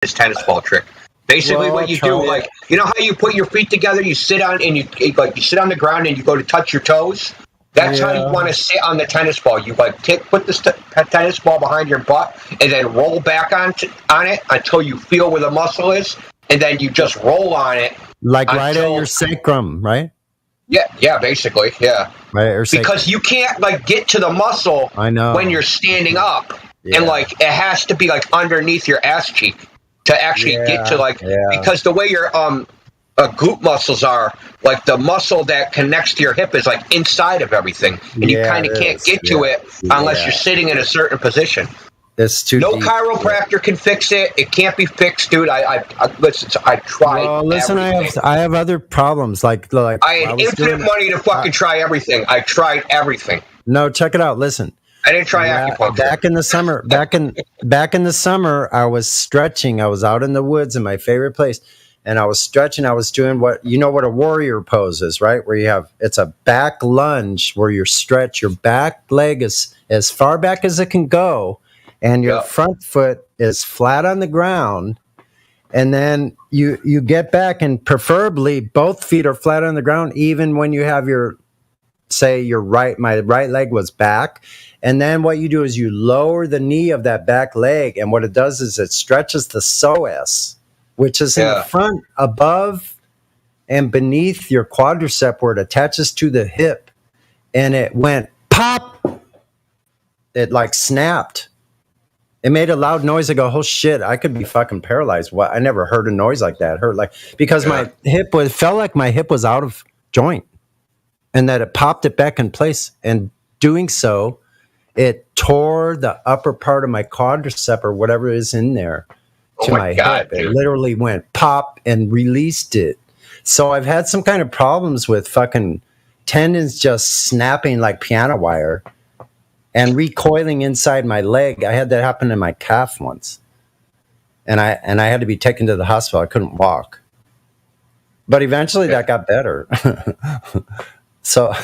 this tennis ball trick. Basically, Well, what you do, like, you know how you put your feet together, you sit on and you sit on the ground and you go to touch your toes. That's how you want to sit on the tennis ball. You put the tennis ball behind your butt and then roll back on it until you feel where the muscle is, and then you just roll on it. Like right at your sacrum, right? Yeah, basically, yeah. Right, because you can't like get to the muscle when you're standing up, and like it has to be like underneath your ass cheek to actually get to because the way your glute muscles are, like the muscle that connects to your hip is like inside of everything, and you kind of can't get to it unless you're sitting in a certain position. It's too no deep. Chiropractor can fix it. It can't be fixed, dude. I listen. I tried. Well, listen, I have other problems. Like I had infinite money to fucking try everything. I tried everything. No, check it out. Listen, I didn't try acupuncture. Back in the summer, I was stretching. I was out in the woods in my favorite place, and I was stretching. I was doing what a warrior pose is, right? Where it's a back lunge where you stretch your back leg is as far back as it can go, and your front foot is flat on the ground, and then you get back, and preferably both feet are flat on the ground, even when you have my right leg was back. And then what you do is you lower the knee of that back leg, and what it does is it stretches the psoas, which is in the front, above and beneath your quadricep, where it attaches to the hip, and it went pop. It like snapped. It made a loud noise. I go, oh shit, I could be fucking paralyzed. What? I never heard a noise like that. It hurt because my hip felt like my hip was out of joint, and that it popped it back in place. And doing so, it tore the upper part of my quadricep or whatever is in there to my hip. It literally went pop and released it. So I've had some kind of problems with fucking tendons just snapping like piano wire and recoiling inside my leg. I had that happen in my calf once, and I had to be taken to the hospital. I couldn't walk, but eventually that got better. So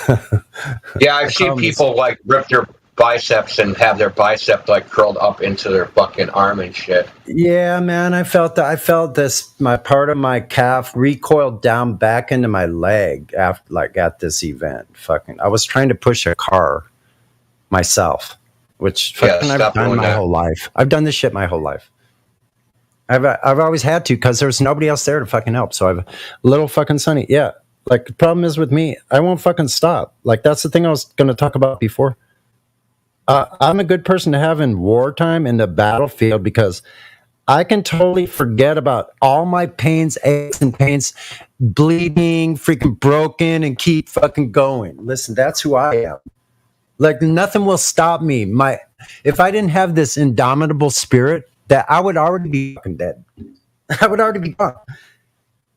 I've seen people like rip their biceps and have their bicep like curled up into their fucking arm and shit. Yeah, man, I felt this. My part of my calf recoiled down back into my leg at this event. Fucking, I was trying to push a car myself, which fucking I've done my whole life. I've done this shit my whole life. I've always had to, because there's nobody else there to fucking help. So I've little fucking Sonny. Yeah. Like, the problem is with me, I won't fucking stop. Like, that's the thing I was going to talk about before. I'm a good person to have in wartime, in the battlefield, because I can totally forget about all my pains, aches and pains, bleeding, freaking broken, and keep fucking going. Listen, that's who I am. Like, nothing will stop me. If I didn't have this indomitable spirit, that I would already be fucking dead. I would already be gone.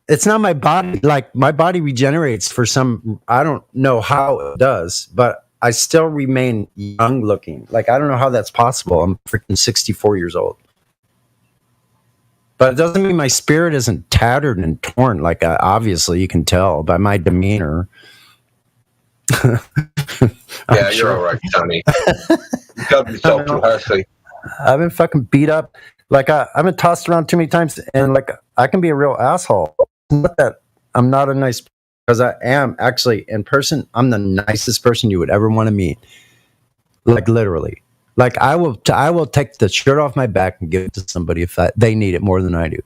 It's not my body. Like, my body regenerates for some, I don't know how it does, but I still remain young looking. Like, I don't know how that's possible. I'm freaking 64 years old. But it doesn't mean my spirit isn't tattered and torn. Like, obviously you can tell by my demeanor. Yeah, you're all right, Tony. You got yourself too harshly. I've been fucking beat up. Like, I've been tossed around too many times, and like, I can be a real asshole. Not that I'm not a nice, because I am actually in person. I'm the nicest person you would ever want to meet. Like, literally. Like, I will take the shirt off my back and give it to somebody if they need it more than I do.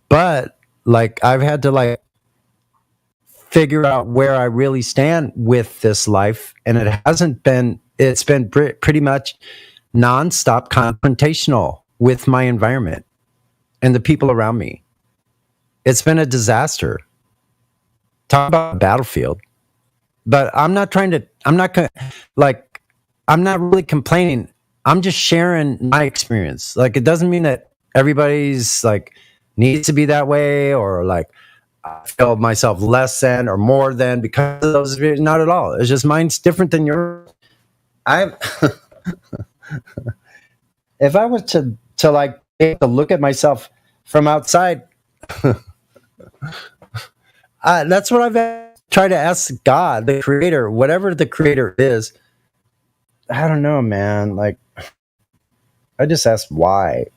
But like, I've had to like figure out where I really stand with this life, and it's been pretty much nonstop confrontational with my environment and the people around me. It's been a disaster. Talk about a battlefield. But I'm not really complaining. I'm just sharing my experience. Like, it doesn't mean that everybody's like needs to be that way, or like I feel myself less than or more than because of those. Not at all. It's just mine's different than yours. If I was to like take a look at myself from outside, that's what I've tried to ask God, the creator, whatever the creator is. I don't know, man. Like, I just asked why,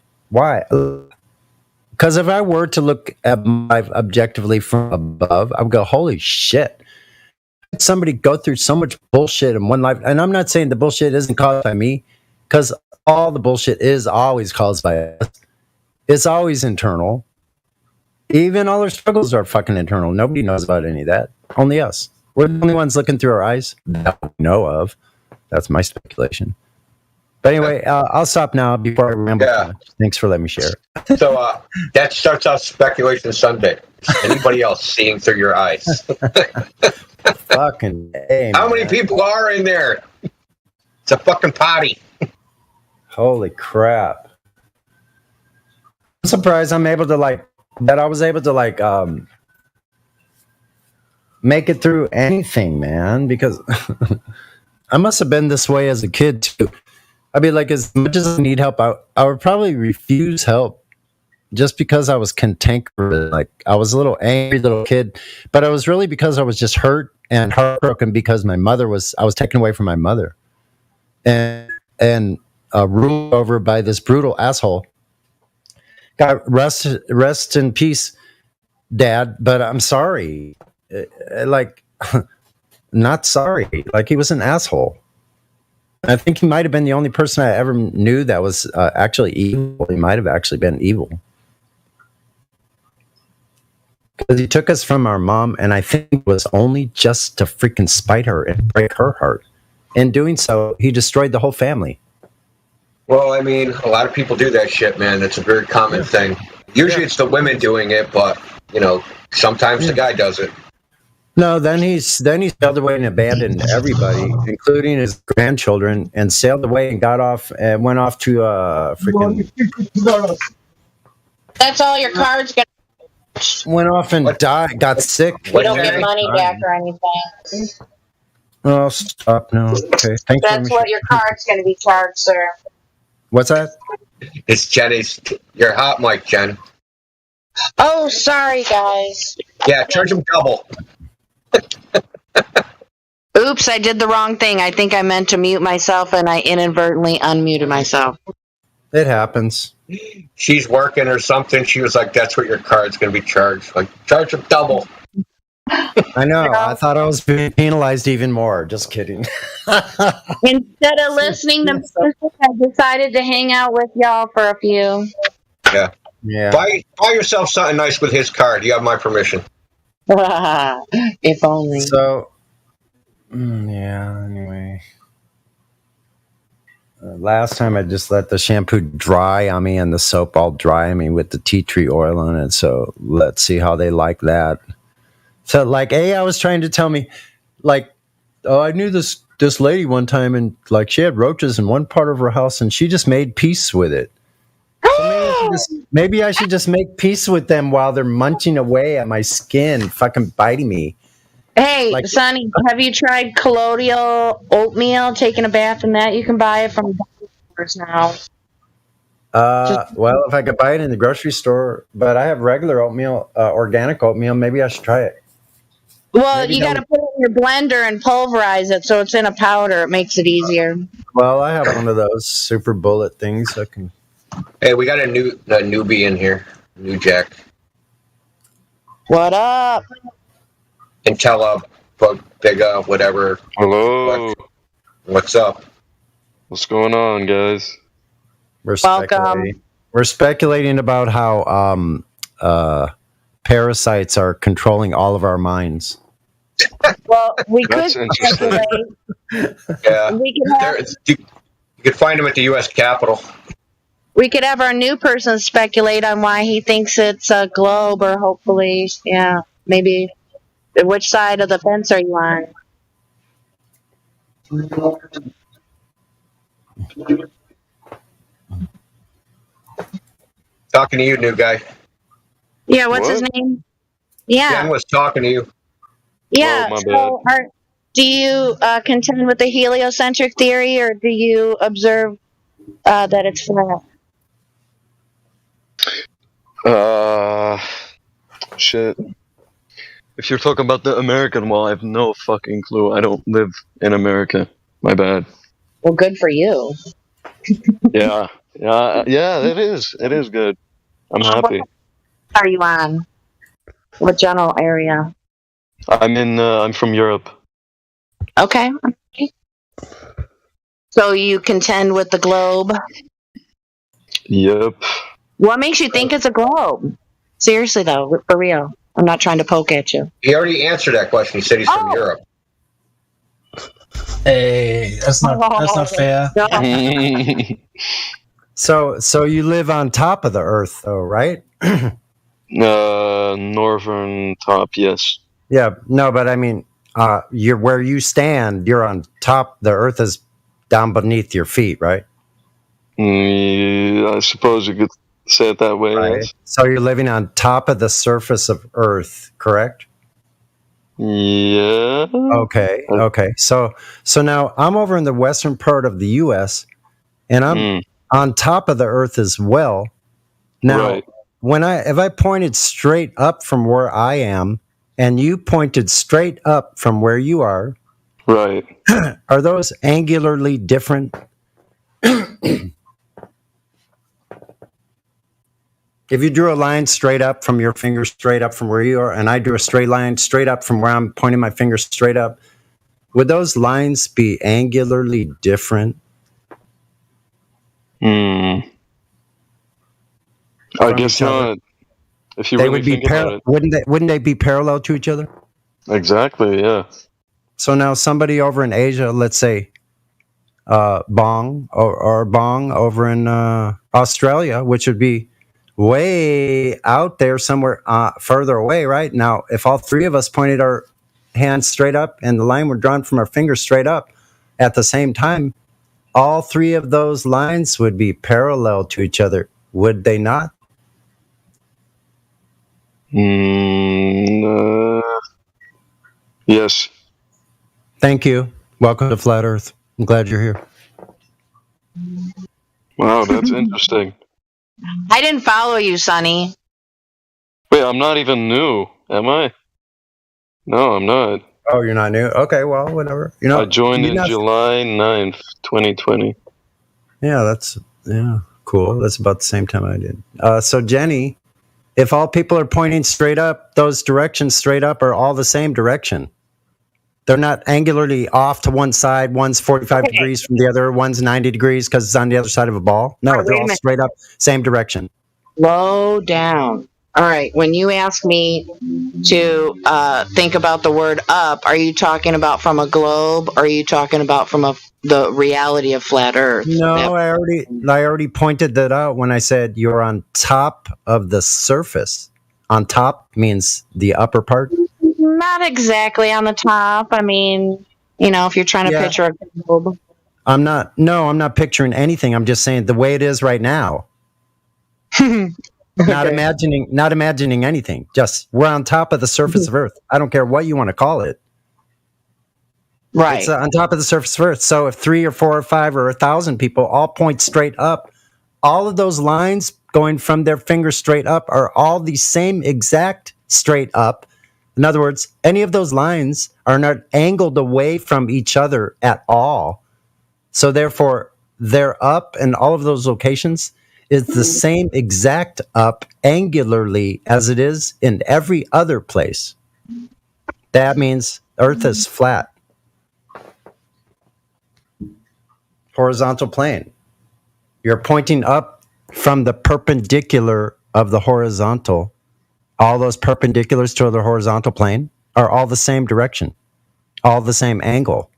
Because if I were to look at my life objectively from above, I would go, holy shit. Somebody go through so much bullshit in one life. And I'm not saying the bullshit isn't caused by me, because all the bullshit is always caused by us. It's always internal. Even all our struggles are fucking internal. Nobody knows about any of that. Only us. We're the only ones looking through our eyes that we know of. That's my speculation. But anyway, I'll stop now before I ramble too much. Thanks for letting me share. So that starts off Speculation Sunday. Anybody else seeing through your eyes? Fucking A, How many people are in there? It's a fucking party. Holy crap. I'm surprised I was able to make it through anything, man, because I must have been this way as a kid too. I mean, like, as much as I need help, I would probably refuse help just because I was cantankerous. Like, I was a little angry little kid, but it was really because I was just hurt and heartbroken because I was taken away from my mother and ruled over by this brutal asshole. God, rest in peace, Dad, but I'm sorry. Like, not sorry. Like, he was an asshole. I think he might have been the only person I ever knew that was actually evil. He might have actually been evil. Because he took us from our mom, and I think it was only just to freaking spite her and break her heart. In doing so, he destroyed the whole family. Well, I mean, a lot of people do that shit, man. It's a very common thing. Usually it's the women doing it, but, sometimes the guy does it. No, then he sailed away and abandoned everybody, including his grandchildren, and sailed away and got off and went off to freaking. That's all your cards get. Went off and died, got sick. You don't get money back or anything. Oh, stop now. Okay, thanks. That's what your card's going to be charged, sir. What's that? It's Jenny's. Your hot mic, Jen. Oh, sorry, guys. Yeah, charge him double. Oops, I did the wrong thing. I think I meant to mute myself and I inadvertently unmuted myself. It happens. She's working or something. She was like, that's what your card's going to be charged. Like, charge him double. I know. I thought I was being penalized even more. Just kidding. Instead of listening to music, I decided to hang out with y'all for a few. Yeah. Buy yourself something nice with his card. You have my permission. If only. So, anyway. Last time I just let the shampoo dry on me and the soap all dry on me with the tea tree oil on it. So let's see how they like that. So like, I was trying to tell me, like, oh, I knew this lady one time and like she had roaches in one part of her house and she just made peace with it. So maybe I should just make peace with them while they're munching away at my skin, fucking biting me. Hey, Sonny, have you tried colloidal oatmeal? Taking a bath in that? You can buy it from stores now. Well, if I could buy it in the grocery store, but I have regular oatmeal, organic oatmeal. Maybe I should try it. Well, maybe you got to put it in your blender and pulverize it so it's in a powder. It makes it easier. Well, I have one of those super bullet things. I can. Hey, we got a newbie in here. New Jack. What up? Intella, Big whatever. Hello. What's up? What's going on, guys? Welcome. We're speculating about how parasites are controlling all of our minds. Well, we could speculate. Yeah. You could find them at the U.S. Capitol. We could have our new person speculate on why he thinks it's a globe, or hopefully, maybe. Which side of the fence are you on? Talking to you, new guy. Yeah, what's his name? Yeah. Jen was talking to you. Yeah. So do you contend with the heliocentric theory, or do you observe that it's flat? Shit. If you're talking about the American wall, I have no fucking clue. I don't live in America. My bad. Well, good for you. Yeah, it is. It is good. I'm happy. are you on? What general area? I'm from Europe. Okay. So you contend with the globe? Yep. What makes you think it's a globe? Seriously, though, for real. I'm not trying to poke at you. He already answered that question. He said he's from Europe. Hey, that's not fair. So you live on top of the Earth, though, right? Northern top, yes. Yeah, no, but I mean, you're where you stand. You're on top. The Earth is down beneath your feet, right? I suppose you could say it that way. Right. Yes. So you're living on top of the surface of Earth, correct? Yeah. Okay. So now I'm over in the western part of the U.S. and I'm on top of the Earth as well. Now, if I pointed straight up from where I am, and you pointed straight up from where you are, right? Are those angularly different? If you drew a line straight up from your finger straight up from where you are, and I drew a straight line straight up from where I'm pointing my finger straight up, would those lines be angularly different? I guess not. If you they really would be think about it, wouldn't they be parallel to each other? Exactly. Yeah. So now somebody over in Asia, let's say Bong or Bong over in Australia, which would be way out there somewhere further away, right? Now, if all three of us pointed our hands straight up and the line were drawn from our fingers straight up at the same time, all three of those lines would be parallel to each other, would they not? Yes. Thank you. Welcome to Flat Earth. I'm glad you're here. Wow, that's interesting. I didn't follow you, Sonny. Wait, I'm not even new, am I? No, I'm not. Oh, you're not new? Okay, well, whatever. I joined in July 9th, 2020. Yeah, that's cool. That's about the same time I did. So, Jenny, if all people are pointing straight up, those directions straight up are all the same direction. They're not angularly off to one side. One's 45 degrees from the other. One's 90 degrees because it's on the other side of a ball. No, they're all straight up, same direction. Slow down. All right. When you ask me to think about the word up, are you talking about from a globe or are you talking about from the reality of flat Earth? No, I already pointed that out when I said you're on top of the surface. On top means the upper part. Not exactly on the top. I mean, if you're trying to picture a globe. I'm not picturing anything. I'm just saying the way it is right now. Not imagining anything. Just we're on top of the surface of Earth. I don't care what you want to call it. Right. It's on top of the surface of Earth. So if 3 or 4 or 5 or 1,000 people all point straight up, all of those lines going from their fingers straight up are all the same exact straight up. In other words, any of those lines are not angled away from each other at all. So therefore, their up in all of those locations is the same exact up angularly as it is in every other place. That means Earth is flat. Horizontal plane. You're pointing up from the perpendicular of the horizontal. All those perpendiculars to the horizontal plane are all the same direction, all the same angle,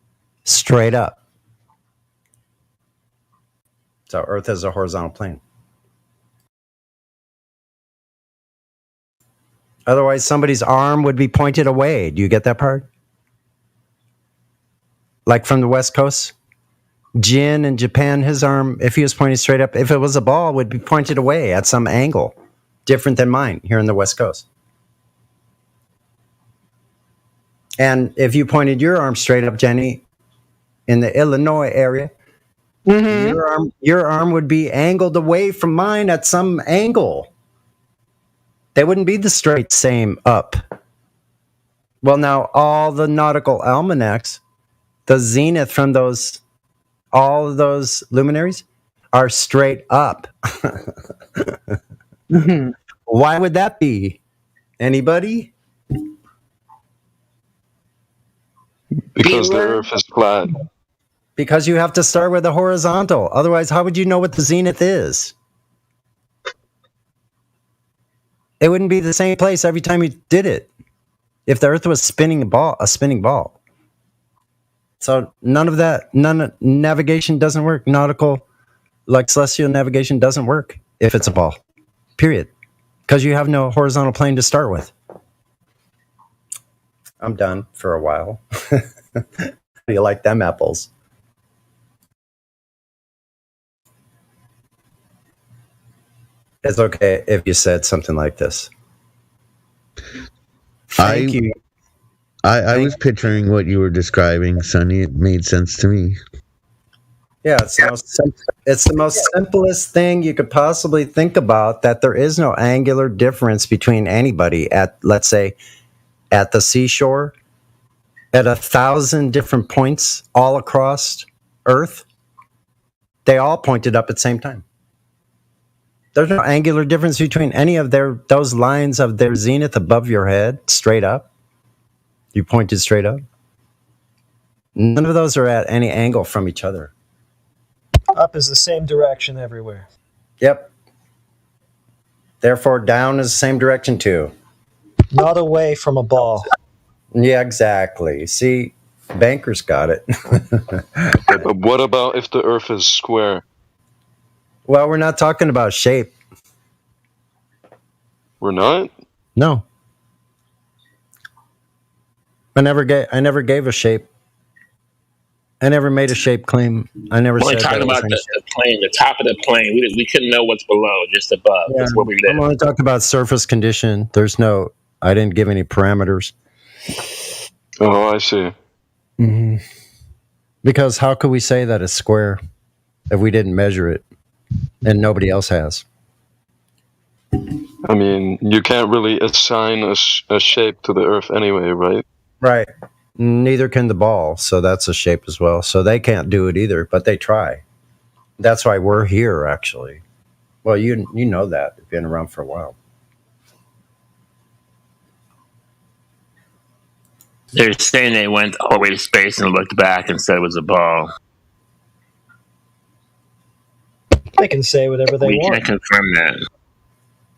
straight up. So Earth is a horizontal plane. Otherwise, somebody's arm would be pointed away. Do you get that part? Like from the West Coast? Jin in Japan, his arm, if he was pointing straight up, if it was a ball, would be pointed away at some angle, different than mine here in the West Coast. And if you pointed your arm straight up, Jenny, in the Illinois area, your arm would be angled away from mine at some angle. They wouldn't be the straight same up. Well, now all the nautical almanacs, the zenith from all of those luminaries are straight up. Why would that be? Anybody? Because the Earth is flat. Because you have to start with the horizontal. Otherwise, how would you know what the zenith is? It wouldn't be the same place every time you did it. If the Earth was spinning a spinning ball. So none of navigation doesn't work. Nautical, like celestial navigation doesn't work if it's a ball. Period. Because you have no horizontal plane to start with. I'm done for a while. How do you like them apples? It's okay if you said something like this. Thank you. I was picturing what you were describing, Sonny. It made sense to me. Yeah, it's the most simplest thing you could possibly think about, that there is no angular difference between anybody at, let's say, at the seashore, at 1,000 different points all across Earth. They all pointed up at the same time. There's no angular difference between any of those lines of their zenith above your head, straight up. You pointed straight up. None of those are at any angle from each other. Up is the same direction everywhere. Yep. Therefore, down is the same direction too. Not away from a ball. Yeah, exactly. See, bankers got it. But what about if the Earth is square? Well, we're not talking about shape. We're not? No. I never gave a shape. I never made a shape claim. I never We're said only talking about the plane, the top of the plane. We couldn't know what's below, just above. Yeah. That's where we live. I'm only talking about surface condition. I didn't give any parameters. Oh, I see. Mm-hmm. Because how could we say that it's square if we didn't measure it and nobody else has? I mean, you can't really assign a shape to the Earth anyway, right? Right. Neither can the ball, so that's a shape as well. So they can't do it either, but they try. That's why we're here, actually. Well, you know that. You've been around for a while. They're saying they went all the way to space and looked back and said it was a ball. They can say whatever they want. We can't confirm that.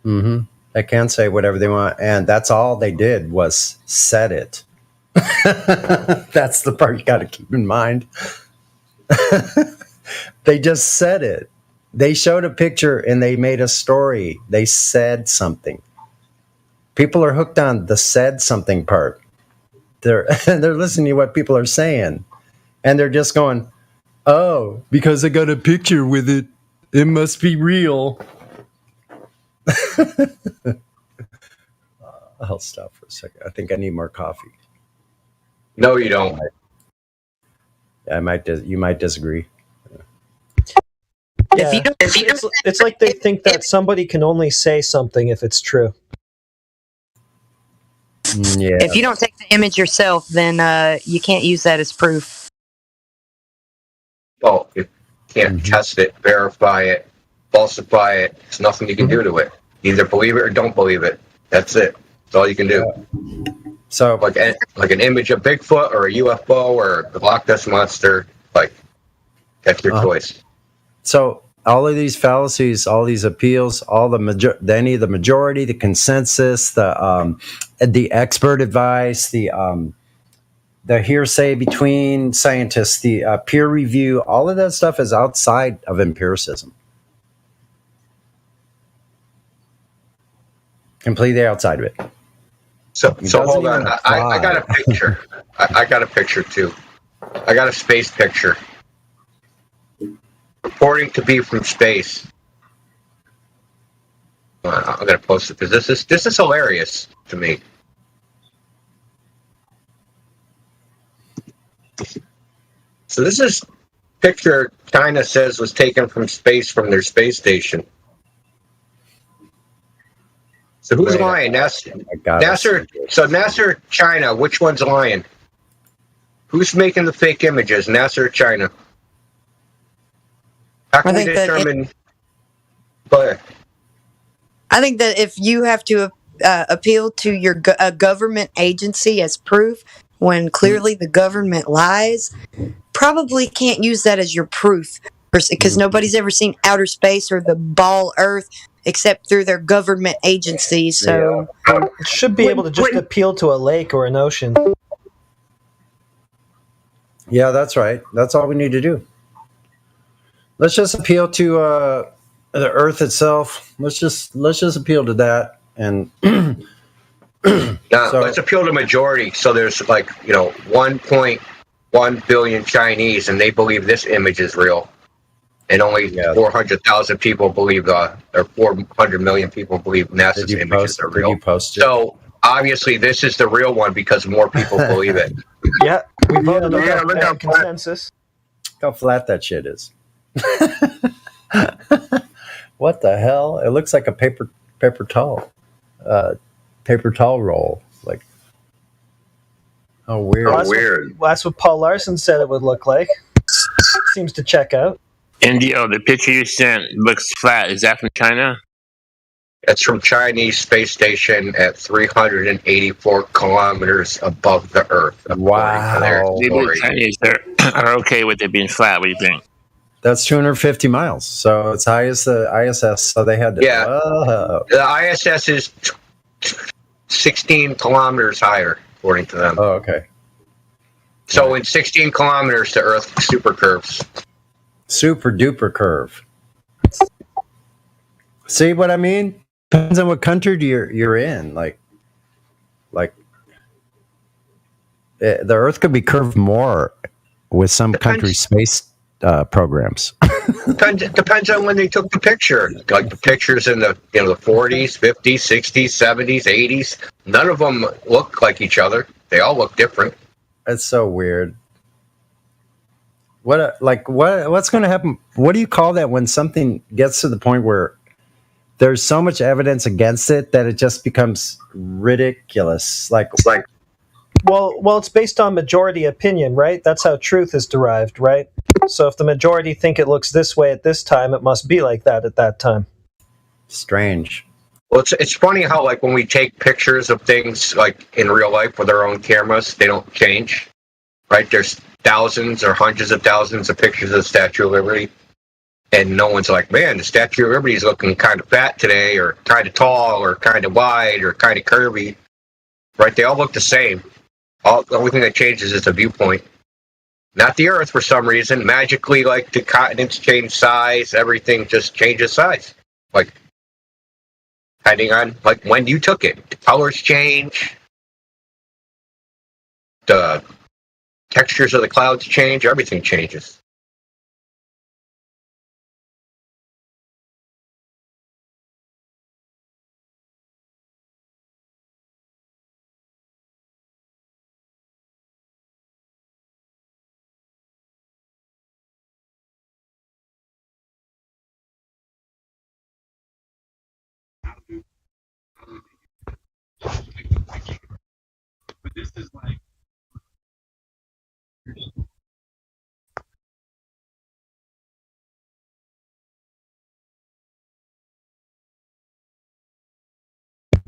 Mm-hmm. They can say whatever they want, and that's all they did was said it. That's the part you got to keep in mind. They just said it. They showed a picture and they made a story. They said something. People are hooked on the said something part. They're listening to what people are saying, and they're just going, "Oh, because I got a picture with it, it must be real." I'll stop for a second. I think I need more coffee. No, you don't. I might. You might disagree. Yeah, it's like they think that somebody can only say something if it's true. Yeah. If you don't take the image yourself, then you can't use that as proof. Well, you can't test it, verify it, falsify it. There's nothing you can do to it. Either believe it or don't believe it. That's it. That's all you can do. So, like an image of Bigfoot or a UFO or the Loch Ness Monster, that's your choice. So all of these fallacies, all these appeals, all the majority, the consensus, the expert advice, the hearsay between scientists, the peer review, all of that stuff is outside of empiricism. Completely outside of it. So hold on. I got a picture. I got a picture too. I got a space picture. Reporting to be from space. I'm gonna post it because this is hilarious to me. So this is picture China says was taken from space from their space station. So who's lying? NASA. So NASA or China? Which one's lying? Who's making the fake images? NASA or China? How can we determine? Go ahead. I think that if you have to appeal to your a government agency as proof when clearly the government lies, probably can't use that as your proof because nobody's ever seen outer space or the ball Earth except through their government agencies. So it should be able to just appeal to a lake or an ocean. Yeah, that's right. That's all we need to do. Let's just appeal to the Earth itself. Let's just appeal to that, and let's appeal to majority. So there's 1.1 billion Chinese, and they believe this image is real, and only 400,000 people believe, or 400 million people believe NASA's images are real. Did you post it? So obviously, this is the real one because more people believe it. Yeah, we voted on that consensus. Look how flat that shit is. What the hell? It looks like a paper towel roll. Like, oh, weird. Well, that's what Paul Larson said it would look like. Seems to check out. NDO, the picture you sent looks flat. Is that from China? It's from Chinese space station at 384 kilometers above the Earth. Wow. The Chinese are okay with it being flat. What do you think? That's 250 miles. So it's high as the ISS. So they had to. Yeah. The ISS is 16 kilometers higher, according to them. Oh, okay. So in 16 kilometers, the Earth super curves. Super duper curve. See what I mean? Depends on what country you're in. Like the Earth could be curved more with some country space programs. Depends on when they took the picture. Like the pictures in the the 40s, 50s, 60s, 70s, 80s. None of them look like each other. They all look different. That's so weird. What's going to happen? What do you call that when something gets to the point where there's so much evidence against it that it just becomes ridiculous? Well, it's based on majority opinion, right? That's how truth is derived, right? So if the majority think it looks this way at this time, it must be like that at that time. Strange. Well, it's funny how when we take pictures of things in real life with our own cameras, they don't change, right? There's thousands or hundreds of thousands of pictures of the Statue of Liberty, and no one's like, man, the Statue of Liberty is looking kind of fat today, or kind of tall, or kind of wide, or kind of curvy, right? They all look the same. The only thing that changes is the viewpoint. Not the Earth, for some reason. Magically, the continents change size, everything just changes size. Depending on when you took it, the colors change, the textures of the clouds change, everything changes.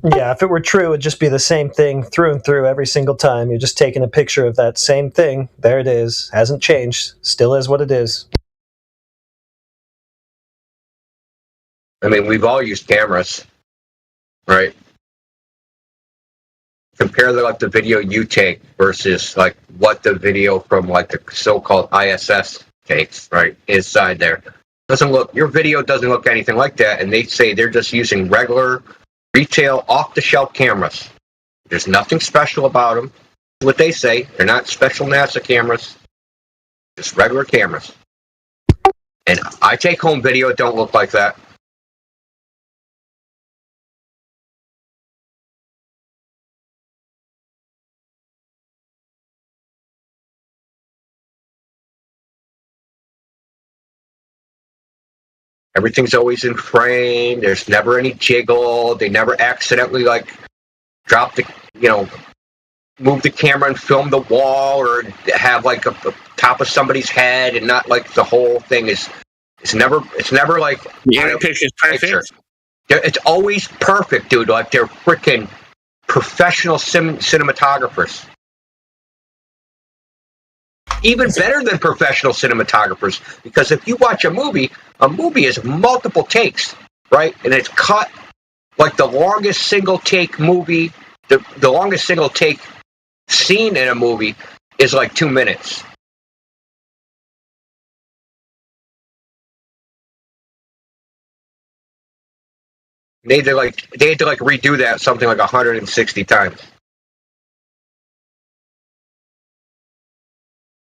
Yeah, if it were true, it'd just be the same thing through and through every single time. You're just taking a picture of that same thing. There it is. Hasn't changed. Still is what it is. I mean, we've all used cameras, right? Compare the video you take versus what the video from the so-called ISS takes, right? Inside there. Your video doesn't look anything like that, and they say they're just using regular retail off-the-shelf cameras. There's nothing special about them. That's what they say. They're not special NASA cameras. Just regular cameras. And I take home video, it don't look like that. Everything's always in frame. There's never any jiggle. They never accidentally drop the, move the camera and film the wall, or have a top of somebody's head, and not the whole thing is. It's never the picture's perfect. It's always perfect, dude. Like they're freaking professional cinematographers. Even better than professional cinematographers, because if you watch a movie is multiple takes, right? And it's cut like the longest single take movie, the longest single take scene in a movie is like 2 minutes. They had to redo that something like 160 times.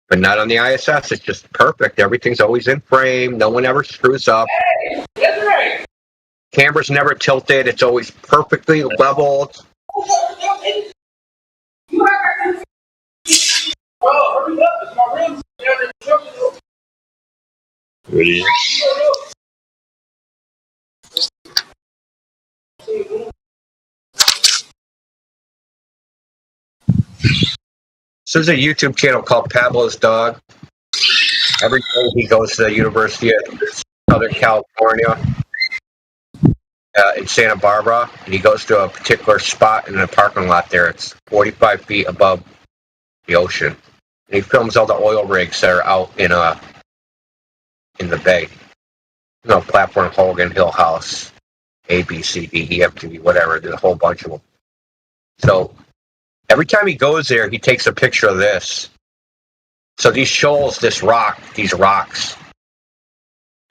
But not on the ISS. It's just perfect. Everything's always in frame. No one ever screws up. Hey, camera's never tilted. It's always perfectly leveled. Really? So there's a YouTube channel called Pablo's Dog. Every day he goes to the University of Southern California in Santa Barbara, and he goes to a particular spot in a parking lot there. It's 45 feet above the ocean. And he films all the oil rigs that are out in the bay. You know, Platform Hogan, Hill House, A, B, C, D, E, F, G, whatever. There's a whole bunch of them. So every time he goes there, he takes a picture of this. So these shoals, these rocks.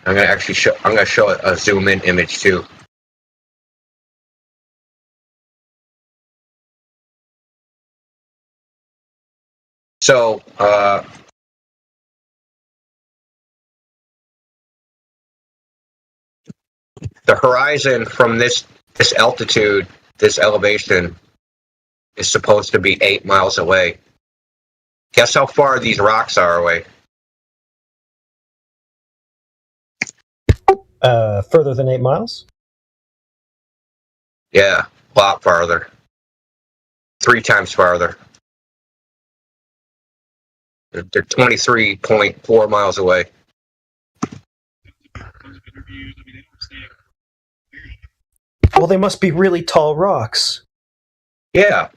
I'm gonna show a zoom in image too. So the horizon from this altitude, this elevation, is supposed to be 8 miles away. Guess how far these rocks are away? Further than 8 miles? Yeah, a lot farther. 3 times farther. They're 23.4 miles away. Well, they must be really tall rocks. Yeah,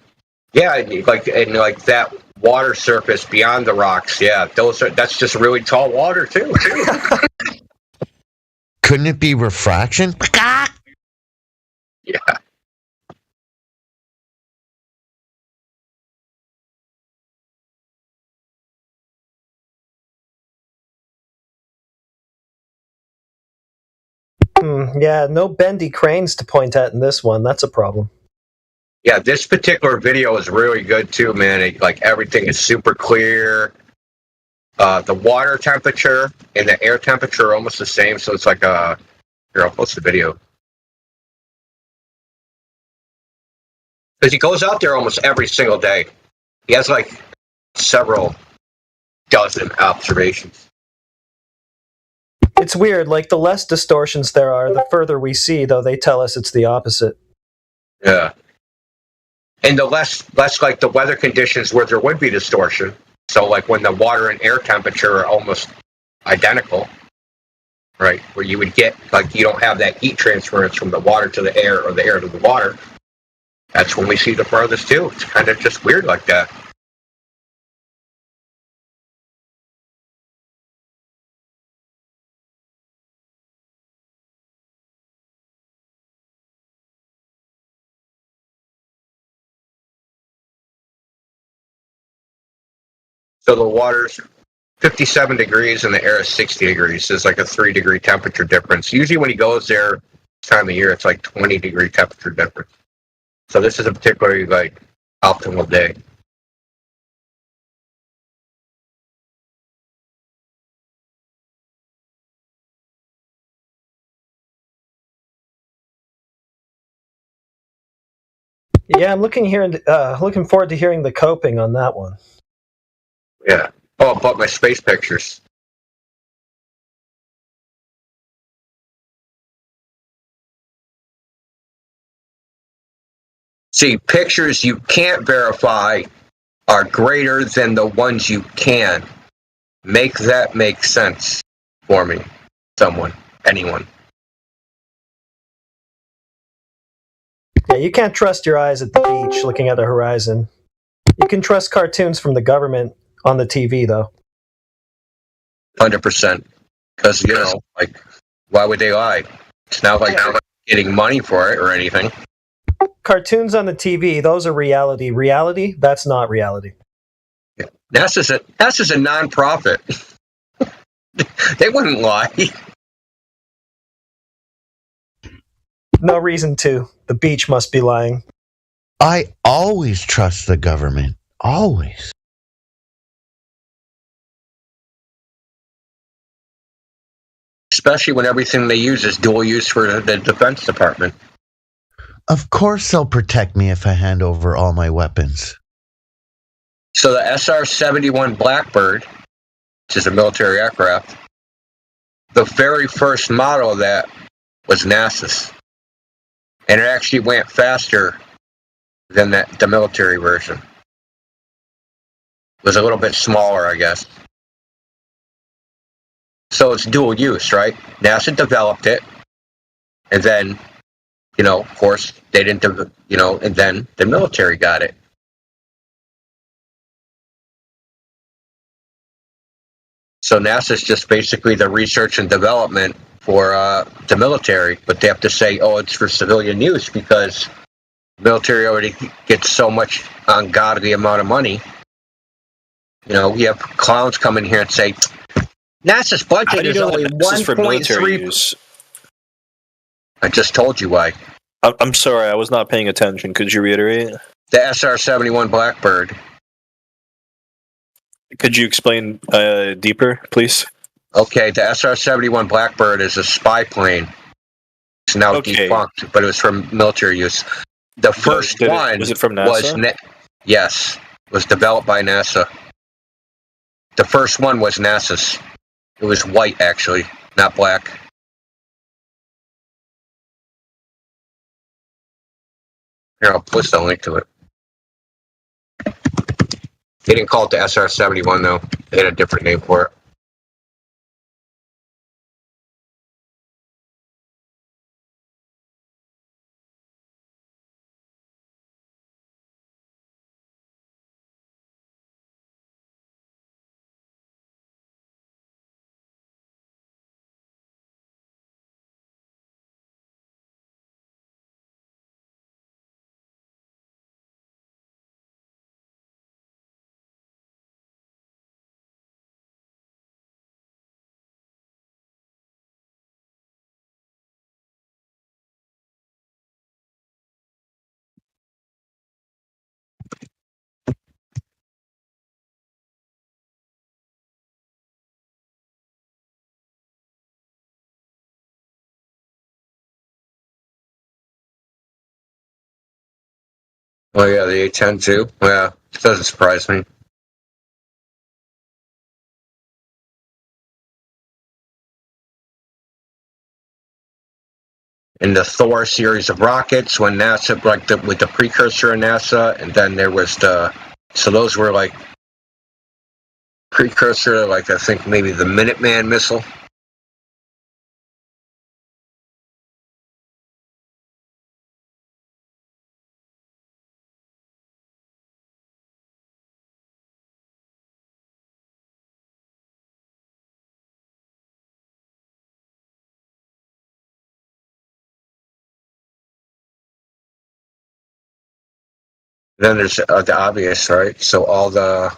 like that water surface beyond the rocks. Yeah, that's just really tall water too. Couldn't it be refraction? Yeah. Yeah, no bendy cranes to point at in this one. That's a problem. Yeah, this particular video is really good too, man. Everything is super clear. The water temperature and the air temperature are almost the same, so it's like here, I'll post the video. Because he goes out there almost every single day. He has like several dozen observations. It's weird, like the less distortions there are, the further we see, though they tell us it's the opposite. Yeah. And the less like the weather conditions where there would be distortion. So like when the water and air temperature are almost identical, right? Where you would get, like, you don't have that heat transference from the water to the air or the air to the water. That's when we see the farthest too. It's kind of just weird like that. So the water's 57 degrees and the air is 60 degrees. There's like a 3-degree temperature difference. Usually when he goes there this time of year, it's like 20-degree temperature difference. So this is a particularly like optimal day. Yeah, I'm looking forward to hearing the coping on that one. Yeah. Oh, I bought my space pictures. See, pictures you can't verify are greater than the ones you can. Make that make sense for me. Someone. Anyone. Yeah, you can't trust your eyes at the beach looking at the horizon. You can trust cartoons from the government on the TV, though. 100%. Because, like, why would they lie? It's not like they're getting money for it or anything. Cartoons on the TV, those are reality. Reality, that's not reality. Yeah. NASA's a non-profit. They wouldn't lie. No reason to. The beach must be lying. I always trust the government. Always. Especially when everything they use is dual use for the Defense Department. Of course they'll protect me if I hand over all my weapons. So the SR-71 Blackbird, which is a military aircraft, the very first model of that was NASA's. And it actually went faster than the military version. It was a little bit smaller, I guess. So it's dual use, right? NASA developed it, and then, of course, they didn't, and then the military got it. So NASA's just basically the research and development for the military, but they have to say, oh, it's for civilian use because the military already gets so much ungodly amount of money. We have clowns come in here and say, NASA's budget is only 1.3. I just told you why. I'm sorry, I was not paying attention. Could you reiterate? The SR-71 Blackbird. Could you explain deeper, please? Okay, the SR-71 Blackbird is a spy plane. It's now defunct, but it was from military use. The first one was it from NASA? Yes, was developed by NASA. The first one was NASA's. It was white, actually, not black. Here, I'll post a link to it. They didn't call it the SR-71, though. They had a different name for it. Oh, yeah, the A-10, too? Yeah, it doesn't surprise me. In the Thor series of rockets, when NASA, with the precursor of NASA, and then there was so those were like precursor, like I think maybe the Minuteman missile. Then there's the obvious, right? So all the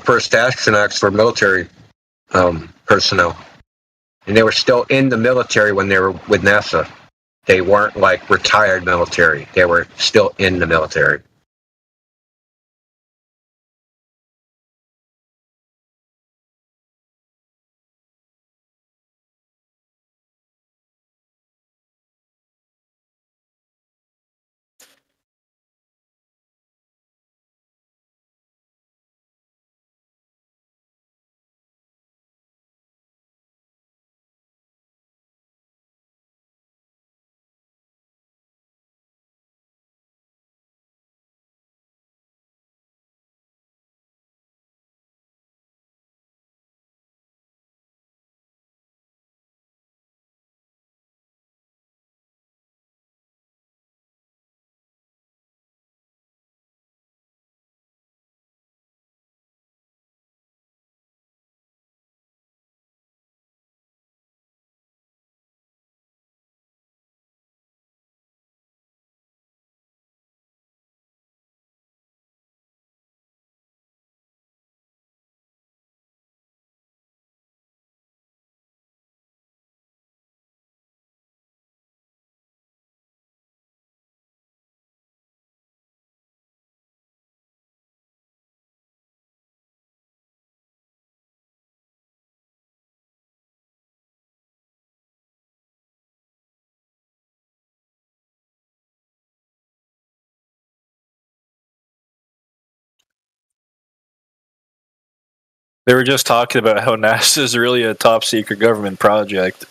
first astronauts were military personnel, and they were still in the military when they were with NASA. They weren't like retired military; they were still in the military. They were just talking about how NASA is really a top secret government project.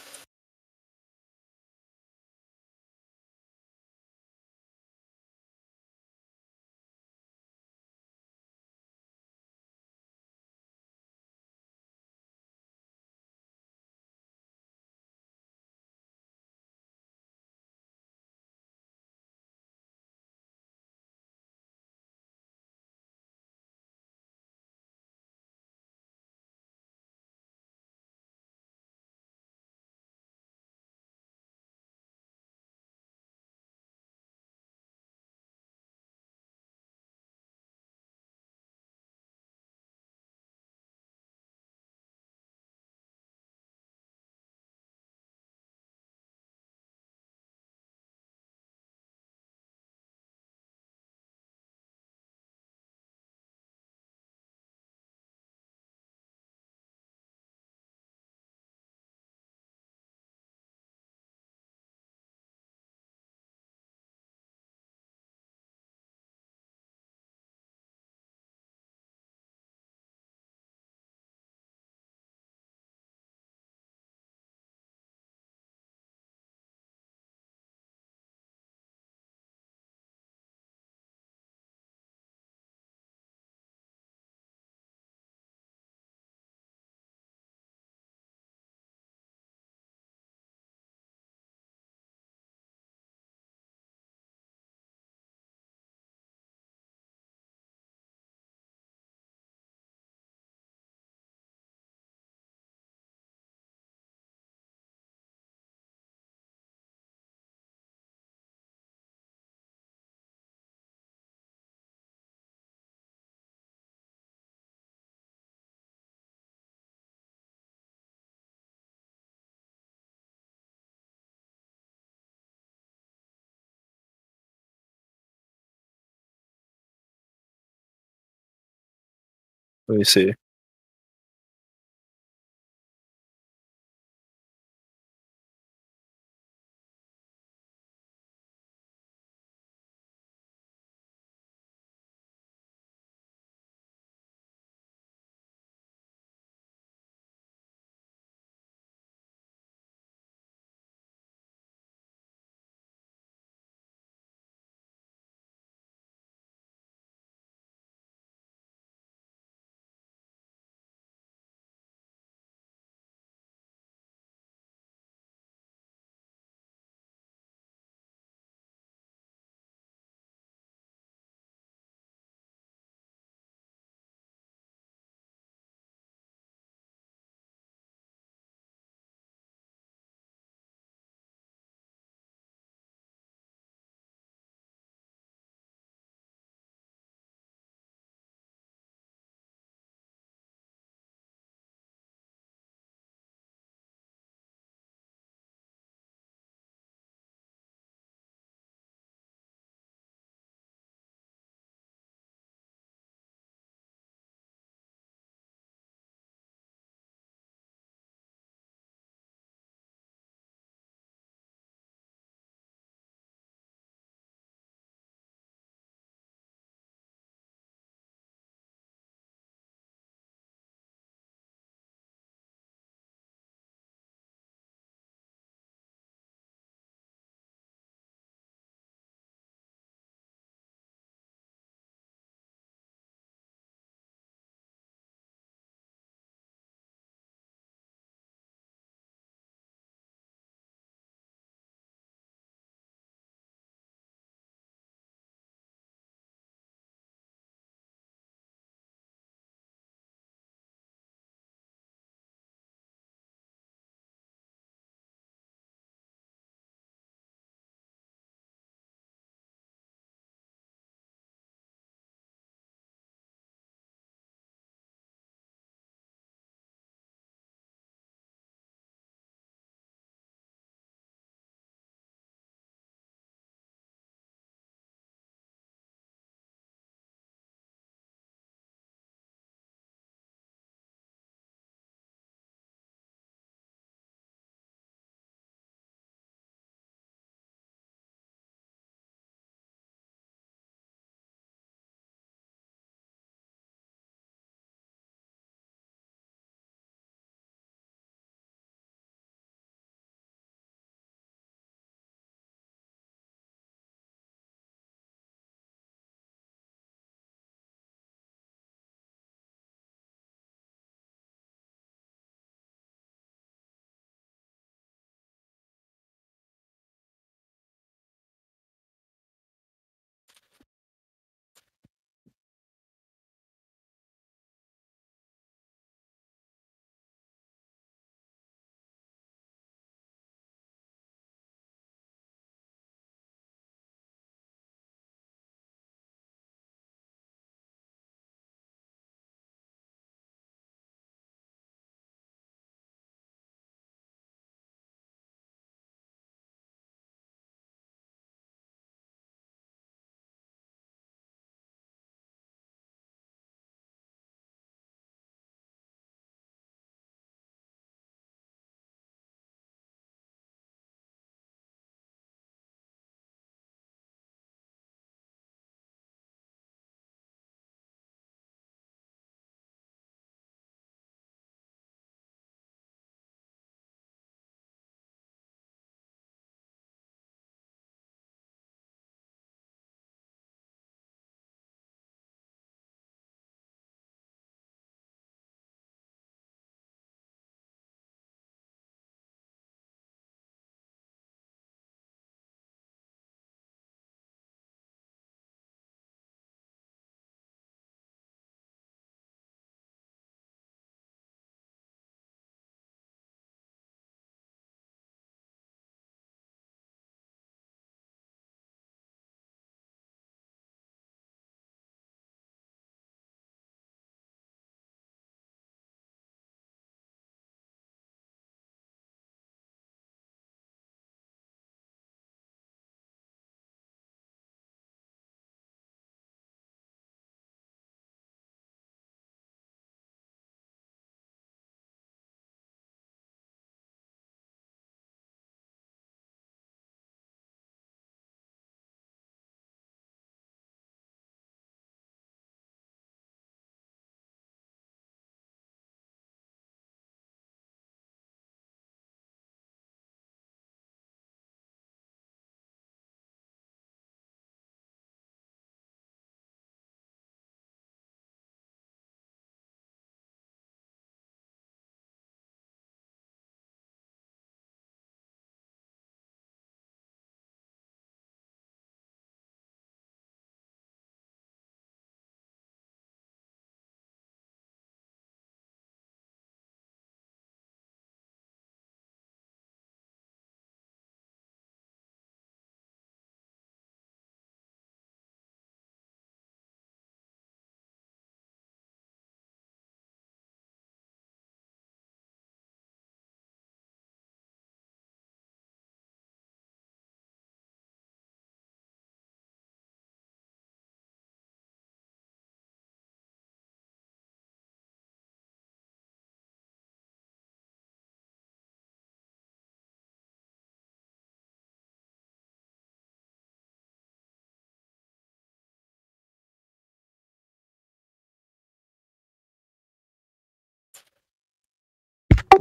Let me see.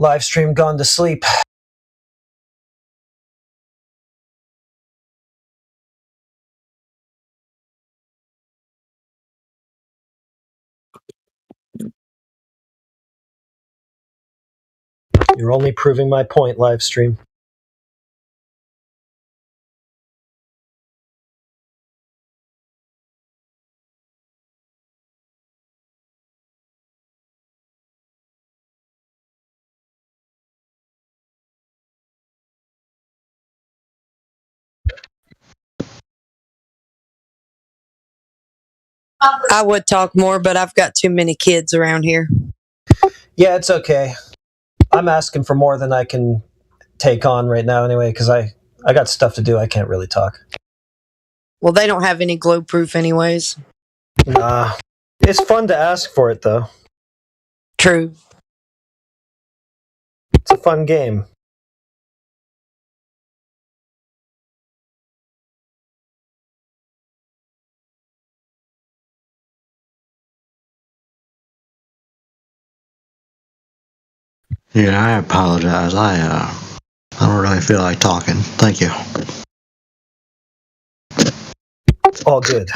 Live stream gone to sleep. You're only proving my point, live stream. I would talk more, but I've got too many kids around here. Yeah, it's okay. I'm asking for more than I can take on right now anyway, because I got stuff to do. I can't really talk. Well, they don't have any glow proof anyways. Nah. It's fun to ask for it, though. True. It's a fun game. Yeah, I apologize. I don't really feel like talking. Thank you. It's all good.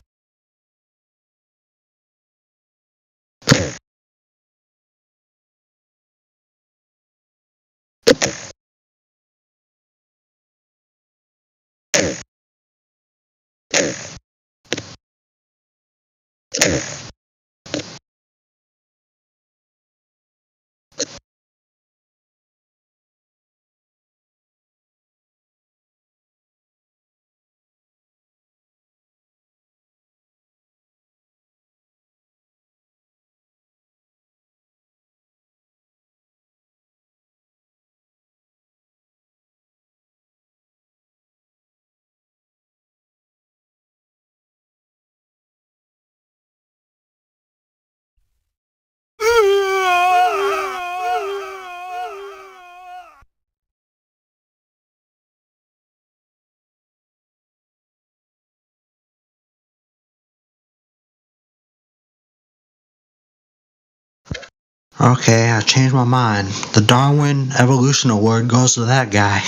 Okay, I changed my mind. The Darwin Evolution Award goes to that guy.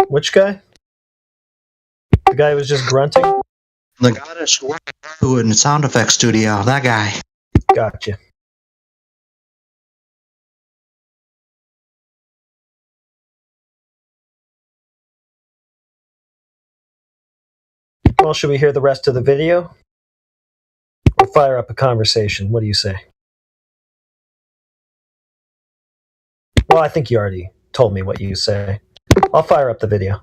Which guy? The guy who was just grunting? The guy that's working in the sound effects studio, that guy. Gotcha. Well, should we hear the rest of the video? Or fire up a conversation? What do you say? Well, I think you already told me what you say. I'll fire up the video.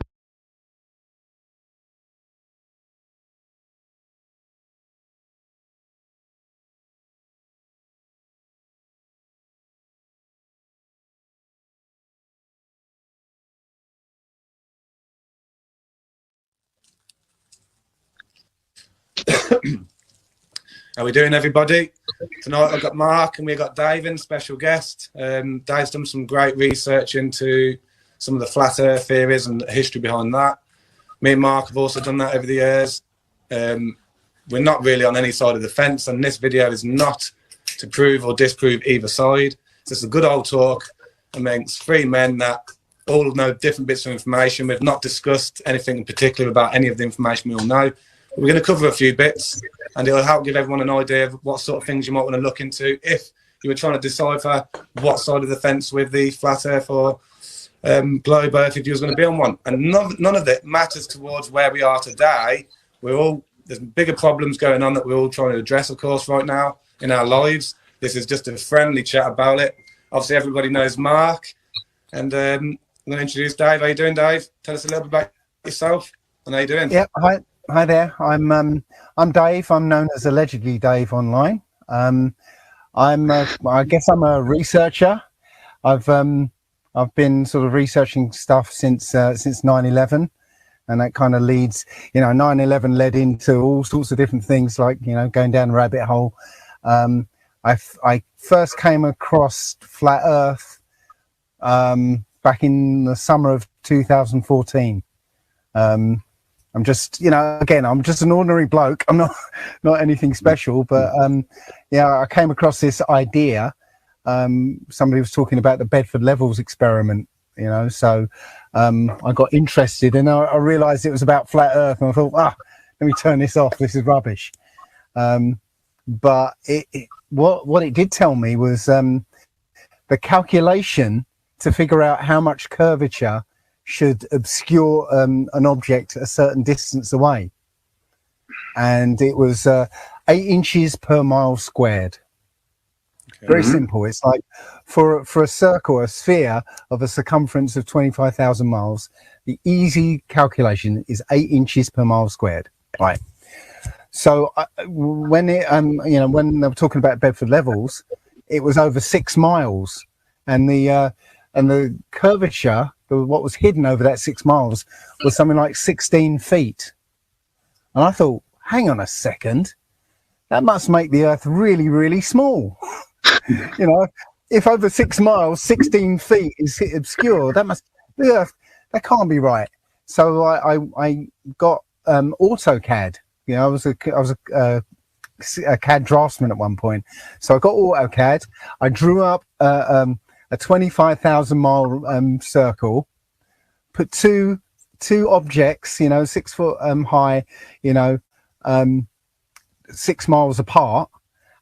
How we doing, everybody? Tonight I've got Mark and we've got Dave in, special guest. Dave's done some great research into some of the flat earth theories and the history behind that. Me and Mark have also done that over the years. We're not really on any side of the fence, and this video is not to prove or disprove either side. It's just a good old talk amongst three men that all know different bits of information. We've not discussed anything in particular about any of the information we all know. We're going to cover a few bits, and it'll help give everyone an idea of what sort of things you might want to look into if you were trying to decipher what side of the fence with the flat earth or globe earth, if you was going to be on one. And none of it matters towards where we are today. There's bigger problems going on that we're all trying to address, of course, right now in our lives. This is just a friendly chat about it. Obviously, everybody knows Mark, and I'm going to introduce Dave. How you doing, Dave? Tell us a little bit about yourself and how you doing. Yeah, hi there. I'm Dave. I'm known as allegedly Dave online. I guess I'm a researcher. I've been sort of researching stuff since 9/11, and that kind of leads, 9/11 led into all sorts of different things, like going down the rabbit hole. I first came across flat Earth back in the summer of 2014. I'm just, again, I'm just an ordinary bloke. I'm not anything special, but I came across this idea somebody was talking about the Bedford Levels experiment, you know, so I got interested, and I realized it was about flat Earth, and I thought, let me turn this off, this is rubbish. But what it did tell me was the calculation to figure out how much curvature should obscure an object a certain distance away, and it was 8 inches per mile squared. Very simple. It's like for a circle, a sphere of a circumference of 25,000 miles, the easy calculation is 8 inches per mile squared. Right. So when when they were talking about Bedford Levels, it was over 6 miles, and the curvature, what was hidden over that 6 miles, was something like 16 feet. And I thought, hang on a second, that must make the Earth really, really small. You know, if over 6 miles, 16 feet is obscure, that can't be right. So I got AutoCAD. You know, I was a CAD draftsman at one point. So I got AutoCAD. I drew up a 25,000 mile circle, put two objects, you know, 6 foot high, you know, 6 miles apart,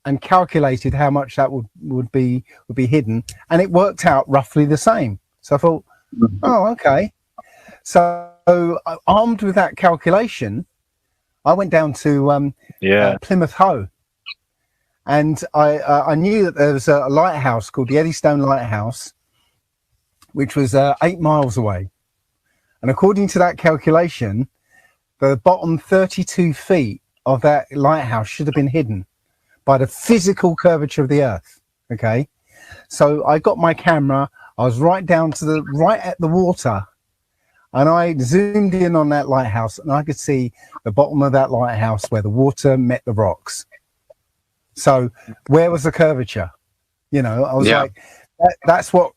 and calculated how much that would be hidden, and it worked out roughly the same. So I thought, oh, okay. So armed with that calculation, I went down to Plymouth Hoe, and I knew that there was a lighthouse called the Eddystone Lighthouse, which was 8 miles away. And according to that calculation, the bottom 32 feet of that lighthouse should have been hidden by the physical curvature of the Earth. Okay, so I got my camera. I was right at the water, and I zoomed in on that lighthouse, and I could see the bottom of that lighthouse where the water met the rocks. So where was the curvature? You know, I was like, that's what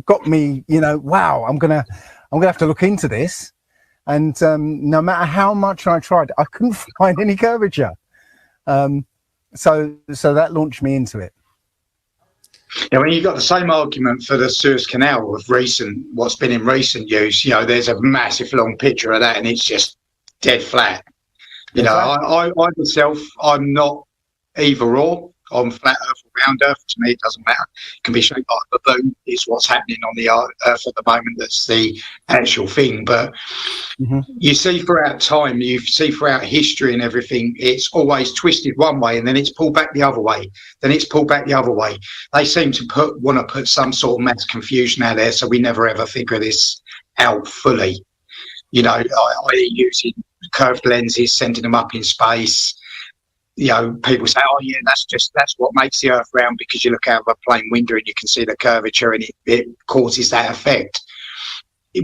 got me. You know, wow, I'm gonna have to look into this. And no matter how much I tried, I couldn't find any curvature. So that launched me into it. Yeah, when you got the same argument for the Suez Canal of what's been in recent use, you know, there's a massive long picture of that, and it's just dead flat. You know, I myself, I'm not either or. On flat Earth or round Earth, to me, it doesn't matter. It can be shaped like a baboon. It's what's happening on the Earth at the moment that's the actual thing. But you see throughout time, you see throughout history and everything, it's always twisted one way, and then it's pulled back the other way. Then it's pulled back the other way. They seem to want to put some sort of mass confusion out there, so we never ever figure this out fully. You know, using curved lenses, sending them up in space. You know, people say, oh yeah, that's what makes the Earth round, because you look out of a plane window and you can see the curvature, and it causes that effect.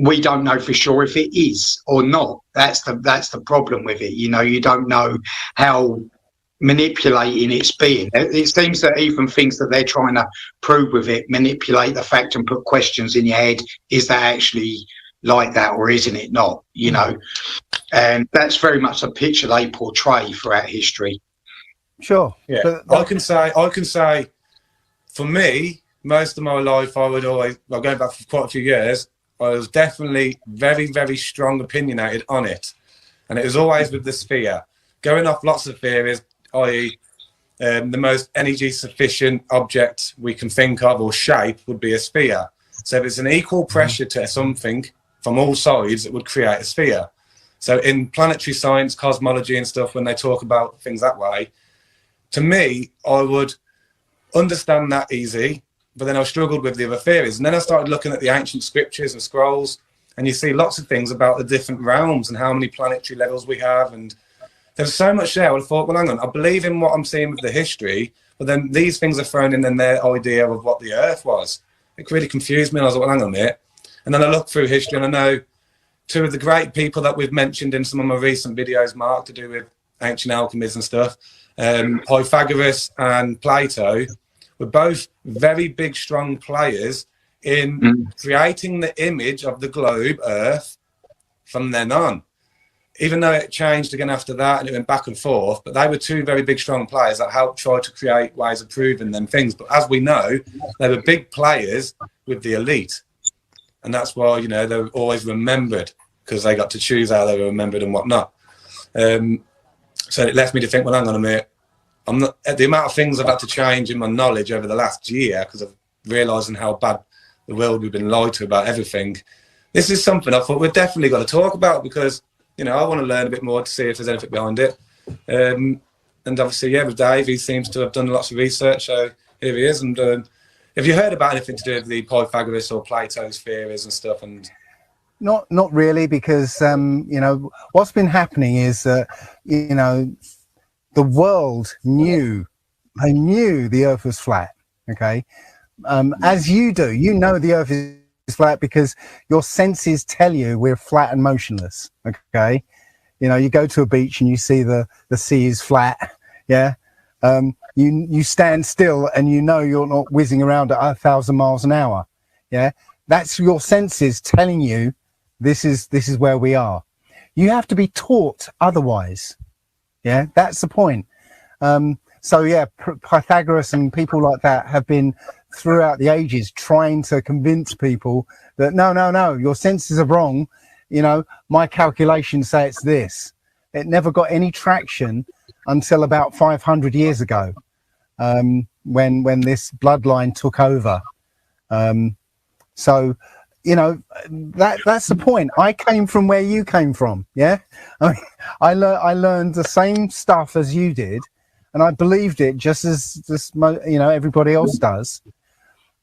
We don't know for sure if it is or not. That's the problem with it. You know, you don't know how manipulating it's being. It seems that even things that they're trying to prove with it manipulate the fact and put questions in your head. Is that actually like that, or isn't it not? You know, and that's very much a picture they portray throughout history. Sure. Yeah. I can say, for me, most of my life, going back for quite a few years, I was definitely very, very strong opinionated on it. And it was always with the sphere. Going off lots of theories, i.e. the most energy sufficient object we can think of or shape would be a sphere. So if it's an equal pressure to something from all sides, it would create a sphere. So in planetary science, cosmology and stuff, when they talk about things that way, to me, I would understand that easy, but then I struggled with the other theories. And then I started looking at the ancient scriptures and scrolls, and you see lots of things about the different realms and how many planetary levels we have. And there's so much there. I thought, well, hang on, I believe in what I'm seeing with the history, but then these things are thrown in their idea of what the Earth was. It really confused me, and I was like, well, hang on a minute. And then I looked through history, and I know two of the great people that we've mentioned in some of my recent videos, Mark, to do with ancient alchemies and stuff, Pythagoras and Plato, were both very big, strong players in creating the image of the globe, Earth, from then on. even though it changed again after that and it went back and forth, but they were two very big, strong players that helped try to create ways of proving them things. But as we know, they were big players with the elite. And that's why, you know, they were always remembered, because they got to choose how they were remembered and whatnot. So it left me to think, well, hang on a minute. I'm not, the amount of things I've had to change in my knowledge over the last year, because of realising how bad the world we've been lied to about everything. This is something I thought we've definitely got to talk about, because, you know, I want to learn a bit more to see if there's anything behind it. And obviously, yeah, with Dave, he seems to have done lots of research, so here he is. And have you heard about anything to do with the Pythagoras or Plato's theories and stuff? And not really, because you know, what's been happening is that, you know, the world knew the Earth was flat. Okay, as you do, you know the Earth is flat because your senses tell you we're flat and motionless. Okay, you know, you go to a beach and you see the sea is flat. Yeah, you stand still and you know you're not whizzing around at 1,000 miles an hour. Yeah, that's your senses telling you this is where we are. You have to be taught otherwise. Yeah, that's the point. So yeah, Pythagoras and people like that have been throughout the ages trying to convince people that no, your senses are wrong. You know, my calculations say it's this. It never got any traction until about 500 years ago, when this bloodline took over. So, you know, that's the point. I came from where you came from. Yeah, I mean, I learned the same stuff as you did, and I believed it just as you know, everybody else does.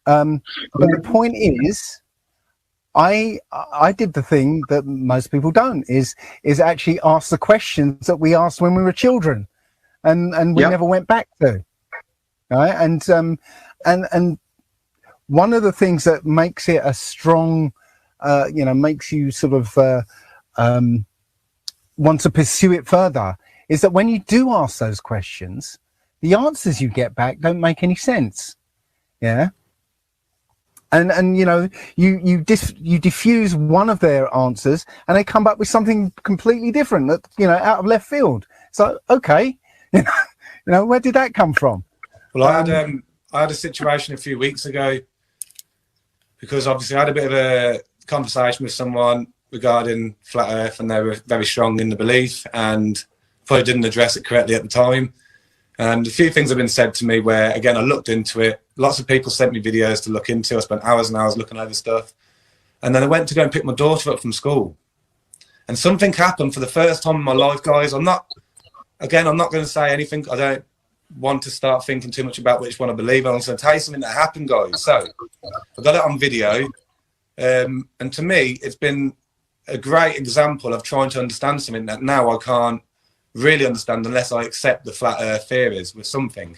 But the point is, I did the thing that most people don't, is actually ask the questions that we asked when we were children, and we never went back to. Right? And one of the things that makes it a strong, you know, makes you sort of want to pursue it further, is that when you do ask those questions, the answers you get back don't make any sense. Yeah. And you know, you diffuse one of their answers and they come back with something completely different, that, you know, out of left field. So, okay, you know, where did that come from? Well, I had a situation a few weeks ago, because obviously I had a bit of a conversation with someone regarding flat Earth, and they were very strong in the belief and probably didn't address it correctly at the time. And a few things have been said to me where, again, I looked into it. Lots of people sent me videos to look into. I spent hours and hours looking over stuff. And then I went to go and pick my daughter up from school. And something happened for the first time in my life, guys. I'm not going to say anything. I don't want to start thinking too much about which one I believe. I'm going to tell you something that happened, guys. So I got it on video. And to me, it's been a great example of trying to understand something that now I can't really understand unless I accept the flat Earth theories with something.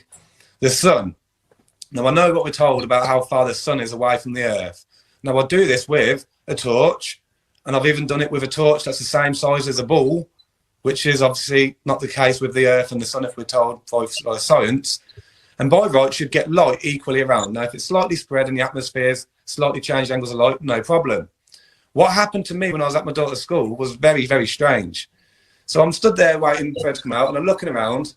The sun. Now, I know what we're told about how far the sun is away from the Earth. Now, I do this with a torch, and I've even done it with a torch that's the same size as a ball, which is obviously not the case with the Earth and the sun, if we're told by science. And by right, should get light equally around. Now, if it's slightly spread in the atmospheres, slightly changed angles of light, no problem. What happened to me when I was at my daughter's school was very, very strange. So I'm stood there waiting for her to come out, and I'm looking around,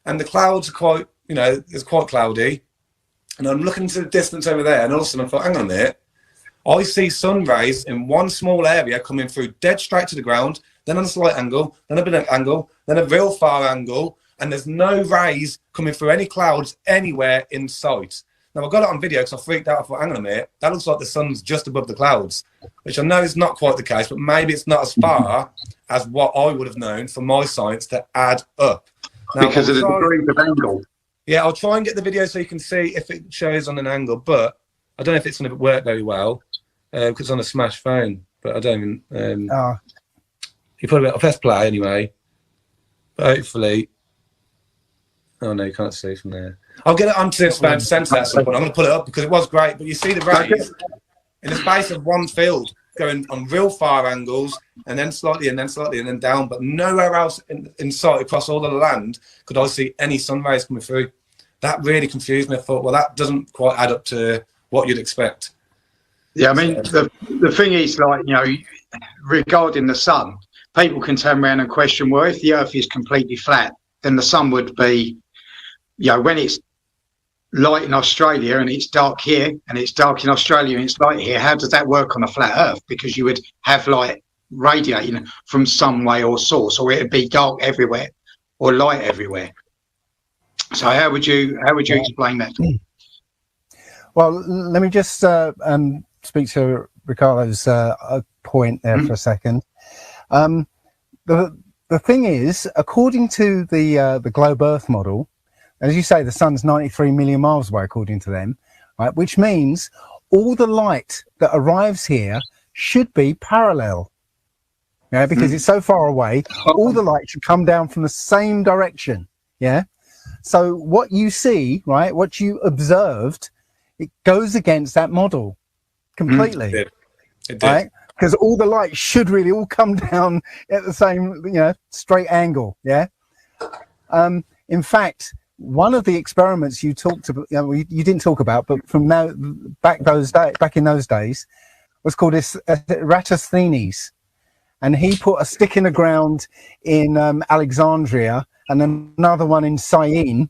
and the clouds are quite, you know, it's quite cloudy. And I'm looking to the distance over there, and all of a sudden I thought, hang on a minute. I see sun rays in one small area coming through dead straight to the ground, then on a slight angle, then a bit angle, then a real far angle, and there's no rays coming through any clouds anywhere in sight. Now, I got it on video because I freaked out. I thought, hang on a minute, that looks like the sun's just above the clouds, which I know is not quite the case, but maybe it's not as far as what I would have known from my science to add up. Now, because of the degree of angle. Yeah, I'll try and get the video so you can see if it shows on an angle, but I don't know if it's going to work very well because it's on a smash phone, but I don't even... You put a bit... I'll press play anyway, but hopefully... Oh, no, you can't see from there. I'll get it onto this phone sensor at some point. I'm going to pull it up because it was great, but you see the rays in the space of one field going on real far angles, and then slightly, and then slightly, and then down, but nowhere else in sight across all the land could I see any sun rays coming through. That really confused me. I thought, well, that doesn't quite add up to what you'd expect. Yeah, I mean, the thing is, like, you know, regarding the sun, people can turn around and question, well, if the Earth is completely flat, then the sun would be, when it's light in Australia and it's dark here, and it's dark in Australia and it's light here, how does that work on a flat Earth? Because you would have light radiating from some way or source, or it'd be dark everywhere or light everywhere. So how would you explain that? Well, let me just speak to Ricardo's point there for a second. The thing is, according to the globe Earth model, as you say, the sun's 93 million miles away, according to them, right? Which means all the light that arrives here should be parallel. Yeah, because it's so far away, all the light should come down from the same direction. Yeah. So what you see, right, what you observed, it goes against that model completely. It did. Right? Because all the light should really all come down at the same, straight angle. Yeah. In fact, one of the experiments you talked about, you didn't talk about, but from back in those days, was called Eratosthenes, and he put a stick in the ground in Alexandria and another one in Syene,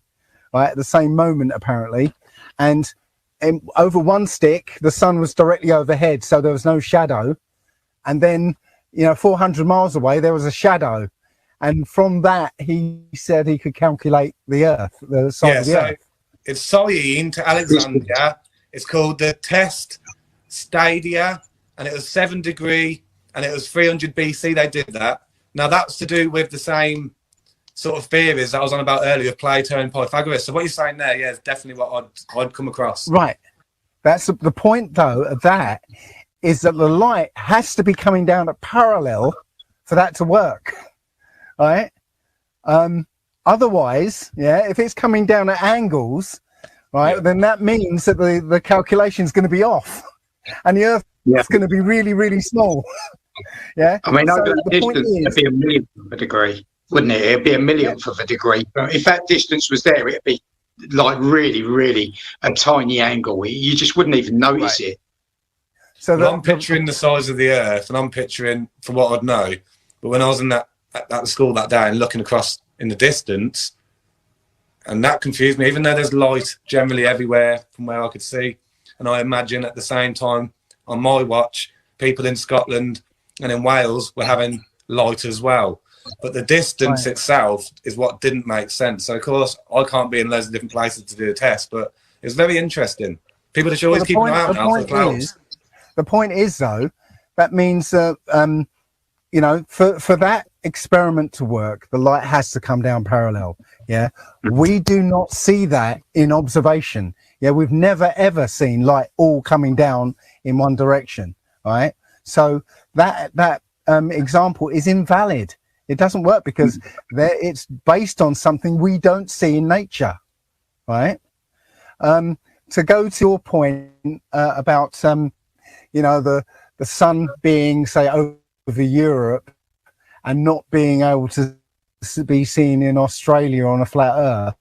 right, at the same moment apparently, and over one stick the sun was directly overhead, so there was no shadow, and then 400 miles away there was a shadow. And from that, he said he could calculate the Earth, the size of the Earth. It's Syene to Alexandria. It's called the Test Stadia, and it was 7 degree, and it was 300 BC. They did that. Now that's to do with the same sort of theories that I was on about earlier, Plato and Pythagoras. So what you're saying there, yeah, is definitely what I'd come across. Right. That's the point, though. Of that is that the light has to be coming down at parallel for that to work. Right. Otherwise, if it's coming down at angles, right, then that means that the calculation is going to be off, and the Earth is going to be really, really small. Yeah. I mean, so the distance would be a millionth of a degree, wouldn't it? It'd be a millionth of a degree. But if that distance was there, it'd be like really, really a tiny angle. You just wouldn't even notice it. So I'm picturing the size of the Earth, and I'm picturing, from what I'd know, but when I was at the school that day and looking across in the distance, and that confused me, even though there's light generally everywhere from where I could see. And I imagine at the same time on my watch, people in Scotland and in Wales were having light as well. But the distance itself is what didn't make sense. So of course I can't be in loads of different places to do a test, but it's very interesting. People should always keep an eye out now for the clouds. The point is, though, that means that for that experiment to work, the light has to come down parallel. Yeah, we do not see that in observation. Yeah, we've never ever seen light all coming down in one direction. Right, so that example is invalid. It doesn't work because it's based on something we don't see in nature. Right. To go to your point about the sun being, say, over Europe and not being able to be seen in Australia on a flat Earth.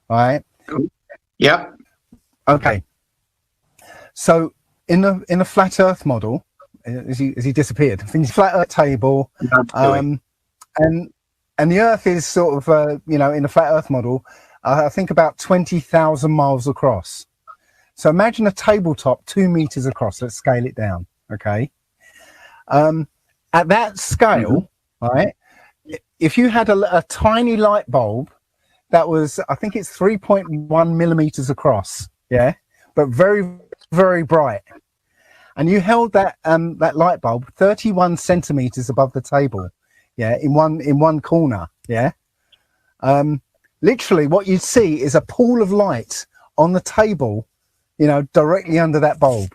Right? Yeah. Okay. So in the flat Earth model, as he disappeared, in the flat Earth table, and the Earth is sort of in the flat Earth model, I think about 20,000 miles across. So imagine a tabletop 2 meters across. Let's scale it down. Okay. At that scale, right, if you had a tiny light bulb that was, I think it's 3.1 millimeters across, yeah, but very, very bright, and you held that light bulb 31 centimeters above the table, yeah, in one corner, yeah, literally what you'd see is a pool of light on the table, directly under that bulb.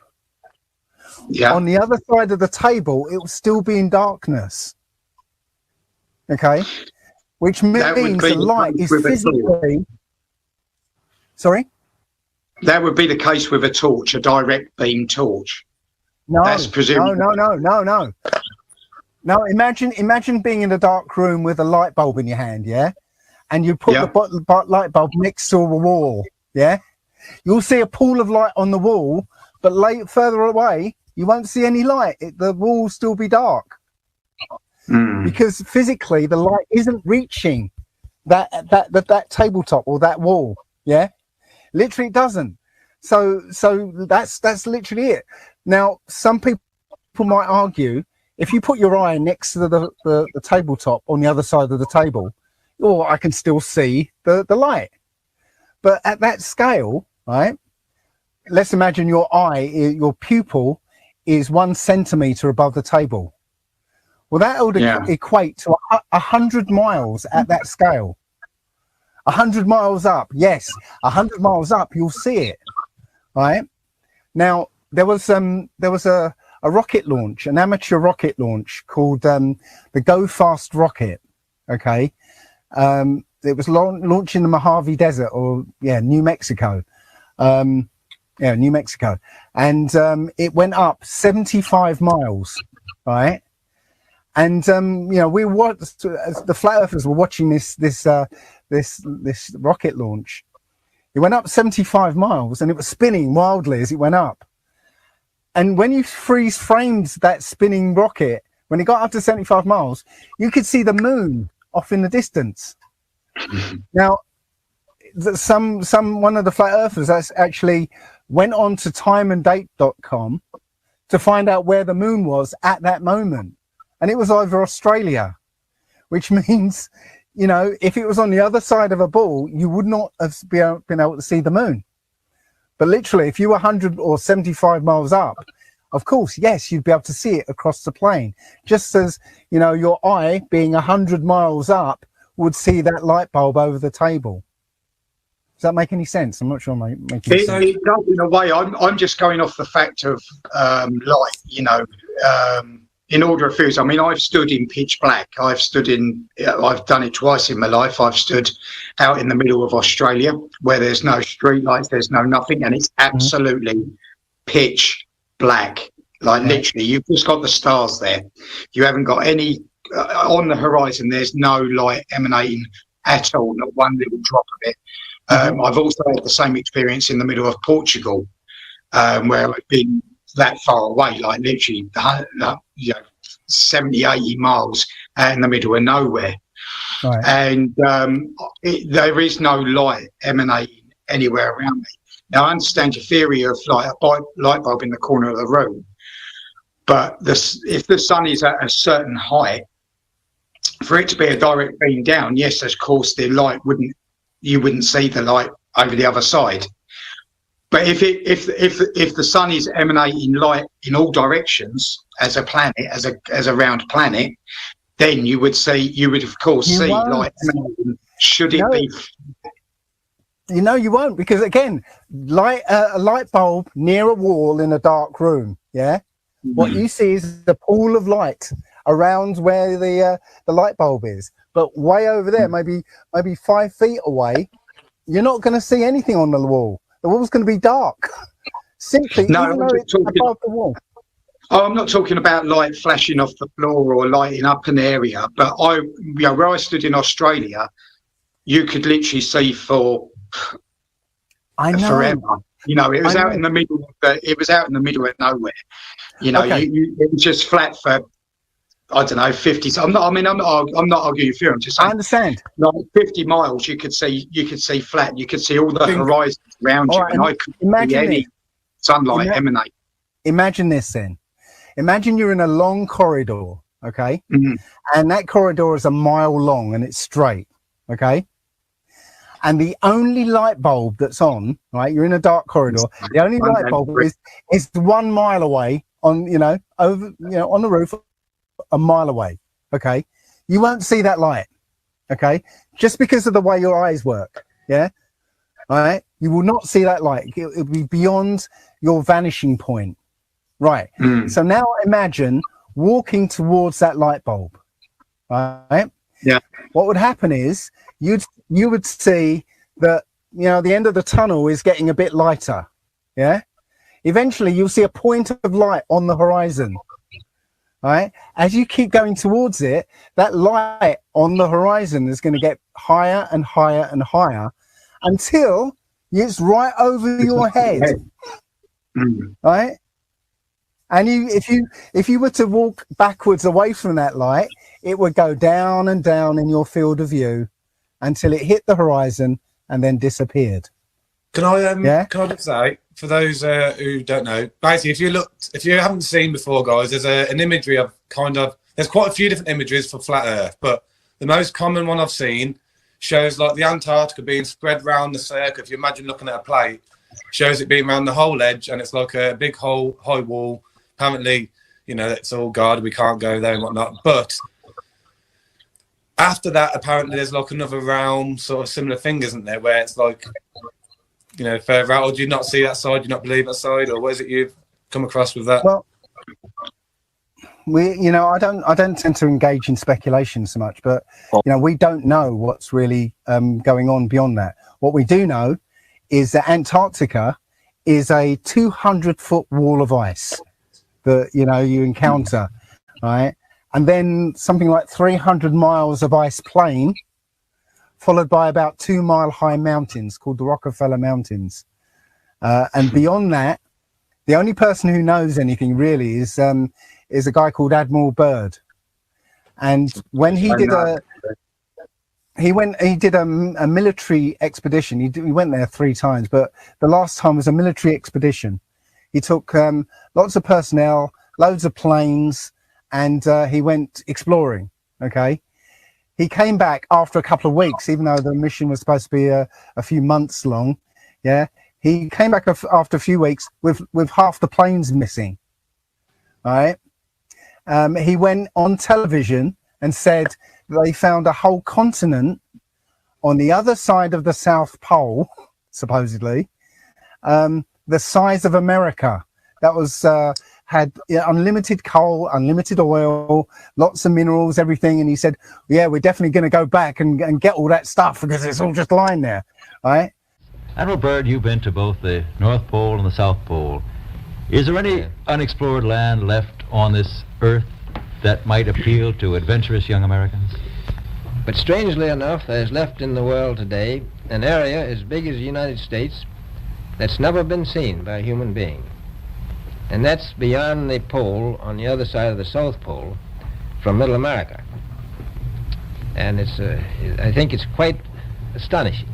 Yeah. On the other side of the table, it will still be in darkness. Okay, which means the light is physically. Sorry. That would be the case with a torch, a direct beam torch. No, that's presumably. No. Now imagine being in a dark room with a light bulb in your hand, yeah, and you put the light bulb next to a wall, yeah. You'll see a pool of light on the wall, but further away, you won't see any light. The wall will still be dark because physically the light isn't reaching that tabletop or that wall. Yeah, literally it doesn't. So that's literally it. Now, some people might argue if you put your eye next to the tabletop on the other side of the table, I can still see the light. But at that scale, right? Let's imagine your eye, your pupil is 1 centimeter above the table. Well, that would equate to 100 miles at that scale. 100 miles up, yes, 100 miles up, you'll see it, right? Now, there was a rocket launch, an amateur rocket launch called the Go Fast rocket, okay? It was launched in the Mojave Desert, New Mexico. New Mexico. And it went up 75 miles, right? And, we watched, the flat earthers were watching this rocket launch. It went up 75 miles and it was spinning wildly as it went up. And when you freeze framed that spinning rocket, when it got up to 75 miles, you could see the moon off in the distance. Now, one of the flat earthers actually went on to timeanddate.com to find out where the moon was at that moment. And it was over Australia, which means, if it was on the other side of a ball, you would not have been able to see the moon. But literally, if you were 100 or 75 miles up, of course, yes, you'd be able to see it across the plane. Just as, your eye being 100 miles up would see that light bulb over the table. Does that make any sense? I'm not sure I'm making sense. It does in a way. I'm just going off the fact of light, in order of views. I mean, I've stood in pitch black. I've done it twice in my life. I've stood out in the middle of Australia where there's no street lights, there's no nothing, and it's absolutely pitch black. Like literally, you've just got the stars there. You haven't got any on the horizon. There's no light emanating at all, not one little drop of it. I've also had the same experience in the middle of Portugal, where I've been that far away, like literally 70, 80 miles out in the middle of nowhere. Right. And there is no light emanating anywhere around me. Now, I understand your theory of like a light bulb in the corner of the room, but if the sun is at a certain height, for it to be a direct beam down, yes, of course, you wouldn't see the light over the other side. But if the sun is emanating light in all directions as a planet, as a round planet, then you would of course see light emanating. Should it be? You won't, because again, a light bulb near a wall in a dark room. Yeah, what you see is the pool of light around where the light bulb is, but way over there, maybe 5 feet away, you're not going to see anything on the wall. The wall's going to be dark. Simply, even though it's above the wall. Oh, I'm not talking about light flashing off the floor or lighting up an area, but where I stood in Australia, you could literally see for forever. It was out in the middle. It was out in the middle of nowhere. It was just flat for, I don't know, 50. I'm not arguing your theory. I'm just saying. I understand. Like 50 miles, you could see flat. You could see all the horizons around you, and I couldn't see any sunlight emanate. Imagine this then. Imagine you're in a long corridor, okay, and that corridor is a mile long and it's straight, okay. And the only light bulb that's on, right? You're in a dark corridor. The only light bulb is 1 mile away on the roof. A mile away, okay? You won't see that light, okay? Just because of the way your eyes work, yeah? All right? You will not see that light. It'll be beyond your vanishing point, right? So now imagine walking towards that light bulb, right? Yeah. What would happen is you would see that, the end of the tunnel is getting a bit lighter, yeah? Eventually, you'll see a point of light on the horizon. Right, as you keep going towards it, that light on the horizon is going to get higher and higher and higher until it's right over your head. Right, And if you were to walk backwards away from that light, it would go down and down in your field of view until it hit the horizon and then disappeared. Can I just say, for those who don't know, basically, if you haven't seen before, guys, there's an imagery of there's quite a few different images for flat Earth, but the most common one I've seen shows like the Antarctica being spread round the circle. If you imagine looking at a plate, shows it being around the whole edge, and it's like a big high wall. Apparently, it's all guarded, we can't go there and whatnot. But after that, apparently there's like another realm, sort of similar thing, isn't there, where it's like, further out, or do you not see that side, do you not believe that side, or what is it you've come across with that? Well, I don't tend to engage in speculation so much, but we don't know what's really going on beyond that. What we do know is that Antarctica is a 200-foot wall of ice that you encounter, right? And then something like 300 miles of ice plain, followed by about 2 mile high mountains called the Rockefeller Mountains. And beyond that, the only person who knows anything really is a guy called Admiral Byrd. And when he did a military expedition. He went there 3 times, but the last time was a military expedition. He took lots of personnel, loads of planes, and he went exploring. Okay. He came back after a couple of weeks, even though the mission was supposed to be a few months long. Yeah. He came back after a few weeks with half the planes missing. All right. He went on television and said they found a whole continent on the other side of the South Pole, supposedly, the size of America. That was had unlimited coal, unlimited oil, lots of minerals, everything. And he said, yeah, we're definitely going to go back and get all that stuff because it's all just lying there, right? Admiral Byrd, you've been to both the North Pole and the South Pole. Is there any unexplored land left on this Earth that might appeal to adventurous young Americans? But strangely enough, there's left in the world today an area as big as the United States that's never been seen by a human being. And that's beyond the pole on the other side of the South Pole from Middle America. And I think it's quite astonishing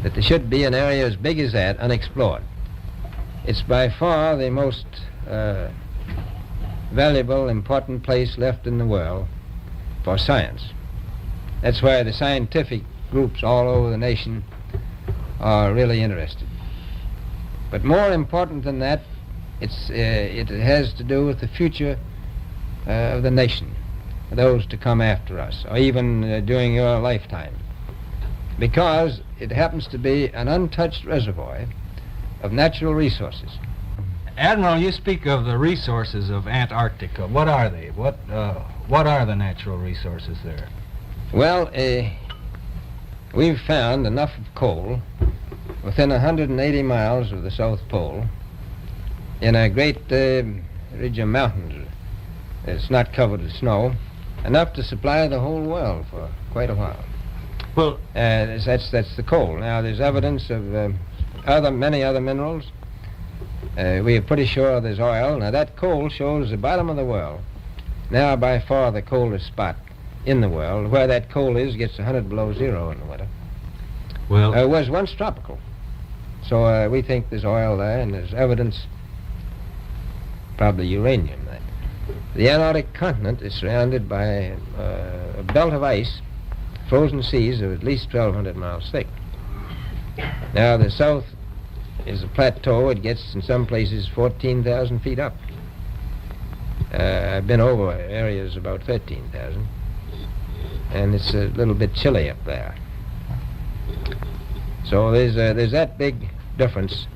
that there should be an area as big as that unexplored. It's by far the most valuable, important place left in the world for science. That's where the scientific groups all over the nation are really interested. But more important than that, it has to do with the future of the nation, those to come after us, or even during your lifetime, because it happens to be an untouched reservoir of natural resources. Admiral, you speak of the resources of Antarctica. What are they? What are the natural resources there? Well, we've found enough of coal within 180 miles of the South Pole in a great ridge of mountains. It's not covered with snow, enough to supply the whole world for quite a while. Well, that's the coal. Now, there's evidence of many other minerals. We are pretty sure there's oil. Now, that coal shows the bottom of the world. Now, by far the coldest spot in the world. Where that coal is gets 100 below zero in the winter. Well, it was once tropical. So we think there's oil there, and there's evidence, probably uranium there. The Antarctic continent is surrounded by a belt of ice, frozen seas of at least 1,200 miles thick. Now, the south is a plateau. It gets, in some places, 14,000 feet up. I've been over areas about 13,000. And it's a little bit chilly up there. So there's that big difference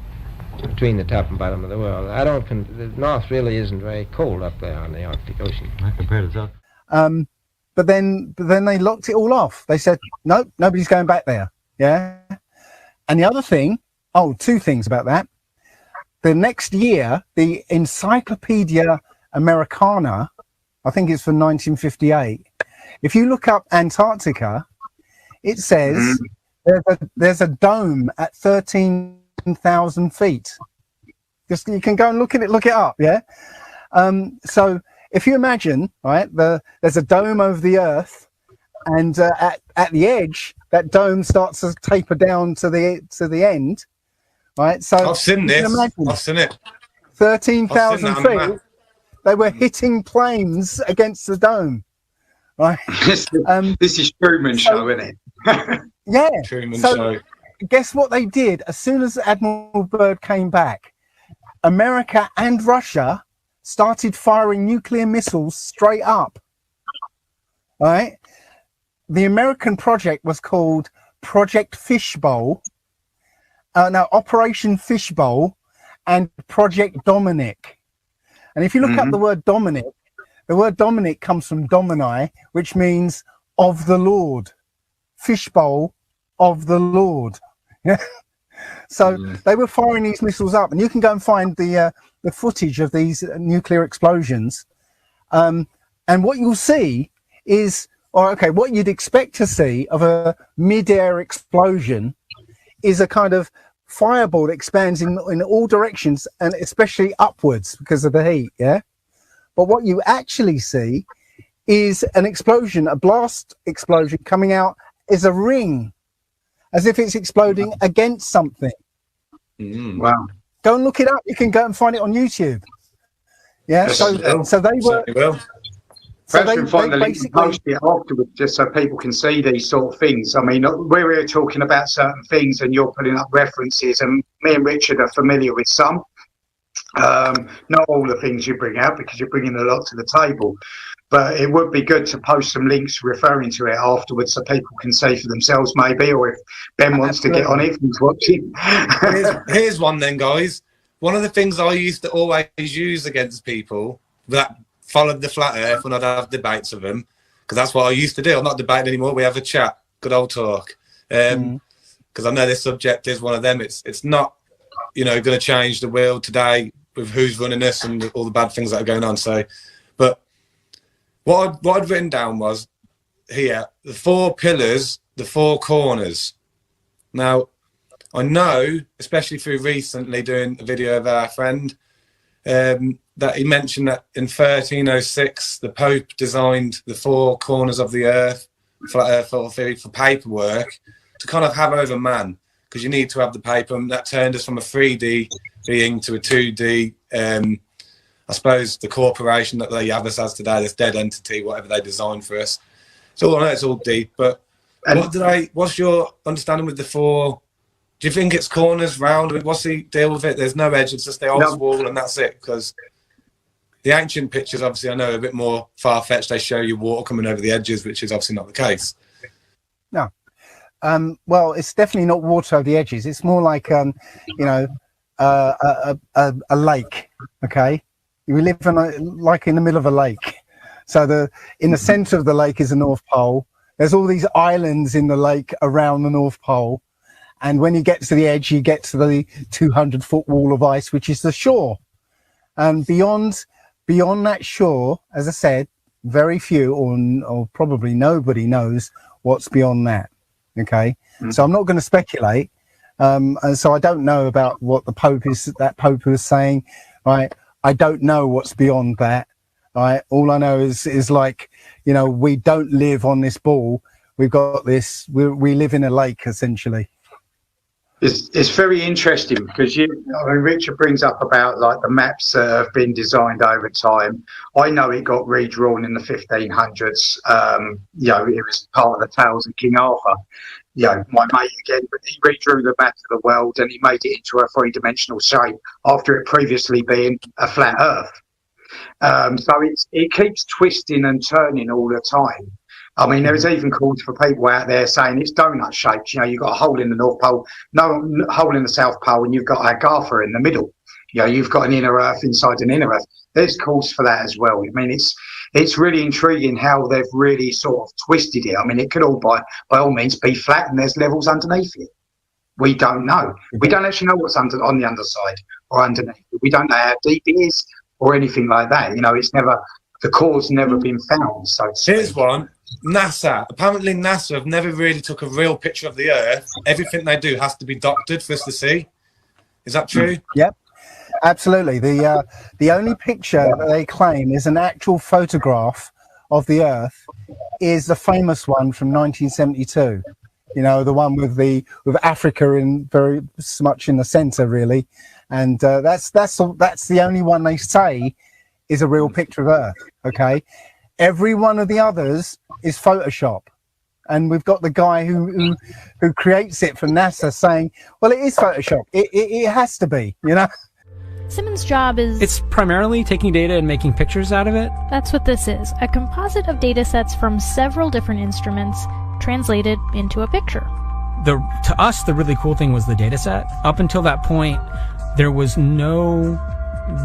between the top and bottom of the world. The north really isn't very cold up there on the Arctic Ocean. Not compared to south. But then they locked it all off. They said, nope, nobody's going back there. Yeah. And the other thing, two things about that. The next year, the Encyclopedia Americana, I think it's from 1958. If you look up Antarctica, it says there's a dome at 13,000 feet. Just you can go and look it up. Yeah. So if you imagine, right, there's a dome over the Earth, and at the edge, that dome starts to taper down to the end, right? So I've seen this. I've seen it. 13,000 feet. They were hitting planes against the dome, right? This is Truman Show, isn't it? Yeah. Truman Show. Guess what they did as soon as Admiral Byrd came back? America and Russia started firing nuclear missiles straight up. All right. The American project was called Project Fishbowl. Now, Operation Fishbowl and Project Dominic. And if you look up the word Dominic comes from Domini, which means of the Lord. Fishbowl of the Lord. So they were firing these missiles up, and you can go and find the footage of these nuclear explosions. And what you'll see is, what you'd expect to see of a mid-air explosion is a kind of fireball that expands in all directions, and especially upwards because of the heat. Yeah. But what you actually see is an explosion, a blast explosion coming out is a ring, as if it's exploding against something. Wow. Go and look it up. You can go and find it on YouTube. Yeah. So they were. So they find the link and post it afterwards, just so people can see these sort of things. I mean, we're here talking about certain things, and you're putting up references, and me and Richard are familiar with some. Not all the things you bring out, because you're bringing a lot to the table. But it would be good to post some links referring to it afterwards, so people can see for themselves, maybe, or if Ben wants to get on it, he's watching. Here's one then, guys. One of the things I used to always use against people that followed the flat earth when I'd have debates with them, because that's what I used to do. I'm not debating anymore. We have a chat, good old talk. Because I know this subject is one of them. It's not, going to change the world today with who's running us and all the bad things that are going on. So, but what I'd written down was here, the 4 pillars, the 4 corners. Now, I know, especially through recently doing a video of our friend, that he mentioned that in 1306, the Pope designed the 4 corners of the earth, flat earth theory, for paperwork to kind of have over man, because you need to have the paper, and that turned us from a 3D being to a 2D. I suppose the corporation that they have us as today, this dead entity, whatever they designed for us. So I know it's all deep, but what's your understanding with the 4? Do you think it's corners, round? What's the deal with it? There's no edge, it's just the old wall and that's it, because the ancient pictures, obviously, I know are a bit more far-fetched. They show you water coming over the edges, which is obviously not the case. No. Well, it's definitely not water over the edges. It's more like, a lake, okay? We live like in the middle of a lake. So in the center of the lake is the North Pole. There's all these islands in the lake around the North Pole. And when you get to the edge, you get to the 200-foot wall of ice, which is the shore. And beyond that shore, as I said, very few or probably nobody knows what's beyond that. Okay, so I'm not going to speculate, and so I don't know about what that Pope was saying. Right, I don't know what's beyond that. Right, all I know is like, we don't live on this ball. We've got this. We live in a lake essentially. It's very interesting because Richard brings up about like the maps that have been designed over time. I know it got redrawn in the 1500s. It was part of the Tales of King Arthur. My mate again, but he redrew the map of the world and he made it into a 3-dimensional shape after it previously being a flat Earth. So it keeps twisting and turning all the time. I mean, there is even calls for people out there saying it's donut shaped. You've got a hole in the North Pole, no hole in the South Pole, and you've got Agartha in the middle. You've got an inner Earth inside an inner Earth. There's calls for that as well. I mean, it's really intriguing how they've really sort of twisted it. I mean, it could all by all means be flat, and there's levels underneath it. We don't know. We don't actually know what's on the underside or underneath. We don't know how deep it is or anything like that. It's never, the core's never been found. So here's one. NASA. Apparently NASA have never really took a real picture of the Earth. Everything they do has to be doctored for us to see. Is that true? Yep. Absolutely. The only picture that they claim is an actual photograph of the Earth is the famous one from 1972. You know, the one with Africa in very much in the center, really, and that's the only one they say is a real picture of Earth. Okay, every one of the others is Photoshop, and we've got the guy who creates it for NASA saying, "Well, it is Photoshop. It has to be." You know. Simmons' job is... It's primarily taking data and making pictures out of it. That's what this is. A composite of data sets from several different instruments translated into a picture. To us, the really cool thing was the data set. Up until that point, there was no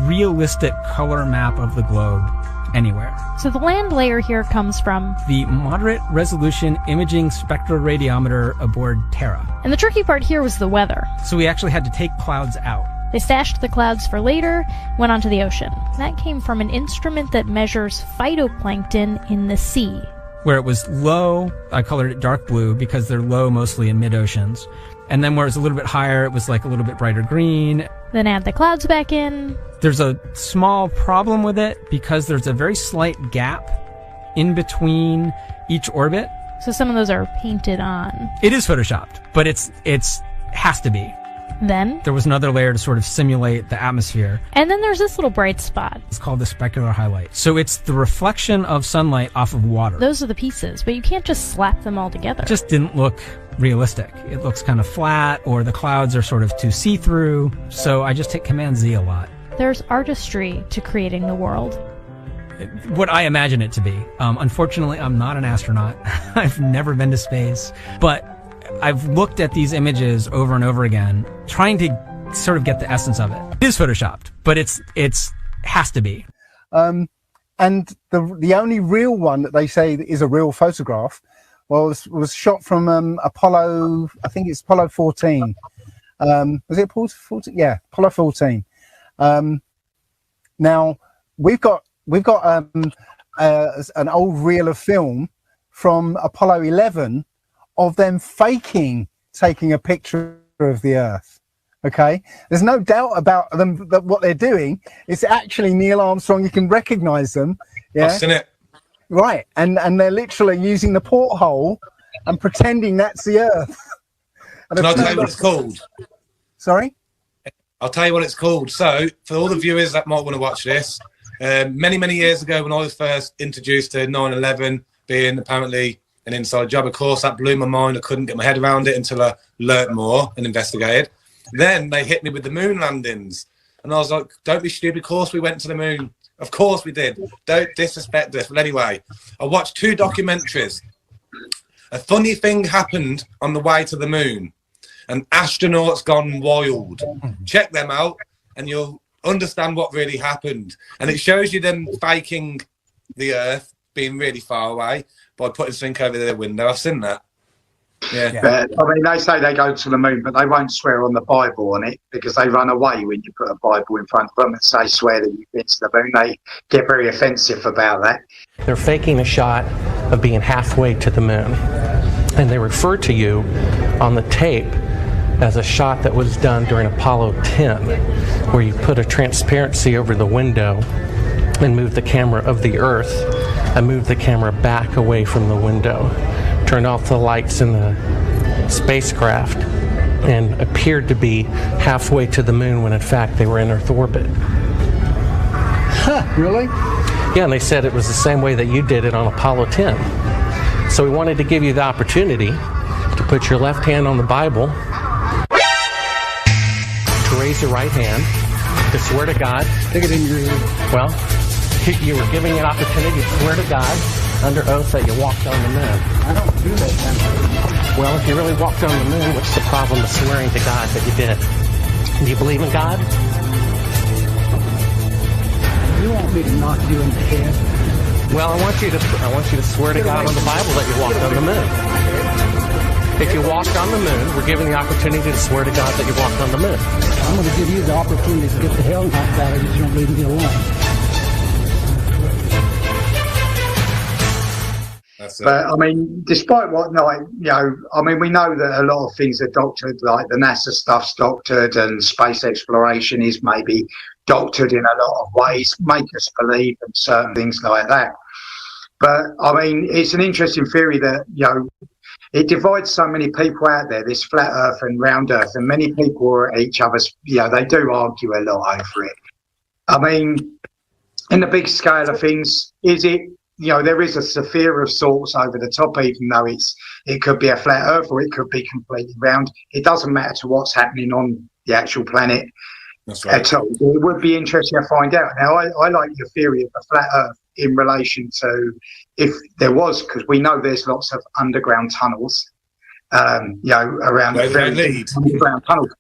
realistic color map of the globe anywhere. So the land layer here comes from the Moderate Resolution Imaging Spectroradiometer aboard Terra. And the tricky part here was the weather. So we actually had to take clouds out. They stashed the clouds for later, went onto the ocean. That came from an instrument that measures phytoplankton in the sea. Where it was low, I colored it dark blue because they're low mostly in mid-oceans. And then where it's a little bit higher, it was like a little bit brighter green. Then add the clouds back in. There's a small problem with it because there's a very slight gap in between each orbit. So some of those are painted on. It is photoshopped, but it's has to be. Then there was another layer to sort of simulate the atmosphere. And then there's this little bright spot. It's called the specular highlight. So it's the reflection of sunlight off of water. Those are the pieces, but you can't just slap them all together. It just didn't look realistic. It looks kind of flat, or the clouds are sort of too see-through. So I just hit Command Z a lot. There's artistry to creating the world. What I imagine it to be. Unfortunately, I'm not an astronaut. I've never been to space. But I've looked at these images over and over again, trying to sort of get the essence of it. It is photoshopped, but it's has to be. And the only real one that they say is a real photograph was shot from Apollo. I think it's Apollo 14. Was it Apollo 14? Yeah, Apollo 14. Now we've got an old reel of film from Apollo 11. Of them taking a picture of the Earth. Okay, there's no doubt about them that what they're doing is actually Neil Armstrong. You can recognize them. Yeah, I've seen it. Right, and they're literally using the porthole and pretending that's the Earth. Can I tell you what it's called? Sorry, I'll tell you what it's called. So, for all the viewers that might want to watch this, many years ago, when I was first introduced to 9/11 being apparently an inside job, of course, that blew my mind. I couldn't get my head around it until I learnt more and investigated. Then they hit me with the moon landings, and I was like, "Don't be stupid! Of course we went to the moon. Of course we did. Don't disrespect this." But anyway, I watched 2 documentaries. A funny thing happened on the way to the moon, and astronauts gone wild. Check them out, and you'll understand what really happened. And it shows you them faking the Earth being really far away by putting something over their window. I've seen that. Yeah. I mean, they say they go to the moon, but they won't swear on the Bible on it because they run away when you put a Bible in front of them and say swear that you've been to the moon. They get very offensive about that. They're faking a shot of being halfway to the moon, and they refer to you on the tape as a shot that was done during Apollo 10, where you put a transparency over the window and move the camera of the Earth and move the camera back away from the window, turned off the lights in the spacecraft, and appeared to be halfway to the moon when in fact they were in Earth orbit. Huh, really? Yeah, and they said it was the same way that you did it on Apollo 10. So we wanted to give you the opportunity to put your left hand on the Bible, to raise your right hand, to swear to God. Stick it in your ear. Well, you were giving an opportunity to swear to God under oath that you walked on the moon. I don't do that kind of thing. Well, if you really walked on the moon, what's the problem with swearing to God that you did? Do you believe in God? You want me to knock you in the head? Well, I want you to swear to God on the Bible that you walked on the moon. If you walked on the moon, we're giving the opportunity to swear to God that you walked on the moon. I'm going to give you the opportunity to get the hell knocked out of you if you don't leave me alone. But I mean, despite what, like, you know, I mean, we know that a lot of things are doctored, like the NASA stuff's doctored, and space exploration is maybe doctored in a lot of ways, make us believe in certain things like that. But I mean, it's an interesting theory that, you know, it divides so many people out there, this flat Earth and round Earth, and many people are at each other's, you know, they do argue a lot over it. I mean, in the big scale of things, is it, you know, there is a sphere of sorts over the top, even though it could be a flat Earth or it could be completely round. It doesn't matter to what's happening on the actual planet. That's right. At all. It would be interesting to find out. Now, I like your theory of the flat Earth in relation to if there was, because we know there's lots of underground tunnels, you know, around the very underground tunnels.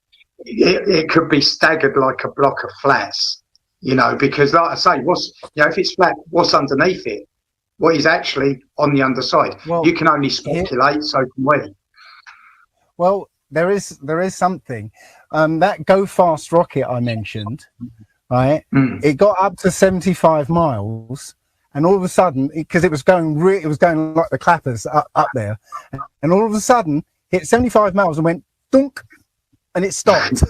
It could be staggered like a block of flats, you know, because like I say, you know, if it's flat, what's underneath it? What is actually on the underside? Well, you can only speculate, so can we. Well, there is something. That Go Fast rocket I mentioned, right? It got up to 75 miles, and all of a sudden, because it was going like the clappers up there, and all of a sudden hit 75 miles and went dunk, and it stopped,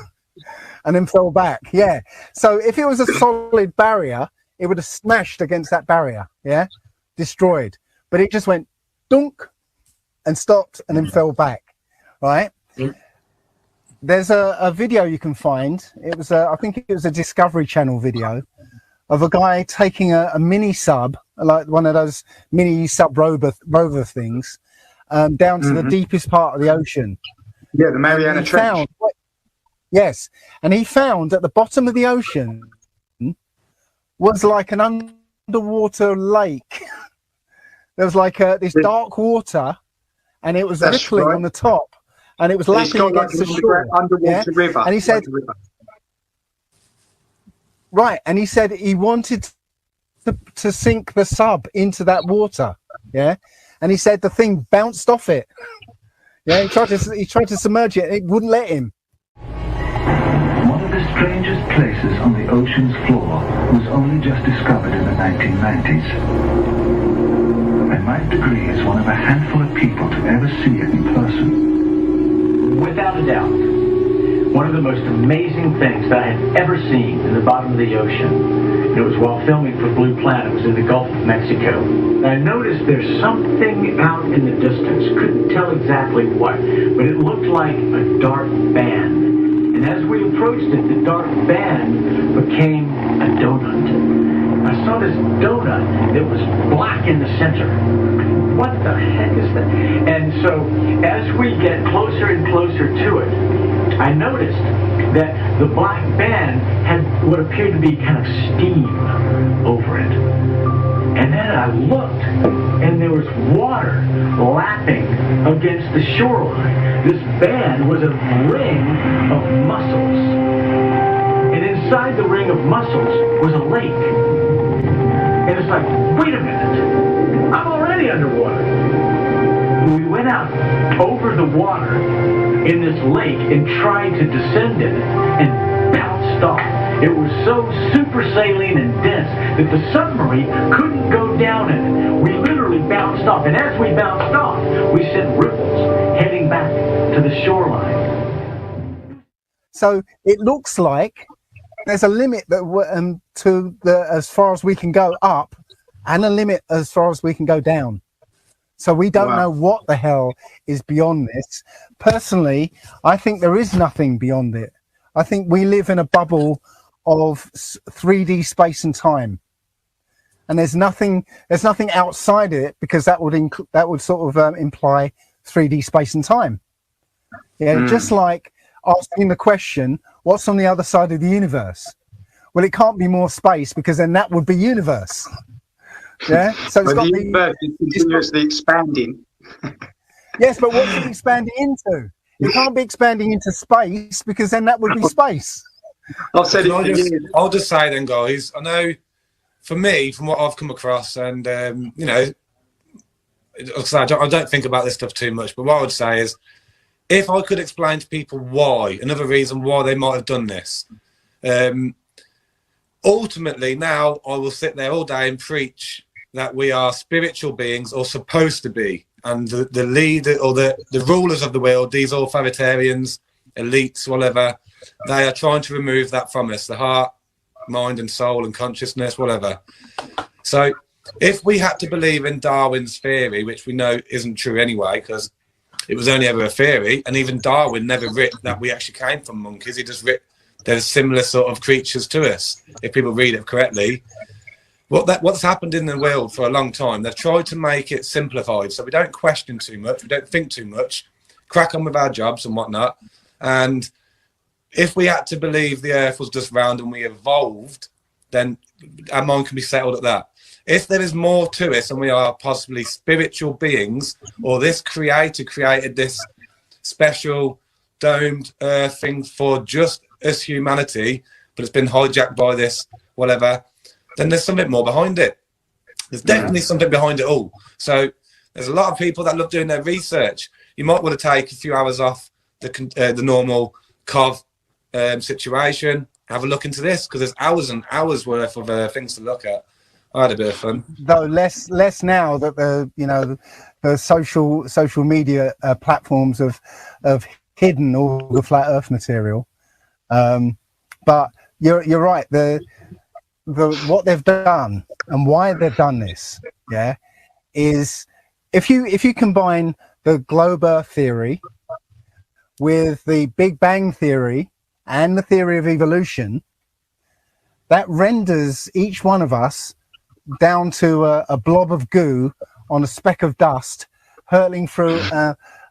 and then fell back. Yeah. So if it was a solid barrier, it would have smashed against that barrier. Yeah, destroyed. But it just went dunk, and stopped, and then fell back. Right. There's a video you can find. It was I think it was a Discovery Channel video of a guy taking a mini sub, like one of those mini sub rover things, down to the deepest part of the ocean. Yeah, the Mariana Trench. Yes, and he found at the bottom of the ocean was like an underwater lake. There was like this dark water, and it was rippling on the top. And it was lapping against the shore. Underwater river. And he said, right, and he said he wanted to sink the sub into that water. Yeah. And he said the thing bounced off it. Yeah, he tried to submerge it, and it wouldn't let him. One of the strangest places on the ocean's floor was only just discovered in the 1990s. I might agree as one of a handful of people to ever see it in person. Without a doubt, one of the most amazing things that I had ever seen in the bottom of the ocean. It was while filming for Blue Planet. It was in the Gulf of Mexico. And I noticed there's something out in the distance. Couldn't tell exactly what, but it looked like a dark band. And as we approached it, the dark band became a donut. I saw this donut that was black in the center. What the heck is that? And so as we get closer and closer to it, I noticed that the black band had what appeared to be kind of steam over it. And then I looked, and there was water lapping against the shoreline. This band was a ring of mussels. And inside the ring of mussels was a lake. And it's like, wait a minute, I'm already underwater. We went out over the water in this lake and tried to descend in it and bounced off. It was so super saline and dense that the submarine couldn't go down in it. We literally bounced off, and as we bounced off, we sent ripples heading back to the shoreline. So it looks like there's a limit that to the as far as we can go up, and a limit as far as we can go down. So we don't know what the hell is beyond this. Personally, I think there is nothing beyond it. I think we live in a bubble of 3D space and time, and there's nothing outside it, because that would sort of imply 3D space and time. Yeah, just like asking the question, what's on the other side of the universe? Well, it can't be more space, because then that would be universe. Yeah, so it's got the universe is continuously expanding. Yes, but what's it expanding into? It can't be expanding into space, because then that would be space. I'll just say then, guys, I know for me, from what I've come across, and you know, I don't think about this stuff too much, but what I would say is, if I could explain to people why, another reason why they might have done this, ultimately now I will sit there all day and preach that we are spiritual beings, or supposed to be, and the leader or the rulers of the world, these authoritarians, elites, whatever, they are trying to remove that from us, the heart, mind and soul and consciousness, whatever. So if we had to believe in Darwin's theory, which we know isn't true anyway, because it was only ever a theory, and even Darwin never writ that we actually came from monkeys. He just writ there's similar sort of creatures to us, if people read it correctly. What's happened in the world for a long time, they've tried to make it simplified, so we don't question too much, we don't think too much, crack on with our jobs and whatnot. And if we had to believe the earth was just round and we evolved, then our mind can be settled at that. If there is more to us and we are possibly spiritual beings, or this creator created this special domed earth thing for just us humanity, but it's been hijacked by this whatever, then there's something more behind it. There's definitely something behind it all. So there's a lot of people that love doing their research. You might want to take a few hours off the normal COV situation, have a look into this, because there's hours and hours worth of things to look at. I had a bit of fun. Though less now that the social media platforms have hidden all the flat Earth material. But you're right. What they've done and why they've done this, is if you combine the globe Earth theory with the Big Bang theory and the theory of evolution, that renders each one of us down to a blob of goo on a speck of dust, hurtling through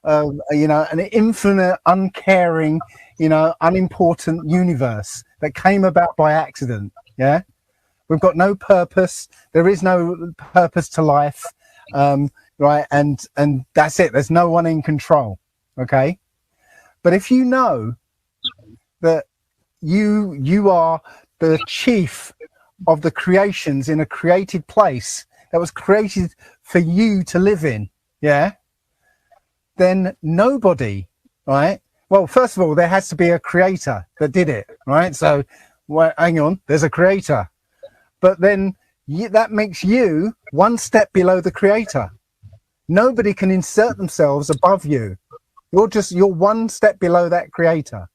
an infinite, uncaring, unimportant universe that came about by accident. We've got no purpose. There is no purpose to life, right? And that's it. There's no one in control. Okay. But if you know that you are the chief of the creations in a created place that was created for you to live in, then nobody, right? Well, first of all, there has to be a creator that did it, right? So, hang on, there's a creator. But then that makes you one step below the creator. Nobody can insert themselves above you. You're one step below that creator.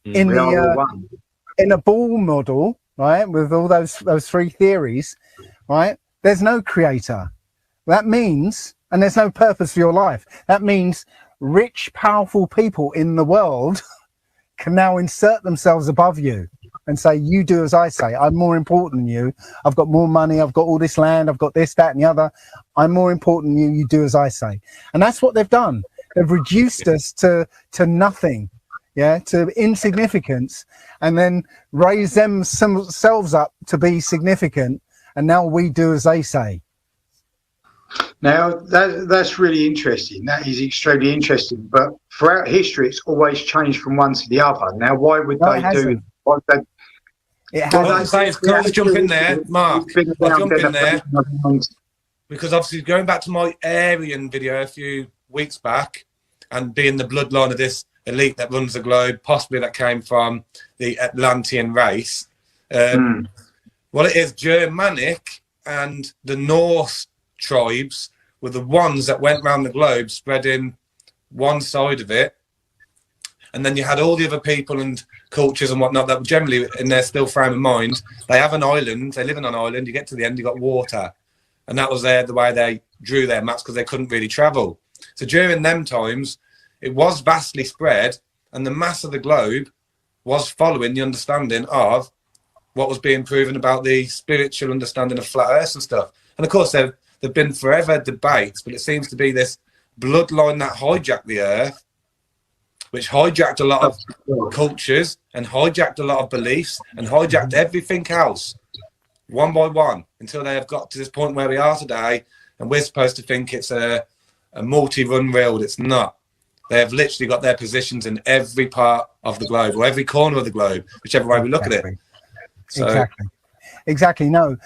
In a ball model, right, with all those three theories, right, there's no creator. That means, and there's no purpose for your life. That means rich, powerful people in the world can now insert themselves above you and say, you do as I say. I'm more important than you. I've got more money. I've got all this land. I've got this, that, and the other. I'm more important than you. You do as I say. And that's what they've done. They've reduced us to nothing, to insignificance, and then raise themselves up to be significant. And now we do as they say. Now, that's really interesting. That is extremely interesting. But throughout history, it's always changed from one to the other. Now, why would they do it? Can I jump in there, Mark? I'll jump in there. Because obviously, going back to my Aryan video a few weeks back, and being the bloodline of this elite that runs the globe, possibly that came from the Atlantean race. Well, it is Germanic and the Norse tribes were the ones that went around the globe spreading one side of it, and then you had all the other people and cultures and whatnot that were generally in their still frame of mind. They have an island, they live on an island, you get to the end, you got water, and that was the way they drew their maps, because they couldn't really travel. So during them times, it was vastly spread, and the mass of the globe was following the understanding of what was being proven about the spiritual understanding of flat earth and stuff. And of course, there've been forever debates, but it seems to be this bloodline that hijacked the earth, which hijacked a lot of cultures and hijacked a lot of beliefs and hijacked everything else one by one until they have got to this point where we are today, and we're supposed to think it's a multi-run world. It's not. They have literally got their positions in every part of the globe, or every corner of the globe, whichever way we look at it. So, Exactly. No,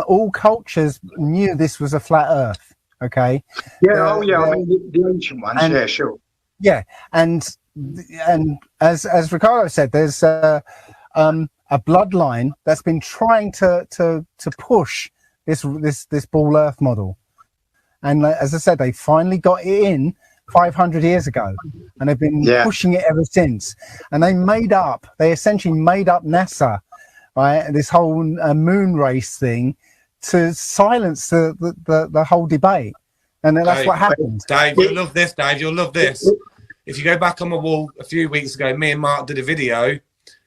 all cultures knew this was a flat Earth. Okay. I mean, the ancient ones. Sure. Yeah, and as Ricardo said, there's a bloodline that's been trying to push This ball Earth model. And as I said, they finally got it in 500 years ago, and they've been pushing it ever since. And they essentially made up NASA, right? This whole moon race thing to silence the whole debate. And then that's what happens. Dave, you'll love this. If you go back on my wall a few weeks ago, me and Mark did a video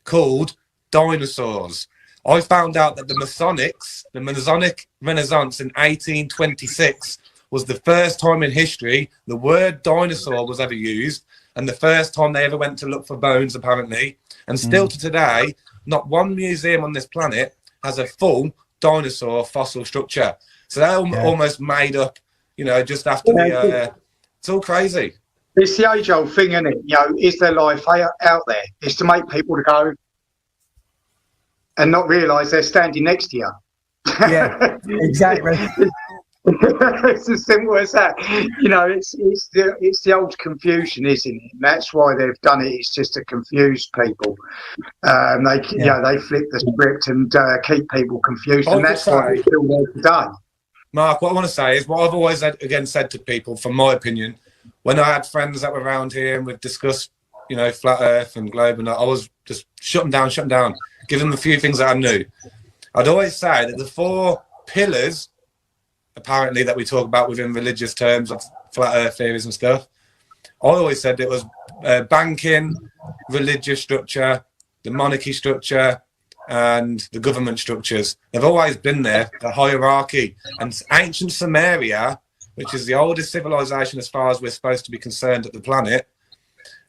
called Dinosaurs. I found out that the Masonic Renaissance in 1826 was the first time in history the word dinosaur was ever used, and the first time they ever went to look for bones, apparently. And still to today, not one museum on this planet has a full dinosaur fossil structure. So they're almost made up, just after the... it's all crazy. It's the age-old thing, isn't it? Is there life out there? It's to make people to go and not realise they're standing next to you. Yeah, exactly. It's as simple as that. It's the old confusion, isn't it? And that's why they've done it. It's just to confuse people. They flip the script and keep people confused, and that's why they still there today. Mark, what I want to say is what I've always said to people, from my opinion, when I had friends that were around here and we'd discuss, flat Earth and globe, and I was just shut them down, give them a few things that I knew. I'd always say that the 4 pillars, apparently, that we talk about within religious terms of flat Earth theories and stuff, I always said it was banking, religious structure, the monarchy structure, and the government structures. They've always been there, the hierarchy. And ancient Sumeria, which is the oldest civilization as far as we're supposed to be concerned at the planet,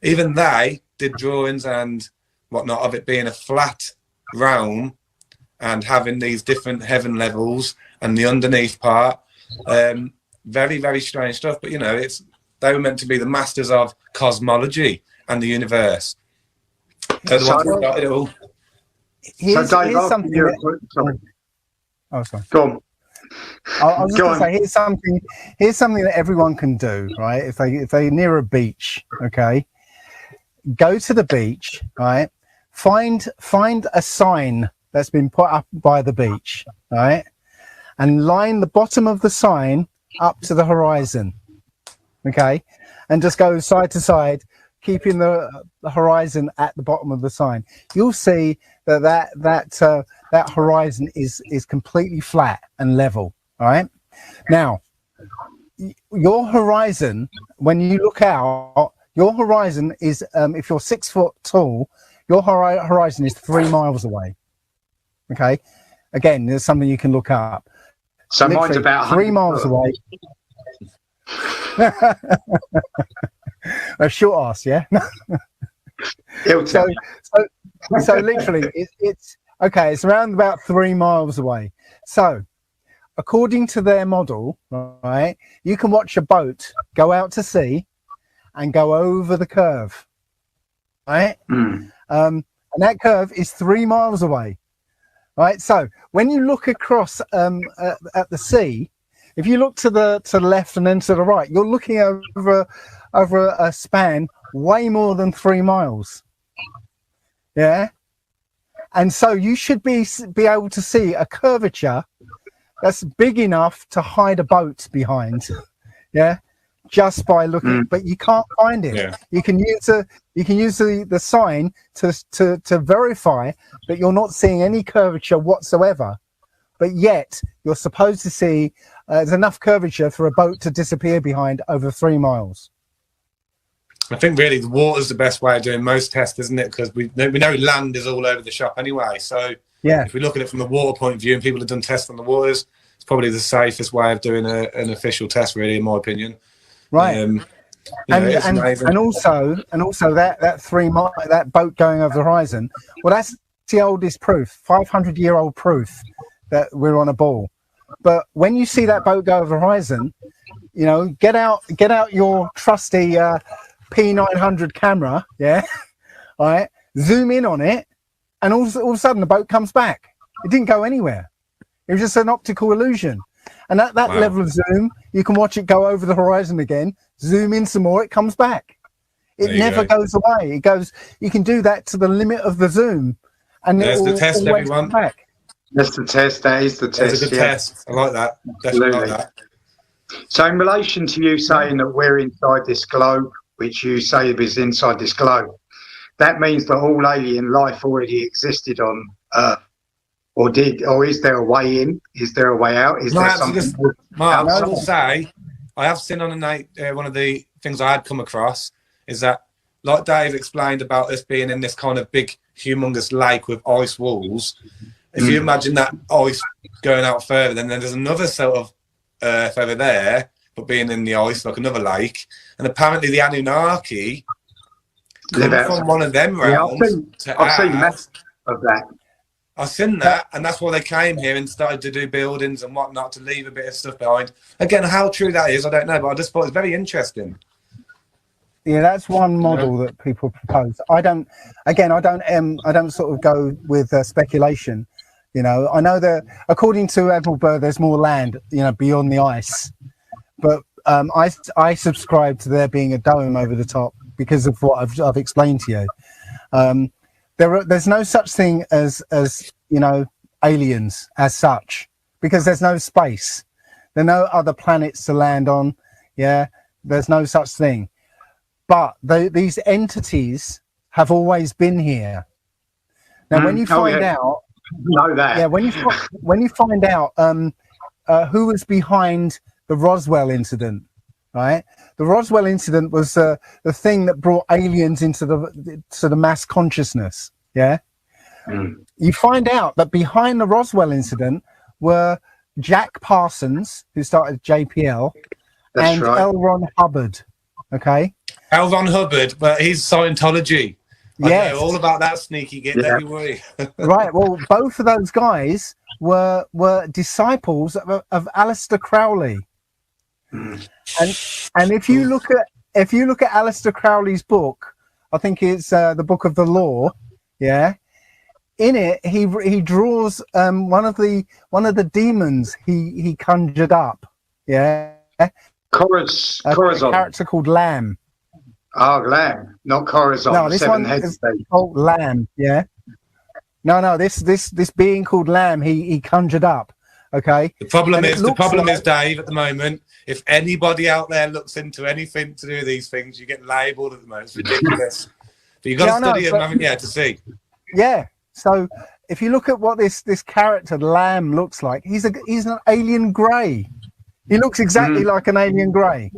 even they did drawings and whatnot of it being a flat realm and having these different heaven levels and the underneath part. Very, very strange stuff. But, they were meant to be the masters of cosmology and the universe. They're the ones who started it all. Here's something. Oh, sorry. Go on. I was going to say, here's something that everyone can do, right? If they're near a beach, okay, go to the beach, right? Find a sign that's been put up by the beach, right? And line the bottom of the sign up to the horizon, okay? And just go side to side, keeping the horizon at the bottom of the sign. You'll see that horizon is completely flat and level. All right. Now, your horizon, when you look out, your horizon is if you're 6 foot tall, your horizon is 3 miles away. Okay. Again, there's something you can look up. So mine's about 3 miles away. A short ass, yeah. So literally, it's okay. It's around about 3 miles away. So, according to their model, right, you can watch a boat go out to sea and go over the curve, right? And that curve is 3 miles away, right? So, when you look across at the sea, if you look to the left and then to the right, you're looking over a span way more than 3 miles. Yeah. And so you should be able to see a curvature that's big enough to hide a boat behind. Yeah. Just by looking, but you can't find it. Yeah. You can use the sign to verify that you're not seeing any curvature whatsoever. But yet you're supposed to see there's enough curvature for a boat to disappear behind over 3 miles. I think really the water's the best way of doing most tests, isn't it? Because we know land is all over the shop anyway. So if we look at it from the water point of view and people have done tests on the waters, it's probably the safest way of doing an official test, really, in my opinion. Right. And also that 3 mile, that boat going over the horizon, well, that's the oldest proof, 500-year-old proof that we're on a ball. But when you see that boat go over the horizon, get out your trusty P900 camera, yeah, all right, zoom in on it, and all of a sudden the boat comes back. It didn't go anywhere. It was just an optical illusion. And at that level of zoom, you can watch it go over the horizon again, zoom in some more, it comes back. It never goes away. It goes. You can do that to the limit of the zoom, and there's the test, everyone. Back. That's the test. That is the test. It's a good test. I like that. Definitely like that. So, in relation to you saying that we're inside this globe, which you say is inside this globe, that means that all alien life already existed on Earth, or is there a way in? Is there a way out? Is there something? Mark, I will say, I have seen on one of the things I had come across is that, like Dave explained about us being in this kind of big, humongous lake with ice walls. If you imagine that ice going out further, then there's another sort of Earth over there, but being in the ice like another lake. And apparently the Anunnaki come from one of them realms. I've seen maps of that. I've seen that, and that's why they came here and started to do buildings and whatnot to leave a bit of stuff behind. Again, how true that is, I don't know, but I just thought it was very interesting. Yeah, that's one model that people propose. I don't sort of go with speculation. You know, I know that according to Admiral Byrd, there's more land, you know, beyond the ice. But I subscribe to there being a dome over the top because of what I've explained to you. There's no such thing as you know, aliens as such, because there's no space. There are no other planets to land on. Yeah, there's no such thing. But these entities have always been here. Now, when you find out, know that. Yeah, when you find out who was behind the Roswell incident, right? The Roswell incident was the thing that brought aliens into the mass consciousness. Yeah. You find out that behind the Roswell incident were Jack Parsons, who started JPL, and L. Ron Hubbard. Okay. L. Ron Hubbard, but he's Scientology. I know all about that sneaky get everywhere. Right. Well, both of those guys were disciples of Aleister Crowley. And if you look at Aleister Crowley's book, I think it's the Book of the Law. Yeah. In it, he draws one of the demons he conjured up. Yeah. Corazon. A character called Lamb. Oh, Lamb, not Corazon. No, this one is called Lamb. Yeah. No. This being called Lamb, he conjured up. Okay. The problem is, Dave, at the moment, if anybody out there looks into anything to do with these things, you get labelled at the moment. It's ridiculous. But you've got to study them, haven't you, to see. Yeah. So if you look at what this character Lamb looks like, he's an alien grey. He looks exactly like an alien grey.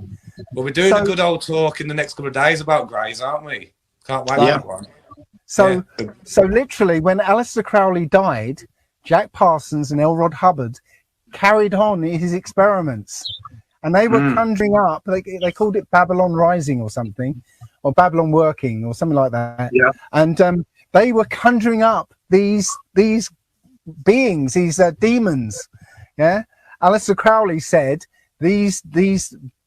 Well, we're doing a good old talk in the next couple of days about greys, aren't we? Can't wait for that one. So literally, when Aleister Crowley died, Jack Parsons and L. Ron Hubbard carried on his experiments, and they were conjuring up. They called it Babylon Rising or something, or Babylon Working or something like that. Yeah. And they were conjuring up these beings, these demons. Yeah. Aleister Crowley said these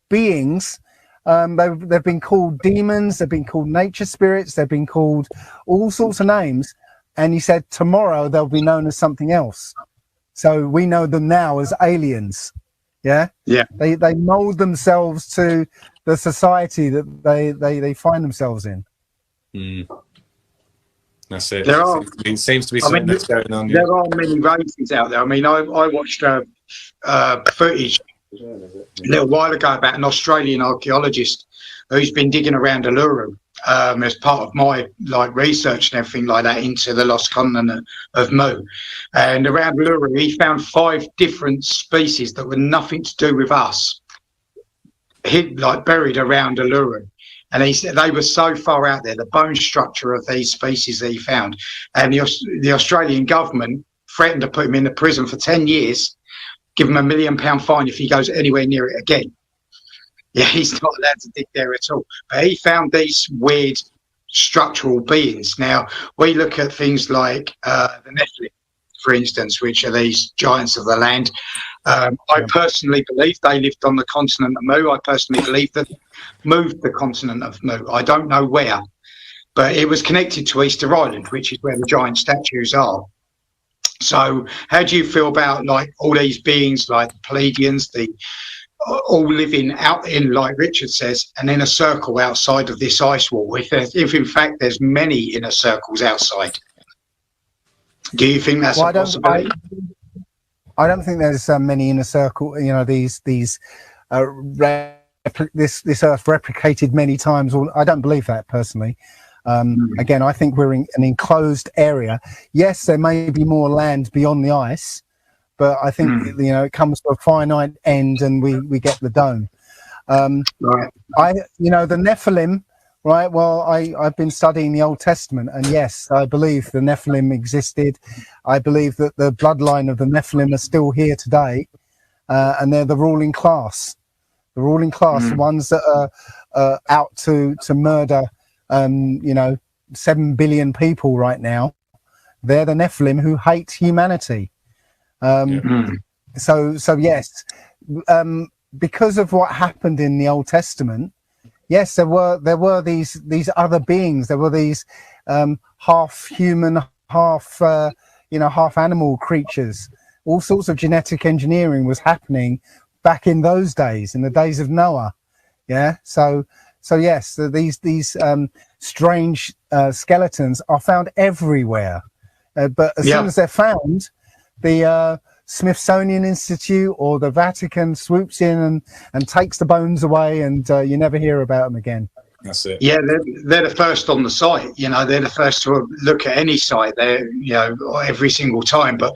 beings, they've been called demons, they've been called nature spirits, they've been called all sorts of names, and he said tomorrow they'll be known as something else. So we know them now as aliens. Yeah. They mold themselves to the society that they find themselves in. That's it. It seems to be something that's going on. There are many races out there. I mean, I watched footage a little while ago about an Australian archaeologist who's been digging around Uluru as part of my research and everything like that into the lost continent of Mu. And around Uluru, he found 5 different species that were nothing to do with us, buried around Uluru. And he said they were so far out there, the bone structure of these species that he found. And the Australian government threatened to put him in the prison for 10 years, give him £1 million fine if he goes anywhere near it again. Yeah, he's not allowed to dig there at all. But he found these weird structural beings. Now, we look at things like the Nephilim, for instance, which are these giants of the land. I personally believe they lived on the continent of Mu. I personally believe that moved the continent of Mu. I don't know where, but it was connected to Easter Island, which is where the giant statues are. So how do you feel about all these beings like the Pleiadians, all living out in, like Richard says, and in a circle outside of this ice wall, if in fact there's many inner circles outside? Do you think that's a possibility? I don't think there's many inner circle. You know, this Earth replicated many times. I don't believe that personally. Again, I think we're in an enclosed area. Yes, there may be more land beyond the ice, but I think it comes to a finite end, and we get the dome. Right. The Nephilim. Right. Well, I've been studying the Old Testament, and yes, I believe the Nephilim existed. I believe that the bloodline of the Nephilim are still here today, and they're the ruling class. The ruling class, the ones that are out to murder, 7 billion people right now. They're the Nephilim who hate humanity. So yes, because of what happened in the Old Testament. Yes, there were these other beings. There were these half human, half animal creatures. All sorts of genetic engineering was happening back in those days, in the days of Noah. Yeah. So yes, these strange skeletons are found everywhere. But as soon as they're found, the Smithsonian Institute or the Vatican swoops in and takes the bones away, and you never hear about them again. That's it. Yeah, they're the first on the site. They're the first to look at any site there, every single time. But,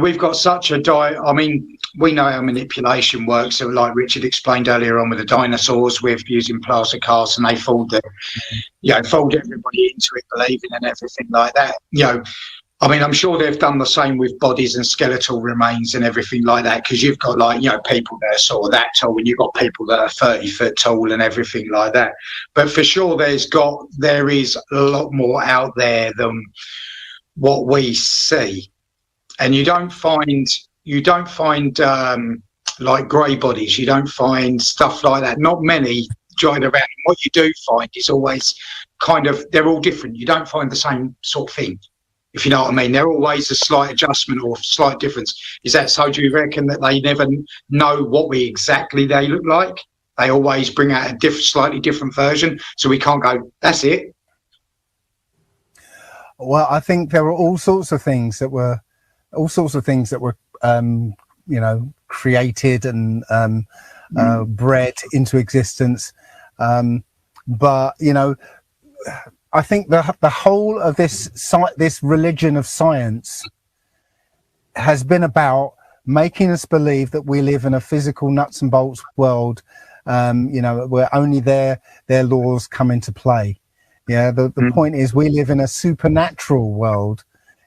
we've got such a I mean, we know how manipulation works. So like Richard explained earlier on with the dinosaurs, with using plaster casts, and they fooled everybody into it, believing and everything like that. I mean, I'm sure they've done the same with bodies and skeletal remains and everything like that, because you've got people that are sort of that tall, and you've got people that are 30 foot tall and everything like that. But for sure, there is a lot more out there than what we see, and you don't find like grey bodies. You don't find stuff like that. Not many join around. And what you do find is always they're all different. You don't find the same sort of thing. If you know what I mean, they're always a slight adjustment or slight difference. Is that so? Do you reckon that they never know what exactly they look like? They always bring out a slightly different version, so we can't go, that's it. Well, I think there were all sorts of things that were created and bred into existence. But I think the whole of this religion of science has been about making us believe that we live in a physical nuts and bolts world, where only their laws come into play. Yeah, the point is we live in a supernatural world,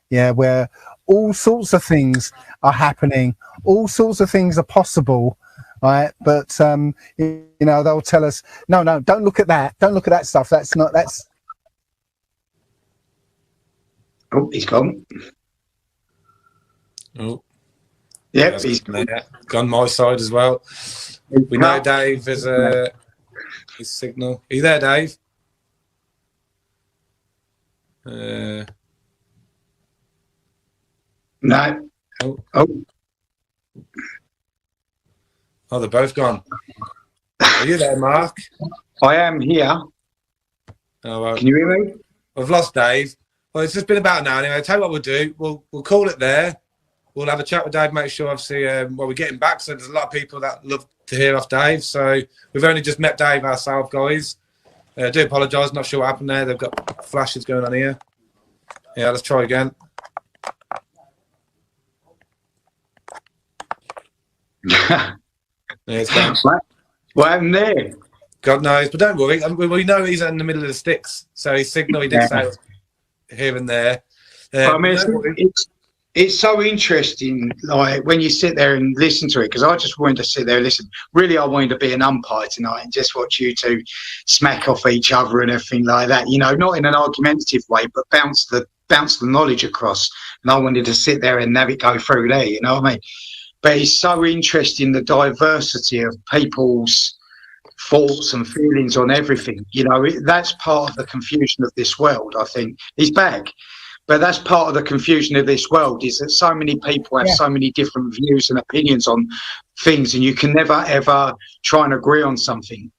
where all sorts of things are happening, all sorts of things are possible, right? But they'll tell us, no, don't look at that stuff. That's. Oh, he's gone. Oh. Yep, he's gone my side as well. We know Dave is his signal. Are you there, Dave? No. Oh, they're both gone. Are you there, Mark? I am here. Oh, well. Can you hear me? I've lost Dave. Well, it's just been about an hour anyway. I'll tell you what we'll do. We'll call it there. We'll have a chat with Dave, make sure, obviously, we're getting back. So there's a lot of people that love to hear off Dave. So we've only just met Dave ourselves, guys. I do apologise. Not sure what happened there. They've got flashes going on here. Yeah, let's try again. Yeah, it's gone. What happened there? God knows. But don't worry. We know he's in the middle of the sticks. So his signal, he did say here and there. I mean, it's so interesting, like when you sit there and listen to it, because I just wanted to sit there and listen. Really, I wanted to be an umpire tonight and just watch you two smack off each other and everything like that. Not in an argumentative way, but bounce the knowledge across. And I wanted to sit there and have it go through there. You know what I mean? But it's so interesting, the diversity of people's thoughts and feelings on everything. That's part of the confusion of this world, I think. He's back. But that's part of the confusion of this world, is that so many people have so many different views and opinions on things, and you can never, ever try and agree on something.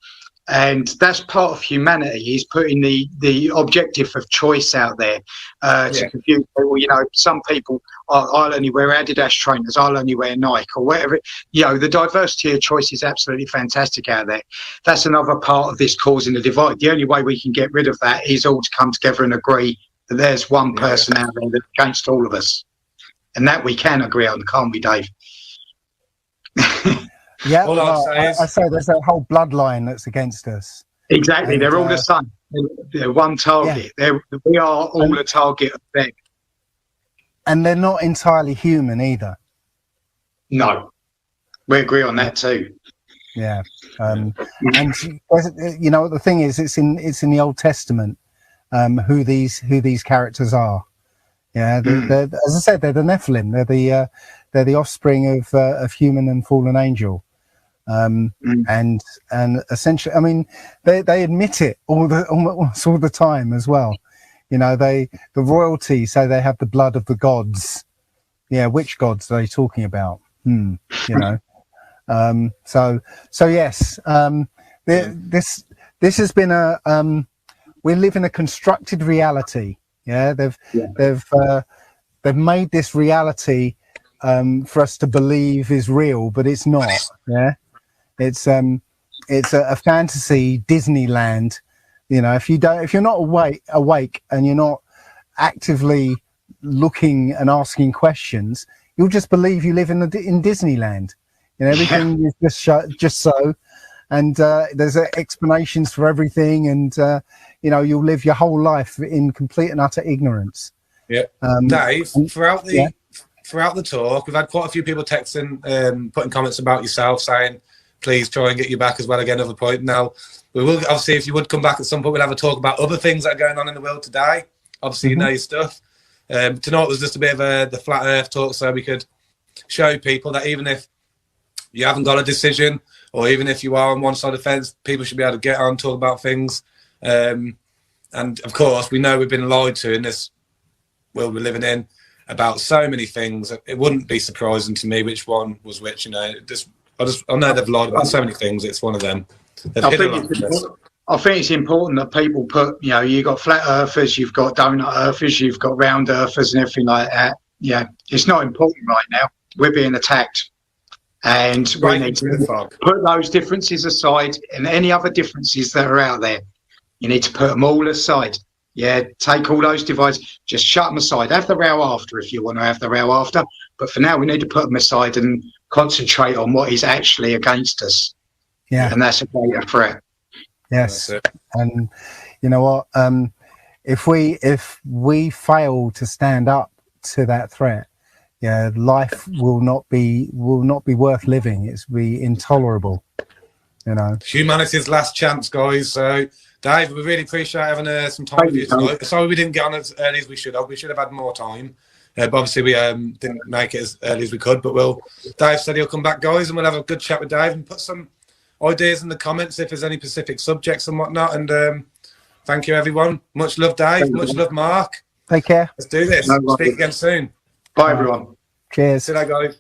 And that's part of humanity. He's putting the objective of choice out there to confuse people. You know, some people, I'll only wear Adidas trainers, I'll only wear Nike or whatever. You know, the diversity of choice is absolutely fantastic out there. That's another part of this causing the divide. The only way we can get rid of that is all to come together and agree that there's one person out there that's against all of us. And that we can agree on, can't we, Dave? Yeah, I say there's a whole bloodline that's against us. Exactly, and, they're all the same. They're one target. We are all a target of them. And they're not entirely human either. No, we agree on that too. Yeah, and you know the thing is, it's in the Old Testament who these characters are. Yeah, they're, as I said, they're the Nephilim. They're the offspring of human and fallen angel. And essentially, I mean, they admit it almost all the time as well. You know, the royalty say they have the blood of the gods. Yeah, which gods are they talking about? You know, so yes, this has been we live in a constructed reality. Yeah, they've made this reality for us to believe is real, but it's not. Yeah. It's a fantasy Disneyland. You know, if you're not awake and you're not actively looking and asking questions, you'll just believe you live in Disneyland. You know, everything is just so, and there's explanations for everything, and you know, you'll live your whole life in complete and utter ignorance. Yeah, Dave. Throughout the talk, we've had quite a few people texting, putting comments about yourself, saying, please try and get you back as well again. Another point. Now, we will obviously, if you would come back at some point, we'll have a talk about other things that are going on in the world today. Obviously, you know your stuff. Tonight was just a bit of the flat Earth talk, so we could show people that even if you haven't got a decision, or even if you are on one side of the fence, people should be able to get on, talk about things. And of course, we know we've been lied to in this world we're living in about so many things. It wouldn't be surprising to me which one was which. You know, I know they've lied about so many things. It's one of them. I think it's important that people put, you know, you've got flat earthers, you've got donut earthers, you've got round earthers and everything like that. Yeah, it's not important right now. We're being attacked. And we need to put those differences aside, and any other differences that are out there, you need to put them all aside. Yeah, take all those divides, just shut them aside. Have the row after if you want to have the row after. But for now, we need to put them aside and concentrate on what is actually against us. Yeah. And that's a greater threat. Yes. And you know what? If we fail to stand up to that threat, yeah, life will not be worth living. It's be intolerable. You know. Humanity's last chance, guys. So Dave, we really appreciate having some time with you tonight. Sorry we didn't get on as early as we should have. We should have had more time. But obviously we didn't make it as early as we could. But Dave said he'll come back, guys, and we'll have a good chat with Dave and put some ideas in the comments if there's any specific subjects and whatnot. And thank you, everyone. Much love, Dave. Much love, Mark. Take care. Let's do this. Speak again soon. Bye, everyone. Cheers. See you later, guys.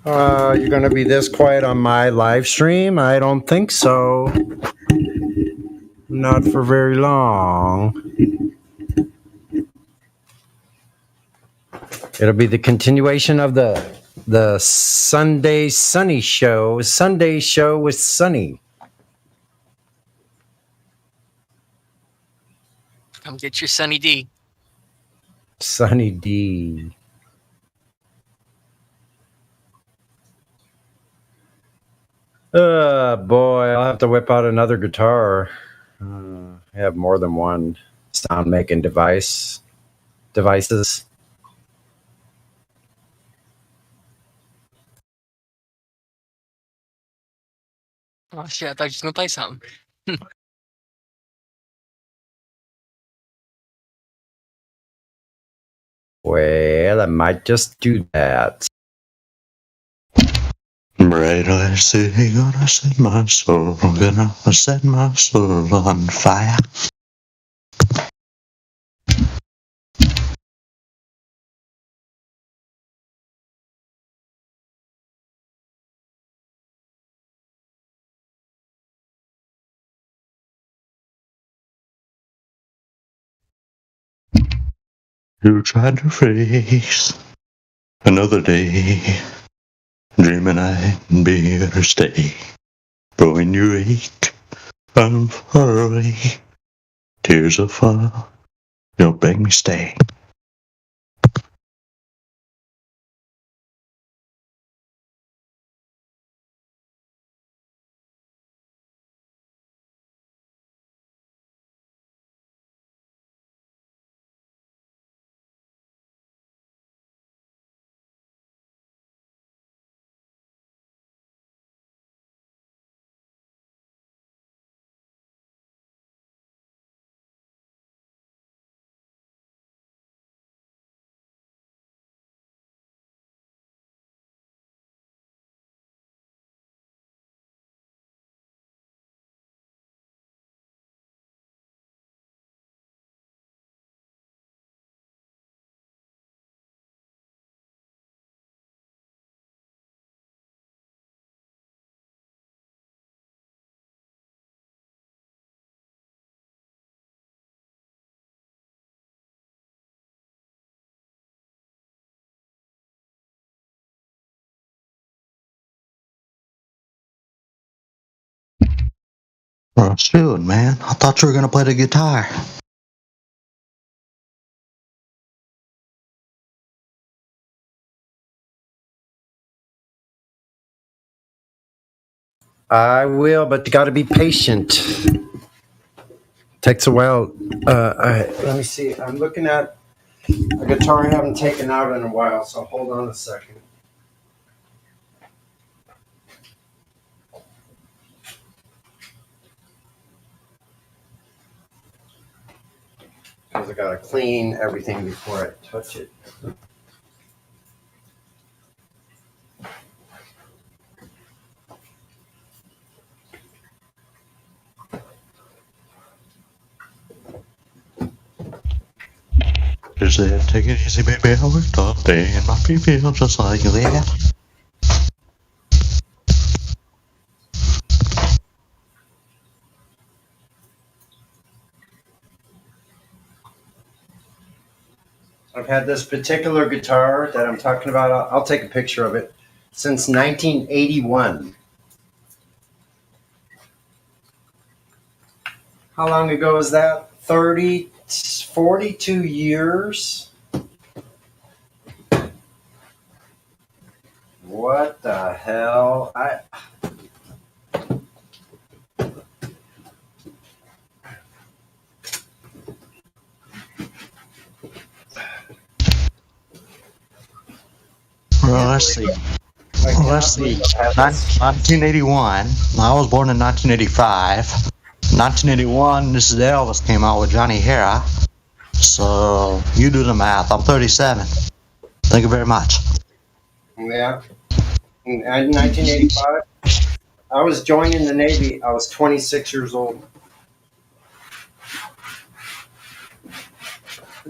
You're going to be this quiet on my live stream? I don't think so. Not for very long. It'll be the continuation of the Sunday Sunny show. Sunday show with Sunny. Come get your Sunny D. Sunny D. Boy, I'll have to whip out another guitar. I have more than one sound making devices. Oh shit, I thought you were just gonna play something. Well, I might just do that. Bright light city, gonna set my soul, gonna set my soul on fire. You tried to face another day, dreaming I'd be here to stay. But when you ache, I'm far away. Tears will fall, you'll beg me stay. Well, shoot, man. I thought you were gonna play the guitar. I will, but you got to be patient. Takes a while. Let me see. I'm looking at a guitar I haven't taken out in a while, so hold on a second. Because I got to clean everything before I touch it. Just said, take it easy, baby. I worked all day and my feet feel just like that. I've had this particular guitar that I'm talking about. I'll take a picture of it since 1981. How long ago is that? 42 years. What the hell? Well, let's see. 1981. I was born in 1985. 1981, this is Elvis came out with Johnny Hera. So, you do the math. I'm 37. Thank you very much. Yeah. In 1985, I was joining the Navy. I was 26 years old.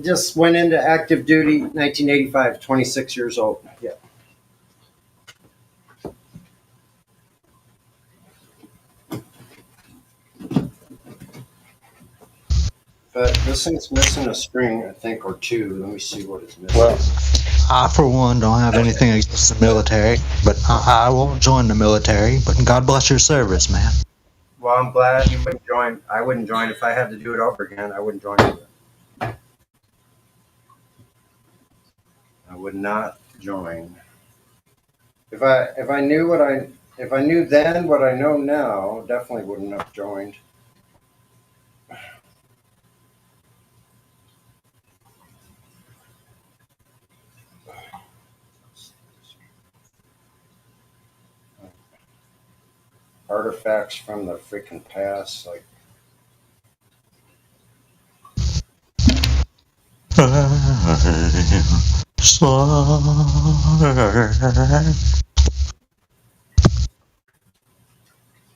Just went into active duty 1985, 26 years old. Yeah. But this thing's missing a string, I think, or two. Let me see what it's missing. Well, I, for one, don't have anything against the military, but I won't join the military. But God bless your service, man. Well, I'm glad you wouldn't join. I wouldn't join if I had to do it over again. I wouldn't join it. I would not join. If I knew then what I know now, definitely wouldn't have joined. Artifacts from the freaking past, like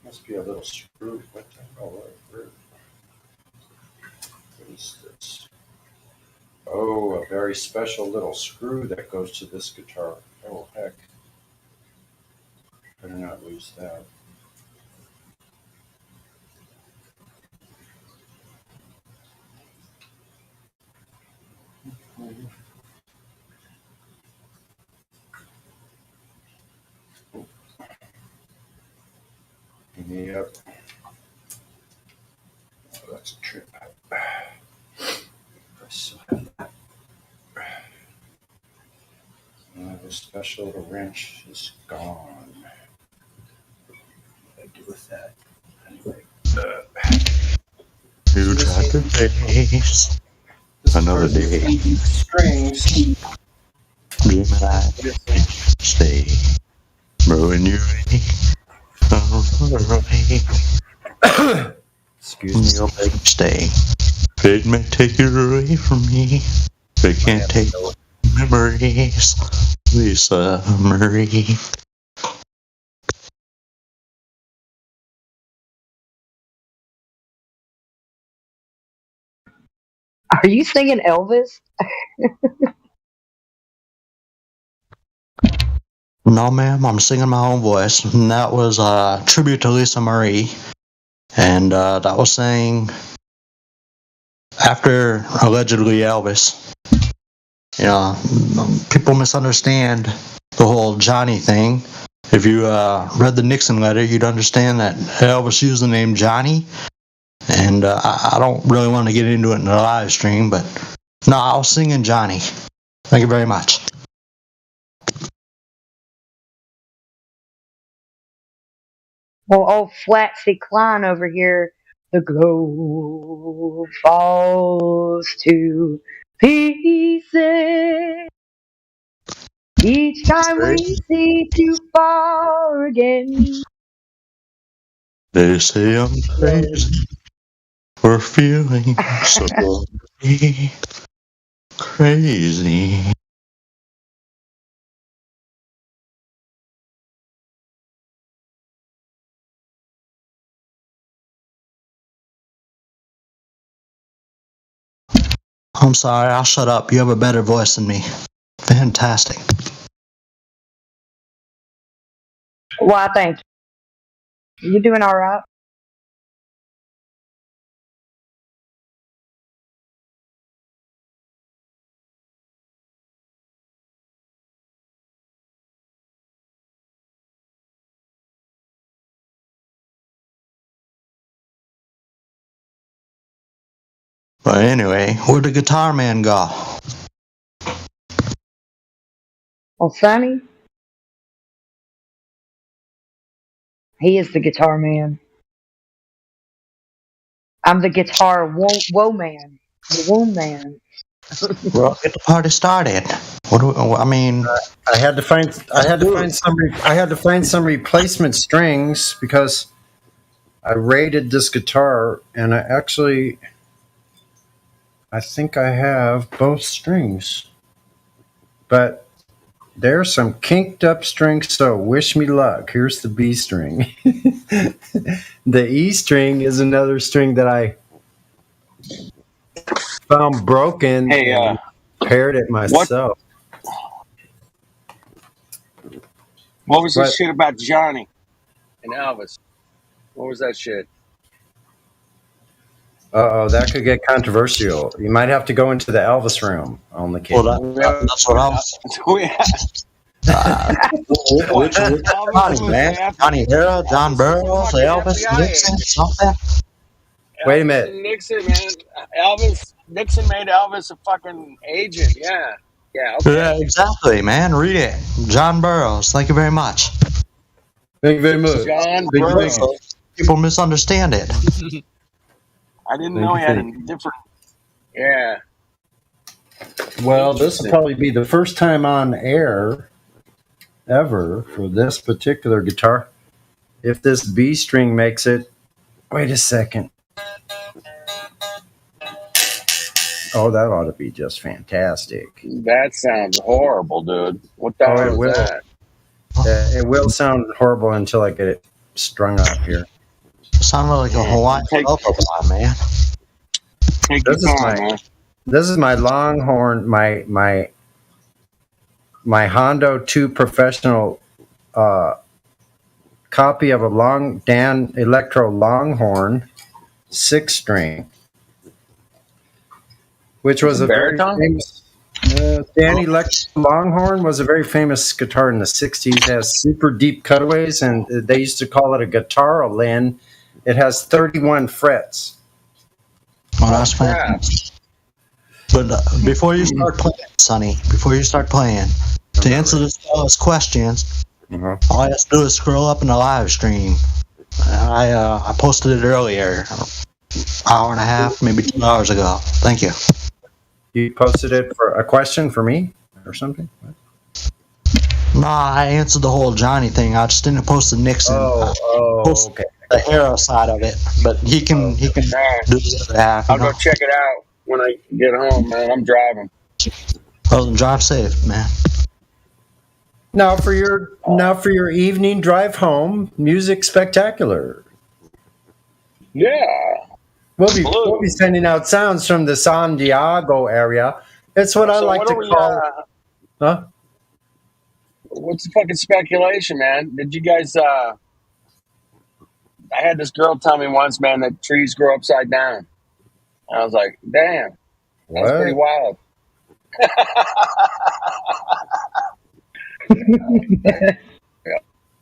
must be a little screw. What the hell? What is this? Oh, a very special little screw that goes to this guitar. Oh heck! Better not lose that. Yep. Oh, that's a trip. I still have that. The special little wrench is gone. What do I do with that? Anyway. You tried to face another day. Strings. Dreaming I stay. Brewing you excuse me, you'll make stay. Fate may take it away from me. They can't take memories. Lisa Marie. Are you singing Elvis? No, ma'am, I'm singing my own voice. And that was a tribute to Lisa Marie. And that was saying after allegedly Elvis. You know, people misunderstand the whole Johnny thing. If you read the Nixon letter, you'd understand that Elvis used the name Johnny. And I don't really want to get into it in the live stream, but no, I was singing Johnny. Thank you very much. Well, old Flatsy Klein over here, the globe falls to pieces each time we see too far again. They say I'm crazy for feeling so crazy. I'm sorry, I'll shut up. You have a better voice than me. Fantastic. Why, thank you. You doing all right? But anyway, where'd the guitar man go? Well, Sonny, he is the guitar man. I'm the guitar woe man. The woe man. Well, get the party started. What do I mean? I had to find some replacement strings because I rated this guitar, and I think I have both strings, but there's some kinked up strings. So wish me luck. Here's the B string. The E string is another string that I found broken. Hey, and paired it myself. What was this shit about Johnny and Elvis? What was that shit? Uh-oh, that could get controversial. You might have to go into the Elvis room on the case. Well, that's what I was. Which Johnny, man? Johnny Hero, John Burroughs, Elvis, Nixon, something? Wait a minute. Nixon, man. Nixon made Elvis a fucking agent. Yeah. Yeah. Okay. Yeah, exactly, man. Read it. John Burroughs. Thank you very much. Thank you very much. John Burroughs. People misunderstand it. I didn't know he had a different. Yeah. Well, this will probably be the first time on air ever for this particular guitar. If this B string makes it. Wait a second. Oh, that ought to be just fantastic. That sounds horrible, dude. What the hell is that? It will sound horrible until I get it strung up here. Sounded like a Hawaiian lullaby, man. This is my Longhorn, my Hondo 2 professional copy of a Dan Electro Longhorn 6-string, which was a very famous. Dan Electro Longhorn was a very famous guitar in the 60s. It has super deep cutaways, and they used to call it a guitar-a-lin. It has 31 frets. Oh, that's fantastic. But before you start playing, Sonny, to answer this fellow's questions, all I have to do is scroll up in the live stream. I posted it earlier, hour and a half, maybe 2 hours ago. Thank you. You posted it for a question for me or something? Nah, I answered the whole Johnny thing. I just didn't post the Nixon. Okay. The hero side of it, but he can do the other half. I'll go check it out when I get home, man. I'm driving. Well, then drive safe, man. Now for your evening drive home, music spectacular. Yeah. We'll be sending out sounds from the San Diego area. It's what I like to call. Huh? What's the fucking speculation, man? Did you guys? I had this girl tell me once, man, that trees grow upside down. And I was like, damn, that's pretty wild.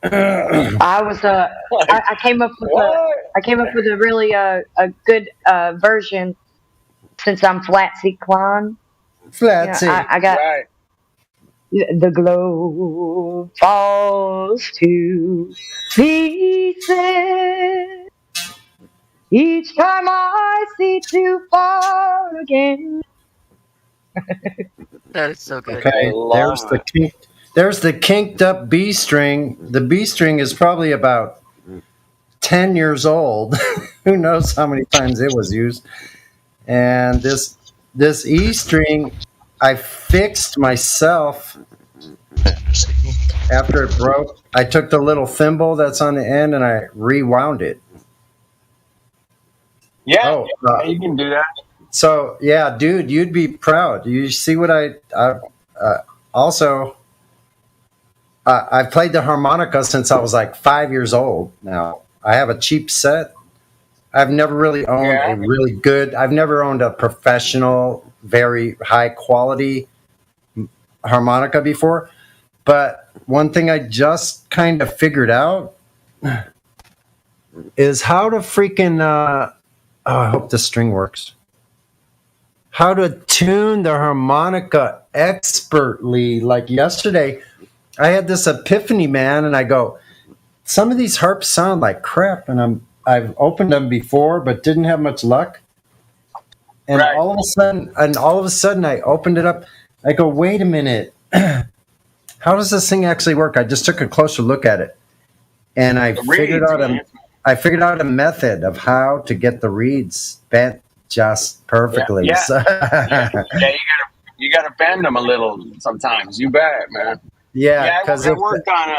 I came up with a really a good version since I'm Flatsy Klein. Flatsy. I got the globe falls to pieces each time I see too far again. That is so good. Okay, there's the kinked up B string. The B string is probably about 10 years old. Who knows how many times it was used. And this E string, I fixed myself after it broke. I took the little thimble that's on the end and I rewound it. Yeah, you can do that. So, yeah, dude, you'd be proud. You see what also, I've played the harmonica since I was like 5 years old now. I have a cheap set. I've never really owned I've never owned a professional, very high quality harmonica before. But one thing I just kind of figured out is how to freaking, I hope the string works. How to tune the harmonica expertly. Like yesterday, I had this epiphany, man, and I go, some of these harps sound like crap, and I've opened them before, but didn't have much luck. And all of a sudden, I opened it up. I go, wait a minute, how does this thing actually work? I just took a closer look at it, and I figured out a method of how to get the reeds bent just perfectly. Yeah, So, you gotta bend them a little sometimes. You bet, man. Yeah, because it worked on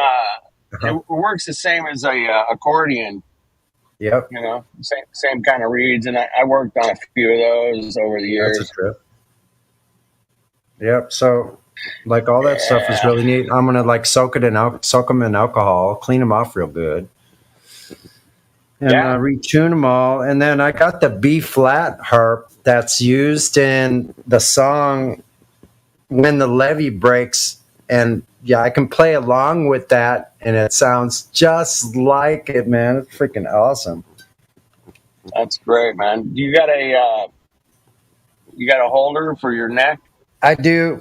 it works the same as a accordion. Yep. You know, same kind of reeds, and I worked on a few of those over the years. That's a trip. Yep. So, like all that stuff is really neat. I'm gonna like soak them in alcohol, clean them off real good, and retune them all. And then I got the B flat harp that's used in the song When the Levee Breaks. And yeah, I can play along with that, and it sounds just like it, man. It's freaking awesome. That's great, man. You got a holder for your neck? I do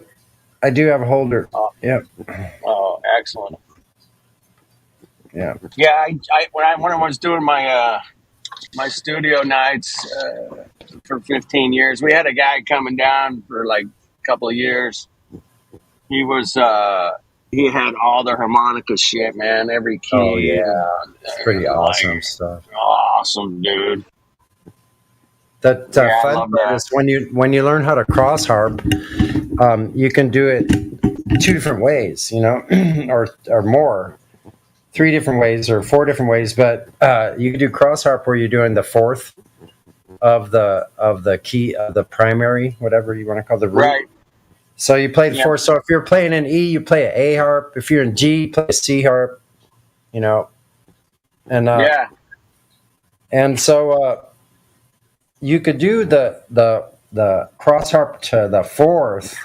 have a holder. Yep. Oh, excellent. Yeah. Yeah, when I was doing my my studio nights for 15 years, we had a guy coming down for like a couple of years. He was he had all the harmonica shit, man. Every key. Oh yeah, it's pretty awesome stuff. Awesome, dude. That fun part is when you learn how to cross harp, you can do it 2 different ways, you know, or more, 3 different ways or 4 different ways. But you can do cross harp where you're doing the 4th of the key of the primary, whatever you want to call the root. Right. So you play the 4th. So if you're playing an E, you play an A harp. If you're in G, you play a C harp. You know, and and so you could do the cross harp to the 4th,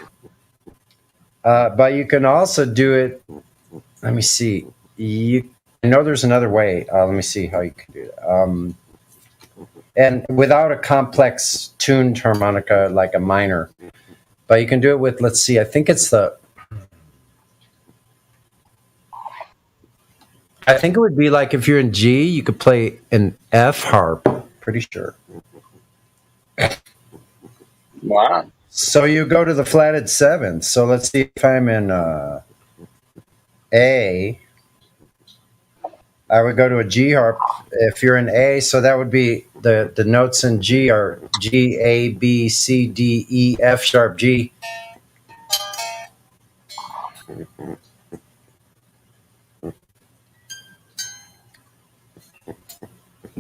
but you can also do it. Let me see. I know there's another way. Let me see how you can do it. And without a complex tuned harmonica like a minor. But you can do it with, let's see, I think it would be like if you're in G, you could play an F harp, pretty sure. Wow. So you go to the flatted 7th. So let's see if I'm in A. I would go to a G harp. If you're in A, so that would be the notes in G are G, A, B, C, D, E, F sharp, G.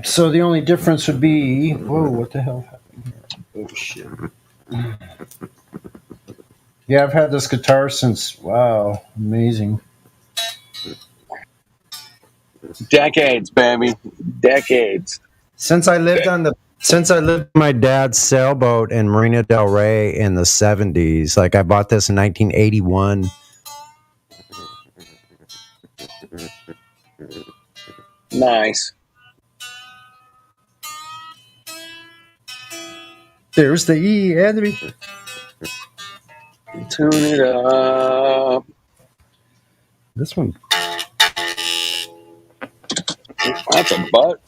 So the only difference would be, whoa, what the hell happened here? Oh shit. Yeah, I've had this guitar since, wow, amazing. Decades, baby. Decades. Since I lived in my dad's sailboat in Marina del Rey in the 70s, like I bought this in 1981. Nice. There's the E and the B. Tune it up. This one. That's a butt.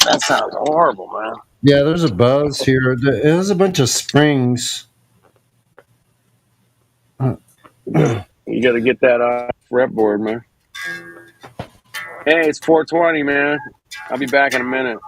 That sounds horrible, man. Yeah, there's a buzz here. There's a bunch of springs. You got to get that fretboard, man. Hey, it's 4:20, man. I'll be back in a minute.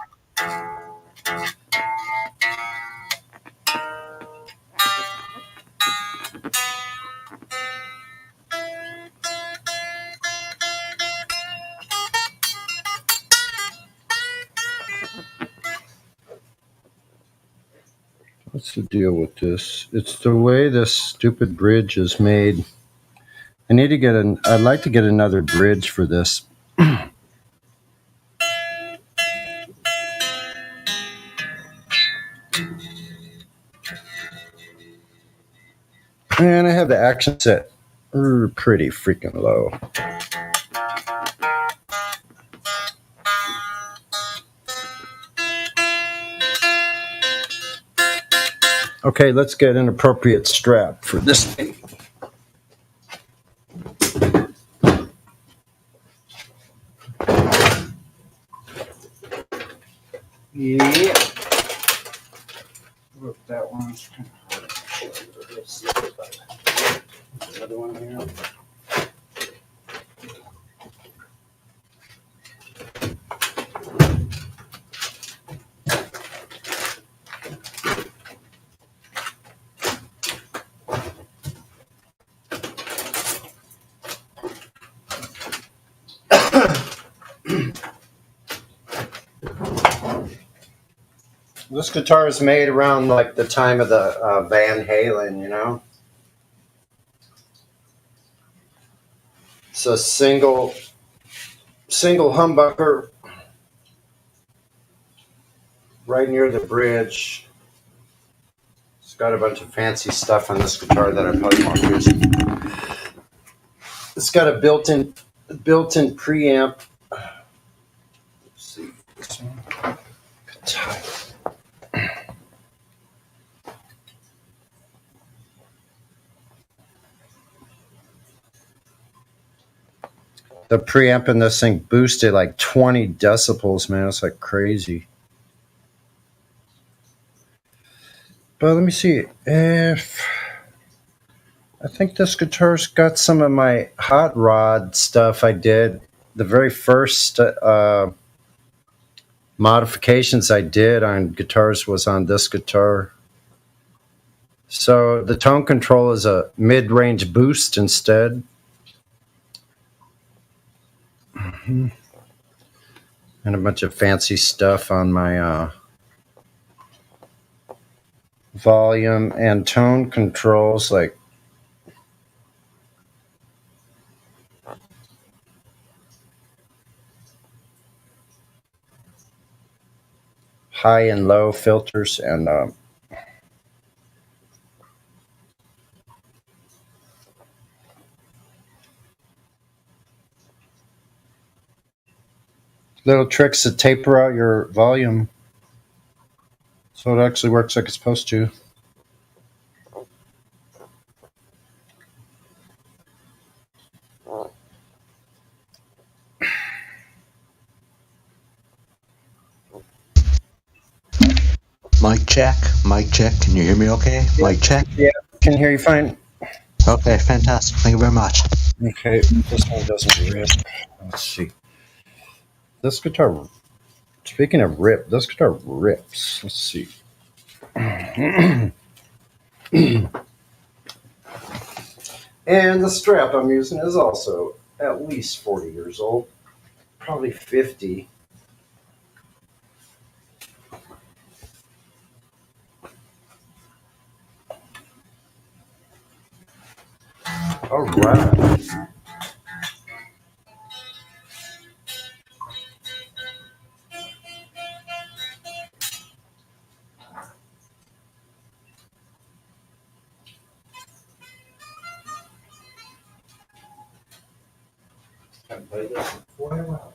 What's the deal with this? It's the way this stupid bridge is made. I'd like to get another bridge for this. And I have the action set pretty freaking low. Okay, let's get an appropriate strap for this thing. Yeah. Look, that one's kind of hard. Let's see another one here. This guitar is made around like the time of the Van Halen, you know. It's a single humbucker. right near the bridge. It's got a bunch of fancy stuff on this guitar that I probably won't use. It's got a built-in preamp. Let's see. This one. The preamp in this thing boosted like 20 decibels, man. It's like crazy. But let me see if I think this guitar's got some of my hot rod stuff I did. The very first modifications I did on guitars was on this guitar. So the tone control is a mid-range boost instead. And a bunch of fancy stuff on my volume and tone controls, like high and low filters and little tricks to taper out your volume so it actually works like it's supposed to. Mic check. Can you hear me okay? Yeah. Mic check. Yeah, can hear you fine. Okay, fantastic. Thank you very much. Okay, this one doesn't rip. Let's see. This guitar, speaking of rip, this guitar rips. Let's see. And the strap I'm using is also at least 40 years old, probably 50. All right. I've played this for quite a while.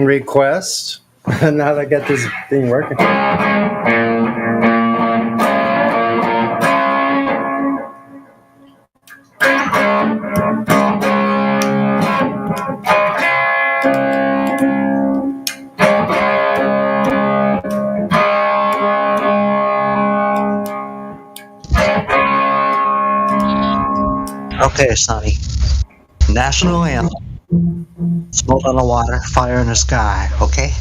request. Now that I got this thing working. Okay, Sonny. National anthem. Smoke on the water, fire in the sky, okay?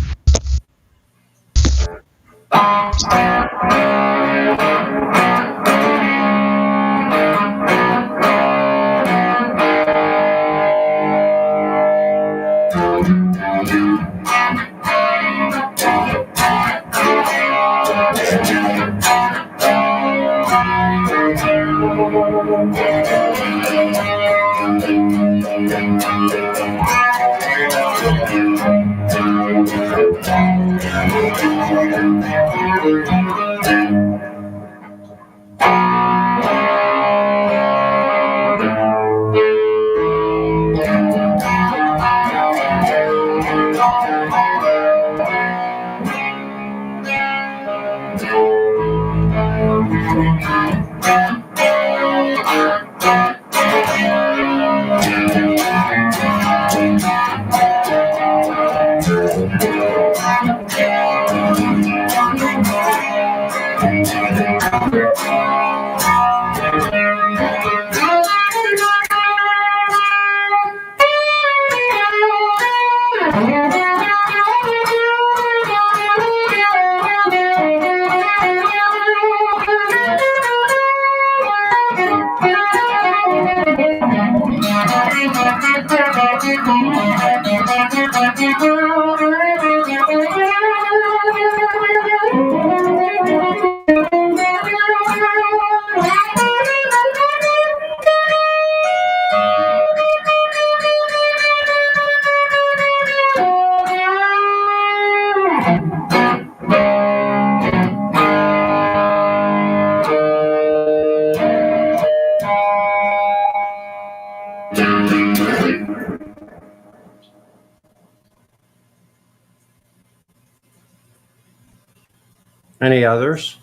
Any others?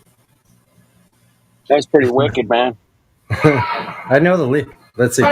That's pretty wicked, man. I know the lead. Let's see.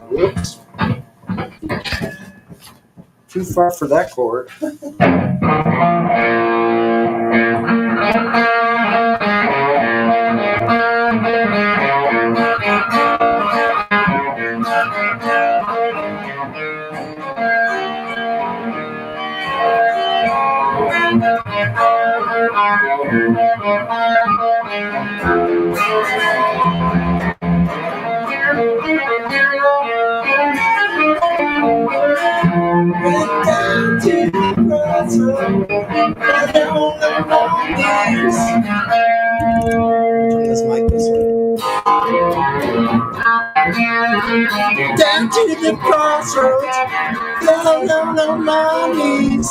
Whoops. Too far for that chord. Let's mic this one. Down to the crossroads, down on my knees.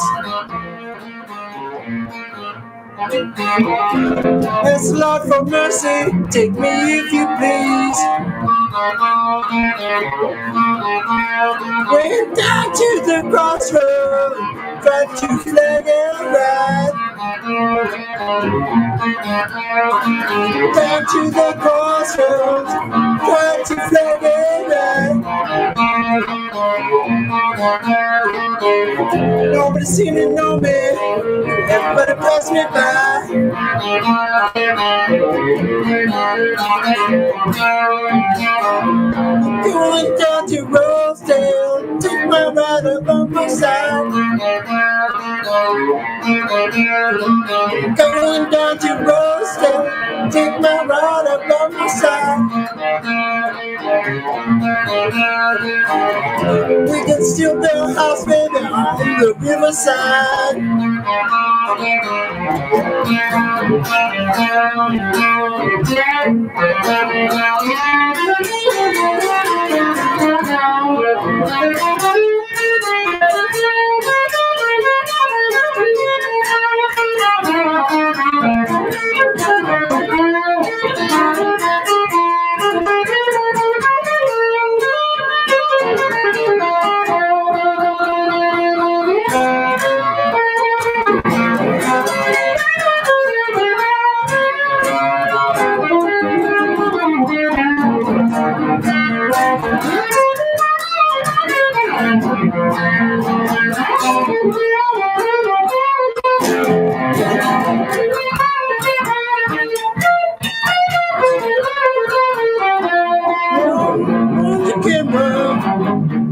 Yes, Lord, for mercy, take me if you please. Went down to the crossroads, tried to flag and ride. Back to the crossroads, try to flag it right. Nobody seemed to know me, everybody passed me by. Going down to Rosedale, took my ride up on my side. Going down to Rosedale, take my ride up on my side. We can still build a house, baby, on the riverside.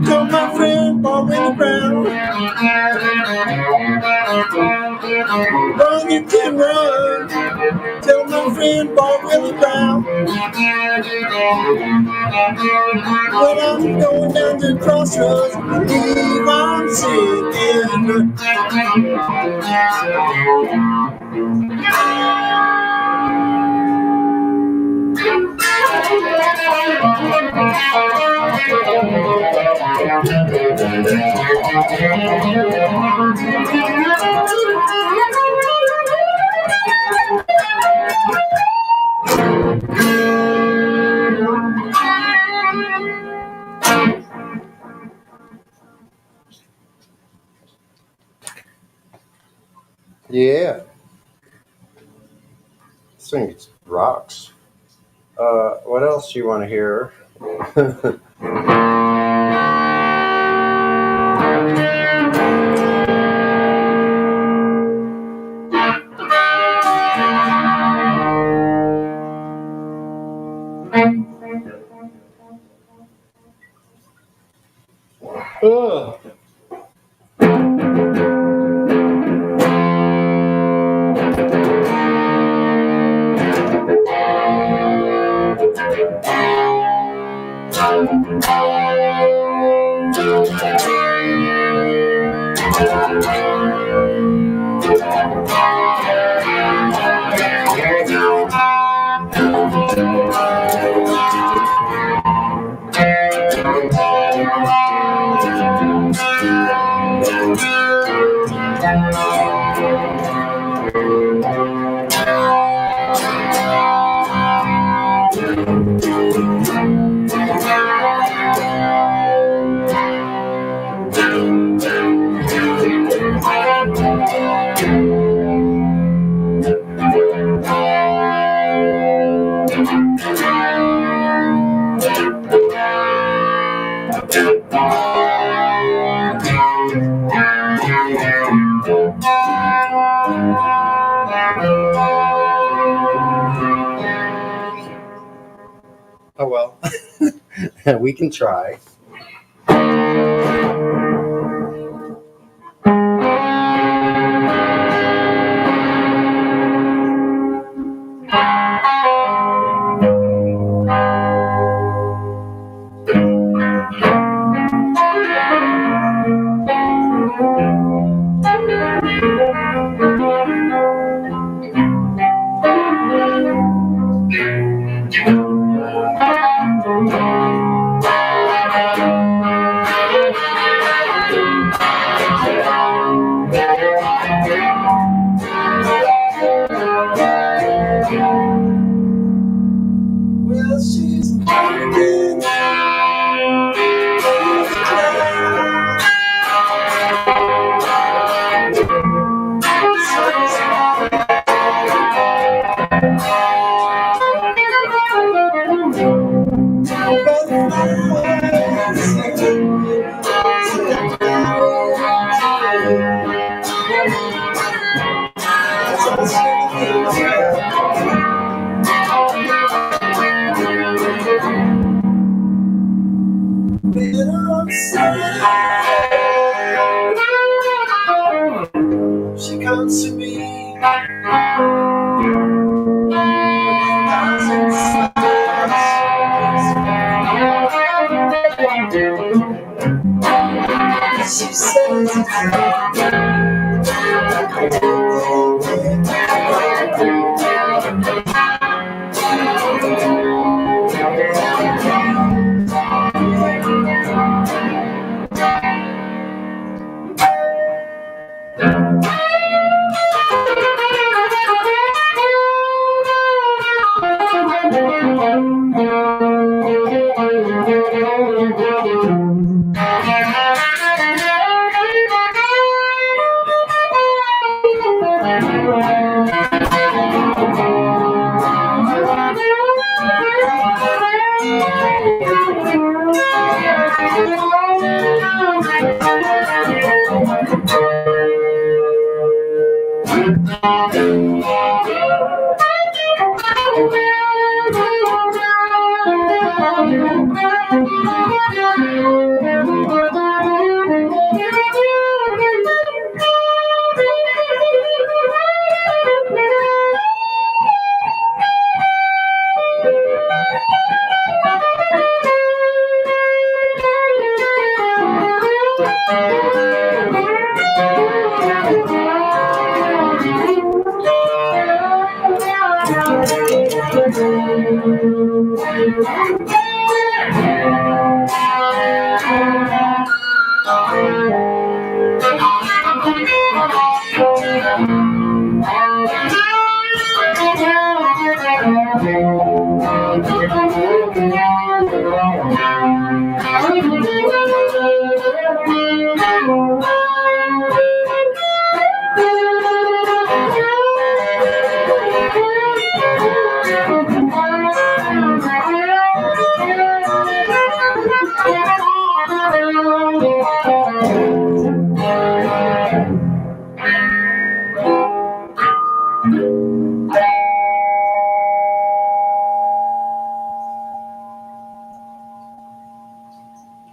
Tell my friend Bob Willie Brown. Run, you can run. Tell my friend Bob Willie Brown. When I'm going down the crossroads, believe I'm singing. Yeah. This thing rocks. What else do you want to hear? Ugh. Oh well, we can try.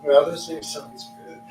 Well, this thing sounds good.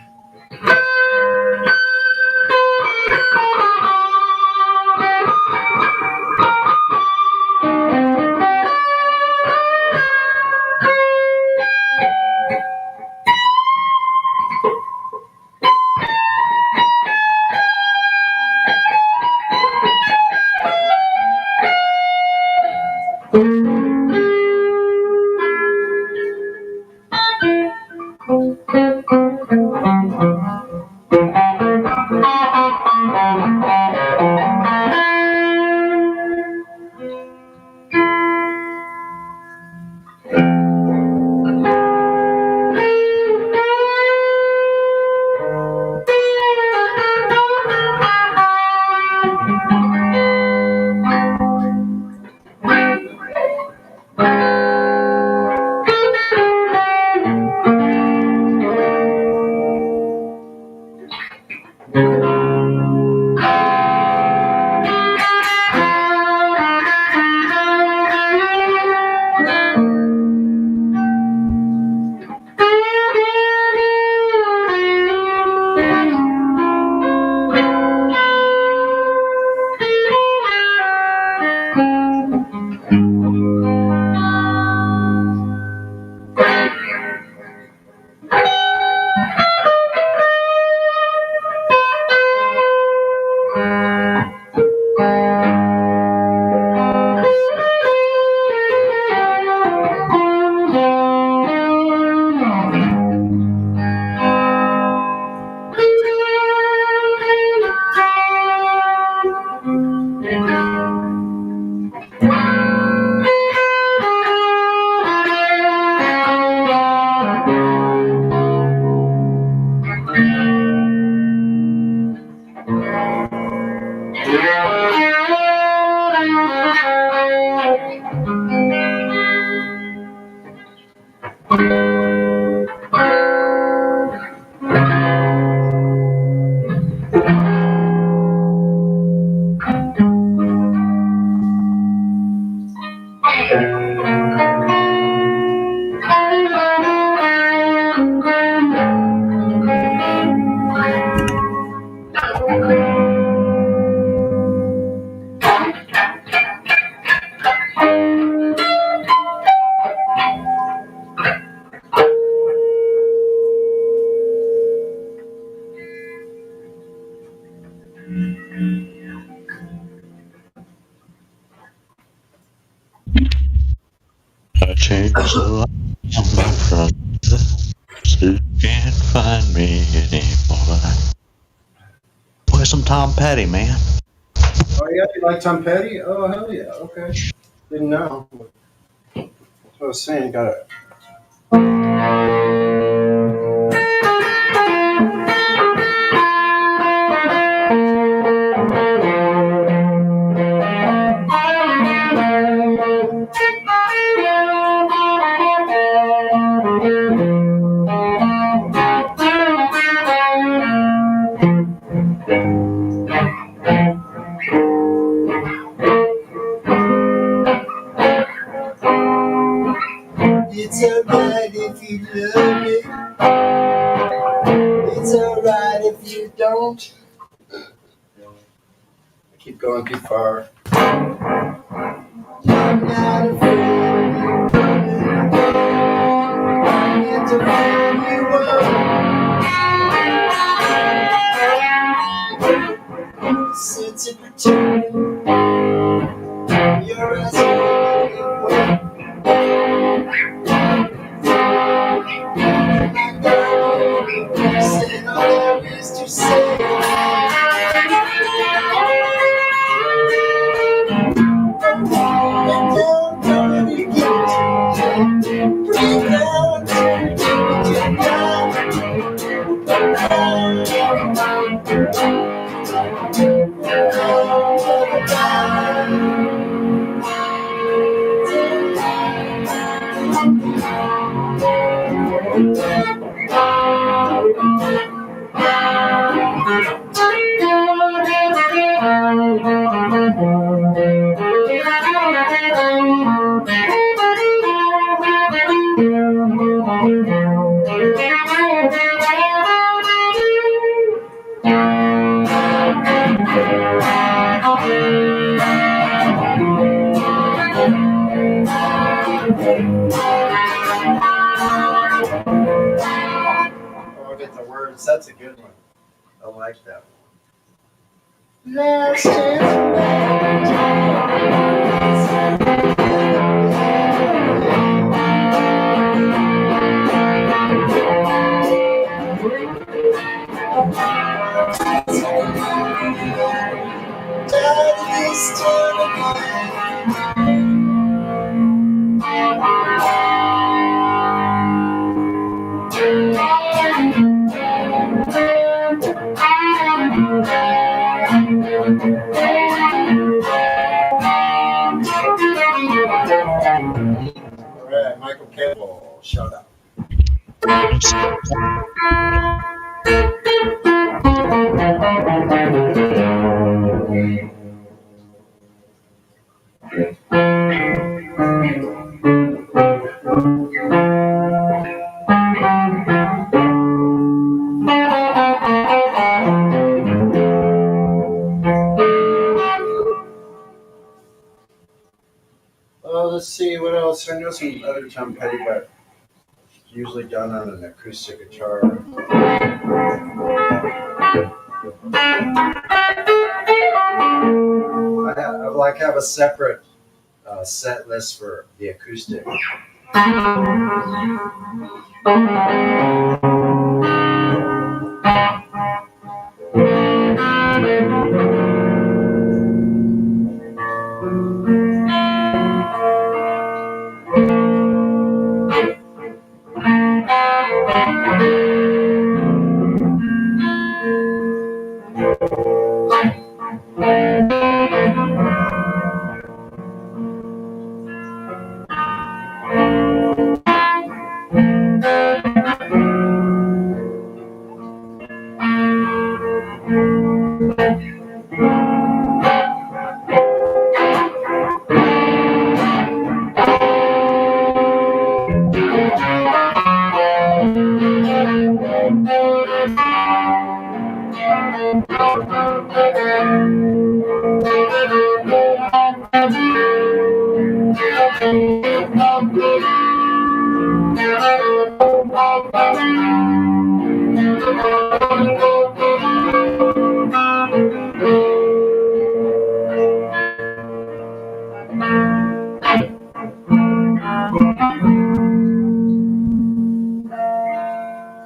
I changed a lot on my front, so you can't find me anymore. Play some Tom Petty, man. Oh, yeah, you like Tom Petty? Oh, hell yeah, okay. Didn't know. I was saying, you got it. It's alright if you love me. It's alright if you don't. I keep going too far. I'm not afraid of you. To find you up. Sense of returning. You're as said all there is to say. Oh, get the words. That's a good one. I like that one. Last chance. Alright, Michael Campbell, shut up. Let's see what else. I know some other Tom Petty, but usually done on an acoustic guitar. I have a separate set list for the acoustic.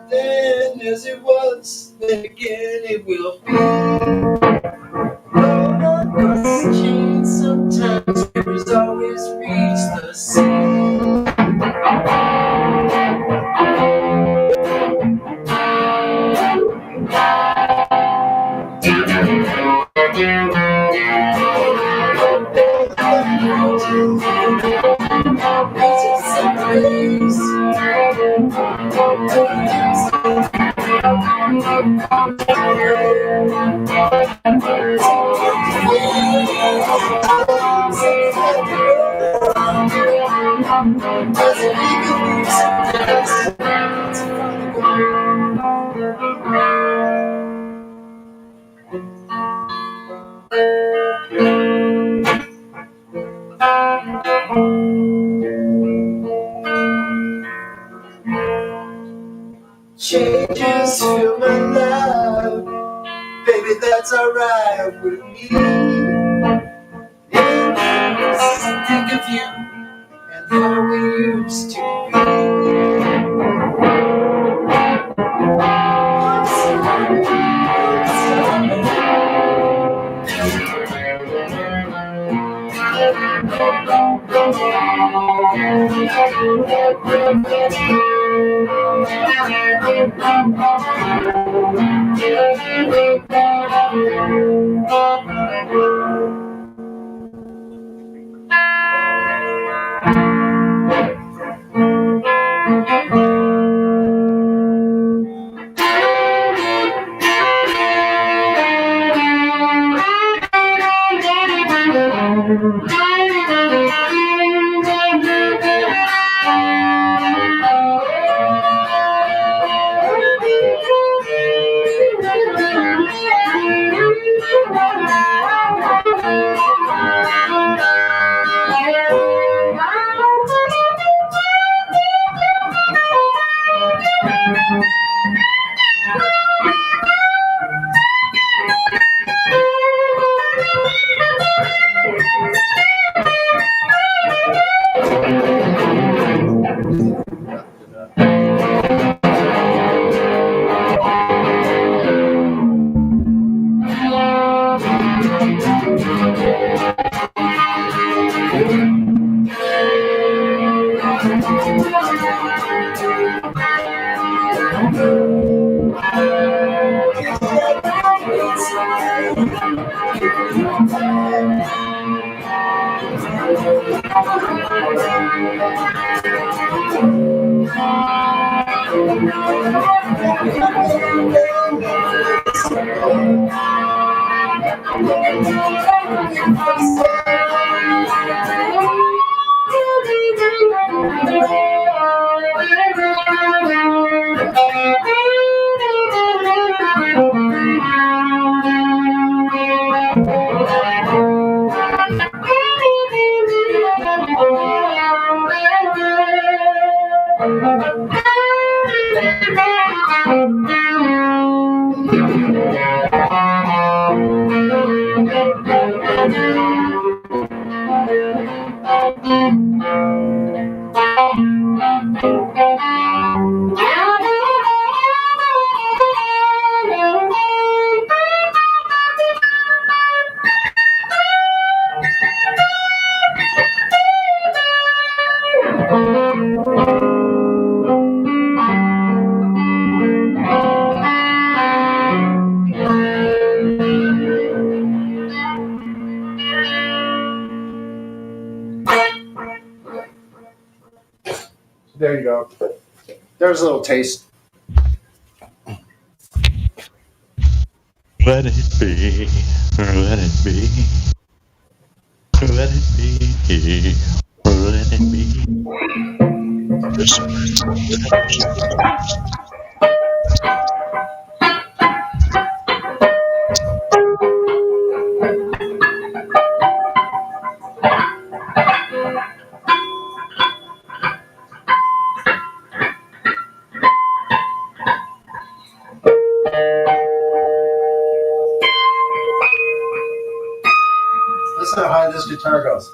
Then as it was, then again it will be. Roll across the chain, sometimes rivers always reach the sea. Changes fill my life, baby, that's alright with me. Think of you and how we used to There you go. There's a little taste. Let it be, let it be, let it be, let it be. Listen how high this guitar goes.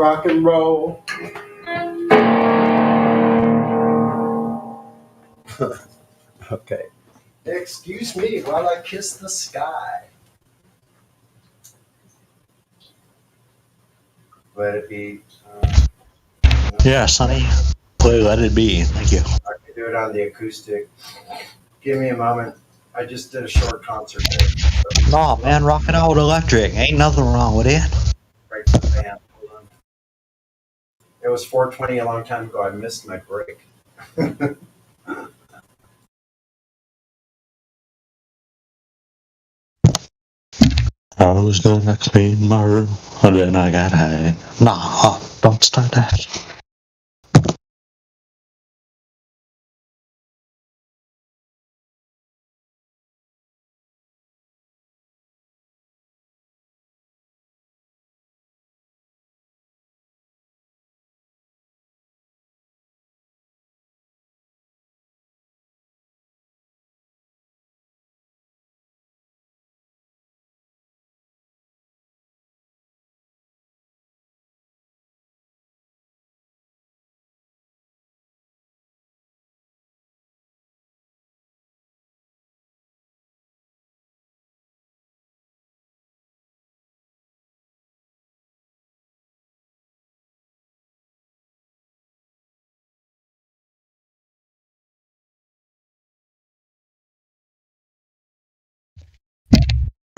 rock and roll. Okay. Excuse me while I kiss the sky. Let it be. Yeah, Sonny. Play Let It Be. Thank you. I can do it on the acoustic. Give me a moment. I just did a short concert there. So No, man, rock it out with electric. Ain't nothing wrong with it. break the band. Hold on. It was 4:20 a long time ago. I missed my break. I was gonna clean my room, and then I got high. Nah, don't start that.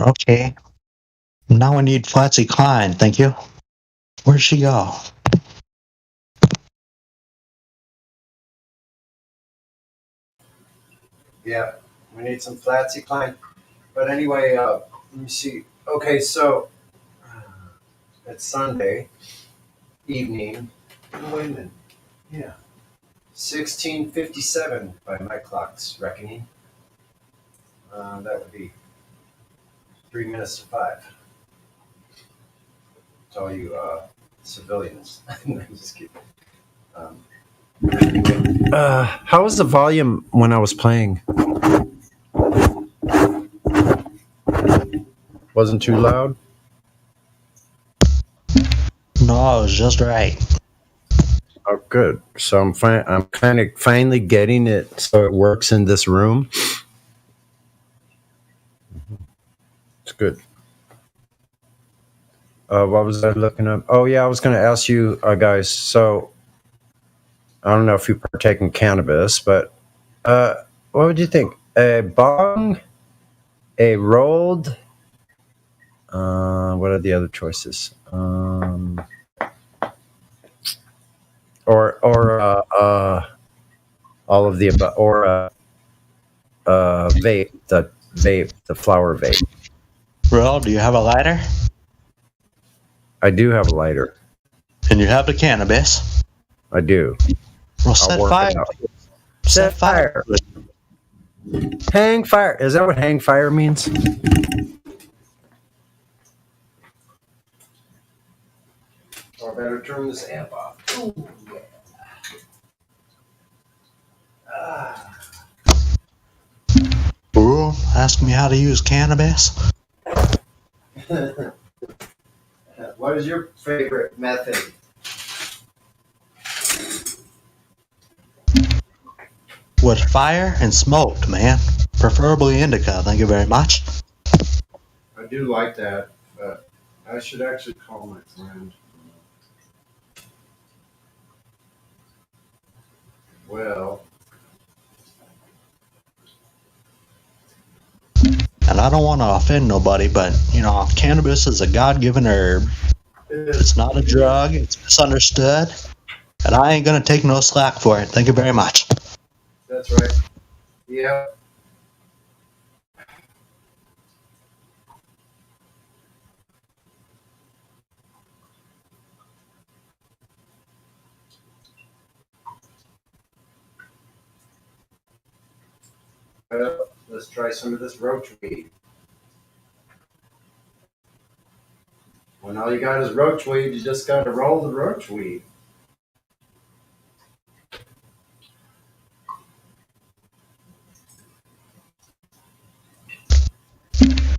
Okay. Now I need Flatsy Klein, thank you. Where'd she go? Yeah, we need some Flatsy Klein. But anyway, let me see. Okay, so it's Sunday evening. Oh, wait a minute. Yeah. 16:57 by my clock's reckoning. That would be 3 minutes to 5. To all you civilians. I'm just kidding. How was the volume when I was playing? Wasn't too loud? No, it was just right. Oh, good. So I'm kind of finally getting it so it works in this room. It's good. What was I looking up? Oh, yeah, I was going to ask you guys. So I don't know if you partake in cannabis, but what would you think? A bong, a rolled, what are the other choices? Or all of the above, or vape, the flower vape. Well, do you have a lighter? I do have a lighter. And you have the cannabis? I do. Well, set fire. Set fire. Hang fire. Is that what hang fire means? Or better turn this amp off. Ooh, yeah. Ooh, ask me how to use cannabis? What is your favorite method? With fire and smoked, man. Preferably indica, thank you very much. I do like that, but I should actually call my friend. Well, And I don't want to offend nobody, but, you know, cannabis is a God-given herb. It's not a drug, it's misunderstood. And I ain't gonna take no slack for it. Thank you very much. that's right. Yeah. Well, let's try some of this roach weed. When all you got is roach weed, you just got to roll the roach weed.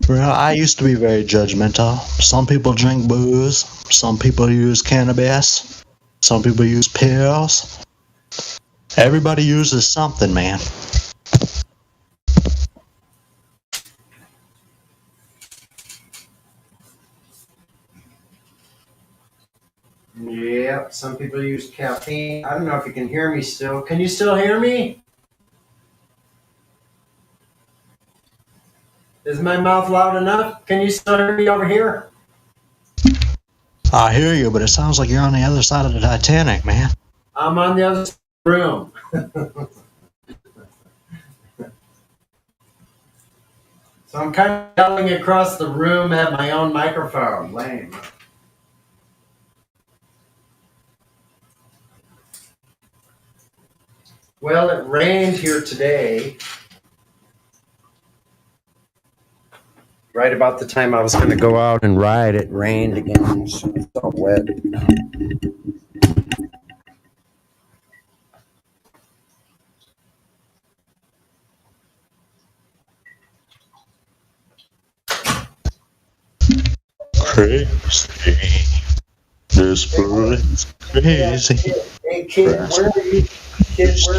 Well, I used to be very judgmental. Some people drink booze. Some people use cannabis. Some people use pills. Everybody uses something, man. Yeah, some people use caffeine. I don't know if you can hear me still. Can you still hear me? Is my mouth loud enough? Can you still hear me over here? I hear you, but it sounds like you're on the other side of the Titanic, man. I'm on the other side of the room. So I'm kind of yelling across the room at my own microphone. Lame. Well, it rained here today. Right about the time I was going to go out and ride, it rained again, so it's all wet. Crazy. This world is crazy. Hey, kid, where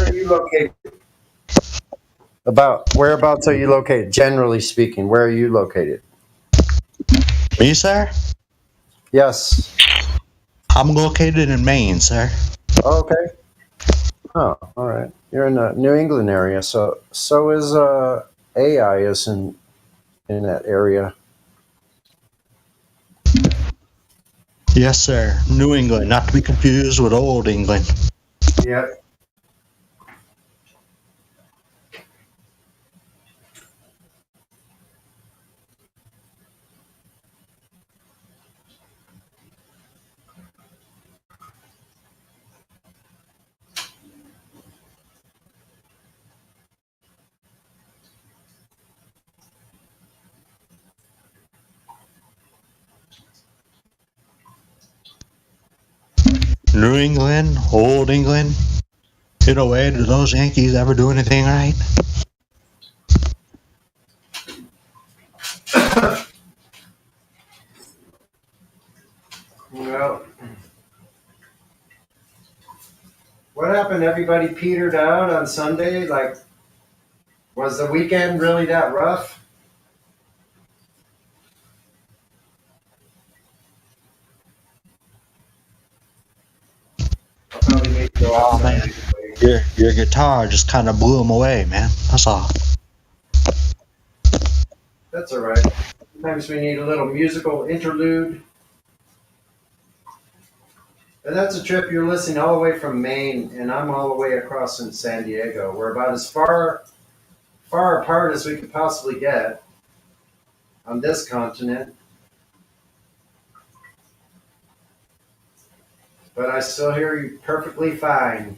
are you located? Whereabouts are you located? Generally speaking, where are you located? Me, sir? Yes. I'm located in Maine, sir. Oh, okay. Oh, all right. You're in the New England area, so is AI is in that area. Yes, sir. New England, not to be confused with Old England. Yep. New England, Old England. In a way, did those Yankees ever do anything right? Well, what happened? Everybody petered out on Sunday? Like, was the weekend really that rough? Oh, man. Your guitar just kind of blew them away, man. That's all. That's all right. Sometimes we need a little musical interlude. And that's a trip. You're listening all the way from Maine, and I'm all the way across in San Diego. We're about as far apart as we could possibly get on this continent. But I still hear you perfectly fine.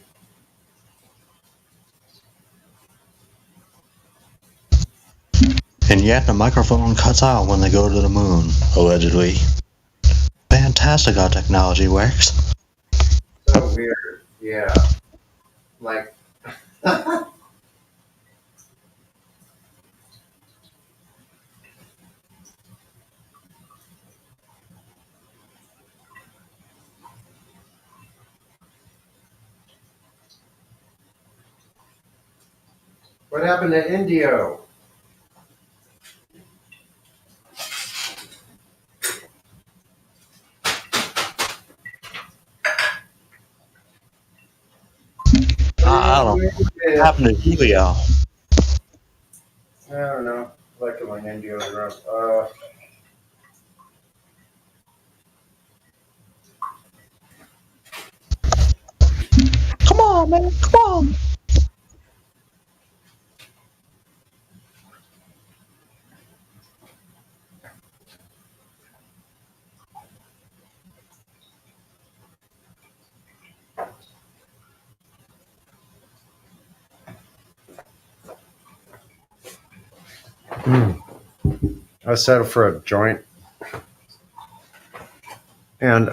And yet the microphone cuts out when they go to the moon, allegedly. Fantastic how technology works. So weird. Yeah. Like, what happened to Indio? I don't know. What happened to Helio? I don't know. I like it when Indio's around. Come on, man. Come on. I settled for a joint. And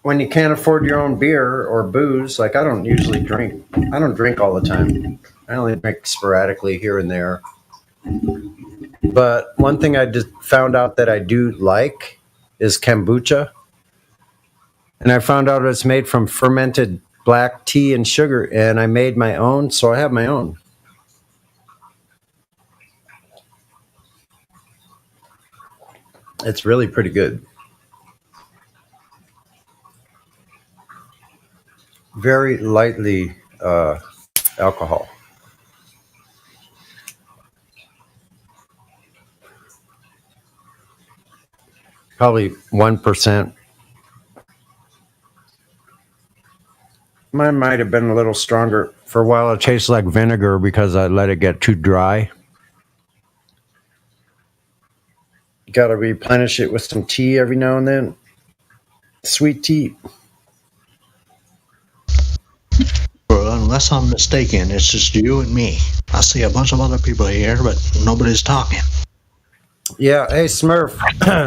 when you can't afford your own beer or booze, like I don't usually drink. I don't drink all the time. I only drink sporadically here and there. But one thing I just found out that I do like is kombucha. And I found out it's made from fermented black tea and sugar. And I made my own, so I have my own. It's really pretty good. Very lightly alcohol. Probably 1%. Mine might have been a little stronger. For a while, it tastes like vinegar because I let it get too dry. Got to replenish it with some tea every now and then. Sweet tea. Well, unless I'm mistaken, it's just you and me. I see a bunch of other people here, but nobody's talking. Yeah. Hey, Smurf.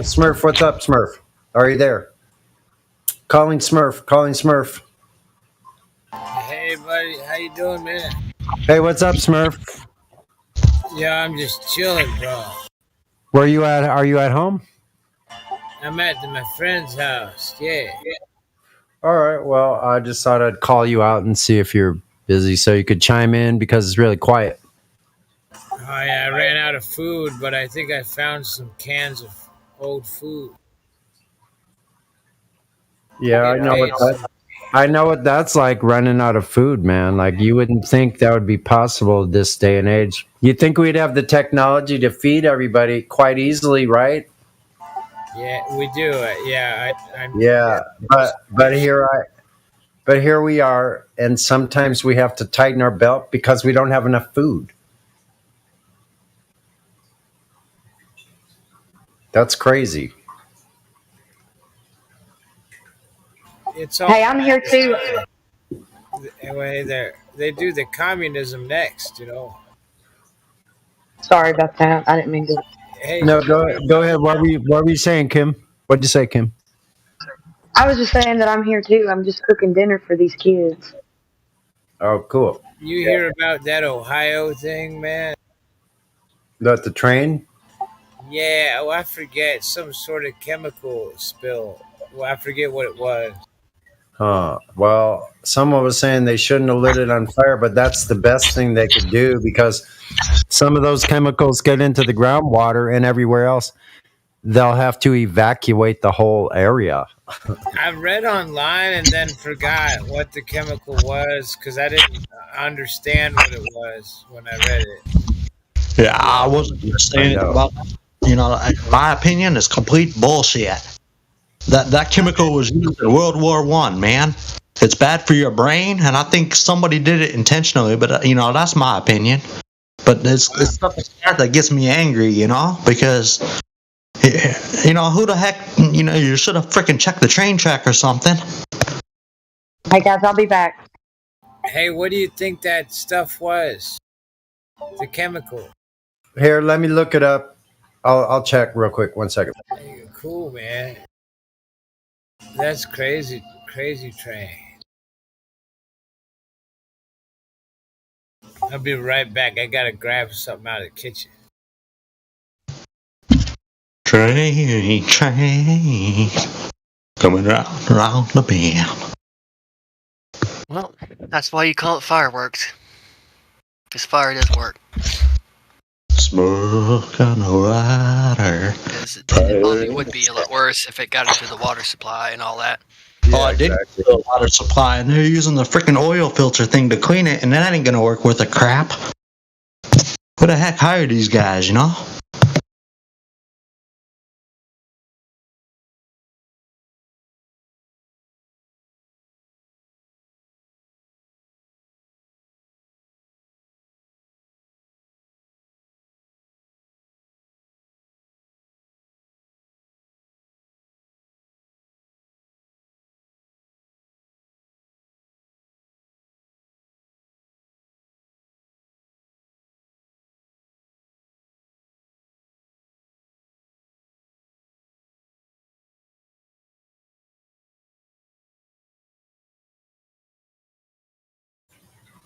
Smurf, what's up, Smurf? Are you there? Calling Smurf. Calling Smurf. Hey, buddy, how you doing, man? Hey, what's up, Smurf? Yeah, I'm just chilling, bro. Where are you at? Are you at home? I'm at my friend's house. Yeah. All right. Well, I just thought I'd call you out and see if you're busy so you could chime in because it's really quiet. Oh, yeah, I ran out of food, but I think I found some cans of old food. Yeah, I know what that's like, running out of food, man. Like, you wouldn't think that would be possible this day and age. You'd think we'd have the technology to feed everybody quite easily, right? Yeah, we do. Yeah, but here we are, and sometimes we have to tighten our belt because we don't have enough food. That's crazy. It's all Hey, I'm here too. Anyway, they do the communism next, you know. Sorry about that. I didn't mean to. Hey, No, go ahead. What were you saying, Kim? What'd you say, Kim? I was just saying that I'm here too. I'm just cooking dinner for these kids. Oh, cool. you hear about that Ohio thing, man? The train? Yeah, I forget, some sort of chemical spill. Well, I forget what it was. Well, someone was saying they shouldn't have lit it on fire, but that's the best thing they could do because some of those chemicals get into the groundwater and everywhere else. They'll have to evacuate the whole area. I read online and then forgot what the chemical was because I didn't understand what it was when I read it. Yeah, I wasn't going to say anything about that. You know, in my opinion, it's complete bullshit. That chemical was used in World War One, man. It's bad for your brain, and I think somebody did it intentionally. But you know, that's my opinion. But it's stuff like that gets me angry, you know, because you know who the heck, you know, you should have freaking checked the train track or something. Hey guys, I'll be back. Hey, what do you think that stuff was? The chemical. Here, let me look it up. I'll check real quick. 1 second. Hey, cool, man. That's crazy train. I'll be right back. I gotta grab something out of the kitchen. Train, coming round the bend. Well, that's why you call it fireworks. Because fire does work. Smoke on the water. It would be a lot worse if it got into the water supply and all that. I did the water supply, and they're using the freaking oil filter thing to clean it, and that ain't gonna work worth a crap. Who the heck hired these guys, you know?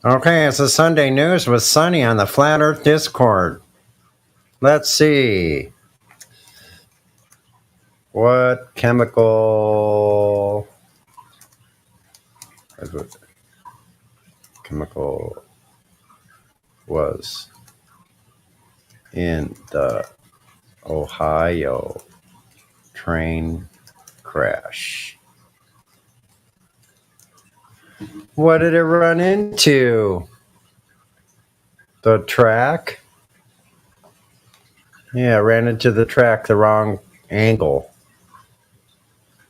Okay, it's a Sunday News with Sunny on the Flat Earth Discord. Let's see. What chemical was in the Ohio train crash? What did it run into? The track? Yeah, ran into the track, the wrong angle.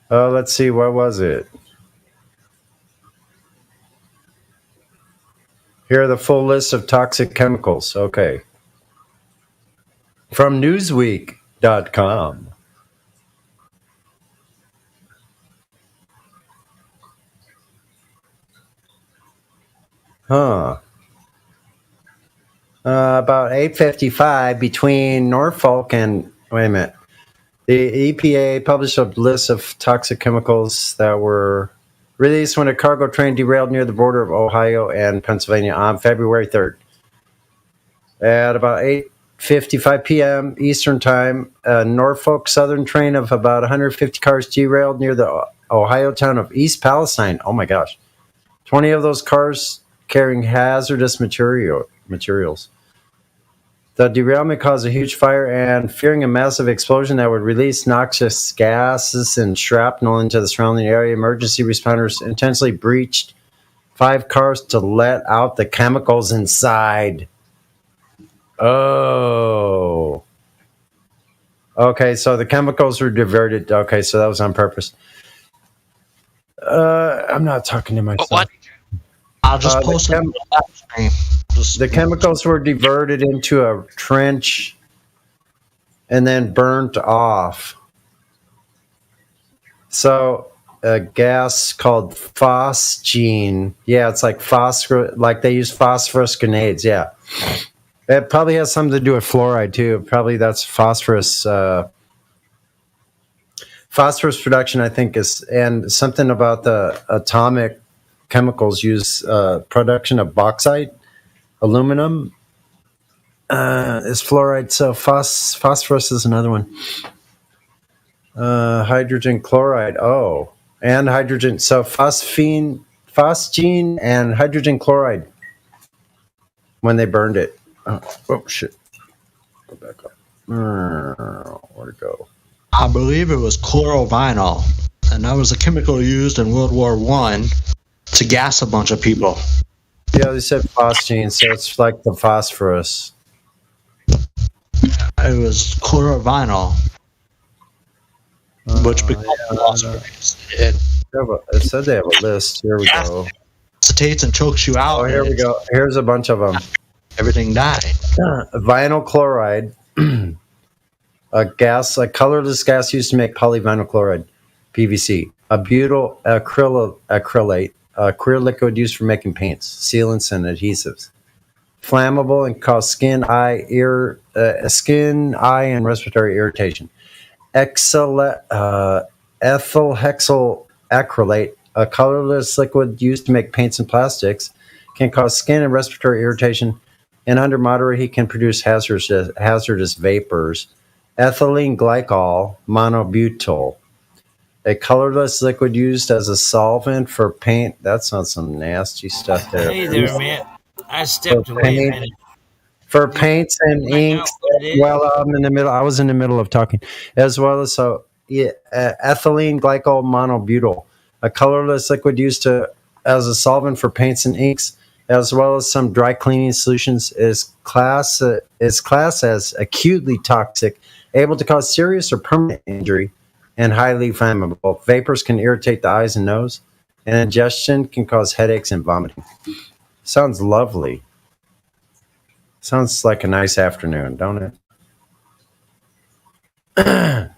Oh, let's see, what was it? Here are the full list of toxic chemicals. Okay. From Newsweek.com. Huh. About 8:55 between Norfolk and, wait a minute. The EPA published a list of toxic chemicals that were released when a cargo train derailed near the border of Ohio and Pennsylvania on February 3rd. At about 8:55 p.m. Eastern Time, a Norfolk Southern train of about 150 cars derailed near the Ohio town of East Palestine. Oh my gosh. 20 of those cars carrying hazardous materials. The derailment caused a huge fire, and fearing a massive explosion that would release noxious gases and shrapnel into the surrounding area, emergency responders intentionally breached 5 cars to let out the chemicals inside. Oh. Okay, so the chemicals were diverted. Okay, so that was on purpose. I'm not talking to myself. What? I'll just post it on the live stream. The chemicals were diverted into a trench and then burnt off. So a gas called phosgene. Yeah, it's like phosphorus, like they use phosphorus grenades. Yeah. It probably has something to do with fluoride too. Probably that's phosphorus. Phosphorus production, I think, is, and something about the atomic chemicals use production of bauxite, aluminum is fluoride. So phosphorus is another one. Hydrogen chloride. Oh, and hydrogen. So phosgene and hydrogen chloride when they burned it. Oh shit. Go back up. Where'd it go? I believe it was chlorovinyl, and that was a chemical used in World War I to gas a bunch of people. Yeah, they said phosgene, so it's like the phosphorus. It was chlorovinyl, which becomes phosphorus. It said they have a list. Here we go. Acetates and chokes you out. Oh, here we go. Here's a bunch of them. Everything died. Vinyl chloride, a colorless gas used to make polyvinyl chloride, PVC. A butyl acrylate, a clear liquid used for making paints, sealants, and adhesives. Flammable and cause skin, eye, and respiratory irritation. Ethyl hexyl acrylate, a colorless liquid used to make paints and plastics, can cause skin and respiratory irritation, and under moderate heat can produce hazardous vapors. Ethylene glycol monobutyl, a colorless liquid used as a solvent for paint. That sounds some nasty stuff there. Hey there, man. I stepped away a minute. For paints and inks. Well, I'm in the middle. I was in the middle of talking. As well as ethylene glycol monobutyl, a colorless liquid used as a solvent for paints and inks, as well as some dry cleaning solutions, is classed as acutely toxic, able to cause serious or permanent injury, and highly flammable. Vapors can irritate the eyes and nose, and ingestion can cause headaches and vomiting. Sounds lovely. Sounds like a nice afternoon, don't it?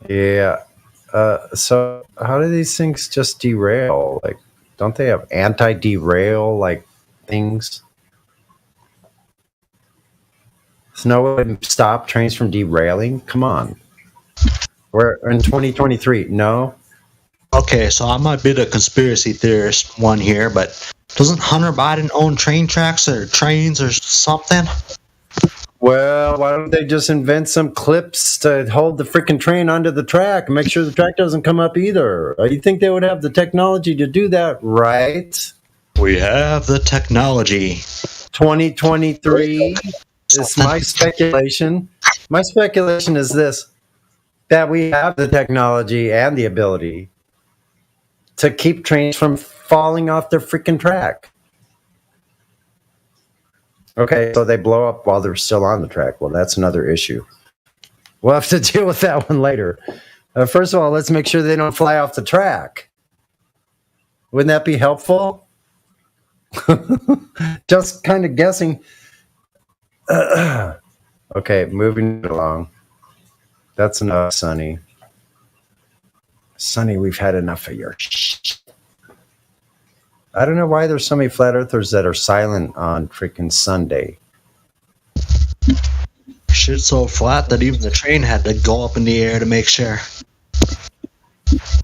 Yeah. So how do these things just derail? Like, don't they have anti-derail like things? There's no way to stop trains from derailing? Come on. We're in 2023. No? Okay, so I might be the conspiracy theorist one here, but doesn't Hunter Biden own train tracks or trains or something? Well, why don't they just invent some clips to hold the freaking train onto the track and make sure the track doesn't come up either? You think they would have the technology to do that, right? We have the technology. 2023 is my speculation. My speculation is this, that we have the technology and the ability to keep trains from falling off their freaking track. Okay, so they blow up while they're still on the track. Well, that's another issue. We'll have to deal with that one later. First of all, let's make sure they don't fly off the track. Wouldn't that be helpful? Just kind of guessing. Okay, moving along. That's enough, Sonny. Sonny, we've had enough of your shit. I don't know why there's so many flat earthers that are silent on freaking Sunday. Shit's so flat that even the train had to go up in the air to make sure.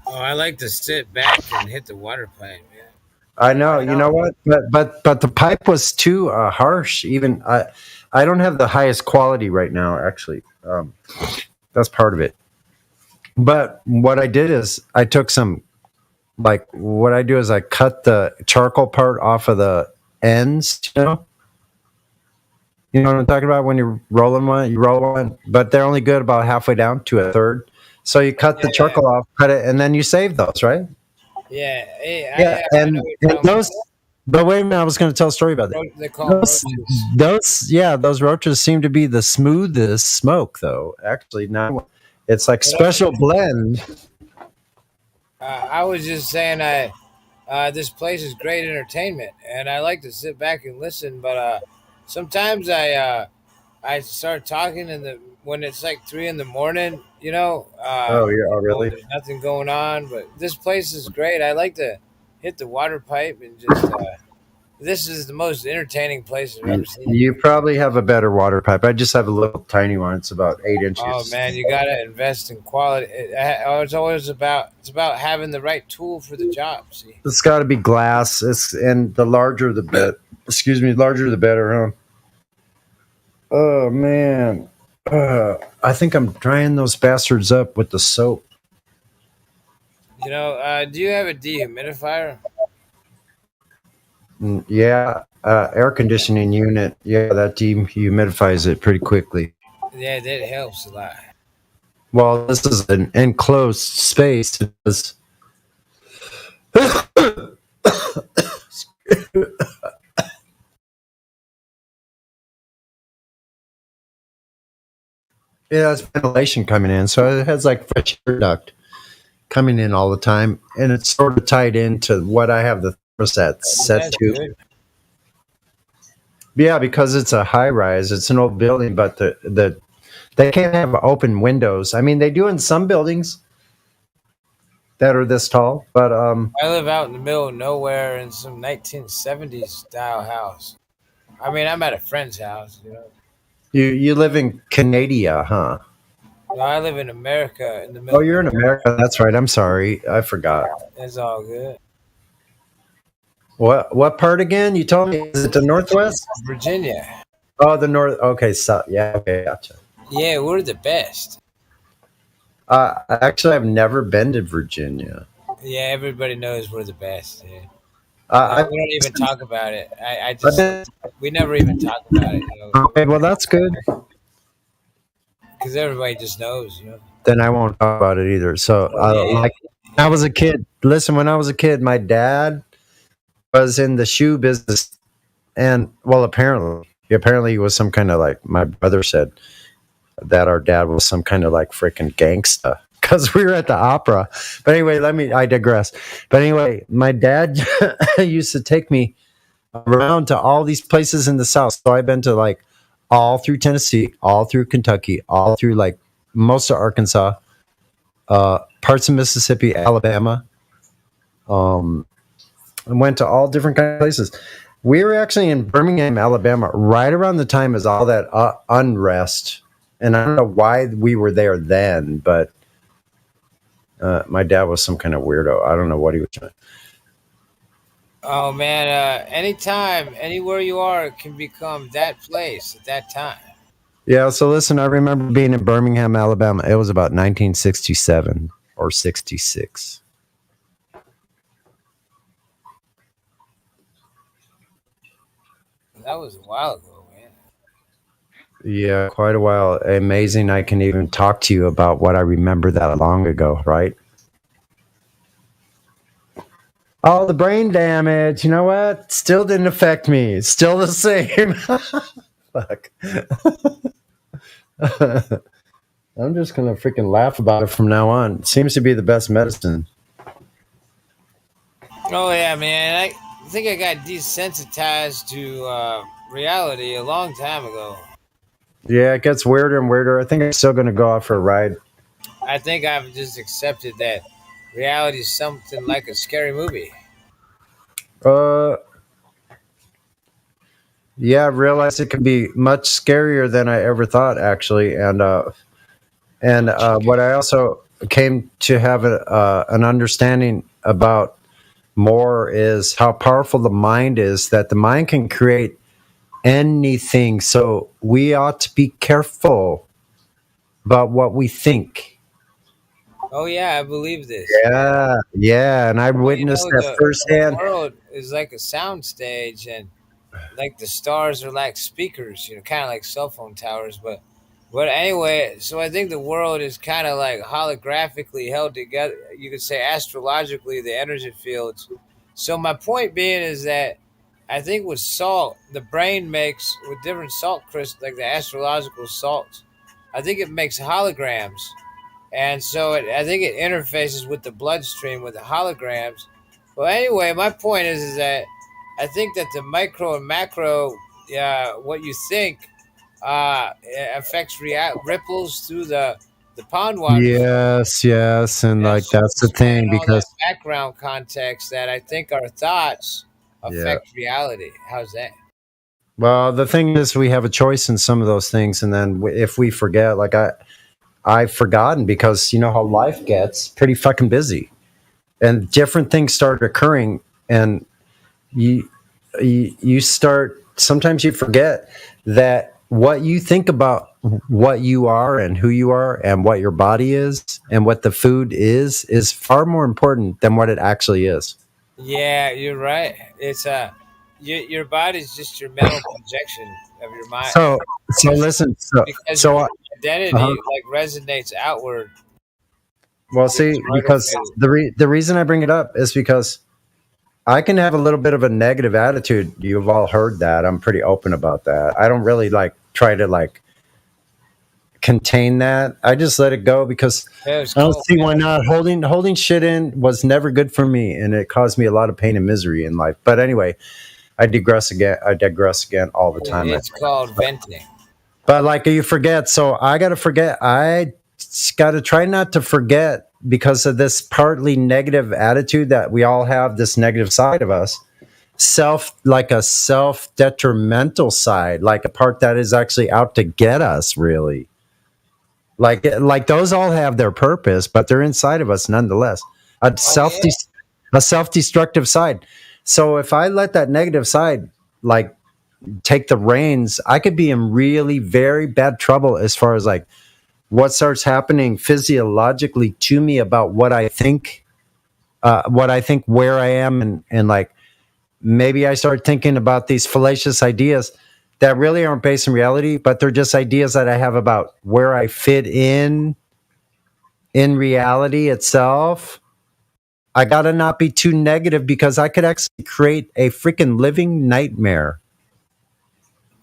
Oh, I like to sit back and hit the water pipe. Yeah. I know. You know what? But the pipe was too harsh. Even I don't have the highest quality right now. Actually, that's part of it. But what I did is I took some. Like what I do is I cut the charcoal part off of the ends, you know what I'm talking about when you're rolling one, you roll one, but they're only good about halfway down to a third. So you cut the charcoal off, cut it, and then you save those, right? Yeah. And those. But wait a minute, I was going to tell a story about that. They call roaches. Those roaches seem to be the smoothest smoke, though. Actually, now it's like special blend. I was just saying, this place is great entertainment, and I like to sit back and listen. But sometimes I start talking when it's like 3 a.m. You know. Really? There's nothing going on, but this place is great. I like to hit the water pipe and just. This is the most entertaining place I've ever seen. You probably have a better water pipe. I just have a little tiny one. It's about 8 inches. Oh man, you gotta invest in quality. It's always about having the right tool for the job. See, it's got to be glass. And the larger the better. Larger the better, huh? Oh man, I think I'm drying those bastards up with the soap. You know, do you have a dehumidifier? Yeah, air conditioning unit. Yeah, that dehumidifies it pretty quickly. Yeah, that helps a lot. Well, this is an enclosed space. Yeah, it's ventilation coming in, so it has like fresh air duct coming in all the time, and it's sort of tied into what I have the thermostat set to. Good. Yeah, because it's a high rise, it's an old building, but they can't have open windows. I mean, they do in some buildings that are this tall, but I live out in the middle of nowhere in some 1970s style house. I mean, I'm at a friend's house, you know. You live in Canada, huh? No, I live in America in the middle. Oh, you're in America. That's right. I'm sorry. I forgot. It's all good. What part again? You told me, is it the Northwest? Virginia. Oh, the North. Okay, so yeah, okay, gotcha. Yeah, we're the best. Actually, I've never been to Virginia. Yeah, everybody knows we're the best. Yeah. We don't even talk about it. We never even talk about it. You know? Okay, well that's good. Because everybody just knows, you know. Then I won't talk about it either. So, like, when I was a kid. Listen, when I was a kid, my dad was in the shoe business, and well, apparently he was some kind of like. My brother said that our dad was some kind of like freaking gangsta. Because we were at the opera. But anyway, I digress. But anyway, my dad used to take me around to all these places in the South. So I've been to like all through Tennessee, all through Kentucky, all through like most of Arkansas, parts of Mississippi, Alabama. I went to all different kind of places. We were actually in Birmingham, Alabama, right around the time as all that unrest. And I don't know why we were there then, but my dad was some kind of weirdo. I don't know what he was doing. Oh man, anytime, anywhere you are, it can become that place at that time. Yeah, so listen, I remember being in Birmingham, Alabama. It was about 1967 or 66. That was a while ago, man. Yeah, quite a while. Amazing I can even talk to you about what I remember that long ago, right? Oh, the brain damage. You know what? Still didn't affect me. It's still the same. Fuck. I'm just going to freaking laugh about it from now on. It seems to be the best medicine. Oh yeah, man. I think I got desensitized to reality a long time ago. Yeah, it gets weirder and weirder. I think I'm still going to go out for a ride. I think I've just accepted that reality is something like a scary movie. Yeah, I realized it can be much scarier than I ever thought, actually. And what I also came to have an understanding about more is how powerful the mind is, that the mind can create anything. So we ought to be careful about what we think. Oh yeah, I believe this. Yeah, and I witnessed that firsthand. The world is like a sound stage, and like the stars are like speakers, kind of like cell phone towers. But anyway, so I think the world is kind of like holographically held together. You could say astrologically, the energy fields. So my point being is that I think with salt, the brain makes with different salt crystals, like the astrological salts, I think it makes holograms. And so I think it interfaces with the bloodstream with the holograms. Well, anyway, my point is that I think that the micro and macro, what you think, affects ripples through the pond water. Yes, and like that's the thing, All because that background context that I think our thoughts affect reality. How's that? well, the thing is, we have a choice in some of those things, and then if we forget, like I've forgotten, because you know how life gets pretty fucking busy, and different things start occurring, and you start, sometimes you forget that what you think about what you are and who you are and what your body is and what the food is far more important than what it actually is. Yeah, you're right. It's your body's just your mental projection of your mind. So listen, because so your identity like resonates outward. well, see, because the reason I bring it up is because I can have a little bit of a negative attitude. You've all heard that. I'm pretty open about that. I don't really try to contain that. I just let it go because I don't see why not. Holding shit in was never good for me, and it caused me a lot of pain and misery in life. But anyway, I digress again all the time. It's called venting. But you forget, so I got to forget. I got to try not to forget, because of this partly negative attitude that we all have, this negative side of us, a self-detrimental side, like a part that is actually out to get us, really. Like those all have their purpose, but they're inside of us nonetheless. A self-destructive side. So if I let that negative side take the reins, I could be in really very bad trouble as far as what starts happening physiologically to me about what I think, where I am, and maybe I start thinking about these fallacious ideas that really aren't based in reality, but they're just ideas that I have about where I fit in reality itself. I gotta not be too negative, because I could actually create a freaking living nightmare.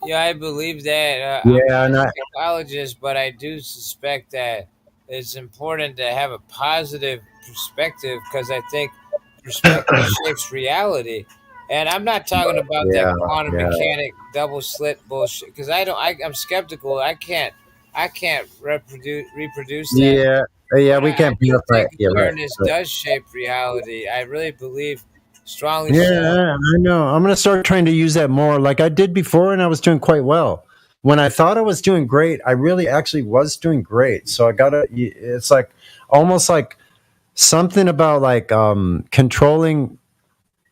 Yeah, I believe that. Yeah, I'm not a psychologist, but I do suspect that it's important to have a positive perspective, because I think perspective shapes reality. And I'm not talking about that quantum mechanic double slit bullshit, because I'm skeptical. I can't reproduce that. Yeah, we can't be right. Awareness does shape reality. I really believe strongly. Yeah, I know. I'm going to start trying to use that more, like I did before, and I was doing quite well. When I thought I was doing great, I really actually was doing great. So it's almost like something about controlling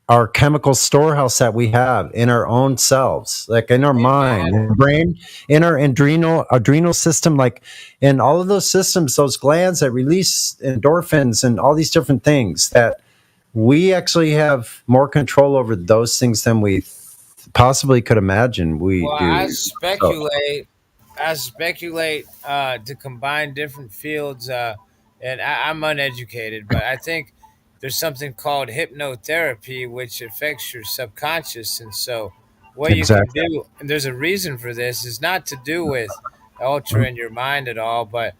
our chemical storehouse that we have in our own selves, like in our mind, in our brain, in our adrenal system, like in all of those systems, those glands that release endorphins and all these different things, that we actually have more control over those things than we possibly could imagine we Well, do. I speculate to combine different fields, and I'm uneducated, but I think there's something called hypnotherapy, which affects your subconscious, and so what you can Exactly. do, and there's a reason for this, is not to do with altering your mind at all, but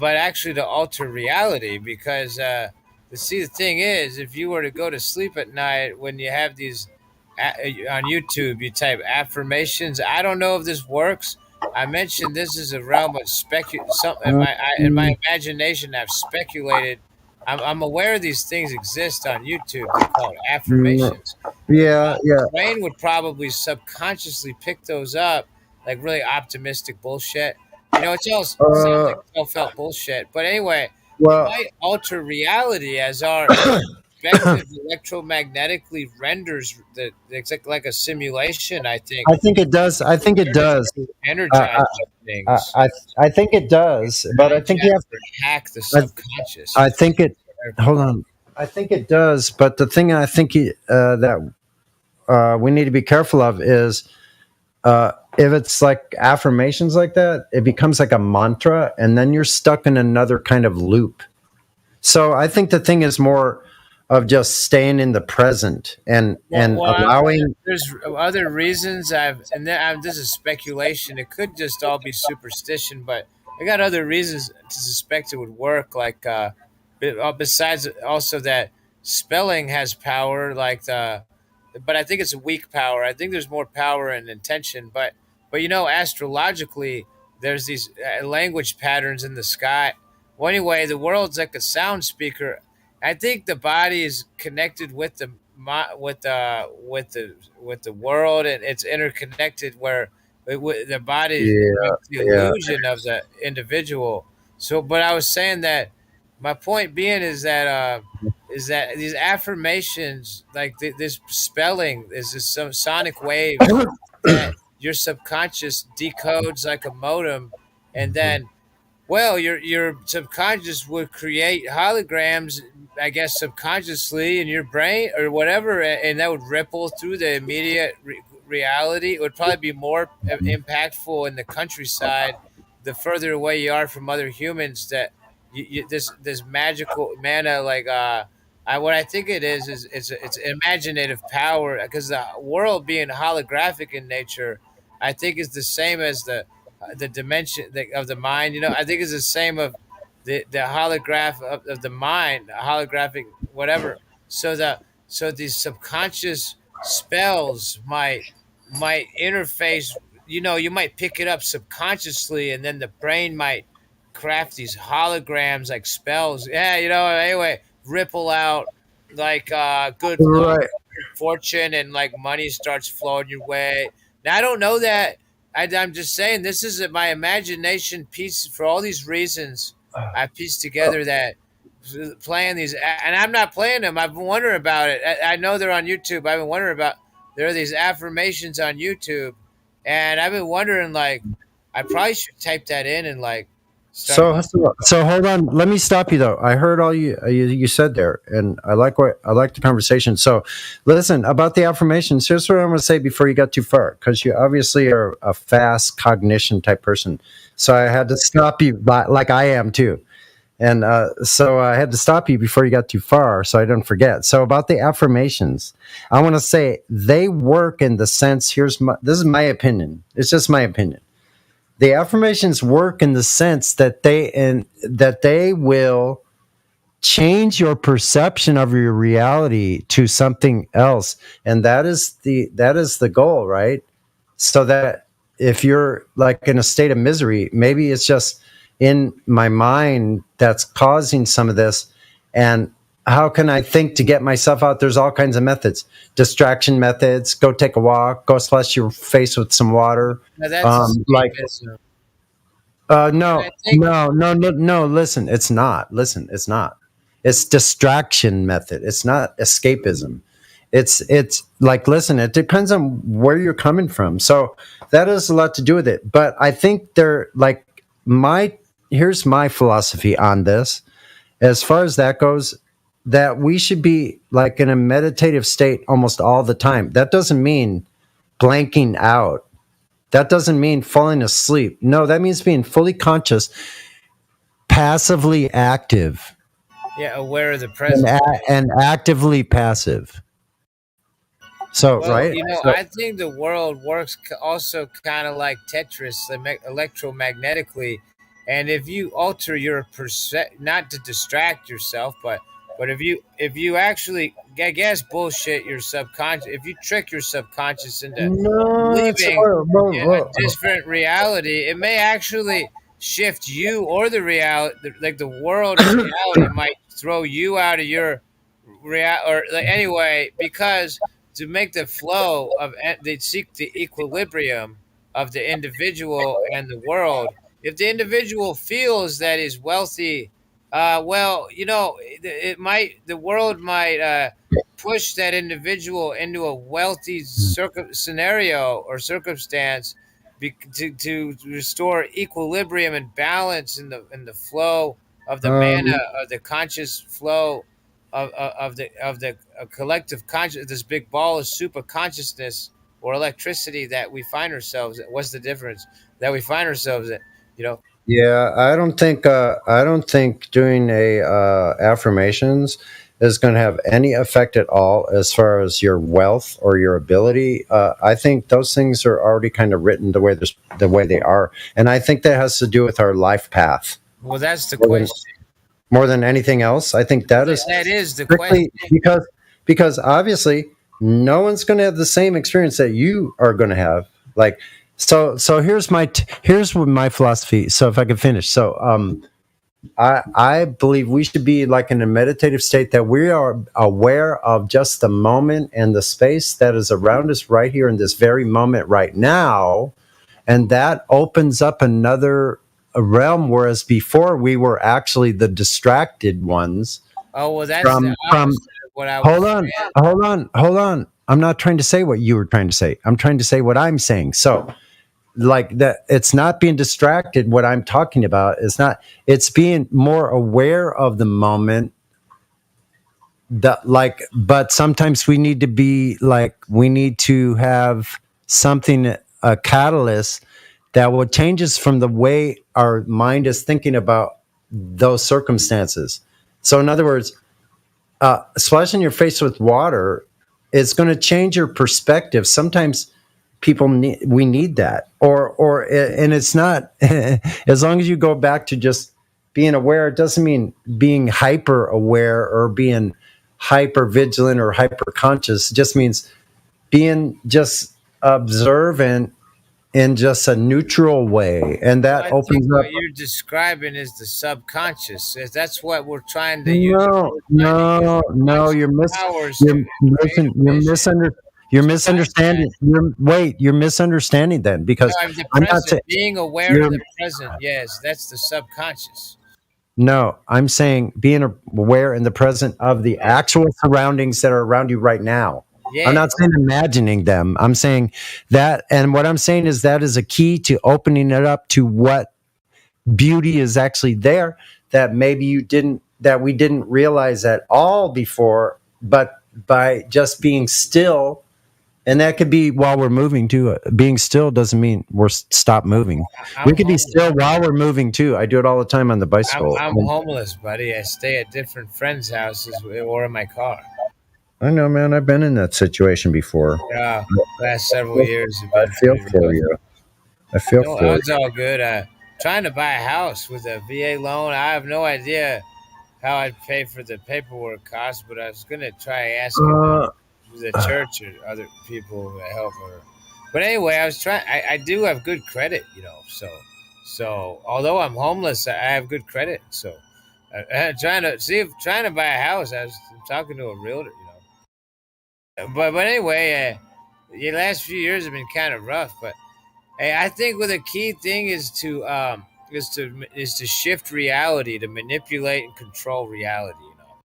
actually to alter reality, because the thing is, if you were to go to sleep at night when you have these on YouTube, you type affirmations. I don't know if this works. I mentioned this is a realm of in my imagination. I've speculated. I'm aware these things exist on YouTube. They're called affirmations. Yeah, yeah. The brain would probably subconsciously pick those up, like really optimistic bullshit. It's all sounds like self-help bullshit. But anyway, it Well, might alter reality as our perspective electromagnetically renders it's like a simulation. I think I think it does. I think it does. energize things. I think it does, but I think you have hack the I, subconscious. I think it. Hold on. I think it does, but the thing I think that we need to be careful of is if it's like affirmations like that, it becomes like a mantra, and then you're stuck in another kind of loop. So I think the thing is more of just staying in the present and allowing. There's other reasons this is speculation. It could just all be superstition, but I got other reasons to suspect it would work. Like besides also that spelling has power, but I think it's a weak power. I think there's more power in intention, but astrologically, there's these language patterns in the sky. Well, anyway, the world's like a sound speaker. I think the body is connected with the world, and it's interconnected where the body Yeah, is the yeah. illusion of the individual. So, but I was saying that my point being is that these affirmations, like this spelling, is this some sonic wave that your subconscious decodes like a modem, and then your subconscious would create holograms, I guess, subconsciously in your brain or whatever, and that would ripple through the immediate reality. It would probably be more impactful in the countryside, the further away you are from other humans. That this magical mana, what I think it is it's imaginative power, because the world being holographic in nature, I think is the same as the dimension of the mind. I think it's the same of the holograph of the mind, holographic whatever. So these subconscious spells might interface. You might pick it up subconsciously, and then the brain might craft these holograms like spells. Yeah, anyway, ripple out like good luck, Right. fortune, and like money starts flowing your way. Now I don't know that. I'm just saying this is my imagination piece for all these reasons. I pieced together that playing these, and I'm not playing them. I've been wondering about it. I know they're on YouTube. I've been wondering about there are these affirmations on YouTube, and I've been wondering I probably should type that in and start. So hold on. Let me stop you though. I heard all you said there, and I like the conversation. So, listen about the affirmations. Here's what I'm going to say before you got too far, because you obviously are a fast cognition type person. So I had to stop you, like I am too, and so I had to stop you before you got too far, so I don't forget. So about the affirmations, I want to say they work in the sense. This is my opinion. It's just my opinion. The affirmations work in the sense that they will change your perception of your reality to something else, and that is the goal, right? So that if you're like in a state of misery, maybe it's just in my mind that's causing some of this, and how can I think to get myself out? There's all kinds of methods, distraction methods. Go take a walk. Go splash your face with some water. Now that's No. Listen, it's not. It's distraction method. It's not escapism. It's like, listen, it depends on where you're coming from. So that has a lot to do with it. But I think here's my philosophy on this. As far as that goes, that we should be like in a meditative state almost all the time. That doesn't mean blanking out. That doesn't mean falling asleep. No, that means being fully conscious, passively active, Yeah, aware of the present. and actively passive. So, Well, right? you know, So, I think the world works also kind of like Tetris, electromagnetically. And if you alter your not to distract yourself, but if you actually, I guess, bullshit your subconscious, if you trick your subconscious into no, believing in a different reality, it may actually shift you or the reality, like the world of reality might throw you out of your or like, anyway, because to make the flow of they seek the equilibrium of the individual and the world. If the individual feels that he's wealthy, well, you know, the world might push that individual into a wealthy scenario or circumstance to restore equilibrium and balance in the flow of the mana of the conscious flow of the collective conscious, this big ball of super consciousness or electricity that we find ourselves in. What's the difference that we find ourselves in? You know, yeah, I don't think doing a affirmations is going to have any effect at all as far as your wealth or your ability. I think those things are already kind of written the way they are, and I think that has to do with our life path well, that's the more than, question. more than anything else. I think that is The strictly question. because obviously no one's going to have the same experience that you are going to have. Like, so here's my philosophy. So if I could finish, I believe we should be like in a meditative state, that we are aware of just the moment and the space that is around us right here in this very moment right now, and that opens up another realm. Whereas before we were actually the distracted ones. Oh well, that's From the from opposite of what I was hold on. I'm not trying to say what you were trying to say. I'm trying to say what I'm saying. So, like that, it's not being distracted. What I'm talking about is not. It's being more aware of the moment. But sometimes we need to be like, we need to have something, a catalyst that will change us from the way our mind is thinking about those circumstances. So, in other words, splashing your face with water is going to change your perspective. Sometimes we need that, and it's not as long as you go back to just being aware. It doesn't mean being hyper aware or being hyper vigilant or hyper conscious. It just means being just observant in just a neutral way, and that I opens think up. what you're describing is the subconscious. That's what we're trying to use. No, you're Powers misunderstanding. You're misunderstanding then, because No, I'm the I'm not present. saying Being aware of the present. Yes, that's the subconscious. no. I'm saying being aware in the present of the actual surroundings that are around you right now. Yeah. I'm not saying imagining them. I'm saying that, and what I'm saying is that is a key to opening it up to what beauty is actually there, that maybe we didn't realize at all before, but by just being still. And that could be while we're moving too. Being still doesn't mean we're stop moving. We could be still while we're moving too. I do it all the time on the bicycle. I'm homeless, buddy. I stay at different friends' houses or in my car. I know, man. I've been in that situation before. Yeah, last several years. I feel for you. I feel No, for you. it's all good. Trying to buy a house with a VA loan. I have no idea how I'd pay for the paperwork costs, but I was gonna try asking the church or other people to help her. But anyway, I was trying. I do have good credit, you know. So although I'm homeless, I have good credit. So I'm trying to buy a house. I'm talking to a realtor, you know. But anyway, the last few years have been kind of rough. But hey, I think the key thing is to shift reality, to manipulate and control reality, you know.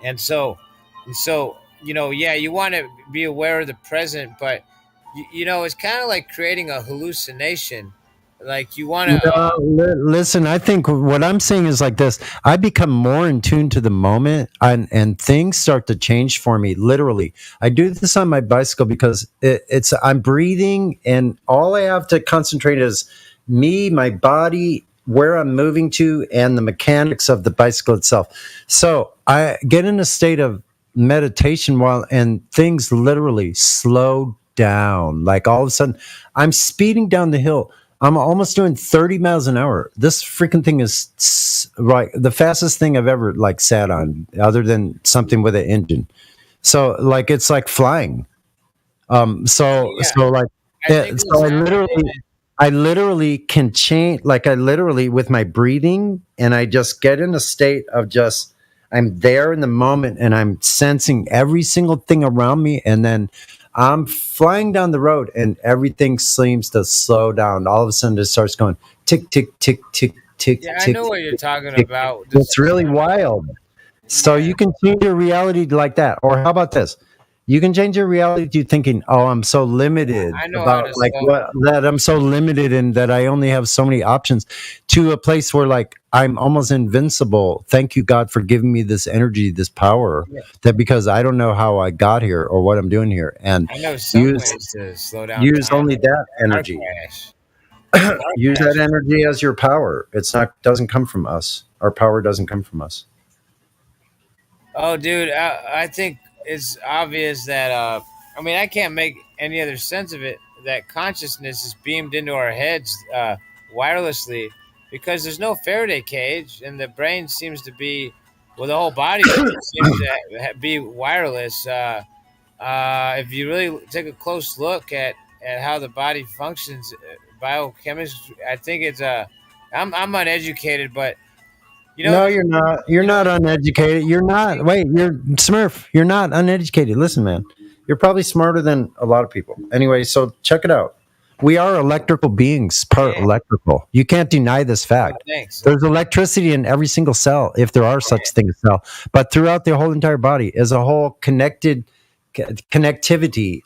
And so yeah, you want to be aware of the present, but it's kind of like creating a hallucination. Like you want to. No, listen, I think what I'm saying is like this. I become more in tune to the moment, and things start to change for me, literally. I do this on my bicycle because I'm breathing, and all I have to concentrate is me, my body, where I'm moving to, and the mechanics of the bicycle itself. So I get in a state of meditation and things literally slow down. Like all of a sudden, I'm speeding down the hill. I'm almost doing 30 miles an hour. This freaking thing is right, the fastest thing I've ever like sat on, other than something with an engine. So like it's like flying. So like so I literally can change. Like I literally with my breathing, and I just get in a state of just I'm there in the moment, and I'm sensing every single thing around me, and then I'm flying down the road and everything seems to slow down. All of a sudden it starts going tick, tick, tick, tick, tick, Yeah, I tick. know what you're talking tick. about. It's really wild. So you can change your reality like that. Or how about this? You can change your reality to thinking, "Oh, I'm so limited I know how about to like slow. that I'm so limited and that I only have so many options," to a place where like I'm almost invincible. Thank you, God, for giving me this energy, this power. Yeah. That because I don't know how I got here or what I'm doing here, and I know some use ways to slow down use time. only that Car energy. crash. Use that energy as your power. It's not doesn't come from us. Our power doesn't come from us. Oh, dude, I think it's obvious that I mean, I can't make any other sense of it. That consciousness is beamed into our heads wirelessly, because there's no Faraday cage, and the brain seems to be, well, the whole body seems to be wireless. If you really take a close look at how the body functions, biochemistry, I think it's I'm uneducated, but No, you're not. You're not uneducated. You're not. Wait, you're Smurf. You're not uneducated. Listen, man. You're probably smarter than a lot of people. Anyway, so check it out. We are electrical beings, part electrical. You can't deny this fact. thanks. There's electricity in every single cell, if there are such things as cell. But throughout the whole entire body is a whole connectivity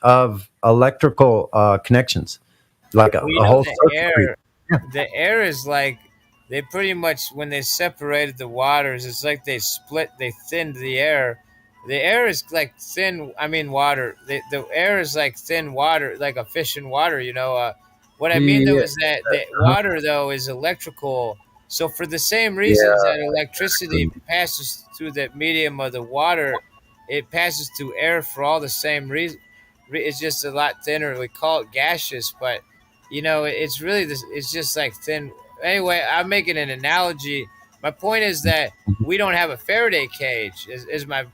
of electrical connections, like Well, a whole the circuitry. air is like, they pretty much, when they separated the waters, it's like they thinned the air. The air is like thin. I mean, water. The air is like thin water, like a fish in water. What I mean though Yeah. is that the water though is electrical. So for the same reasons that electricity passes through the medium of the water, it passes through air for all the same reason. It's just a lot thinner. We call it gaseous, but it's really this. It's just like thin. Anyway, I'm making an analogy. My point is that we don't have a Faraday cage. Is my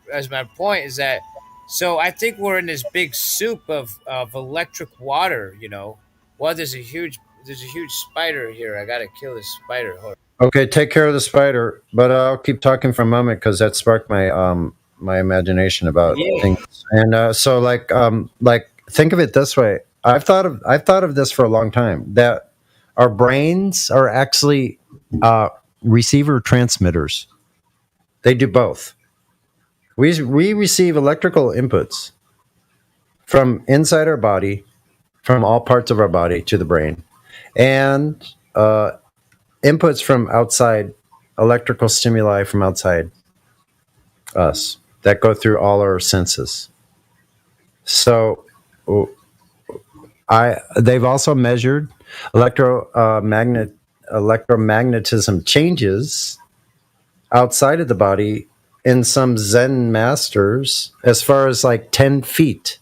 point is that, so I think we're in this big soup of electric water. Well, there's a huge spider here. I gotta kill this spider. Hold on. Okay, take care of the spider, but I'll keep talking for a moment because that sparked my my imagination about Yeah. things. And so like think of it this way. I've thought of this for a long time, that our brains are actually receiver transmitters. They do both. We receive electrical inputs from inside our body, from all parts of our body to the brain, and inputs from outside, electrical stimuli from outside us that go through all our senses. So they've also measured electromagnetism changes outside of the body in some Zen masters as far as like 10 feet.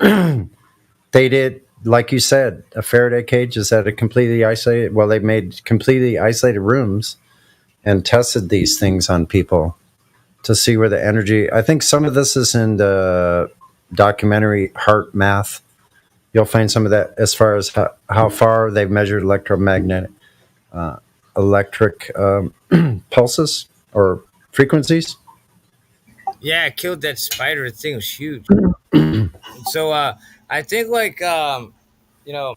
They did, like you said, a Faraday cage is at a completely isolated, well, they made completely isolated rooms and tested these things on people to see where the energy, I think some of this is in the documentary Heart Math. You'll find some of that as far as how far they've measured electric pulses or frequencies. Yeah, I killed that spider. The thing was huge. So I think like you know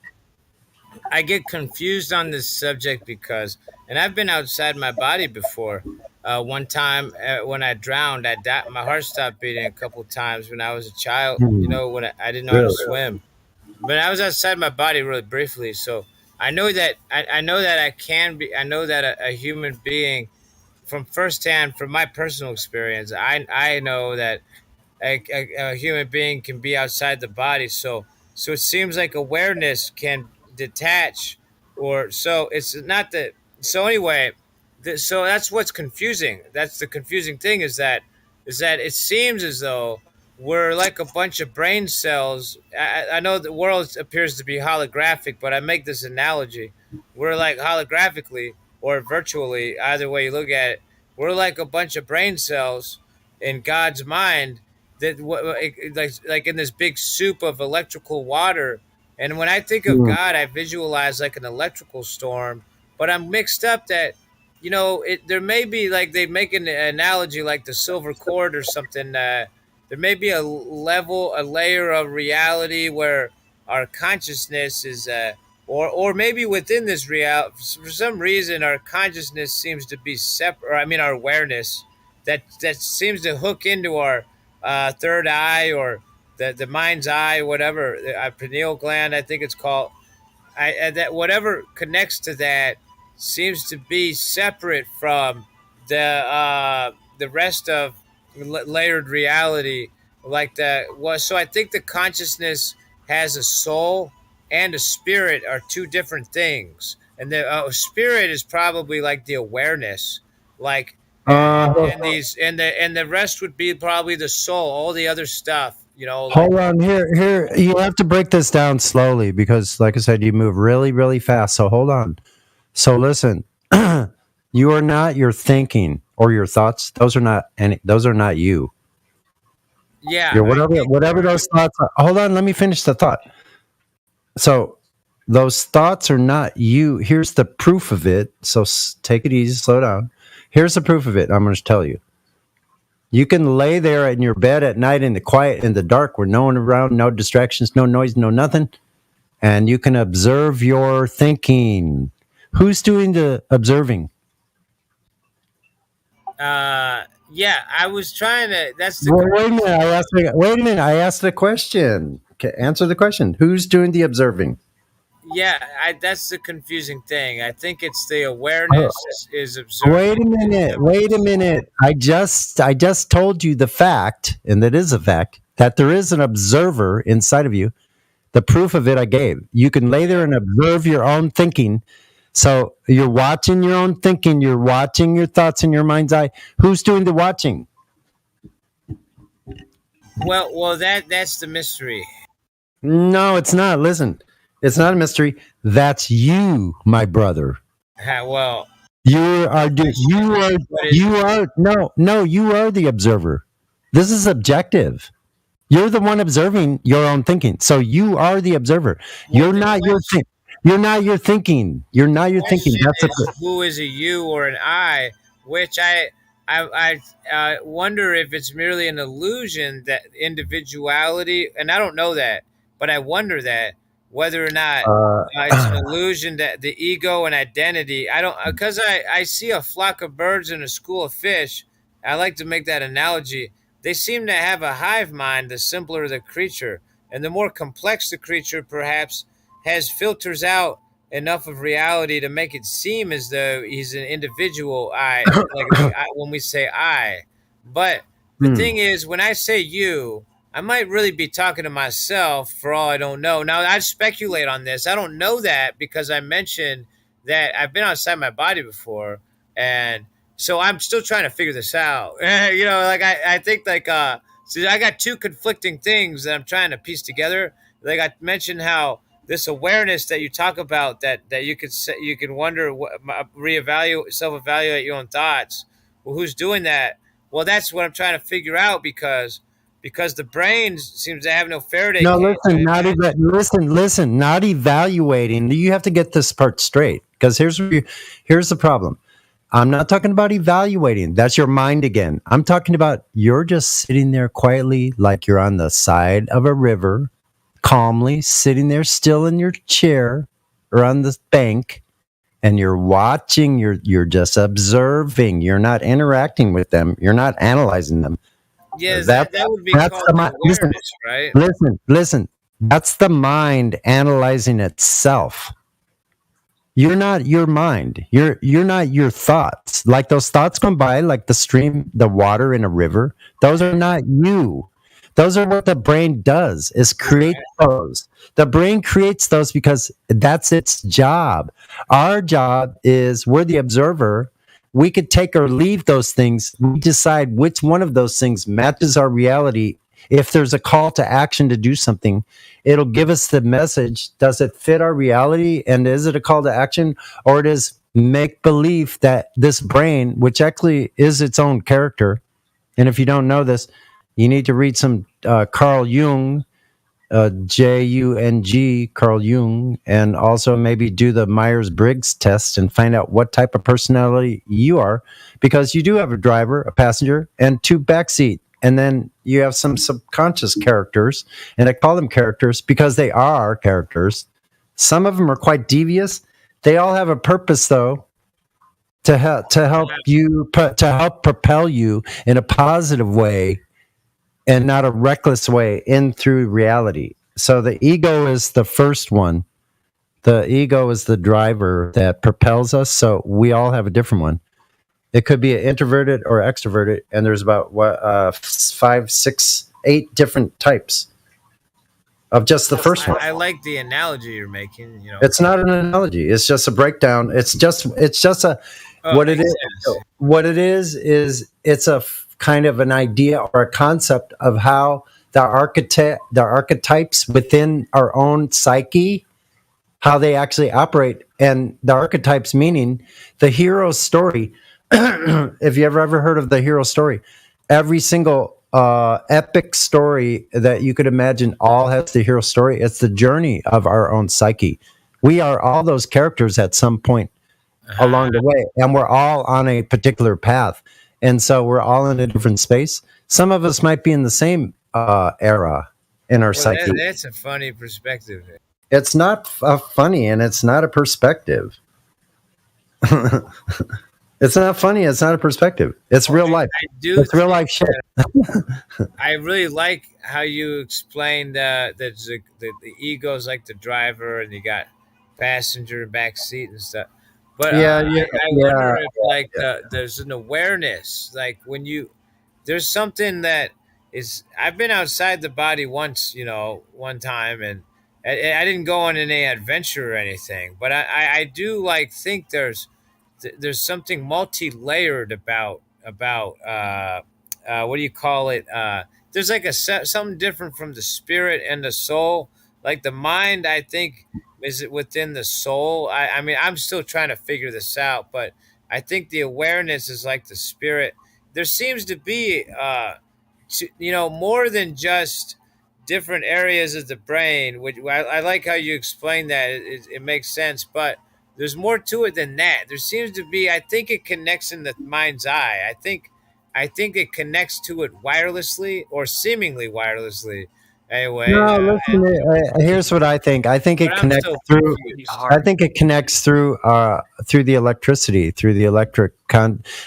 I get confused on this subject because, and I've been outside my body before. One time when I drowned, my heart stopped beating a couple times when I was a child. You know, when I didn't know how to Really? swim, but I was outside my body really briefly. So I know that I know that I can be. I know that a human being, from firsthand, from my personal experience, I know that a human being can be outside the body. So it seems like awareness can detach, or so it's not that. So anyway, so that's what's confusing. That's the confusing thing is that it seems as though we're like a bunch of brain cells. I know the world appears to be holographic, but I make this analogy. We're like holographically or virtually, either way you look at it, we're like a bunch of brain cells in God's mind that like in this big soup of electrical water. And when I think of Mm. God, I visualize like an electrical storm. But I'm mixed up that there may be, like, they make an analogy like the silver cord or something. There may be a layer of reality where our consciousness is, or maybe within this real, for some reason, our consciousness seems to be separate. Or I mean, our awareness that seems to hook into our third eye, or the mind's eye, whatever, the pineal gland, I think it's called. That whatever connects to that seems to be separate from the rest of layered reality, like that was. So I think the consciousness has a soul and a spirit are two different things, and the spirit is probably like the awareness, like, Uh, and the rest would be probably the soul, all the other stuff, like. Hold on here. You have to break this down slowly because, like I said, you move really, really fast. So hold on. So listen, you are not your thinking or your thoughts. Those are not any. Those are not you. Yeah, Your whatever those thoughts are. Hold on. Let me finish the thought. So those thoughts are not you. Here's the proof of it. So take it easy. Slow down. Here's the proof of it. I'm going to tell you. You can lay there in your bed at night in the quiet, in the dark, where no one around, no distractions, no noise, no nothing, and you can observe your thinking. Who's doing the observing? Yeah, I was trying to. That's the. Well, wait a minute. Wait a minute. I asked the question. Okay, answer the question. Who's doing the observing? Yeah, that's the confusing thing. I think it's the awareness is observed. Wait a minute. Wait a minute. I just told you the fact, and that is a fact, that there is an observer inside of you. The proof of it I gave. You can lay there and observe your own thinking. So you're watching your own thinking. You're watching your thoughts in your mind's eye. Who's doing the watching? Well, that's the mystery. No, it's not. Listen, it's not a mystery. That's you, my brother. Well, You are the observer. This is objective. You're the one observing your own thinking. So you are the observer. You're not your thinking. You're not your thinking. You're not your thinking. That's who is a you or an I, which I wonder if it's merely an illusion, that individuality, and I don't know that, but I wonder that whether or not it's an illusion, that the ego and identity. I don't, because I see a flock of birds and a school of fish. I like to make that analogy. They seem to have a hive mind. The simpler the creature, and the more complex the creature, perhaps filters out enough of reality to make it seem as though he's an individual I, when we say I. But the thing is, when I say you, I might really be talking to myself, for all I don't know. Now, I speculate on this. I don't know that because I mentioned that I've been outside my body before, and so I'm still trying to figure this out. I think so I got two conflicting things that I'm trying to piece together. Like I mentioned, how this awareness that you talk about, that you can wonder, self-evaluate your own thoughts. Well, who's doing that? Well, that's what I'm trying to figure out, because the brain seems to have no Faraday no. cage. Listen. Not evaluating. You have to get this part straight, because here's the problem. I'm not talking about evaluating. That's your mind again. I'm talking about you're just sitting there quietly, like you're on the side of a river, calmly sitting there still in your chair, or on the bank, and you're watching, you're just observing. You're not interacting with them. You're not analyzing them. Yes, That- that would be that's called the mi- listen, awareness, right? Listen. That's the mind analyzing itself. You're not your mind. You're not your thoughts. Like those thoughts come by, like the stream, the water in a river. Those are not you. Those are what the brain does, is create those. The brain creates those because that's its job. Our job is, we're the observer. We could take or leave those things. We decide which one of those things matches our reality. If there's a call to action to do something, it'll give us the message. Does it fit our reality? And is it a call to action? Or it is make believe that this brain, which actually is its own character, and if you don't know this, you need to read some Carl Jung, Jung, Carl Jung, and also maybe do the Myers-Briggs test and find out what type of personality you are, because you do have a driver, a passenger, and 2 backseat. And then you have some subconscious characters, and I call them characters because they are characters. Some of them are quite devious. They all have a purpose, though, to help propel you in a positive way and not a reckless way in through reality. So the ego is the first one. The ego is the driver that propels us. So we all have a different one. It could be introverted or extroverted, and there's about 5, 6, 8 different types of just the first one. I like the analogy you're making. You know, It's not an analogy. It's just a breakdown. It's just a Oh, what it makes is. sense. What it is it's a kind of an idea or a concept of how the archetypes within our own psyche, how they actually operate, and the archetypes meaning the hero story. If you ever heard of the hero story, every single epic story that you could imagine all has the hero story. It's the journey of our own psyche. We are all those characters at some point along the way, and we're all on a particular path. And so we're all in a different space. Some of us might be in the same era in our psyche. That's a funny perspective. It's not funny, and it's not a perspective. It's not funny. It's not a perspective. It's real life. It's real life shit. I really like how you explained that the ego is like the driver, and you got passenger, back seat, and stuff. But I wonder if like there's an awareness, like when there's something that is. I've been outside the body once, one time, and I didn't go on any adventure or anything, but I do like think there's something multi-layered about what do you call it? There's like something different from the spirit and the soul. Like the mind, I think, is it within the soul? I mean, I'm still trying to figure this out, but I think the awareness is like the spirit. There seems to be, more than just different areas of the brain. Which I like how you explain that. It makes sense, but there's more to it than that. There seems to be. I think it connects in the mind's eye. I think it connects to it wirelessly or seemingly wirelessly. Anyway, No, listen. Here's what I think. I think it but I'm connects still through. confused. I think it connects through the electricity, through the electric.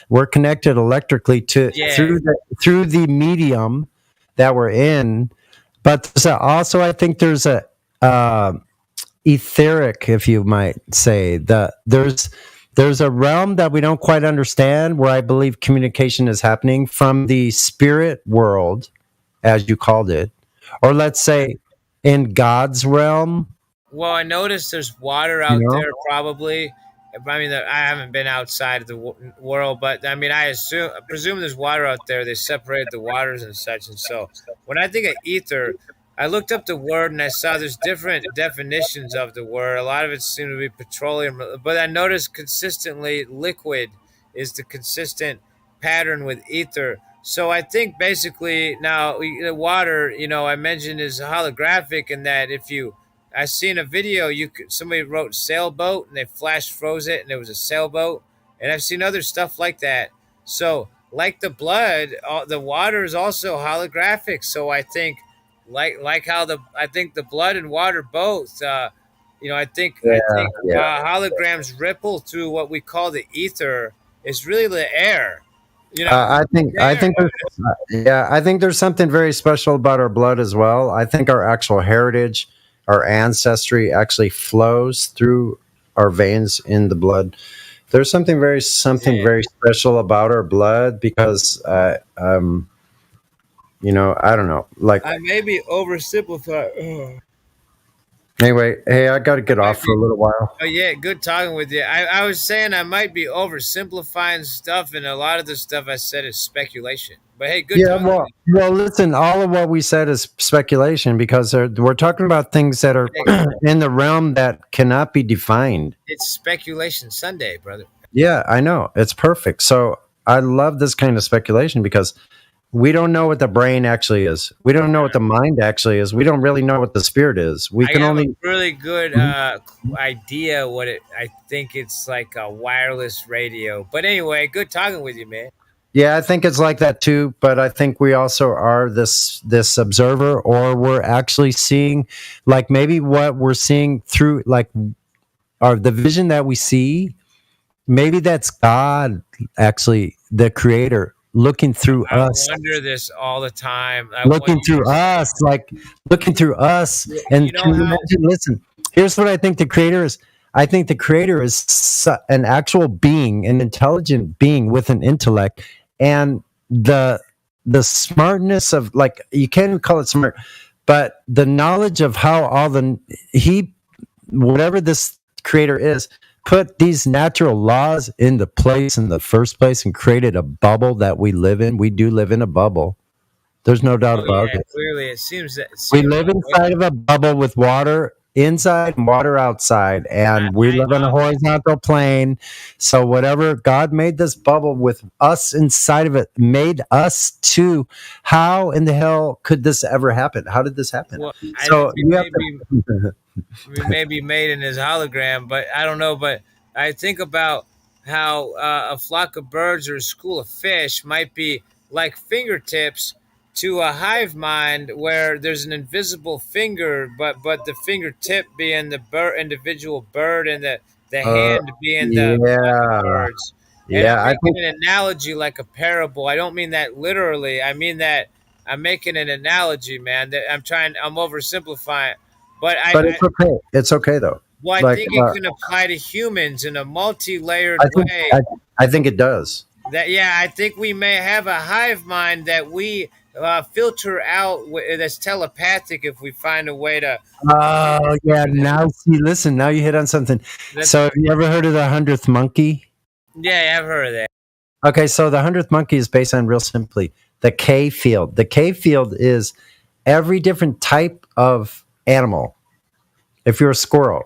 We're connected electrically through the medium that we're in. But also, I think there's a etheric, if you might say, there's a realm that we don't quite understand, where I believe communication is happening from the spirit world, as you called it. Or let's say in God's realm. Well, I noticed there's water out there, probably. I mean, I haven't been outside of the world, but I mean, I presume there's water out there. They separated the waters and such. And so when I think of ether, I looked up the word and I saw there's different definitions of the word. A lot of it seemed to be petroleum, but I noticed consistently liquid is the consistent pattern with ether. So I think basically now the water, I mentioned is holographic, in that I seen a video, somebody wrote sailboat and they flash froze it and it was a sailboat, and I've seen other stuff like that. So like the blood, the water is also holographic. So I think like how I think the blood and water both I think Yeah, yeah. holograms ripple through what we call the ether. It's really the air. I think there's, yeah, I think there's something very special about our blood as well. I think our actual heritage, our ancestry actually flows through our veins in the blood. There's something very special about our blood because, I don't know. Like, I may be oversimplified. anyway, hey, I got to get off for a little while. Oh yeah, good talking with you. I was saying I might be oversimplifying stuff, and a lot of the stuff I said is speculation. But hey, good Yeah, talking. well, listen, all of what we said is speculation because we're talking about things that are in the realm that cannot be defined. It's speculation Sunday, brother. Yeah, I know. It's perfect. So I love this kind of speculation because we don't know what the brain actually is. We don't know what the mind actually is. We don't really know what the spirit is. We I can have only. a really good idea what it. I think it's like a wireless radio. But anyway, good talking with you, man. Yeah, I think it's like that too. But I think we also are this observer, or we're actually seeing, like maybe what we're seeing through, like, the vision that we see. Maybe that's God, actually, the creator, looking through us, Wonder this all the time. looking through us, And can you imagine? Listen, here's what I think the creator is. I think the creator is an actual being, an intelligent being with an intellect, and the smartness of, like, you can't even call it smart, but the knowledge of how whatever this creator is, put these natural laws into place in the first place and created a bubble that we live in. We do live in a bubble. There's no doubt about it. Clearly, it seems that We live inside of a bubble with water inside and water outside, and we live on a horizontal plane. So whatever God made this bubble with us inside of it, made us too. How in the hell could this ever happen? How did this happen? Well, So you have we may be made in his hologram, but I don't know. But I think about how a flock of birds or a school of fish might be like fingertips to a hive mind where there's an invisible finger, but the fingertip being the individual bird, and the hand being the birds. And Yeah, I'm I making think. an analogy like a parable. I don't mean that literally. I mean that I'm making an analogy, man. That I'm oversimplifying. But But it's okay. It's okay though. well, I Like, think it can apply to humans in a multi-layered I think way. I think it does. I think we may have a hive mind that we filter out that's telepathic if we find a way to. Oh yeah. Now see, listen. Now you hit on something. So have you ever heard of the 100th monkey? Yeah, I've heard of that. Okay, so the 100th monkey is based on, real simply, the K field. The K field is every different type of animal. If you're a squirrel,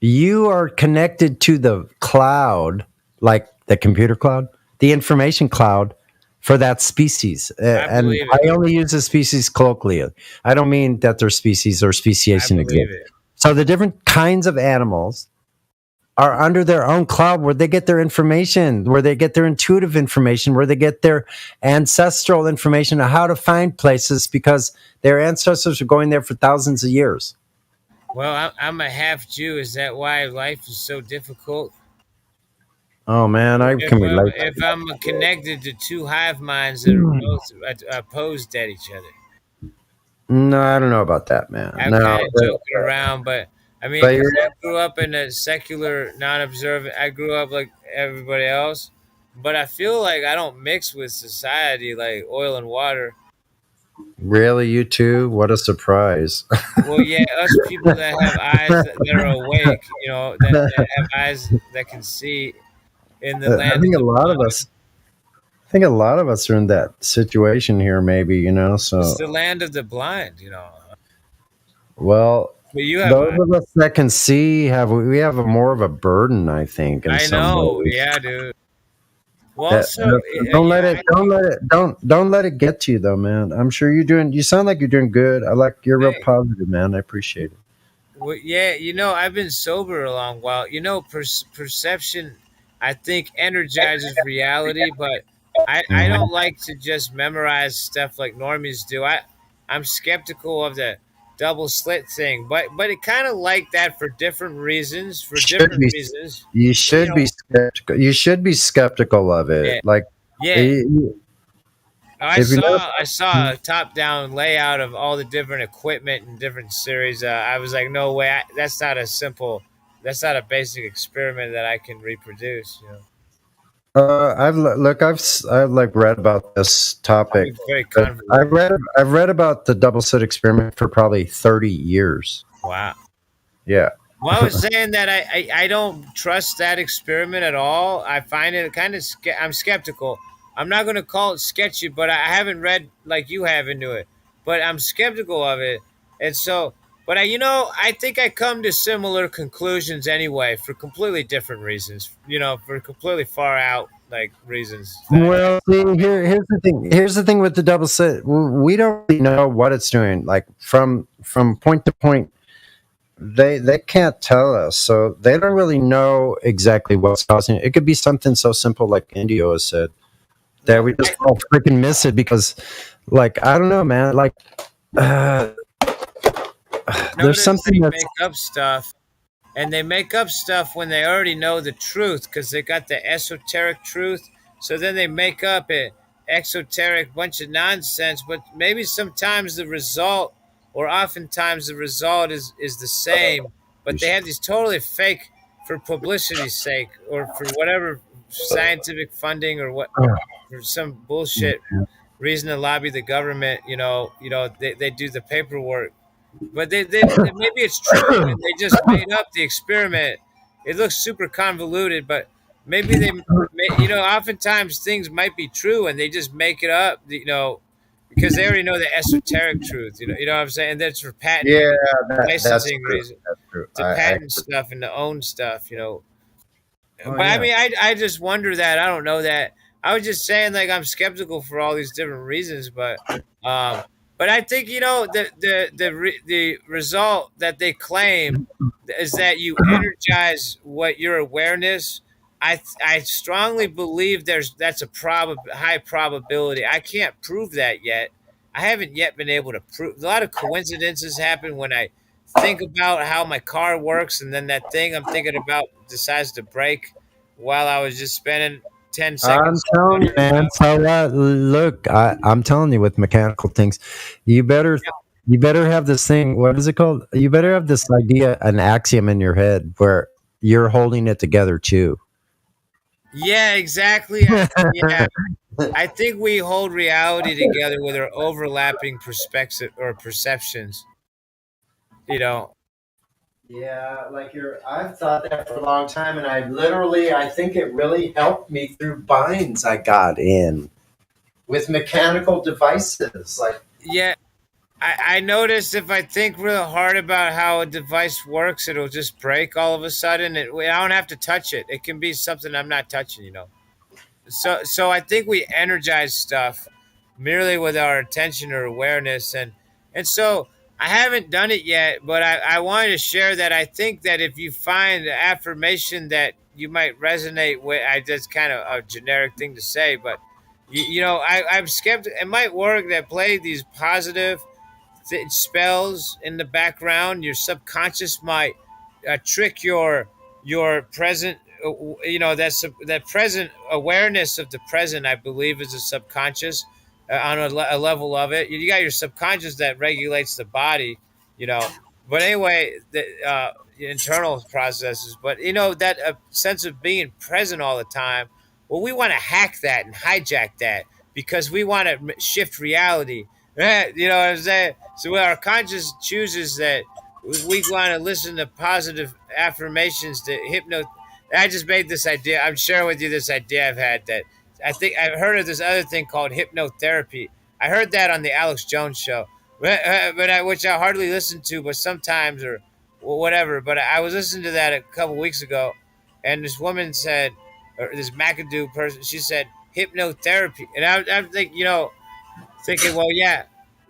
you are connected to the cloud, like the computer cloud, the information cloud for that species. And I only use the species colloquially. I don't mean that their species or speciation exists. So the different kinds of animals are under their own cloud where they get their information, where they get their intuitive information, where they get their ancestral information on how to find places because their ancestors are going there for thousands of years. Well, I'm a half Jew. Is that why life is so difficult? Oh man, I can relate. If I'm connected to two hive minds that are both opposed at each other. No, I don't know about that, man. I'm No, kind of joking around, but I mean, But 'cause you're- I grew up in a secular, non-observant. I grew up like everybody else, but I feel like I don't mix with society like oil and water. really, you too? What a surprise! Well, yeah, us people that have eyes that are awake, that have eyes that can see in the land. I think a lot of us. I think a lot of us are in that situation here, maybe. So It's the land of the blind, well. But you have Those of us that can see we have more of a burden, I think. In I some know, ways. yeah, dude. Well, Don't let it get to you, though, man. I'm sure you sound like you're doing good. You're real positive, man. I appreciate it. well, yeah, I've been sober a long while. Perception, I think, energizes reality, but I don't like to just memorize stuff like normies do. I'm skeptical of the double slit thing, but it kind of like that for different reasons. For Should different be. reasons, You you should know. be skeptical. You should be skeptical of Yeah, it. Like, yeah. you- I if you know, saw I saw a top down layout of all the different equipment and different series. I was like, no way, that's not a simple, that's not a basic experiment that I can reproduce. You know, I've like read about this topic. it's very But convoluted. I've read about the double slit experiment for probably 30 years. Wow. Yeah. Well, I was saying that I don't trust that experiment at all. I find it kind of I'm skeptical. I'm not going to call it sketchy, but I haven't read like you have into it. But I'm skeptical of it, and so. But I think I come to similar conclusions anyway for completely different reasons. For completely far out like reasons. Well, see, here's the thing. Here's the thing with the double slit. We don't really know what it's doing. Like from point to point, they can't tell us, so they don't really know exactly what's causing it. It could be something so simple like Indio has said that we just all freaking miss it because, like, I don't know, man. Like, uh, there's Notice something they that's make up stuff, and they make up stuff when they already know the truth because they got the esoteric truth. So then they make up an exoteric bunch of nonsense, but maybe sometimes the result, or oftentimes the result is the same, but they have these totally fake for publicity's sake or for whatever scientific funding or what for some bullshit reason to lobby the government. They do the paperwork, but maybe it's true and they just made up the experiment. It looks super convoluted, but maybe oftentimes things might be true and they just make it up, because they already know the esoteric truth. You know what I'm saying? And that's for patent yeah, that's licensing true. reasons, That's true. to patent stuff and to own stuff. Oh, But I yeah. mean, I just wonder that. I don't know that. I was just saying, like, I'm skeptical for all these different reasons, but I think the result that they claim is that you energize what your awareness. I strongly believe that's a high probability. I can't prove that yet. I haven't yet been able to prove. A lot of coincidences happen when I think about how my car works, and then that thing I'm thinking about decides to break while I was just spending 10 I'm seconds. telling you, man. So look, I'm telling you, with mechanical things, you better have this thing. What is it called? You better have this idea, an axiom in your head where you're holding it together too. Yeah, exactly. Yeah, I think we hold reality together with our overlapping perspective or perceptions. You know, Yeah, like I've thought that for a long time, and I think it really helped me through binds I got in with mechanical devices. Like, yeah. I noticed if I think real hard about how a device works, it'll just break all of a sudden. I don't have to touch it. It can be something I'm not touching. So I think we energize stuff merely with our attention or awareness, and so I haven't done it yet, but I wanted to share that I think that if you find affirmation that you might resonate with, that's kind of a generic thing to say, but I'm skeptical. It might work that play these positive spells in the background. Your subconscious might trick your present. That present awareness of the present, I believe, is a subconscious on a level of it. You got your subconscious that regulates the body, But anyway, the internal processes. But that sense of being present all the time. Well, we want to hack that and hijack that because we want to shift reality. You know what I'm saying? So our conscious chooses that we want to listen to positive affirmations to I just made this idea. I'm sharing with you this idea I've had that I think I've heard of this other thing called hypnotherapy. I heard that on the Alex Jones show, which I hardly listen to, but sometimes or whatever. But I was listening to that a couple weeks ago, and this woman said, or this McAdoo person, she said hypnotherapy, and I'm thinking, well, yeah,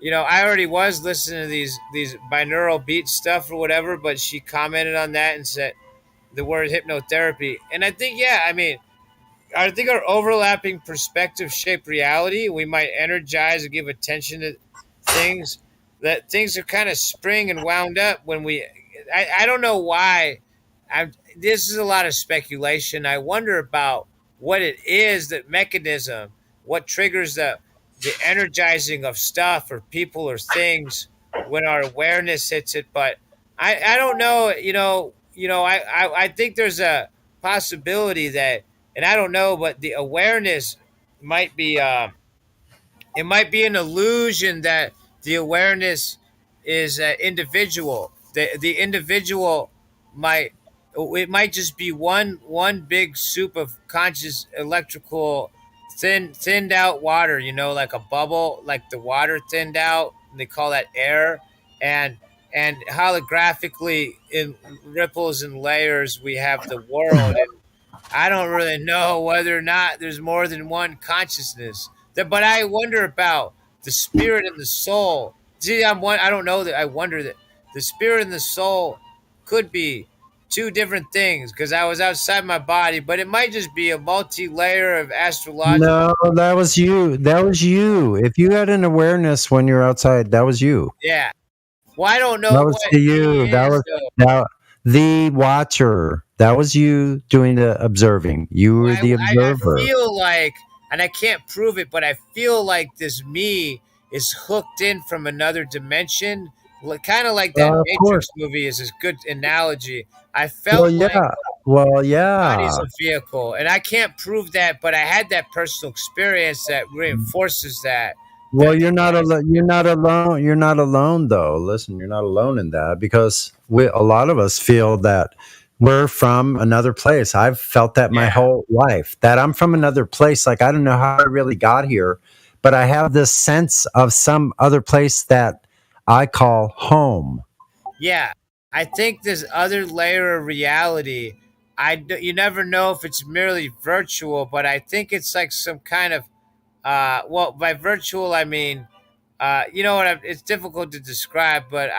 I already was listening to these binaural beat stuff or whatever, but she commented on that and said the word hypnotherapy, and I think, yeah, I think our overlapping perspectives shape reality. We might energize and give attention to things that things are kind of spring and wound up when I don't know why. This is a lot of speculation. I wonder about what it is, that mechanism, what triggers the energizing of stuff or people or things when our awareness hits it. But I don't know. I think there's a possibility that, and I don't know, but the awareness might be. It might be an illusion that the awareness is individual. The individual might, it might just be one big soup of conscious electrical thinned out water, like a bubble, like the water thinned out. They call that air, and holographically in ripples and layers we have the world. And I don't really know whether or not there's more than one consciousness. But I wonder about the spirit and the soul. See, I don't know that. I wonder that the spirit and the soul could be two different things because I was outside my body, but it might just be a multi-layer of astrological. No, that was you. That was you. If you had an awareness when you're outside, that was you. Yeah. Well, I don't know That was what to you. he That is, was though. the watcher. That was you doing the observing. You were the I observer. feel like, and I can't prove it, but I feel like this me is hooked in from another dimension, kind of like that Of Matrix course. movie is a good analogy. I Well, felt like yeah. Well, body's yeah. a vehicle, and I can't prove that, but I had that personal experience that reinforces that. Well, you're not alone. You're not alone. You're not alone, though. Listen, you're not alone in that because a lot of us feel that we're from another place. I've felt that my whole life, that I'm from another place. Like, I don't know how I really got here, but I have this sense of some other place that I call home. Yeah, I think this other layer of reality, you never know if it's merely virtual, but I think it's like some kind of, well, by virtual I mean, you know what? It's difficult to describe, but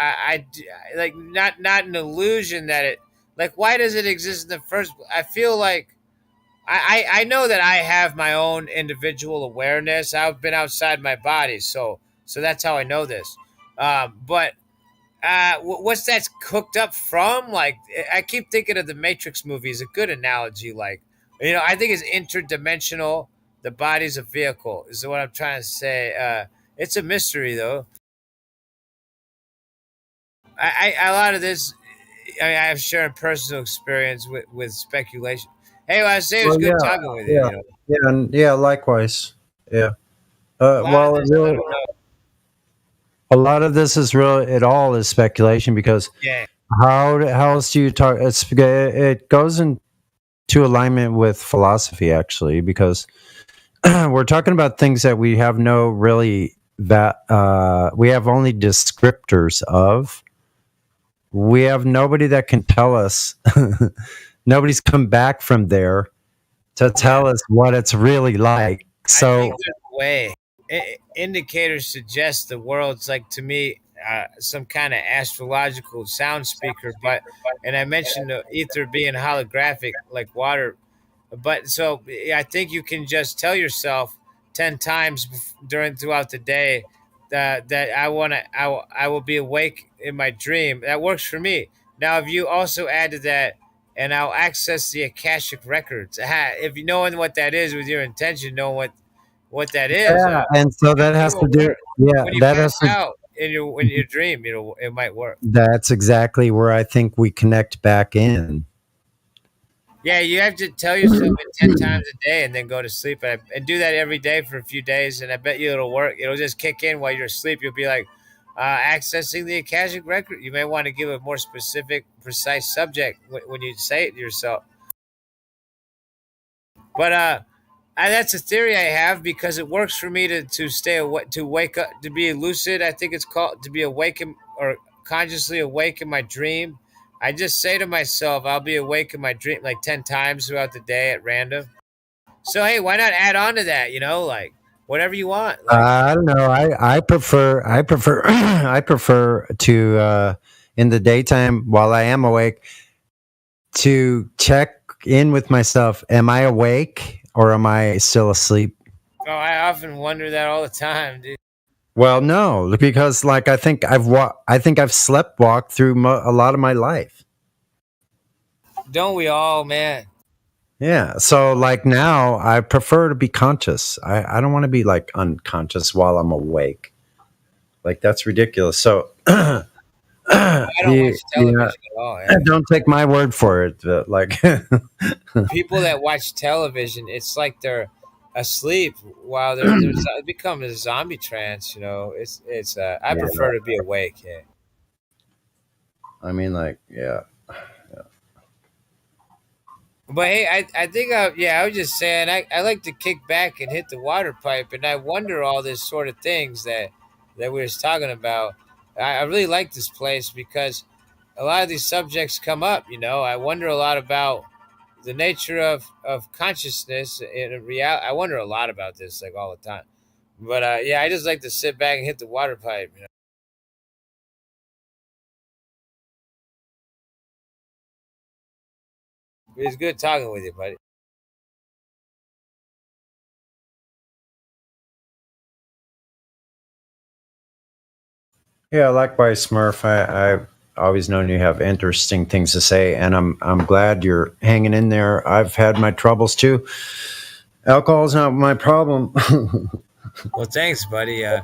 like not an illusion that it, like, why does it exist in the first? I feel like I know that I have my own individual awareness. I've been outside my body, so that's how I know this. But what's that cooked up from? Like, I keep thinking of the Matrix movies. A good analogy, like, I think it's interdimensional. The body's a vehicle, is what I'm trying to say. It's a mystery, though. A lot of this, I have shared personal experience with speculation. Hey, well, I say it was Well, good yeah, talking with you. yeah, yeah, and yeah. Likewise, yeah. A lot Well, of this, I really, don't know. a lot of this is really, it all is speculation because Yeah. how else do you talk? It goes into alignment with philosophy actually because we're talking about things that we have no really we have only descriptors of. We have nobody that can tell us. Nobody's come back from there to tell us what it's really like. I So think there's a way. Indicators suggest the world's like, to me, some kind of astrological sound speaker. And I mentioned the ether being holographic, like water. But so I think you can just tell yourself 10 times throughout the day that I will be awake in my dream. That works for me. Now, if you also add to that, and I'll access the Akashic records. If you know what that is with your intention, know what that is. yeah, and so that has to do. Yeah, When you that pass has to. out in your dream, it might work. That's exactly where I think we connect back in. Yeah, you have to tell yourself it 10 times a day and then go to sleep. And do that every day for a few days, and I bet you it'll work. It'll just kick in while you're asleep. You'll be like, accessing the Akashic record. You may want to give a more specific, precise subject when you say it to yourself. But that's a theory I have because it works for me to stay awake, to wake up, to be lucid. I think it's called to be awake or consciously awake in my dream. I just say to myself, I'll be awake in my dream like 10 times throughout the day at random. So, hey, why not add on to that? Like whatever you want. I don't know. I prefer I prefer to in the daytime while I am awake to check in with myself. Am I awake or am I still asleep? Oh, I often wonder that all the time, dude. Well, no, because like I think I've sleptwalked through a lot of my life. Don't we all, man? Yeah. So like now I prefer to be conscious. I don't want to be like unconscious while I'm awake. Like that's ridiculous. So I don't watch television at all. don't take my word for it. But like People that watch television, it's like they're asleep while they're it becomes a zombie trance. You know, it's. I prefer to be awake. Yeah. I mean, like, yeah. But hey, I think I was just saying I like to kick back and hit the water pipe, and I wonder all this sort of things that we was talking about. I really like this place because a lot of these subjects come up. You know, I wonder a lot about the nature of consciousness in reality. I wonder a lot about this, like all the time. But yeah, I just like to sit back and hit the water pipe. You know. It's good talking with you, buddy. Yeah, likewise, Smurf. I've always known you have interesting things to say, and I'm glad you're hanging in there. I've had my troubles too. Alcohol's not my problem. Well, thanks, buddy. Yeah,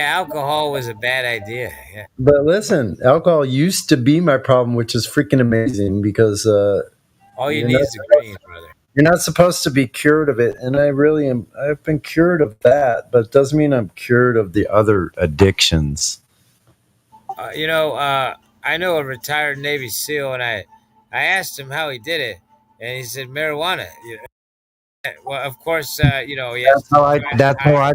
alcohol was a bad idea. Yeah. But listen, alcohol used to be my problem, which is freaking amazing because all you need is the green, brother. You're not supposed to be cured of it, and I really am. I've been cured of that, but it doesn't mean I'm cured of the other addictions. You know, I know a retired Navy SEAL, and I asked him how he did it, and he said marijuana. You know, well, of course, you know, he That's how I've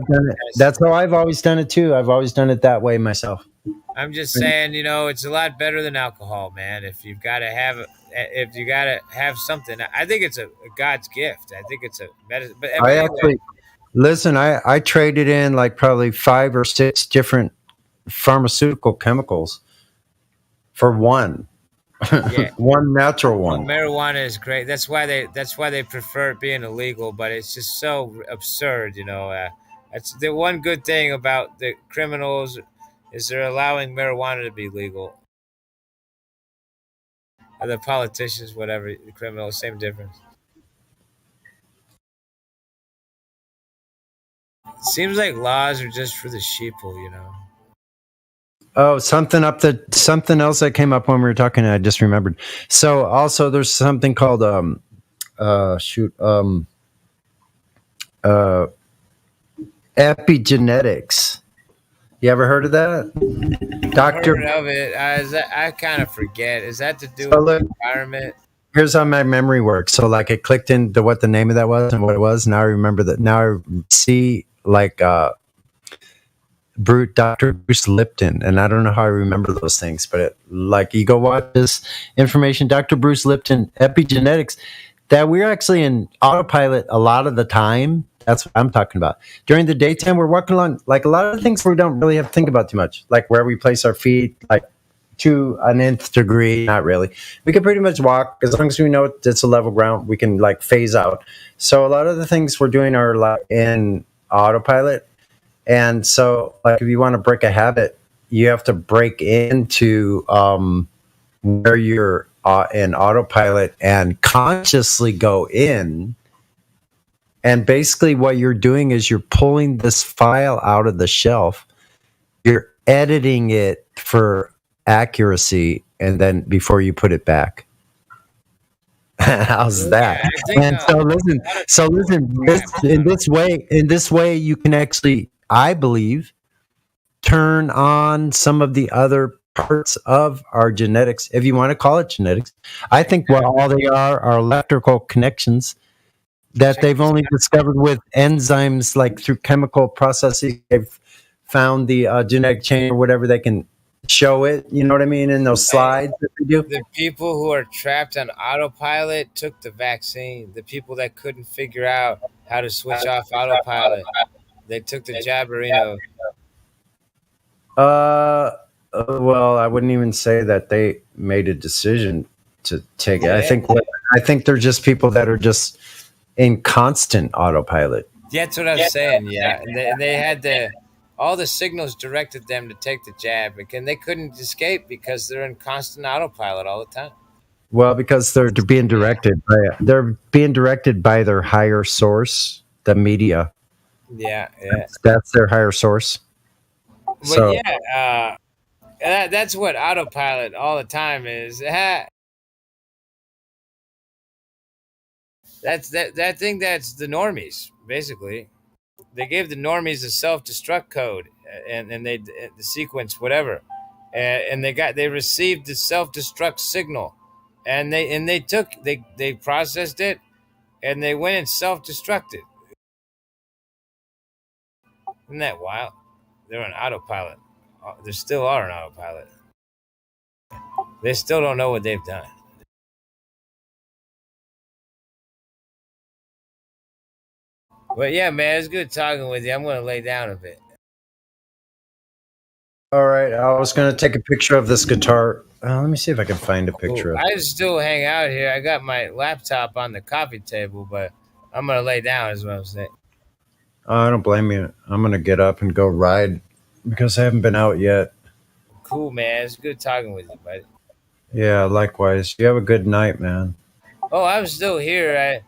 done it. That's how I've always done it too. I've always done it that way myself. I'm just saying, you know, it's a lot better than alcohol, man. If you got to have something, I think it's a God's gift. I think it's a medicine. But anyway, Actually listen. I traded in like probably 5 or 6 different pharmaceutical chemicals for one. Yeah. One natural one. Well, marijuana is great. That's why they prefer it being illegal. But it's just so absurd, you know. That's the one good thing about the criminals is they're allowing marijuana to be legal. The politicians, whatever, the criminals, same difference. It seems like laws are just for the sheeple, you know. Oh, something else that came up when we were talking. I just remembered. So also, there's something called epigenetics. You ever heard of that, Doctor? Heard of it? I kind of forget. Is that to do with the environment? Here's how my memory works. So, like, it clicked into what the name of that was and what it was. Now I remember that. Now I see like Dr. Bruce Lipton, and I don't know how I remember those things, but like you go watch this information, Dr. Bruce Lipton, epigenetics, that we're actually in autopilot a lot of the time. That's what I'm talking about. During the daytime, we're walking along, like a lot of things we don't really have to think about too much, like where we place our feet, like to an nth degree, not really. We can pretty much walk as long as we know it's a level ground. We can like phase out. So a lot of the things we're doing are like in autopilot. And so, like, if you want to break a habit, you have to break into where you're in autopilot and consciously go in. And basically what you're doing is you're pulling this file out of the shelf. You're editing it for accuracy, and then before you put it back. How's that? And so listen, in this way you can actually, I believe, turn on some of the other parts of our genetics, if you want to call it genetics. I think what all they are electrical connections that they've only discovered with enzymes, like through chemical processing. They've found the genetic chain or whatever. They can show it, you know what I mean, in those slides that they do. The people who are trapped on autopilot took the vaccine. The people that couldn't figure out how to switch off autopilot, they took the Jabberino. Well, I wouldn't even say that they made a decision to take it. I think they're just people that are just in constant autopilot. That's what I'm saying. Yeah, and they had the all the signals directed them to take the jab, and they couldn't escape because they're in constant autopilot all the time. Well, because they're being directed by their higher source, the media. Yeah. That's their higher source. But So yeah, that's what autopilot all the time is. That's that thing. That's the normies, basically. They gave the normies a self-destruct code, and they the sequence whatever, and they received the self-destruct signal, and they processed it, and they went and self-destructed. Isn't that wild? They're on autopilot. They still are on autopilot. They still don't know what they've done. But yeah, man, it's good talking with you. I'm going to lay down a bit. all right, I was going to take a picture of this guitar. Let me see if I can find a picture of I still hang out here. I got my laptop on the coffee table, but I'm going to lay down is what I'm saying. I don't blame you. I'm going to get up and go ride because I haven't been out yet. Cool, man. It's good talking with you, buddy. Yeah, likewise. You have a good night, man. Oh, I'm still here.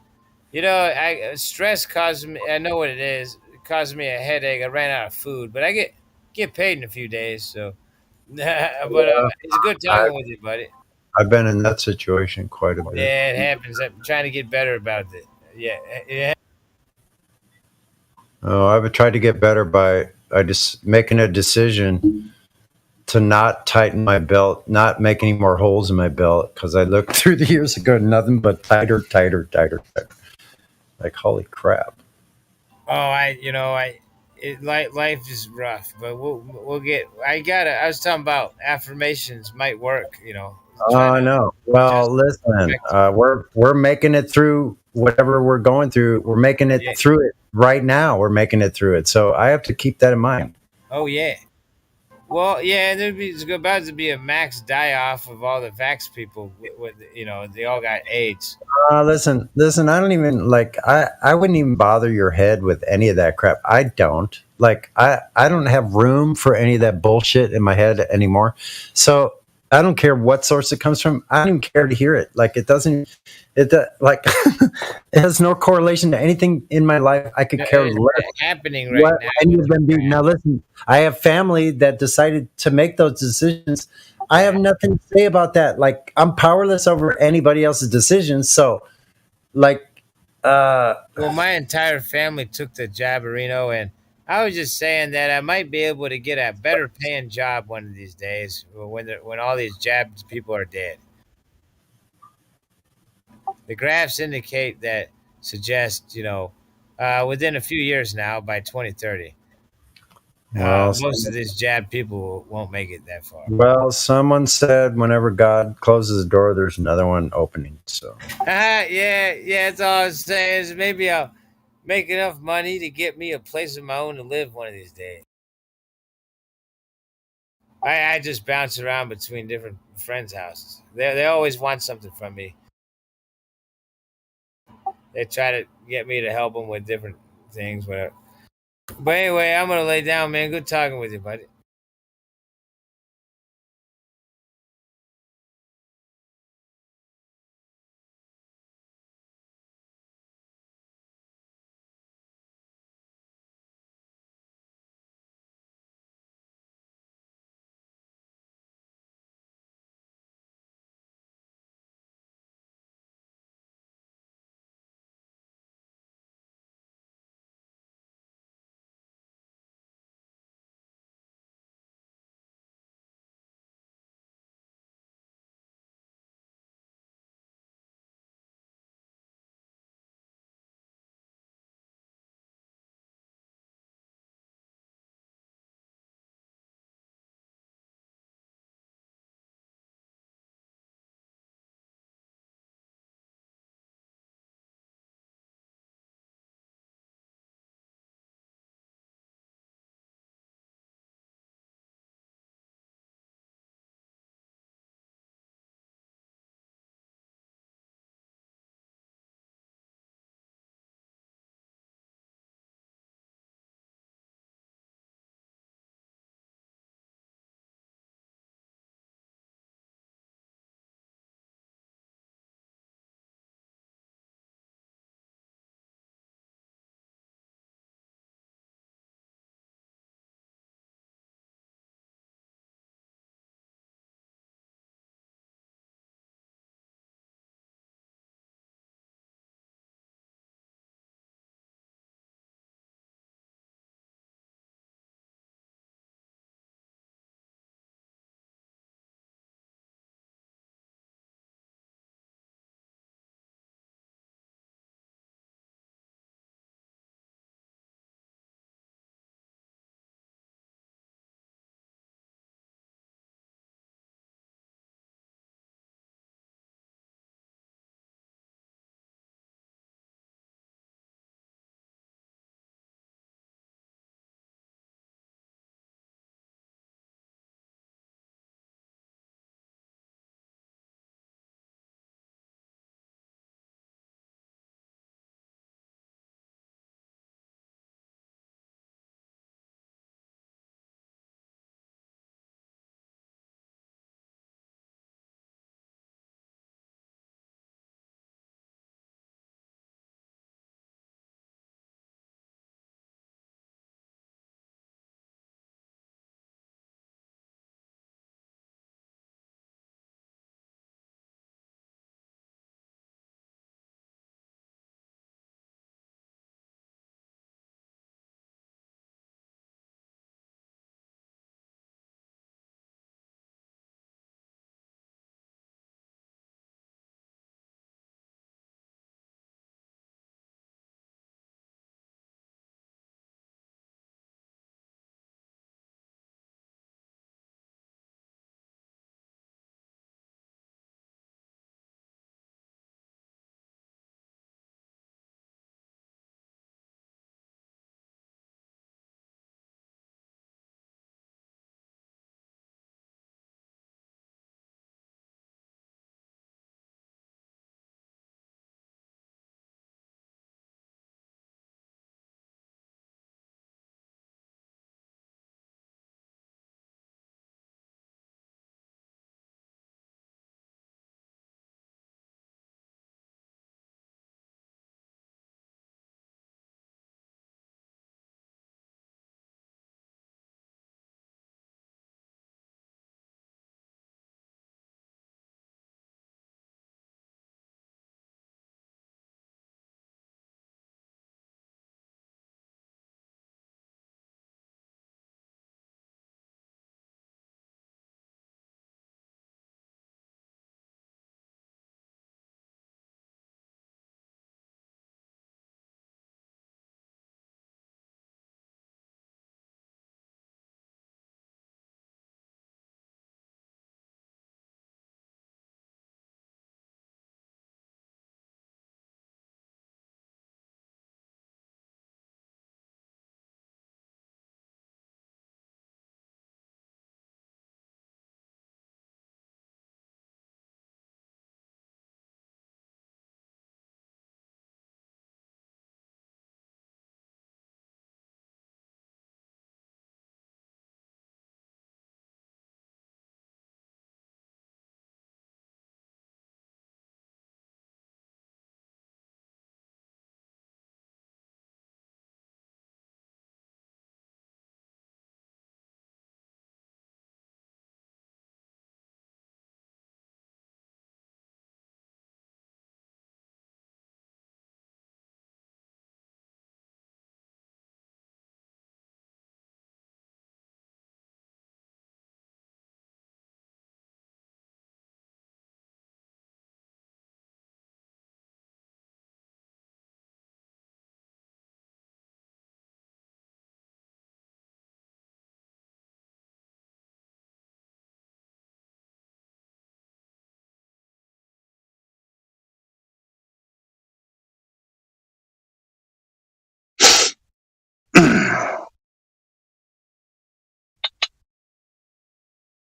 Stress caused me. I know what it is. It caused me a headache. I ran out of food, but I get paid in a few days. So, it's good talking with you, buddy. I've been in that situation quite a bit. Yeah, it happens. I'm trying to get better about it. Yeah. Oh, I've tried to get better by just making a decision to not tighten my belt, not make any more holes in my belt, because I looked through the years ago, nothing but tighter. Like, holy crap. Oh, life is rough, but we'll get. I was talking about affirmations might work. Oh, no. Well, listen, we're making it through whatever we're going through. We're making it through it right now. We're making it through it. So I have to keep that in mind. Oh yeah. Well, yeah, there's about to be a max die-off of all the vax people. They all got AIDS. Listen. I don't even I wouldn't even bother your head with any of that crap. I don't I don't have room for any of that bullshit in my head anymore. So I don't care what source it comes from. I don't even care to hear it. It has no correlation to anything in my life. I could care less Happening right what now. any of them do. Now listen, I have family that decided to make those decisions. I have nothing to say about that. I'm powerless over anybody else's decisions. So Well, my entire family took the Jabberino, and I was just saying that I might be able to get a better paying job one of these days when all these jabbed people are dead. The graphs indicate that suggest, within a few years now, by 2030, most of these jabbed people won't make it that far. Well, someone said whenever God closes a door, there's another one opening. So yeah, that's all I was saying is maybe I'll make enough money to get me a place of my own to live one of these days. I just bounce around between different friends' houses. They always want something from me. They try to get me to help them with different things, whatever. But anyway, I'm gonna lay down, man. Good talking with you, buddy.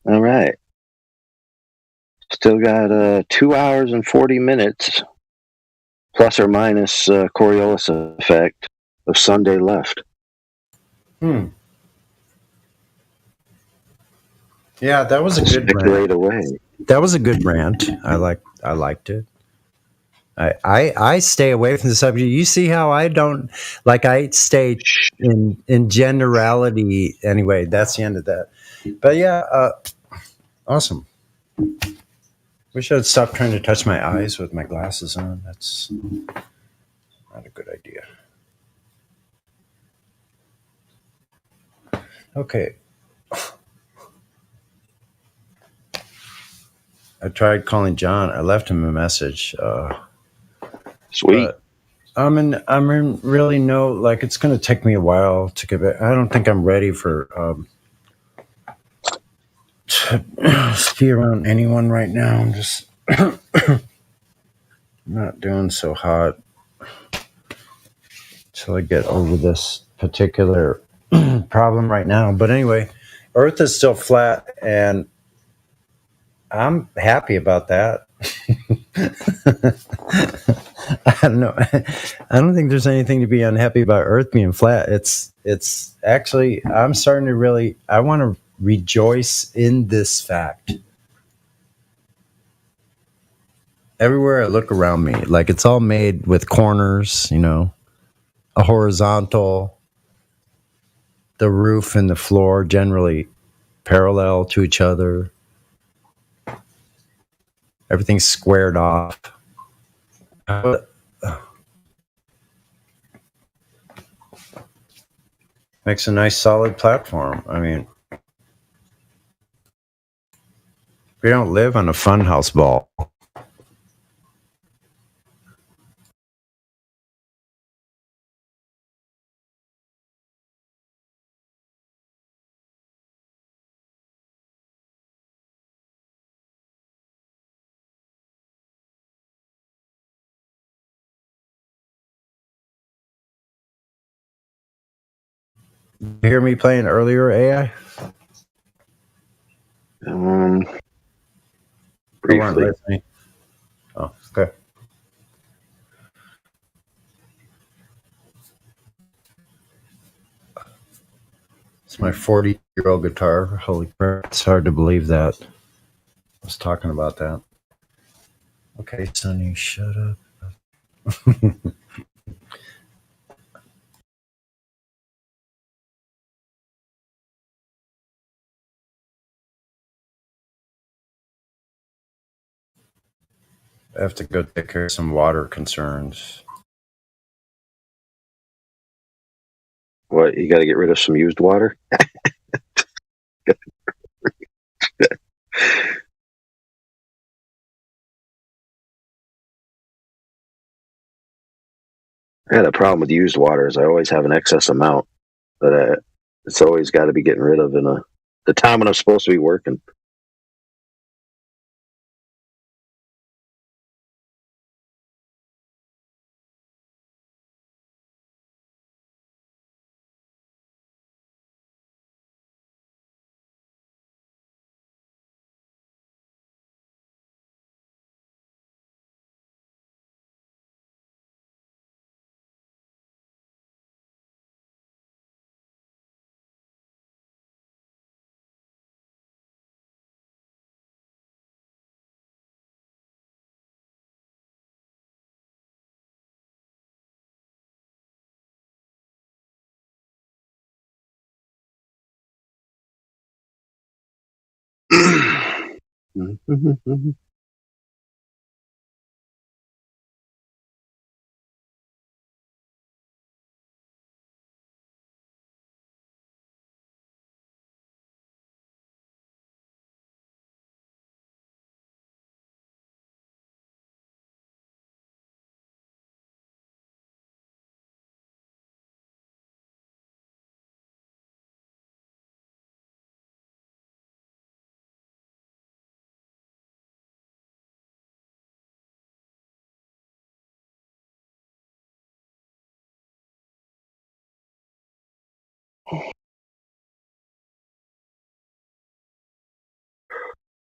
All right. Still got 2 hours and 40 minutes, plus or minus Coriolis effect of Sunday left. Yeah, that was a good Speculate rant. away. That was a good rant. I liked it. I stay away from the subject. You see how I don't like. I stay in generality. Anyway, that's the end of that. But yeah, awesome. Wish I'd stop trying to touch my eyes with my glasses on. That's not a good idea. Okay. I tried calling John. I left him a message. Sweet. But I'm in really no, like, it's going to take me a while to get back. I don't think I'm ready for to be around anyone right now. I'm just not doing so hot till I get over this particular problem right now. But anyway, Earth is still flat, and I'm happy about that. I don't know. I don't think there's anything to be unhappy about Earth being flat. It's actually, I'm starting to really, I want to rejoice in this fact. Everywhere I look around me, like, it's all made with corners, a horizontal, the roof and the floor generally parallel to each other. Everything's squared off. Makes a nice solid platform. I mean, we don't live on a funhouse ball. You hear me playing earlier, AI? Briefly. Listening. Oh, okay. It's my 40-year-old guitar. Holy crap. It's hard to believe that. I was talking about that. Okay, Sonny, shut up. I have to go take care of some water concerns. What, you got to get rid of some used water? I had a problem with used water is I always have an excess amount that it's always got to be getting rid of in the time when I'm supposed to be working.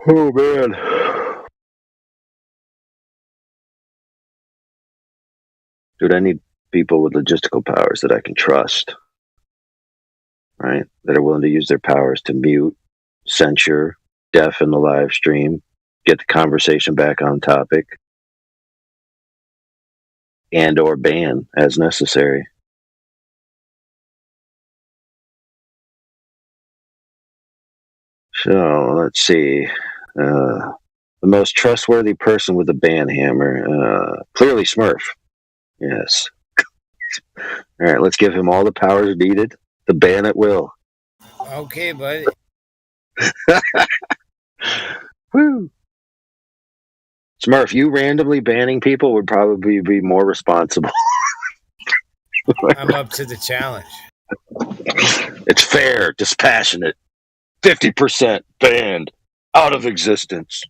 Oh man. Dude, I need people with logistical powers that I can trust, right? That are willing to use their powers to mute, censure, deafen the live stream, get the conversation back on topic, and or ban as necessary. So let's see. The most trustworthy person with a ban hammer, clearly Smurf. Yes. All right, let's give him all the powers needed to ban at will. Okay, buddy. Woo. Smurf, you randomly banning people would probably be more responsible. I'm up to the challenge. It's fair, dispassionate. 50% banned, out of existence.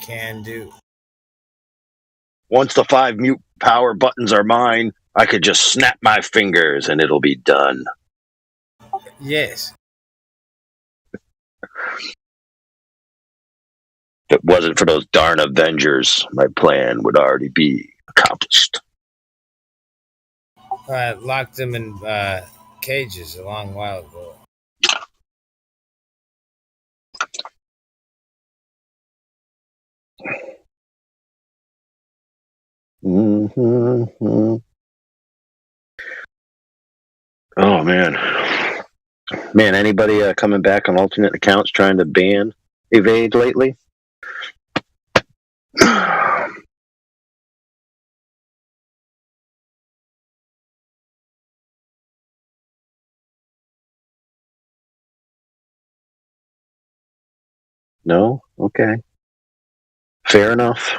Can do. Once the 5 mute power buttons are mine, I could just snap my fingers and it'll be done. Yes. If it wasn't for those darn Avengers, my plan would already be accomplished. I locked them in cages a long while ago. Mm-hmm. Oh, man. Man, anybody coming back on alternate accounts trying to ban evade lately? No? Okay. Fair enough.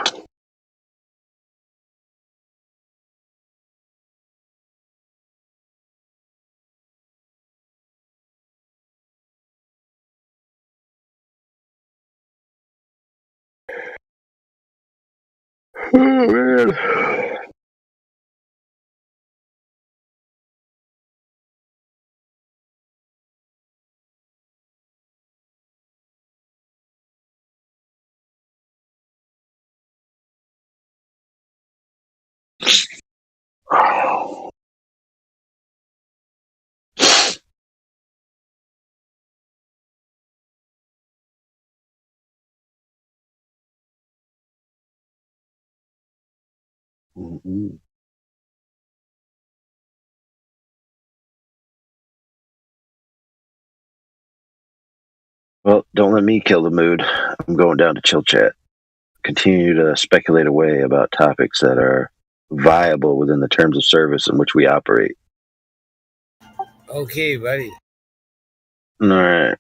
Oh, man. Mm-hmm. Well, don't let me kill the mood. I'm going down to chill chat. Continue to speculate away about topics that are viable within the terms of service in which we operate. Okay, buddy. All right.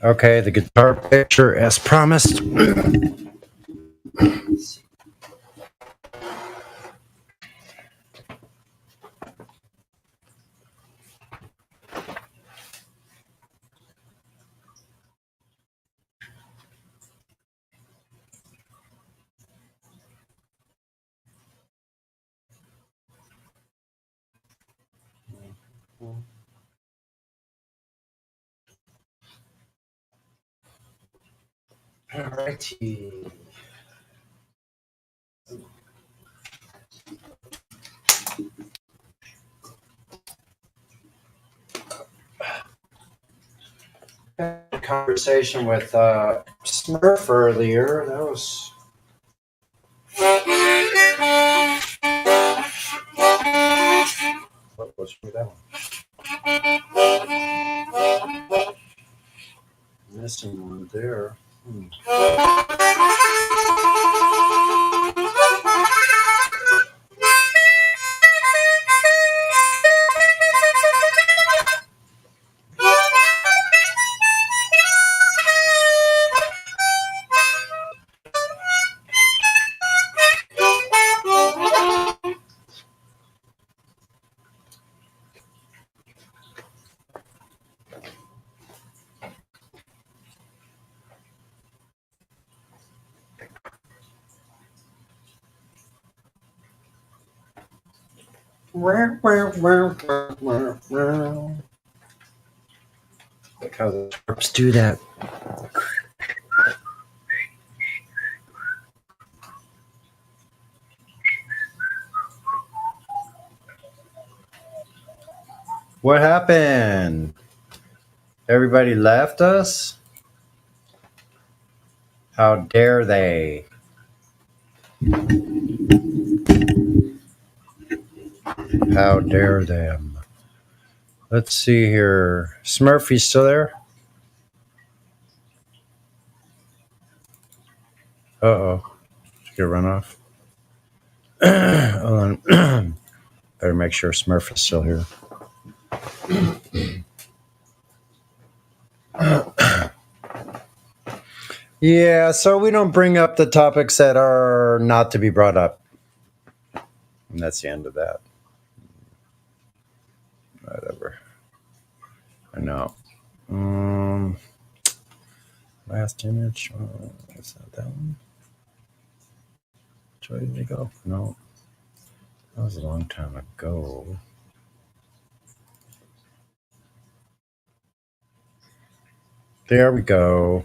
Okay, the guitar picture as promised. Alrighty. Had a conversation with Smurf earlier. That was. What was that one? Missing one there. Look how the Terps do that. What happened? Everybody left us? How dare they? How dare them? Let's see here. Smurf, you still there? Uh-oh. Did you get run off? Hold on. Better make sure Smurf is still here. Yeah, so we don't bring up the topics that are not to be brought up. And that's the end of that. Whatever. I know. Last image. Is that one? Which way did it go? No. That was a long time ago. There we go.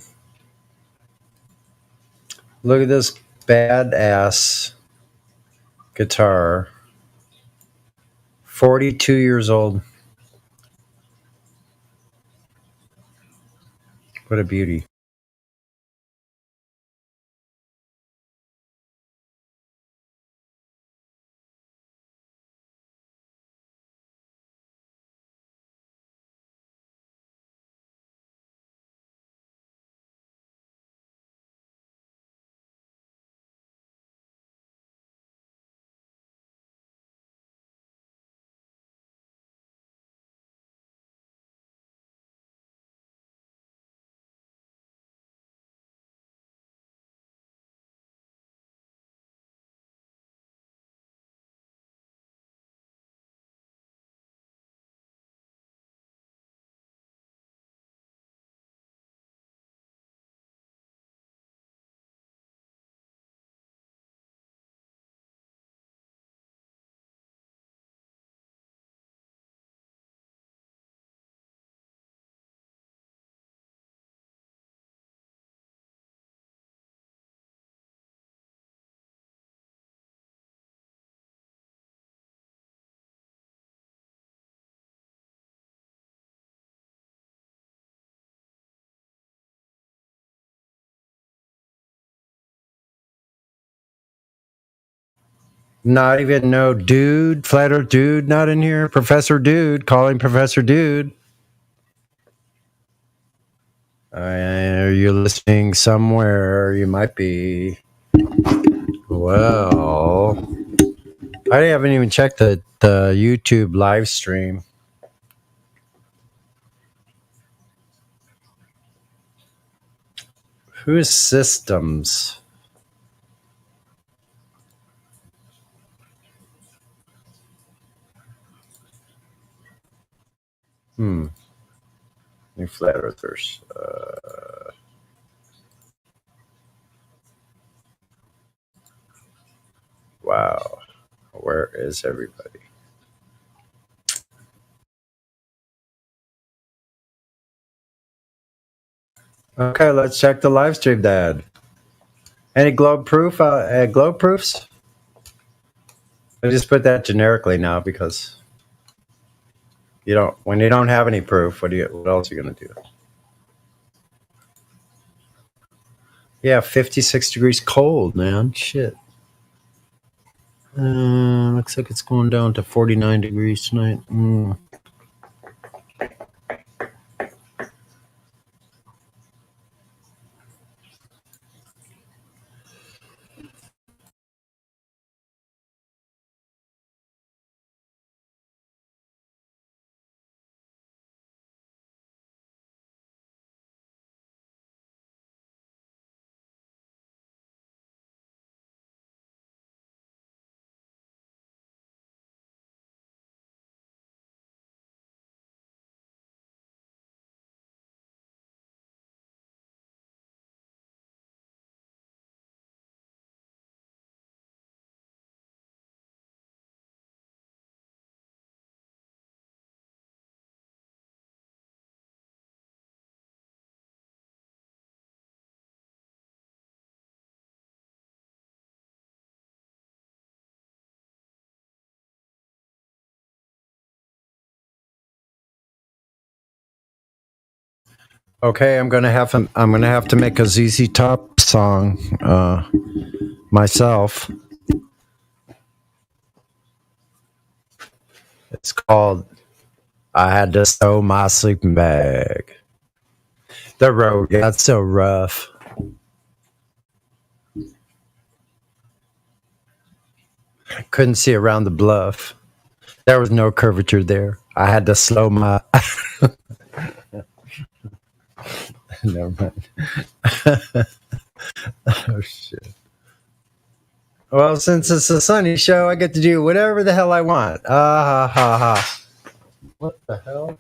Look at this badass guitar. 42 years old. What a beauty. Not even no dude, flat earth dude, not in here. Professor Dude, calling Professor Dude. Are you listening somewhere? You might be. Well, I haven't even checked the YouTube live stream. Who is Systems? New Flat Earthers. Wow. Where is everybody? Okay, let's check the live stream, Dad. Any globe proofs? I just put that generically now because when you don't have any proof, what else are you gonna do? Yeah, 56 degrees cold, man. Shit. Looks like it's going down to 49 degrees tonight. Okay, I'm gonna have to make a ZZ Top song myself. It's called "I Had to Sew My Sleeping Bag." The road got so rough. Couldn't see around the bluff. There was no curvature there. I had to slow my. Never mind. Oh shit. Well, since it's a sunny show, I get to do whatever the hell I want. Ha ha ha. What the hell?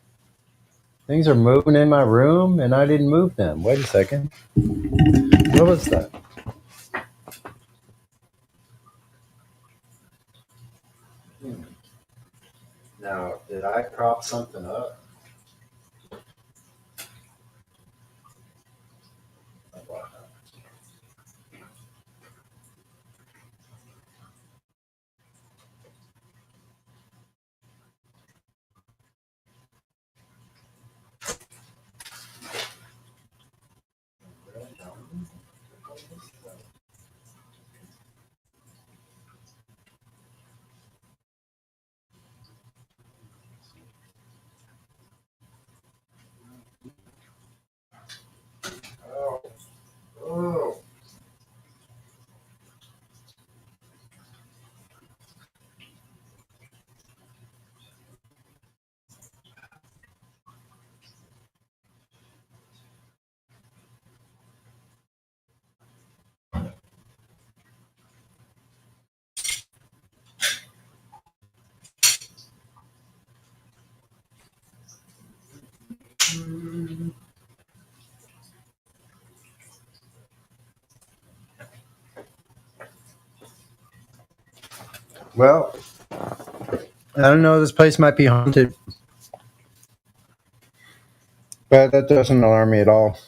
Things are moving in my room, and I didn't move them. Wait a second. What was that? Now, did I prop something up? Oh. Well, I don't know. This place might be haunted, but that doesn't alarm me at all.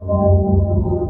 Hello?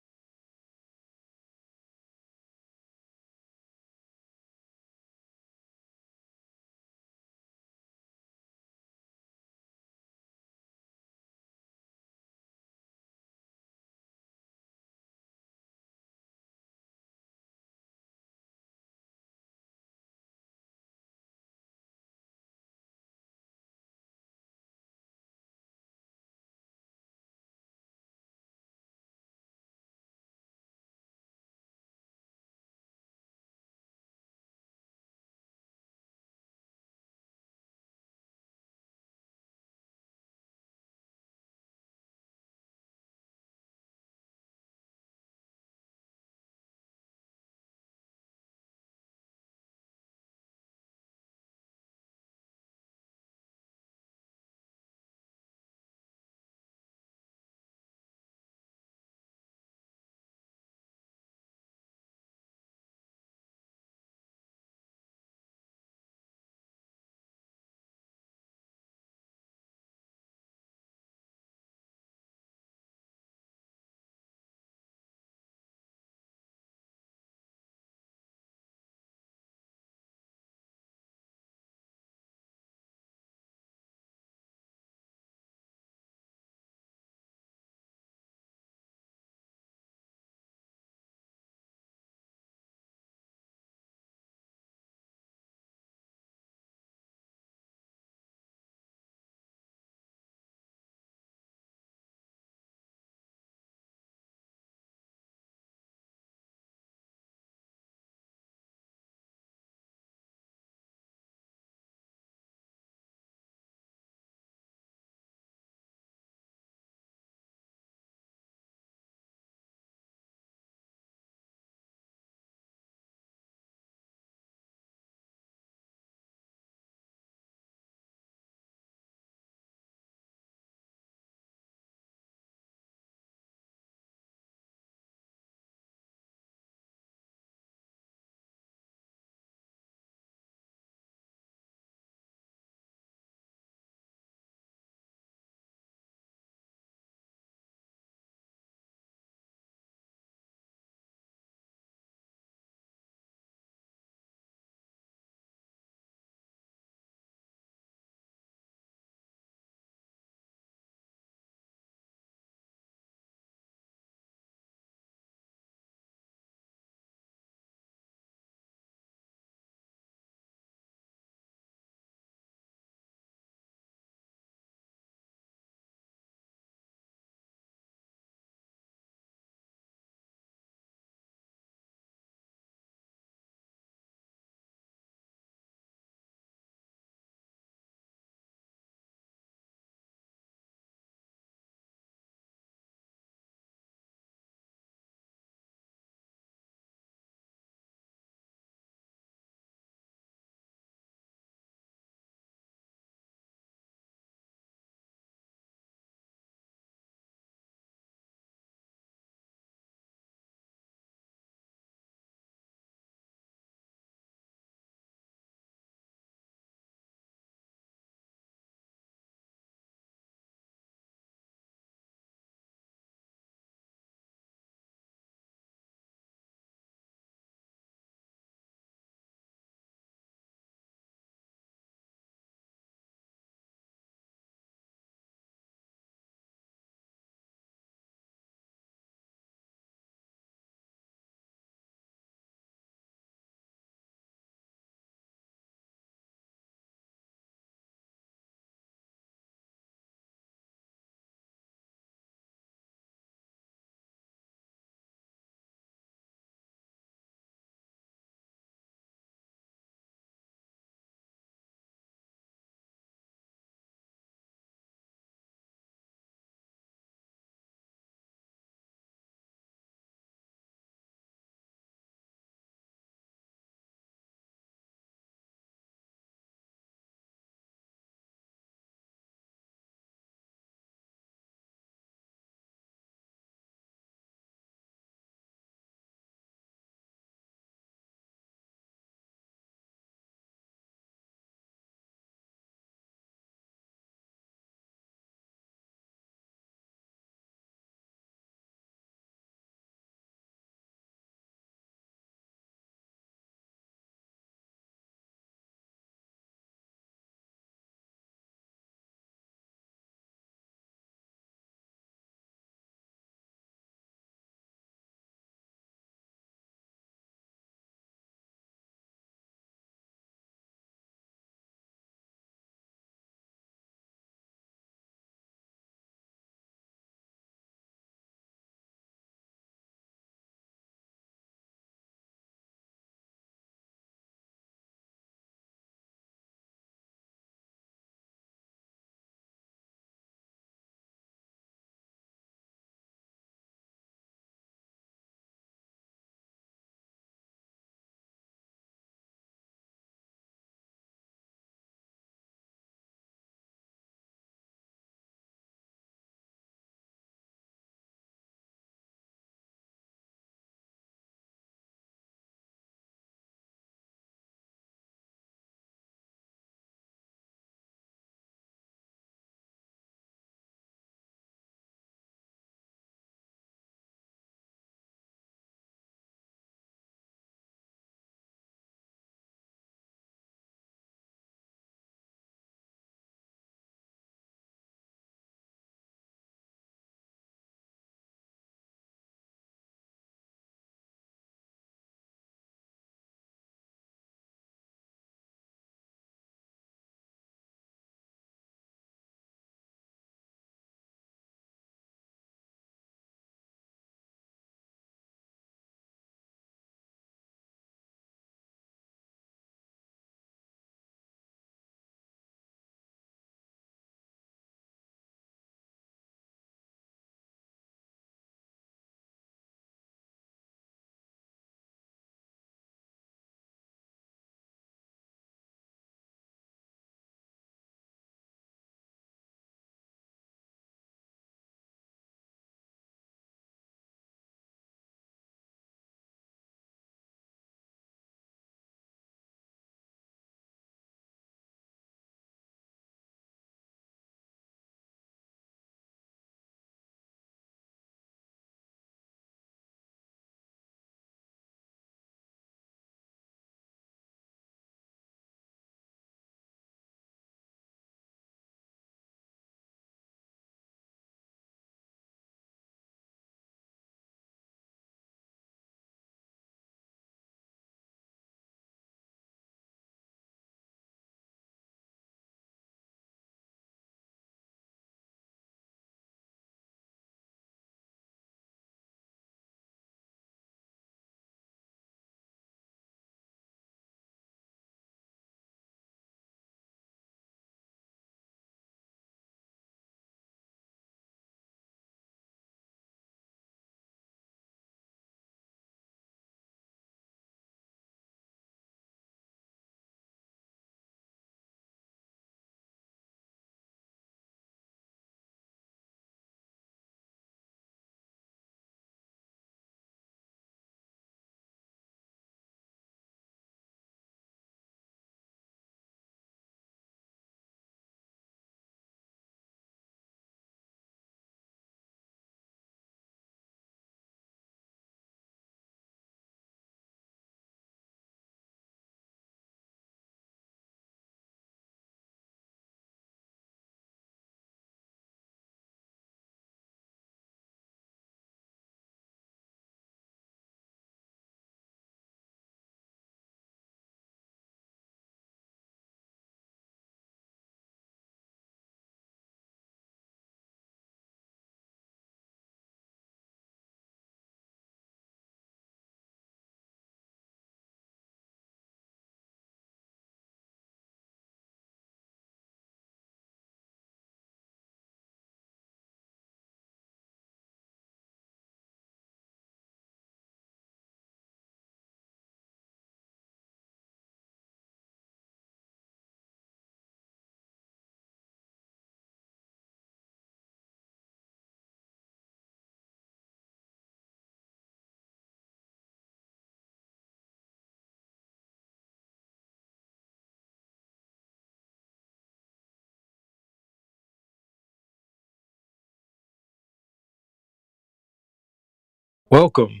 Welcome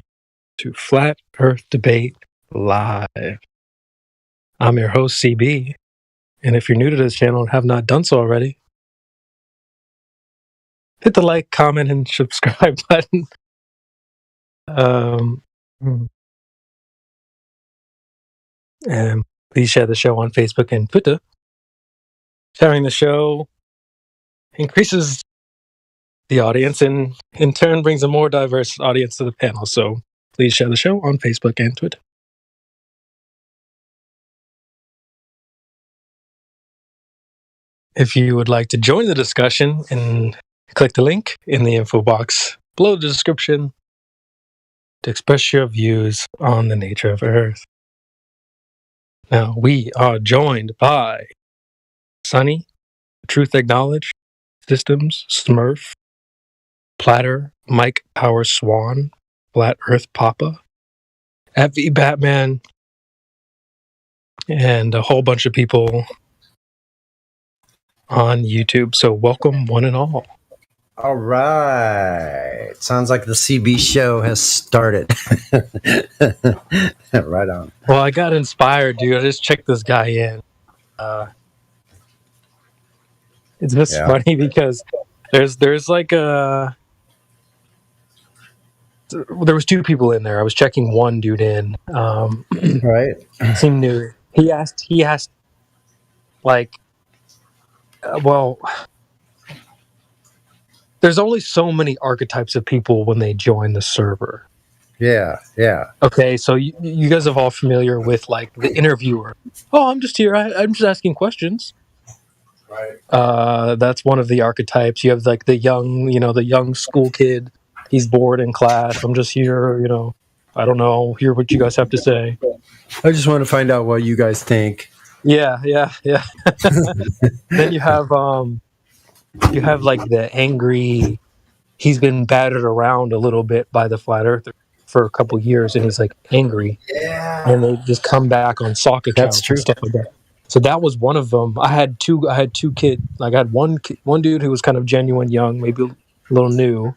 to Flat Earth Debate Live. I'm your host, CB, and if you're new to this channel and have not done so already, hit the like, comment, and subscribe button. And please share the show on Facebook and Twitter. Sharing the show increases the audience and in turn brings a more diverse audience to the panel. So please share the show on Facebook and Twitter. If you would like to join the discussion, and click the link in the info box below the description to express your views on the nature of Earth. Now, we are joined by Sunny, Truth Acknowledged, Systems, Smurf, Platter, Mike Power Swan, Flat Earth Papa, FV Batman, and a whole bunch of people on YouTube. So welcome one and all. All right. Sounds like the CB show has started. Right on. Well, I got inspired, dude. I just checked this guy in. It's just funny because there's like there was two people in there. I was checking one dude in. Right. Seemed new. He asked like, well, there's only so many archetypes of people when they join the server. Yeah. Okay, so you guys are all familiar with like the interviewer. Oh, I'm just here. I'm just asking questions. Right. That's one of the archetypes. You have like the young school kid. He's bored in class. I'm just here, I don't know. Hear what you guys have to say. I just want to find out what you guys think. Yeah. Then you have like the angry. He's been battered around a little bit by the flat earther for a couple years, and he's like angry. Yeah. And they just come back on sock accounts. That's true. And stuff like that. So that was one of them. I had two kids. Like I had one dude who was kind of genuine, young, maybe a little new,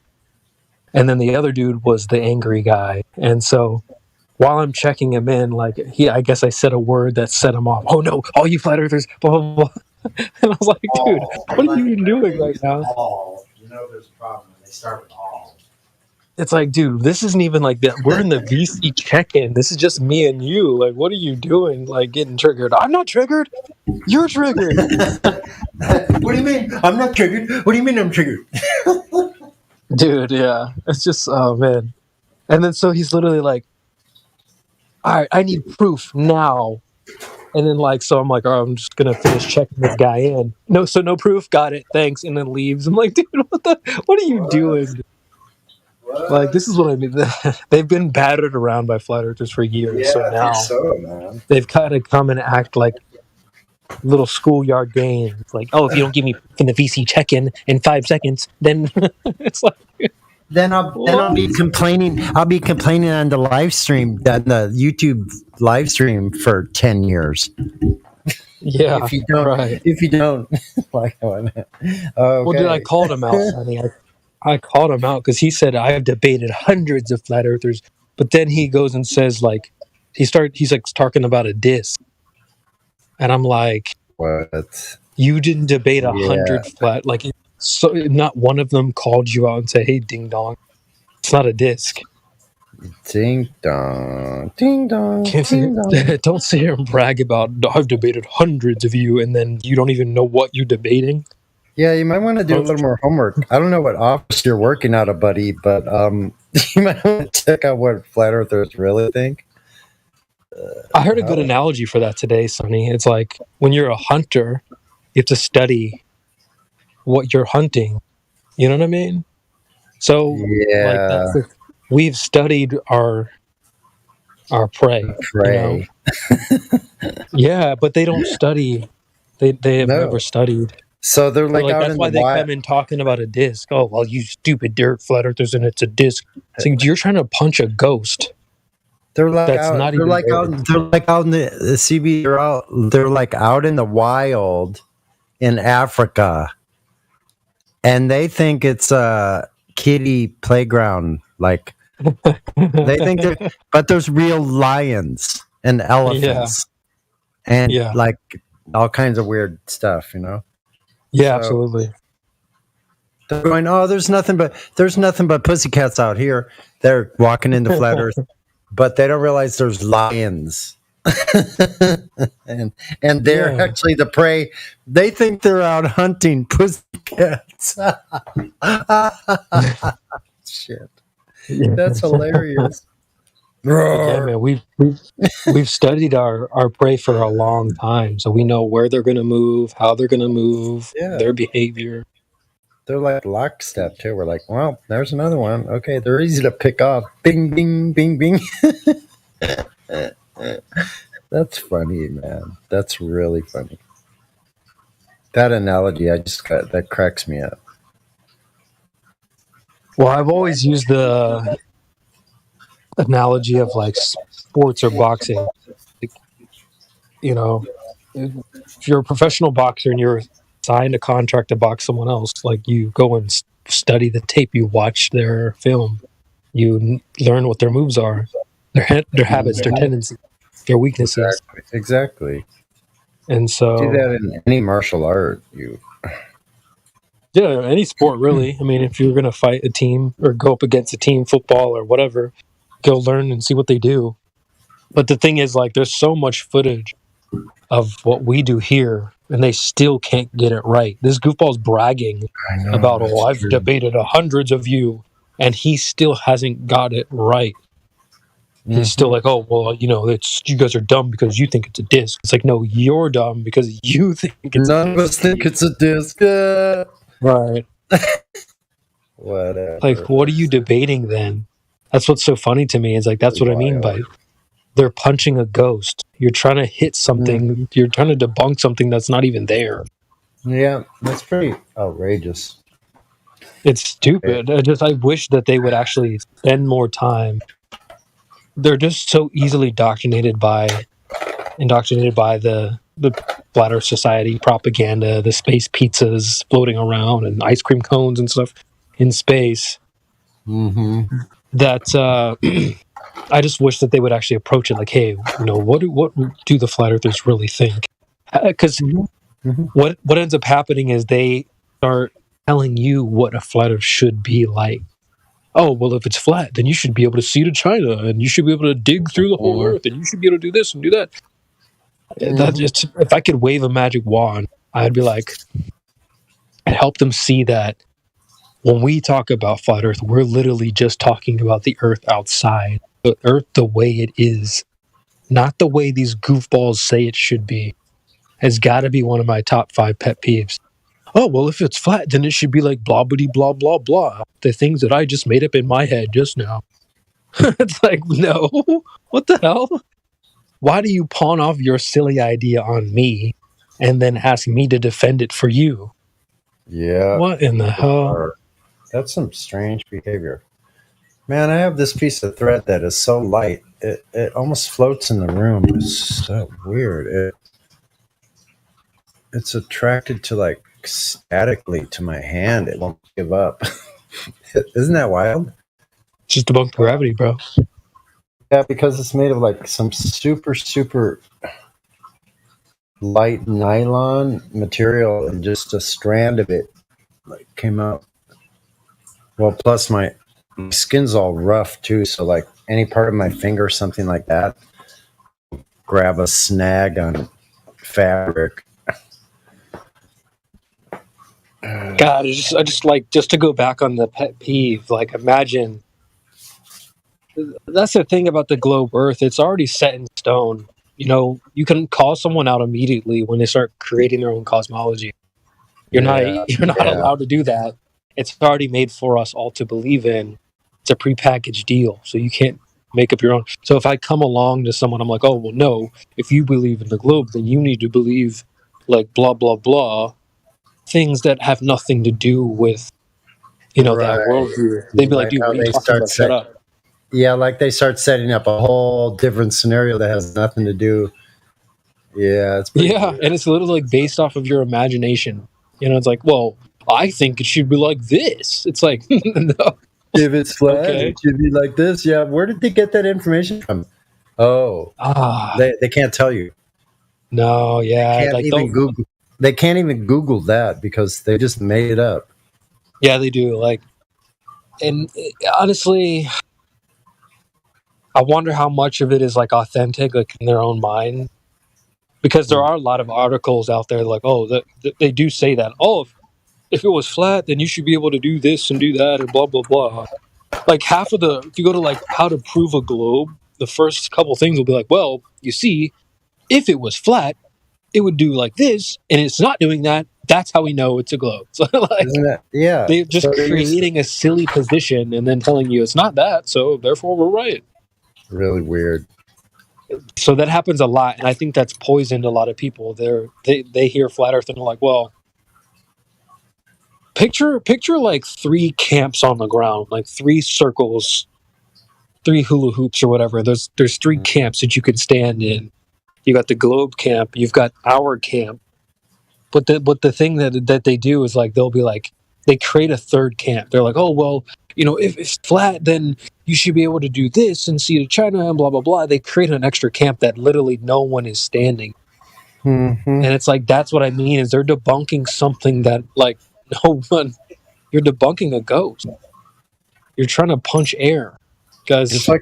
and then the other dude was the angry guy. And so while I'm checking him in, like I guess I said a word that set him off. Oh no, all you flat earthers, blah blah blah. And I was like, dude, what are you even doing right now? There's a problem when they start with all. It's like, dude, this isn't even like that. We're in the VC check-in. This is just me and you. Like, what are you doing? Like, getting triggered. I'm not triggered. You're triggered. What do you mean? I'm not triggered. What do you mean I'm triggered? Dude, yeah. It's just, oh, man. And then so he's literally like, all right, I need proof now. And then so I'm like, all right, I'm just going to finish checking this guy in. No proof. Got it. Thanks. And then leaves. I'm like, dude, what are you doing? Like, this is what I mean. They've been battered around by flat earthers for years. Yeah, so I now think so, man. they've kind of come and act like little schoolyard games. Like, oh, if you don't give me from the VC check-in in 5 seconds, then it's like... Then I'll be complaining. I'll be complaining on the live stream, the YouTube live stream for 10 years. Yeah, if you don't, like, okay. Well, dude, I called him out. I called him out because he said I have debated hundreds of flat earthers, but then he goes and says like he's like talking about a disc, and I'm like, what? You didn't debate 100 flat like. So not one of them called you out and said, hey, ding dong, it's not a disc. Ding dong, ding dong, ding dong. Don't sit here and brag about I've debated hundreds of you and then you don't even know what you're debating. Yeah, you might want to do a little more homework. I don't know what office you're working out of, buddy, but you might want to check out what flat earthers really think. I heard a good analogy for that today, Sonny. It's like when you're a hunter, you have to study what you're hunting. You know what I mean? So we've studied our prey. Prey. Yeah, but they don't study. They have never studied. So they're like out that's in why the they wild. come in talking about a disc. Oh, well, you stupid dirt flat earthers, and it's a disc. It's like, you're trying to punch a ghost. They're like That's out, not they're even like out, they're like out in the CB. They're like out in the wild in Africa, and they think it's a kiddie playground. Like They think they're, but there's real lions and elephants and Yeah. like all kinds of weird stuff, you know? Yeah, So absolutely. they're going, oh, there's nothing but pussycats out here. They're walking into flat Earth, but they don't realize there's lions. and they're Yeah. actually the prey. They think they're out hunting pussycats. Shit. That's hilarious. Yeah, man, we've studied our prey for a long time, so we know where they're going to move, how they're going to move, Yeah. their behavior. They're like lockstep too. We're like, well, there's another one. Okay, they're easy to pick off. Bing, bing, bing, bing. That's funny, man. That's really funny. That analogy, that cracks me up. Well, I've always used the analogy of like sports or boxing. Like, you know, if you're a professional boxer and you're signed a contract to box someone else, like you go and study the tape, you watch their film, you learn what their moves are, their habits, their tendencies, their weaknesses. Exactly. And so Do that in any martial art. yeah, any sport really. I mean, if you're going to fight a team or go up against a team, football or whatever, go learn and see what they do. But the thing is, like, there's so much footage of what we do here, and they still can't get it right. This goofball's bragging about, oh, I've debated hundreds of you, and he still hasn't got it right. He's still like, oh, well, you know, it's you guys are dumb because you think it's a disc. It's like, no, you're dumb because you think it's None of us think it's a disc. right. Whatever. Like, what are you debating then? That's what's so funny to me. Is like, that's what I mean by they're punching a ghost. You're trying to hit something. You're trying to debunk something that's not even there. Yeah, that's pretty outrageous. It's stupid. I wish that they would actually spend more time. They're just so easily indoctrinated by the Flat Earth Society propaganda, the space pizzas floating around and ice cream cones and stuff in space. Mm-hmm. That I just wish that they would actually approach it like, hey, you know, what do the flat earthers really think? Because what ends up happening is they start telling you what a flat earth should be like. Oh, well, if it's flat, then you should be able to see to China, and you should be able to dig through the whole earth, and you should be able to do this and do that. That just, if I could wave a magic wand, I'd be like, and help them see that when we talk about flat earth, we're literally just talking about the earth outside, the earth the way it is, not the way these goofballs say it should be. Has got to be one of my top 5 pet peeves. Oh, well, if it's flat, then it should be like blah, bitty, blah, blah, blah. The things that I just made up in my head just now. It's like, no, what the hell? Why do you pawn off your silly idea on me and then ask me to defend it for you? Yeah. What in the hell? That's some strange behavior. Man, I have this piece of thread that is so light. It almost floats in the room. It's so weird. It's attracted to like statically to my hand. It won't give up. Isn't that wild? It's just debunk gravity, bro. Yeah, because it's made of like some super, super light nylon material, and just a strand of it like came out. Well, plus my skin's all rough too, so like any part of my finger, something like that, grab a snag on fabric. God, I just like, just to go back on the pet peeve, like imagine, that's the thing about the globe Earth, it's already set in stone. You know, you can call someone out immediately when they start creating their own cosmology. You're not allowed to do that. It's already made for us all to believe in. It's a prepackaged deal, so you can't make up your own. So if I come along to someone, I'm like, oh, well, no, if you believe in the globe, then you need to believe like blah, blah, blah, things that have nothing to do with, you know, that worldview. They'd be like, dude, what are you talking about? Shut up. Yeah, like they start setting up a whole different scenario that has nothing to do. Yeah, it's pretty weird. And it's literally like based off of your imagination. You know, it's like, well, I think it should be like this. It's like, no. If it's flat, Okay. it should be like this. Yeah, where did they get that information from? Oh, they can't tell you. No, yeah, Can't like even Google. They can't even Google that because they just made it up. yeah, they do. Like, and honestly, I wonder how much of it is like authentic, like in their own mind, because there are a lot of articles out there like, oh, they do say that. Oh, if it was flat, then you should be able to do this and do that and blah blah blah. Like half of the, if you go to like how to prove a globe, the first couple things will be like, well, you see, if it was flat, it would do like this, and it's not doing that. That's how we know it's a globe. So like, Isn't that, yeah, they're just so they use- creating a silly position and then telling you it's not that, so therefore we're right. really weird. So that happens a lot, and I think that's poisoned a lot of people. They hear flat Earth and they're like, well, picture like 3 camps on the ground, like 3 circles, 3 hula hoops or whatever. There's 3 camps that you could stand in. You got the globe camp, you've got our camp. But the thing that they do is like they'll be like, they create a third camp. They're like, oh well, if it's flat, then you should be able to do this and see to China and blah blah blah. They create an extra camp that literally no one is standing. Mm-hmm. And it's like, that's what I mean, is they're debunking something that like no one. You're debunking a ghost. You're trying to punch air, because it's like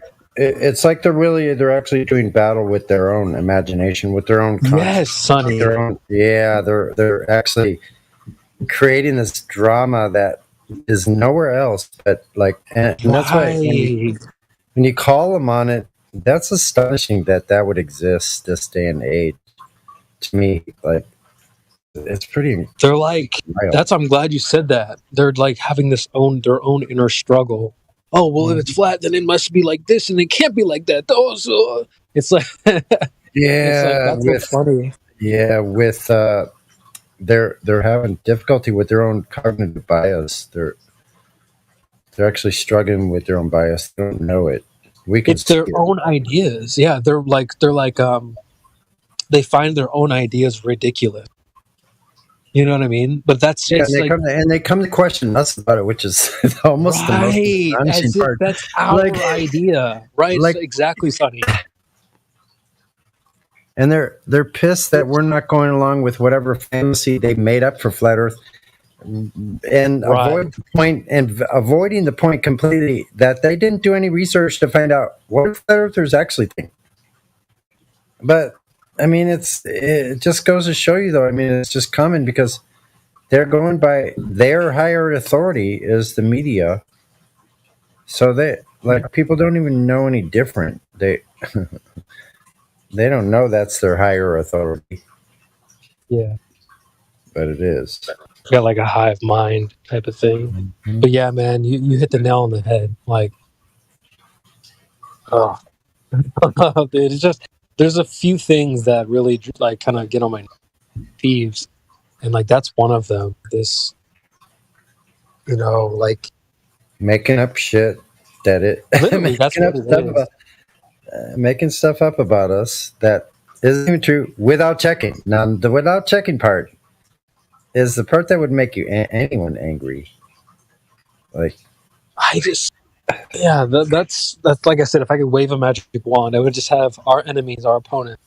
they're actually doing battle with their own imagination, with their own yes, Sonny. their own, yeah, they're actually creating this drama that is nowhere else. But like, and that's why when you call them on it, that's astonishing that would exist this day and age. To me, like, it's pretty. They're like, wild. I'm glad you said that. They're like having their own inner struggle. Oh well, if it's flat, then it must be like this, and it can't be like that. Oh, so it's like, yeah, it's like, that's so funny. Yeah, with they're having difficulty with their own cognitive bias. They're actually struggling with their own bias. They don't know it. It's their own ideas. Yeah, they're like they find their own ideas ridiculous. You know what I mean? But that's and they come to question us about it, which is almost the most astonishing part. That's our idea, right? Like, exactly, Sonny. And they're pissed that we're not going along with whatever fantasy they made up for flat Earth, and avoiding the point completely that they didn't do any research to find out what flat earthers actually think. But I mean, it just goes to show you, though. I mean, it's just common because they're going by their higher authority is the media. So people don't even know any different. They don't know that's their higher authority. Yeah, but it is. Got like a hive mind type of thing. Mm-hmm. But yeah, man, you hit the nail on the head. Like, oh, it's just. There's a few things that really like kind of get on my peeves, and like that's one of them. This, like making up shit that it making stuff up about us that isn't even true without checking. Now, the without checking part is the part that would make you anyone angry. Like, yeah, that's like I said, if I could wave a magic wand, I would just have our enemies, our opponent.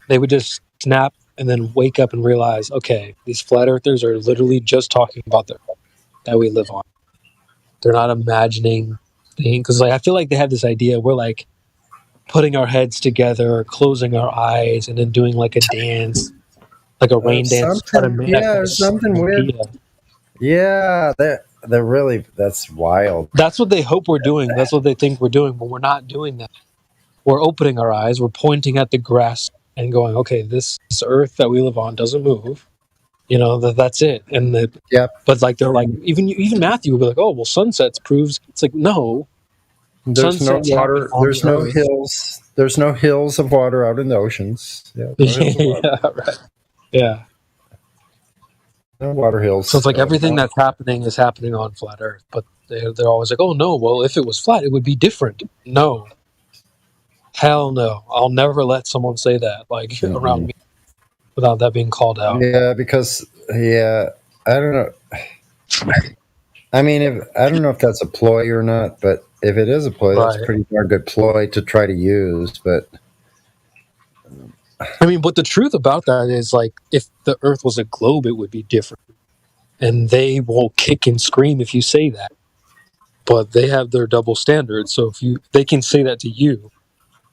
They would just snap and then wake up and realize, okay, these flat earthers are literally just talking about the earth that we live on. They're not imagining things. Because like, I feel like they have this idea, we're like putting our heads together, closing our eyes, and then doing like a dance, like a rain dance. Something weird. Yeah, they're really, that's wild. That's what they hope we're doing. That's what they think we're doing, but we're not doing that. We're opening our eyes. We're pointing at the grass and going, okay, this earth that we live on doesn't move. That's it. And but like they're like, even Matthew will be like, oh, well, sunsets proves. It's like, no. There's no water. There's no hills. There's no hills of water out in the oceans. Yeah, right. Yeah. No water hills. So it's like everything that's happening is happening on flat Earth, but they're always like, oh no, well, if it was flat, it would be different. No. Hell no. I'll never let someone say that, like, around me without that being called out. Yeah, because, I don't know. I mean, I don't know if that's a ploy or not, but if it is a ploy, that's a Right. pretty darn good ploy to try to use. But I mean, but the truth about that is, like, if the Earth was a globe, it would be different. And they will kick and scream if you say that. But they have their double standards, so they can say that to you.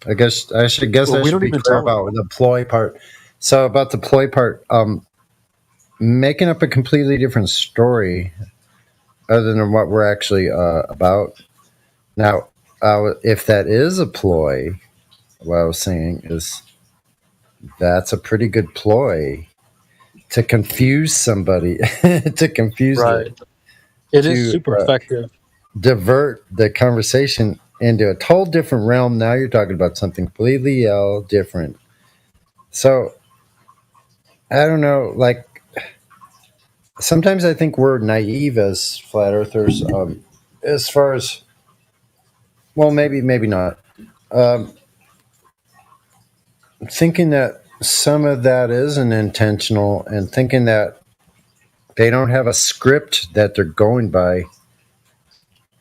I guess I should Well, we be don't even clear tell them. about the ploy part. So about the ploy part, making up a completely different story other than what we're actually about. Now, if that is a ploy, what I was saying is that's a pretty good ploy to confuse somebody, to confuse Right. them, It is super effective. divert the conversation into a whole different realm. Now you're talking about something completely different. So I don't know, like sometimes I think we're naive as flat earthers, as far as, well, maybe not. Thinking that some of that isn't intentional and thinking that they don't have a script that they're going by.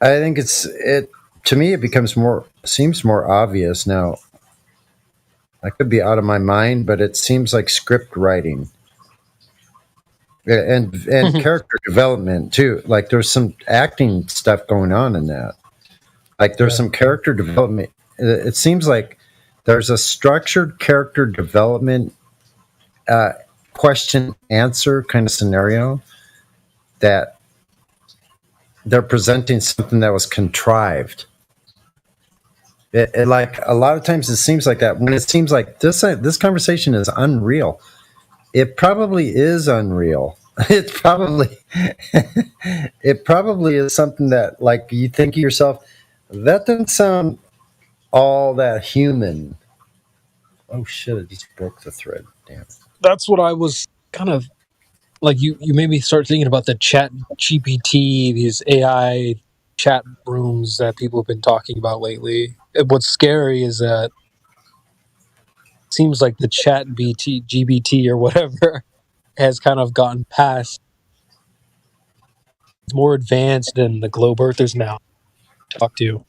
I think to me, it seems more obvious now. I could be out of my mind, but it seems like script writing. And character development too. Like there's some acting stuff going on in that. Like there's some character development. It seems like there's a structured character development question answer kind of scenario that they're presenting something that was contrived. It like a lot of times it seems like that when it seems like this conversation is unreal. It probably is unreal. It probably is something that, like, you think to yourself, that doesn't sound all that human. Oh shit! I just broke the thread. Damn. That's what I was kind of like. You made me start thinking about the Chat GPT, these AI chat rooms that people have been talking about lately. What's scary is that it seems like the Chat GBT or whatever has kind of gotten past. It's more advanced than the globe earthers now talk to,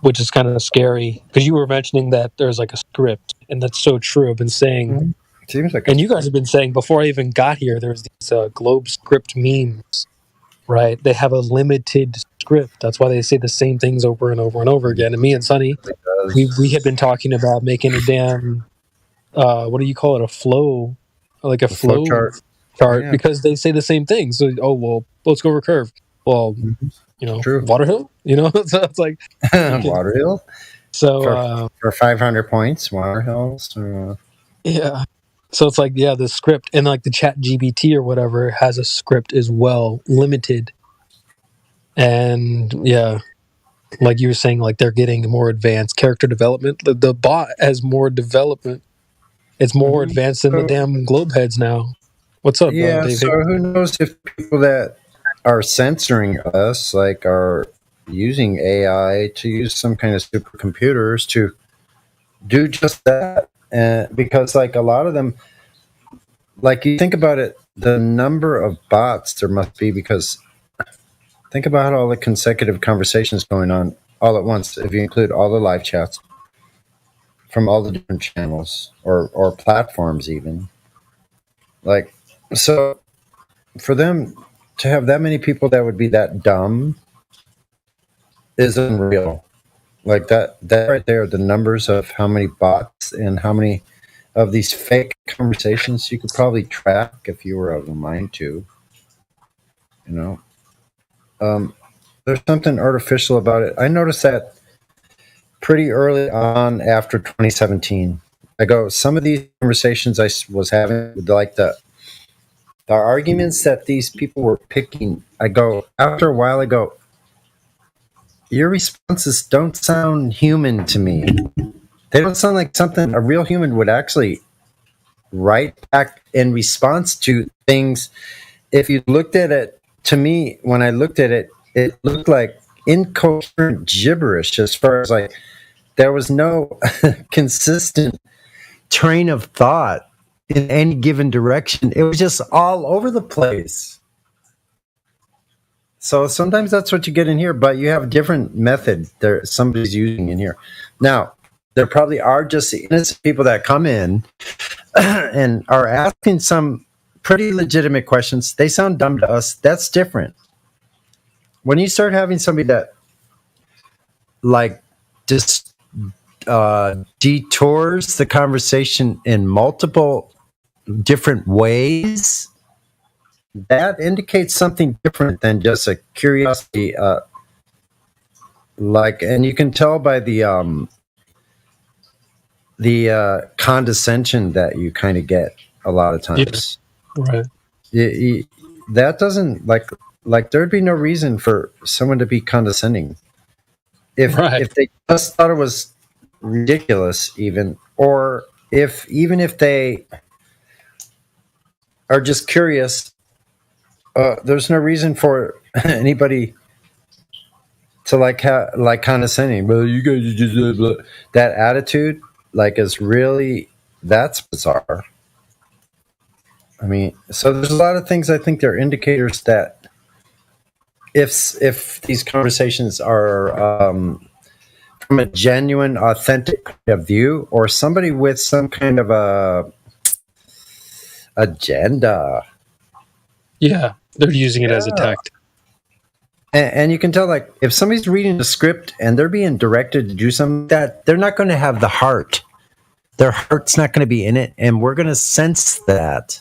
which is kind of scary because you were mentioning that there's like a script, and that's so true. I've been saying, seems like, and you guys have been saying before I even got here, there's these globe script memes, right? They have a limited script. That's why they say the same things over and over and over again. And me and Sonny, we had been talking about making a damn, what do you call it? A flow, like a flow chart, Yeah. because they say the same thing. So, oh, well, let's go over curve. Well, Water Hill, so it's like Water Hill. So for 500 points, Water Hills. Yeah. So it's like, yeah, the script and like the Chat GBT or whatever has a script as well, limited. And yeah, like you were saying, like they're getting more advanced character development. The bot has more development. It's more advanced than the damn globe heads now. What's up, Yeah, David? so who knows if people that are censoring us, like, are using AI to use some kind of supercomputers to do just that. And because, like, a lot of them, like, you think about it, the number of bots there must be, because think about all the consecutive conversations going on all at once, if you include all the live chats from all the different channels or platforms even. Like, so for them to have that many people that would be that dumb is unreal. Like that right there, the numbers of how many bots and how many of these fake conversations you could probably track if you were of a mind to. There's something artificial about it. I noticed that pretty early on after 2017. I go, some of these conversations I was having, like the arguments that these people were picking, I go, after a while, I go, your responses don't sound human to me. They don't sound like something a real human would actually write back in response to things. If you looked at it, to me, when I looked at it, it looked like incoherent gibberish, as far as like there was no consistent train of thought in any given direction. It was just all over the place. So sometimes that's what you get in here, but you have a different method there somebody's using in here. Now, there probably are just the innocent people that come in and are asking some pretty legitimate questions. They sound dumb to us. That's different. When you start having somebody that like just detours the conversation in multiple different ways, that indicates something different than just a curiosity. And you can tell by the condescension that you kind of get a lot of times. Right. That doesn't like there'd be no reason for someone to be condescending if they just thought it was ridiculous, even, or even if they are just curious. There's no reason for anybody to like condescending. Well, you guys are just blah, blah. That attitude, is really, that's bizarre. I mean, so there's a lot of things I think they're indicators that if these conversations are from a genuine, authentic point of view, or somebody with some kind of a agenda. Yeah, they're using it as a tact. And you can tell, if somebody's reading the script and they're being directed to do something that they're not going to have the heart. Their heart's not going to be in it, and we're going to sense that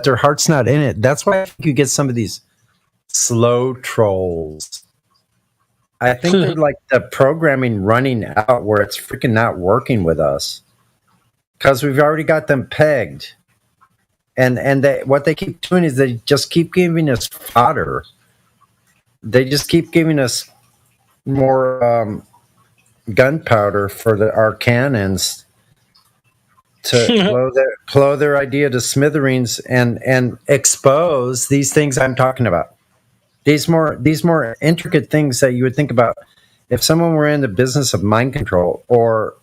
their heart's not in it. That's why I think you get some of these slow trolls. I think they're like the programming running out where it's freaking not working with us because we've already got them pegged. And what they keep doing is they just keep giving us fodder. They just keep giving us more gunpowder for our cannons to blow their idea to smithereens and expose these things I'm talking about. These more intricate things that you would think about if someone were in the business of mind control or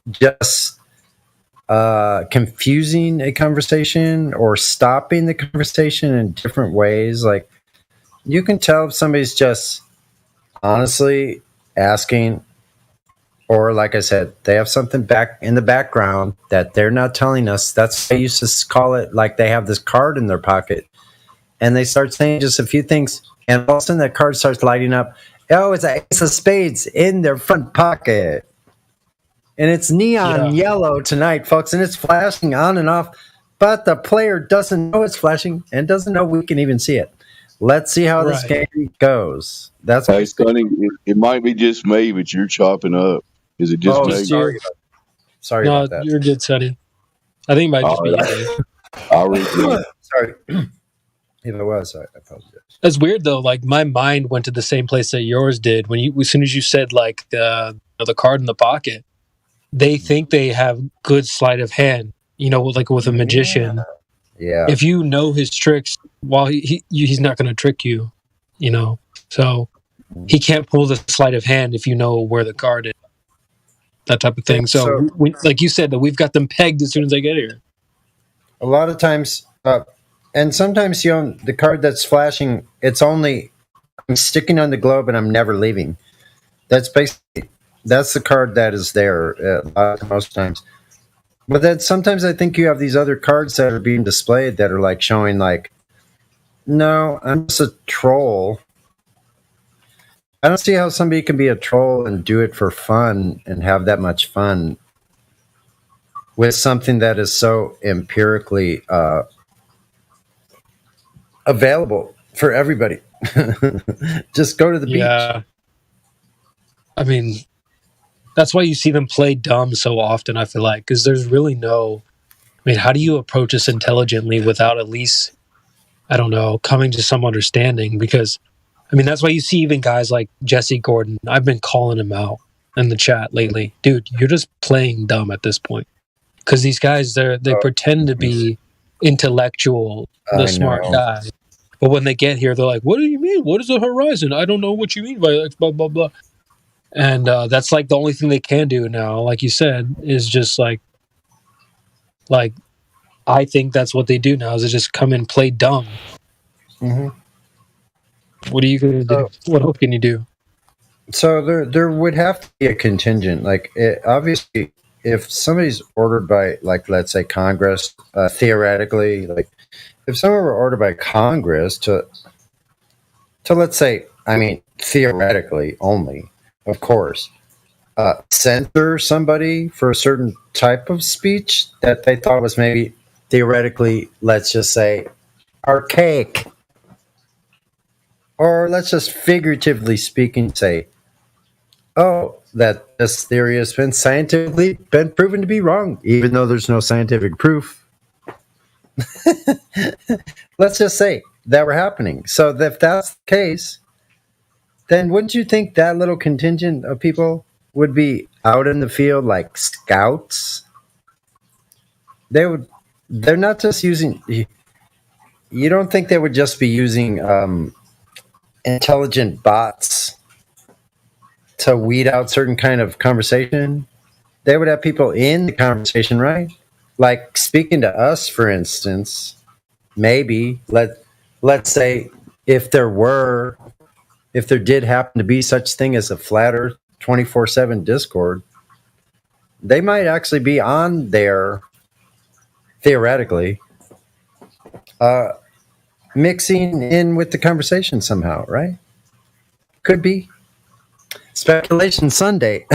just confusing a conversation or stopping the conversation in different ways. Like, you can tell if somebody's just honestly asking, or like I said, they have something back in the background that they're not telling us. That's why I used to call it like they have this card in their pocket and they start saying just a few things, and all of a sudden that card starts lighting up. Oh, it's an ace of spades in their front pocket. And it's neon yellow tonight, folks, and it's flashing on and off, but the player doesn't know it's flashing and doesn't know we can even see it. Let's see how this game goes. That's hey, Sonny, it might be just me, but you're chopping up. Is it just me? Sorry no, about that. You're good, Sonny. I think it might just be you. I'll read Sorry. If it was, I apologize. That's weird though. Like, my mind went to the same place that yours did as soon as you said the card in the pocket. They think they have good sleight of hand, like with a magician. Yeah. If you know his tricks, well, he's not going to trick you, So he can't pull the sleight of hand if you know where the card is. That type of thing. So like you said, that we've got them pegged as soon as they get here. A lot of times, and sometimes the card that's flashing, I'm sticking on the globe and I'm never leaving. That's the card that is there most times. But then sometimes I think you have these other cards that are being displayed that are showing no, I'm just a troll. I don't see how somebody can be a troll and do it for fun and have that much fun with something that is so empirically available for everybody. Just go to the beach. Yeah. I mean, that's why you see them play dumb so often, I feel like, because there's really how do you approach this intelligently without at least, I don't know, coming to some understanding? Because, that's why you see even guys like Jesse Gordon. I've been calling him out in the chat lately. Dude, you're just playing dumb at this point. Because these guys, they pretend to be intellectual, the smart guy. But when they get here, they're like, what do you mean? What is the horizon? I don't know what you mean by X, blah, blah, blah. And that's the only thing they can do now, like you said, is just like I think that's what they do now, is they just come and play dumb. Mm-hmm. What are you going to do? What else can you do? So there would have to be a contingent. Like obviously, if somebody's ordered by, like, let's say Congress, theoretically, like if someone were ordered by Congress to let's say, I mean, theoretically only, of course, censor somebody for a certain type of speech that they thought was maybe theoretically, let's just say, archaic, or let's just figuratively speaking say, oh, that this theory has been scientifically proven to be wrong, even though there's no scientific proof. Let's just say that were happening. So if that's the case, then wouldn't you think that little contingent of people would be out in the field like scouts? They're not just using, you don't think they would just be using intelligent bots to weed out certain kind of conversation? They would have people in the conversation, right? Like speaking to us, for instance. Maybe let's say if there did happen to be such thing as a flat Earth 24/7 Discord, they might actually be on there theoretically, mixing in with the conversation somehow, right? Could be. Speculation Sunday.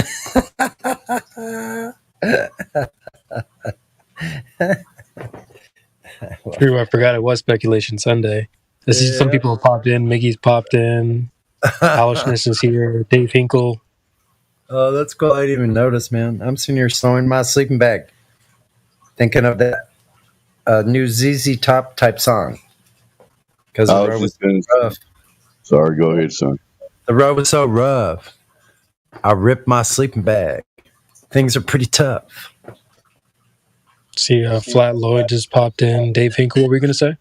True, I forgot it was Speculation Sunday. This is some people have popped in. Mickey's popped in. Alishness is here. Dave Hinkle. Oh, that's cool. I didn't even notice, man. I'm sitting here sewing my sleeping bag, thinking of that new ZZ Top type song. Because the road was rough. Sorry, go ahead, son. The road was so rough. I ripped my sleeping bag. Things are pretty tough. See, Flat Lloyd just popped in. Dave Hinkle, what were you going to say?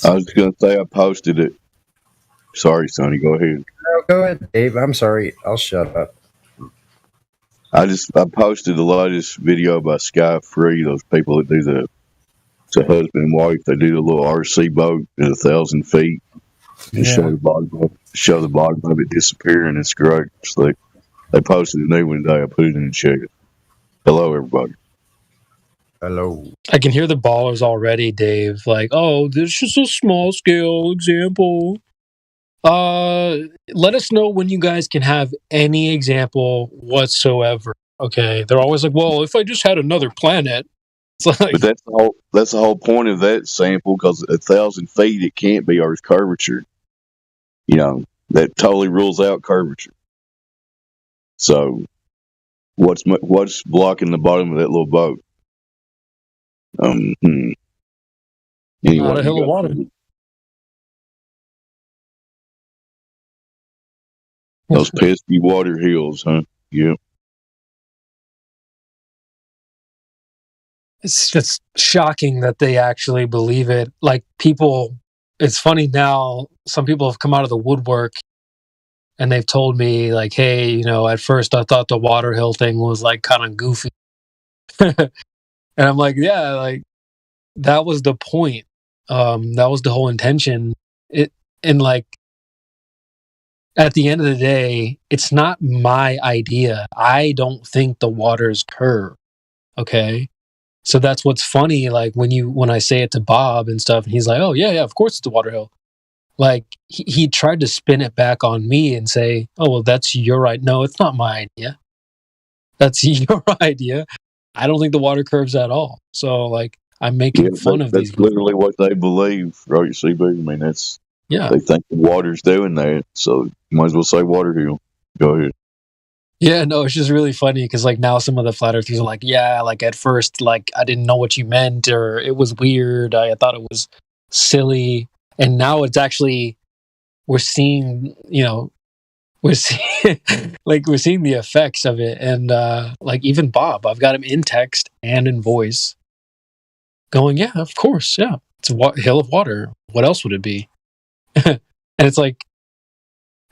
I was going to say I posted it. Sorry, Sonny, go ahead. No, go ahead, Dave. I'm sorry. I'll shut up. I posted the latest video by Sky Free, those people that do it's a husband and wife. They do the little RC boat at 1,000 feet and show the bottom of it disappearing. It's great. It's like they posted a new one today. I put it in the chat. Hello, everybody. Hello. I can hear the ballers already, Dave. Like, oh, this is just a small scale example. Let us know when you guys can have any example whatsoever. Okay, they're always like, well, if I just had another planet. It's like, but that's the whole point of that sample, because 1,000 feet it can't be Earth curvature. You know, that totally rules out curvature. So, what's blocking the bottom of that little boat? Anyway, not a hill of water. Those pesky water hills, huh? Yep. It's just shocking that they actually believe it. Like, people, it's funny now, some people have come out of the woodwork and they've told me, like, hey, you know, at first I thought the water hill thing was like kind of goofy. And I'm like, yeah, like that was the point. That was the whole intention. And like at the end of the day, it's not my idea. I don't think the water's curved. Okay. So that's what's funny. Like when I say it to Bob and stuff, and he's like, oh yeah, of course it's a water hill. Like he tried to spin it back on me and say, oh, well, that's your idea. No, it's not my idea. That's your idea. I don't think the water curves at all. So like I'm making fun of these. That's literally what they believe, right? CB. I mean, they think the water's doing that. So you might as well say water hill. Go ahead. Yeah, no, it's just really funny because like now some of the flat earthers are like, yeah, like at first, like I didn't know what you meant, or it was weird. I thought it was silly, and now it's actually we're seeing the effects of it, and like even Bob, I've got him in text and in voice, going, yeah, of course, yeah, it's a hill of water. What else would it be? And it's like,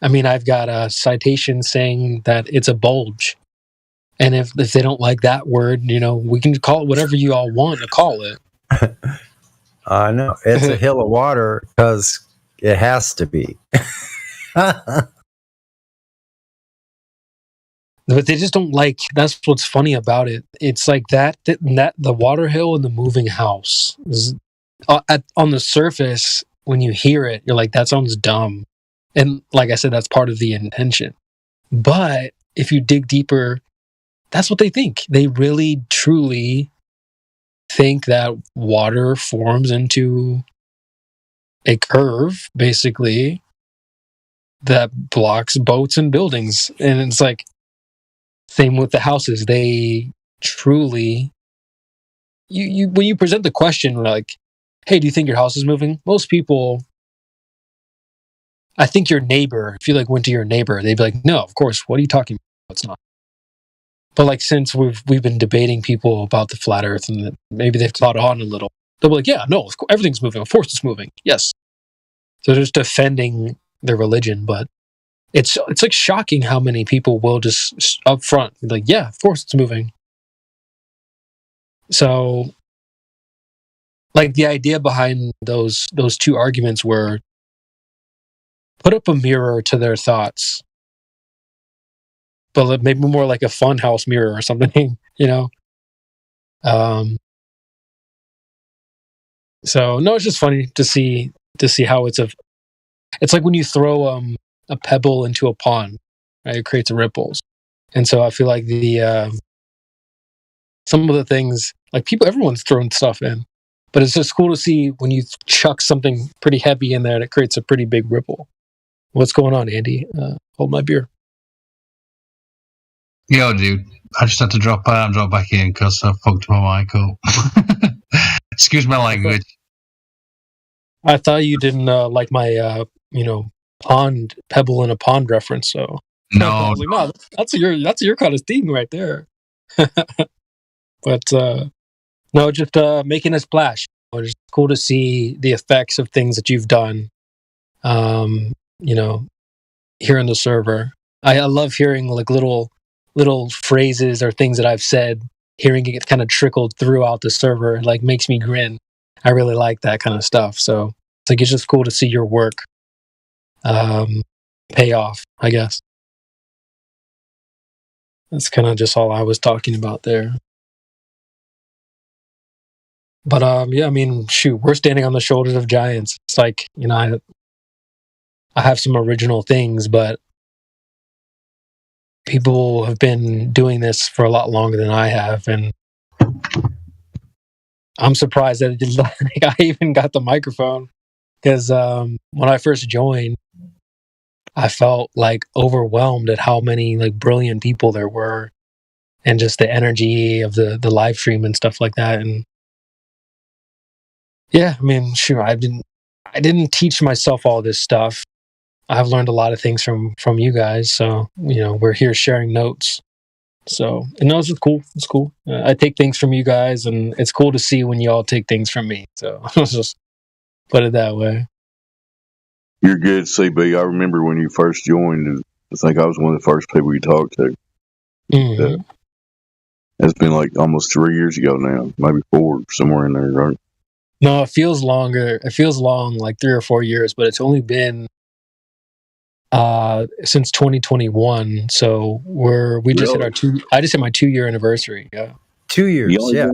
I mean, I've got a citation saying that it's a bulge. And if they don't like that word, you know, we can call it whatever you all want to call it. I know. It's a hill of water because It has to be. But they just don't like. That's what's funny about it. It's like that the water hill and the moving house is on the surface. When you hear it, you're like, that sounds dumb, and like I said, that's part of the intention. But if you dig deeper, that's what they think. They really, truly think that water forms into a curve, basically, that blocks boats and buildings, and it's like. Same with the houses. They truly, you when you present the question like, "Hey, do you think your house is moving?" Most people, I think your neighbor. If you like went to your neighbor, they'd be like, "No, of course. What are you talking about? It's not." But like since we've been debating people about the flat Earth and that maybe they've caught on a little, they'll be like, "Yeah, no, everything's moving. Of course, it's moving. Yes." So they're just defending their religion, but. It's like shocking how many people will just up front be like, yeah, of course it's moving. So, like the idea behind those two arguments were put up a mirror to their thoughts, but maybe more like a funhouse mirror or something, you know. So no, it's just funny to see how it's like when you throw a pebble into a pond, right? It creates ripples. And so I feel like some of the things, like everyone's throwing stuff in, but it's just cool to see when you chuck something pretty heavy in there and it creates a pretty big ripple. What's going on, Andy? Hold my beer. Yo, dude. I just had to drop out and drop back in because I fucked my mic up. Excuse my language. I thought you didn't like my, pond pebble in a pond reference. So no, like, no, that's your kind of thing right there. But no, just making a splash. It's just cool to see the effects of things that you've done. Here in the server, I love hearing like little phrases or things that I've said. Hearing it kind of trickled throughout the server, like makes me grin. I really like that kind of stuff. So it's like it's just cool to see your work pay off, I guess. That's kind of just all I was talking about there. But yeah, I mean, shoot, we're standing on the shoulders of giants. It's like, I have some original things, but people have been doing this for a lot longer than I have, and I'm surprised that I even got the microphone, because when I first joined, I felt like overwhelmed at how many like brilliant people there were, and just the energy of the live stream and stuff like that. And yeah, I mean, sure, I didn't teach myself all this stuff. I've learned a lot of things from you guys. So, we're here sharing notes. So, and no, it's cool. It's cool. I take things from you guys, and it's cool to see when you all take things from me. So let's just put it that way. You're good, CB. I remember when you first joined. I think I was one of the first people you talked to. Mm-hmm. It's been like almost 3 years ago now, maybe 4, somewhere in there, right? No, it feels longer. It feels long, like 3 or 4 years, but it's only been since 2021. So we just hit I just hit my 2-year anniversary. Yeah, 2 years. Yeah,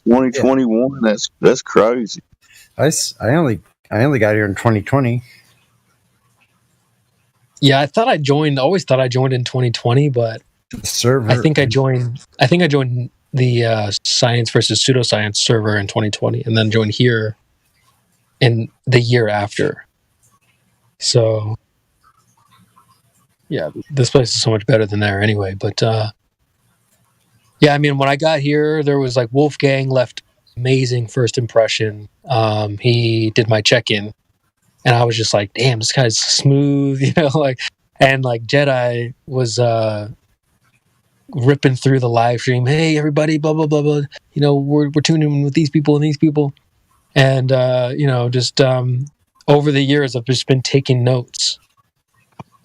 2021. Yeah. That's crazy. I only got here in 2020. Yeah, always thought I joined in 2020, but the server. I think I joined the Science versus Pseudoscience server in 2020, and then joined here in the year after. So yeah, this place is so much better than there anyway. But yeah, I mean, when I got here, there was like Wolfgang left amazing first impression. He did my check-in, and I was just like, damn, this guy's smooth, and like Jedi was ripping through the live stream. Hey, everybody, blah, blah, blah, blah. We're tuning in with these people and these people. And, just over the years, I've just been taking notes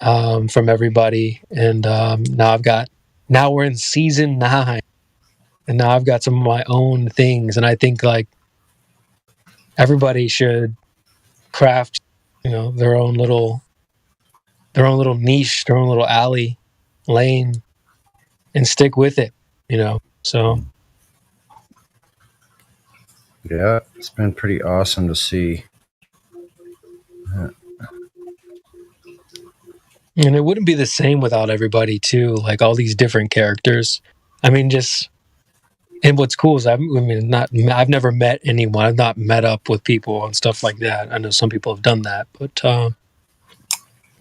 from everybody. And now we're in season 9. And now I've got some of my own things. And I think like everybody should craft their own little niche, their own little alley, lane, and stick with it. So yeah, it's been pretty awesome to see. And it wouldn't be the same without everybody too, like all these different characters. I mean, and what's cool is I've never met anyone. I've not met up with people and stuff like that. I know some people have done that, but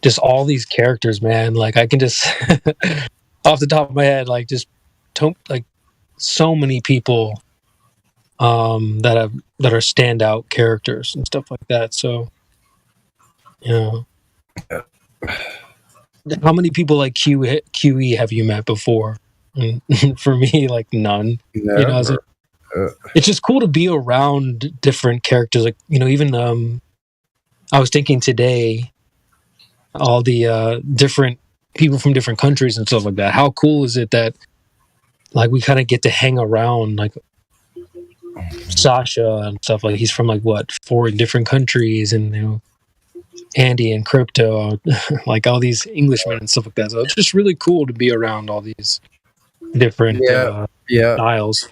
just all these characters, man. Like I can just off the top of my head, like so many people that are standout characters and stuff like that. So, how many people like QE have you met before? And for me, like none. Never. It's just cool to be around different characters. Like even I was thinking today, all the different people from different countries and stuff like that. How cool is it that like we kind of get to hang around like Sasha and stuff, like he's from like 4 different countries, and Andy and Crypto, like all these Englishmen and stuff like that. So it's just really cool to be around all these different styles.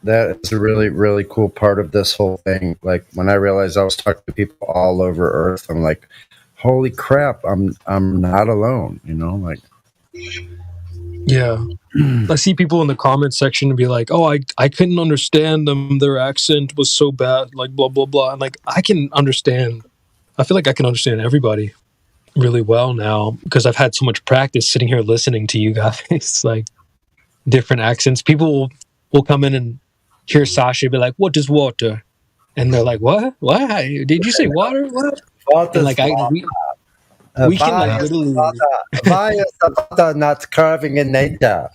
That is a really, really cool part of this whole thing. Like when I realized I was talking to people all over Earth, I'm like, holy crap, I'm not alone, like. Yeah. I see people in the comments section be like, oh, I couldn't understand them. Their accent was so bad, like blah, blah, blah. And like, I feel like I can understand everybody really well now because I've had so much practice sitting here listening to you guys, like different accents. People will come in and hear Sasha be like, what is water? And they're like, what? Did you say water? What? What is like, water? We can like literally. Why is the water not curving in nature?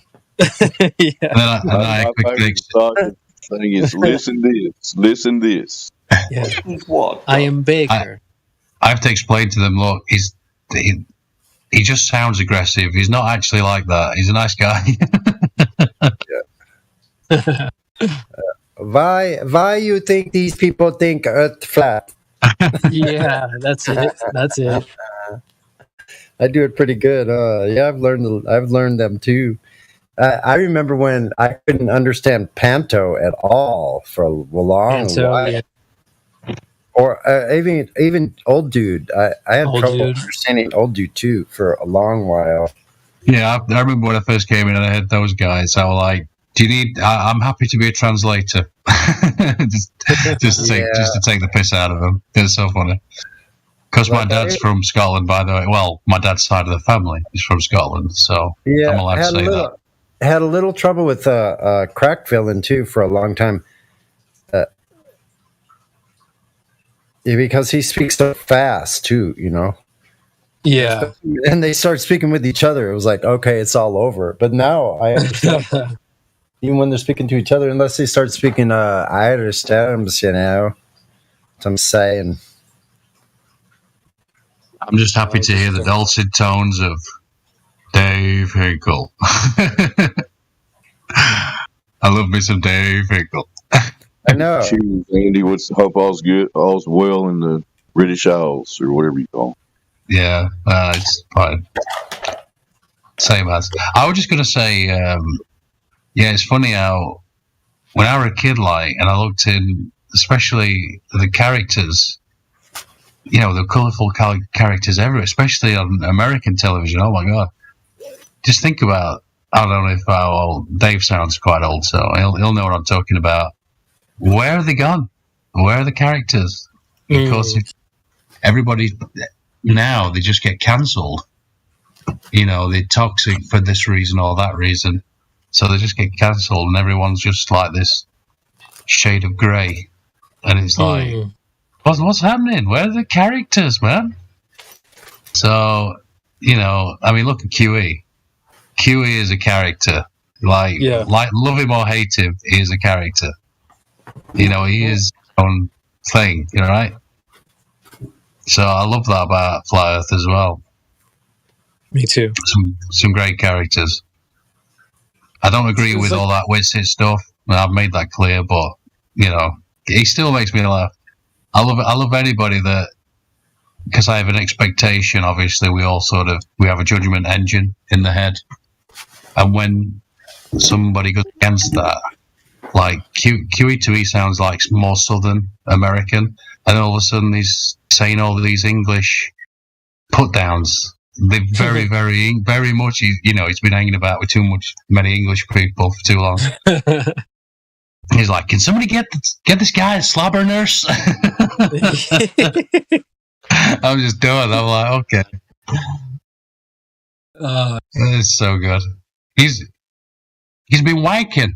Yeah. My favorite thing is listen this. Yeah. I am Baker. I have to explain to them, look, he just sounds aggressive. He's not actually like that. He's a nice guy. Why you think these people think Earth flat? Yeah, that's it. I do it pretty good. Yeah, I've learned them too. I remember when I couldn't understand Panto at all for a long while. Yeah. Or even Old Dude. I had trouble understanding Old Dude too for a long while. Yeah, I remember when I first came in and I had those guys. I was like, "Do you need? I'm happy to be a translator." just to take the piss out of them. It's so funny. Because my dad's from Scotland, by the way. Well, my dad's side of the family is from Scotland, so I'm allowed to say that. Had a little trouble with crack filling too for a long time. Because he speaks so fast too, Yeah. And they start speaking with each other. It was like, okay, it's all over. But now I understand. Even when they're speaking to each other, unless they start speaking Irish terms, what I'm saying. I'm just happy to hear the dulcet tones of Dave Hinkle. I love me some Dave Hinkle. I know. Andy, hope all's good, all's well in the British Isles or whatever you call them. Yeah, it's fine. Same as. I was just going to say, it's funny how when I was a kid, and I looked in, especially the characters, the colourful characters everywhere, especially on American television. Oh my God! Just think about. I don't know if Dave sounds quite old, so he'll know what I'm talking about. Where are they gone? Where are the characters? Because if everybody now, they just get cancelled. They're toxic for this reason or that reason. So they just get cancelled and everyone's just like this shade of grey. And it's like, what's happening? Where are the characters, man? So, look at QE. QE is a character. Like love him or hate him, he is a character. He is his own thing, right? So I love that about Flat Earth as well. Me too. Some great characters. I don't agree with all that Witsit stuff. I've made that clear, but he still makes me laugh. I love anybody that because I have an expectation. Obviously, we have a judgment engine in the head, and when somebody goes against that, like QE to me sounds like more Southern American, and all of a sudden he's saying all of these English put downs. They're very, very, very much. He's been hanging about with many English people for too long. He's like, can somebody get this guy a slobber nurse? I'm just doing. I'm like, okay. It's so good. He's been wanking.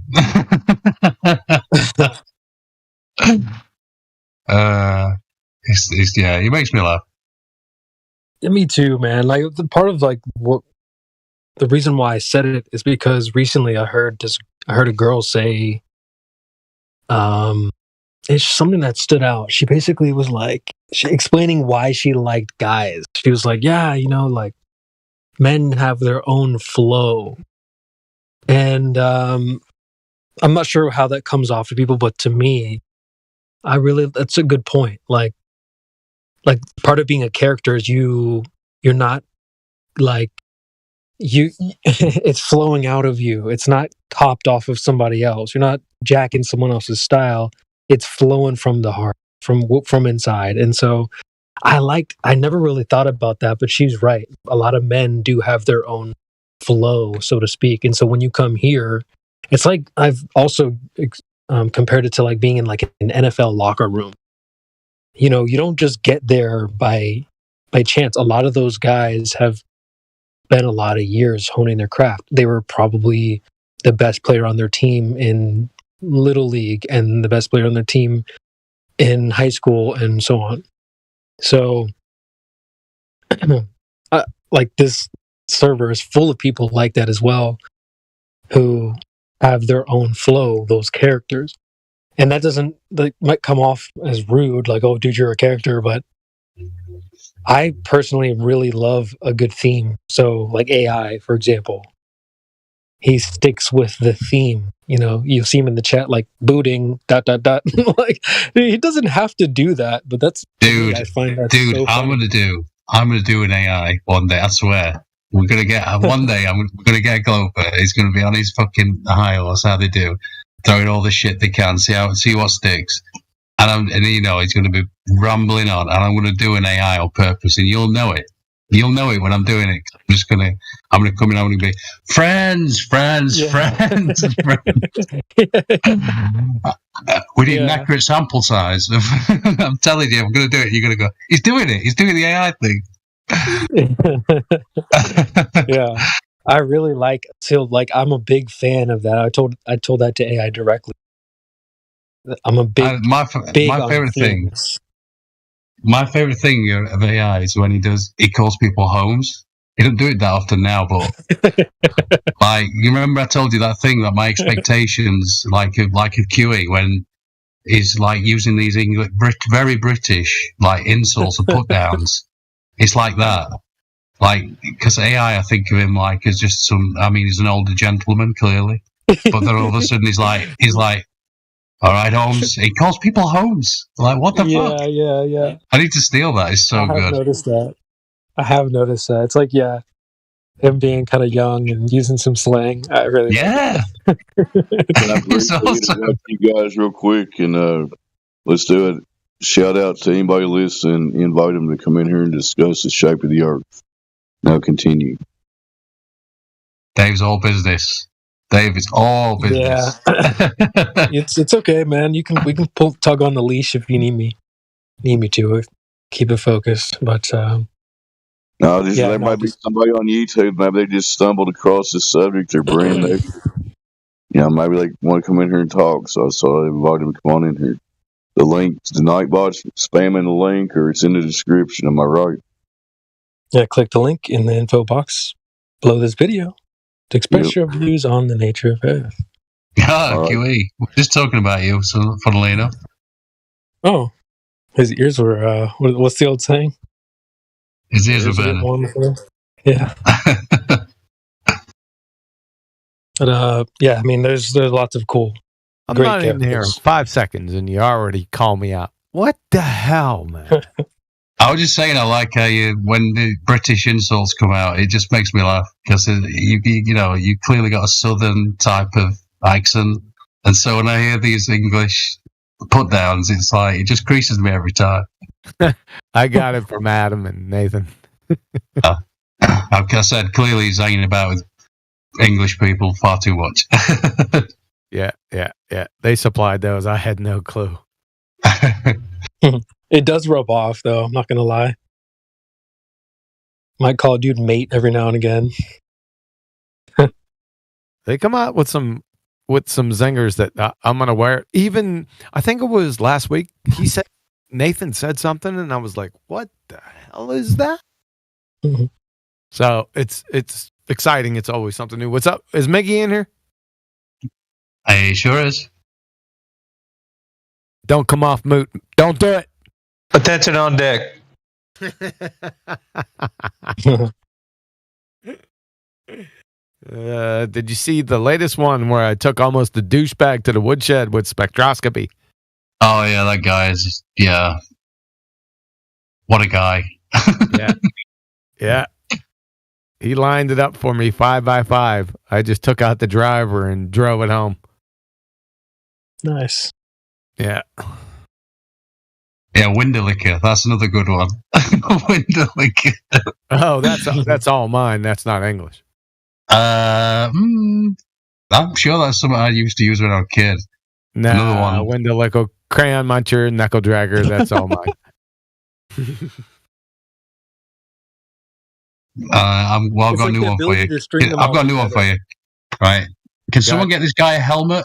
He makes me laugh. Yeah, me too, man. Like the part of like what the reason why I said it is because recently I heard a girl say, it's something that stood out. She basically was like, explaining why she liked guys. She was like, yeah, like men have their own flow. And I'm not sure how that comes off to people, but to me, that's a good point. Like part of being a character is you're not like it's flowing out of you. It's not copped off of somebody else. You're not jacking someone else's style. It's flowing from the heart, from inside. And so I never really thought about that, but she's right. A lot of men do have their own flow, so to speak. And so when you come here, it's like I've also compared it to like being in like an NFL locker room. You don't just get there by chance. A lot of those guys have spent a lot of years honing their craft. They were probably the best player on their team in Little League and the best player on their team in high school and so on. So like this server is full of people like that as well, who have their own flow, those characters. And that might come off as rude, like, oh, dude, you're a character, but I personally really love a good theme. So like AI, for example, he sticks with the theme. You see him in the chat, like booting ... Like he doesn't have to do that, but that's dude. I find that dude, so I'm gonna do an AI one day. I swear, we're gonna get one day. We're gonna get a Gloper. He's gonna be on his fucking high horse. How they do, throwing all the shit they can. See what sticks. And he's gonna be rambling on, and I'm gonna do an AI on purpose, and you'll know it. You'll know it when I'm doing it. I'm gonna come in. I'm gonna be friends. We need an accurate sample size. I'm telling you, I'm gonna do it. You're gonna go. He's doing it. He's doing the AI thing. Yeah, I really like. So like, I'm a big fan of that. I told that to AI directly. I'm a big. My favorite thing. My favorite thing of AI is when he calls people homes. He doesn't do it that often now, but like you remember I told you that thing that my expectations like of QE when he's like using these English very British like insults and put downs. It's like that. Like because AI, I think of him like as just he's an older gentleman clearly, but then all of a sudden he's like. All right, Holmes. He calls people Holmes. Like, what the fuck? Yeah. I need to steal that. It's so good. I have noticed that. It's like, him being kind of young and using some slang. I really like It's awesome. You guys real quick, and let's do it. Shout out to anybody listening. Invite them to come in here and discuss the shape of the earth. Now continue. Dave's all business. Dave, it's all business. Yeah, it's okay, man. We can tug on the leash if you need me to keep it focused. But there might be somebody on YouTube. Maybe they just stumbled across this subject. They're brand new. Maybe they want to come in here and talk. So I invite them to come on in here. The link to the Nightbot's spamming the link, or it's in the description. Am I right? Yeah, click the link in the info box below this video to express your views on the nature of Earth. QE. We're just talking about you, so funnily enough. Oh, his ears were, what's the old saying? His ears were burning. Yeah. But, there's lots of cool. I'm not in here in 5 seconds and you already call me out. What the hell, man? I was just saying, I like how when the British insults come out, it just makes me laugh because you clearly got a southern type of accent, and so when I hear these English put downs, it's like it just creases me every time. I got it from Adam and Nathan. Like I said, clearly he's hanging about with English people far too much. Yeah. They supplied those. I had no clue. It does rub off, though. I'm not gonna lie. Might call a dude mate every now and again. They come out with some zingers that I'm gonna wear. Even I think it was last week. Nathan said something, and I was like, "What the hell is that?" Mm-hmm. So it's exciting. It's always something new. What's up? Is Miggy in here? He sure is. Don't come off mute. Don't do it. Attention on deck. Did you see the latest one where I took almost the douchebag to the woodshed with spectroscopy? Oh yeah, that guy is what a guy. Yeah. He lined it up for me 5x5. I just took out the driver and drove it home. Nice. Yeah. Yeah, Winderlicker. That's another good one. Winderlicker. Oh, that's all mine. That's not English. I'm sure that's something I used to use when I was a kid. Nah, another one. Winderlicker, crayon muncher, knuckle dragger. That's all mine. I've got a new one for you. I've got a new one for you. Right. Can someone get this guy a helmet?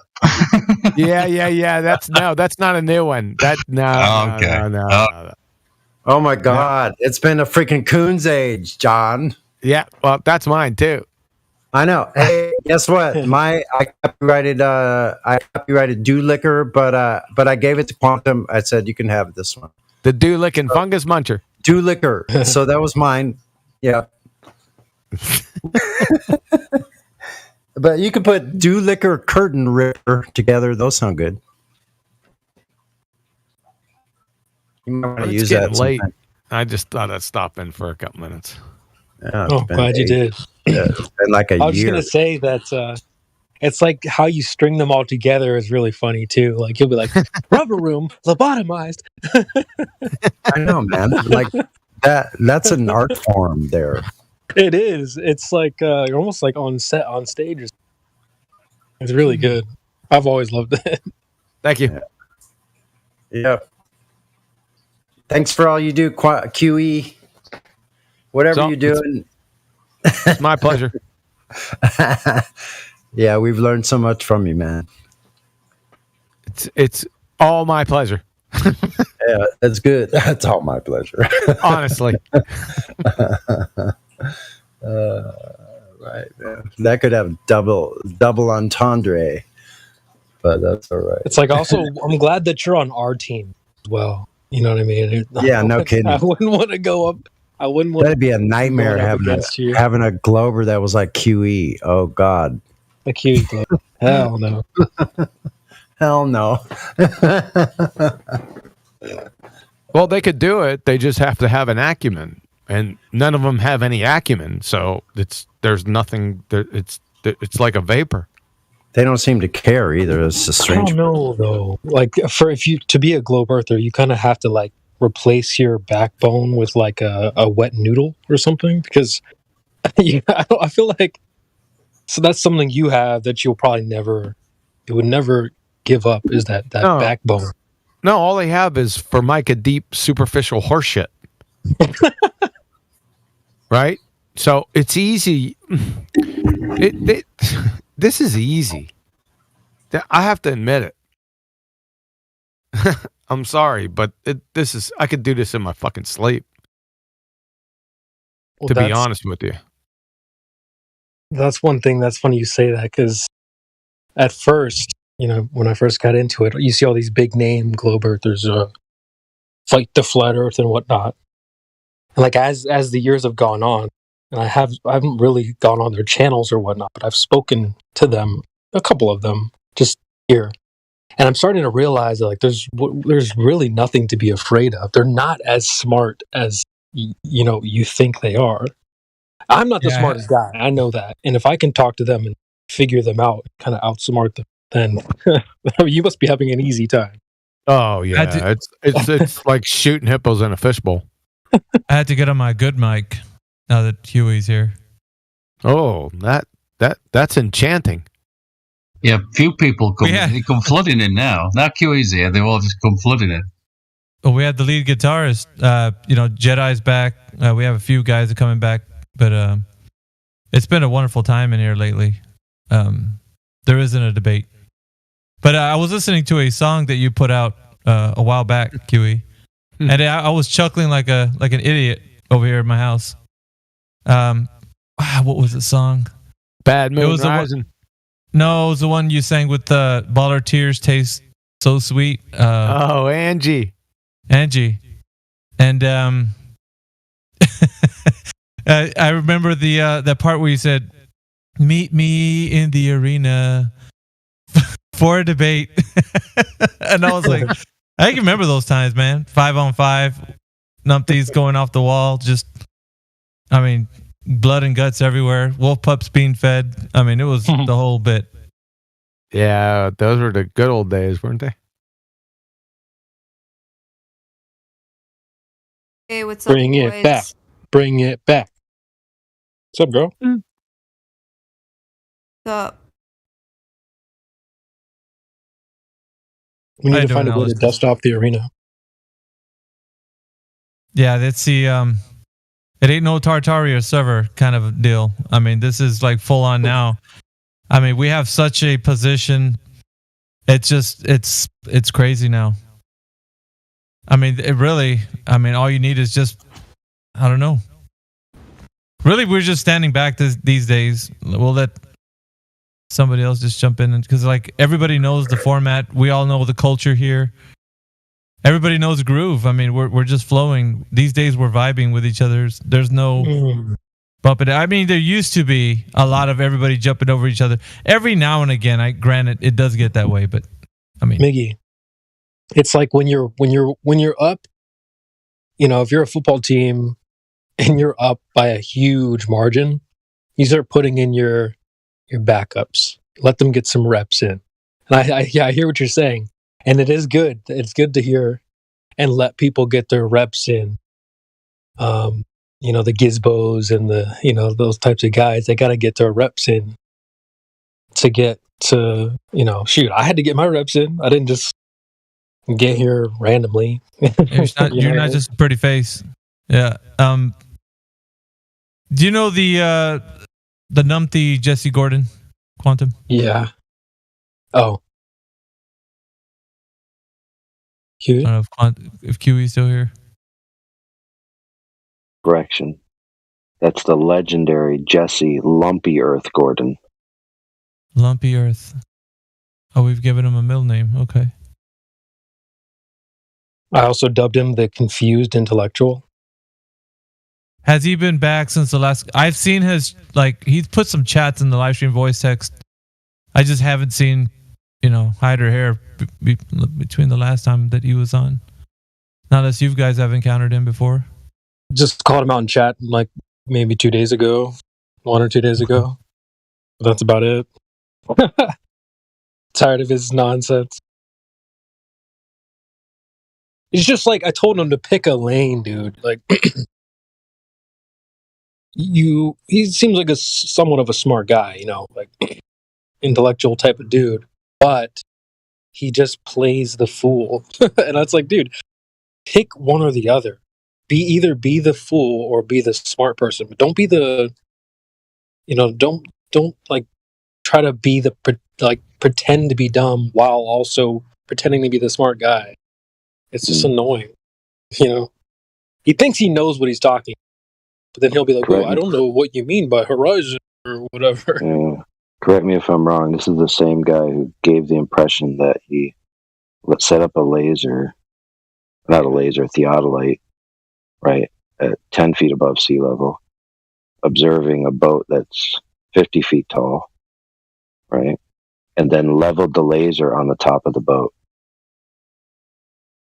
Yeah. That's not a new one. No. Oh my God. It's been a freaking coon's age, John. Yeah. Well, that's mine too. I know. Hey, guess what? I copyrighted Dew Liquor, but I gave it to Quantum. I said you can have this one. The Dew Licking Fungus Muncher. Dew Liquor. So that was mine. Yeah. But you could put Dew Liquor Curtain Ripper together. Those sound good. You might want to use that late. sometime. I just thought I'd stop in for a couple minutes. Yeah, Glad you did. Yeah, it's been like a year. I was gonna say that it's like how you string them all together is really funny too. Like you'll be like rubber room lobotomized. I know, man. Like that's an art form there. It is. It's like you're almost like on stage. It's really good. I've always loved it. Thank you. Yeah. Thanks for all you do, QE. Whatever you're doing. It's my pleasure. Yeah, we've learned so much from you, man. It's all my pleasure. Yeah, that's good. That's all my pleasure. Honestly. Right. Man. That could have double entendre, but that's all right. It's like also, I'm glad that you're on our team as well. You know what I mean? Yeah, no kidding. I wouldn't want to go up. I wouldn't want. That'd be a nightmare having a Glober that was like QE. Oh God. A QE Glober. Hell no. Hell no. Well, they could do it. They just have to have an acumen, and none of them have any acumen. So there's nothing. It's like a vapor. They don't seem to care either. It's a strange. I don't know though. Like to be a globe earther, you kind of have to like replace your backbone with like a wet noodle or something because I feel like so that's something you have that you'll probably would never give up is that backbone. No, all they have is Formica deep superficial horseshit. Right? So it's easy. This is easy. I have to admit it. I'm sorry, but I could do this in my fucking sleep. Well, to be honest with you. That's one thing that's funny you say that because at first, when I first got into it, you see all these big name globe earthers, Fight the Flat Earth and whatnot. And like as the years have gone on, and I haven't really gone on their channels or whatnot, but I've spoken to them, a couple of them, just here. And I'm starting to realize that like there's really nothing to be afraid of. They're not as smart as you think they are. I'm not the smartest guy. I know that. And if I can talk to them and figure them out, kind of outsmart them, then you must be having an easy time. Oh yeah, it's like shooting hippos in a fishbowl. I had to get on my good mic now that Huey's here. Oh, that's enchanting. Yeah, few people they come flooding in now. Now QE's here, they all just come flooding in. Well, we had the lead guitarist. Jedi's back. We have a few guys that are coming back, but it's been a wonderful time in here lately. There isn't a debate. But I was listening to a song that you put out a while back, QE, and I was chuckling like an idiot over here at my house. What was the song? Bad Moon Rising. It was the one you sang with the Baller Tears Taste So Sweet. Angie. And I remember that part where you said, "Meet me in the arena for a debate," and I was like, I can remember those times, man. 5-on-5, numpties going off the wall, blood and guts everywhere. Wolf pups being fed. It was the whole bit. Yeah, those were the good old days, weren't they? Hey, what's up, Bring boys? it back. Bring it back. What's up, girl? What's up? We need to find a way to dust off the arena. Yeah, that's the it ain't no Tartaria server kind of a deal. This is like full on now. We have such a position. It's crazy now. It really, all you need is just, I don't know. Really, we're just standing back these days. We'll let somebody else just jump in, because like everybody knows the format. We all know the culture here. Everybody knows the groove. We're just flowing. These days we're vibing with each other. There's no bumping. There used to be a lot of everybody jumping over each other. Every now and again, granted, it does get that way, but Miggy, it's like when you're up, if you're a football team and you're up by a huge margin, you start putting in your backups. Let them get some reps in. And I hear what you're saying. And it is good. It's good to hear and let people get their reps in. The Gizbos and those types of guys, they got to get their reps in to get to, I had to get my reps in. I didn't just get here randomly. You're not just a pretty face. Yeah. Do you know the numpty Jesse Gordon, Quantum? Yeah. Oh. I don't know if QE's still here. Correction. That's the legendary Jesse Lumpy Earth Gordon. Lumpy Earth. Oh, we've given him a middle name. Okay. I also dubbed him the Confused Intellectual. Has he been back since the last? I've seen he's put some chats in the live stream voice text. I just haven't seen, hide or hair between the last time that he was on. Not unless you guys have encountered him before. Just called him out in chat like maybe 2 days ago, 1 or 2 days ago. That's about it. Tired of his nonsense. It's just like I told him to pick a lane, dude. Like he seems like somewhat of a smart guy, like intellectual type of dude, but he just plays the fool. And it's like, dude, pick one or the other. Either be the fool or be the smart person, but don't be the, don't like try to be the pretend to be dumb while also pretending to be the smart guy. It's just annoying, He thinks he knows what he's talking, but then he'll be like, "Well, I don't know what you mean by horizon or whatever." Yeah. Correct me if I'm wrong. This is the same guy who gave the impression that he set up a theodolite, right, at 10 feet above sea level, observing a boat that's 50 feet tall, right? and then leveled the laser on the top of the boat.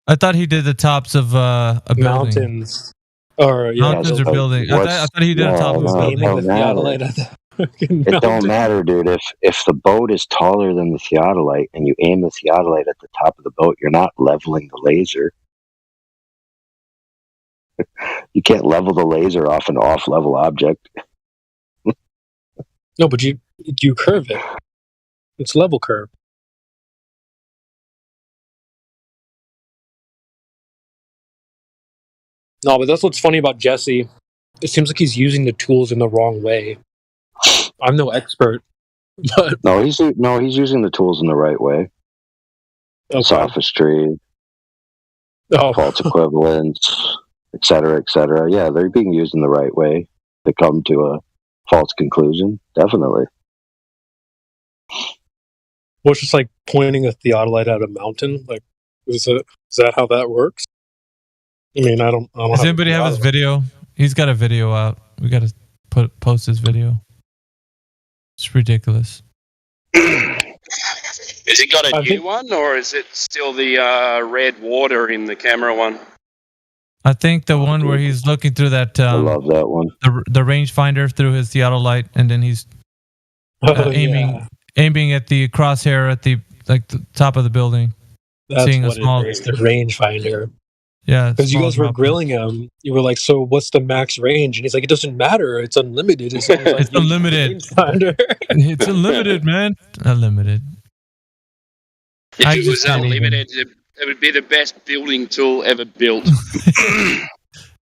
I thought he did the tops of a building. Mountains. Or Mountains or building. I thought he did the top of a building. It don't matter, dude. If the boat is taller than the theodolite and you aim the theodolite at the top of the boat, you're not leveling the laser. You can't level the laser off an off-level object. No, but you curve it. It's level curve. No, but that's what's funny about Jesse. It seems like he's using the tools in the wrong way. I'm no expert, but No, he's using the tools in the right way. Sophistry, false equivalence, et cetera, Yeah, they're being used in the right way to come to a false conclusion. Definitely. well, it's just like pointing a theodolite at a mountain. Like, is that how that works? I mean, I don't. Does anybody have his video? He's got a video out. We got to post his video. It's ridiculous. Has he got a new one, or is it still the red water in the camera one? I think the one where he's looking through that. I love that one. The rangefinder through his theodolite, and then he's aiming at the crosshair at the top of the building. That's seeing what a small. it is. The rangefinder. Yeah, because you guys were grilling him. You were like, "So what's the max range?" And he's like, "It doesn't matter. It's unlimited." It's unlimited. It's unlimited, man. Unlimited. If it was unlimited, it would be the best building tool ever built.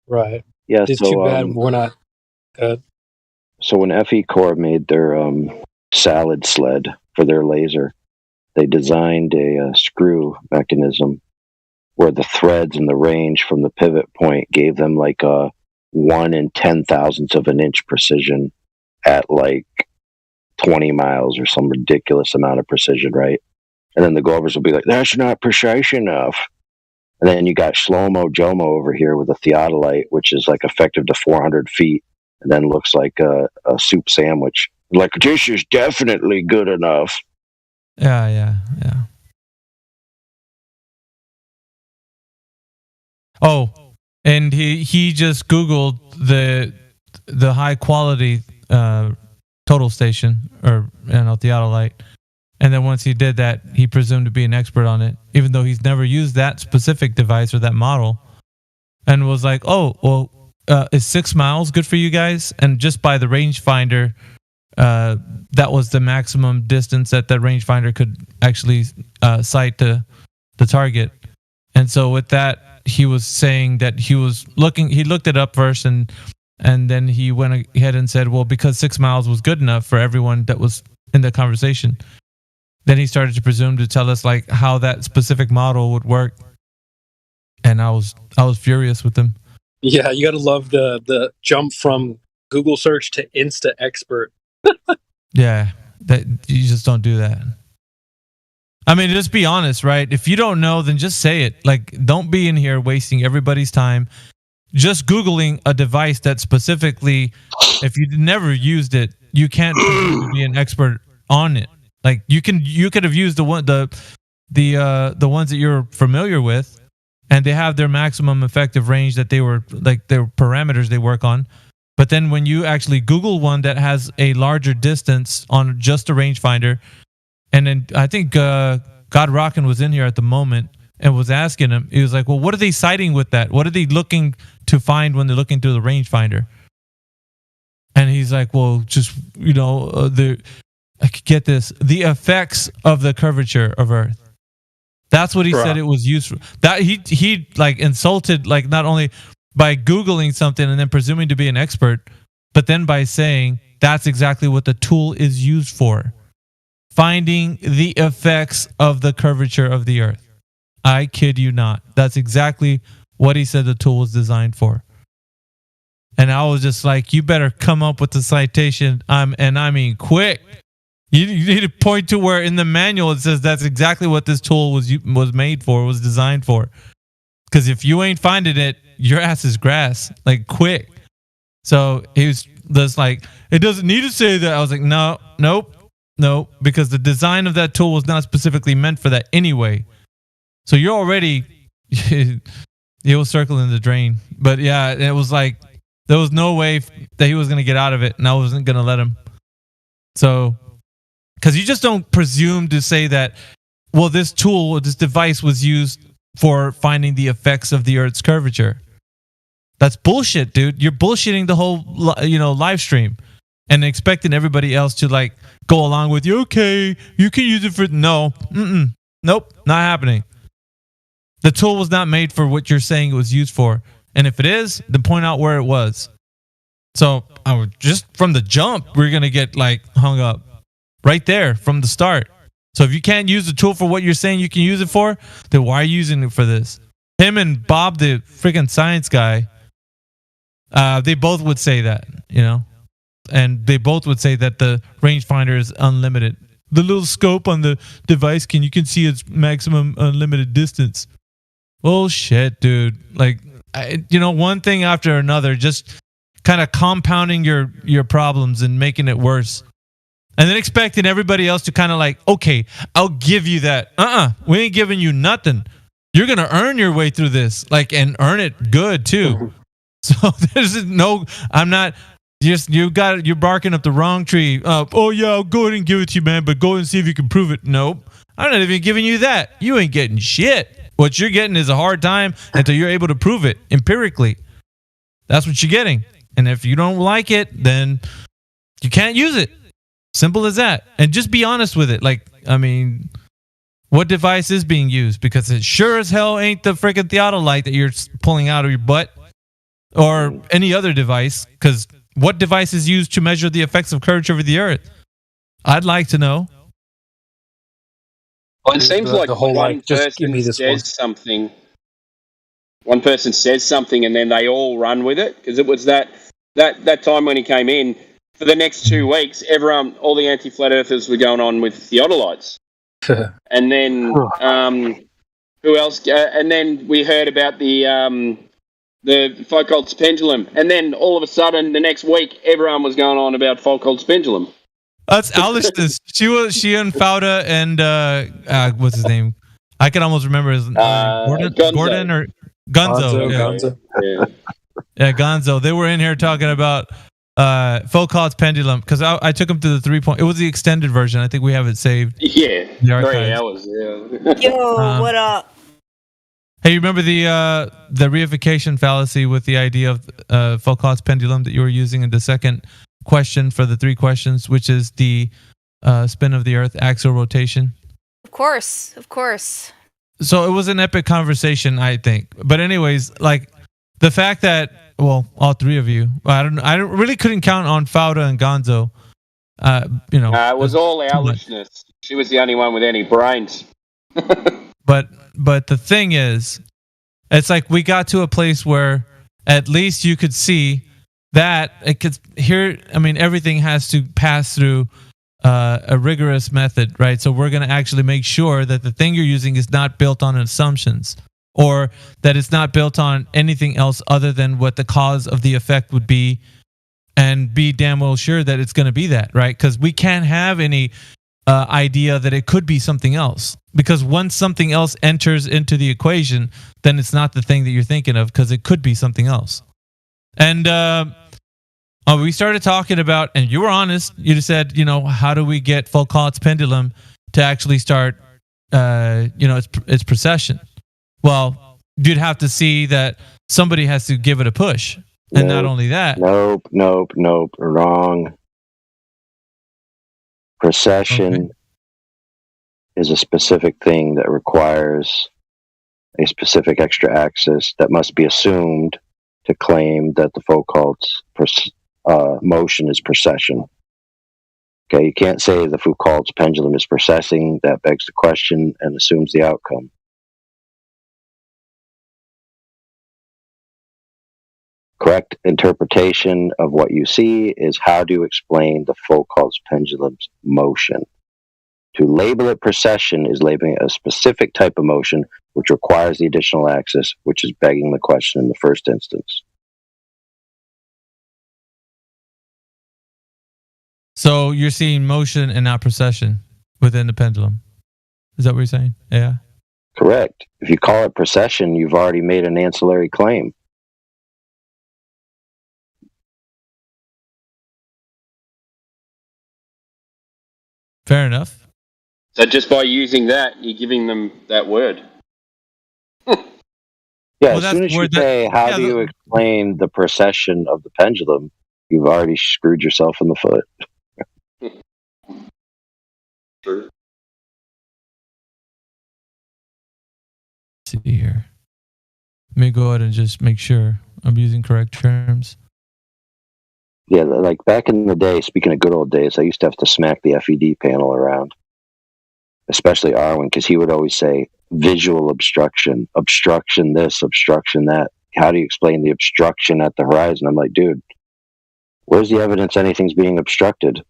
Right. Yeah. It's too bad we're not good. So when FE Corps made their salad sled for their laser, they designed a screw mechanism where the threads and the range from the pivot point gave them like a 1 in 10,000ths of an inch precision at like 20 miles or some ridiculous amount of precision, right? And then the Govers will be like, that's not precise enough. And then you got Shlomo Jomo over here with a theodolite, which is like effective to 400 feet, and then looks like a soup sandwich. Like, this is definitely good enough. Yeah. Oh, and he just Googled the high quality total station or theodolite, and then once he did that, he presumed to be an expert on it, even though he's never used that specific device or that model, and was like, "Oh, well, is 6 miles good for you guys?" And just by the rangefinder, that was the maximum distance that rangefinder could actually sight the target, and so with that. He was saying that he looked it up first and then he went ahead and said, well, because 6 miles was good enough for everyone that was in the conversation, then he started to presume to tell us like how that specific model would work. And I was furious with him. Yeah, you got to love the jump from Google search to Insta expert. Yeah, that you just don't do that. I mean, just be honest, right? If you don't know, then just say it. Like, don't be in here wasting everybody's time just Googling a device that specifically, if you never used it, you can't be an expert on it. Like, you could have used the ones that you're familiar with, and they have their maximum effective range that they were like their parameters they work on. But then when you actually Google one that has a larger distance on just a rangefinder. And then I think God Rockin' was in here at the moment and was asking him. He was like, well, what are they citing with that? What are they looking to find when they're looking through the rangefinder? And he's like, well, just, I could get this. The effects of the curvature of Earth. That's what he said it was used for. That he like insulted, like not only by Googling something and then presuming to be an expert, but then by saying that's exactly what the tool is used for. Finding the effects of the curvature of the Earth. I kid you not. That's exactly what he said the tool was designed for. And I was just like, you better come up with the citation. And I mean, quick. You need to point to where in the manual it says that's exactly what this tool was made for, was designed for. Because if you ain't finding it, your ass is grass. Like, quick. So he was just like, it doesn't need to say that. I was like, nope. No, because the design of that tool was not specifically meant for that anyway. So you're already it was circling the drain. But yeah, it was like there was no way that he was going to get out of it, and I wasn't going to let him. So, because you just don't presume to say that, well, this tool, this device was used for finding the effects of the Earth's curvature. That's bullshit, dude. You're bullshitting the whole, live stream and expecting everybody else to like go along with you. Okay, you can use it for nope, not happening. The tool was not made for what you're saying it was used for, and if it is, then point out where it was. So just from the jump, we're gonna get like hung up right there from the start. So if you can't use the tool for what you're saying you can use it for, then why are you using it for this? Him and Bob, the freaking science guy, they both would say that, and they both would say that the rangefinder is unlimited. The little scope on the device you can see its maximum unlimited distance. Bullshit, dude. Like, one thing after another, just kind of compounding your problems and making it worse. And then expecting everybody else to kind of like, okay, I'll give you that. We ain't giving you nothing. You're going to earn your way through this, and earn it good too. So there's no, I'm not, you're barking up the wrong tree. Oh yeah, I'll go ahead and give it to you, man, but go and see if you can prove it. Nope. I'm not even giving you that. You ain't getting shit. What you're getting is a hard time until you're able to prove it empirically. That's what you're getting. And if you don't like it, then you can't use it. Simple as that. And just be honest with it. Like, what device is being used? Because it sure as hell ain't the freaking theodolite that you're pulling out of your butt or any other device. Because what device is used to measure the effects of curvature of the Earth? I'd like to know. Well, it seems like one person says something. One person says something, and then they all run with it. Because it was that time when he came in. For the next 2 weeks, all the anti-flat earthers were going on with theodolites, and then who else? And then we heard about the Foucault's pendulum, and then all of a sudden, the next week, everyone was going on about Foucault's pendulum. That's Alistus. She and Fauda and what's his name? I can almost remember his Gordon or Gonzo. Yeah, Gonzo. They were in here talking about Foucault's pendulum, because I took him to the 3-point. It was the extended version. I think we have it saved. Yeah, 3 hours. Yeah. Yo, what up? Hey, you remember the reification fallacy with the idea of Foucault's pendulum that you were using in the second question for the 3 questions, which is the spin of the Earth, axial rotation? Of course. So it was an epic conversation, I think. But anyways, like the fact that, well, all 3 of you, I really couldn't count on Fauda and Gonzo. It was all owlishness. She was the only one with any brains. But the thing is, it's like we got to a place where at least you could see that it could everything has to pass through a rigorous method, right? So we're going to actually make sure that the thing you're using is not built on assumptions, or that it's not built on anything else other than what the cause of the effect would be, and be damn well sure that it's going to be that, right? Because we can't have any idea that it could be something else, because once something else enters into the equation, then it's not the thing that you're thinking of, because it could be something else. And we started talking about, and you were honest, you just said, how do we get Foucault's pendulum to actually start its precession? Well, you'd have to see that somebody has to give it a push. And not only that. Nope. Wrong. Precession is a specific thing that requires a specific extra axis that must be assumed to claim that the Foucault's motion is precession. Okay, you can't say the Foucault's pendulum is precessing. That begs the question and assumes the outcome. Correct interpretation of what you see is how do you explain the Foucault's pendulum's motion. To label it precession is labeling a specific type of motion which requires the additional axis, which is begging the question in the first instance. So you're seeing motion and not precession within the pendulum. Is that what you're saying? Yeah. Correct. If you call it precession, you've already made an ancillary claim. Fair enough. So just by using that, you're giving them that word. Yeah, as soon as you say, how do you explain the precession of the pendulum, you've already screwed yourself in the foot. True. See here. Let me go ahead and just make sure I'm using correct terms. Yeah, like back in the day, speaking of good old days, I used to have to smack the FED panel around, especially Arwen, because he would always say, visual obstruction, obstruction this, obstruction that. How do you explain the obstruction at the horizon? I'm like, dude, where's the evidence anything's being obstructed?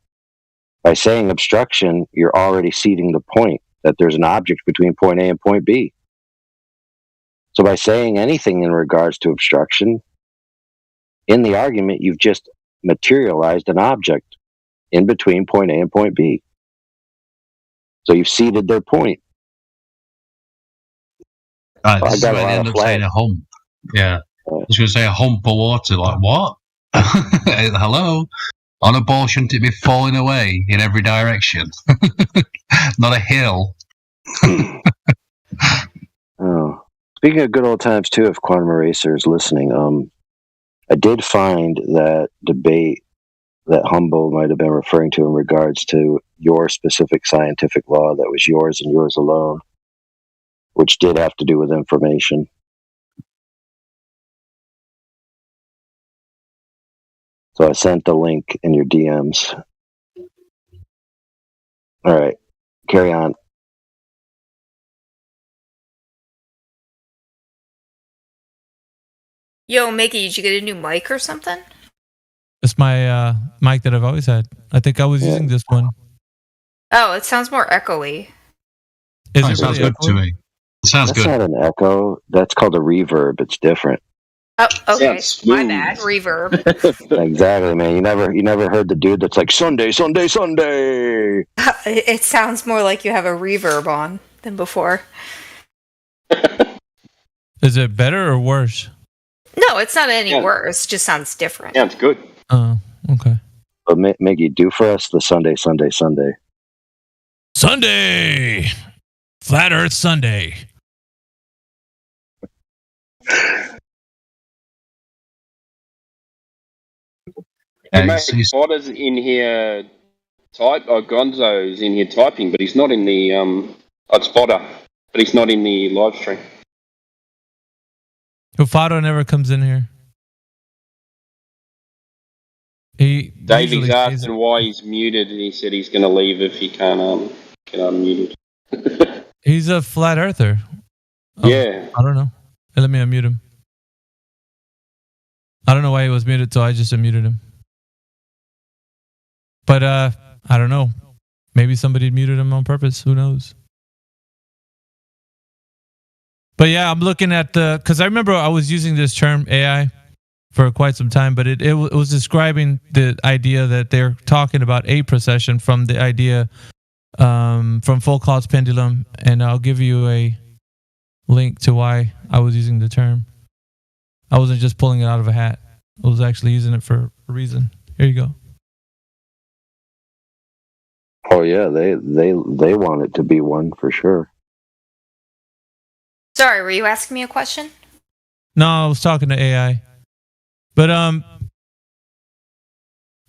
By saying obstruction, you're already ceding the point that there's an object between point A and point B. So by saying anything in regards to obstruction, in the argument, you've just materialized an object in between point A and point B. So you've ceded their point. This is where they end up saying a hump. Yeah. I was going to say a hump of water. Like, what? Hello? On a ball, shouldn't it be falling away in every direction? Not a hill. Oh. Speaking of good old times, too, if Quantum Eraser is listening, I did find that debate that Humble might have been referring to in regards to your specific scientific law that was yours and yours alone, which did have to do with information. So I sent the link in your DMs. All right, carry on. Yo, Mickey, did you get a new mic or something? It's my mic that I've always had. I think I was using this one. Oh, it sounds more echoey. It sounds good to me. It sounds That's good. not an echo. That's called a reverb. It's different. Oh, okay. Sounds My smooth. bad. Reverb. Exactly, man. You never heard the dude that's like Sunday, Sunday, Sunday. It sounds more like you have a reverb on than before. Is it better or worse? No, it's not any worse. It just sounds different. Sounds good. Oh, okay. But Miggy, do for us the Sunday, Sunday, Sunday. Sunday! Flat Earth Sunday. Hey, mate, Spotter's in here Gonzo's in here typing, but he's not in the Spotter, but he's not in the live stream. Fado never comes in here. Davey's asking why he's muted, and he said he's going to leave if he can't get unmuted. He's a flat earther. Yeah. I don't know. Hey, let me unmute him. I don't know why he was muted, so I just unmuted him. But I don't know. Maybe somebody muted him on purpose. Who knows? But yeah, I'm looking at because I remember I was using this term AI for quite some time, but it was describing the idea that they're talking about a precession from the idea from Foucault's pendulum, and I'll give you a link to why I was using the term. I wasn't just pulling it out of a hat. I was actually using it for a reason. Here you go. Oh yeah, they want it to be one for sure. Sorry, were you asking me a question? No, I was talking to AI. But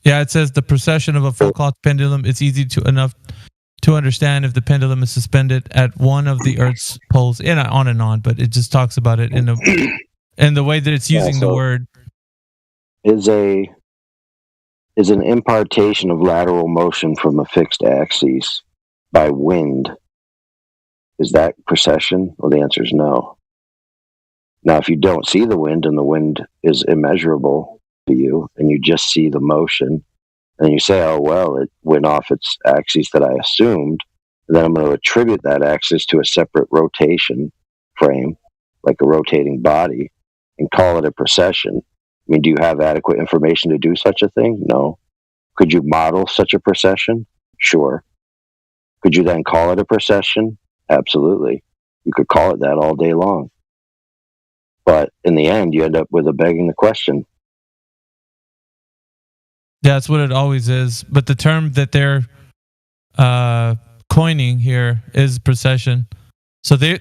yeah, it says the precession of a Foucault pendulum. It's easy enough to understand if the pendulum is suspended at one of the Earth's poles, and on. But it just talks about it in the way that it's using the word. Is an impartation of lateral motion from a fixed axis by wind. Is that precession? Well, the answer is no. Now, if you don't see the wind and the wind is immeasurable to you and you just see the motion and you say, oh, well, it went off its axis that I assumed, then I'm going to attribute that axis to a separate rotation frame, like a rotating body, and call it a precession. I mean, do you have adequate information to do such a thing? No. Could you model such a procession? Sure. Could you then call it a procession? Absolutely. You could call it that all day long. But in the end, you end up with a begging the question. Yeah, that's what it always is. But the term that they're coining here is procession. So they,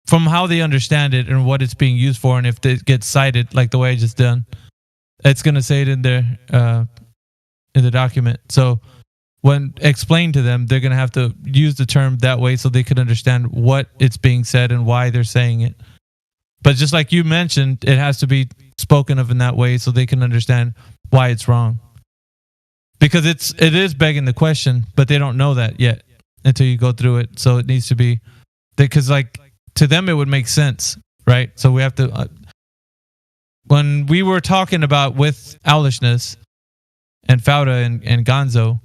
from how they understand it and what it's being used for, and if it gets cited like the way I just done, it's going to say it in there in the document. So when explained to them, they're going to have to use the term that way so they can understand what it's being said and why they're saying it. But just like you mentioned, it has to be spoken of in that way so they can understand why it's wrong. Because it is begging the question, but they don't know that yet until you go through it. So it needs to be, because like to them it would make sense, right? So we have to. When we were talking about with owlishness and Fauda and Gonzo,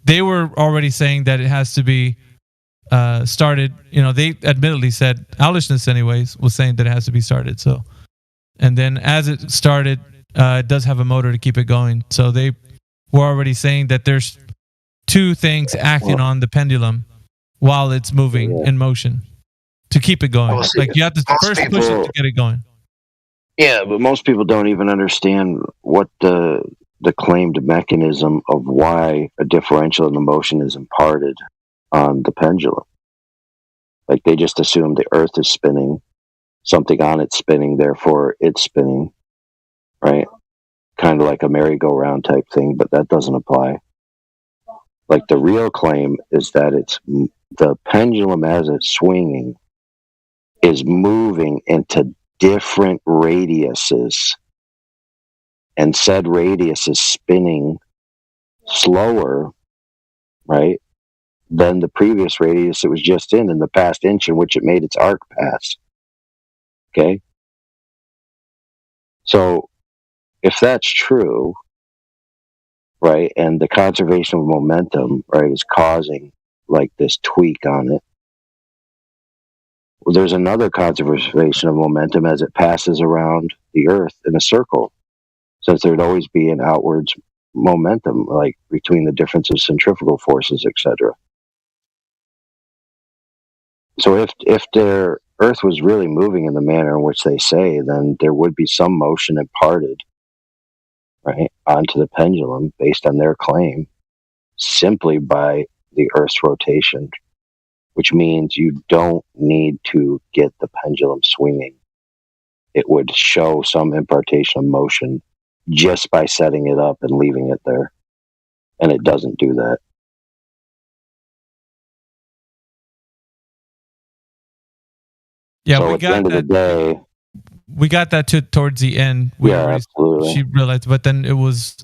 they were already saying that it has to be started. You know, they admittedly said owlishness, anyways, was saying that it has to be started. So, and then as it started. It does have a motor to keep it going. So they were already saying that there's two things acting on the pendulum while it's moving in motion to keep it going. Like you have to first push it to get it going. Yeah, but most people don't even understand what the claimed mechanism of why a differential in the motion is imparted on the pendulum. Like they just assume the Earth is spinning, something on it spinning, therefore it's spinning. Right? Kind of like a merry-go-round type thing, but that doesn't apply. Like the real claim is that it's the pendulum as it's swinging is moving into different radiuses, and said radius is spinning slower, right, than the previous radius it was just in the past inch in which it made its arc pass. Okay? So, if that's true, right, and the conservation of momentum, right, is causing like this tweak on it, well, there's another conservation of momentum as it passes around the Earth in a circle, since there'd always be an outwards momentum, like between the difference of centrifugal forces, etc. So if their Earth was really moving in the manner in which they say, then there would be some motion imparted, right, onto the pendulum based on their claim simply by the Earth's rotation, which means you don't need to get the pendulum swinging. It would show some impartation of motion just by setting it up and leaving it there. And it doesn't do that. Yeah, so we at the got end of the day, we got that towards the end. Absolutely. She realized, but then it was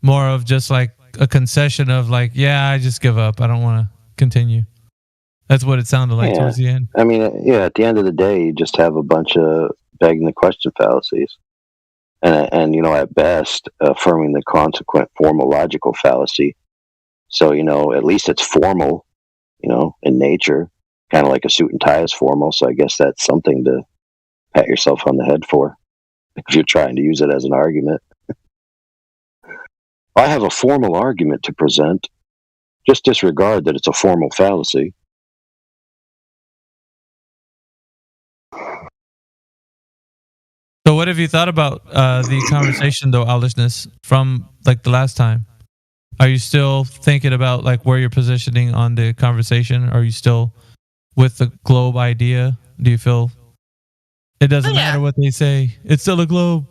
more of just like a concession of like, yeah, I just give up. I don't want to continue. That's what it sounded like towards the end. I mean, at the end of the day, you just have a bunch of begging the question fallacies. And at best, affirming the consequent formal logical fallacy. So, at least it's formal, in nature. Kind of like a suit and tie is formal. So I guess that's something to pat yourself on the head for if you're trying to use it as an argument. I have a formal argument to present. Just disregard that it's a formal fallacy. So what have you thought about the conversation, though, owlishness, from like the last time? Are you still thinking about like where you're positioning on the conversation? Are you still with the globe idea? Do you feel it doesn't matter what they say? It's still a globe.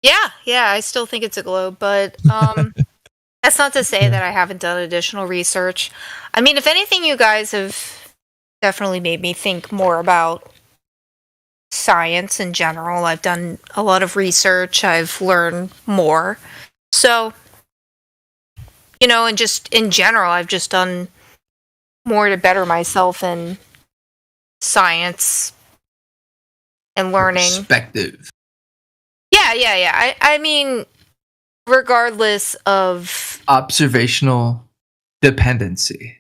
Yeah, I still think it's a globe, but that's not to say that I haven't done additional research. I mean, if anything, you guys have definitely made me think more about science in general. I've done a lot of research. I've learned more. So, and just in general, I've just done more to better myself in science and learning. Perspective. Yeah. I mean, regardless of observational dependency.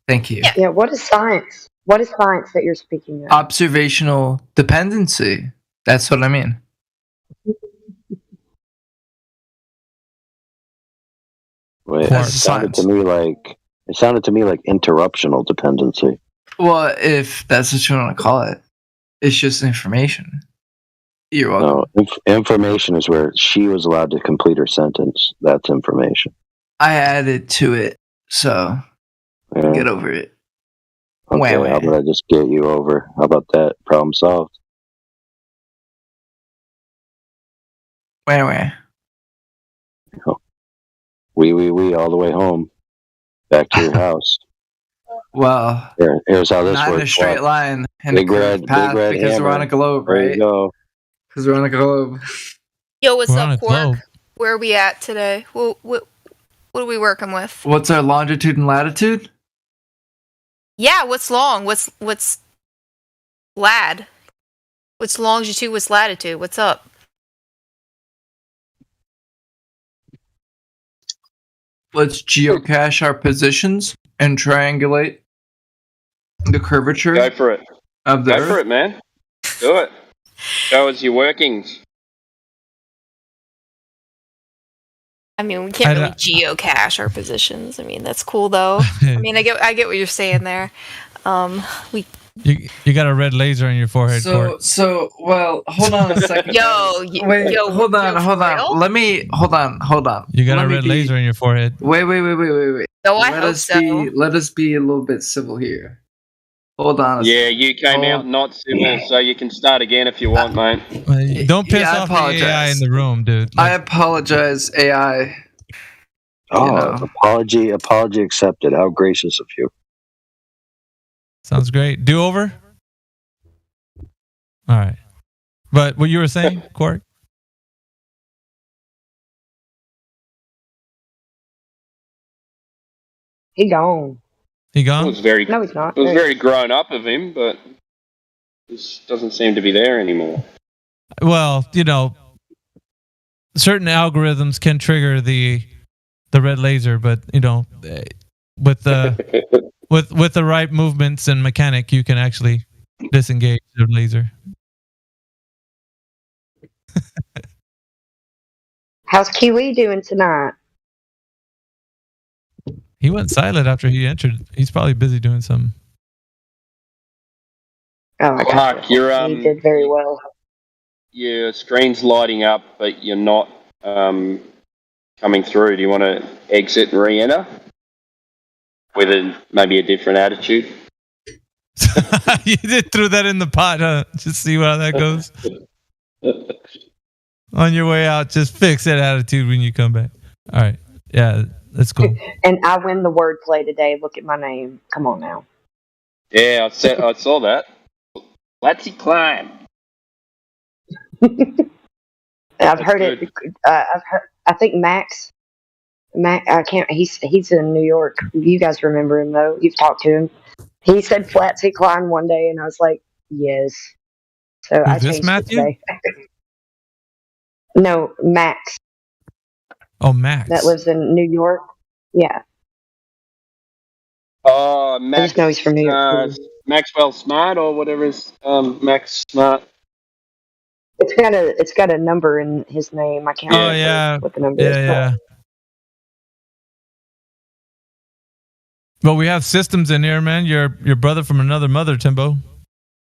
Thank you. Yeah, what is science? What is science that you're speaking of? Observational dependency. That's what I mean. Wait, That's it the sounded science. to me like interruptional dependency. Well, if that's what you want to call it, it's just information. You're welcome. No, information is where she was allowed to complete her sentence. That's information. I added to it, so Yeah. get over it. Okay, Wah, how wah. about I just get you over? How about that? Problem solved. Wah, wah. We all the way home, back to your house. Well, Here's how this not in a works. straight line in a Big curved red path because hammer. we're on a globe, There right? you go. Because we're on a globe. Yo, what's We're on up, a globe. Quark? Where are we at today? What are we working with? What's our longitude and latitude? Yeah, what's long? What's lad? What's longitude? What's latitude? What's up? Let's geocache our positions and triangulate the curvature. Go for it. Of the Go Earth. for it, man. Do it. Show us your workings. I mean, we can't really geocache our positions. I mean, that's cool though. I mean, I get what you're saying there. We You got a red laser on your forehead, Court. Well, hold on a second. Wait, hold on. Let me hold on. You got Let a me red be- laser in your forehead. Wait. No, I let hope us so. Let us be a little bit civil here. Hold on. Yeah, you came out not civil, so you can start again if you want, mate. Don't piss I off the AI apologize. in the room, dude. I apologize, AI. Oh, apology accepted. How gracious of you. Sounds great. Do over? All right. But what you were saying, Court? He gone. He It gone? was very, No, he's not. it was very grown up of him, but this doesn't seem to be there anymore. Well, certain algorithms can trigger the red laser, but with the with the right movements and mechanic, you can actually disengage the laser. How's Kiwi doing tonight? He went silent after he entered. He's probably busy doing something. Oh, I got Clark, you're He did very well. your screen's lighting up, but you're not coming through. Do you want to exit and re-enter with maybe a different attitude? You just threw that in the pot, huh? Just see how that goes. On your way out, just fix that attitude when you come back. All right. Yeah, that's cool. And I win the wordplay today. Look at my name. Come on now. Yeah, I saw that. Let's climb. I've heard it. I've heard. I think Max. I can't. He's in New York. You guys remember him though? You've talked to him. He said Flatsy Klein one day, and I was like, yes. So I Is this changed Matthew? it today. No, Max. Oh, Max. That lives in New York. Yeah. Oh, I Max. just know he's from New York. Maxwell Smart or whatever is Max Smart. It's got a number in his name. I can't remember yeah. what the number is. Yeah. Well, we have systems in here, man. Your brother from another mother, Timbo.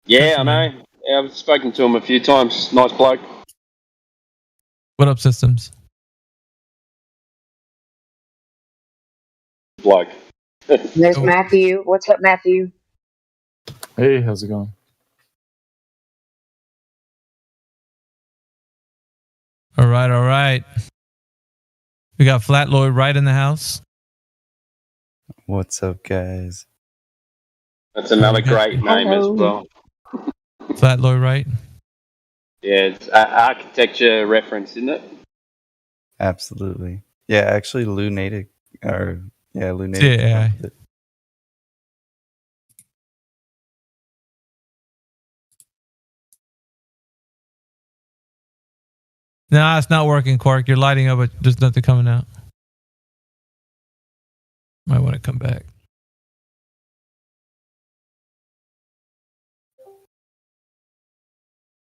Yeah, I know. Yeah, I've spoken to him a few times. Nice bloke. What up, systems? Bloke. There's Matthew. What's up, Matthew? Hey, how's it going? All right. We got Flat Lloyd right in the house. What's up, guys? That's another great name as well. Flat Lloyd Wright. Yeah, it's architecture reference, isn't it? Absolutely. Yeah, actually, Lou Natick. Yeah. No, it's not working, Quark. You're lighting up, but there's nothing coming out. Might want to come back.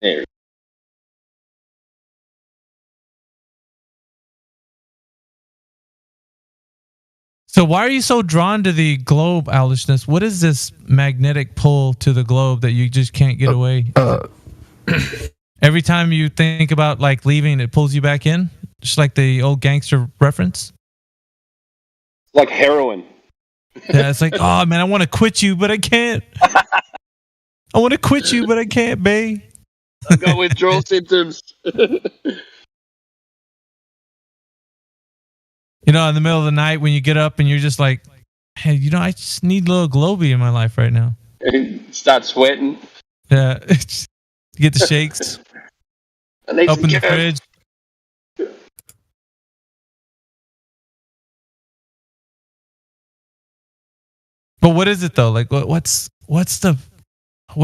There. So why are you so drawn to the globe, Owlishness? What is this magnetic pull to the globe that you just can't get away? Every time you think about like leaving, it pulls you back in, just like the old gangster reference. Like heroin. Yeah, it's like, oh man, I want to quit you, but I can't. I want to quit you, but I can't, babe. I've got withdrawal symptoms. You know, in the middle of the night when you get up and you're just like, hey, you know, I just need a little Globy in my life right now. Start sweating. Yeah, get the shakes. Open the fridge. But what is it though? Like, what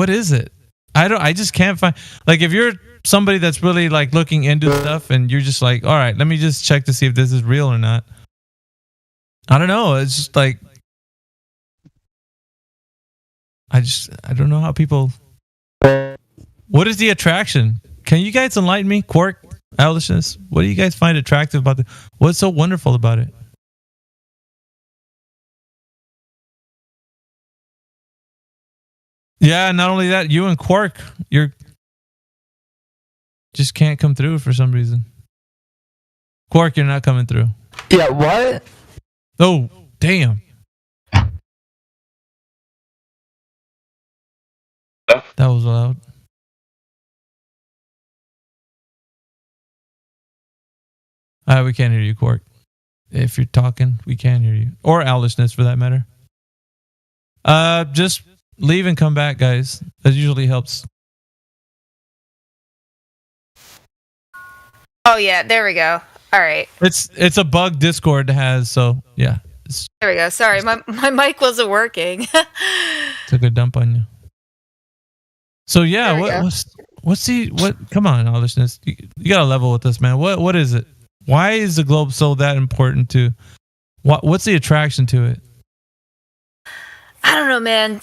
is it? I just can't find. Like, if you're somebody that's really like looking into stuff and you're just like, all right, let me just check to see if this is real or not. I don't know. It's just like, I don't know how people. What is the attraction? Can you guys enlighten me? Quark, Owlishness, what do you guys find attractive about it? What's so wonderful about it? Yeah, not only that, you and Quark, you're just can't come through for some reason. Quark, you're not coming through. Yeah, what? Oh, damn. That was loud. We can't hear you, Quark. If you're talking, we can't hear you. Or Owlishness, for that matter. Just leave and come back, guys. That usually helps. Oh yeah, there we go. All right. It's a bug Discord has, so yeah. There we go. Sorry, my mic wasn't working. Took a dump on you. So yeah, come on, Owlishness. You gotta level with this, man. What is it? Why is the globe so that important to what's the attraction to it? I don't know, man.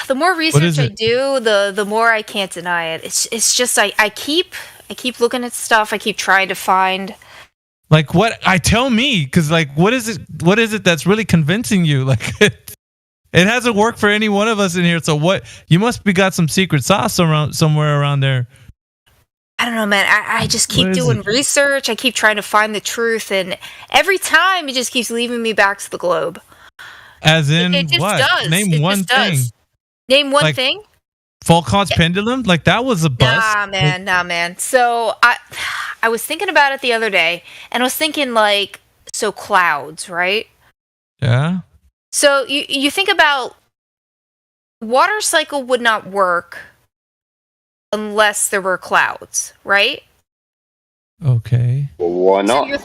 The more research I do, the more I can't deny it. It's just I keep looking at stuff. I keep trying to find. Like what? Tell me, because like what is it that's really convincing you? Like it hasn't worked for any one of us in here. So what? You must be got some secret sauce somewhere around there. I don't know, man. I just keep doing research. I keep trying to find the truth, and every time it just keeps leaving me back to the globe. As in it just what? Does. Name one thing. Name one thing. Foucault's pendulum? Like that was a bust. Nah, man. So I was thinking about it the other day, and I was thinking like, so clouds, right? Yeah. So you think about water cycle would not work unless there were clouds, right? Okay. Well, why not?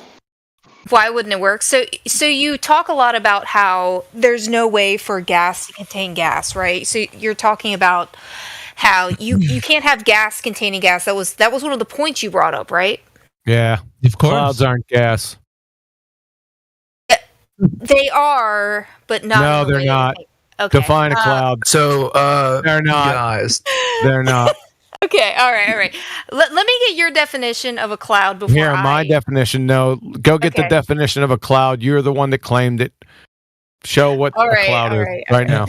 Why wouldn't it work? So you talk a lot about how there's no way for gas to contain gas, right? So you're talking about how you can't have gas containing gas. That was one of the points you brought up, right? Yeah, of course. Clouds aren't gas. They are, but not. No, they're not. Okay. Define a cloud. So they're not. Guys. They're not. Okay, all right. Let me get your definition of a cloud before Here, my definition. No, go get the definition of a cloud. You're the one that claimed it. Show what a cloud is right now.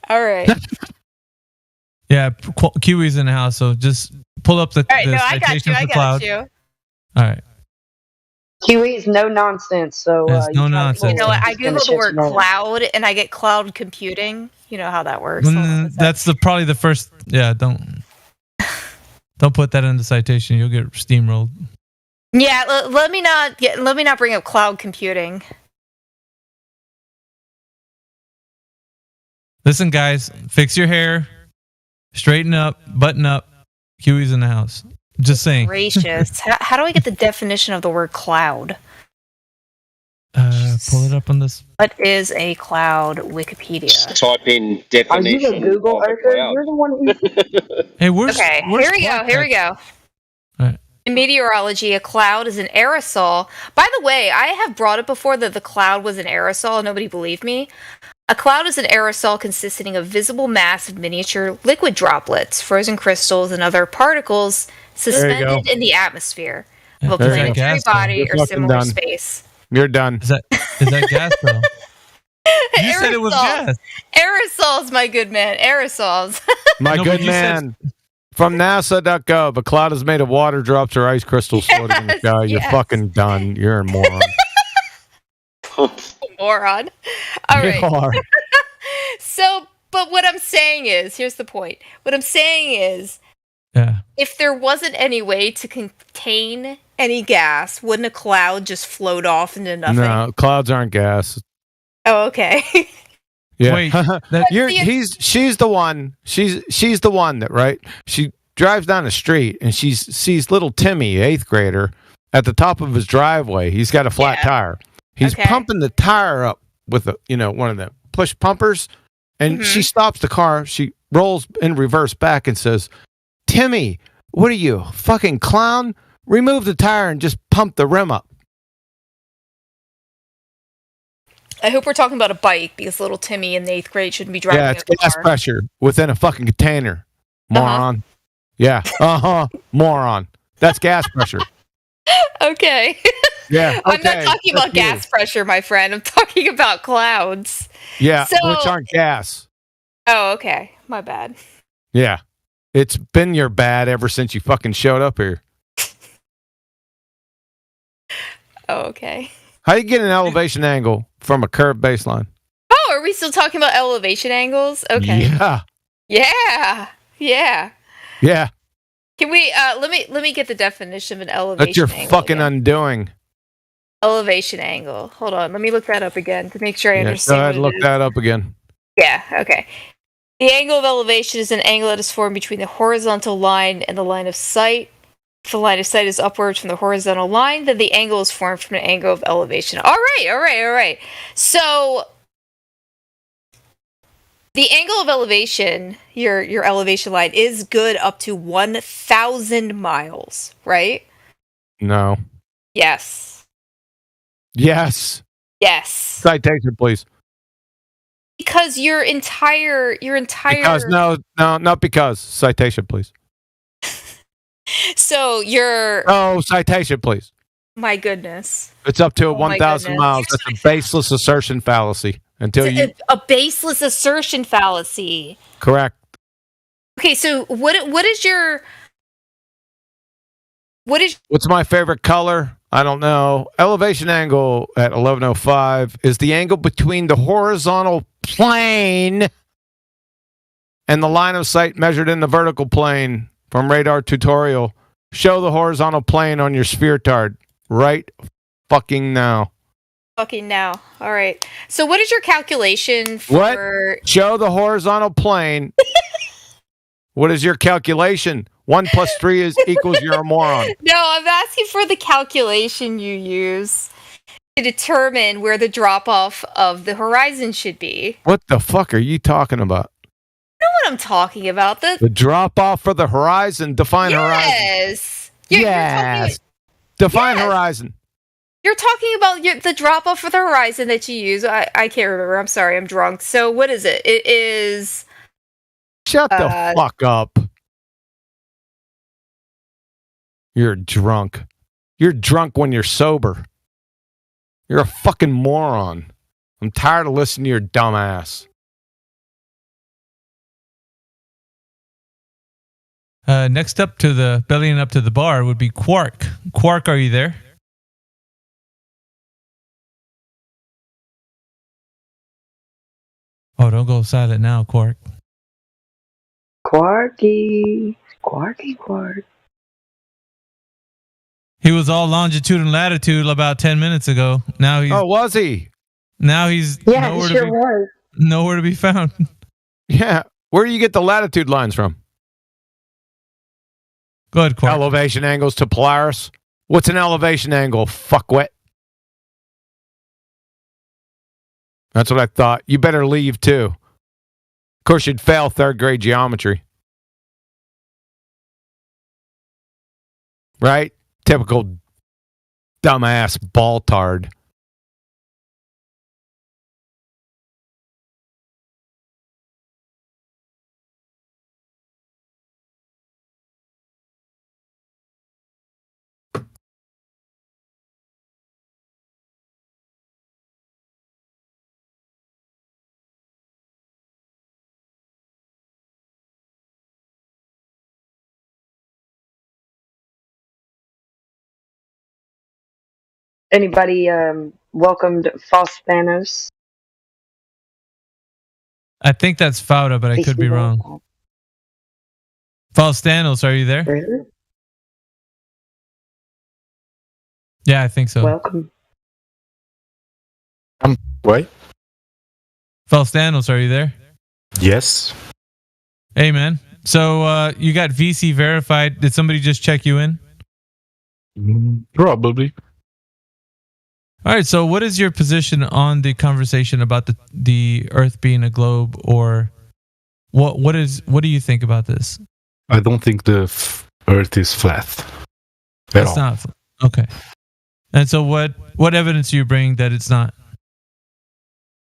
All right. Yeah, Kiwi's in the house, so just pull up the citation of the cloud. I got you. All right. QE is no nonsense. So no nonsense. You know what? I Google the word cloud, and I get cloud computing. You know how that works. That's probably the first. Yeah, don't put that in the citation. You'll get steamrolled. Yeah, let me not bring up cloud computing. Listen, guys, fix your hair, straighten up, button up. Huey's in the house. Just saying. Gracious. How do I get the definition of the word cloud? Pull it up on this. What is a cloud? Wikipedia. Type in definition. Are you a Google Earther? You're the one who. Hey, where's Here we go. Right. In meteorology, a cloud is an aerosol. By the way, I have brought it before that the cloud was an aerosol. Nobody believed me. A cloud is an aerosol consisting of visible mass of miniature liquid droplets, frozen crystals, and other particles suspended in the atmosphere of a planetary body or similar space. You're done. Is that gas though? You said it was gas. Aerosols, my good man. Aerosols. My No, good but you said- man. From NASA.gov, a cloud is made of water drops or ice crystals floating in the sky. You're yes. fucking done. You're a moron. Moron. All You right. are. So, but what I'm saying is, here's the point. What I'm saying is, Yeah. if there wasn't any way to contain any gas, wouldn't a cloud just float off into nothing? No, clouds aren't gas. Oh, okay. Yeah. Wait, she's the one. She's the one that, right? She drives down the street and she sees little Timmy, 8th grader, at the top of his driveway. He's got a flat tire. He's pumping the tire up with one of the push pumpers, and she stops the car. She rolls in reverse back and says, "Timmy, what are you, fucking clown? Remove the tire and just pump the rim up." I hope we're talking about a bike because little Timmy in the 8th grade shouldn't be driving. Yeah, it's a gas car. pressure within a fucking container. Moron. Yeah. Moron. That's gas pressure. Okay. Yeah. I'm not okay, talking about that's you. gas pressure, my friend. I'm talking about clouds. Yeah, So- which aren't gas. Oh, okay. My bad. Yeah. It's been your bad ever since you fucking showed up here. Oh, okay. How do you get an elevation angle from a curved baseline? Oh, are we still talking about elevation angles? Okay. Yeah. Yeah. Yeah. Yeah. Can we let me get the definition of an elevation That's your angle fucking again. undoing. Elevation angle. Hold on. Let me look that up again to make sure I Yeah, go understand. ahead and what look it is. that up again. Yeah, okay. The angle of elevation is an angle that is formed between the horizontal line and the line of sight. If the line of sight is upwards from the horizontal line, then the angle is formed from an angle of elevation. All right. So the angle of elevation, your elevation line, is good up to 1,000 miles, right? No. Yes. Yes. Yes. Citation, please. Because your entire Because no, not because. Citation, please. So your Oh, citation, please. my goodness. It's up to Oh my 1,000 goodness. miles. That's a baseless assertion fallacy. Until you A baseless assertion fallacy. correct. Okay, so what is What's my favorite color? I don't know. Elevation angle at 1105 is the angle between the horizontal plane and the line of sight measured in the vertical plane from radar tutorial. Show the horizontal plane on your sphere tard right fucking now. fucking now? All right. So what is your calculation for What? Show the horizontal plane. What is your calculation? 1 + 3 equals you're a moron. No, I'm asking for the calculation you use to determine where the drop off of the horizon should be. What the fuck are you talking about? You know what I'm talking about? The drop off for the horizon. Define horizon. Yes. Yes. Define horizon. You're talking about the drop off for the horizon that you use. I can't remember. I'm sorry. I'm drunk. So what is it? It is. Shut the fuck up. You're drunk. You're drunk when you're sober. You're a fucking moron. I'm tired of listening to your dumb ass. Next up to the bellying up to the bar would be Quark. Quark, are you there? Oh, don't go silent now, Quark. Quarky. He was all longitude and latitude about 10 minutes ago. Now he's. Oh, was he? Now he's Yeah, nowhere it to sure be, was. nowhere to be found. Yeah. Where do you get the latitude lines from? Go ahead, Quark. Elevation angles to Polaris. What's an elevation angle? Fuckwit. That's what I thought. You better leave too. Of course, you'd fail 3rd grade geometry. Right? Typical dumbass baltard. Anybody welcomed False Thanos? I think that's Fauda, but I could be wrong. Falstanos, are you there? Really? Yeah, I think so. Welcome. What? Falstanos, are you there? Yes. Hey, man. So you got VC verified. Did somebody just check you in? Probably. All right. So, what is your position on the conversation about the Earth being a globe, or what do you think about this? I don't think the Earth is flat. It's not. Okay. And so, what evidence do you bring that it's not?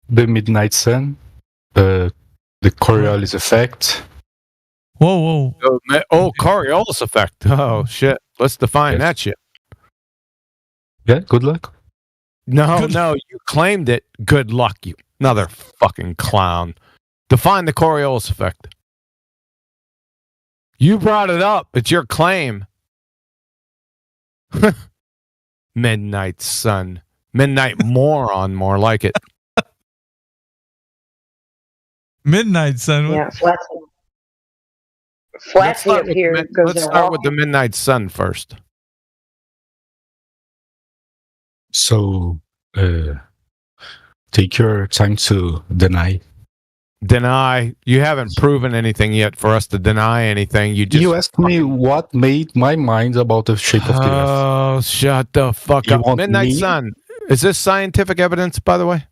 The midnight sun, the Coriolis effect. Whoa. Coriolis effect. Oh, shit. Let's define that shit. Yeah, good luck. No, you claimed it. Good luck, you another fucking clown. Define the Coriolis effect. You brought it up. It's your claim. Midnight sun. Midnight moron, more like it. Midnight sun. Yeah, Flatsy up here goes Let's start with the midnight sun first. So, take your time to deny. Deny. You haven't proven anything yet for us to deny anything. You asked me what made my mind about the shape of the Earth. Oh, shut the fuck You up. want Midnight me? sun. Is this scientific evidence, by the way?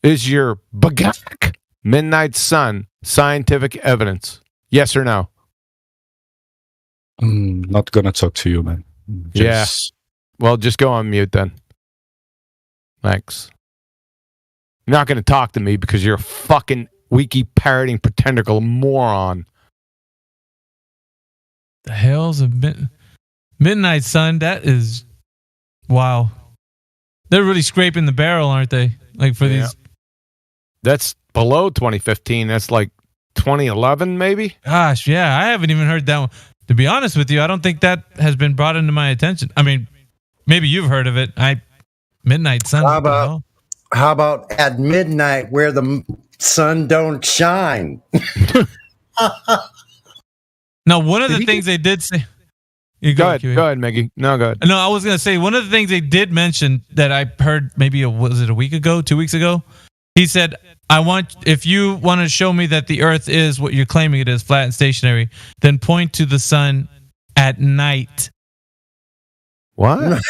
Is your bagak midnight sun scientific evidence? Yes or no? I'm not gonna talk to you, man. Yeah. Well, just go on mute then. Thanks. You're not going to talk to me because you're a fucking wiki parroting pretenderical moron. The hell's a midnight sun? That is wow. They're really scraping the barrel, aren't they? Like for these. That's below 2015. That's like 2011, maybe. Gosh, yeah, I haven't even heard that one. To be honest with you, I don't think that has been brought into my attention. I mean, maybe you've heard of it. Midnight sun. How about at midnight where the sun don't shine? Now, one of the things they did say. Go ahead, Maggie. No, go ahead. No, I was going to say one of the things they did mention that I heard maybe was it a week ago, 2 weeks ago? He said, if you want to show me that the Earth is what you're claiming it is, flat and stationary, then point to the sun at night. What?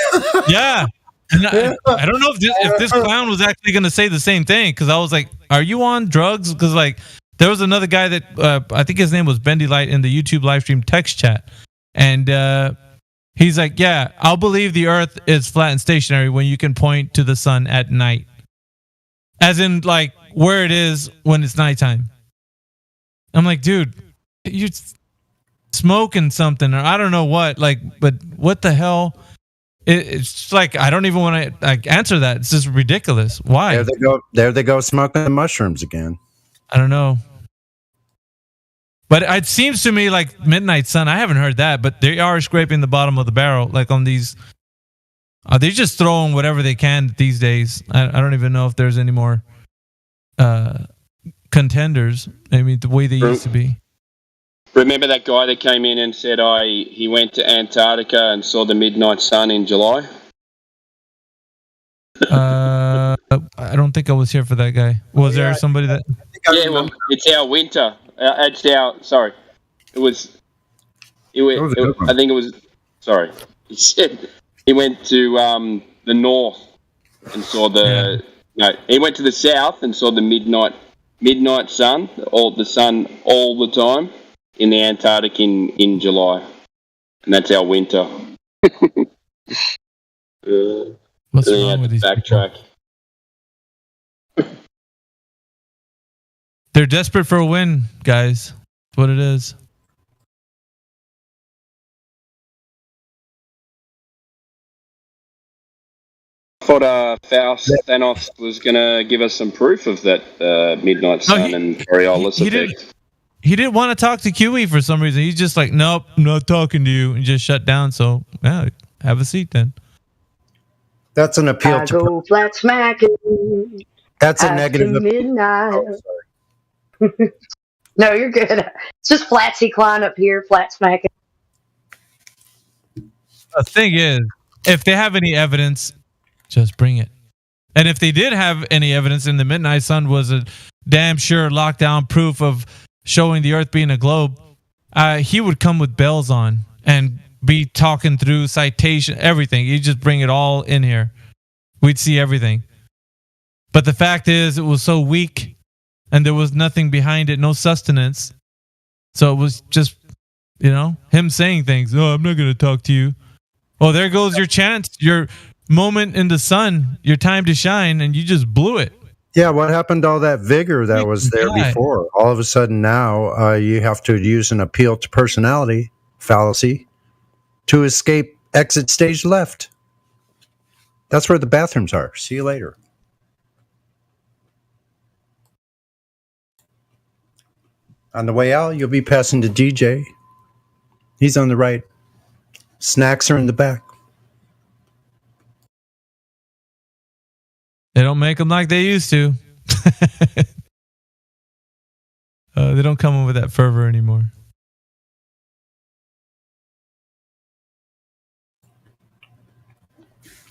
Yeah. And I don't know if this clown was actually going to say the same thing, because I was like, are you on drugs? Because like there was another guy that I think his name was Bendy Light in the YouTube live stream text chat. And he's like, yeah, I'll believe the Earth is flat and stationary when you can point to the sun at night. As in like where it is when it's nighttime. I'm like, dude, you're smoking something or I don't know what. Like, but what the hell? It's like I don't even want to like answer that. It's just ridiculous. Why? There they go smoking the mushrooms again. I don't know. But it seems to me like midnight sun. I haven't heard that, but they are scraping the bottom of the barrel. Like on these, they're just throwing whatever they can these days. I don't even know if there's any more contenders. I mean, the way they used to be. Remember that guy that came in and said he went to Antarctica and saw the midnight sun in July? I don't think I was here for that guy. Was there somebody that? Yeah, well, it's our winter. It was. I think it was. Sorry, he said he went to the north and saw the. No, he went to the south and saw the midnight sun, the sun all the time. In the Antarctic in July, and that's our winter. What's wrong with these backtrack? They're desperate for a win, guys. That's what it is. I thought Thanos was going to give us some proof of that midnight sun and Coriolis effect. he didn't want to talk to QE for some reason. He's just like, nope, I'm not talking to you, and just shut down. So yeah, have a seat then. That's an appeal I to. go flat smacking. That's a after negative. midnight. No, you're good. It's just flatsy Klein up here, flat smacking. The thing is, if they have any evidence, just bring it. And if they did have any evidence, and the Midnight Sun was a damn sure lockdown proof of showing the Earth being a globe, he would come with bells on and be talking through citation, everything. He'd just bring it all in here. We'd see everything. But the fact is, it was so weak, and there was nothing behind it, no sustenance. So it was just, him saying things. Oh, I'm not going to talk to you. Well, there goes your chance, your moment in the sun, your time to shine, and you just blew it. Yeah, what happened to all that vigor that was there before? All of a sudden now you have to use an appeal to personality fallacy to escape exit stage left. That's where the bathrooms are. See you later. On the way out, you'll be passing to DJ. He's on the right. Snacks are in the back. They don't make them like they used to. They don't come in with that fervor anymore.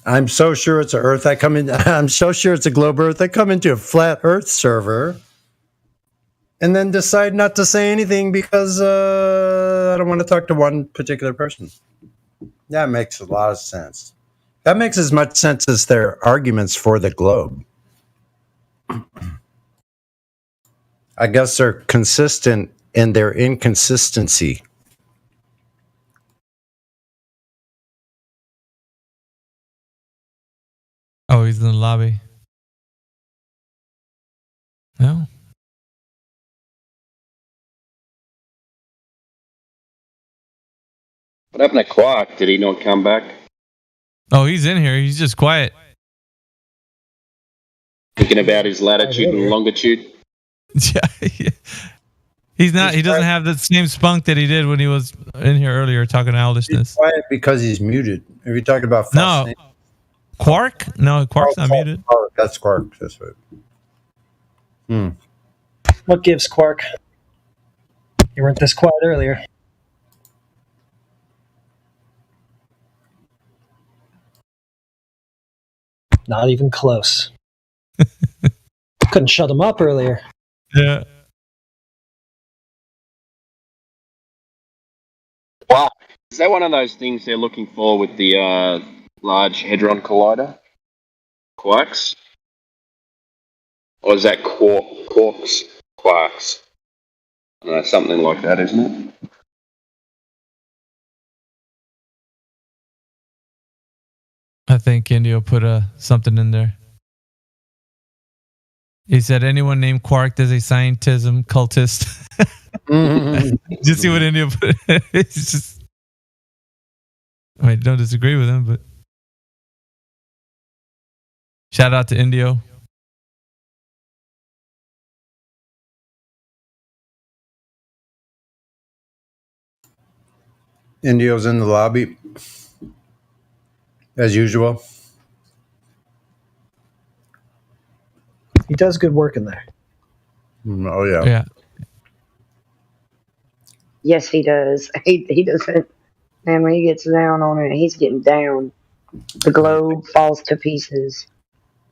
I'm so sure it's a Earth. I'm so sure it's a globe Earth. I come into a flat Earth server and then decide not to say anything because I don't want to talk to one particular person. That makes a lot of sense. That makes as much sense as their arguments for the globe. I guess they're consistent in their inconsistency. Oh, he's in the lobby. No. What happened to Quark? Did he not come back? Oh, he's in here. He's just quiet. Thinking about his latitude and longitude. Yeah. He's not. He doesn't have the same spunk that he did when he was in here earlier talking owlishness. He's quiet because he's muted. Are you talking about no name? Quark? No, Quark's not muted. Oh, that's Quark. That's right. What gives, Quark? You weren't this quiet earlier. Not even close. Couldn't shut him up earlier. Yeah. Wow. Is that one of those things they're looking for with the Large Hadron Collider? Quarks? Or is that quarks? Quarks? I don't know, something like that, isn't it? I think Indio put something in there. He said, anyone named Quark is a scientism cultist. Did you see what Indio put? It's just, I don't disagree with him, but shout out to Indio. Indio's in the lobby, as usual. He does good work in there. Oh, yeah. Yeah. Yes, he does. He doesn't. And when he gets down on it, he's getting down. The globe falls to pieces.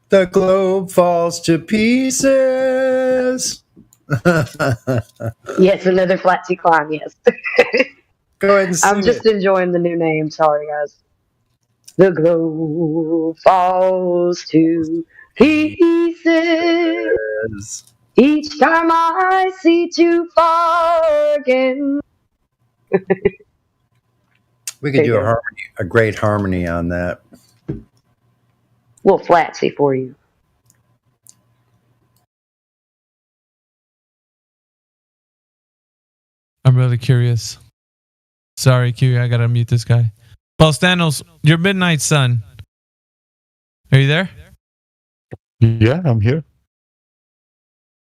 The globe falls to pieces. Yes, another flatsy climb, yes. Go ahead and sing I'm just enjoying the new name. Sorry, guys. The globe falls to pieces. Each time I see too far again. We could do a great harmony on that. Well, flatsy for you. I'm really curious. Sorry, Q, I gotta mute this guy. Paul your Midnight Sun. Are you there? Yeah, I'm here.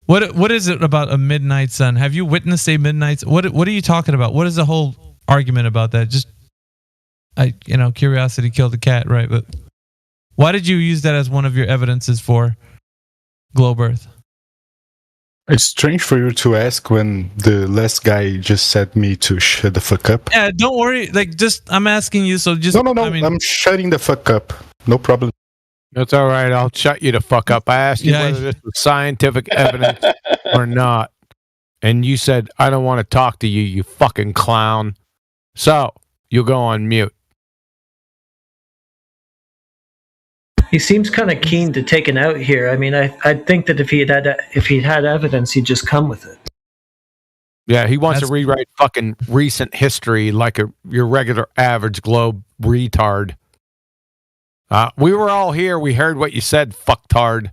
What is it about a midnight sun? Have you witnessed a midnight? What are you talking about? What is the whole argument about that? Just curiosity killed the cat, right? But why did you use that as one of your evidences for globe Earth? It's strange for you to ask when the last guy just said me to shut the fuck up. Yeah, don't worry. I'm asking you, so just No. I'm shutting the fuck up. No problem. That's all right. I'll shut you the fuck up. I asked you whether this was scientific evidence or not, and you said I don't want to talk to you, you fucking clown. So you'll go on mute. He seems kind of keen to take it out here. I mean, I think that if he'd had evidence, he'd just come with it. Yeah, he wants to rewrite fucking recent history like your regular average globe retard. We were all here. We heard what you said, fucktard.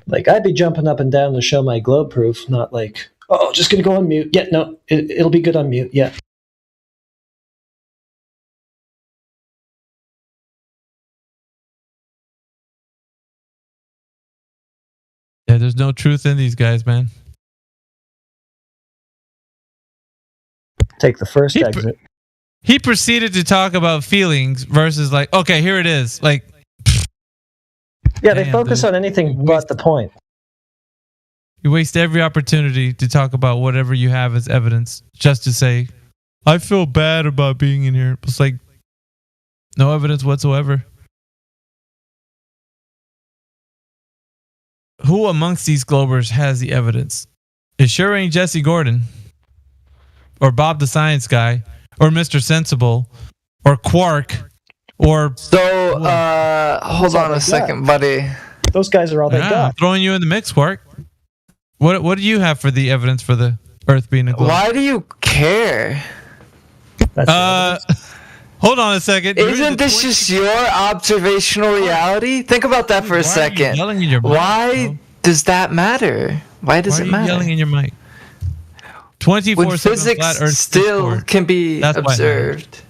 Like, I'd be jumping up and down to show my globe proof, not like, oh, just gonna go on mute. Yeah, no, it'll be good on mute. Yeah. Yeah, there's no truth in these guys, man. Take the first exit. He proceeded to talk about feelings versus like, okay, here it is. Like, yeah, they focus on anything but the point. You waste every opportunity to talk about whatever you have as evidence just to say, I feel bad about being in here. It's like, no evidence whatsoever. Who amongst these Globers has the evidence? It sure ain't Jesse Gordon, or Bob the Science Guy, or Mr. Sensible, or Quark, or... So, hold on a second, buddy. Those guys are all they got. I'm throwing you in the mix, Quark. What do you have for the evidence for the Earth being a globe? Why do you care? Hold on a second. Isn't this just your observational reality? Think about that for a second. Why does that matter? Why does it matter? Yelling in your mic. 24/7 When physics still can be observed.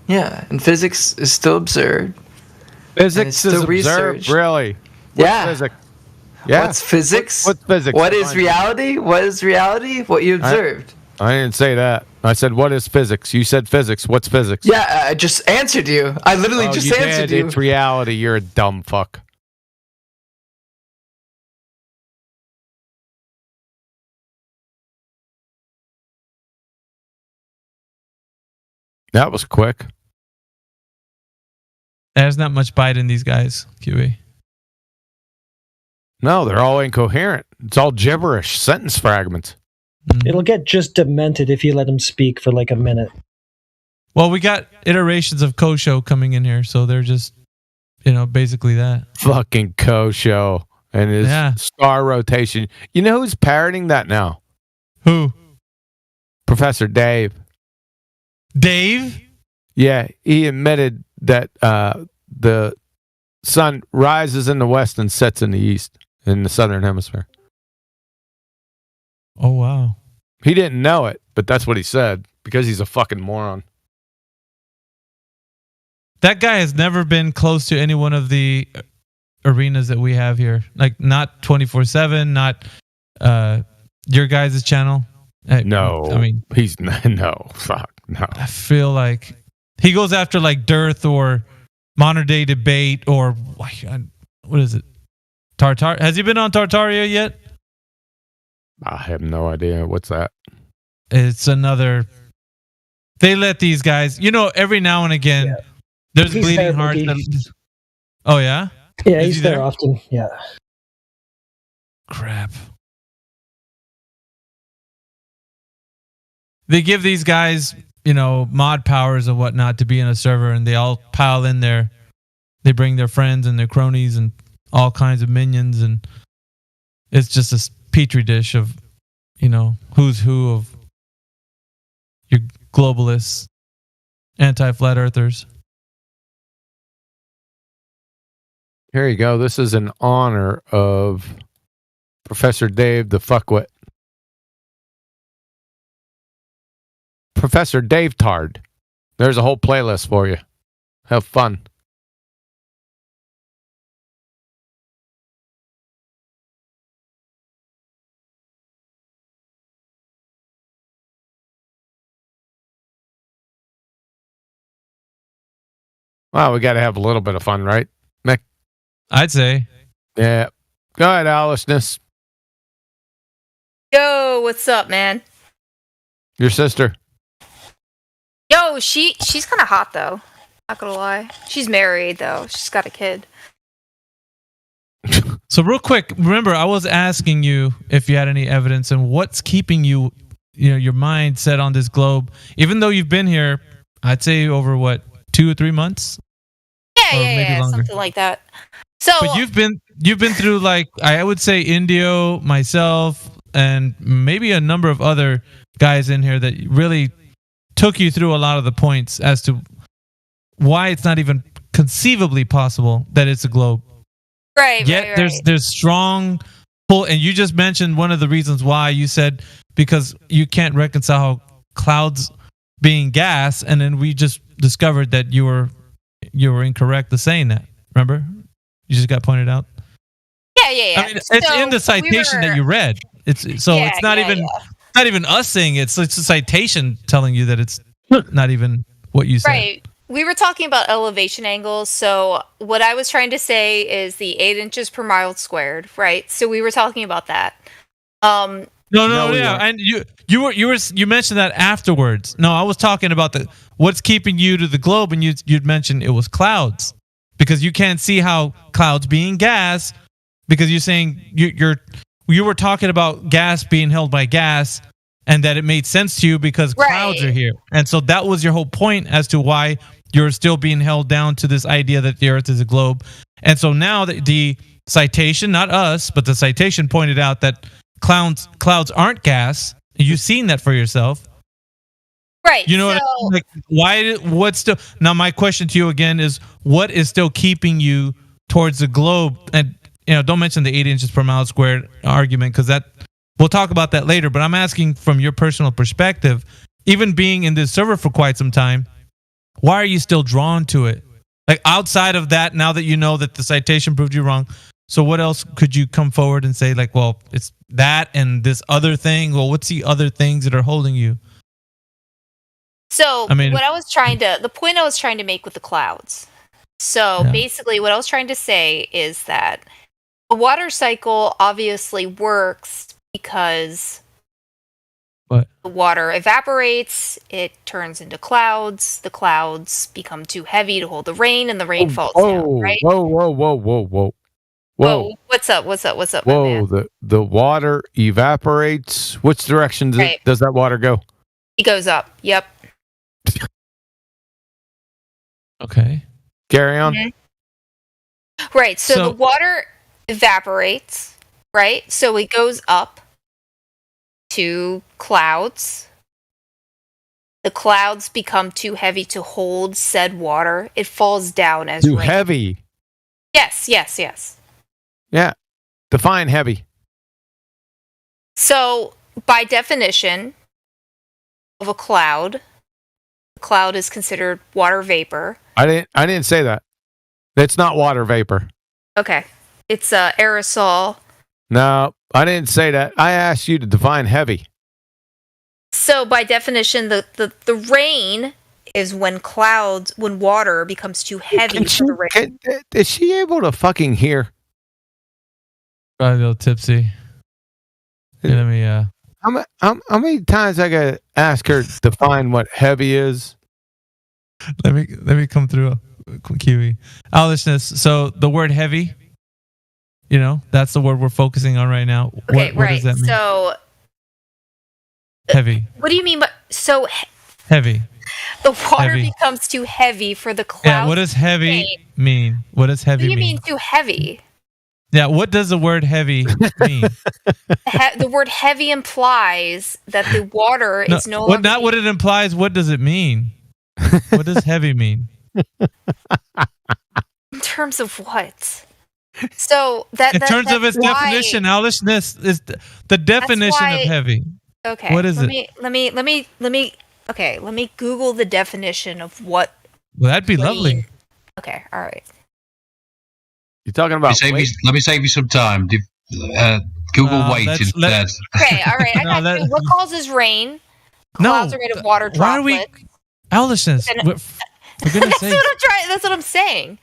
Yeah, and physics is still observed. Physics is observed, really? Yeah. Physics? Yeah. What's physics? What's physics? What is reality? What is reality? What you observed. I didn't say that. I said, what is physics? You said physics. What's physics? Yeah, I just answered you. I literally just answered you. It's reality. You're a dumb fuck. That was quick. There's not much bite in these guys, QE. No, they're all incoherent. It's all gibberish, sentence fragments. It'll get just demented if you let him speak for like a minute. Well, we got iterations of Kosho coming in here, so they're just, basically that. Fucking Kosho and his star rotation. You know who's parroting that now? Who? Professor Dave. Dave? Yeah, he admitted that the sun rises in the west and sets in the east in the southern hemisphere. Oh, wow. He didn't know it, but that's what he said because he's a fucking moron. That guy has never been close to any one of the arenas that we have here. Like, not 24/7, not your guys' channel. No. I mean, he's no. Fuck, no. I feel like he goes after like Dearth or Modern Day Debate or what is it? Tartar. Has he been on Tartaria yet? I have no idea. What's that? It's another. They let these guys, every now and again, there's He's bleeding there, hearts. Boogie. Oh, yeah? Yeah, Is he's he there often. Yeah. Crap. They give these guys, mod powers and whatnot to be in a server, and they all pile in there. They bring their friends and their cronies and all kinds of minions, and it's just a petri dish of, who's who of your globalists, anti-flat earthers. Here you go. This is in honor of Professor Dave the Fuckwit. Professor Dave Tard. There's a whole playlist for you. Have fun. Well, we got to have a little bit of fun, right, Mick? I'd say. Yeah. Go ahead, Alishness. Yo, what's up, man? Your sister. Yo, she's kind of hot though. Not gonna lie. She's married though. She's got a kid. So real quick, remember I was asking you if you had any evidence and what's keeping you, your mind set on this globe, even though you've been here, I'd say over what, 2 or 3 months? Yeah, something like that. So, but you've been through, like, I would say Indio, myself, and maybe a number of other guys in here that really took you through a lot of the points as to why it's not even conceivably possible that it's a globe. Right. Yet there's strong pull, and you just mentioned one of the reasons why. You said because you can't reconcile how clouds being gas, and then we just discovered that you were incorrect to saying that. Remember, you just got pointed out. Yeah. I mean, it's in the citation that you read. It's not even us saying it. It's a citation telling you that it's not even what you said. Right. We were talking about elevation angles. So what I was trying to say is the 8 inches per mile squared, right? So we were talking about that. No, and you mentioned that afterwards. No, I was talking about what's keeping you to the globe, and you'd mentioned it was clouds because you can't see how clouds being gas, because you're saying you were talking about gas being held by gas, and that it made sense to you because clouds are here, and so that was your whole point as to why you're still being held down to this idea that the Earth is a globe. And so now the citation, not us, but the citation pointed out that clouds aren't gas. You've seen that for yourself. Right. You know what I mean? Like, what's still, now my question to you again is, what is still keeping you towards the globe? And, don't mention the 8 inches per mile squared argument, because we'll talk about that later, but I'm asking from your personal perspective, even being in this server for quite some time, why are you still drawn to it? Like, outside of that, now that you know that the citation proved you wrong, so what else could you come forward and say, like, well, it's that and this other thing? Well, what's the other things that are holding you? So, the point I was trying to make with the clouds. So, basically, what I was trying to say is that the water cycle obviously works because the water evaporates, it turns into clouds, the clouds become too heavy to hold the rain, and the rain falls down, right? Whoa. What's up, my Whoa, man? the water evaporates. Which direction does that water go? It goes up, yep. Okay. Carry on. Mm-hmm. Right, so the water evaporates, right? So it goes up to clouds. The clouds become too heavy to hold said water. It falls down as too rain. Heavy. Yes. Yeah. Define heavy. So, by definition of a cloud is considered water vapor. I didn't say that. It's not water vapor. Okay. It's aerosol. No, I didn't say that. I asked you to define heavy. So by definition, the rain is when water becomes too heavy for the rain. Is she able to fucking hear? Probably a little tipsy. Let me How many times I gotta ask her to define what heavy is? Let me come through, Kiwi. Alishness. So the word heavy, that's the word we're focusing on right now. Okay, what does that mean? So heavy. What do you mean by heavy? The water becomes too heavy for the clouds. Yeah, what does heavy mean? What does heavy mean? What do you mean too heavy? Yeah, what does the word heavy mean? The word heavy implies that the water is no longer... Not what it implies, what does it mean? What does heavy mean? In terms of what? So that in terms of its definition, Alishness is the definition of heavy. Okay. What is it? Let me Google the definition of what. Well, that'd be lovely. Okay, all right. You're talking about. Let me save you some time. Google weight instead. Okay, all right. I got you. What causes rain? Clouds are made of water droplets. Why are we, Alishness? For goodness sake. That's what I'm saying.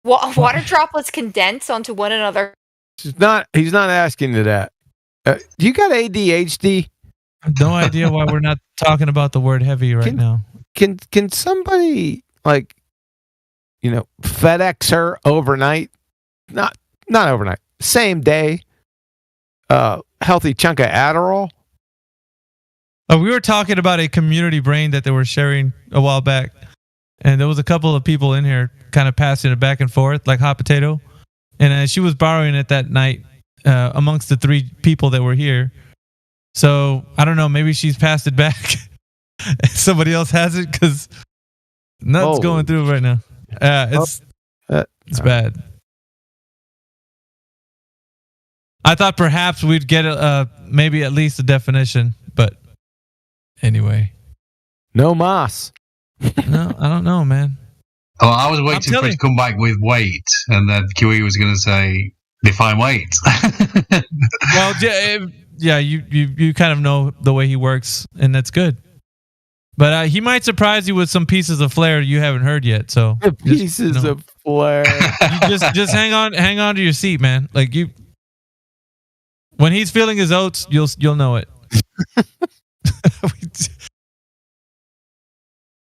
Water droplets condense onto one another. He's not asking you that. You got ADHD? No idea why we're not talking about the word heavy right now. Can somebody FedEx her overnight? Not overnight. Same day. Healthy chunk of Adderall. We were talking about a community brain that they were sharing a while back, and there was a couple of people in here kind of passing it back and forth like hot potato, and she was borrowing it that night amongst the 3 people that were here. So I don't know, maybe she's passed it back. Somebody else has it because nothing's going through right now. It's bad. I thought perhaps we'd get maybe at least a definition, but anyway. No mas. No, I don't know, man. Oh, I was waiting for it to come back with weight, and then QE was going to say define weight. Well, yeah, you kind of know the way he works, and that's good. But he might surprise you with some pieces of flair you haven't heard yet. So pieces of flair. You just hang on to your seat, man. Like when he's feeling his oats, you'll know it.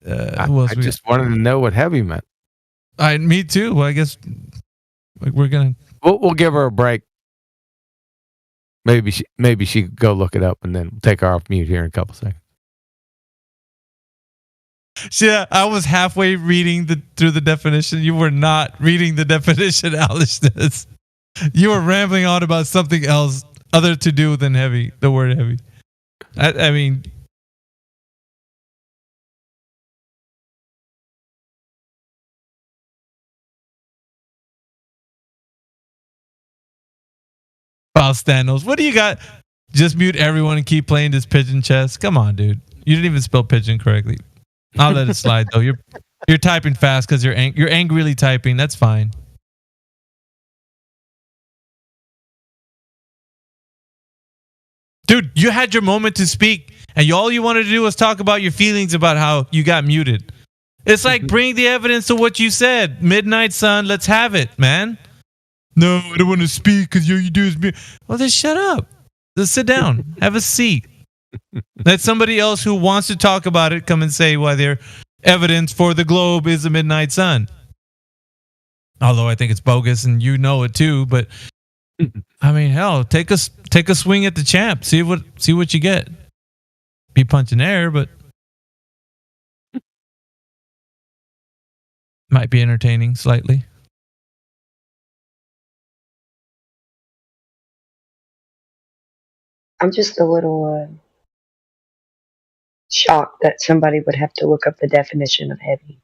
I just wanted to know what heavy meant. Me too. Well, I guess we're gonna. We'll give her a break. Maybe she could go look it up, and then we'll take her off mute here in a couple seconds. Yeah, I was halfway reading through the definition. You were not reading the definition, Alice. You were rambling on about something else other to do than heavy. The word heavy. I mean. Thanos, what do you got? Just mute everyone and keep playing this pigeon chess. Come on, dude. You didn't even spell pigeon correctly. I'll let it slide though. You're typing fast because you're angrily typing. That's fine. Dude, you had your moment to speak, and all you wanted to do was talk about your feelings about how you got muted. It's like bring the evidence to what you said. Midnight Sun, let's have it, man. No, I don't want to speak because you do is mute. Well, then shut up. Just sit down. Have a seat. Let somebody else who wants to talk about it come and say why their evidence for the globe is the midnight sun. Although I think it's bogus and you know it too, but I mean, hell, take a swing at the champ. See what you get. Be punching air, but might be entertaining slightly. I'm just a little shocked that somebody would have to look up the definition of heavy.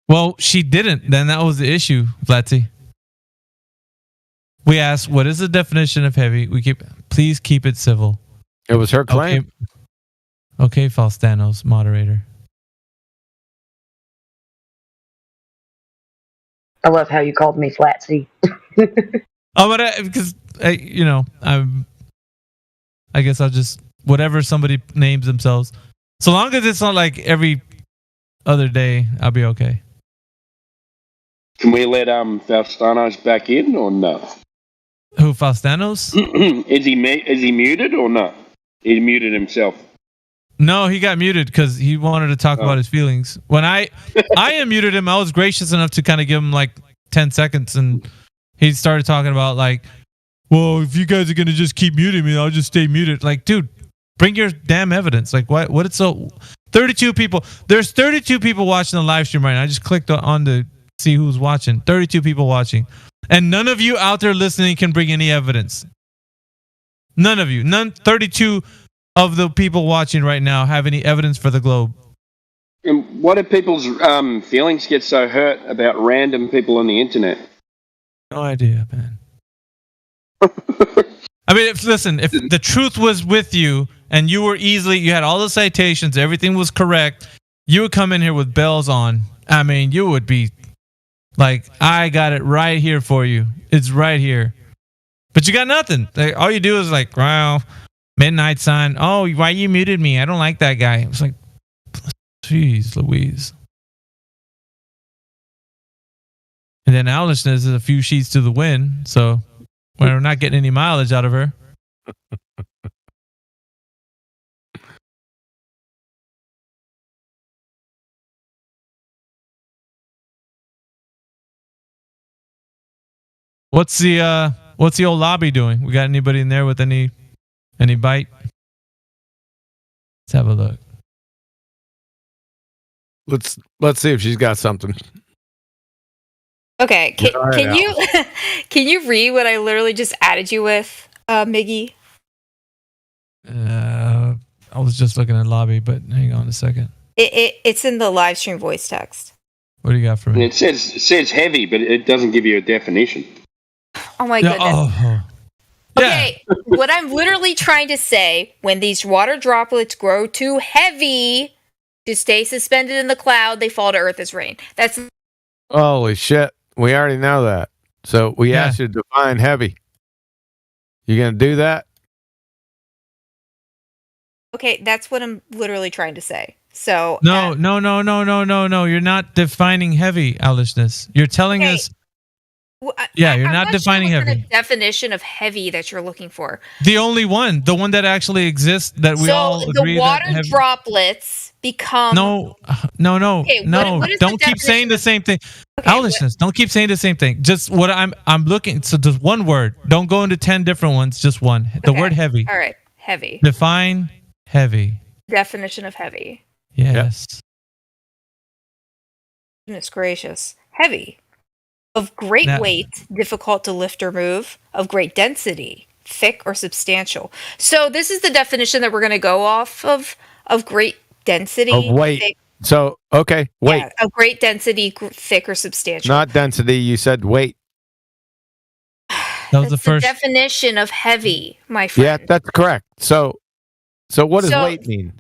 Well, she didn't. Then that was the issue, Flatsy. We asked, what is the definition of heavy? Please keep it civil. It was her claim. Okay, Falstanos, moderator. I love how you called me Flatsy. Because I guess I'll just whatever somebody names themselves. So long as it's not like every other day, I'll be okay. Can we let Falstanos back in or no? Who, Falstanos? Is he muted or not? He muted himself. No, he got muted because he wanted to talk about his feelings. When I unmuted him, I was gracious enough to kind of give him like 10 seconds, and he started talking about like, well, if you guys are gonna just keep muting me, I'll just stay muted. Like, dude, bring your damn evidence. Like, what? It's so 32 people. There's 32 people watching the live stream right now. I just clicked on to see who's watching. 32 people watching, and none of you out there listening can bring any evidence. None of you. 32 of the people watching right now have any evidence for the globe. And what do people's feelings get so hurt about random people on the internet? No idea, man. I mean, if the truth was with you and you had all the citations, everything was correct, you would come in here with bells on. I mean, you would be like, I got it right here for you. It's right here. But you got nothing. Like, all you do is like, wow, midnight sign. Oh, why you muted me? I don't like that guy. It's like, jeez Louise. And then owlishness is a few sheets to the wind, so we're not getting any mileage out of her. What's the old lobby doing? We got anybody in there with any bite? Let's have a look. Let's see if she's got something. Okay, can you read what I literally just added you with, Miggy? I was just looking at lobby, but hang on a second. It's in the live stream voice text. What do you got for me? It says heavy, but it doesn't give you a definition. Oh my goodness. Okay, what I'm literally trying to say, when these water droplets grow too heavy to stay suspended in the cloud, they fall to earth as rain. That's Holy shit. We already know that. So we asked you to define heavy. You going to do that? okay. That's what I'm literally trying to say. So No. You're not defining heavy, owlishness. You're telling us. You're not defining sure what heavy. kind of definition of heavy that you're looking for. The only one, the one that actually exists that we all agree the water that heavy. droplets become No. Okay, what is Don't the keep saying the same thing. Okay, Owlishness, don't keep saying the same thing. Just what I'm looking. So just one word. Don't go into 10 different ones. Just one. The word heavy. All right, heavy. Define heavy. Definition of heavy. Yes. Goodness gracious, heavy. Of great Now- weight, difficult to lift or move. Of great density, thick or substantial. So this is the definition that we're going to go off of great density. Of weight. Thick, So, okay, weight. yeah, of great density, thick or substantial. Not density. You said weight. That was the The first. definition of heavy, my friend. Yeah, that's correct. So what does So- weight mean?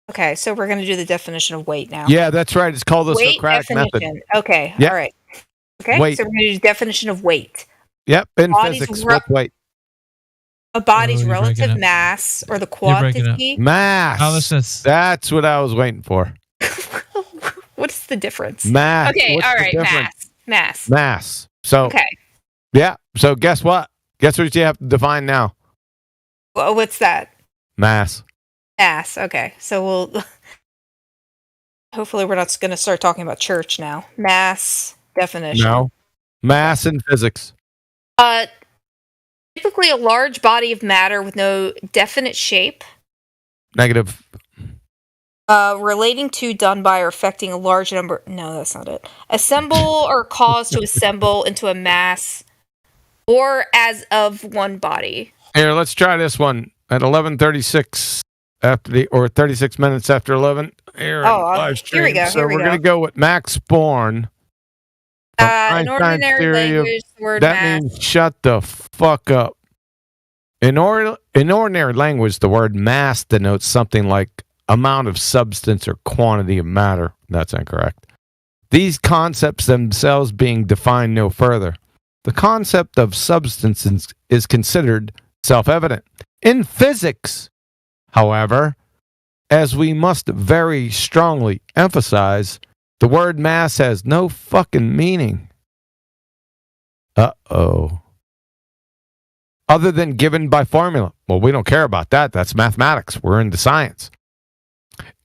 Okay, so we're going to do the definition of weight now. Yeah, that's right. It's called the weight Socratic method. definition. Okay, Yep. all right. Okay, Weight. so we're going to do definition of weight. Yep, in Body's physics, ru- what's weight? A body's you're breaking relative up. mass or the You're breaking up. quantity. Mass. Owlishness. That's what I was waiting for. What is the difference? Mass. Okay, What's all the right, difference? mass. Mass. So, Okay, yeah. So guess what? Guess what you have to define now? well, what's that? Mass. Mass. Okay, so we'll. Hopefully, we're not going to start talking about church now. Mass definition. No. Mass in physics. Typically a large body of matter with no definite shape, Negative. relating to, done by, or affecting a large number. No, that's not it. Assemble or cause to assemble into a mass, or as of one body. Here, let's try this one at 11:36 or 36 minutes after 11. Here, Oh, live here we stream. go, So here we we're go. going to go with Max Born. In Einstein's ordinary theory of- language, the word that mass. means shut the fuck up. In ordinary language, the word mass denotes something like amount of substance or quantity of matter. That's incorrect. These concepts themselves being defined no further. The concept of substance is considered self-evident. In physics, however, as we must very strongly emphasize, the word mass has no fucking meaning. Uh-oh. Other than given by formula. Well, we don't care about that. That's mathematics. We're into science.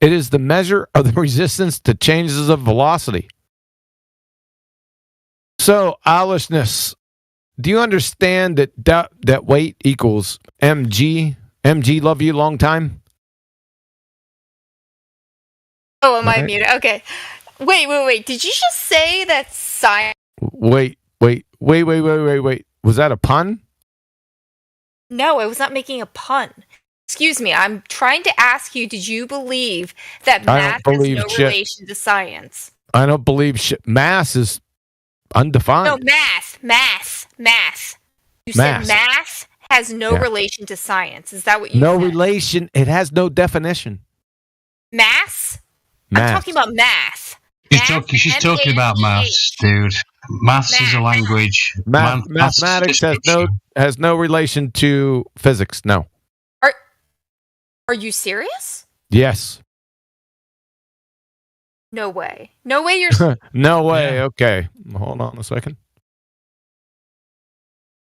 It is the measure of the resistance to changes of velocity. So, owlishness. Do you understand that weight equals mg? Mg, love you long time? Oh, am I Right. muted? Okay. Wait. Did you just say that science? Wait. Was that a pun? No, I was not making a pun. Excuse me. I'm trying to ask you, did you believe that I math don't has believe no shit. relation to science? I don't believe shit. Mass is undefined. No, math. You Mass. said math has no Yeah. relation to science. Is that what you No said? relation. It has no definition. Mass? Math. I'm talking about math. She's talking about maths, dude. Maths is a language. Mathematics has no relation to physics. No. Are you serious? Yes. No way. No way you're No way. Okay. Hold on a second.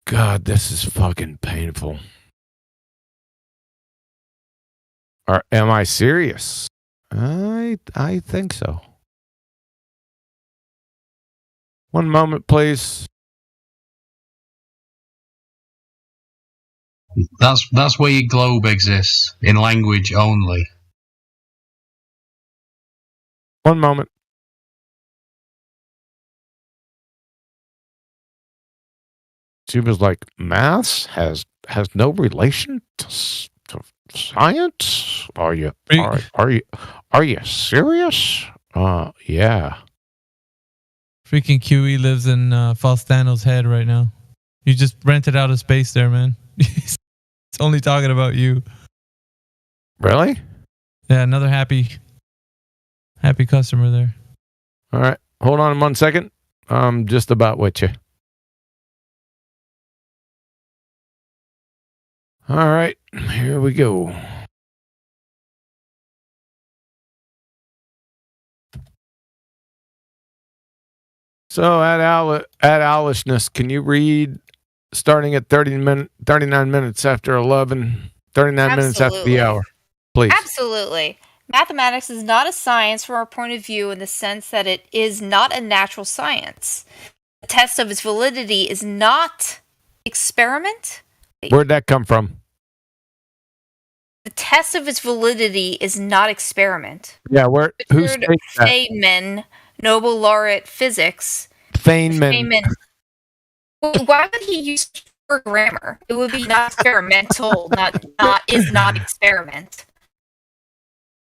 God, this is fucking painful. Am I serious? I think so. One moment, please. That's where your globe exists, in language only. One moment. She was like, maths has no relation to science? Are you serious? Yeah. Freaking QE lives in Faustano's head right now. You just rented out a space there, man. It's only talking about you. Really? Yeah, another happy customer there. All right. Hold on 1 second. I'm just about with you. All right. Here we go. So at Owlishness, can you read starting at 39 minutes after 11, 39 minutes after the hour, please? Absolutely. Mathematics is not a science from our point of view in the sense that it is not a natural science. The test of its validity is not experiment. Where'd that come from? The test of its validity is not experiment. Yeah, who states that? Feynman, Nobel laureate physics. Feynman. Why would he use for grammar? It would be not experimental, not experiment.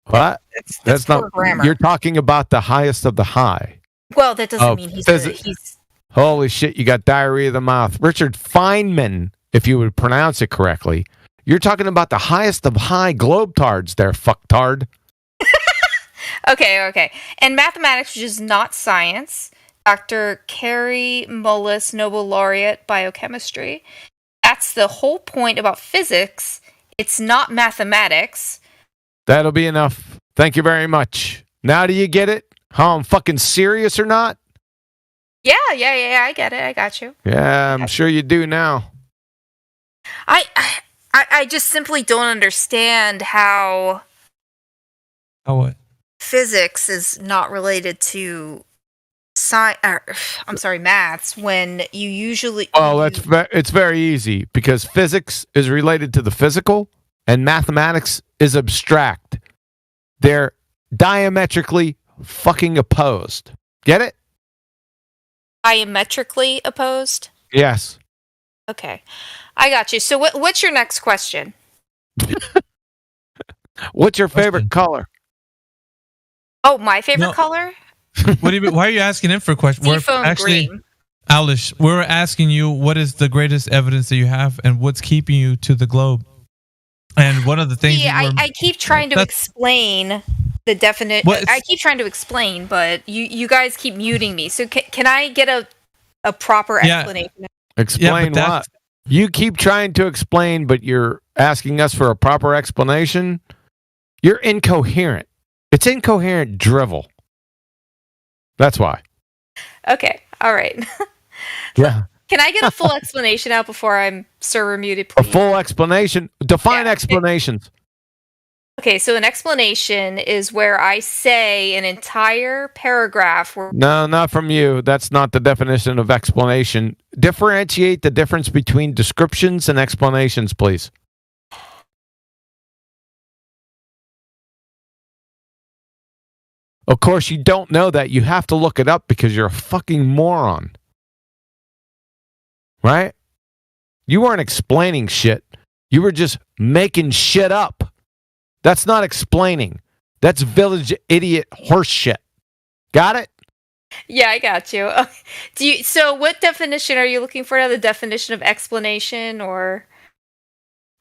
What? That's not grammar. You're talking about the highest of the high. Well, that doesn't mean he's Holy shit, you got diarrhea of the mouth. Richard Feynman, if you would pronounce it correctly. You're talking about the highest of high globetards there, fucktard. Okay. And mathematics, which is not science. Dr. Kary Mullis, Nobel laureate, biochemistry. That's the whole point about physics. It's not mathematics. That'll be enough. Thank you very much. Now do you get it? How I'm fucking serious or not? Yeah, I get it. I got you. Yeah, I'm sure you do now. I just simply don't understand how what? Physics is not related to maths when you usually... Well, it's very easy because physics is related to the physical and mathematics is abstract. They're diametrically fucking opposed. Get it? Diametrically opposed? Yes. Okay. I got you. So what's your next question? What's your favorite color? Oh, my favorite color? What do you mean? Why are you asking him for a question? Seafoam green. Owlish, we're asking you what is the greatest evidence that you have and what's keeping you to the globe. And one of the things... Yeah, I keep trying to explain the definition. I keep trying to explain, but you guys keep muting me. So can I get a proper explanation? Explain what? You keep trying to explain, but you're asking us for a proper explanation? You're incoherent. It's incoherent drivel. That's why. Okay. All right. Yeah. Can I get a full explanation out before I'm server muted, please? A full explanation? Define explanations. Okay, so an explanation is where I say an entire paragraph where... No, not from you. That's not the definition of explanation. Differentiate the difference between descriptions and explanations, please. Of course, you don't know that. You have to look it up because you're a fucking moron. Right? You weren't explaining shit. You were just making shit up. That's not explaining. That's village idiot horse shit. Got it? Yeah, I got you. So what definition are you looking for now? The definition of explanation or...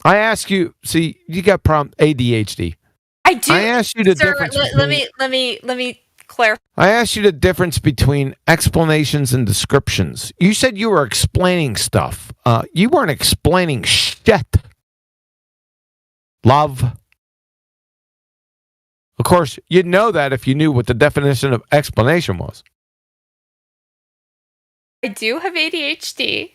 I ask you, see, you got problem ADHD. I do. I asked you the Sir, difference. let me clarify. I asked you the difference between explanations and descriptions. You said you were explaining stuff. You weren't explaining shit. Love. Of course, you'd know that if you knew what the definition of explanation was. I do have ADHD.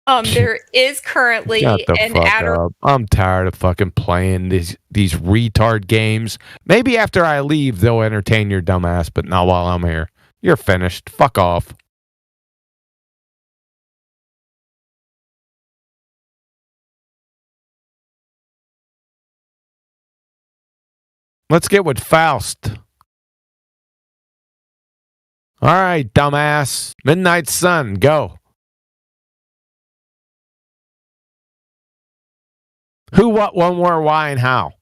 There is currently Shut the an fuck up. I'm tired of fucking playing these retard games. Maybe after I leave, they'll entertain your dumbass, but not while I'm here. You're finished. Fuck off. Let's get with Faust. All right, dumbass. Midnight Sun, go. Who, what, when, where, why, and how?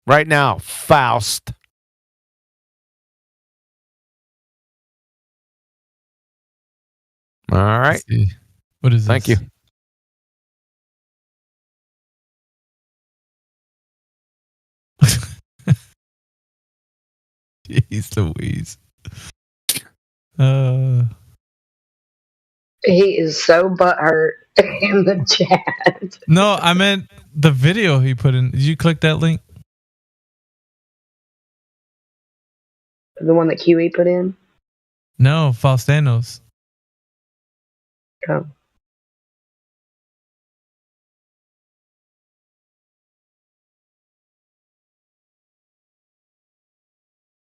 Right now, Faust. All right. What is this? Thank you. Jeez Louise. He is so butthurt in the chat. No, I meant the video he put in. Did you click that link? The one that QE put in? No, Faustanos. Oh.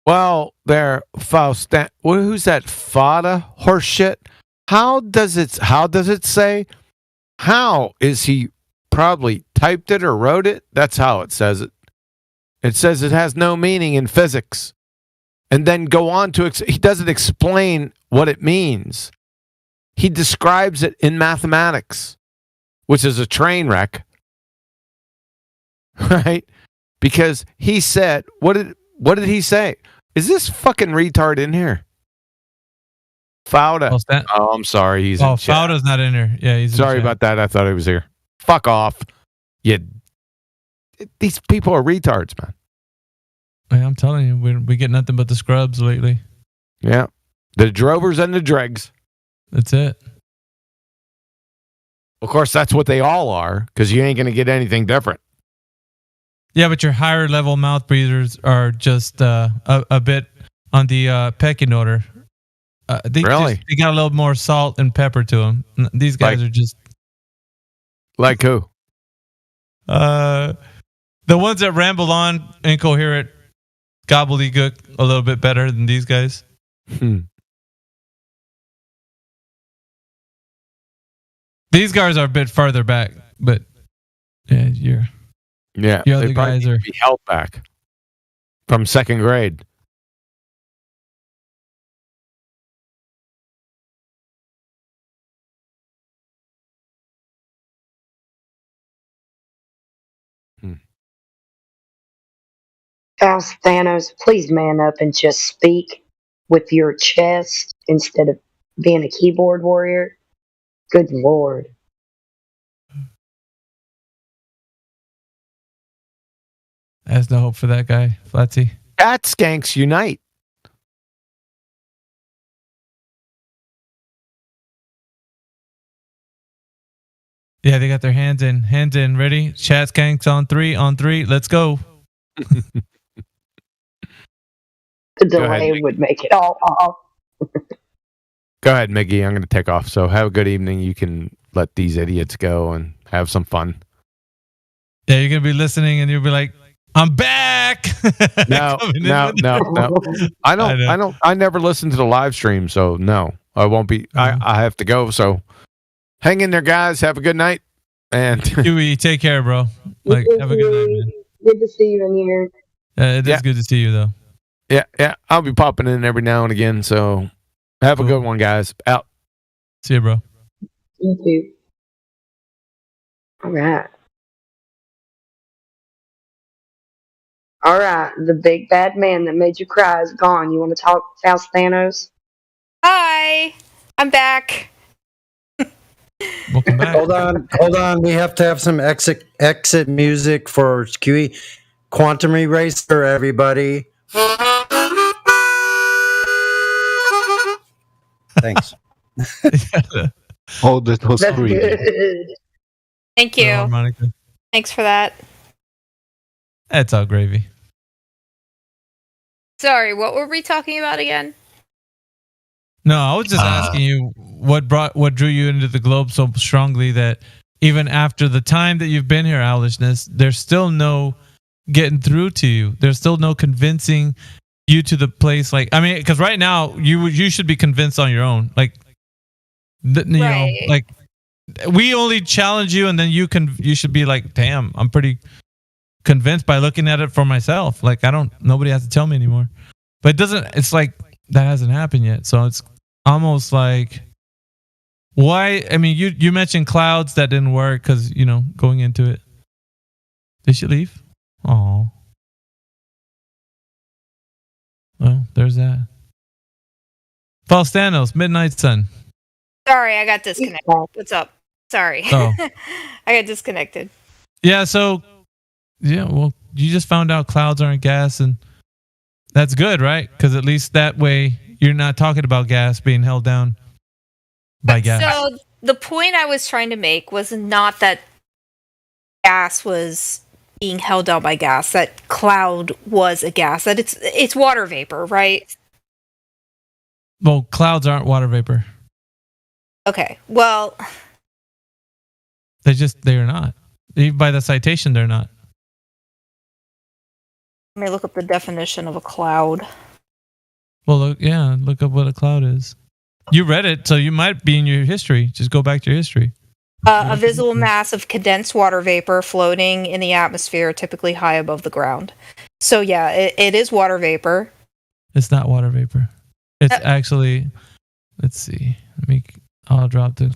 Well, there, Faust. Who's that? Fada horse shit. How does it say? How is he probably typed it or wrote it? That's how it says it. It says it has no meaning in physics, and then go on to he doesn't explain what it means. He describes it in mathematics, which is a train wreck, right? Because he said, what did he say? Is this fucking retard in here? Fauda. Oh, I'm sorry. He's in chat. Fauda's not in here. Yeah, he's sorry about that. I thought he was here. Fuck off. These people are retards, man. Man, I'm telling you, we get nothing but the scrubs lately. Yeah. The drovers and the dregs. That's it. Of course, that's what they all are, because you ain't going to get anything different. Yeah, but your higher level mouth breathers are just a bit on the pecking order. Really? They got a little more salt and pepper to them. These guys are just... Like who? The ones that ramble on, incoherent, gobbledygook a little bit better than these guys. These guys are a bit farther back, but yeah, the other guys are be held back from second grade. Faust Thanos, please man up and just speak with your chest instead of being a keyboard warrior. Good lord. There's no hope for that guy, Flatsy. Cat skanks unite. Yeah, they got their hands in. Ready? Chat skanks on three. Let's go. The delay would make it all off. Go ahead, Miggy. I'm going to take off. So have a good evening. You can let these idiots go and have some fun. Yeah, you're going to be listening and you'll be like, I'm back. No. I never listen to the live stream. So no, I won't be. I have to go. So hang in there, guys. Have a good night. And Huey, take care, bro. Like, have a good night, man. Good to see you in here. It is good to see you, though. Yeah. I'll be popping in every now and again. So have a good one, guys. Out. See you, bro. You too. All right. All right. The big bad man that made you cry is gone. You want to talk Faust Thanos? Hi. I'm back. Welcome back. Hold on. We have to have some exit music for QE. Quantum Eraser, everybody. Thanks. Oh, that was That's sweet. good. Thank you. Monica. Thanks for that. That's all gravy. Sorry, what were we talking about again? No, I was just asking you what drew you into the globe so strongly that even after the time that you've been here, Owlishness, there's still no getting through to you. There's still no convincing you to the place. Like, I mean, because right now you should be convinced on your own. Like, you know, like we only challenge you, and then you should be like, damn, I'm pretty convinced by looking at it for myself. Like, nobody has to tell me anymore. But it's like that hasn't happened yet. So it's almost like, why? I mean, you mentioned clouds that didn't work because, you know, going into it. Did she leave? Oh. Well, there's that. Faustanos, Midnight Sun. Sorry, I got disconnected. What's up? Sorry. Oh. I got disconnected. Yeah, so, yeah, well, you just found out clouds aren't gas, and that's good, right? Because at least that way you're not talking about gas being held down by gas. So the point I was trying to make was not that gas was being held down by gas, that cloud was a gas, that it's water vapor, right? Well, clouds aren't water vapor. Okay, well... They're not. Even by the citation, they're not. Let me look up the definition of a cloud. Well, look up what a cloud is. You read it, so you might be in your history. Just go back to your history. A visible mass of condensed water vapor floating in the atmosphere, typically high above the ground. So yeah, it is water vapor. It's not water vapor. It's actually, let's see. I'll drop the...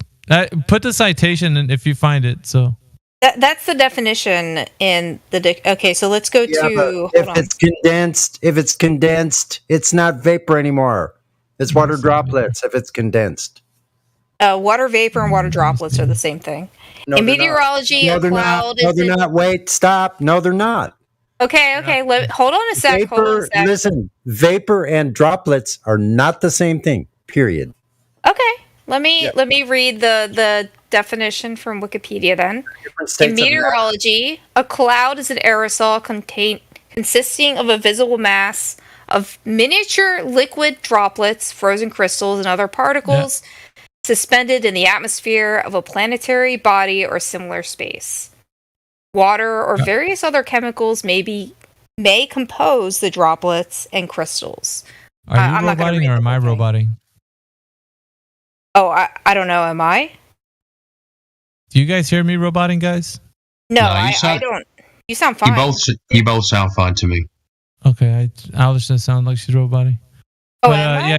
put the citation in if you find it. So that's the definition in the okay. So let's go to. If it's condensed, it's not vapor anymore. It's water droplets. If it's condensed, water vapor and water droplets are the same thing. In meteorology, a cloud is. No, they're not. Wait, stop. No, they're not. Okay. Hold on a sec. Listen, vapor and droplets are not the same thing. Period. Okay. Let me read the definition from Wikipedia then. In meteorology, a cloud is an aerosol consisting of a visible mass of miniature liquid droplets, frozen crystals, and other particles suspended in the atmosphere of a planetary body or similar space. Water or various other chemicals may compose the droplets and crystals. Are you roboting or am I roboting? Oh, I don't know. Am I? Do you guys hear me roboting, guys? No, I don't. You sound fine. You both sound fine to me. Okay, Alice doesn't sound like she's roboting. Oh, am I? Yeah.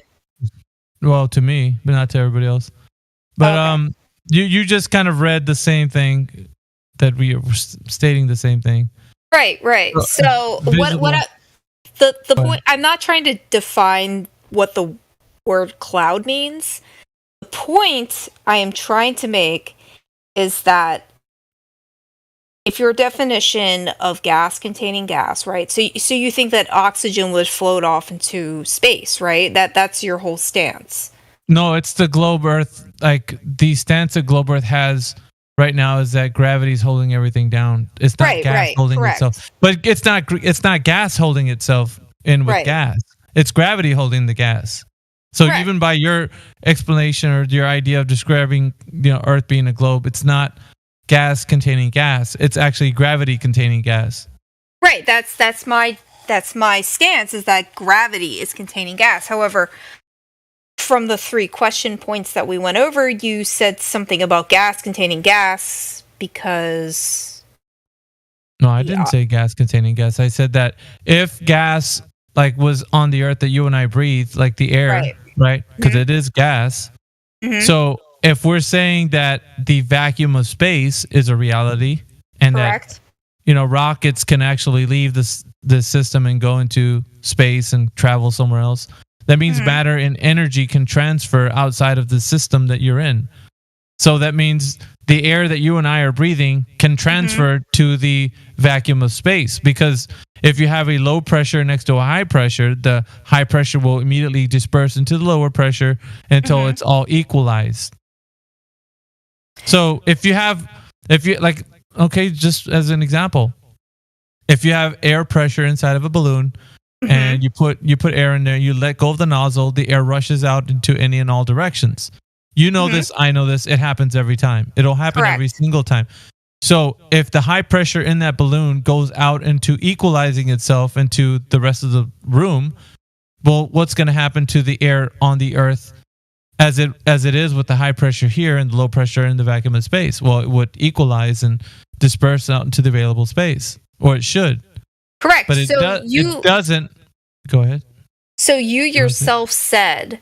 Well, to me, but not to everybody else. But you just kind of read the same thing that we were stating the same thing. Right. So the point? I'm not trying to define what the word cloud means. The point I am trying to make is that if your definition of gas containing gas, right? So you think that oxygen would float off into space, right? That's your whole stance. No, it's the globe Earth. Like the stance that globe Earth has right now is that gravity is holding everything down. It's not gas holding itself, but it's not gas holding itself in with gas. It's gravity holding the gas. So even by your explanation or your idea of describing, Earth being a globe, it's not gas containing gas. It's actually gravity containing gas. Right. That's my stance, is that gravity is containing gas. However, from the 3 question points that we went over, you said something about gas containing gas because... No, I didn't say gas containing gas. I said that if gas was on the Earth that you and I breathe, like the air, right? Because it is gas. Mm-hmm. So if we're saying that the vacuum of space is a reality and that, rockets can actually leave the system and go into space and travel somewhere else, that means matter and energy can transfer outside of the system that you're in. So that means the air that you and I are breathing can transfer to the vacuum of space, because If you have a low pressure next to a high pressure, the high pressure will immediately disperse into the lower pressure until it's all equalized. So if you like, okay, just as an example, if you have air pressure inside of a balloon and you put air in there, you let go of the nozzle, the air rushes out into any and all directions. You know this, I know this, it happens every time. It'll happen every single time. So if the high pressure in that balloon goes out into equalizing itself into the rest of the room, well, what's going to happen to the air on the Earth as it is with the high pressure here and the low pressure in the vacuum of space? Well, it would equalize and disperse out into the available space, or it should. Correct. But it doesn't. Go ahead. So you yourself said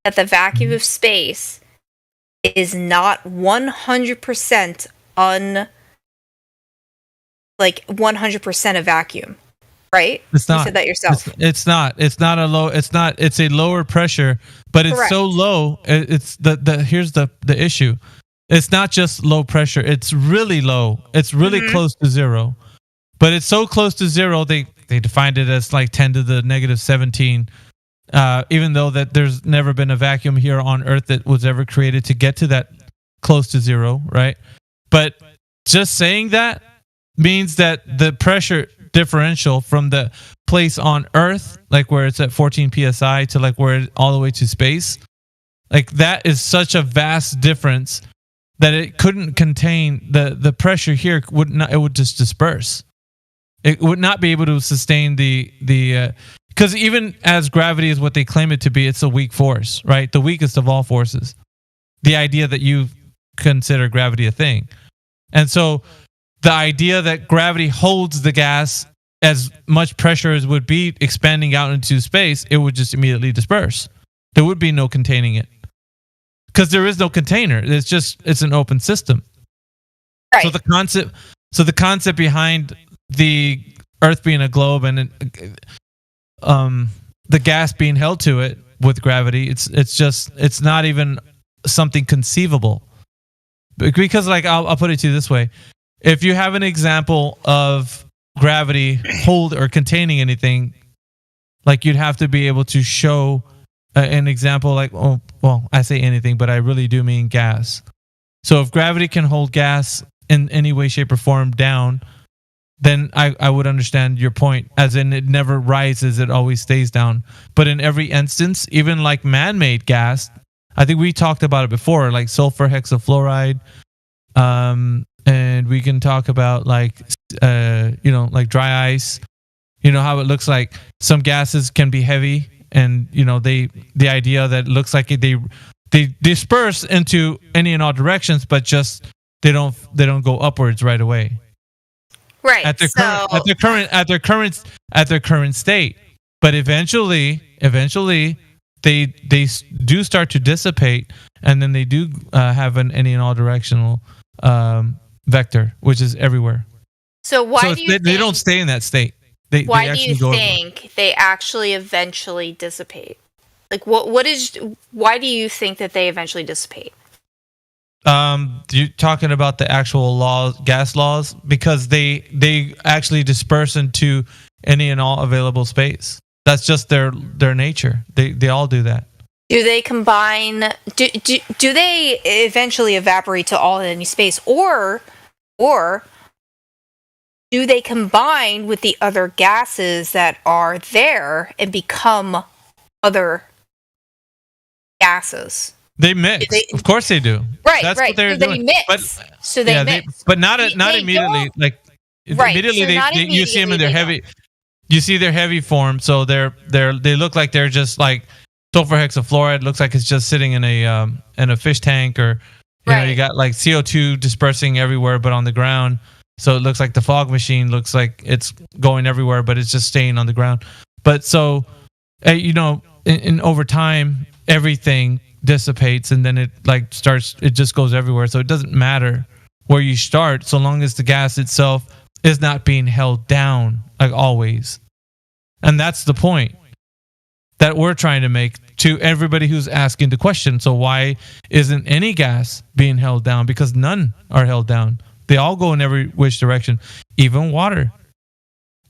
that the vacuum of space is not 100% 100% a vacuum, right? It's not. You said that yourself. It's not. It's not a low. It's not. It's a lower pressure, but it's so low. It's here's the issue. It's not just low pressure. It's really low. It's really close to zero, but it's so close to zero. They defined it as like 10 to the negative 17. Even though that there's never been a vacuum here on Earth that was ever created to get to that close to zero, right? But just saying that means that the pressure differential from the place on Earth, like where it's at 14 psi, to like where all the way to space, like that is such a vast difference that it couldn't contain the pressure here. Would not, it would just disperse. It would not be able to sustain the because even as gravity is what they claim it to be, it's a weak force, right? The weakest of all forces. The idea that you consider gravity a thing. And so the idea that gravity holds the gas as much pressure as would be expanding out into space, it would just immediately disperse. There would be no containing it. Because there is no container. It's an open system. Right. So the concept behind the Earth being a globe and the gas being held to it with gravity, it's not even something conceivable. Because like I'll put it to you this way. If you have an example of gravity hold or containing anything, like you'd have to be able to show an example like, I say anything, but I really do mean gas. So if gravity can hold gas in any way, shape, or form down, then I would understand your point, as in it never rises, it always stays down. But in every instance, even like man-made gas, I think we talked about it before, like sulfur hexafluoride, and we can talk about like like dry ice. You know how it looks like some gases can be heavy, and the idea that it looks like they disperse into any and all directions, but just they don't go upwards right away. Right. At their current state, but eventually they do start to dissipate, and then they do have an any and all directional vector, which is everywhere. So why do you think they don't stay in that state? Why do you think they actually eventually dissipate? Like why do you think that they eventually dissipate? You talking about the actual laws, gas laws, because they actually disperse into any and all available space. That's just their nature. They all do that. Do they combine? Do they eventually evaporate to all in any space, or do they combine with the other gases that are there and become other gases? They mix. Of course they do. Right, That's right. what they're They doing. mix. So they mix. But not immediately. Like Right, immediately, so not you see them in their immediately, heavy. You see their heavy form, so they look like they're just like sulfur hexafluoride. Looks like it's just sitting in a fish tank, or you got like CO2 dispersing everywhere, but on the ground. So it looks like the fog machine looks like it's going everywhere, but it's just staying on the ground. But so, in over time, everything dissipates, and then it just goes everywhere. So it doesn't matter where you start, so long as the gas itself is not being held down, like always. And that's the point that we're trying to make to everybody who's asking the question. So why isn't any gas being held down? Because none are held down. They all go in every which direction, even water.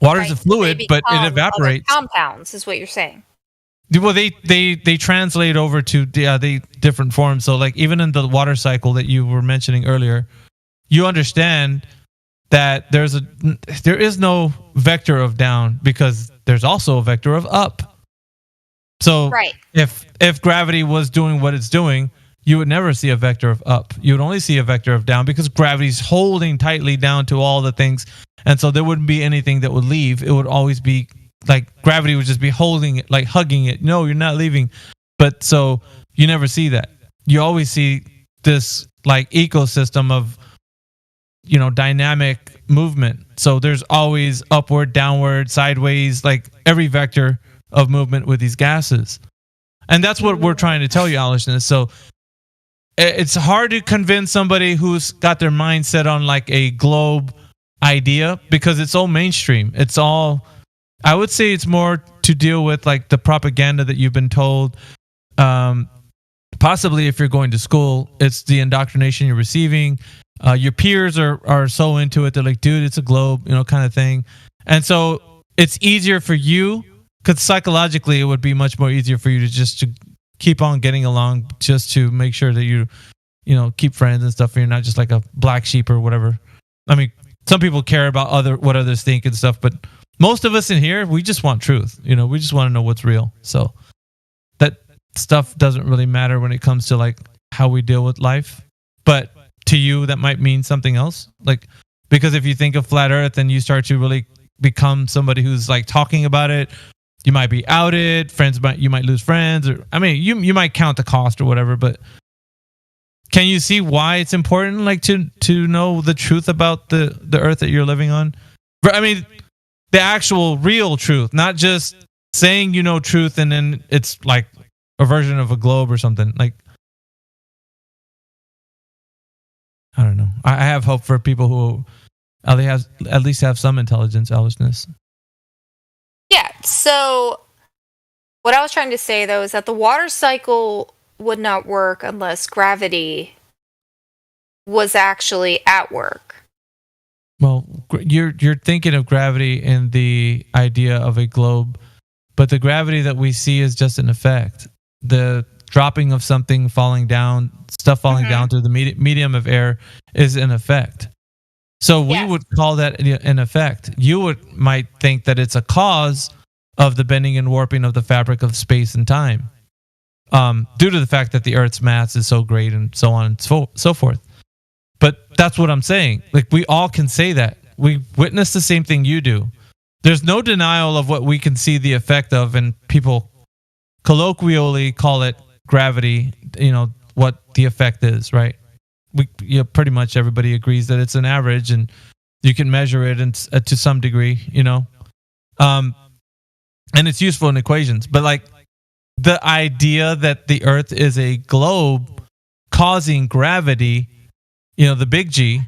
Water's Right, a so fluid, they but it become other evaporates. compounds, is what you're saying. Well, they translate over to the different forms. So, like, even in the water cycle that you were mentioning earlier, you understand that there is no vector of down because there's also a vector of up. So, Right. if gravity was doing what it's doing, you would never see a vector of up. You would only see a vector of down because gravity's holding tightly down to all the things, and so there wouldn't be anything that would leave. It would always be like gravity would just be holding it, like hugging it. No, you're not leaving. But so you never see that. You always see this like ecosystem of, dynamic movement. So there's always upward, downward, sideways, like every vector of movement with these gases. And that's what we're trying to tell you, Alishness. So it's hard to convince somebody who's got their mind set on like a globe idea because it's all mainstream. It's all, I would say it's more to deal with like the propaganda that you've been told. Possibly if you're going to school, it's the indoctrination you're receiving. Your peers are so into it. They're like, dude, it's a globe, kind of thing. And so it's easier for you because psychologically it would be much more easier for you to just to keep on getting along just to make sure that you keep friends and stuff. And you're not just like a black sheep or whatever. I mean, some people care about what others think and stuff, but most of us in here, we just want truth. We just want to know what's real. So that stuff doesn't really matter when it comes to like how we deal with life. But to you, that might mean something else. Like, because if you think of flat earth and you start to really become somebody who's like talking about it, you might be outed. You might lose friends, or I mean, you might count the cost or whatever. But can you see why it's important, like to know the truth about the earth that you're living on? I mean, the actual real truth, not just saying truth and then it's like a version of a globe or something. Like, I don't know. I have hope for people who at least have some intelligence, Alishness. Yeah, so what I was trying to say, though, is that the water cycle would not work unless gravity was actually at work. Well, you're thinking of gravity in the idea of a globe, but the gravity that we see is just an effect. The dropping of something falling down, stuff falling down through the medium of air is an effect. So we would call that an effect. You might think that it's a cause of the bending and warping of the fabric of space and time, due to the fact that the Earth's mass is so great and so on and so forth. But that's what I'm saying. Like, we all can say that. We witness the same thing you do. There's no denial of what we can see the effect of, and people colloquially call it gravity, what the effect is, right? Pretty much everybody agrees that it's an average and you can measure it and to some degree, and it's useful in equations. But like the idea that the Earth is a globe causing gravity, the big G,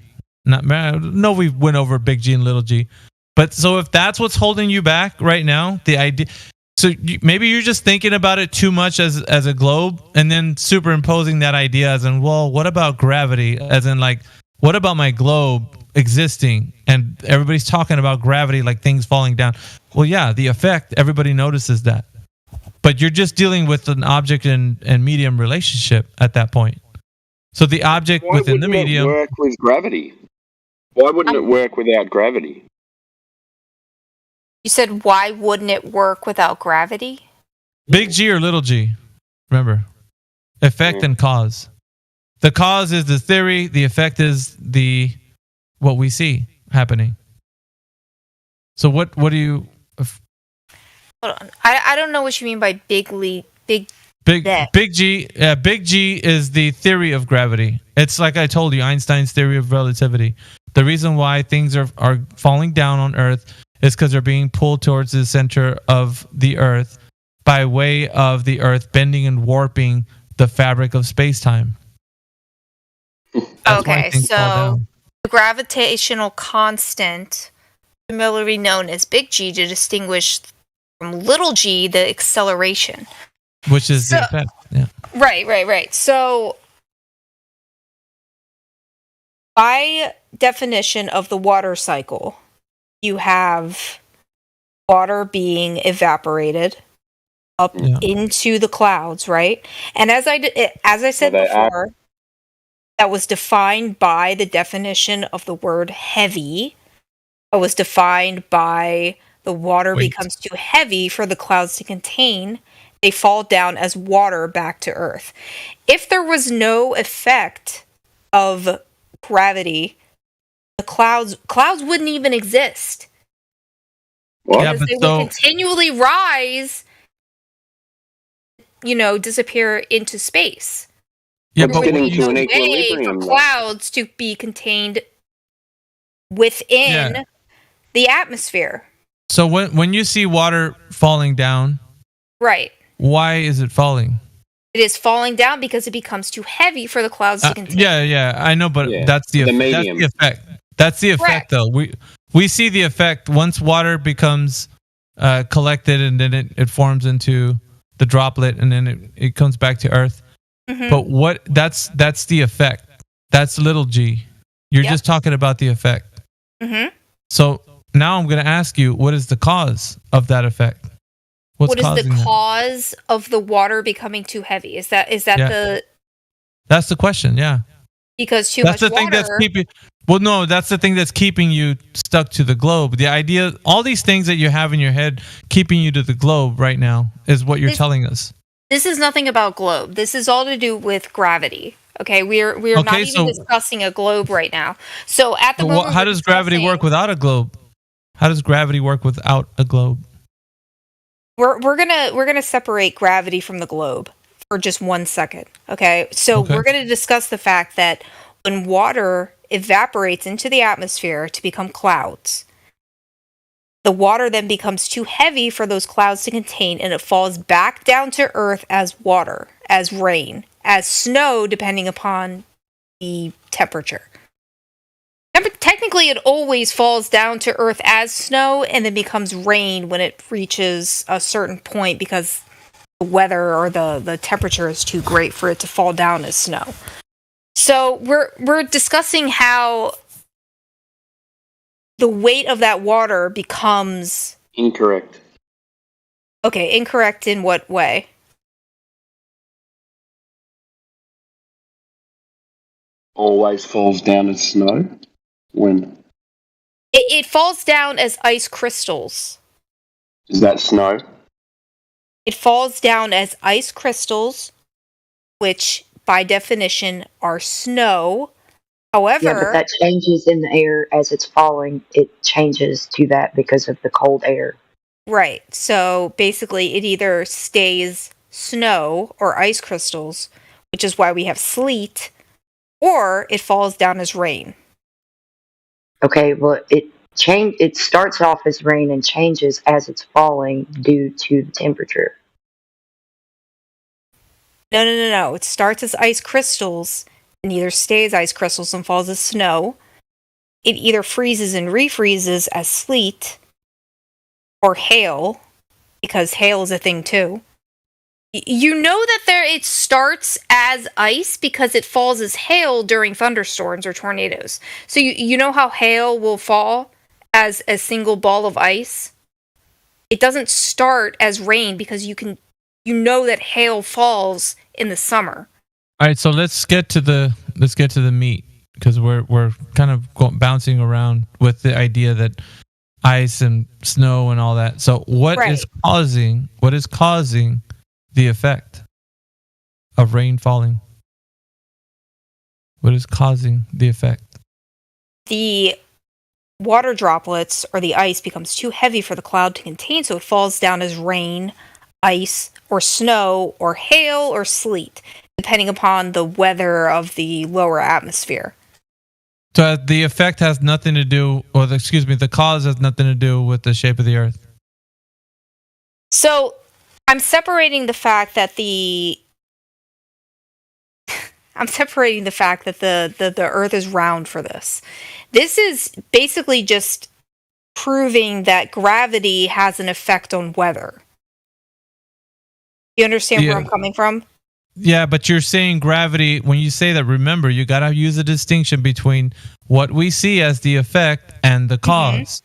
we went over big G and little g, but so if that's what's holding you back right now, the idea. So maybe you're just thinking about it too much as a globe, and then superimposing that idea as in, well, what about gravity? As in, like, what about my globe existing? And everybody's talking about gravity, like things falling down. Well, yeah, the effect, everybody notices that. But you're just dealing with an object and medium relationship at that point. So the object within the medium. Why wouldn't it work with gravity? Why wouldn't it work without gravity? You said, why wouldn't it work without gravity? Big G or little g? Remember, effect and cause. The cause is the theory. The effect is what we see happening. So what do you? Hold on, I don't know what you mean by big G. Big G is the theory of gravity. It's like I told you, Einstein's theory of relativity. The reason why things are falling down on Earth is because they're being pulled towards the center of the Earth by way of the Earth bending and warping the fabric of space-time. Okay, so the gravitational constant, familiarly known as big G, to distinguish from little g, the acceleration. Which is the effect, yeah. Right. So, by definition of the water cycle, you have water being evaporated up into the clouds, right? And as I said before, that was defined by the definition of the word heavy. It was defined by the water becomes too heavy for the clouds to contain. They fall down as water back to Earth. If there was no effect of gravity, the clouds wouldn't even exist. Because they would continually rise, disappear into space. Yeah, but there would be no way for clouds to be contained within the atmosphere. So when you see water falling down, right? Why is it falling? It is falling down because it becomes too heavy for the clouds to contain. Yeah, I know, but that's the effect. That's the effect, though. We see the effect once water becomes collected, and then it forms into the droplet, and then it comes back to Earth. Mm-hmm. But that's the effect. That's little g. You're just talking about the effect. Mm-hmm. So now I'm going to ask you, what is the cause of that effect? What is the cause of the water becoming too heavy? Is that the? That's the question. Yeah. Because too much water. Thing that's keeping. Well, no, that's the thing that's keeping you stuck to the globe. The idea, all these things that you have in your head, keeping you to the globe right now, is what you're telling us. This is nothing about globe. This is all to do with gravity. Okay, we're not even discussing a globe right now. So at the moment, how does gravity work without a globe? How does gravity work without a globe? We're gonna separate gravity from the globe for just 1 second. Okay, so we're gonna discuss the fact that when water evaporates into the atmosphere to become clouds, the water then becomes too heavy for those clouds to contain, and it falls back down to Earth as water, as rain, as snow, depending upon the temperature. Technically, it always falls down to Earth as snow and then becomes rain when it reaches a certain point because the weather or the temperature is too great for it to fall down as snow. So we're discussing how the weight of that water becomes incorrect. Okay, incorrect in what way? Always falls down as snow. When? It falls down as ice crystals. Is that snow? It falls down as ice crystals, which by definition are snow. However, but that changes in the air as it's falling. It changes to that because of the cold air. Right. So basically, it either stays snow or ice crystals, which is why we have sleet, or it falls down as rain. Okay, well, it starts off as rain and changes as it's falling due to the temperature. No. It starts as ice crystals and either stays ice crystals and falls as snow. It either freezes and refreezes as sleet or hail, because hail is a thing too. You know that it starts as ice because it falls as hail during thunderstorms or tornadoes. So you know how hail will fall as a single ball of ice? It doesn't start as rain because you know that hail falls in the summer. All right, so let's get to the meat, because we're kind of bouncing around with the idea that ice and snow and all that. So what is causing the effect of rain falling? What is causing the effect? The water droplets or the ice becomes too heavy for the cloud to contain, so it falls down as rain, ice, or snow, or hail, or sleet, depending upon the weather of the lower atmosphere. So the effect has nothing to do, the cause has nothing to do with the shape of the Earth. So I'm separating the fact that the Earth is round for this. This is basically just proving that gravity has an effect on weather. You understand where I'm coming from? Yeah, but you're saying gravity, when you say that, remember, you got to use a distinction between what we see as the effect and the cause.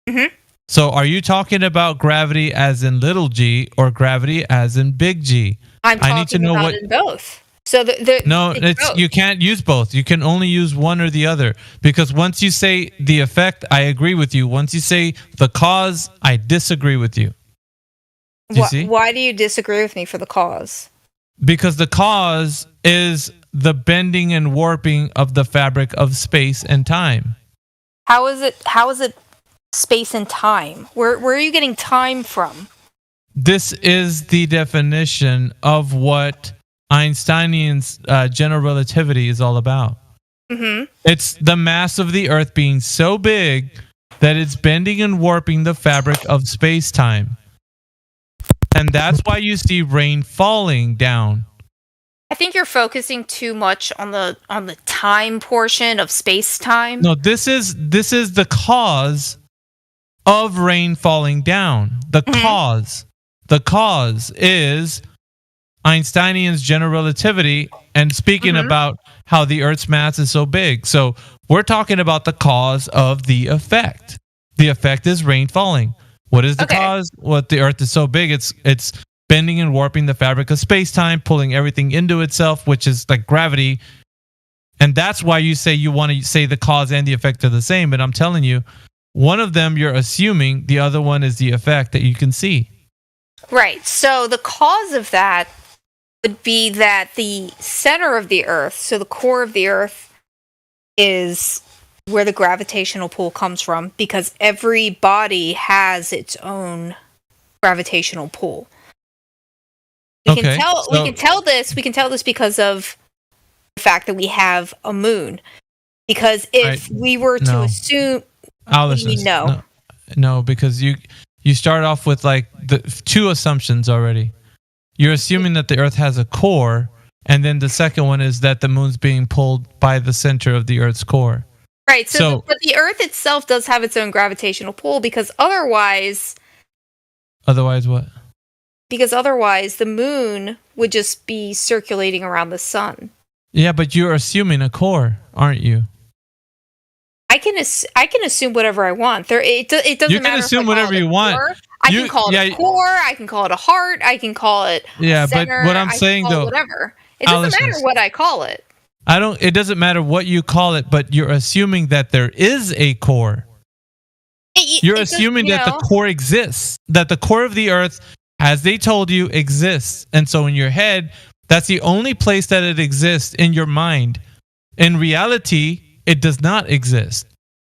Mm-hmm. So are you talking about gravity as in little g or gravity as in big G? I'm talking I need to know about what. in both. So No, it's both. you can't use both. You can only use one or the other. Because once you say the effect, I agree with you. Once you say the cause, I disagree with you. Do you see? Why do you disagree with me for the cause? Because the cause is the bending and warping of the fabric of space and time. How is it space and time? Where are you getting time from? This is the definition of what Einsteinian's general relativity is all about. Mm-hmm. It's the mass of the Earth being so big that it's bending and warping the fabric of space-time. And that's why you see rain falling down. I think you're focusing too much on the time portion of space-time. No, this is the cause of rain falling down. The cause is Einsteinian's general relativity, and speaking about how the Earth's mass is so big. So we're talking about the cause of the effect. The effect is rain falling. What is the cause? What the Earth is so big, it's bending and warping the fabric of space-time, pulling everything into itself, which is like gravity. And that's why you say you want to say the cause and the effect are the same. But I'm telling you, one of them you're assuming, the other one is the effect that you can see. Right. So the cause of that would be that the center of the Earth, so the core of the Earth, is where the gravitational pull comes from, because every body has its own gravitational pull. We can tell this because of the fact that we have a moon. Because if we were to assume, no, because you start off with like the two assumptions already. You're assuming that the Earth has a core, and then the second one is that the moon's being pulled by the center of the Earth's core. Right. But the Earth itself does have its own gravitational pull, because otherwise what? Because otherwise the moon would just be circulating around the sun. Yeah, but you're assuming a core, aren't you? I can assume whatever I want. It doesn't matter. You can assume whatever you want. I can call it a core. I can call it a heart. I can call it a center. But what I'm saying though, whatever. It doesn't matter what I call it. It doesn't matter what you call it, but you're assuming that there is a core. You're assuming that the core exists, that the core of the Earth, as they told you, exists. And so in your head, that's the only place that it exists in your mind. In reality, it does not exist.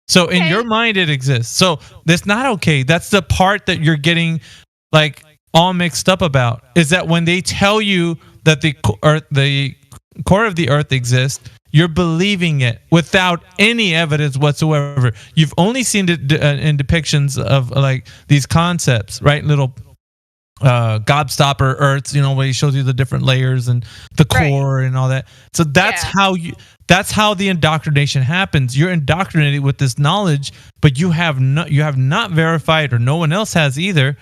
So in your mind, it exists. So that's not okay. That's the part that you're getting like all mixed up about, is that when they tell you that the core of the Earth exists, you're believing it without any evidence whatsoever. You've only seen it in depictions of like these concepts, right? Little gobstopper Earths, where he shows you the different layers and the core and all that. So that's how the indoctrination happens. You're indoctrinated with this knowledge, but you have not verified, or no one else has either,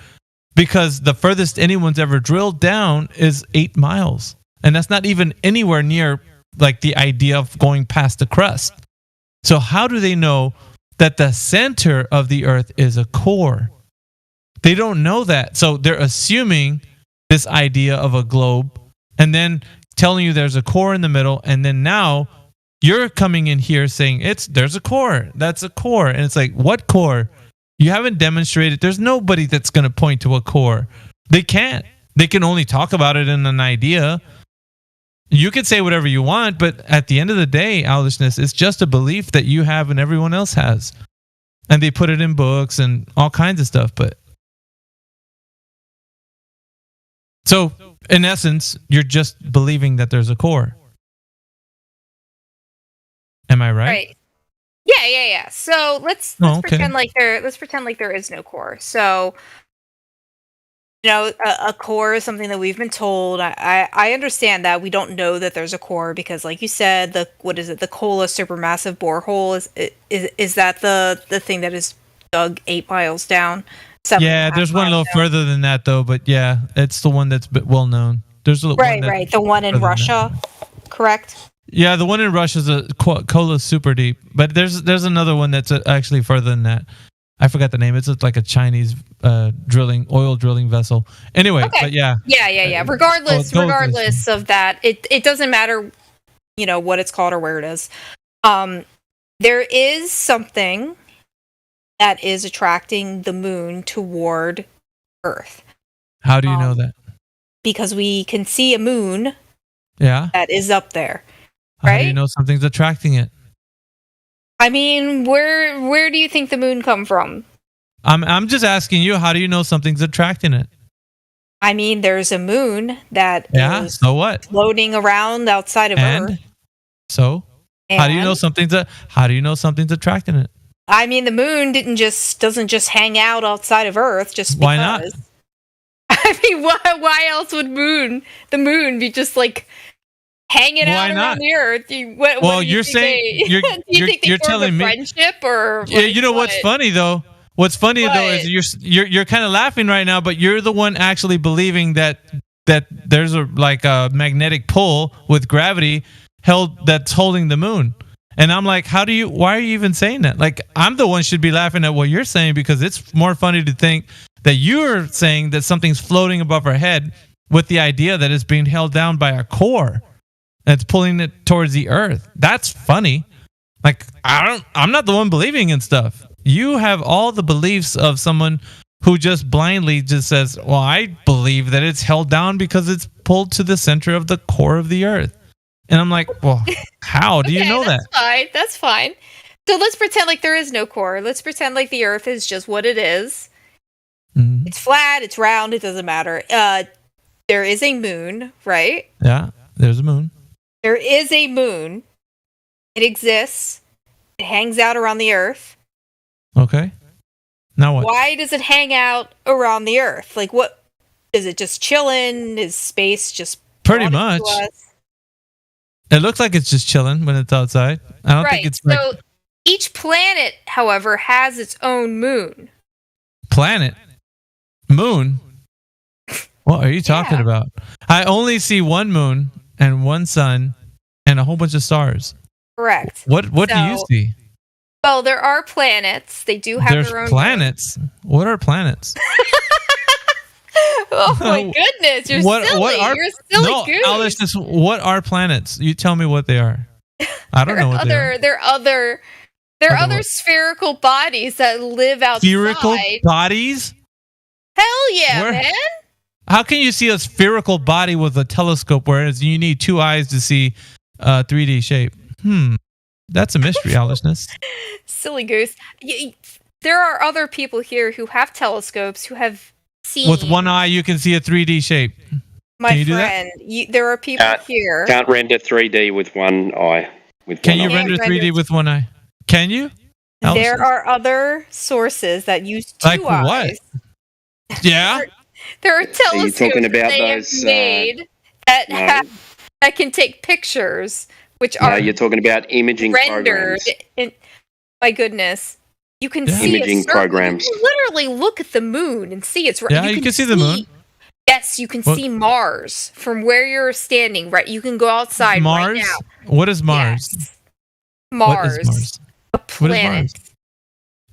because the furthest anyone's ever drilled down is 8 miles. And that's not even anywhere near like the idea of going past the crust. So how do they know that the center of the Earth is a core? They don't know that. So they're assuming this idea of a globe and then telling you there's a core in the middle. And then now you're coming in here saying there's a core. That's a core. And it's like, what core? You haven't demonstrated. There's nobody that's going to point to a core. They can't. They can only talk about it in an idea. You can say whatever you want, but at the end of the day, owlishness is just a belief that you have and everyone else has. And they put it in books and all kinds of stuff. But so in essence, you're just believing that there's a core. Am I right? Right. Yeah. So let's pretend like there is no core. So a core is something that we've been told. I understand that we don't know that there's a core because, like you said, the Kola supermassive borehole is that the thing that is dug 8 miles down? Yeah, there's one a little further than that though, but yeah, it's the one that's well known. There's the one in Russia, correct? Yeah, the one in Russia is a Kola super deep, but there's another one that's actually further than that. I forgot the name. It's like a Chinese oil drilling vessel. Anyway, Okay. but yeah. Yeah. Regardless Go with this. of that, it doesn't matter, what it's called or where it is. There is something that is attracting the moon toward Earth. How do you know that? Because we can see a moon Yeah. that is up there. How do you know something's attracting it? I mean, where do you think the moon come from? I'm just asking you. How do you know something's attracting it? I mean, there's a moon that is So what? floating around outside of Earth. So how do you know And? something's attracting it? I mean, the moon doesn't just hang out outside of Earth just because. Why not? I mean, why else would the moon be just like hanging Why out not? around the Earth? What Well, do you you're think saying- do you think they you're form telling a me- friendship or? Yeah, like, you know what's what? funny though? What's funny though is you're kind of laughing right now, but you're the one actually believing that there's a magnetic pull with gravity that's holding the moon. And I'm like, why are you even saying that? Like, I'm the one should be laughing at what you're saying because it's more funny to think that you're saying that something's floating above our head with the idea that it's being held down by a core that's pulling it towards the earth. That's funny. Like, I'm not the one believing in stuff. You have all the beliefs of someone who just blindly just says, well, I believe that it's held down because it's pulled to the center of the core of the earth. And I'm like, well, how do you know that? That's fine. So let's pretend like there is no core. Let's pretend like the Earth is just what it is. Mm-hmm. It's flat, it's round, it doesn't matter. There is a moon, right? Yeah, there's a moon. There is a moon. It exists. It hangs out around the Earth. Okay. Now what? Why does it hang out around the Earth? Like, what? Is it just chilling? Is space just Pretty brought it much. to us? It looks like it's just chilling when it's outside. I don't think it's like So each planet, however, has its own moon. planet. Moon? What are you talking about? I only see one moon and one sun and a whole bunch of stars. Correct. What do you So- see? Well, there are planets. They do have There's their own planets. What are planets? Oh my goodness, you're silly. You're a silly no, goose. Alice, what are planets? You tell me what they are. I don't know what they are. There are other spherical bodies that live outside. Spherical bodies? Hell yeah, Where- man! How can you see a spherical body with a telescope, whereas you need two eyes to see 3D shape? That's a mystery, Aliceness. Silly goose. There are other people here who have telescopes who have seen. With one eye, you can see a 3D shape. My can you do that? friend, there are people here. Can't render 3D with one eye. Can you render 3D with one eye? Can you? There are other sources that use two Like what? eyes. Yeah. There are So you're telescopes talking that about they those, have made that can take pictures, which No, are you're talking about imaging rendered. programs. My goodness, you can Yeah. see Imaging a certain, programs. You can literally look at the moon and see it's right. Yeah, you can see the moon. Yes, you can What- see Mars from where you're standing. Right, you can go outside Mars? right now. What is Mars? Mars, What is Mars? a What is planet. Mars?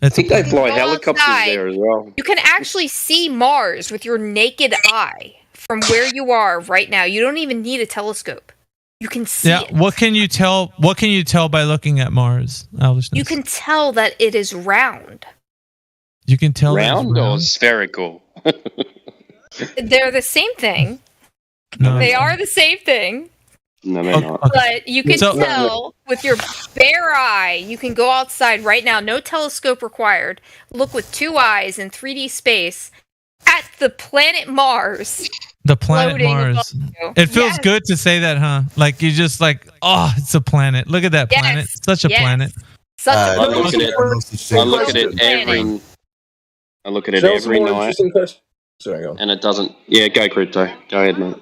I think they fly Go helicopters outside. there as well. You can actually see Mars with your naked eye from where you are right now. You don't even need a telescope. You can see Yeah. it. What can you tell? What can you tell by looking at Mars, Aliceness? You can tell that it is round. You can tell. that it's Round or spherical? They're the same thing. No, They are the same thing. No, they're not. But you can So- tell with your bare eye. You can go outside right now, no telescope required. Look with two eyes in 3D space at the planet Mars. The planet floating Mars. above you. It feels Yes. good to say that, huh? Like you just like, oh, it's a planet. Look at that Yes. planet. Such a Yes. planet. Such a I look at it. I look at it planet. every. I look at it Do you know some every more night, interesting question? Sorry, go on. and it doesn't. Yeah, go crypto. Go ahead, mate.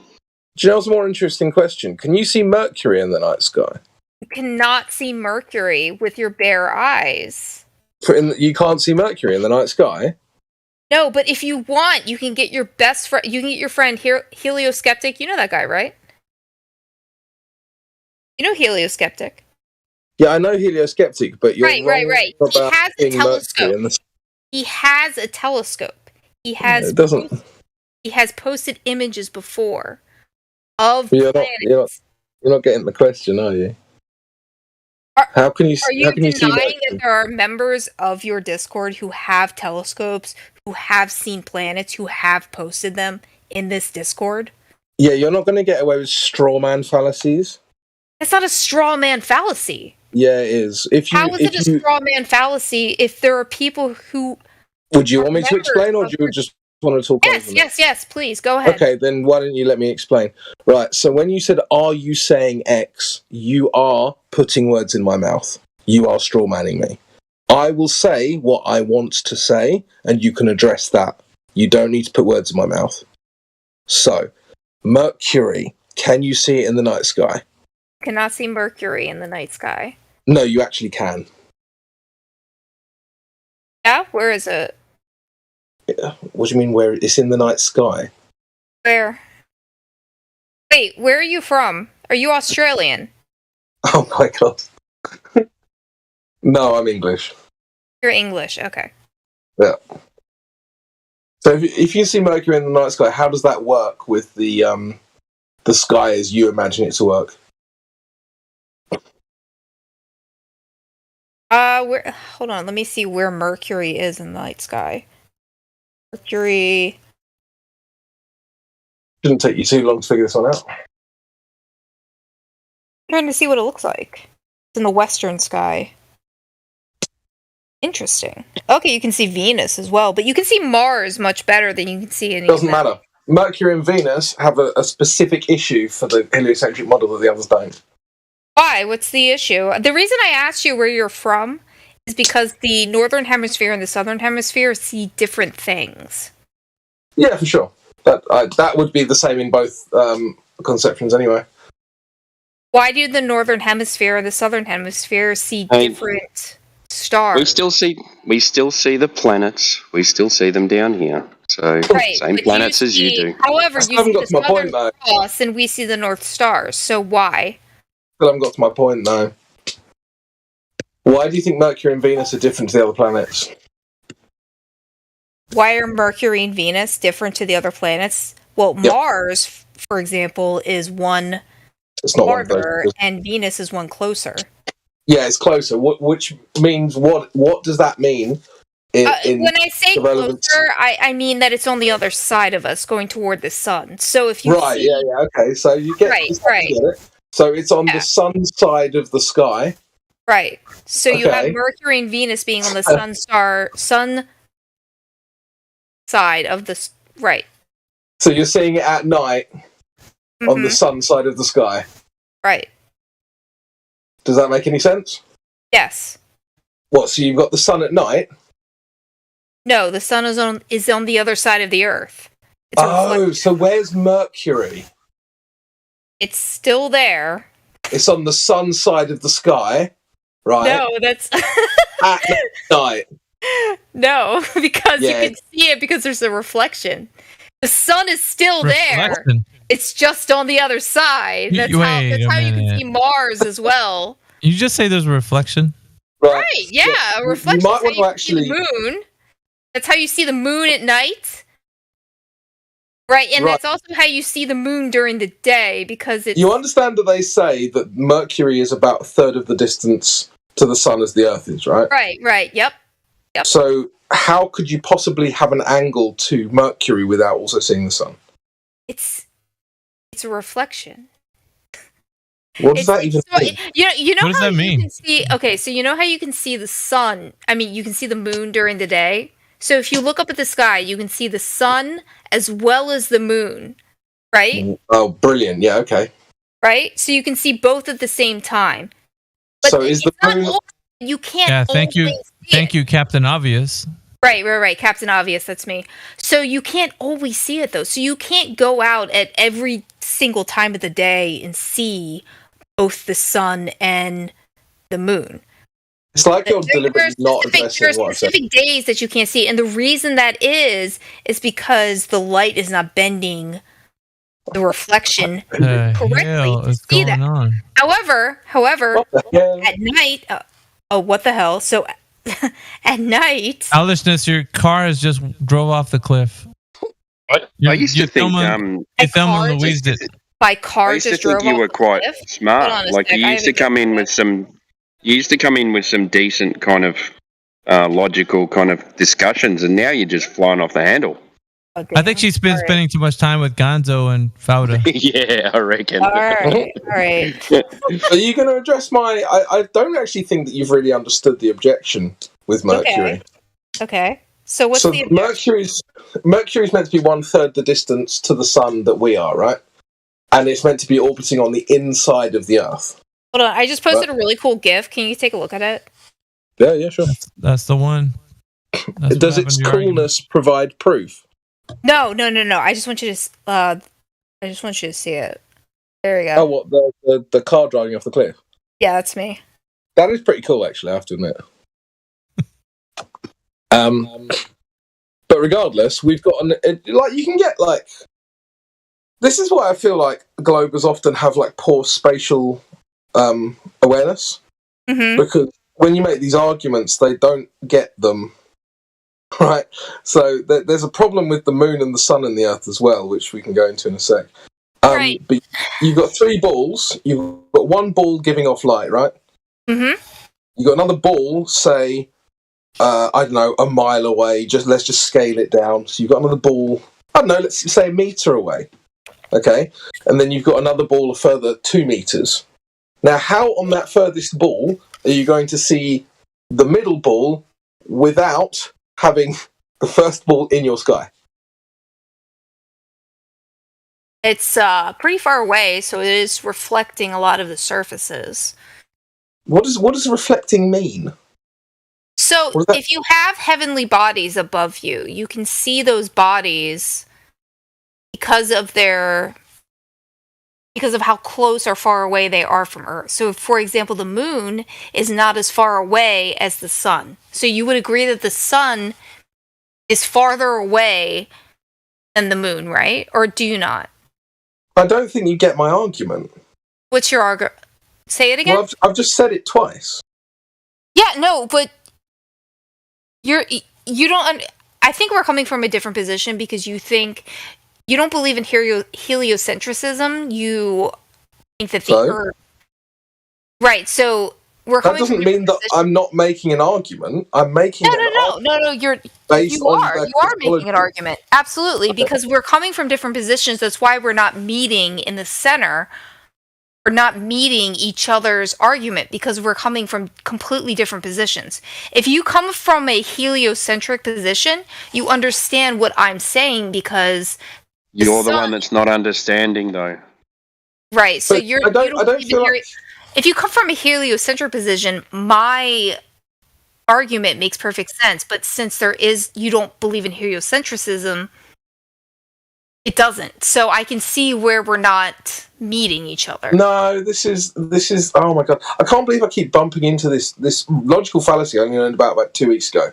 Do you know what's a more interesting question? Can you see Mercury in the night sky? You cannot see Mercury with your bare eyes. You can't see Mercury in the night sky? No, but if you want, you can get your best friend. You can get your friend here, Helioskeptic. You know that guy, right? You know Helioskeptic. Yeah, I know Helioskeptic, but you're Right, wrong right. about He has a seeing Mercury telescope. in the he has a telescope. He has It doesn't. he has posted images before of You're planets. not getting the question, are you? How can you? Are you How can you see denying that? that there are members of your Discord who have telescopes, who have seen planets, who have posted them in this Discord? Yeah, you're not going to get away with straw man fallacies. That's not a straw man fallacy. Yeah, it is. How is it a straw man fallacy if there are people who... Would you want me to explain, or do you just want to talk over me? Yes, please, go ahead. Okay, then why don't you let me explain? Right, so when you said, are you saying X, you are putting words in my mouth. You are straw manning me. I will say what I want to say, and you can address that. You don't need to put words in my mouth. So, Mercury, can you see it in the night sky? Cannot see Mercury in the night sky. No, you actually can. Yeah? Where is it? What do you mean where it's in the night sky? Where? Wait, where are you from? Are you Australian? Oh my god. No, I'm English. You're English, okay. Yeah. So if you see Mercury in the night sky, how does that work with the sky as you imagine it to work? Hold on, let me see where Mercury is in the night sky. Mercury... Shouldn't take you too long to figure this one out. I'm trying to see what it looks like. It's in the western sky. Interesting. Okay, you can see Venus as well, but you can see Mars much better than you can see any. Doesn't matter. Mercury and Venus have a specific issue for the heliocentric model that the others don't. Why? What's the issue? The reason I asked you where you're from is because the northern hemisphere and the southern hemisphere see different things. Yeah, for sure. That would be the same in both conceptions anyway. Why do the northern hemisphere and the southern hemisphere see different stars? We still see the planets. We still see them down here. So same planets as you do. However, you see the Southern Cross and we see the North Stars. So why? Still haven't got to my point though. Why do you think Mercury and Venus are different to the other planets? Why are Mercury and Venus different to the other planets? Well, Mars, for example, is one farther, and Venus is one closer. Yeah, it's closer. Which means what? What does that mean? When I say closer, I mean that it's on the other side of us, going toward the sun. So if you see... okay. So you get right. Get it. So it's on the sun side of the sky. Right. So you have Mercury and Venus being on the sun side of the right. So you're seeing it at night on the sun side of the sky. Right. Does that make any sense? Yes. What? So you've got the sun at night? No, the sun is on the other side of the Earth. So where's Mercury? It's still there. It's on the sun side of the sky, right? No, that's at night. No, because you can see it because there's a reflection. The sun is still there. It's just on the other side. That's how you can see Mars as well. You just say there's a reflection? Right, yeah, a reflection. You might want to actually see the moon. That's how you see the moon at night. Right, and that's also how you see the moon during the day because it's... You understand that they say that Mercury is about a third of the distance to the sun as the Earth is, right? Right, yep. So how could you possibly have an angle to Mercury without also seeing the sun? It's a reflection. What does that even mean? You know what does how that mean? You can see, okay, so you know how you can see the sun? I mean, you can see the moon during the day? So if you look up at the sky, you can see the sun as well as the moon, right? Oh, brilliant. Yeah, okay. Right? So you can see both at the same time. But so is the moon... You can't... Yeah, thank you, Captain Obvious. Right. Captain Obvious, that's me. So you can't always see it, though. So you can't go out at every single time of the day and see both the sun and the moon. It's like you're deliberately not addressing what I said. There are specific days that you can't see, and the reason that is because the light is not bending the reflection correctly to see that. On? However, at night, what the hell? So at night. Owlishness, your car has just drove off the cliff. I used to think Thelma and Louise did. My car I used to just think drove you off were the quite cliff? smart. Hold on a Like sec, you I used to haven't come in with some. You used to come in with some decent kind of logical kind of discussions, and now you're just flying off the handle. I think she's been spending too much time with Gonzo and Fauda. Yeah, I reckon. All right. Are you going to address my? I don't actually think that you've really understood the objection with Mercury. Okay. So what's So the objection? Mercury's meant to be 1/3 the distance to the sun that we are, right? And it's meant to be orbiting on the inside of the Earth. Hold on, I just posted a really cool GIF. Can you take a look at it? Yeah, sure. That's the one. That's Does its coolness provide proof? No. I just want you to see it. There we go. Oh, what the car driving off the cliff? Yeah, that's me. That is pretty cool, actually. I have to admit. But regardless, we've got you can get like. This is why I feel like Globers often have like poor spatial awareness, because when you make these arguments, they don't get them right. So there's a problem with the moon and the sun and the Earth as well, which we can go into in a sec. But you've got 3 balls. You've got one ball giving off light, right? Mm-hmm. You've got another ball, say, I don't know, a mile away. Let's just scale it down. So you've got another ball, I don't know, let's say a meter away. Okay? And then you've got another ball a further 2 meters. Now, how on that furthest ball are you going to see the middle ball without having the first ball in your sky? It's pretty far away, so it is reflecting a lot of the surfaces. What does reflecting mean? So if you have heavenly bodies above you, you can see those bodies because of how close or far away they are from Earth. So, for example, the moon is not as far away as the sun. So you would agree that the sun is farther away than the moon, right? Or do you not? I don't think you get my argument. What's your argument? Say it again? Well, I've just said it twice. Yeah, no, but you don't. I think we're coming from a different position because you don't believe in heliocentrism. You think that the Earth. Right. So we're coming. That doesn't mean that I'm not making an argument. I'm making no. You are making an argument. Absolutely, because we're coming from different positions. That's why we're not meeting in the center. We're not meeting each other's argument because we're coming from completely different positions. If you come from a heliocentric position, you understand what I'm saying because you're the one that's not understanding, though. Right. So you don't even hear it. If you come from a heliocentric position, my argument makes perfect sense. But since you don't believe in heliocentrism, it doesn't. So I can see where we're not meeting each other. No, this is. Oh my god! I can't believe I keep bumping into this logical fallacy I only learned about 2 weeks ago.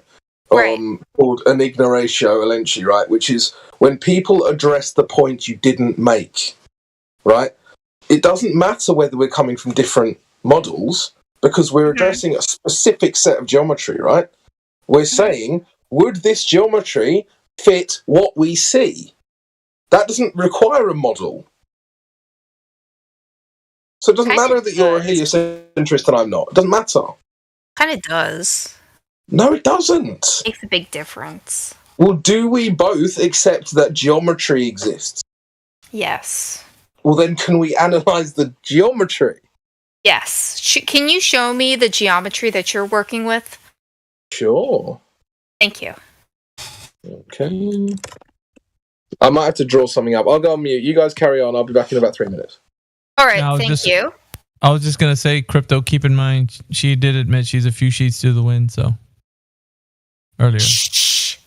Called enignoratio elenchi, right? Which is when people address the point you didn't make, right? It doesn't matter whether we're coming from different models because we're addressing a specific set of geometry, right? We're saying, would this geometry fit what we see? That doesn't require a model. So it doesn't matter that you're a heliocentrist and I'm not. It doesn't matter. Kind of does. No, it doesn't. Makes a big difference. Well, do we both accept that geometry exists? Yes. Well, then can we analyze the geometry? Yes. Can you show me the geometry that you're working with? Sure. Thank you. Okay. I might have to draw something up. I'll go on mute. You guys carry on. I'll be back in about 3 minutes. All right. Thank you. I was just going to say, Crypto, keep in mind, she did admit she's a few sheets to the wind, so. Earlier. Shh.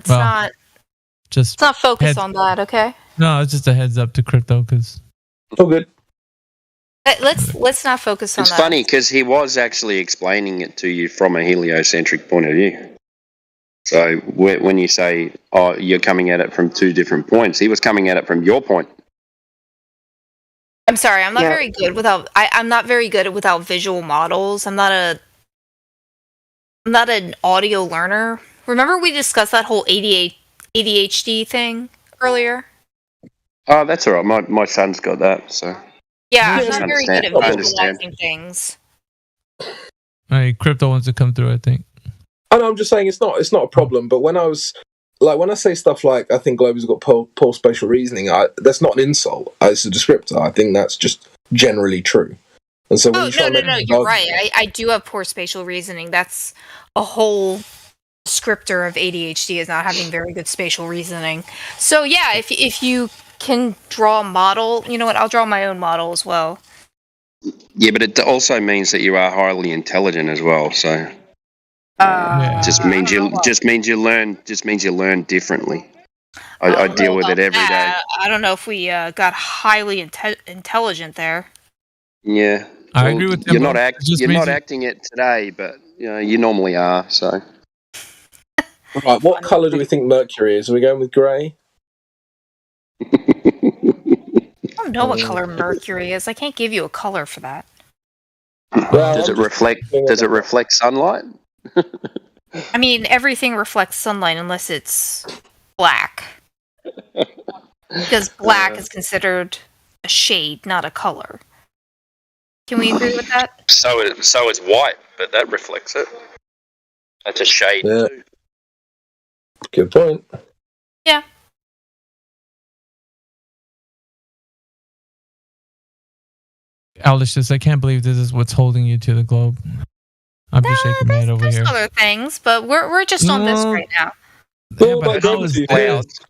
Let's not focus on that, okay? No, it's just a heads up to Crypto, because. Oh, good. Let's not focus on that. It's funny, because he was actually explaining it to you from a heliocentric point of view. So when you say, oh, you're coming at it from 2 different points, he was coming at it from your point. I'm sorry, I'm not very good without. I'm not very good without visual models. I'm not a I'm not an audio learner. Remember we discussed that whole ADHD thing earlier? Oh, that's all right. My son's got that, so. Yeah, I I'm not very good at understand. visualizing things. All right, Crypto wants to come through, I think. I know, I'm just saying it's not a problem. But when I say stuff like I think Glover's got poor spatial reasoning, that's not an insult. It's a descriptor. I think that's just generally true. And so when you try No, you're right. I do have poor spatial reasoning. That's a whole descriptor of ADHD, is not having very good spatial reasoning. So yeah, if you can draw a model, you know what? I'll draw my own model as well. Yeah, but it also means that you are highly intelligent as well. So just means you learn differently. I deal with it every day. I don't know if we got highly intelligent there. Yeah, I agree with you're Timbo. You're not acting it today, but you normally are. So. Right, what colour do we think Mercury is? Are we going with grey? I don't know what color Mercury is. I can't give you a color for that. Does it reflect sunlight? I mean, everything reflects sunlight unless it's black. Because black is considered a shade, not a color. Can we agree with that? So is white, but that reflects it. That's a shade too. Good point. Yeah. Alice says, I can't believe this is what's holding you to the globe. I'm just shaking my head over here. Other things, but we're just on this right now. Yeah, but how is clouds?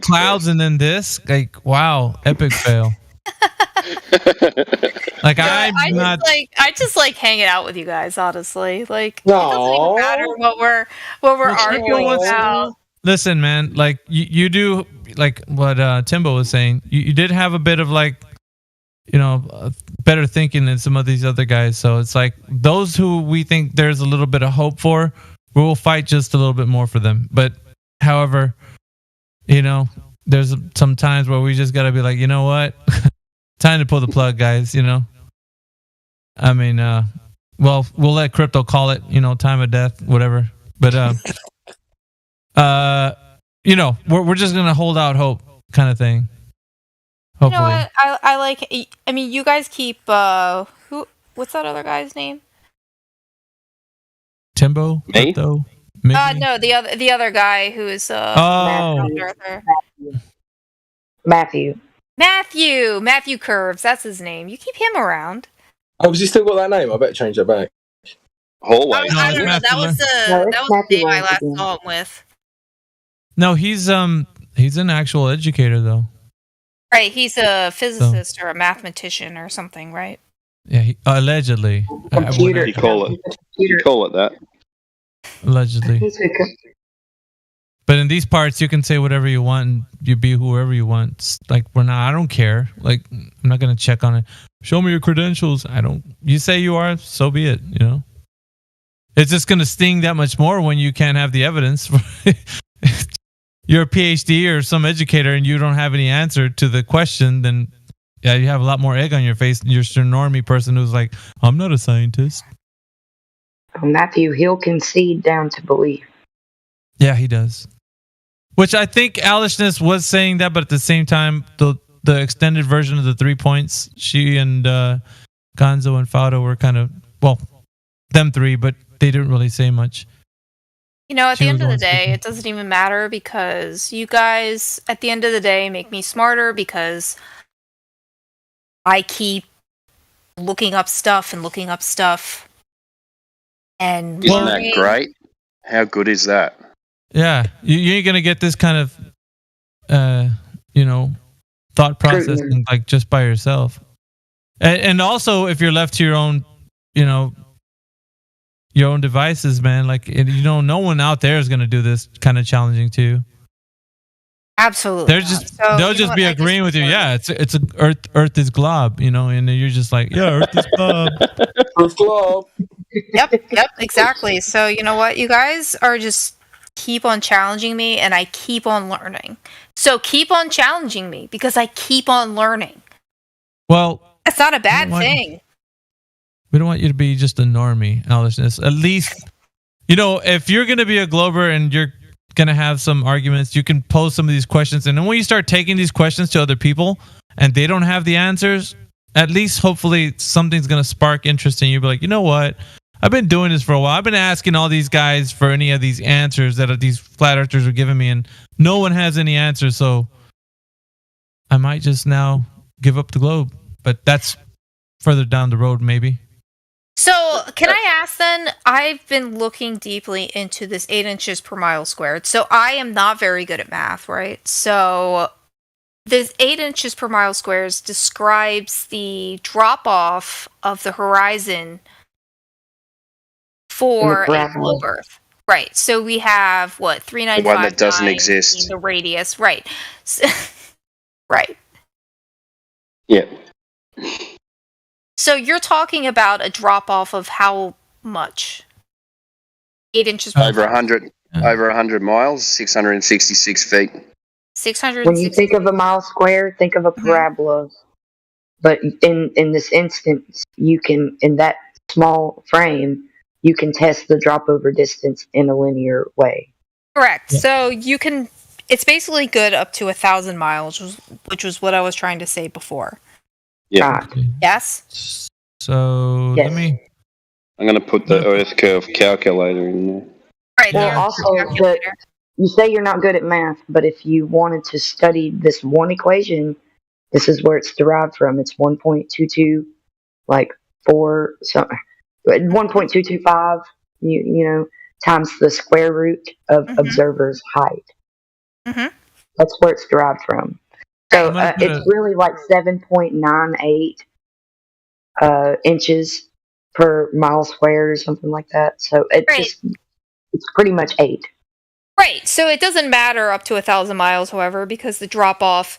Clouds and then this? Like, wow, epic fail. Like, I just like hanging out with you guys, honestly. Like, it doesn't even matter what we're arguing about. Listen, man, like you do, like what Timbo was saying. You did have a bit of like, better thinking than some of these other guys. So it's like those who we think there's a little bit of hope for, we will fight just a little bit more for them. But however, there's some times where we just gotta be like, you know what, time to pull the plug, guys. I mean, well, we'll let Crypto call it, time of death, whatever. But we're just gonna hold out hope, kind of thing. Hopefully. You know what? I like. I mean, you guys keep what's that other guy's name? Timbo. Me? Crypto, no, the other guy who is Matthew Curves. That's his name. You keep him around. Oh, has he still got that name? I better change that back. Always. I don't know. That was the name I last saw him with. No, he's an actual educator though. Right, he's a physicist or a mathematician or something, right? Yeah, allegedly. You call it that. Allegedly. But in these parts, you can say whatever you want, and you be whoever you want. It's like I don't care. Like, I'm not gonna check on it. Show me your credentials. You say you are, so be it. It's just gonna sting that much more when you can't have the evidence. You're a PhD or some educator and you don't have any answer to the question, then yeah, you have a lot more egg on your face than your normie person who's like, I'm not a scientist. Matthew, he'll concede down to belief. Yeah, he does. Which I think Alishness was saying that, but at the same time, the extended version of the 3 points, she and Gonzo and Faudo were kind of, well, them three, but they didn't really say much. At the end of the day, it doesn't even matter because you guys, at the end of the day, make me smarter because I keep looking up stuff. And Isn't that great? How good is that? Yeah, you ain't gonna get this kind of, thought processing like just by yourself. And also, if you're left to your own, your own devices, man, like no one out there is gonna do this kind of challenging too. Absolutely. They'll just be agreeing with you. Yeah, it's a Earth is glob, and you're just like, yeah, Earth is glob. Earth glob. Yep, exactly. So you know what, you guys are just keep on challenging me, and I keep on learning. So keep on challenging me because I keep on learning. Well, that's not a bad thing. We don't want you to be just a normie, Alishness. At least, if you're going to be a Glober and you're going to have some arguments, you can pose some of these questions. And then when you start taking these questions to other people and they don't have the answers, at least hopefully something's going to spark interest in you. Be like, you know what? I've been doing this for a while. I've been asking all these guys for any of these answers that these flat earthers are giving me, and no one has any answers. So I might just now give up the globe. But that's further down the road, maybe. So, can I ask then? I've been looking deeply into this 8 inches per mile squared. So, I am not very good at math, right? So, this 8 inches per mile squared describes the drop off of the horizon for a globe Earth. Right. So, we have what? 395. The one that doesn't exist. The radius. Right. So, right. Yeah. So you're talking about a drop off of how much? 8 inches per Over 100 miles, 666 feet. 600. When you think of a mile square, think of a parabola. But in this instance, you can, in that small frame, you can test the drop over distance in a linear way. Correct. Yeah. So you can, it's basically good up to 1,000 miles, which was what I was trying to say before. Yeah. Yes. So yes. I'm going to put the Earth curve calculator in there. Right. Well, also, you say you're not good at math, but if you wanted to study this one equation, this is where it's derived from. It's 1.22, like 1.225. Times the square root of observer's height. Mm-hmm. That's where it's derived from. So it's really like 7.98 inches per mile squared or something like that. So it's pretty much 8. Right. So it doesn't matter up to 1,000 miles, however, because the drop off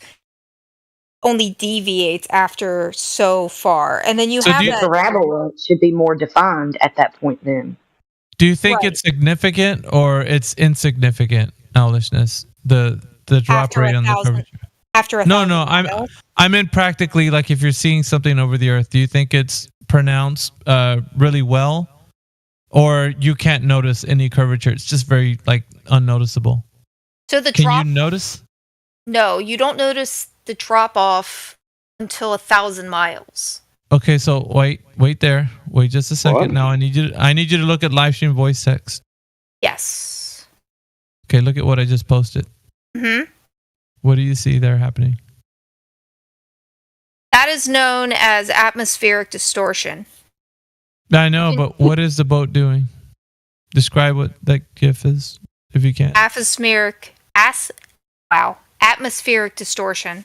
only deviates after so far, and then you have the parabola should be more defined at that point. Then, do you think it's significant or it's insignificant, Alishness? The drop rate on the curvature. After no, I meant practically, like if you're seeing something over the Earth, do you think it's pronounced really well, or you can't notice any curvature? It's just very unnoticeable. So can you notice? No, you don't notice the drop off until 1,000 miles. Okay, so wait there. Wait just a second. What? Now I need you to look at live stream voice text. Yes. Okay, look at what I just posted. Mm-hmm. What do you see there happening? That is known as atmospheric distortion. I know, but what is the boat doing? Describe what that GIF is, if you can. Atmospheric distortion.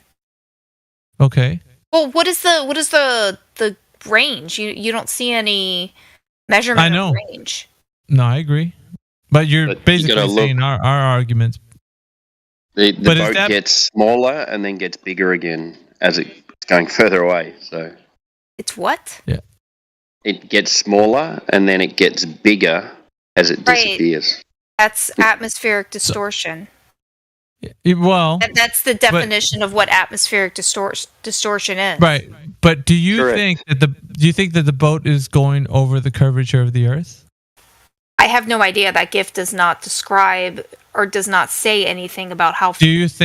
Okay. Well, what is the range? You don't see any measurement of range. No, I agree. But you're basically saying our arguments. The boat gets smaller and then gets bigger again as it's going further away. So it's what? Yeah. It gets smaller and then it gets bigger as it disappears. That's atmospheric distortion. Well, that's the definition of what atmospheric distortion is. Right. But do you think that the boat is going over the curvature of the Earth? I have no idea. That GIF does not describe or does not say anything about how far it's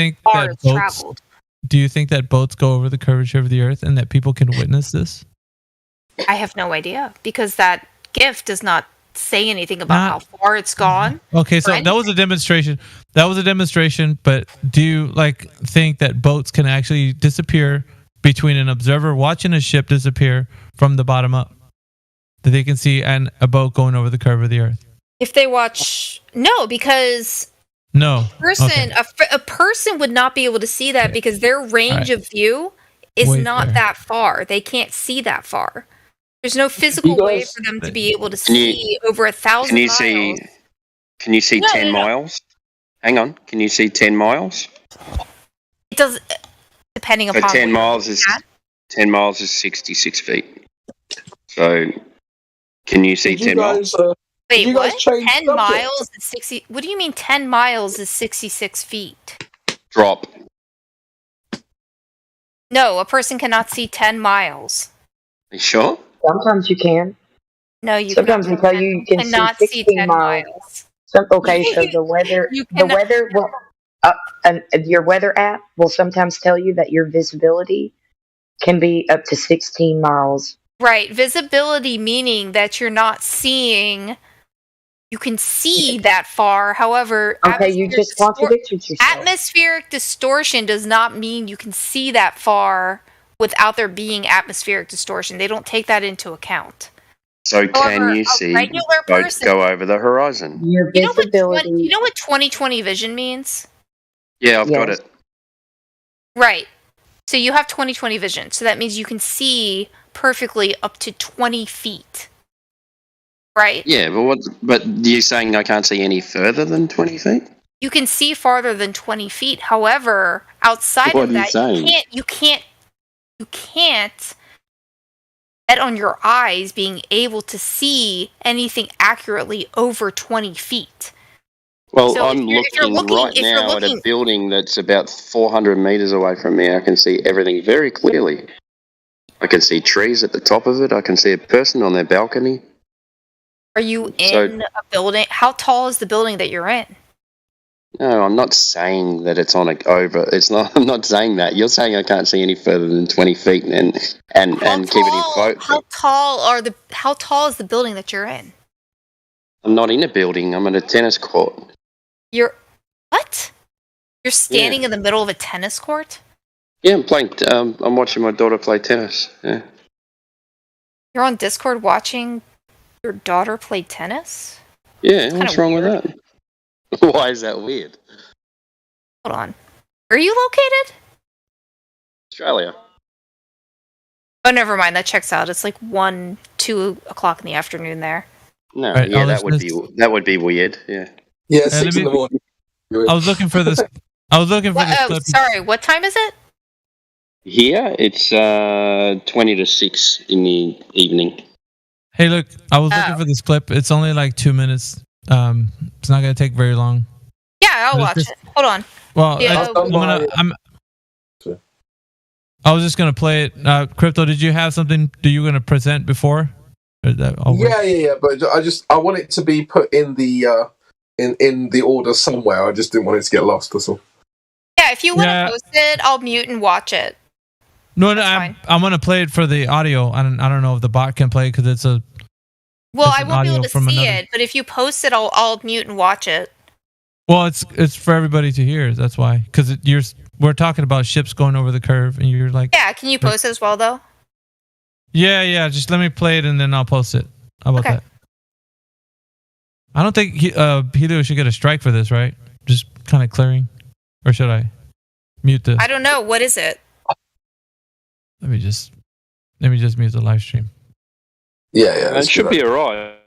traveled. Do you think that boats go over the curvature of the Earth and that people can witness this? I have no idea because that GIF does not say anything about how far it's gone. Okay, so that was a demonstration. But do you think that boats can actually disappear between an observer watching a ship disappear from the bottom up? That they can see a boat going over the curve of the Earth? If they watch, no, because a person would not be able to see that because their range of view is not that far. They can't see that far. There's no physical way for them to be able to see over 1,000 miles. Can you see 10 miles? Hang on. Can you see 10 miles? It does, depending upon 10 miles is 66 feet. So, can you see 10 miles? Wait, what? 10 miles is 60. What do you mean 10 miles is 66 feet? Drop. No, a person cannot see 10 miles. Are you sure? Sometimes you can. No, you Sometimes they tell you can see cannot see 16 10 miles. miles. Okay, so the weather, You the cannot. weather will, your weather app will sometimes tell you that your visibility can be up to 16 miles. Right, visibility meaning that you're not seeing. You can see that far. However, Okay, you just contradicted yourself. atmospheric distortion does not mean you can see that far without there being atmospheric distortion. They don't take that into account. So can However, you a see regular boats person- go over the horizon? Your You know what? visibility. You know what 20/20 vision means? Yeah, I've got it. Right. So you have 20/20 vision. So that means you can see perfectly up to 20 feet. Right? Yeah, but you're saying I can't see any further than 20 feet? You can see farther than 20 feet. However, outside What of are you that, saying? you can't bet on your eyes being able to see anything accurately over 20 feet. Well, So I'm looking right now at a building that's about 400 meters away from me. I can see everything very clearly. I can see trees at the top of it. I can see a person on their balcony. Are you in a building? How tall is the building that you're in? No, I'm not saying that it's on a over. It's not. I'm not saying that. You're saying I can't see any further than 20 feet and keep it in quote. How tall is the building that you're in? I'm not in a building. I'm at a tennis court. You're what? You're standing in the middle of a tennis court? Yeah, I'm playing. I'm watching my daughter play tennis. Yeah. You're on Discord watching your daughter play tennis? Yeah. What's wrong with that? Why is that weird? Hold on. Where are you located? Australia. Oh, never mind. That checks out. It's like 1, 2 o'clock in the afternoon there. No, Right, yeah, I'll that listen would be weird. Yeah. Yeah, Hey, 6 in the morning. I was looking for this. I was looking for this clip. Sorry, what time is it? Here it's 20 to 6 in the evening. Hey, look, I was looking for this clip. It's only like 2 minutes. It's not gonna take very long. Yeah, I'll watch it. Hold on. Well, Yeah, I was just gonna play it. Crypto, did you have something? Do you gonna present before? Or is that all right? Yeah. But I want it to be put in the in the order somewhere. I just didn't want it to get lost. That's all. Yeah, if you want to post it, I'll mute and watch it. No, I'm gonna play it for the audio. I don't know if the bot can play because it's a. Well, it's I an won't be audio able to from see another- it, but if you post it, I'll mute and watch it. Well, it's for everybody to hear. That's why, because we're talking about ships going over the curve, and you're like, Yeah, can you post it as well, though? yeah. Just let me play it, and then I'll post it. How about that? I don't think Helio should get a strike for this, right? Just kind of clearing, or should I mute this? I don't know. What is it? Let me just mute the live stream. Yeah. It should be alright.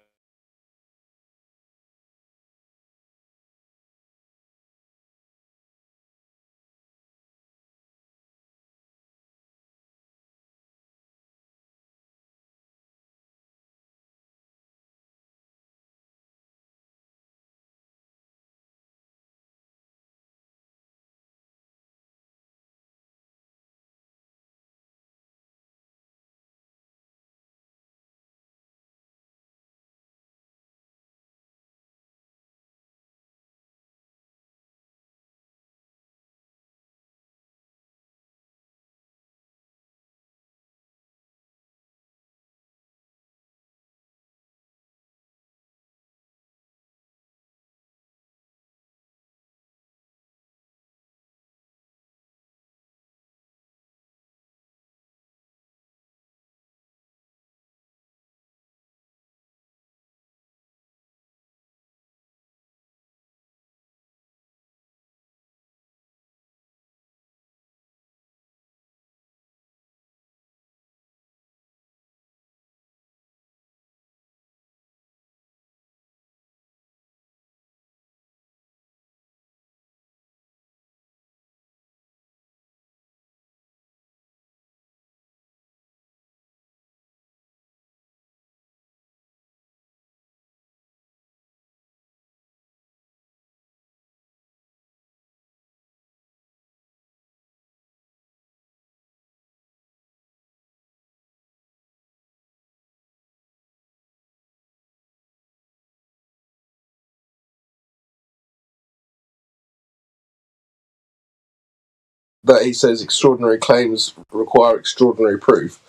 that he says extraordinary claims require extraordinary proof.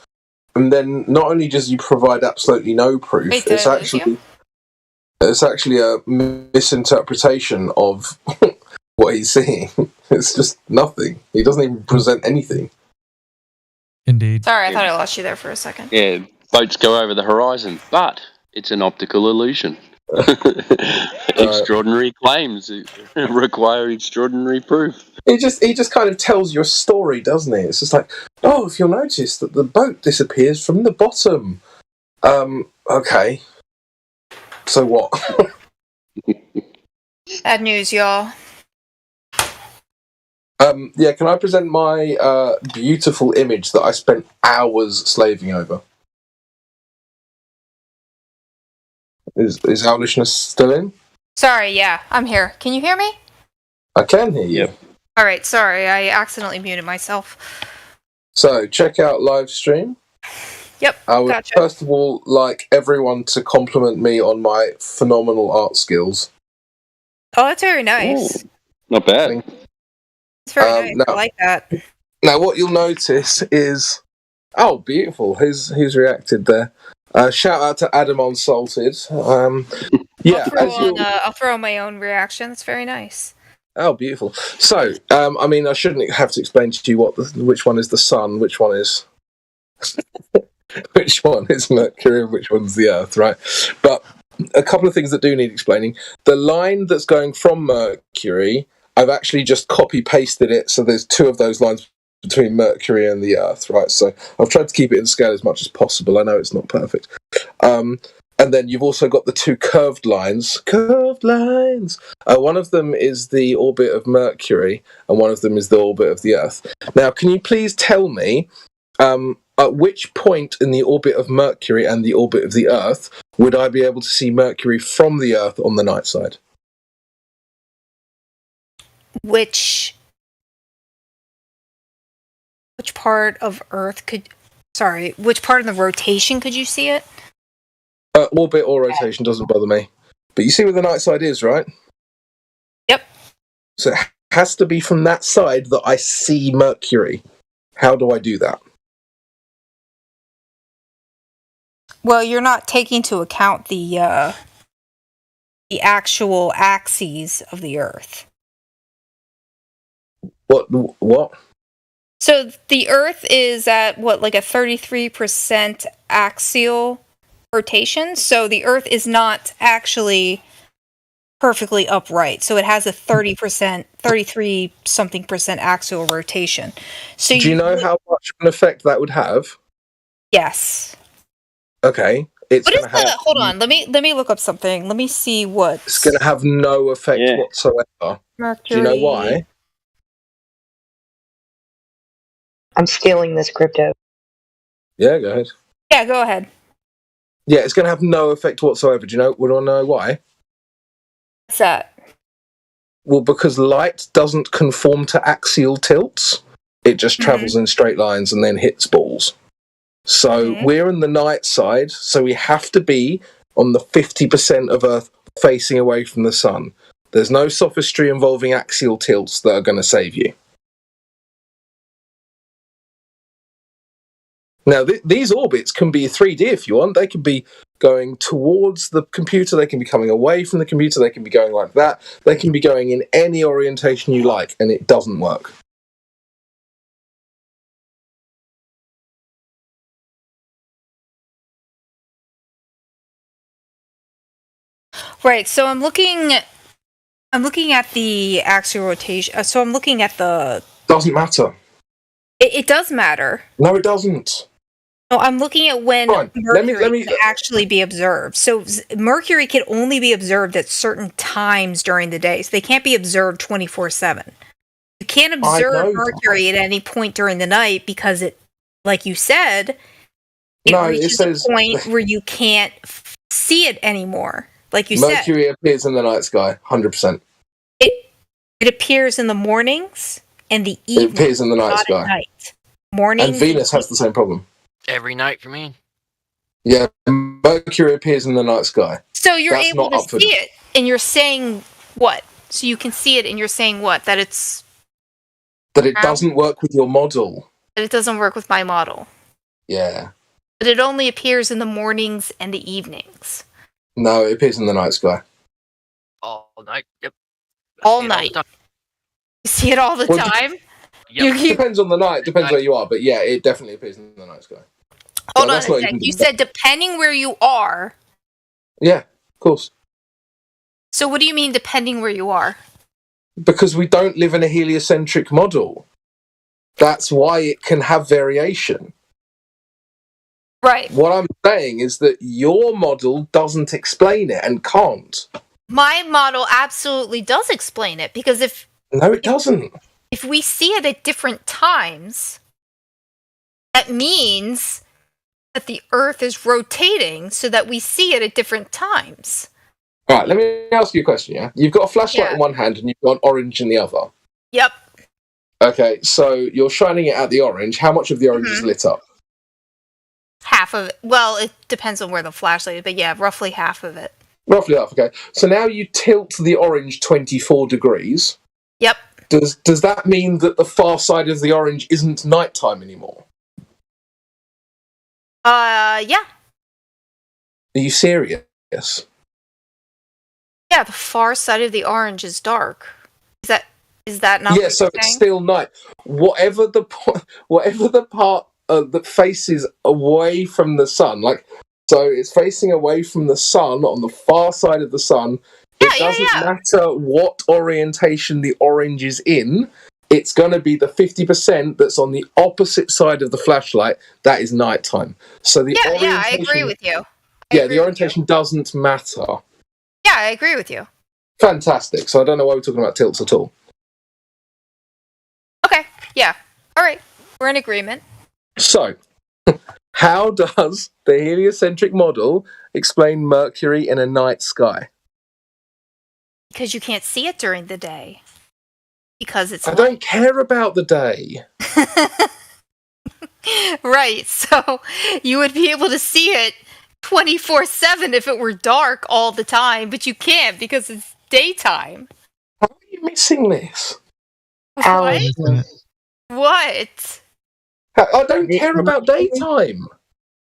And then not only does he provide absolutely no proof, Wait, did I lose you? it's actually a misinterpretation of what he's seeing. It's just nothing. He doesn't even present anything. Indeed. Sorry, I thought I lost you there for a second. Yeah, boats go over the horizon, but it's an optical illusion. Extraordinary claims require extraordinary proof. He just kind of tells your story, doesn't he? It's just like, oh, if you'll notice that the boat disappears from the bottom. Okay. So what? Bad news, y'all. Yeah, can I present my beautiful image that I spent hours slaving over? Is Owlishness still in? Sorry, yeah, I'm here. Can you hear me? I can hear you. All right, sorry, I accidentally muted myself. So, check out live stream. Yep, I would gotcha. first of all like everyone to compliment me on my phenomenal art skills. Oh, that's very nice. Not bad. It's very nice. I like that. Now, what you'll notice is, oh, beautiful. Who's reacted there? Shout out to Adam Unsalted. Yeah, I'll throw on my own reaction. That's very nice. Oh, beautiful. So, I mean, I shouldn't have to explain to you which one is the sun, which one is Mercury, and which one's the Earth, right? But a couple of things that do need explaining. The line that's going from Mercury, I've actually just copy-pasted it, so there's two of those lines between Mercury and the Earth, right? So I've tried to keep it in scale as much as possible. I know it's not perfect. And then you've also got the two curved lines. One of them is the orbit of Mercury, and one of them is the orbit of the Earth. Now, can you please tell me at which point in the orbit of Mercury and the orbit of the Earth would I be able to see Mercury from the Earth on the night side? Which part of Earth which part of the rotation could you see it? Orbit or rotation doesn't bother me. But you see where the night side is, right? Yep. So it has to be from that side that I see Mercury. How do I do that? Well, you're not taking into account the actual axes of the Earth. What? So the Earth is at like a 33% axial rotation. So the Earth is not actually perfectly upright. So it has a 33 something percent axial rotation. So do you know how much of an effect that would have? Yes. Okay. Hold on. Let me look up something. Let me see what. It's going to have no effect whatsoever. Mercury. Do you know why? I'm stealing this crypto. Yeah, go ahead. Yeah, go ahead. Yeah, it's going to have no effect whatsoever. Do you know? Would I know why? What's that? Well, because light doesn't conform to axial tilts. It just travels in straight lines and then hits balls. So we're in the night side, so we have to be on the 50% of Earth facing away from the sun. There's no sophistry involving axial tilts that are going to save you. Now, these orbits can be 3D if you want. They can be going towards the computer. They can be coming away from the computer. They can be going like that. They can be going in any orientation you like, and it doesn't work. Right. So I'm looking at the axial rotation. So I'm looking at the. Doesn't matter. It does matter. No, it doesn't. No, I'm looking at when Mercury can actually be observed. So Mercury can only be observed at certain times during the day. So they can't be observed 24/7. You can't observe Mercury at any point during the night because it, like you said, reaches a point where you can't see it anymore. Like you said, Mercury appears in the night sky, 100%. It appears in the mornings and the evenings. It appears in the night sky. Night. Mornings. And Venus has the same problem. Every night for me. Yeah, Mercury appears in the night sky. So you're able to see it, and you're saying what? So you can see it, and you're saying what? That it's That it doesn't work with your model. That it doesn't work with my model. Yeah. That it only appears in the mornings and the evenings. No, it appears in the night sky. All night. Yep. All night. You see it all the Well, time? It depends on the night. Depends where you are. But yeah, it definitely appears in the night sky. Hold No, on that's a not sec. even- You said depending where you are. Yeah, of course. So what do you mean depending where you are? Because we don't live in a heliocentric model. That's why it can have variation. Right. What I'm saying is that your model doesn't explain it and can't. My model absolutely does explain it because No, it doesn't. if we see it at different times, that means that the Earth is rotating so that we see it at different times. All right, let me ask you a question, yeah? You've got a flashlight Yeah. in one hand and you've got an orange in the other. Yep. Okay, so you're shining it at the orange. How much of the orange is lit up? Half of it. Well, it depends on where the flashlight is, but yeah, roughly half of it. Roughly half, okay. So now you tilt the orange 24 degrees. Yep. Does that mean that the far side of the orange isn't nighttime anymore? Yeah. Are you serious? Yeah, the far side of the orange is dark. Is that not Yeah, what so you're it's saying? still night. Whatever the part that faces away from the sun, like so, it's facing away from the sun on the far side of the sun. It doesn't matter what orientation the orange is in. It's going to be the 50% that's on the opposite side of the flashlight. That is nighttime. So the Yeah, I agree with you. the orientation doesn't matter. Yeah, I agree with you. Fantastic. So I don't know why we're talking about tilts at all. Okay. Yeah. All right. We're in agreement. So, how does the heliocentric model explain Mercury in a night sky? Because you can't see it during the day. Because it's I don't care about the day. right. So you would be able to see it 24/7 if it were dark all the time, but you can't because it's daytime. How are you missing this? What? What? I don't care about daytime.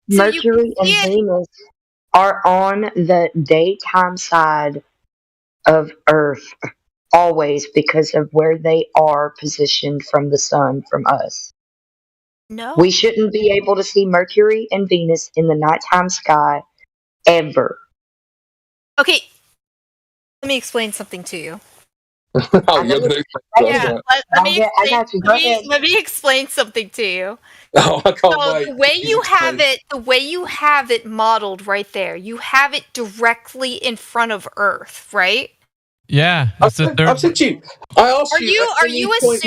Mercury and Venus are on the daytime side of Earth always because of where they are positioned from the sun, from us. No. We shouldn't be able to see Mercury and Venus in the nighttime sky ever. Okay. Let me explain something to you. Oh, you're going to Yeah, let me explain something to you. Oh, I can't So wait. the way you have it modeled right there, you have it directly in front of Earth, right? Yeah, I've said to you. I asked Are you at any point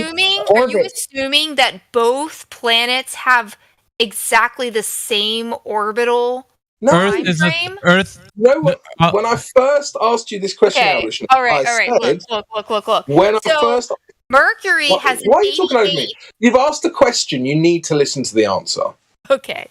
in assuming that both planets have exactly the same orbital time frame? Earth. No, when I first asked you this question, Okay. Alicia, All right. I said, Look. When So, I first, Mercury why, has an why are you talking over me? 88 You've asked a question. You need to listen to the answer. Okay.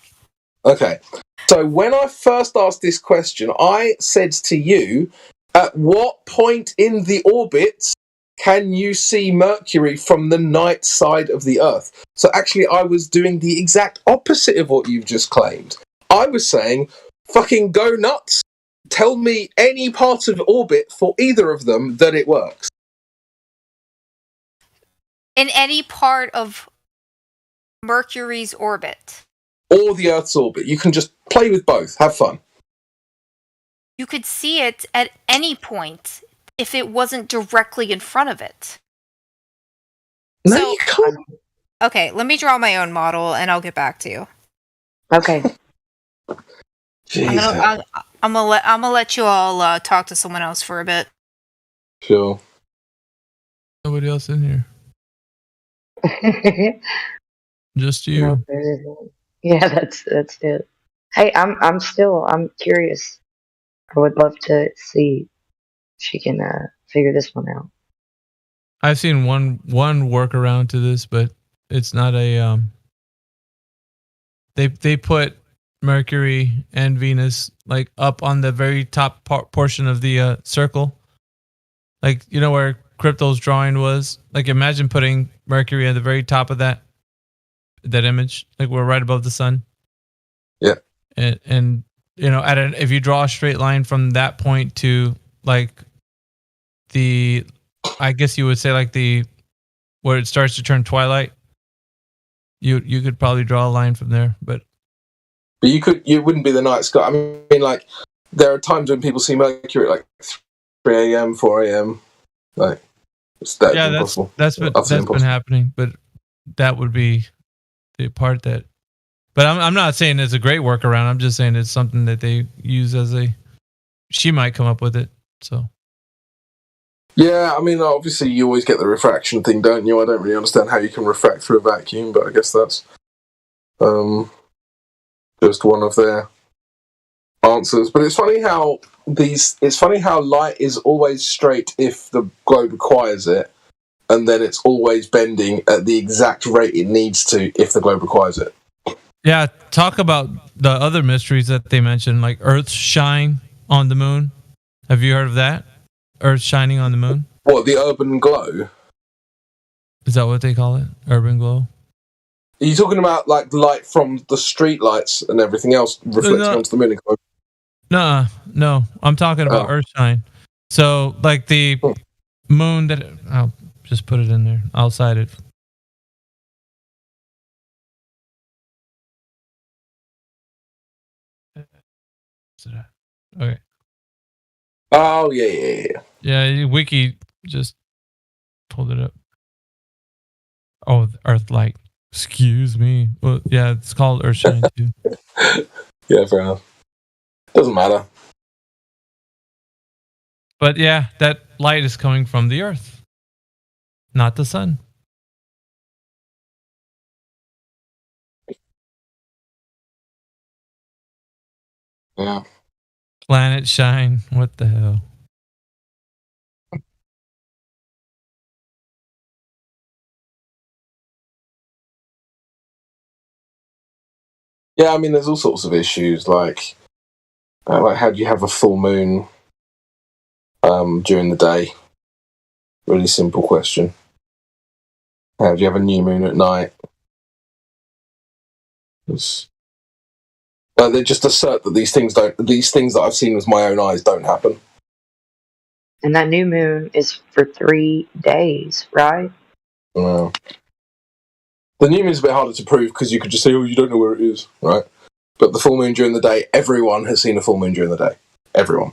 Okay. So when I first asked this question, I said to you, at what point in the orbit can you see Mercury from the night side of the Earth? So actually, I was doing the exact opposite of what you've just claimed. I was saying, fucking go nuts. Tell me any part of orbit for either of them that it works. In any part of Mercury's orbit, Or the Earth's orbit. You can just play with both. Have fun. you could see it at any point if it wasn't directly in front of it. No, you can't. Okay, let me draw my own model and I'll get back to you. Okay. I'm gonna let you all talk to someone else for a bit. Sure. Nobody else in here. Just you. No, there isn't. Yeah, that's it. Hey, I'm curious. I would love to see if she can figure this one out. I've seen one workaround to this, but it's not a They put Mercury and Venus like up on the very top portion of the circle, like where Crypto's drawing was. Like, imagine putting Mercury at the very top of that image. Like, we're right above the sun. Yeah. And you know, if you draw a straight line from that point to like I guess you would say like where it starts to turn twilight. You could probably draw a line from there, but you wouldn't be the night sky. I mean, like, there are times when people see Mercury at like 3 a.m., 4 a.m. Like, that's impossible. That's been happening, but that would be the part that. But I'm not saying it's a great workaround. I'm just saying it's something that they use as she might come up with it. So. Yeah, I mean, obviously you always get the refraction thing, don't you? I don't really understand how you can refract through a vacuum, but I guess that's just one of their answers. But it's funny how light is always straight if the globe requires it, and then it's always bending at the exact rate it needs to if the globe requires it. Yeah, talk about the other mysteries that they mentioned, like Earth's shine on the moon. Have you heard of that? Earth shining on the moon? What, the urban glow? Is that what they call it? Urban glow? Are you talking about like light from the street lights and everything else reflecting onto the moon? No. I'm talking about Earth shine. So, like the moon that... I'll just put it in there. I'll cite it. Okay. Oh, yeah. Yeah, Wiki just pulled it up. Oh, Earthlight. Excuse me. Well, yeah, it's called Earthshine too. Yeah, fair enough. Doesn't matter. But yeah, that light is coming from the Earth, not the sun. Yeah. Planet shine. What the hell? Yeah, I mean, there's all sorts of issues, like how do you have a full moon during the day? Really simple question. How do you have a new moon at night? They just assert that these things that I've seen with my own eyes don't happen. And that new moon is for 3 days, right? Well, the new moon's a bit harder to prove because you could just say, oh, you don't know where it is, right? But the full moon during the day, everyone has seen a full moon during the day. Everyone.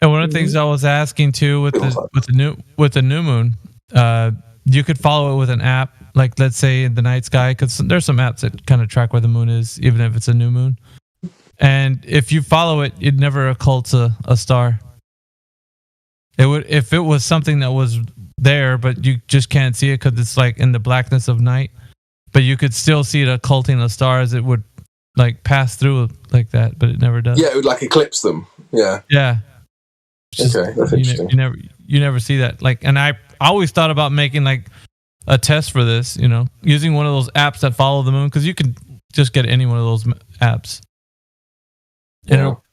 And one of the things I was asking too with the new moon, you could follow it with an app, like let's say in the night sky, because there's some apps that kind of track where the moon is, even if it's a new moon. And if you follow it, it never occults a star. It would, if it was something that was there, but you just can't see it because it's like in the blackness of night. But you could still see it occulting the stars. It would like pass through like that, but it never does. Yeah, it would like eclipse them. Yeah. Yeah. Okay, that's interesting. You never see that. Like, and I always thought about making like a test for this. You know, using one of those apps that follow the moon, because you can just get any one of those apps. And it'll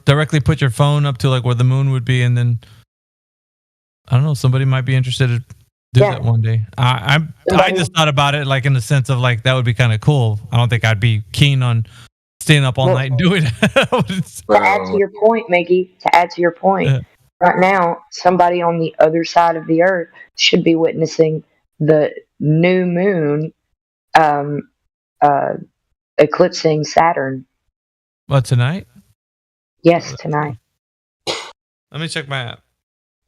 directly put your phone up to like where the moon would be, and then I don't know, somebody might be interested to do that one day. I just thought about it like in the sense of like that would be kind of cool. I don't think I'd be keen on staying up all night and doing it. To add to your point, Mickey, right now, somebody on the other side of the earth should be witnessing the new moon eclipsing Saturn. What, tonight? Yes, tonight. Let me check my app.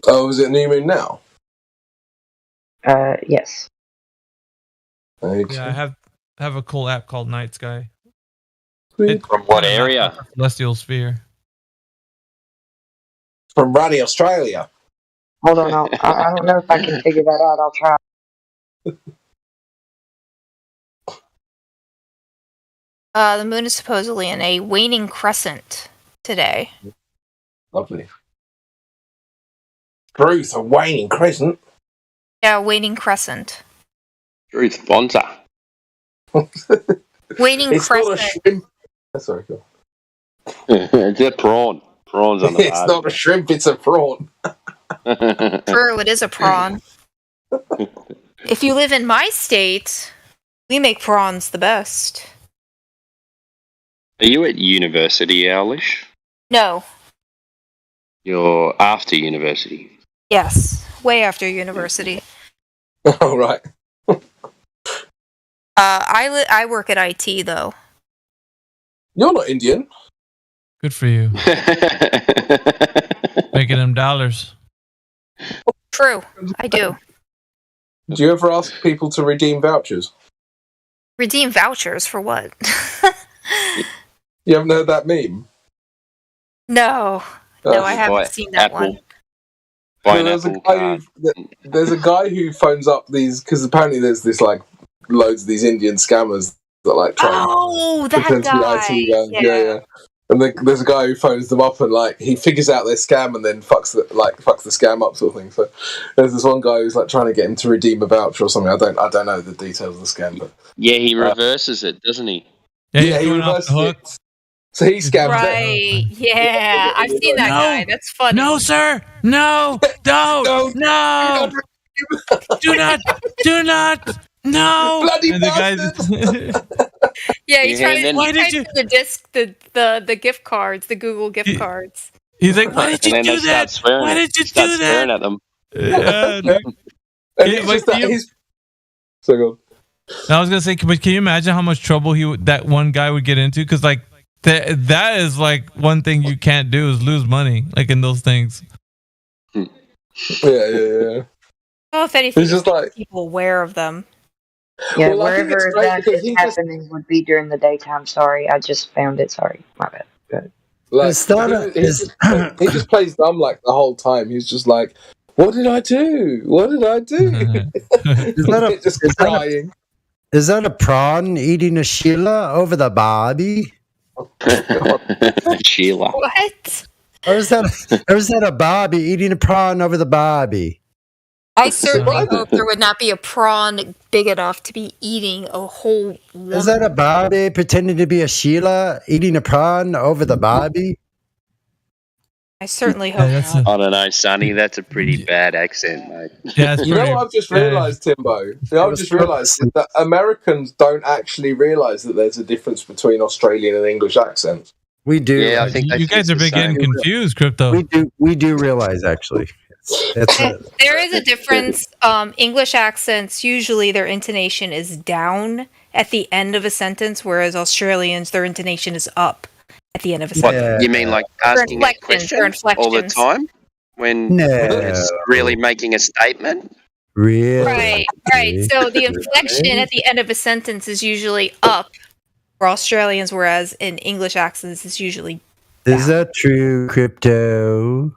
Oh, is it new moon now? Yes. Okay. Yeah, I have a cool app called Night Sky. From what area? Celestial Sphere. From Radio Australia. Hold on, I don't know if I can figure that out. I'll try. The moon is supposedly in a waning crescent today. Lovely. Truth, a waning crescent. Yeah, waning crescent. Truth sponsor. Waning It's crescent. not a shrimp. Sorry, go. It's a prawn. Prawn's on the It's not a shrimp, it's a prawn. True, it is a prawn. If you live in my state, we make prawns the best. Are you at university, Owlish? No. You're after university. Yes. Way after university. Oh, right. I work at IT though. You're not Indian. Good for you. Making them dollars. True, I do. Do you ever ask people to redeem vouchers? Redeem vouchers for what? You haven't heard that meme? No. No, I haven't seen that one. So there's a guy who phones up these, because apparently there's this like loads of these Indian scammers that like try and pretend to be IT guys. Yeah. And there's a guy who phones them up and like he figures out their scam and then fucks the scam up sort of thing. So there's this one guy who's like trying to get him to redeem a voucher or something. I don't know the details of the scam, but yeah, he reverses it, doesn't he? Yeah, he reverses it. So he scams Right. Yeah, I've seen that guy. That's funny. No, sir. No. Don't. No. Do not. Do not. No. Bloody and the guy. Yeah, he tried Why did to the disc the gift cards, the Google gift cards. He's like, why did you do that? Why did you do that? Swearing at them. Yeah, So good. I was gonna say, but can you imagine how much trouble that one guy would get into? Because like that is like one thing you can't do is lose money, like in those things. Yeah. Well, if anything, He's just like people aware of them. Yeah, Well, I think wherever it's great that because is he just- happening would be during the daytime. Sorry, I just found it. Sorry, my bad. Good. Like, It's not he just plays dumb like the whole time. He's just like, "What did I do? What did I do?" Just crying. Is that a prawn eating a Sheila over the Bobby? Sheila. What? Or is that a Bobby eating a prawn over the Bobby? I certainly hope there would not be a prawn big enough to be eating a whole. Is that a Bobby pretending to be a Sheila eating a prawn over the Bobby? I certainly hope not. I don't know, Sonny. That's a pretty bad accent, mate. Yeah, You know what I've just realised, Timbo? I've just realised that Americans don't actually realise that there's a difference between Australian and English accents. We do. Yeah, I think You guys are getting confused, Crypto. We do realize actually. There is a difference. English accents, usually their intonation is down at the end of a sentence, whereas Australians, their intonation is up at the end of a What, sentence. you mean like asking a question all the time when it's really making a statement? Really? Right. So the inflection at the end of a sentence is usually up for Australians, whereas in English accents, it's usually Is that true, Crypto?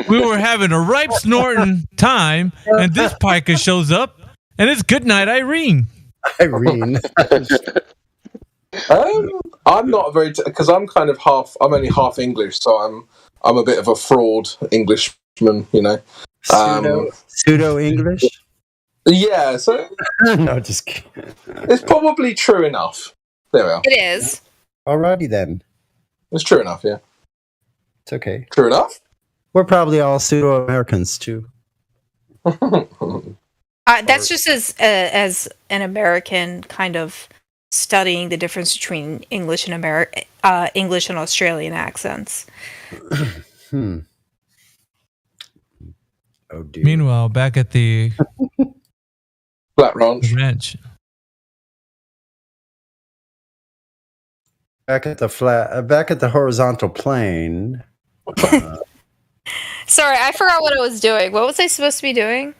We were having a ripe snorting time, and this piker shows up, and it's goodnight, Irene. Irene. I'm not very because I'm kind of I'm only half English, so I'm a bit of a fraud Englishman, you know. Pseudo English. Yeah, so no, just kidding. It's probably true enough. There we are. It is. Alrighty then. It's true enough, yeah. It's okay. True enough. We're probably all pseudo Americans too. That's just as an American kind of studying the difference between English and English and Australian accents. Oh dear. Meanwhile, back at the Flat Ranch. Back at the horizontal plane. Sorry, I forgot what I was doing. What was I supposed to be doing?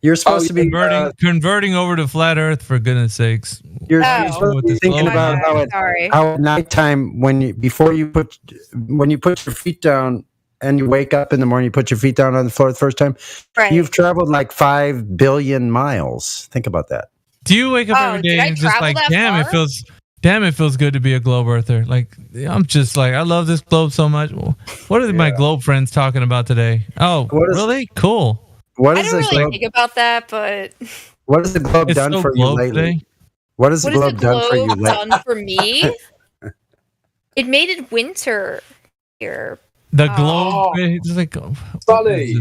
You're supposed to be converting over to flat Earth, for goodness sakes. You're supposed to be thinking about how at nighttime when you put your feet down and you wake up in the morning, you put your feet down on the floor the first time. Right. You've traveled like 5 billion miles. Think about that. Do you wake up every day and just like, damn, it feels good to be a globe earther. Like, I'm just like, I love this globe so much. What are my globe friends talking about today? Oh, really? Cool. I don't really think about that, but what has the globe done for you lately? What has the globe done for you lately? Done for me? It made it winter here. The globe. It's like, Sonny,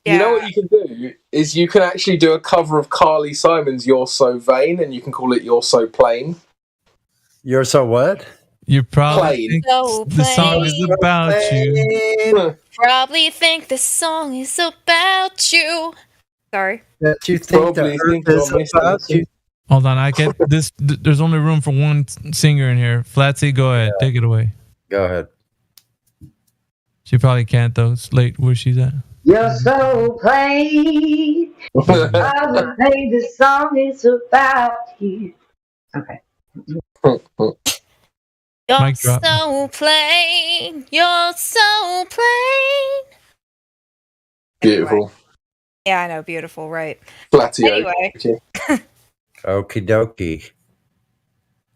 you know what you can do is you can actually do a cover of Carly Simon's "You're So Vain" and you can call it "You're So Plain." You're so what? You probably Plain. think So the song is plain. about you. Probably think this song is about you. Sorry. That you think the earth is about you. Hold on, I get this. There's only room for one singer in here. Flatsy, go ahead, take it away. Go ahead. She probably can't though. It's late where she's at. You're so plain. I would say this song is about you. Okay. You're Mic drop. so plain. You're so plain. Beautiful. Yeah, I know. Beautiful, right? Flatty. Anyway. Okie dokie.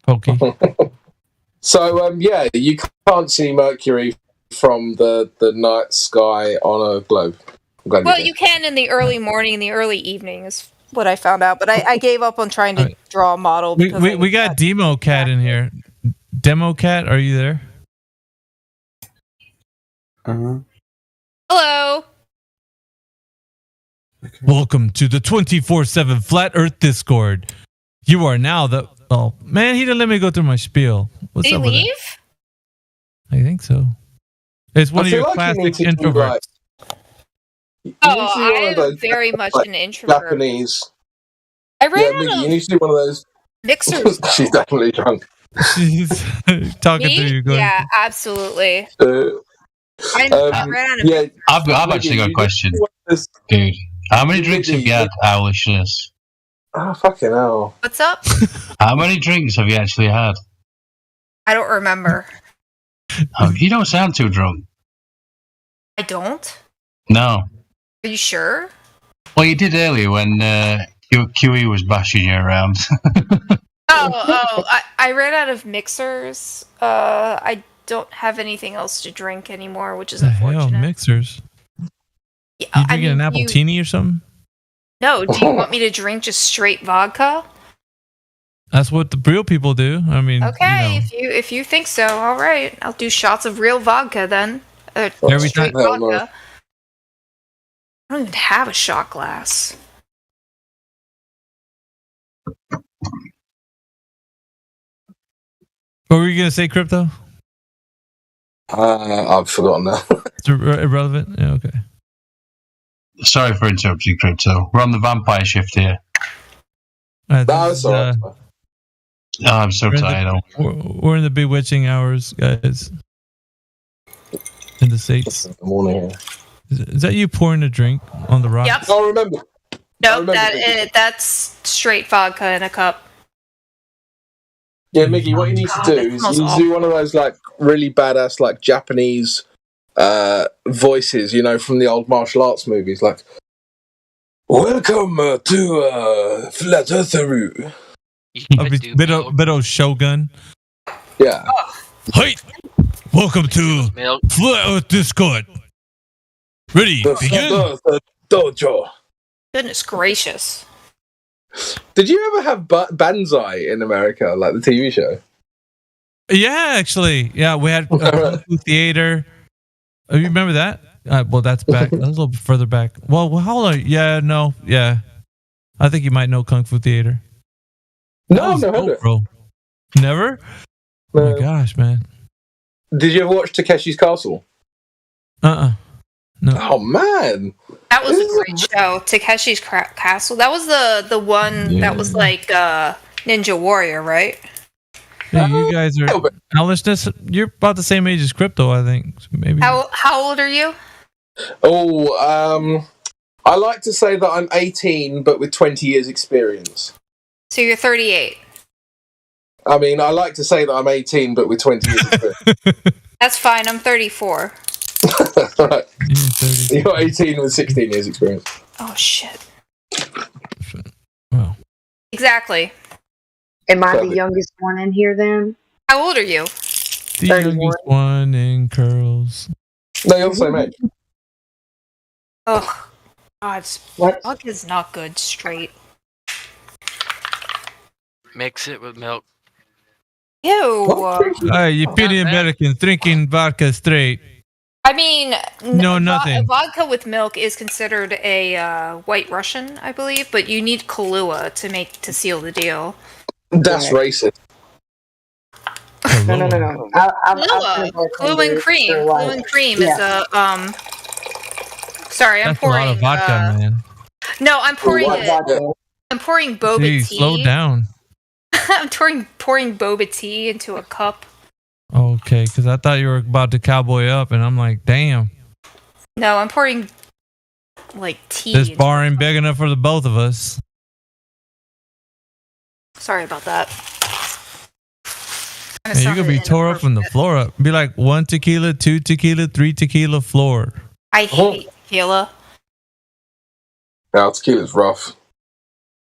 Pokey. So yeah, you can't see Mercury from the night sky on a globe. I'm glad Well, did. you can in the early morning, in the early evening is what I found out. But I gave up on trying to draw a model because We got Demo Cat in here. Demo Cat, are you there? Hello. Welcome to the 24/7 Flat Earth Discord. You are now the. Oh man, he didn't let me go through my spiel. What's Did he up with leave? that? I think so. It's one I of feel your like you classic need to do, introverts. like, Oh, you need to do one I of am those, very much like, an introvert. Japanese. I ran Yeah, out Miggy, you of need to do one of those. mixers. She's definitely drunk. She's talking Me? to you. Go ahead. Yeah, absolutely. I ran out of yeah, I've actually got a question, dude. How many drinks have you had, Owlishness? Oh, fucking hell. What's up? How many drinks have you actually had? I don't remember. Oh, you don't sound too drunk. I don't? No. Are you sure? Well, you did earlier when QE was bashing you around. I ran out of mixers. I don't have anything else to drink anymore, which is The hell, unfortunate. mixers. Yeah, You drinking an apple teeny or something? No, do you want me to drink just straight vodka? That's what the real people do. I mean, Okay, you know. if you think so, all right. I'll do shots of real vodka then. Every Straight time- vodka. I don't even have a shot glass. What were you gonna say, Crypto? I've forgotten now. It's irrelevant. Yeah, okay. Sorry for interrupting, Crypto. We're on the vampire shift here. That's alright. Oh, I'm so tired. We're in the bewitching hours, guys. In the States. Morning. Is that you pouring a drink on the rocks? Yep. I remember. Nope, that's straight vodka in a cup. Yeah, Miggy, what you need to do is you need to do one of those like really badass like Japanese voices, you know, from the old martial arts movies, like "Welcome to Flat Eartheru." A bit of Shogun. Yeah. Hey, welcome to Flat Earth Discord. Ready? The Begin. Flat Earth Dojo. Goodness gracious. Did you ever have Banzai in America, like the TV show? Yeah, actually, yeah, we had Kung Fu Theater. You remember that? Well, that's back. That's a little bit further back. Well, how old are you? Yeah, no, yeah. I think you might know Kung Fu Theater. No, I've never heard it. Bro. Never? Oh my gosh, man. Did you ever watch Takeshi's Castle? No. Oh man, That was a great show. Takeshi's Castle. That was the one that was like Ninja Warrior, right? Hey, you guys are Owlishness. You're about the same age as Crypto, I think. So maybe. How old are you? Oh, I like to say that I'm 18, but with 20 years experience. So you're 38. I mean, I like to say that I'm 18, but with 20 years experience. That's fine. I'm 34. Right. You're 18 with 16 years experience. Oh shit. Wow. Exactly. Am I the youngest one in here then? How old are you? The youngest one in curls. No, you're the same age. Oh, God. Vodka is not good straight. Mix it with milk. Ew. You pity Americans drinking vodka straight. I mean, No, nothing. Vodka with milk is considered a White Russian, I believe, but you need Kahlua to seal the deal. That's racist. No. Kahlua and cream. Kahlua and cream is a Sorry, I'm That's pouring. a lot of vodka, man. No, I'm pouring it. I'm pouring boba Jeez, tea. slow down. I'm pouring boba tea into a cup. Okay, because I thought you were about to cowboy up, and I'm like, damn. No, I'm pouring like tea. This bar ain't big enough for the both of us. Sorry about that. And you could be tore up from the floor up. Be like 1 tequila, 2 tequila, 3 tequila floor. I hate tequila. No, tequila's rough.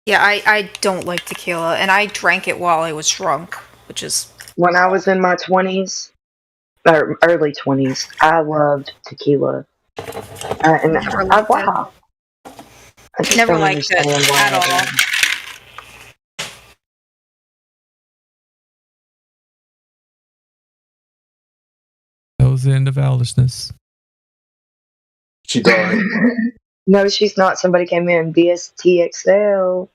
Yeah, I don't like tequila, and I drank it while I was drunk, which is... When I was in my 20s, or early 20s, I loved tequila. And Never liked wow. I just Never don't liked it understand why at all. That was the end of owlishness. She died. No, she's not. Somebody came in. BSTXL.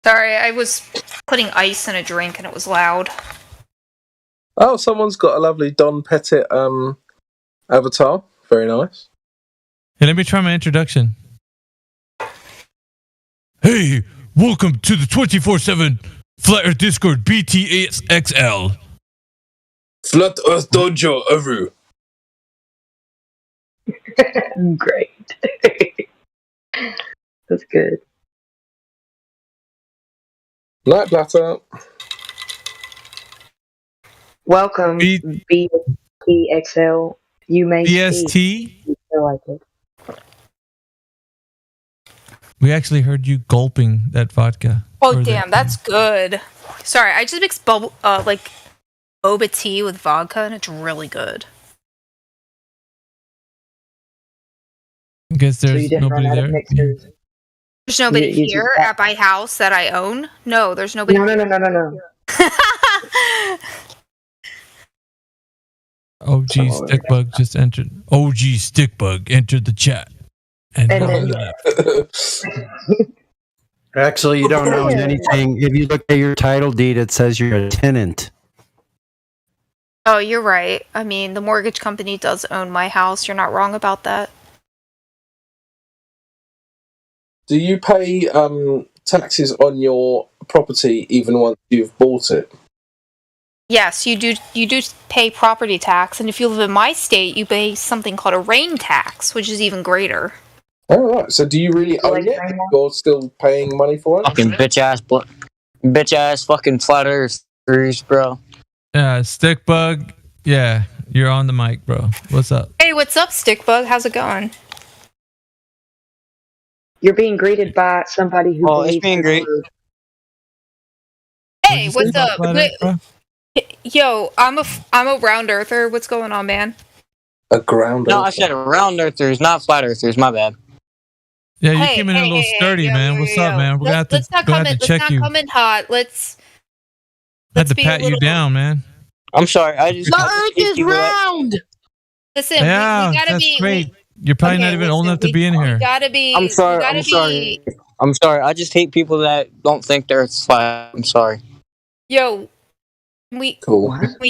Sorry, I was putting ice in a drink and it was loud. Oh, someone's got a lovely Don Pettit avatar. Very nice. Hey, let me try my introduction. Hey, welcome to the 24/7 Flat Earth Discord BTSXL. Flat Earth Dojo Aru. Great. That's good. Night, Blatter. Welcome, BSTXL. You may BST? speak. You feel like it. We actually heard you gulping that vodka. Oh, damn, that's good. Sorry, I just mixed boba tea with vodka, and it's really good. I guess there's nobody there. There's nobody You here just- at my house that I own? No, there's nobody. No. OG Stickbug just entered. OG Stickbug entered the chat. And then- Actually, you don't own anything. If you look at your title deed, it says you're a tenant. Oh, you're right. I mean, the mortgage company does own my house. You're not wrong about that. Do you pay taxes on your property even once you've bought it? Yes, you do. You do pay property tax, and if you live in my state, you pay something called a rain tax, which is even greater. Oh, right. So do you really own it? You're still paying money for it? Fucking bitch ass fucking flat earthers, bro. Yeah, Stickbug. Yeah, you're on the mic, bro. What's up? Hey, what's up, Stickbug? How's it going? You're being greeted by somebody who. It's being great. Hey, what's up? Yo, I'm a round earther. What's going on, man? A ground No, I said round earthers, not flat earthers. My bad. Yeah, you came in a little sturdy, man. What's up, man? We're gonna Let's not come in hot. Let's have to be pat a you little- down, man. I'm sorry. I just The Earth is round. Listen, Yeah, we gotta that's be. great. You're probably not even old enough to be in here. We gotta be. I'm sorry. we gotta I'm sorry. I'm sorry. I just hate people that don't think the Earth's flat. I'm sorry. Yo, we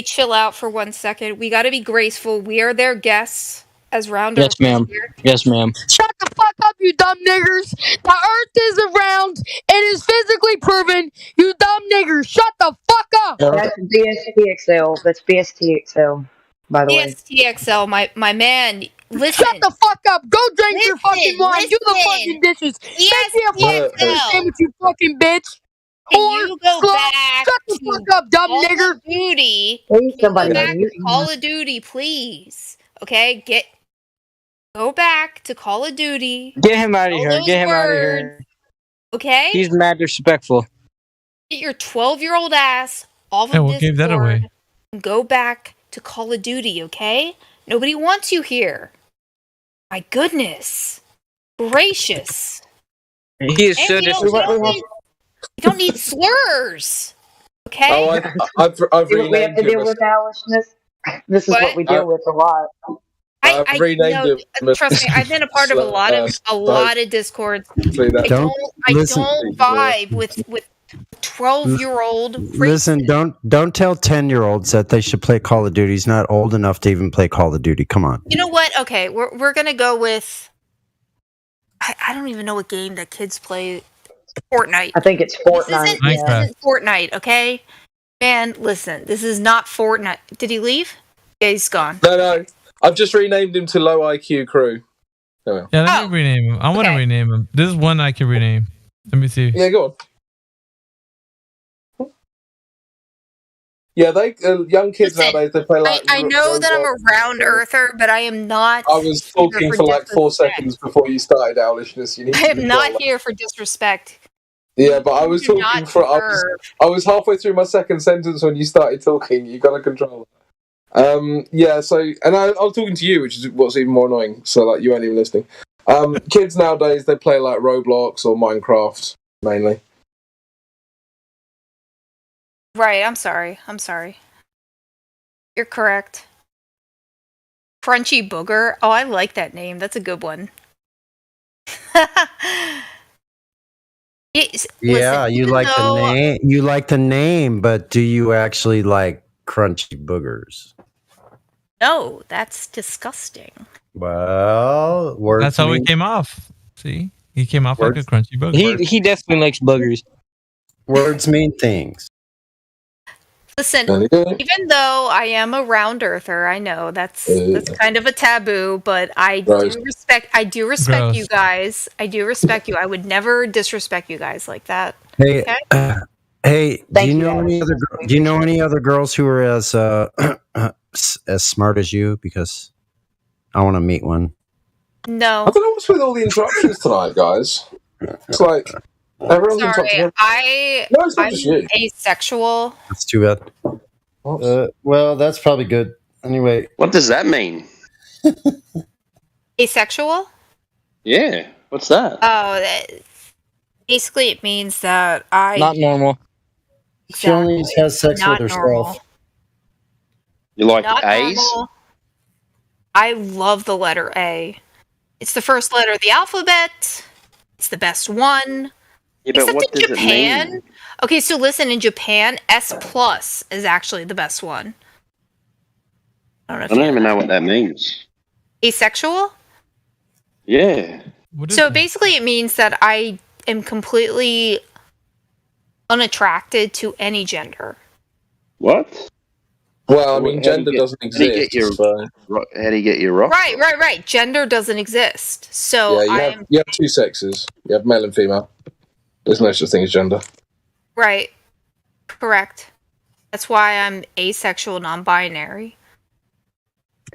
chill out for 1 second. We gotta be graceful. We are their guests as round Yes, earthers ma'am. here. Yes, ma'am. Shut the fuck up, you dumb niggers! The Earth is round. It is physically proven. You dumb niggers, shut the fuck up! That's BSTXL. That's BSTXL. By the way. TXL, my man. Listen. Shut the fuck up! Go drink your fucking wine. Do the listen. fucking dishes. Make me a TXL. fucking sandwich, you fucking bitch. Can Whore, you go slut. back Shut the to fuck up, dumb Call nigger. of Duty? Please, somebody Go back unmute to Call of Duty, please. Okay, go back to Call of Duty. Get him out of All here. those Get him out of words, here. Okay, He's mad disrespectful. get your 12-year-old ass off Hey, of what gave that Discord away? and go back to Call of Duty. Okay, nobody wants you here. My goodness gracious! He is And so you don't need slurs. Okay. Oh, I've See what we have renamed to deal him. with, Alishness? This is what we deal with a lot. I've renamed him. Trust me, I've been a part of a lot of Discords. I don't vibe with 12-year-old. Listen, don't tell 10-year-olds that they should play Call of Duty. He's not old enough to even play Call of Duty. Come on. You know what? Okay, we're gonna go with. I don't even know what game that kids play. Fortnite. I think it's Fortnite. This isn't Fortnite, okay? Man, listen, this is not Fortnite. Did he leave? Yeah, he's gone. No. I've just renamed him to Low IQ Crew. Yeah, let me rename him. I want to rename him. This is one I can rename. Let me see. Yeah, go on. Yeah, they young kids nowadays, they play like. I know that I'm a round earther, but I am not. I was talking for like 4 seconds before you started, Owlishness. I am not here for disrespect. Yeah, but I was talking for. I was halfway through my second sentence when you started talking. You got to control it. Yeah. So, and I was talking to you, which is what's even more annoying. So, like, you weren't even listening. Kids nowadays, they play like Roblox or Minecraft mainly. Right. I'm sorry. You're correct. Crunchy Booger. Oh, I like that name. That's a good one. Yeah, you like the name. You like the name, but do you actually like crunchy boogers? No, that's disgusting. Well, that's how it came off. See, he came off like a crunchy booger. He definitely likes boogers. Words mean things. Listen, even though I am a round earther, I know that's kind of a taboo, but I do respect you guys. I do respect you. I would never disrespect you guys like that. Hey, okay? Hey, do you know any other girls who are as smart as you? Because I want to meet one. No. I don't know what's with all the interruptions tonight, guys. It's like everyone's sorry. I'm asexual. That's too bad. Well, that's probably good. Anyway, what does that mean? Asexual? Yeah. What's that? Oh, basically it means that I not normal. She only has sex with herself. Normal. You like not A's? Normal. I love the letter A. It's the first letter of the alphabet. It's the best one. Yeah, but what does Japan. it mean? Okay, so listen, in Japan, S+ is actually the best one. I don't even know what that means. Asexual? Yeah. So basically it means that I am completely unattracted to any gender. What? Well, I mean, gender doesn't exist. How do you get your rock? Right. Gender doesn't exist. So yeah, you have two sexes. You have male and female. There's no such thing as gender. Right. Correct. That's why I'm asexual, non-binary.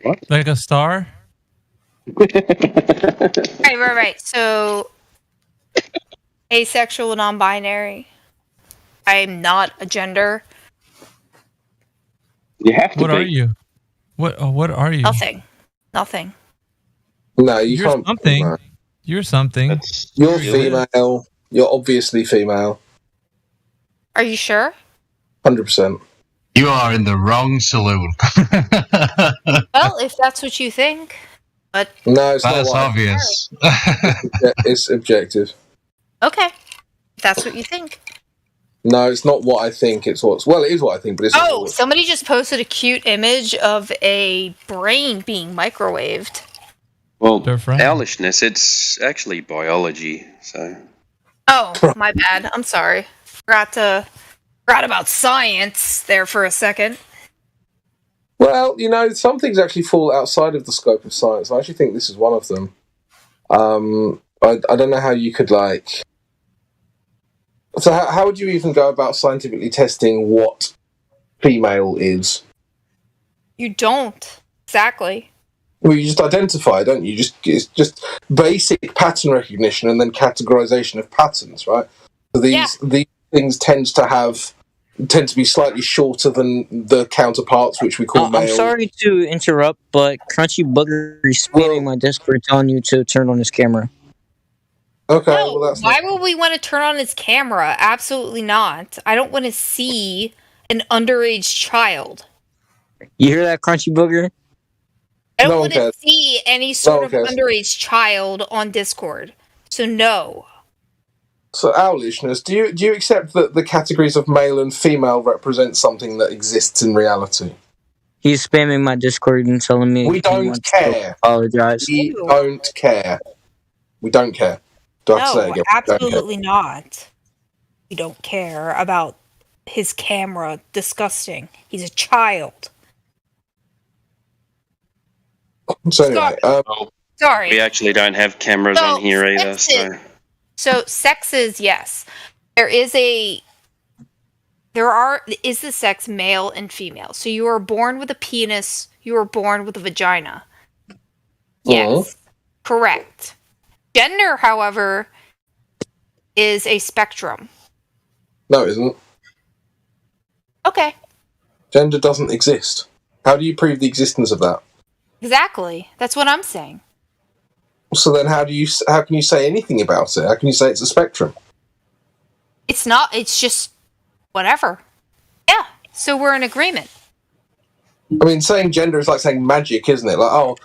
What? Like a star? Right. So, asexual, non-binary. I'm not a gender. You have to What be. are you? What are you? Nothing. No, You're can't. Something. No. You're something. You're female. You're obviously female. Are you sure? 100%. You are in the wrong saloon. Well, if that's what you think. But no, it's that's not obvious. It's objective. Okay. If that's what you think. No, it's not what I think. It is what I think, but it's not. Somebody just posted a cute image of a brain being microwaved. Well, owlishness, it's actually biology, so. Oh, my bad. I'm sorry. Forgot about science there for a second. Well, some things actually fall outside of the scope of science. I actually think this is one of them. I don't know how you could like. So how would you even go about scientifically testing what female is? You don't. Exactly. Well, you just identify, don't you? It's just basic pattern recognition and then categorization of patterns, right? So these things tend to be slightly shorter than the counterparts, which we call male. I'm sorry to interrupt, but Crunchy Booger is spamming my Discord telling you to turn on his camera. Okay, no, why would we want to turn on his camera? Absolutely not. I don't want to see an underage child. You hear that, Crunchy Booger? I don't No one want to cares. see any sort of one cares. underage child on Discord. So no. So, Owlishness, do you accept that the categories of male and female represent something that exists in reality? He's spamming my Discord and telling me We he don't wants to care. apologize. We don't care. We don't care. Do I have to say it No, again? We don't care. absolutely not. We don't care about his camera. Disgusting. He's a child. So anyway, Sorry. We actually don't have cameras So, on here either. So sexes, yes. There is the sex male and female. So you are born with a penis, you are born with a vagina. Yes. Correct. Gender, however, is a spectrum. No, it isn't. Okay. Gender doesn't exist. How do you prove the existence of that? Exactly. That's what I'm saying. So then how can you say anything about it? How can you say it's a spectrum? It's not, it's just whatever. Yeah. So we're in agreement. I mean, saying gender is like saying magic, isn't it? Like, oh,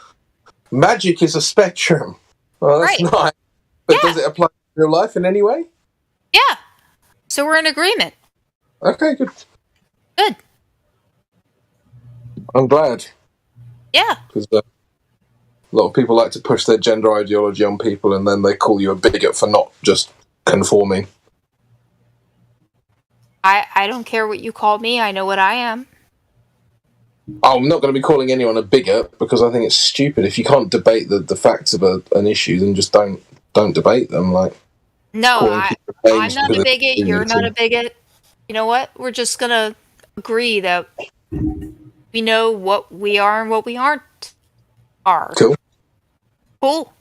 magic is a spectrum. Well, that's Right. nice. But does it apply to real life in any way? Yeah. So we're in agreement. Okay, good. Good. I'm glad. Yeah. Because a lot of people like to push their gender ideology on people and then they call you a bigot for not just conforming. I don't care what you call me. I know what I am. Oh, I'm not going to be calling anyone a bigot because I think it's stupid. If you can't debate the facts of an issue, then just don't debate them. Like, No, calling people names I'm not because a of bigot. You're not a dignity. bigot. You know what? We're just gonna agree that we know what we are and what we aren't. Cool. Cool.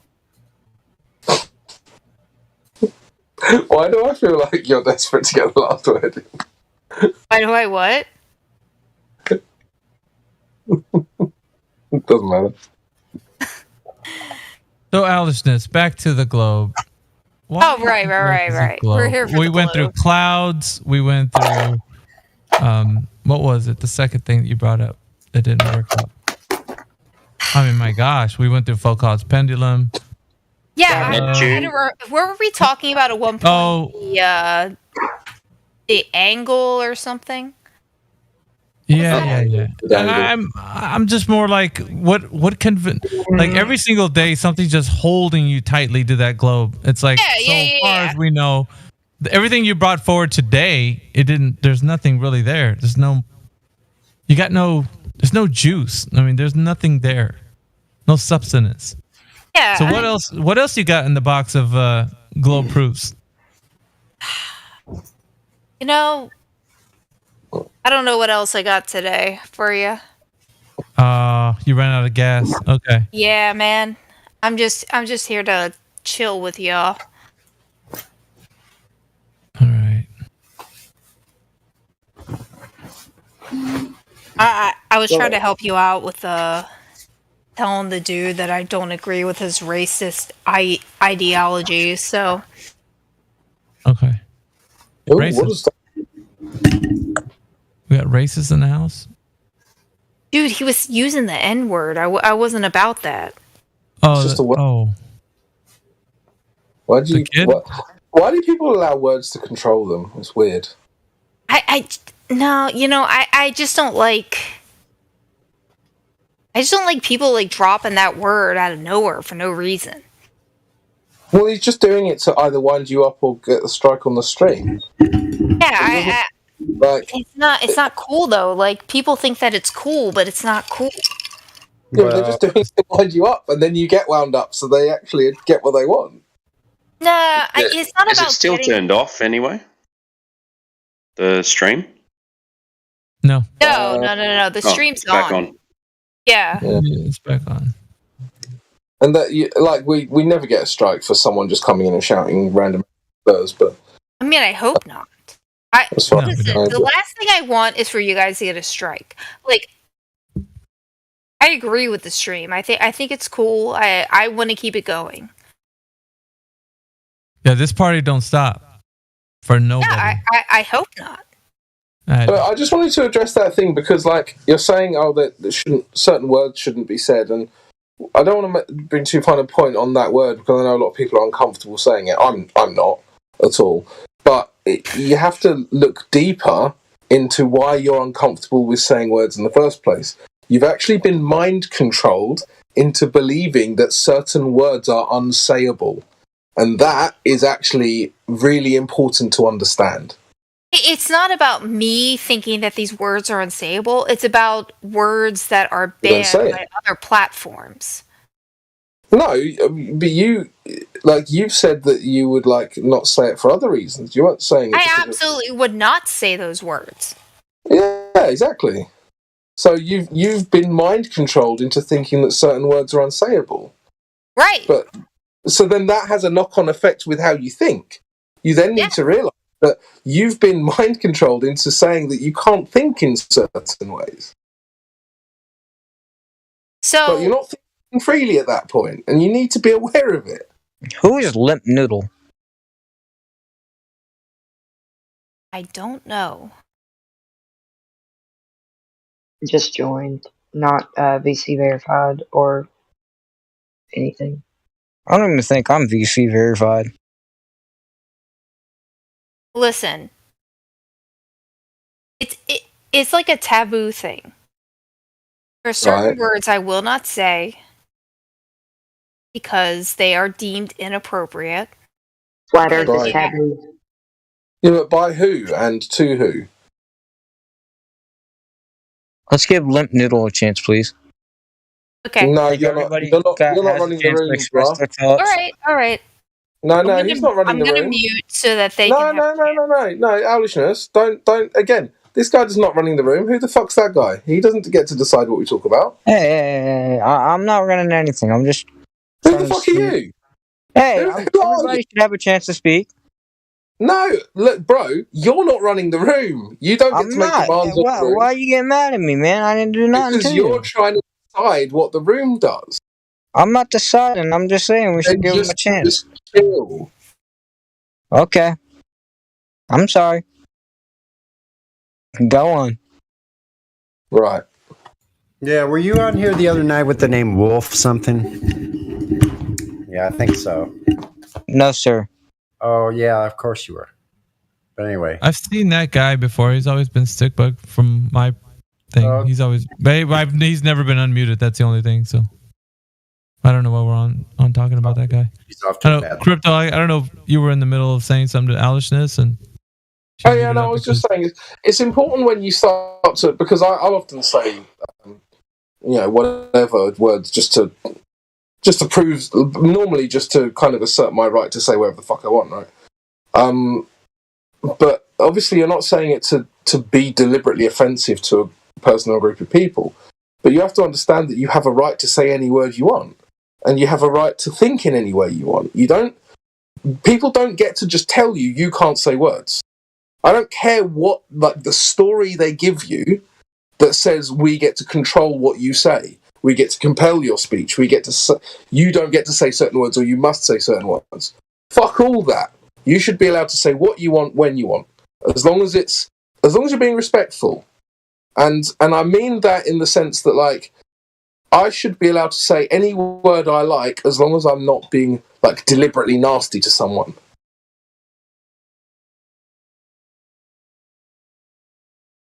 Why do I feel like you're desperate to get the last word in? By the way, what? It doesn't matter. So, Alishness, back to the globe. Oh, right. We're here for We the went globe. through clouds. We went through, what was it? The second thing that you brought up that didn't work out. I mean, my gosh, we went through Foucault's pendulum. Yeah, what were we talking about at one point? Oh. The angle or something? Yeah. I'm just more like like every single day something's just holding you tightly to that globe. It's like far as we know, everything you brought forward today, there's nothing really there. There's no juice. I mean, there's nothing there. No substance. Yeah. So what else you got in the box of globe proofs? You know, I don't know what else I got today for you. You ran out of gas. Okay. Yeah, man. I'm just here to chill with y'all. All right. I was trying to help you out with telling the dude that I don't agree with his racist ideology. So. Okay. Ooh, Racist. what is that? We got racists in the house. Dude, he was using the N-word. I wasn't about that. Oh, just a word. oh. Why do people allow words to control them? It's weird. No, I just don't like. I just don't like people like dropping that word out of nowhere for no reason. Well, he's just doing it to either wind you up or get a strike on the stream. Yeah, it's not cool though. Like people think that it's cool, but it's not cool. Yeah, but they're just doing it to wind you up, and then you get wound up, so they actually get what they want. Nah, it's not Is about it still turned off anyway? The stream? No. No. The stream's back on. on. Yeah. It's back on. And that we never get a strike for someone just coming in and shouting random slurs, but I mean, I hope not. that's fine. Listen, the last thing I want is for you guys to get a strike. Like, I agree with the stream. I think it's cool. I want to keep it going. Yeah, this party don't stop for nobody. Yeah, I hope not. But I just wanted to address that thing because, like, you're saying, that certain words shouldn't be said, and I don't want to bring too fine a point on that word because I know a lot of people are uncomfortable saying it. I'm not at all. But you have to look deeper into why you're uncomfortable with saying words in the first place. You've actually been mind controlled into believing that certain words are unsayable. And that is actually really important to understand. It's not about me thinking that these words are unsayable. It's about words that are banned by other platforms. No, but you've said that you would not say it for other reasons. You weren't saying it. I absolutely would not say those words. Yeah, exactly. So you've been mind controlled into thinking that certain words are unsayable. Right. But so then that has a knock-on effect with how you think. You then need to realise that you've been mind controlled into saying that you can't think in certain ways. So but you're not thinking freely at that point, and you need to be aware of it. Who is Limp Noodle? I don't know. Just joined, not VC verified or anything. I don't even think I'm VC verified. Listen, it's like a taboo thing. There are certain words I will not say because they are deemed inappropriate. Flat Earth is taboo. Yeah, but by who and to who? Let's give Limp Noodle a chance, please. Okay. No, you're not running the room, bro. All right. No, he's not running the room. I'm gonna mute so that they No, Owlishness. Don't. Again, this guy is not running the room. Who the fuck's that guy? He doesn't get to decide what we talk about. Hey, I'm not running anything. I'm just. Who the fuck are you? Hey, everybody should have a chance to speak. No, look, bro, you're not running the room. You don't get to make demands. Why are you getting mad at me, man? I didn't do nothing because to you. You're trying to decide what the room does. I'm not deciding. I'm just saying we should give him a chance. Just chill. Okay. I'm sorry. Go on. Right. Yeah, were you on here the other night with the name Wolf something? Yeah, I think so. No, sir. Oh, yeah, of course you were. But anyway. I've seen that guy before. He's always been stickbug from my thing. He's always... he's never been unmuted. That's the only thing, so... I don't know what we're on talking about that guy. He's off to bad. Crypto, I don't know if you were in the middle of saying something to Alishness and... Oh, yeah, no, I was just saying, it's important when you start to... Because I'll often say, whatever words just to prove... Normally just to kind of assert my right to say whatever the fuck I want, right? But obviously you're not saying it to be deliberately offensive to a person or a group of people. But you have to understand that you have a right to say any word you want. And you have a right to think in any way you want. People don't get to just tell you can't say words. I don't care what, the story they give you that says we get to control what you say. We get to compel your speech. You don't get to say certain words or you must say certain words. Fuck all that. You should be allowed to say what you want when you want. As long as you're being respectful. And I mean that in the sense that, I should be allowed to say any word I like as long as I'm not being, deliberately nasty to someone.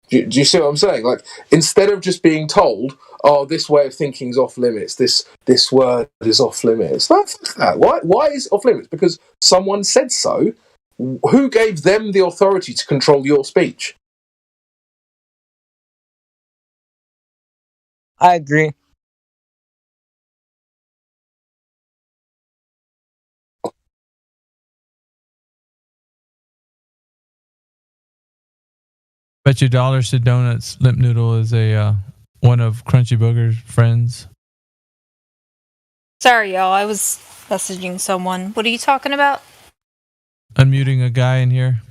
Do you see what I'm saying? Instead of just being told, oh, this way of thinking is off limits, this word is off limits. Fuck that. Why is it off limits? Because someone said so. Who gave them the authority to control your speech? I agree. Bet you dollars to donuts. Limp Noodle is a one of Crunchy Booger's friends. Sorry, y'all. I was messaging someone. What are you talking about? Unmuting a guy in here.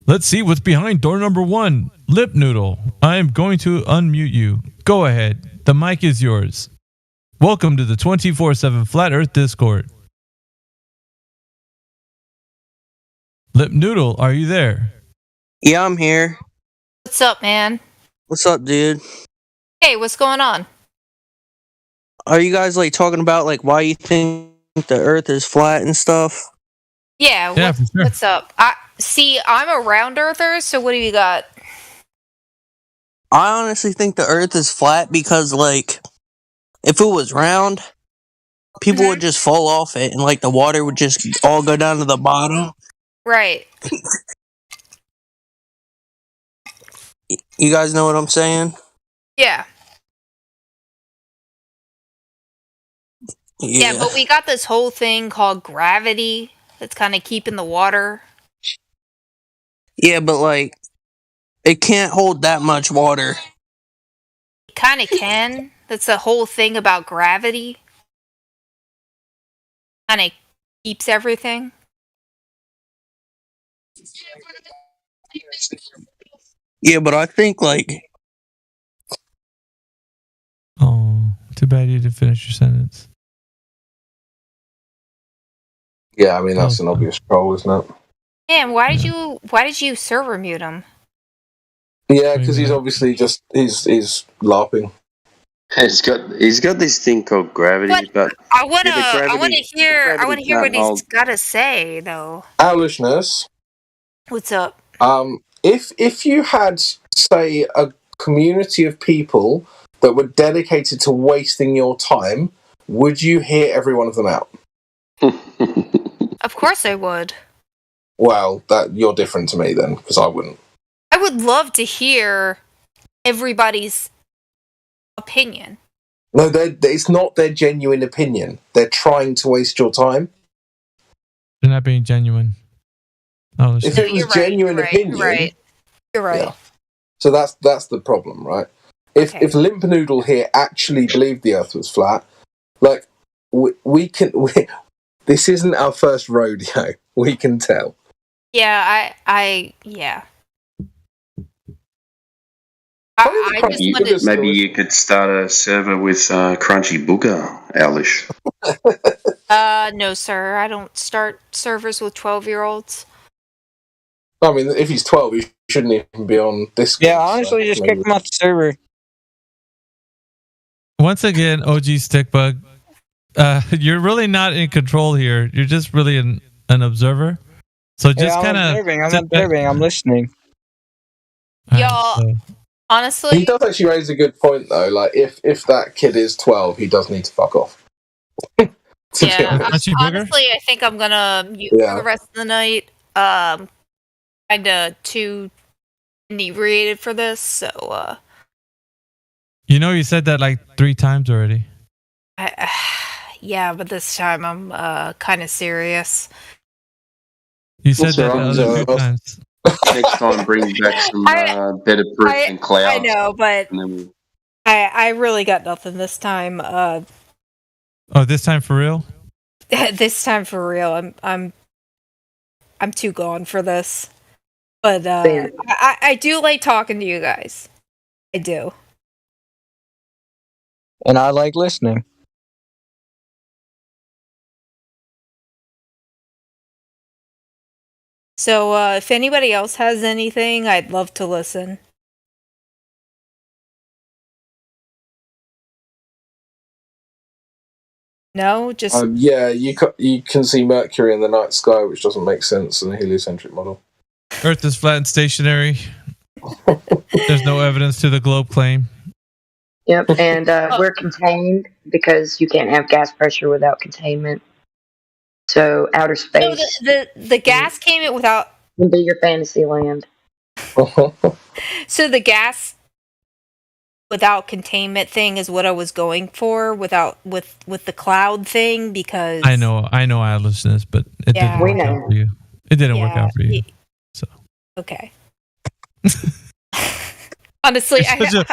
Let's see what's behind door number 1. Lip Noodle. I am going to unmute you. Go ahead. The mic is yours. Welcome to the 24/7 Flat Earth Discord. Lip Noodle, are you there? Yeah, I'm here. What's up, man? What's up, dude? Hey, what's going on? are you guys like talking about like why you think the Earth is flat and stuff? Yeah, Yeah, for sure. what's up? I'm a round earther, so what do you got? I honestly think the Earth is flat because like if it was round, people would just fall off it and like the water would just all go down to the bottom. Right. You guys know what I'm saying? Yeah. Yeah, but we got this whole thing called gravity that's kind of keeping the water. Yeah, but like it can't hold that much water. It kind of can. That's the whole thing about gravity. Kind of keeps everything. Yeah, but I think like Oh, too bad you didn't finish your sentence. Yeah, I mean that's an obvious troll, isn't it? Man, why did you server mute him? Yeah, because he's obviously just he's LARPing. He's got this thing called gravity, but I want yeah, the to gravity- hear the what gravity he's can't got to say though. Owlishness. What's up? If you had, say, a community of people that were dedicated to wasting your time, would you hear every one of them out? Of course I would. Well, that you're different to me then, because I wouldn't. I would love to hear everybody's opinion. No, it's not their genuine opinion. They're trying to waste your time. They're not being genuine. Oh, If it was genuine opinion, You're right. Yeah. So that's the problem, right? If Limp Noodle here actually believed the Earth was flat, like we this isn't our first rodeo. We can tell. Yeah, I just wanted Maybe you could start a server with Crunchy Booger, Owlish. no, sir. I don't start servers with 12-year-olds. I mean, if he's 12, he shouldn't even be on Discord. Yeah, honestly, just kick him off the server. Once again, OG Stickbug, you're really not in control here. You're just really an observer. So just kind of. I'm observing. I'm listening. Y'all, honestly, he does actually raise a good point though. Like, if that kid is 12, he does need to fuck off. yeah. Honestly, I think I'm gonna mute for the rest of the night. Kinda too inebriated for this, so. You know, you said that like 3 times already. Yeah, but this time I'm kind of serious. You said that the other 2 times. Next time, bring back some better proof than clouds. I know, but I really got nothing this time. Oh, this time for real? This time for real. I'm too gone for this. But I do like talking to you guys. I do. And I like listening. So if anybody else has anything, I'd love to listen. No, just yeah, you can see Mercury in the night sky, which doesn't make sense in a heliocentric model. Earth is flat and stationary. There's no evidence to the globe claim. Yep, and we're contained because you can't have gas pressure without containment. So outer space. So the gas came in without. Can be your fantasy land. So the gas without containment thing is what I was going for without with the cloud thing because I know Atlasness, but it didn't work out for you. It didn't work out for you. So okay. Honestly, I don't want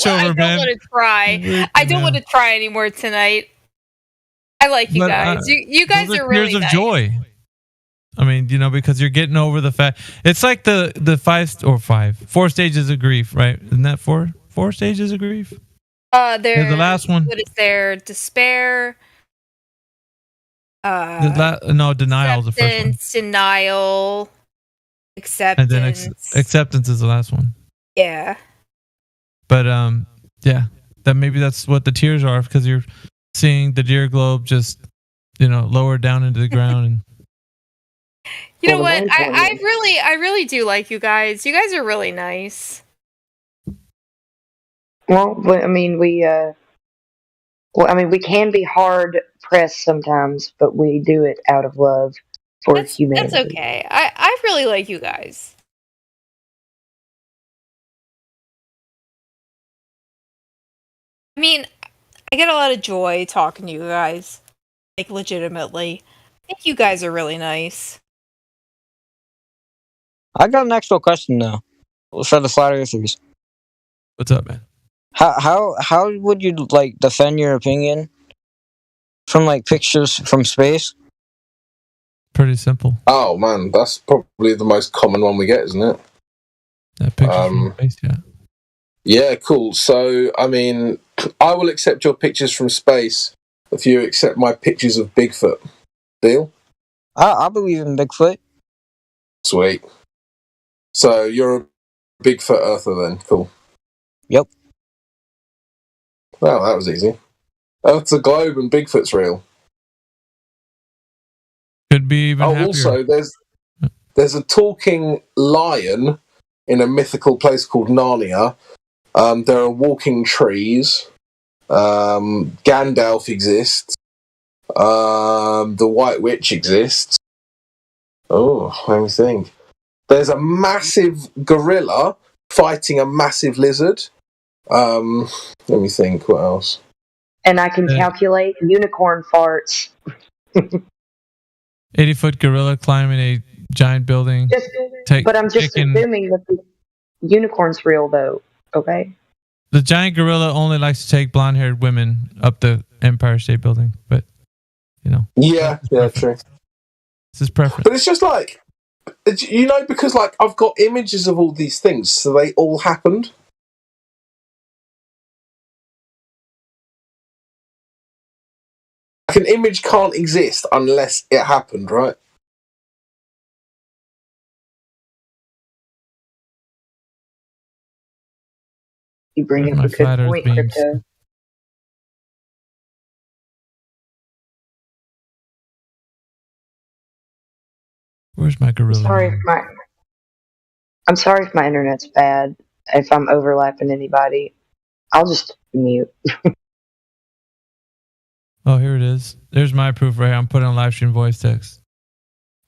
to try. I don't want to try anymore tonight. I like you guys. You guys are really tears nice. of joy. I mean, because you're getting over the fact. It's like the 4 stages of grief, right? Isn't that 4 stages of grief? There's the last one. What is there? Despair. No, denial is the first one. Denial. Acceptance. And then acceptance is the last one. Yeah. But yeah, maybe that's what the tears are because you're seeing the deer globe just, lower down into the ground. And You know what? I really do like you guys. You guys are really nice. Well, I mean, we can be hard pressed sometimes, but we do it out of love for humanity. That's okay. I really like you guys. I mean, I get a lot of joy talking to you guys. Like, legitimately. I think you guys are really nice. I got an actual question though for the flat earthers. What's up, man? How would you like defend your opinion from like pictures from space? Pretty simple. Oh man, that's probably the most common one we get, isn't it? That picture from space, yeah. Yeah, cool. So, I mean, I will accept your pictures from space if you accept my pictures of Bigfoot. Deal? I believe in Bigfoot. Sweet. So, you're a Bigfoot Earther then. Cool. Yep. Well, that was easy. Earth's a globe and Bigfoot's real. Could be even happier. Also, there's a talking lion in a mythical place called Narnia. There are walking trees. Gandalf exists. The White Witch exists. Oh, let me think. There's a massive gorilla fighting a massive lizard. Let me think. What else? And I can calculate unicorn farts. 80-foot gorilla climbing a giant building. But I'm just assuming that the unicorn's real, though. Okay. The giant gorilla only likes to take blonde-haired women up the Empire State Building, but Yeah, true. It's his preference. But it's just like, because like I've got images of all these things, so they all happened. Like an image can't exist unless it happened, right? You bring up a good point, Crypto. Where's my gorilla? I'm sorry if my internet's bad. If I'm overlapping anybody, I'll just mute. Oh, here it is. There's my proof right here. I'm putting on live stream voice text.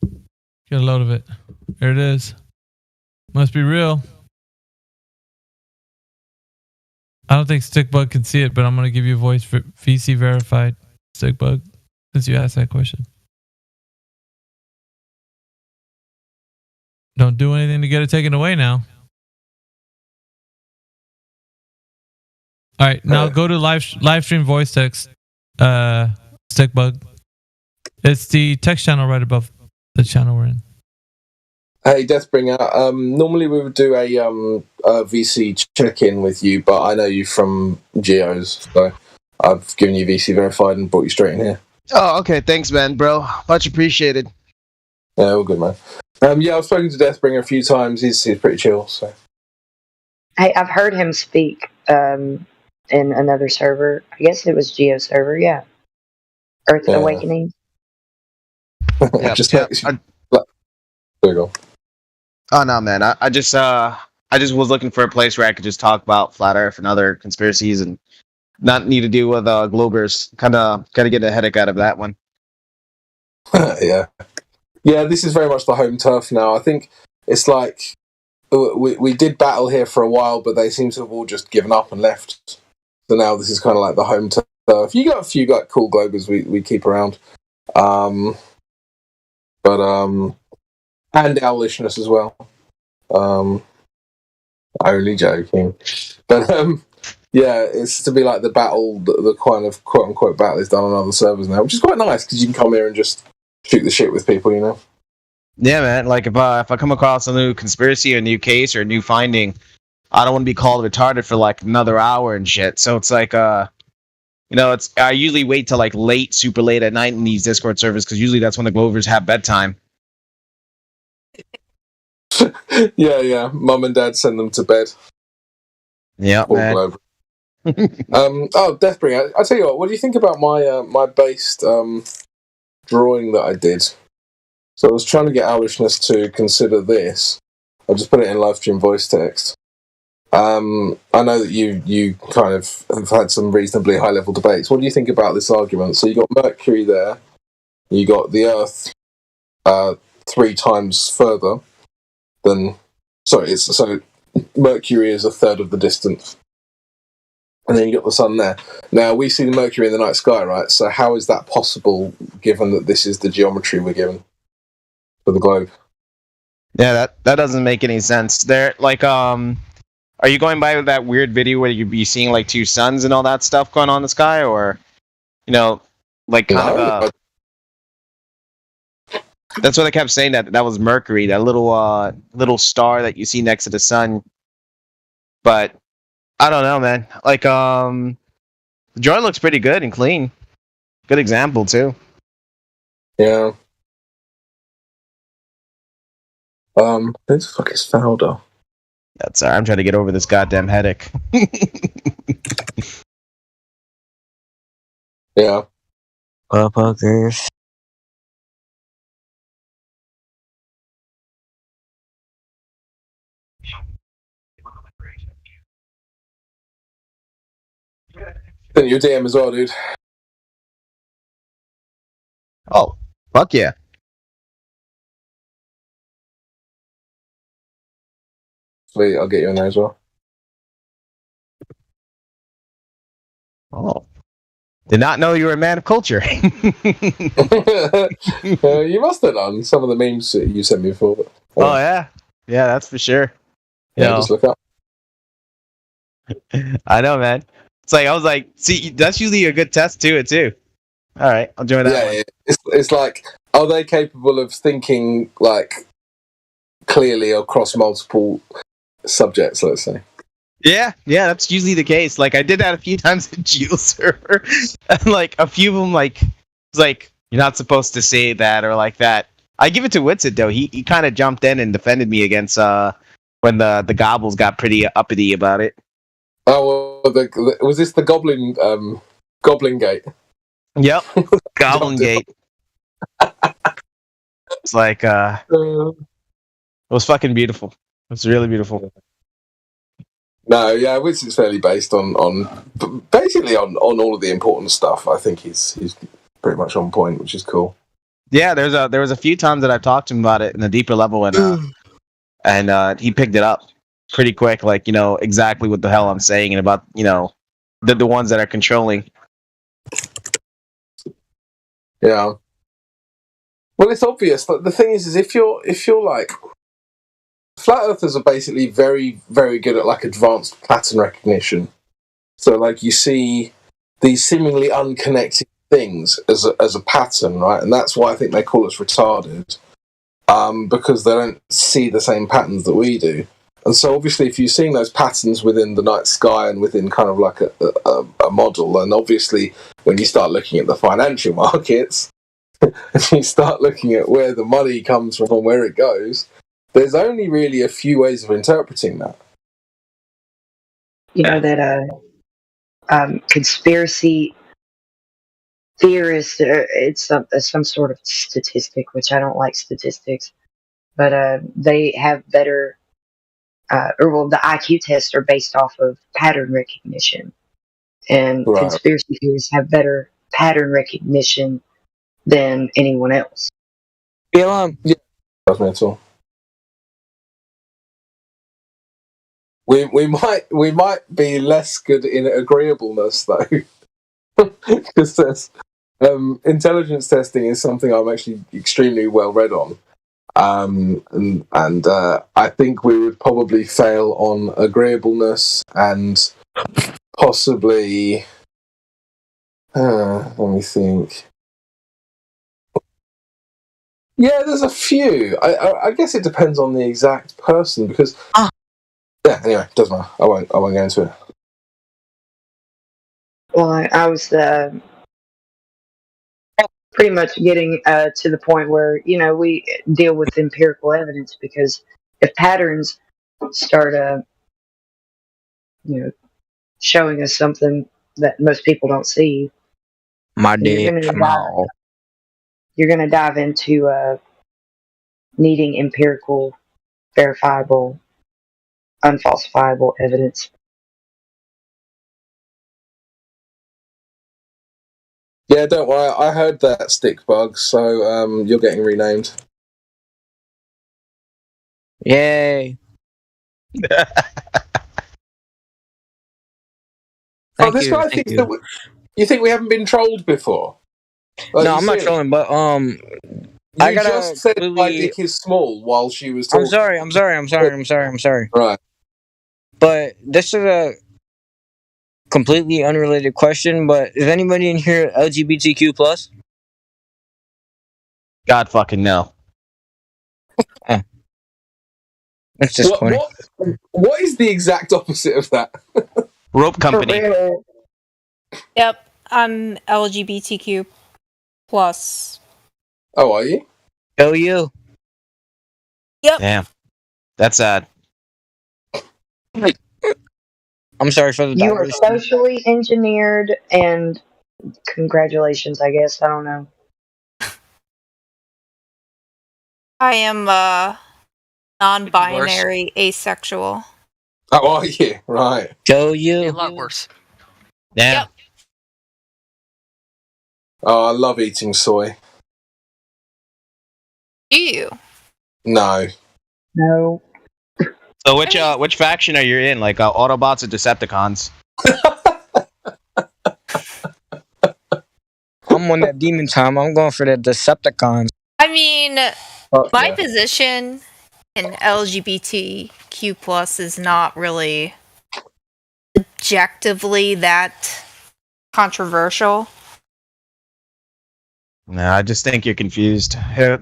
Get a load of it. Here it is. Must be real. I don't think Stickbug can see it, but I'm going to give you a voice for VC verified Stickbug since you asked that question. Don't do anything to get it taken away now. All right, now go to live stream voice text, Stickbug. It's the text channel right above the channel we're in. Hey, Deathbringer. Normally we would do a VC check-in with you, but I know you from Geos, so I've given you VC verified and brought you straight in here. Oh, okay. Thanks, man, bro. Much appreciated. Yeah, all good, man. Yeah, I've spoken to Deathbringer a few times. He's pretty chill. So, Hey, I've heard him speak in another server. I guess it was Geo server. Yeah, Earth Awakening. There you go. Oh no, man! I just was looking for a place where I could just talk about flat Earth and other conspiracies and not need to deal with Globers. Kind of get a headache out of that one. Yeah. This is very much the home turf now. I think it's like we did battle here for a while, but they seem to have all just given up and left. So now this is kind of like the home turf. You got a few cool Globers we keep around, and Owlishness as well. Only joking. But it's to be like the battle, the kind of quote unquote battle is done on other servers now, which is quite nice because you can come here and just shoot the shit with people, you know. Yeah, man. Like if I come across a new conspiracy, or a new case, or a new finding, I don't want to be called retarded for like another hour and shit. So it's like I usually wait till like super late at night in these Discord servers because usually that's when the Glovers have bedtime. Yeah. Mum and Dad send them to bed. Yeah, man. Deathbringer. I tell you what do you think about my my based drawing that I did? So I was trying to get Owlishness to consider this. I just put it in live stream voice text. I know that you kind of have had some reasonably high level debates. What do you think about this argument? So you got Mercury there, you got the Earth 3 times further than. Sorry, so Mercury is a third of the distance, and then you got the Sun there. Now we see the Mercury in the night sky, right? So how is that possible, given that this is the geometry we're given for the globe? Yeah, that doesn't make any sense. There, like, are you going by that weird video where you'd be seeing like 2 suns and all that stuff going on in the sky, or, like kind of that's what I kept saying, that was Mercury, that little star that you see next to the sun. But I don't know, man. Like, the drawing looks pretty good and clean. Good example too. Yeah. Who the fuck is Fowler? That's I'm trying to get over this goddamn headache. Yeah. Buggers. Sent you a DM as well, dude. Oh, fuck yeah. Sweet, I'll get you in there as well. Oh. Did not know you were a man of culture. You must have done some of the memes that you sent me before. But, Oh, yeah. Yeah, that's for sure. Yeah, just look up. I know, man. It's like, I was like, see, that's usually a good test to it, too. All right, I'll join that one. Yeah, it's like, are they capable of thinking, like, clearly across multiple subjects, let's say? Yeah, that's usually the case. Like, I did that a few times in Geo server, and like a few of them, like, it's like you're not supposed to say that or like that. I give it to Witsit though. He kind of jumped in and defended me against when the gobbles got pretty uppity about it. Oh, well, was this the Goblin Gate? Yep, Goblin Gate. It's like it was fucking beautiful. It was really beautiful. No, yeah, Witsit's fairly based on basically on all of the important stuff. I think he's pretty much on point, which is cool. Yeah, there was a few times that I've talked to him about it in a deeper level, and he picked it up pretty quick, like, exactly what the hell I'm saying, and about, the ones that are controlling. Yeah. Well, it's obvious. The thing is if you're like, flat earthers are basically very, very good at like advanced pattern recognition. So like you see these seemingly unconnected things as a pattern, right? And that's why I think they call us retarded, because they don't see the same patterns that we do. And so obviously if you're seeing those patterns within the night sky and within kind of like a model, and obviously when you start looking at the financial markets, and you start looking at where the money comes from and where it goes, there's only really a few ways of interpreting that. You know that conspiracy theorists, it's some sort of statistic, which I don't like statistics, but they have better, the IQ tests are based off of pattern recognition, and Right. conspiracy theorists have better pattern recognition than anyone else. Yeah, that's mental. We might be less good in agreeableness though, because there's intelligence testing is something I'm actually extremely well read on, and I think we would probably fail on agreeableness and possibly. Let me think. Yeah, there's a few. I guess it depends on the exact person because. Yeah. Anyway, doesn't matter. I won't go into it. Well, I was pretty much getting to the point where we deal with empirical evidence, because if patterns start showing us something that most people don't see. My And you're dick. going to dive into needing empirical, verifiable, unfalsifiable evidence. Yeah, don't worry. I heard that, Stick Bug. So you're getting renamed. Yay. Oh, this guy thinks that you think we haven't been trolled before? Like, No, you I'm not serious? trolling, but You I gotta just said my completely- dick is small while she was talking. I'm sorry. Right. But this is a completely unrelated question, but is anybody in here LGBTQ plus? God fucking no. That's disappointing. What is the exact opposite of that? Rope company. Yep, I'm LGBTQ plus. Oh, are you? Go you. Yep. Damn. That's sad. I'm sorry for the You are diversity. socially engineered, and congratulations, I guess. I don't know. I am non-binary, asexual. Oh, are you? Right. Go you. A lot worse. Yeah. Oh, I love eating soy. Do you? No. No. So which faction are you in? Like Autobots or Decepticons? I'm on that demon time. I'm going for the Decepticons. I mean, my yeah. position in LGBTQ plus is not really objectively that controversial. No, I just think you're confused.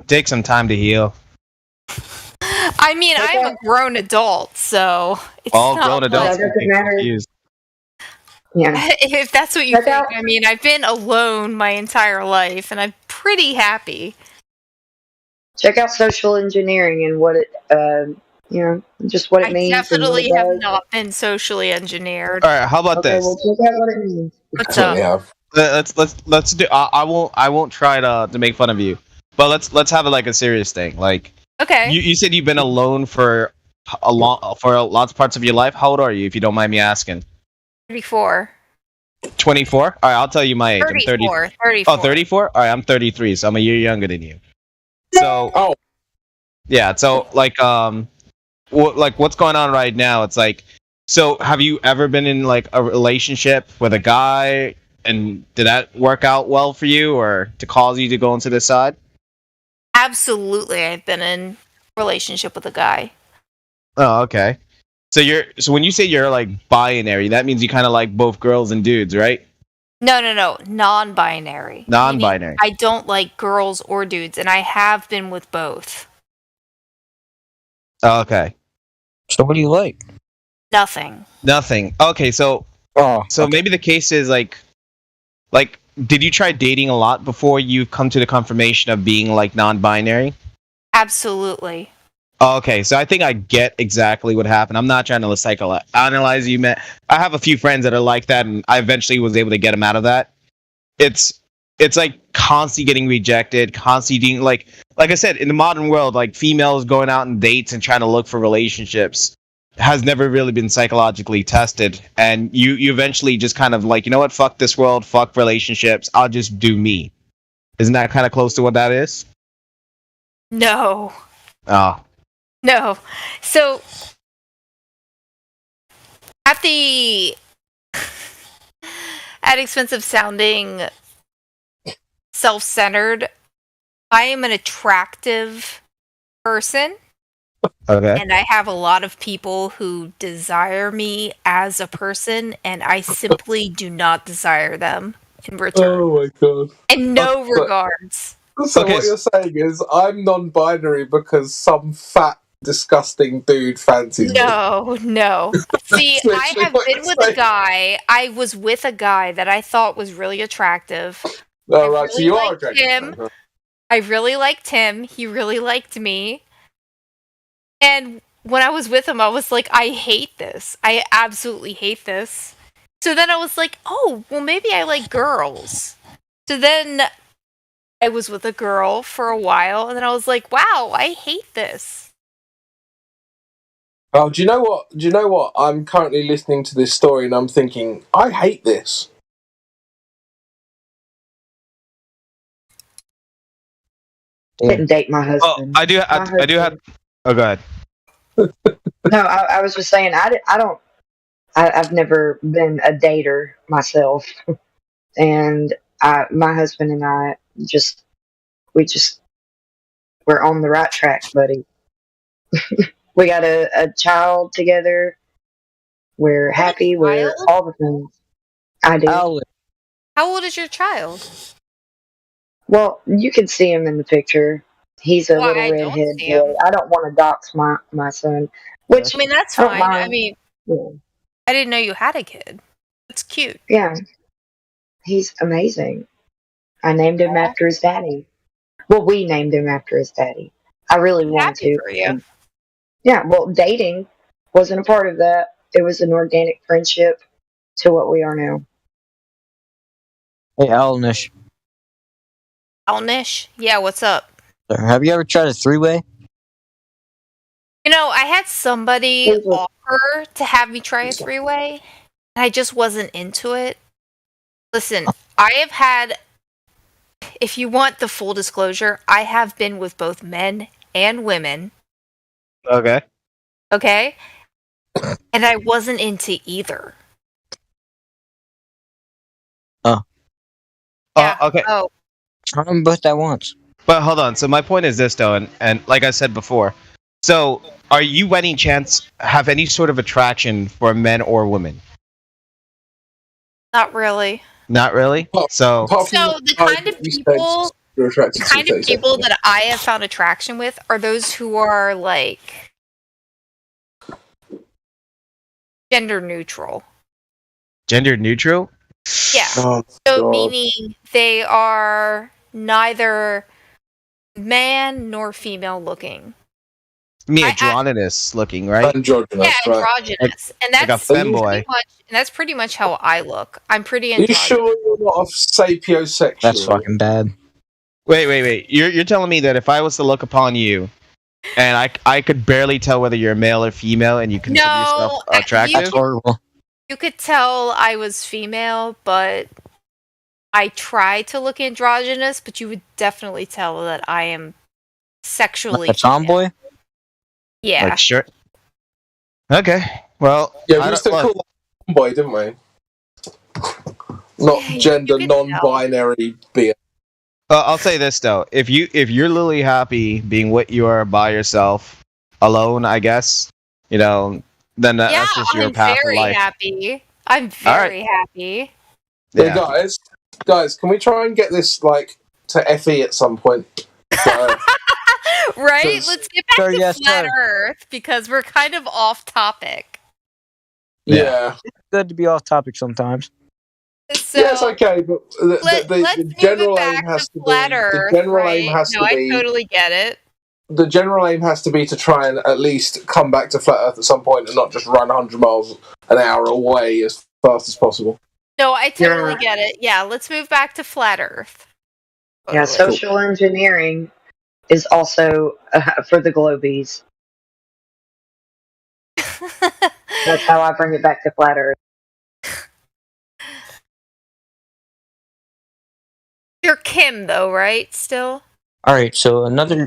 Take some time to heal. I mean, I'm a grown adult, so it's All not grown adults like- can be confused. Yeah. If that's what you think, I mean, I've been alone my entire life, and I'm pretty happy. Check out social engineering and what it, just what it I means. definitely and what it have does. not been socially engineered. All right, how about Okay, this? well, check out what it means. What's up? Let's do. I won't try to make fun of you, but let's have it like a serious thing. Like, Okay. you said you've been alone for lots of parts of your life. How old are you, if you don't mind me asking? 34. 24. All right, I'll tell you my age. I'm 30. 34. Oh, 34. All right, I'm 33, so I'm a year younger than you. So, yeah. So, like, what's going on right now? It's like, so have you ever been in like a relationship with a guy, and did that work out well for you, or to cause you to go into this side? Absolutely, I've been in a relationship with a guy. Oh, okay. So when you say you're like binary, that means you kind of like both girls and dudes, right? No, non-binary. Non-binary. Meaning I don't like girls or dudes, and I have been with both. Oh, okay. So what do you like? Nothing. Nothing. Okay, so maybe the case is like, did you try dating a lot before you come to the confirmation of being like non-binary? Absolutely. Oh, okay, so I think I get exactly what happened. I'm not trying to psychoanalyze you, man. I have a few friends that are like that, and I eventually was able to get them out of that. It's like constantly getting rejected, constantly being like I said, in the modern world, like females going out on dates and trying to look for relationships has never really been psychologically tested, and you eventually just kind of like, you know what, fuck this world, fuck relationships, I'll just do me. Isn't that kind of close to what that is? No. Oh. No. So, at expense of sounding self-centered, I am an attractive person. Okay. And I have a lot of people who desire me as a person, and I simply do not desire them in return. Oh my god. In no regards. So what you're saying is I'm non-binary because some fat, disgusting dude fancies me. No. See, That's I literally have what been you're with a saying. guy. I was with a guy that I thought was really attractive. Oh, right, so really you are liked attracted him. to him. I really liked him. He really liked me. And when I was with him, I was like, I hate this. I absolutely hate this. So then I was like, oh, well, maybe I like girls. So then I was with a girl for a while, and then I was like, wow, I hate this. Oh, do you know what? Do you know what? I'm currently listening to this story and I'm thinking, I hate this. Didn't date my husband. I do have. Oh, go ahead. No, I was just saying, I've never been a dater myself. And my husband and I we're on the right track, buddy. We got a child together. We're happy. We're all the things. I do. How old is your child? Well, you can see him in the picture. He's a little redhead boy. I don't want to dox my son. Which I mean, that's I don't fine. mind. I mean, Yeah. I didn't know you had a kid. That's cute. Yeah. He's amazing. I named him after his daddy. Well, we named him after his daddy. I really wanted Happy to. for you. Yeah, well, dating wasn't a part of that. It was an organic friendship to what we are now. Hey, Alnish. Alnish? Yeah, what's up? Have you ever tried a three-way? You know, I had somebody offer to have me try a three-way, and I just wasn't into it. Listen, I have had, if you want the full disclosure, I have been with both men and women. Okay. Okay? And I wasn't into either. Okay. Oh. Try them both at once. But hold on. So my point is this, though, and like I said before, so are you by any chance have any sort of attraction for men or women? Not really. Not really. So The kind of people that I have found attraction with are those who are like gender neutral. gender neutral. Yeah. Oh, So God. meaning they are neither man nor female looking. Me androgynous looking, right? Androgynous, Yeah, androgynous, and like a that's femboy. pretty much how I look. I'm pretty Are you androgynous. sure you're not a sapiosexual? That's fucking bad. Wait. You're telling me that if I was to look upon you, and I could barely tell whether you're male or female, and you consider yourself attractive? That's horrible. You could tell I was female, but I try to look androgynous, but you would definitely tell that I am sexually Like a tomboy? Yeah. Like sure. Okay. Well, Yeah, I we don't- used to look, call that boy, didn't we? Not gender non-binary being. I'll say this though: if you're literally happy being what you are by yourself, alone, I guess, then that's just your I'm path very in life. happy. I'm All right. very happy. Hey, guys, can we try and get this to FE at some point? Right? Because- Let's get back Sure, to yes, flat sir. Earth because we're kind of off topic. Yeah. It's good to be off topic sometimes. So Yeah, it's okay, but let's the move it general back aim has to flat be. Earth, The general right? aim has No, to I be. totally get it. The general aim has to be to try and at least come back to flat Earth at some point and not just run 100 miles an hour away as fast as possible. No, I totally get it. Yeah, let's move back to flat Earth. Yeah, social engineering is also for the globies. That's how I bring it back to flat Earth. You're Kim, though, right? Still? All right, so another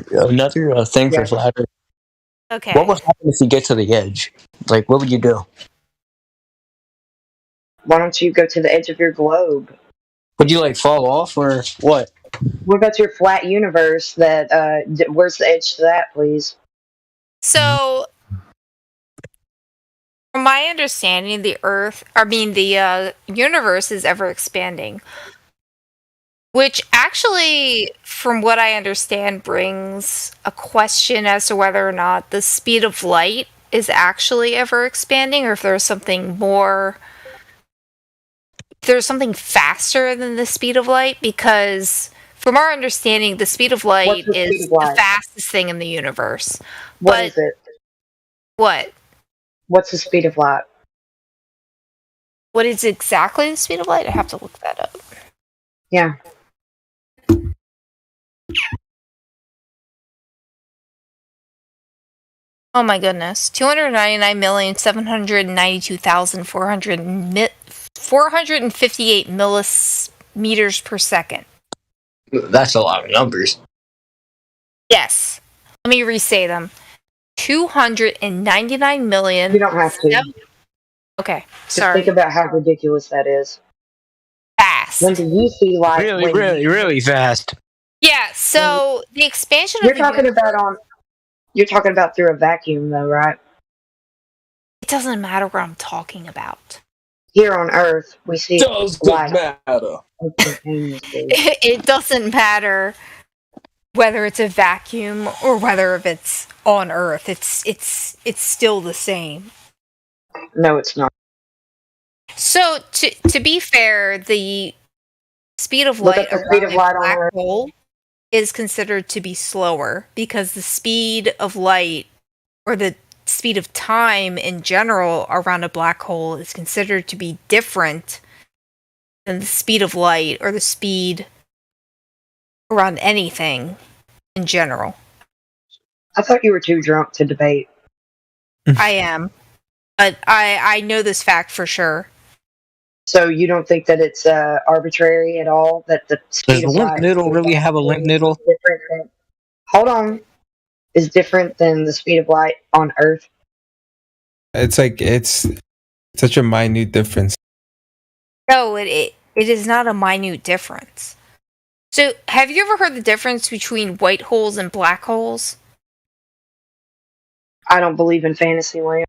thing for flat Earth. Okay. What would happen if you get to the edge? Like, what would you do? Why don't you go to the edge of your globe? Would you fall off or what? What about your flat universe? Where's the edge to that, please? So, from my understanding, the universe is ever expanding. Which actually, from what I understand, brings a question as to whether or not the speed of light is actually ever expanding, or if there's something faster than the speed of light, because from our understanding, the speed of light the speed is of light? the fastest thing in the universe. What is it? What? What's the speed of light? What is exactly the speed of light? I have to look that up. Yeah. Oh my goodness. 299,792,458 millimeters per second. That's a lot of numbers. Yes. Let me re-say them. 299 million. You don't have to. Okay, Just sorry. think about how ridiculous that is. Fast. When do you see light? Really fast. Yeah, so the expansion You're of the talking about you're talking about through a vacuum though, right? It doesn't matter what I'm talking about. Here on Earth, we see light. Matter. It doesn't matter whether it's a vacuum or whether if it's on Earth. It's still the same. No, it's not. So to be fair, the speed of Look light at the speed of light around a on black Earth. hole is considered to be slower because the speed of light or the speed of time in general around a black hole is considered to be different than the speed of light or the speed around anything in general. I thought you were too drunk to debate. I am. But I know this fact for sure. So you don't think that it's arbitrary at all? That the speed Does of limp light noodle really have a limp noodle? Hold on. Is different than the speed of light on Earth? It's like it's such a minute difference. No, it is not a minute difference. So, have you ever heard the difference between white holes and black holes? I don't believe in Fantasyland.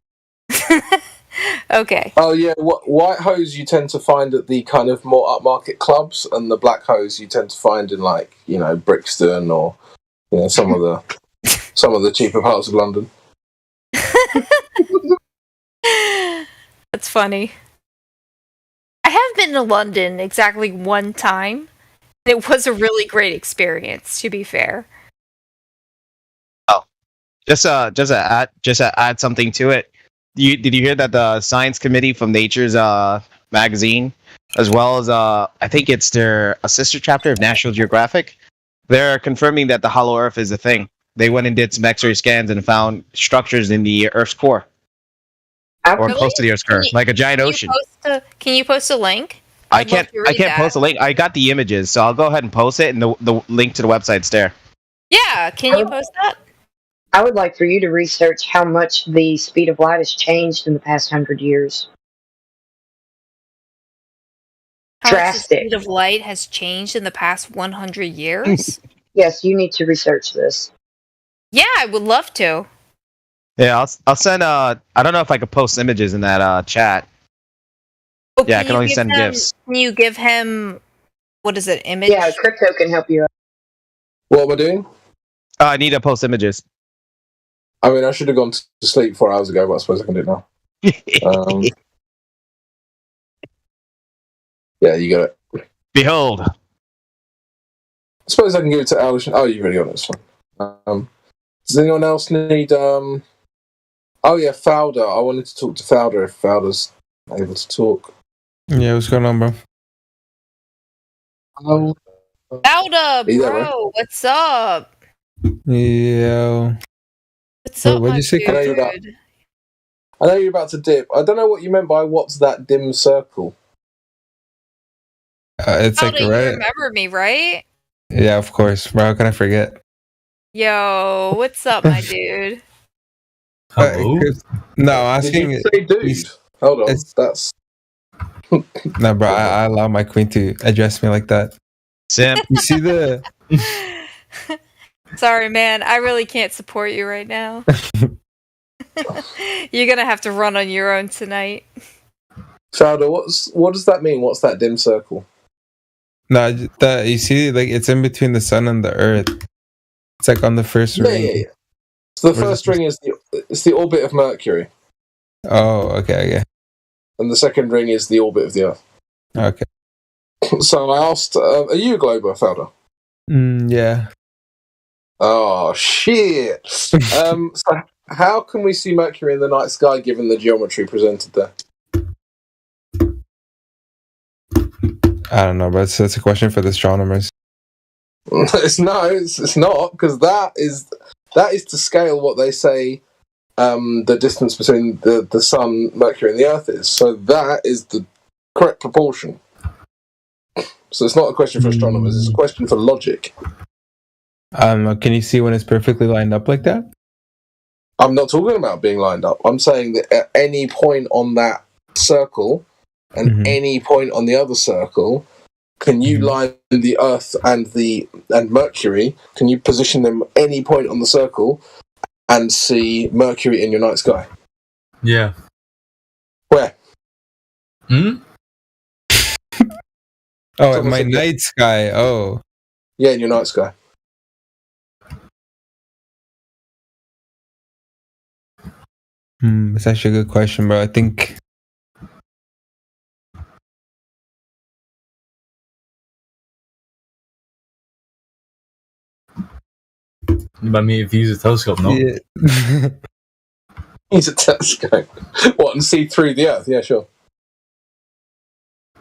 Okay. Oh yeah, white hose you tend to find at the kind of more upmarket clubs, and the black hose you tend to find in like Brixton or some of the cheaper parts of London. That's funny. I have been to London exactly one time. It was a really great experience, to be fair. Oh, just to add something to it. Did you hear that the science committee from Nature's magazine, as well as I think it's a sister chapter of National Geographic, they're confirming that the hollow Earth is a thing. They went and did some X-ray scans and found structures in the Earth's core, or Really? close to the Earth's core, like a giant Can you ocean. Can you post a link? I I'd love can't to read that. post a link. I got the images, so I'll go ahead and post it, and the link to the website's there. Yeah, can you post that? I would like for you to research how much the speed of light has changed in the past 100 years. How much the Drastic. speed of light has changed in the past 100 years? Yes, you need to research this. Yeah, I would love to. Yeah, I'll send. I don't know if I could post images in that chat. Oh, Yeah, I can can you only give send him- GIFs. Can you give him, what is it, image? Yeah, crypto can help you out. What am I doing? I need to post images. I mean, I should have gone to sleep 4 hours ago, but I suppose I can do it now. Yeah, you got it. Behold. I suppose I can give it to Alice. Oh, you already got it. It's fine. Does anyone else need? Oh yeah, Fowler. I wanted to talk to Fowler if Fowler's able to talk. Yeah, what's going on, bro? Lauda, Are you there, bro, what's up? Yeah. What's up, What'd my you say, dude? I know you're about to dip. I don't know what you meant by what's that dim circle. It's Lauda, like you right. remember me, right? Yeah, of course, bro. How can I forget? Yo, what's up, my dude? No, I'm asking. Did you say dude? Hold on, that's No, bro. I allow my queen to address me like that. Simp. You see the? Sorry, man. I really can't support you right now. You're gonna have to run on your own tonight. Fowler. What does that mean? What's that dim circle? No, that you see, like it's in between the sun and the earth. It's like on the first ring. Yeah. So the first ring is the orbit of Mercury, Oh, okay. and the second ring is the orbit of the Earth. Okay. So I asked, "Are you a glober, Fowler?" Yeah. Oh shit! So how can we see Mercury in the night sky given the geometry presented there? I don't know, but it's a question for the astronomers. It's not, because that is to scale what they say the distance between the Sun, Mercury, and the Earth is. So that is the correct proportion. So it's not a question for astronomers; it's a question for logic. Can you see when it's perfectly lined up like that? I'm not talking about being lined up. I'm saying that at any point on that circle and any point on the other circle, can you line the Earth and Mercury? Can you position them any point on the circle and see Mercury in your night sky? Yeah. Where? Oh, at my night sky. Oh. Yeah, in your night sky. It's actually a good question, bro. I think. By me, if you use a telescope, no. Yeah. Use a telescope. What, and see through the Earth? Yeah, sure.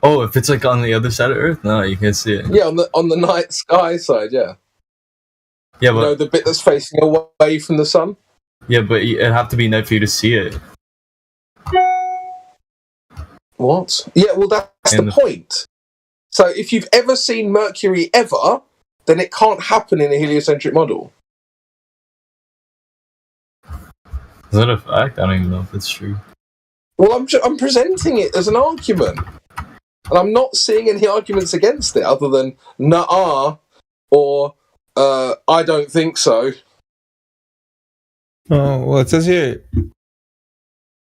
Oh, if it's like on the other side of Earth, no, you can't see it. Yeah, on the night sky side, yeah. Yeah, but the bit that's facing away from the sun. Yeah, but it'd have to be night for you to see it. What? Yeah, well, that's the point. So if you've ever seen Mercury ever, then it can't happen in a heliocentric model. Is that a fact? I don't even know if it's true. Well, I'm presenting it as an argument, and I'm not seeing any arguments against it other than "nah" or "I don't think so." Oh, well, it says here.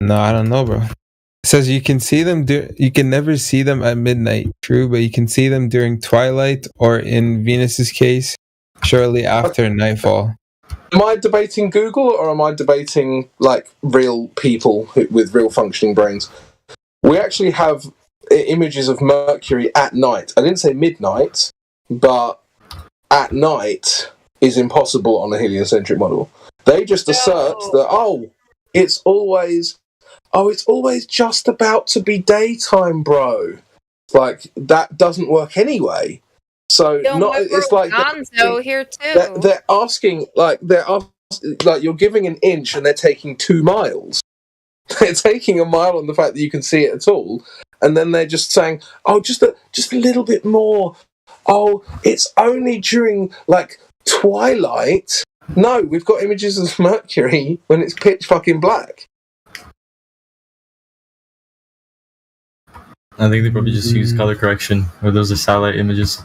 No, I don't know, bro. It says you can see them. You can never see them at midnight. True, but you can see them during twilight, or in Venus's case, shortly after nightfall. Am I debating Google, or am I debating like real people with real functioning brains? We actually have images of Mercury at night. I didn't say midnight, but at night is impossible on a heliocentric model. They just assert that it's always just about to be daytime, bro. Like that doesn't work anyway. So it's like Gonzo here too. They're asking like you're giving an inch and they're taking 2 miles. They're taking a mile on the fact that you can see it at all, and then they're just saying, "Oh, just a little bit more. Oh, it's only during like twilight." No, we've got images of Mercury when it's pitch fucking black. I think they probably just use color correction, or those are satellite images.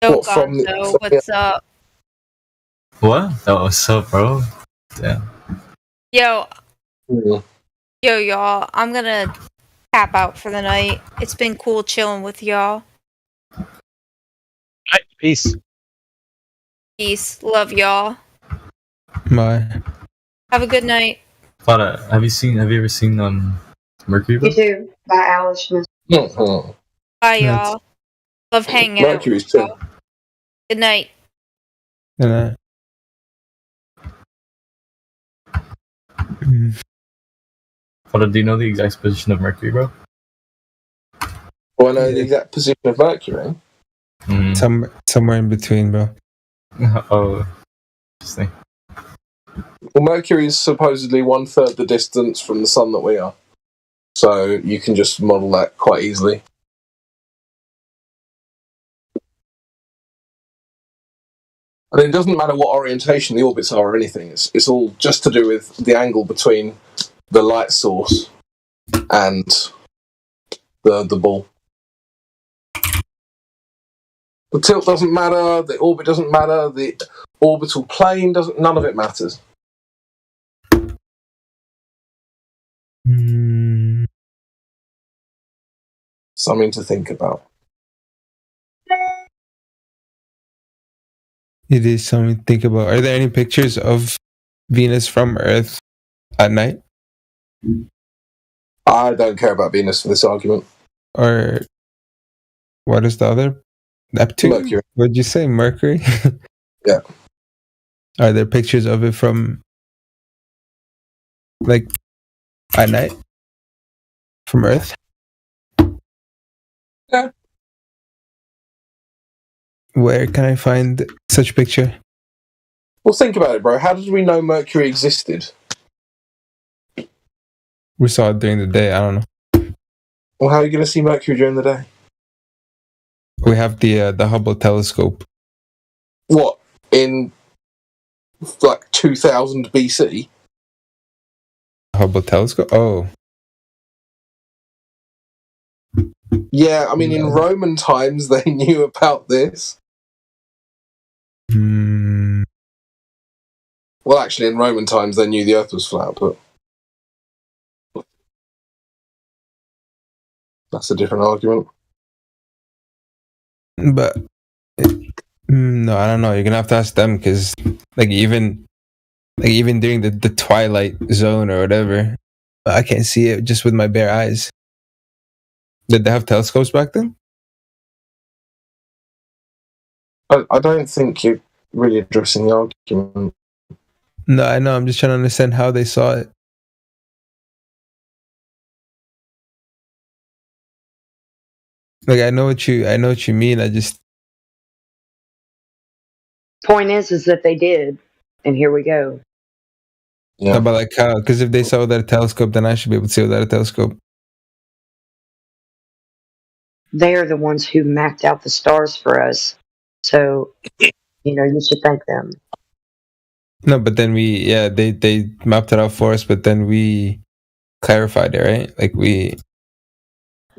Yo, Gonzo, what's up? What? Oh, what's up, bro? Damn. Yo, y'all. I'm gonna tap out for the night. It's been cool chilling with y'all. Peace. Peace. Love y'all. Bye. Have a good night. Clara, have you ever seen Mercury? You too. By Alice Smith. Bye, y'all. Love hanging out. Mercury's too. Good night. Good night. Clara, do you know the exact position of Mercury, bro? Well, I know the exact position of Mercury. Somewhere in between, bro. Oh, interesting. Well, Mercury is supposedly 1/3 the distance from the sun that we are. So you can just model that quite easily. And it doesn't matter what orientation the orbits are or anything. It's all just to do with the angle between the light source and the ball. The tilt doesn't matter, the orbit doesn't matter, the orbital plane doesn't, none of it matters. Something to think about. It is something to think about. Are there any pictures of Venus from Earth at night? I don't care about Venus for this argument. Or what is the other? Neptune? Mercury. What did you say? Mercury? Yeah. Are there pictures of it from like at night? From Earth? Yeah. Where can I find such picture? Well, think about it, bro. How did we know Mercury existed? We saw it during the day. I don't know. Well, how are you going to see Mercury during the day? We have the Hubble telescope. What, in like 2000 BC? Hubble telescope? Oh. Yeah, I mean, in Roman times, they knew about this. Well, actually, in Roman times, they knew the Earth was flat, but that's a different argument. But no, I don't know. You're gonna have to ask them because, even during the twilight zone or whatever, I can't see it just with my bare eyes. Did they have telescopes back then? I don't think you're really addressing the argument. No, I know. I'm just trying to understand how they saw it. I know what you mean. I just Point is that they did, and here we go. Yeah. But how? Because if they saw without a telescope, then I should be able to see without a telescope. They are the ones who mapped out the stars for us. So, you should thank them. No, but then they mapped it out for us, but then we clarified it, right?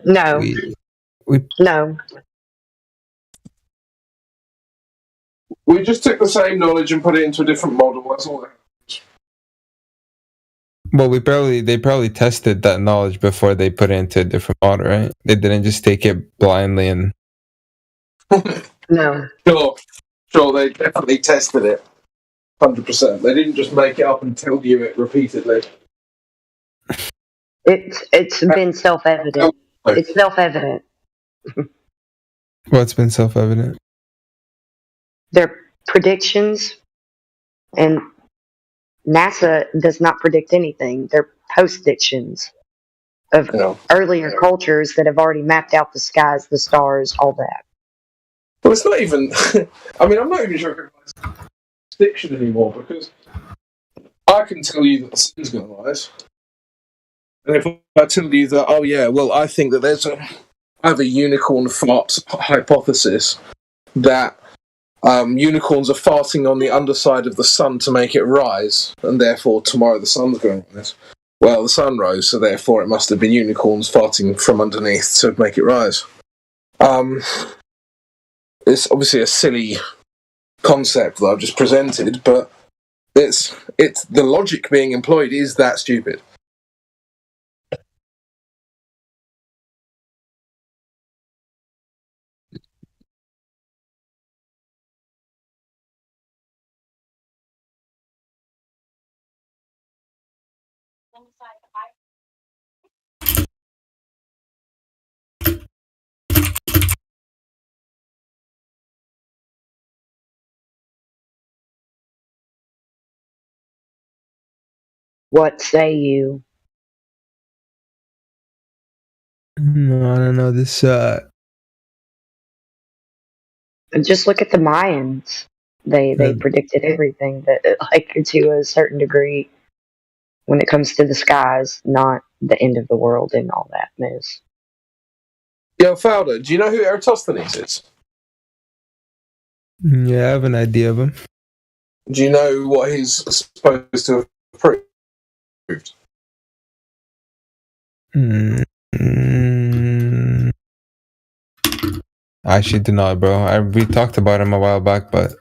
No. No. We just took the same knowledge and put it into a different model. That's all. Well, they probably tested that knowledge before they put it into a different model, right? They didn't just take it blindly and. No. Sure. They definitely tested it. 100%. They didn't just make it up and tell you it repeatedly. It's been self-evident. It's self-evident. What's been self-evident? Their predictions, and NASA does not predict anything. They're post-dictions of earlier cultures that have already mapped out the skies, the stars, all that. Well, it's not even. I mean, I'm not even sure it's prediction anymore because I can tell you that the sun's going to rise. And if I tell you that, I think that I have a unicorn fart hypothesis that unicorns are farting on the underside of the sun to make it rise, and therefore tomorrow the sun's going to rise. Well, the sun rose, so therefore it must have been unicorns farting from underneath to make it rise. It's obviously a silly concept that I've just presented, but it's the logic being employed is that stupid. What say you? No, I don't know. This. Just look at the Mayans. They predicted everything that, to a certain degree, when it comes to the skies, not the end of the world and all that mess. Yo, Fowler, do you know who Eratosthenes is? Yeah, I have an idea of him. Do you know what he's supposed to have proved? I actually do not, bro. We talked about him a while back, but.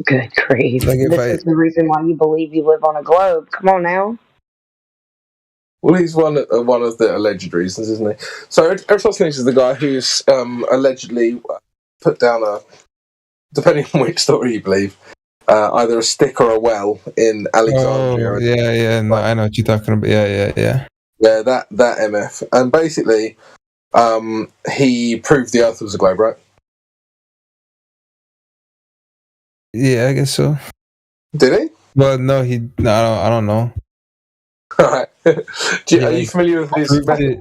Good grief. This is the reason why you believe you live on a globe. Come on now. Well, he's one of the alleged reasons, isn't he? So Eratosthenes is the guy who's allegedly put down depending on which story you believe, either a stick or a well in Alexandria. Oh, yeah. No, I know what you're talking about. Yeah. Yeah, that MF. And basically, he proved the Earth was a globe, right? Yeah, I guess so. Did he? Well, no, I don't know. Alright. Are you familiar with his method?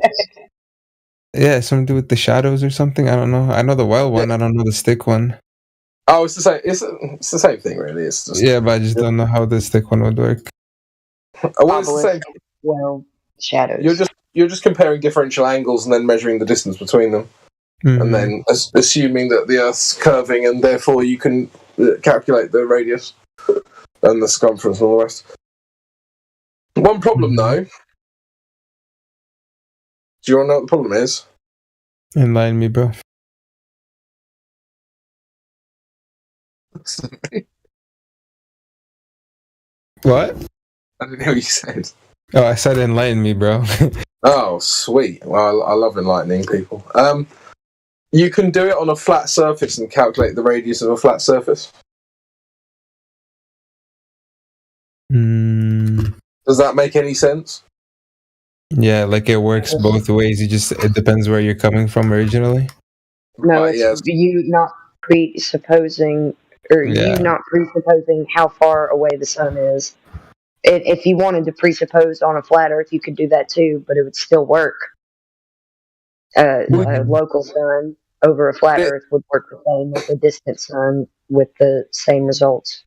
Yeah, something to do with the shadows or something. I don't know. I know the wild one. I don't know the stick one. Oh, it's the same. It's the same thing, really. It's just Yeah, but I just don't know how the stick one would work. well, it's the same. Well, shadows. You're just comparing differential angles and then measuring the distance between them, and then assuming that the Earth's curving, and therefore you can calculate the radius and the circumference and all the rest. One problem, though. Do you want to know what the problem is? Enlighten me, bro. What? I didn't hear what you said. Oh, I said enlighten me, bro. Oh, sweet. Well, I love enlightening people. You can do it on a flat surface and calculate the radius of a flat surface. Does that make any sense? Yeah, like it works both ways. It depends where you're coming from originally. No, it's you not presupposing, or you not presupposing how far away the sun is. If you wanted to presuppose on a flat Earth, you could do that too, but it would still work. A local sun over a flat Earth would work the same with a distant sun with the same results.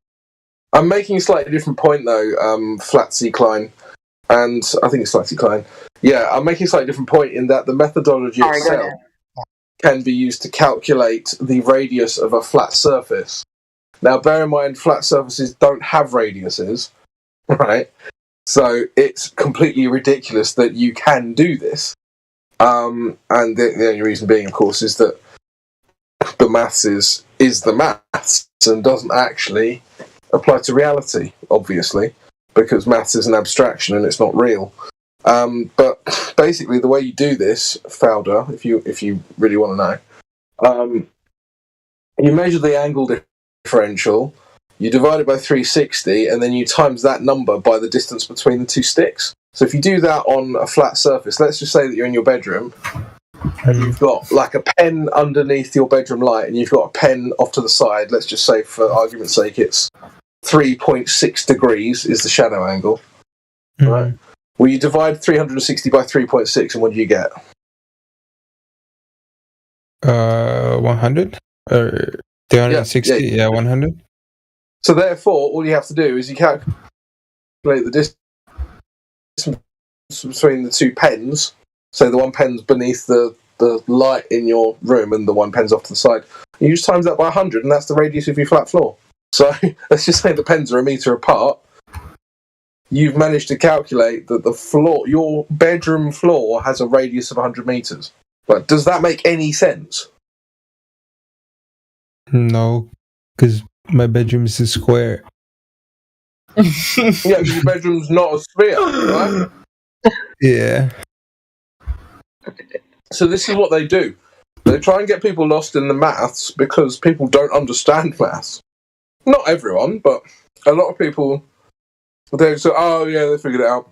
I'm making a slightly different point, though, Flat C. Klein. And I think it's Flat C. Klein. Yeah, I'm making a slightly different point in that the methodology itself can be used to calculate the radius of a flat surface. Now, bear in mind, flat surfaces don't have radiuses, right? So it's completely ridiculous that you can do this. And the only reason being, of course, is that the maths is the maths and doesn't actually apply to reality, obviously, because maths is an abstraction and it's not real. But basically, the way you do this, Fauda, if you really want to know, you measure the angle differential, you divide it by 360, and then you times that number by the distance between the two sticks. So if you do that on a flat surface, let's just say that you're in your bedroom, and you've got like a pen underneath your bedroom light, and you've got a pen off to the side. Let's just say, for argument's sake, it's 3.6 degrees is the shadow angle. Right? Well, you divide 360 by 3.6, and what do you get? 100 or 360? Yeah, 100. So therefore, all you have to do is you calculate the distance between the two pens. So the one pen's beneath the light in your room, and the one pen's off to the side. You just times that by 100, and that's the radius of your flat floor. So let's just say the pens are a metre apart. You've managed to calculate that the floor, your bedroom floor, has a radius of 100 metres. But does that make any sense? No, because my bedroom is a square. Yeah, your bedroom's not a sphere, right? Yeah. So this is what they do. They try and get people lost in the maths because people don't understand maths. Not everyone, but a lot of people, they say, oh yeah, they figured it out.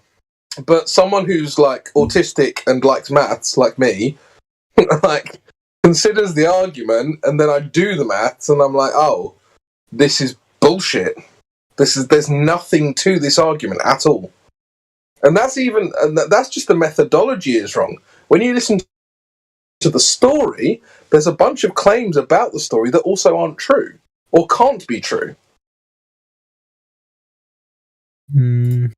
But someone who's like autistic and likes maths, like me, like considers the argument, and then I do the maths, and I'm like, oh, this is bullshit. There's nothing to this argument at all. And that's just the methodology is wrong. When you listen to the story, there's a bunch of claims about the story that also aren't true or can't be true. I'm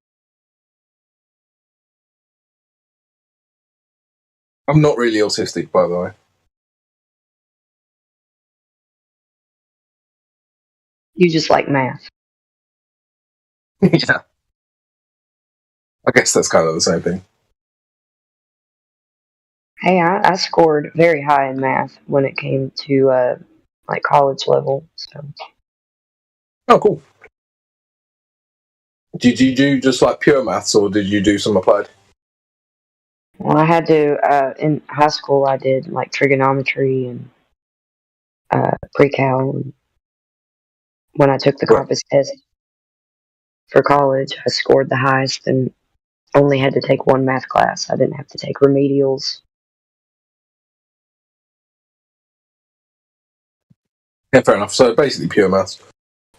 not really autistic, by the way. You just like math. Yeah. I guess that's kind of the same thing. Hey, I scored very high in math when it came to like college level. So. Oh, cool. Did you do just like pure maths, or did you do some applied? Well, I had to, in high school, I did like trigonometry and pre-cal. And when I took the compass test for college, I scored the highest and only had to take one math class. I didn't have to take remedials. Yeah, fair enough. So basically pure maths.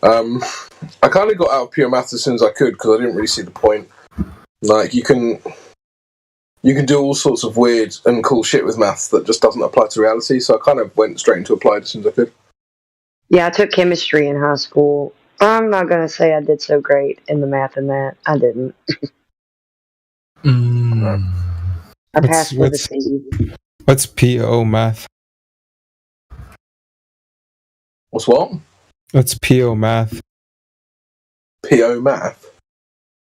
I kind of got out of pure maths as soon as I could because I didn't really see the point. Like, you can You can do all sorts of weird and cool shit with maths that just doesn't apply to reality. So I kind of went straight into applied as soon as I could. Yeah, I took chemistry in high school. I'm not gonna say I did so great in the math and that. I didn't. I passed with a C. What's PO math? What's what? What's PO math? PO math?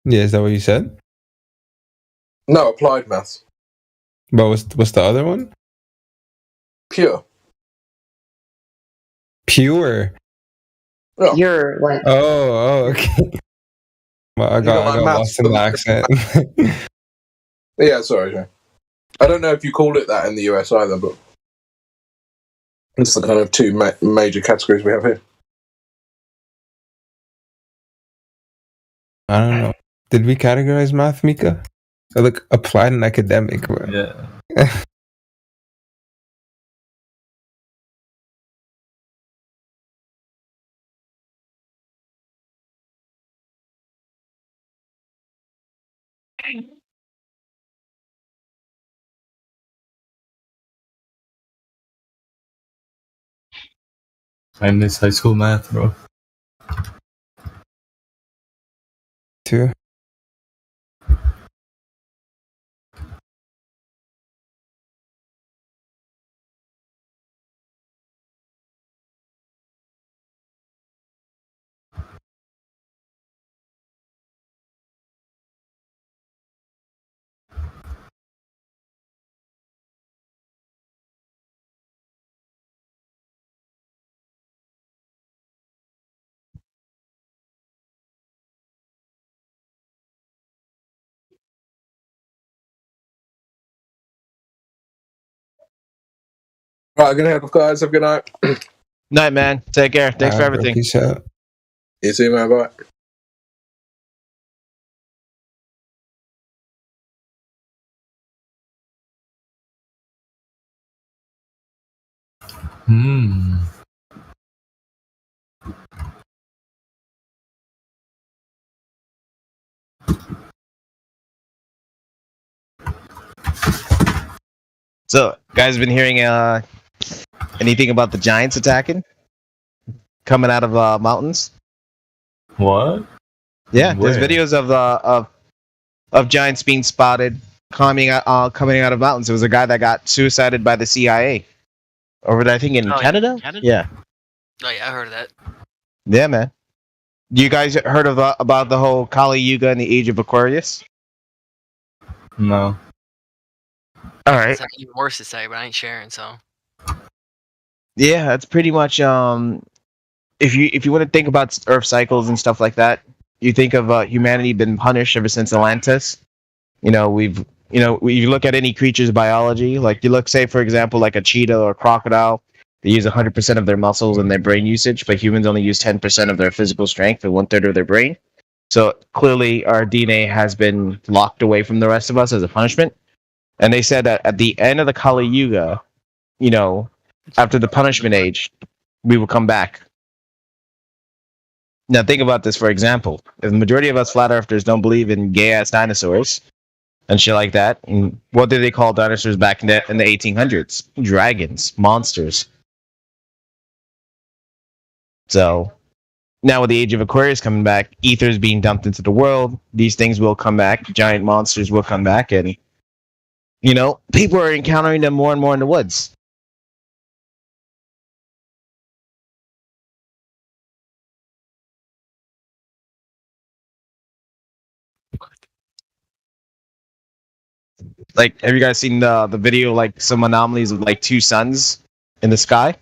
Yeah, is that what you said? No, applied maths. But what's the other one? Pure. Pure. Yeah. You're like. Oh, okay. Well, I got like lost in the accent. Yeah, sorry. I don't know if you call it that in the US either, but it's the kind of two major categories we have here. I don't know. Did we categorize math, Mika? So look, applied and academic. Bro. Yeah. I miss high school math, bro. Too. Right, good night, guys. Have a good night. Night, man. Take care. Thanks for everything. Peace out. You too, man. Bye. So, guys, been hearing anything about the Giants attacking, coming out of mountains? What? Yeah, Where? there's videos of giants being spotted coming out of mountains. It was a guy that got suicided by the CIA over there, I think in Canada. Yeah, Oh yeah, I heard of that. yeah, man. You guys heard of about the whole Kali Yuga and the Age of Aquarius? No. All right. It's even worse to say, but I ain't sharing. So Yeah, that's pretty much if you want to think about Earth cycles and stuff like that, you think of humanity been punished ever since Atlantis. You know, you look at any creature's biology, like you look, say for example, like a cheetah or a crocodile, they use 100% of their muscles and their brain usage, but humans only use 10% of their physical strength and 1/3 of their brain. So clearly, our DNA has been locked away from the rest of us as a punishment. And they said that at the end of the Kali Yuga, you know, after the punishment age, we will come back. Now think about this, for example. If the majority of us flat earthers don't believe in gay-ass dinosaurs and shit like that, and what did they call dinosaurs back in the 1800s? Dragons, monsters. So, now with the Age of Aquarius coming back, ether is being dumped into the world, these things will come back, giant monsters will come back, and you know, people are encountering them more and more in the woods. Like, have you guys seen the video, like some anomalies of like two suns in the sky?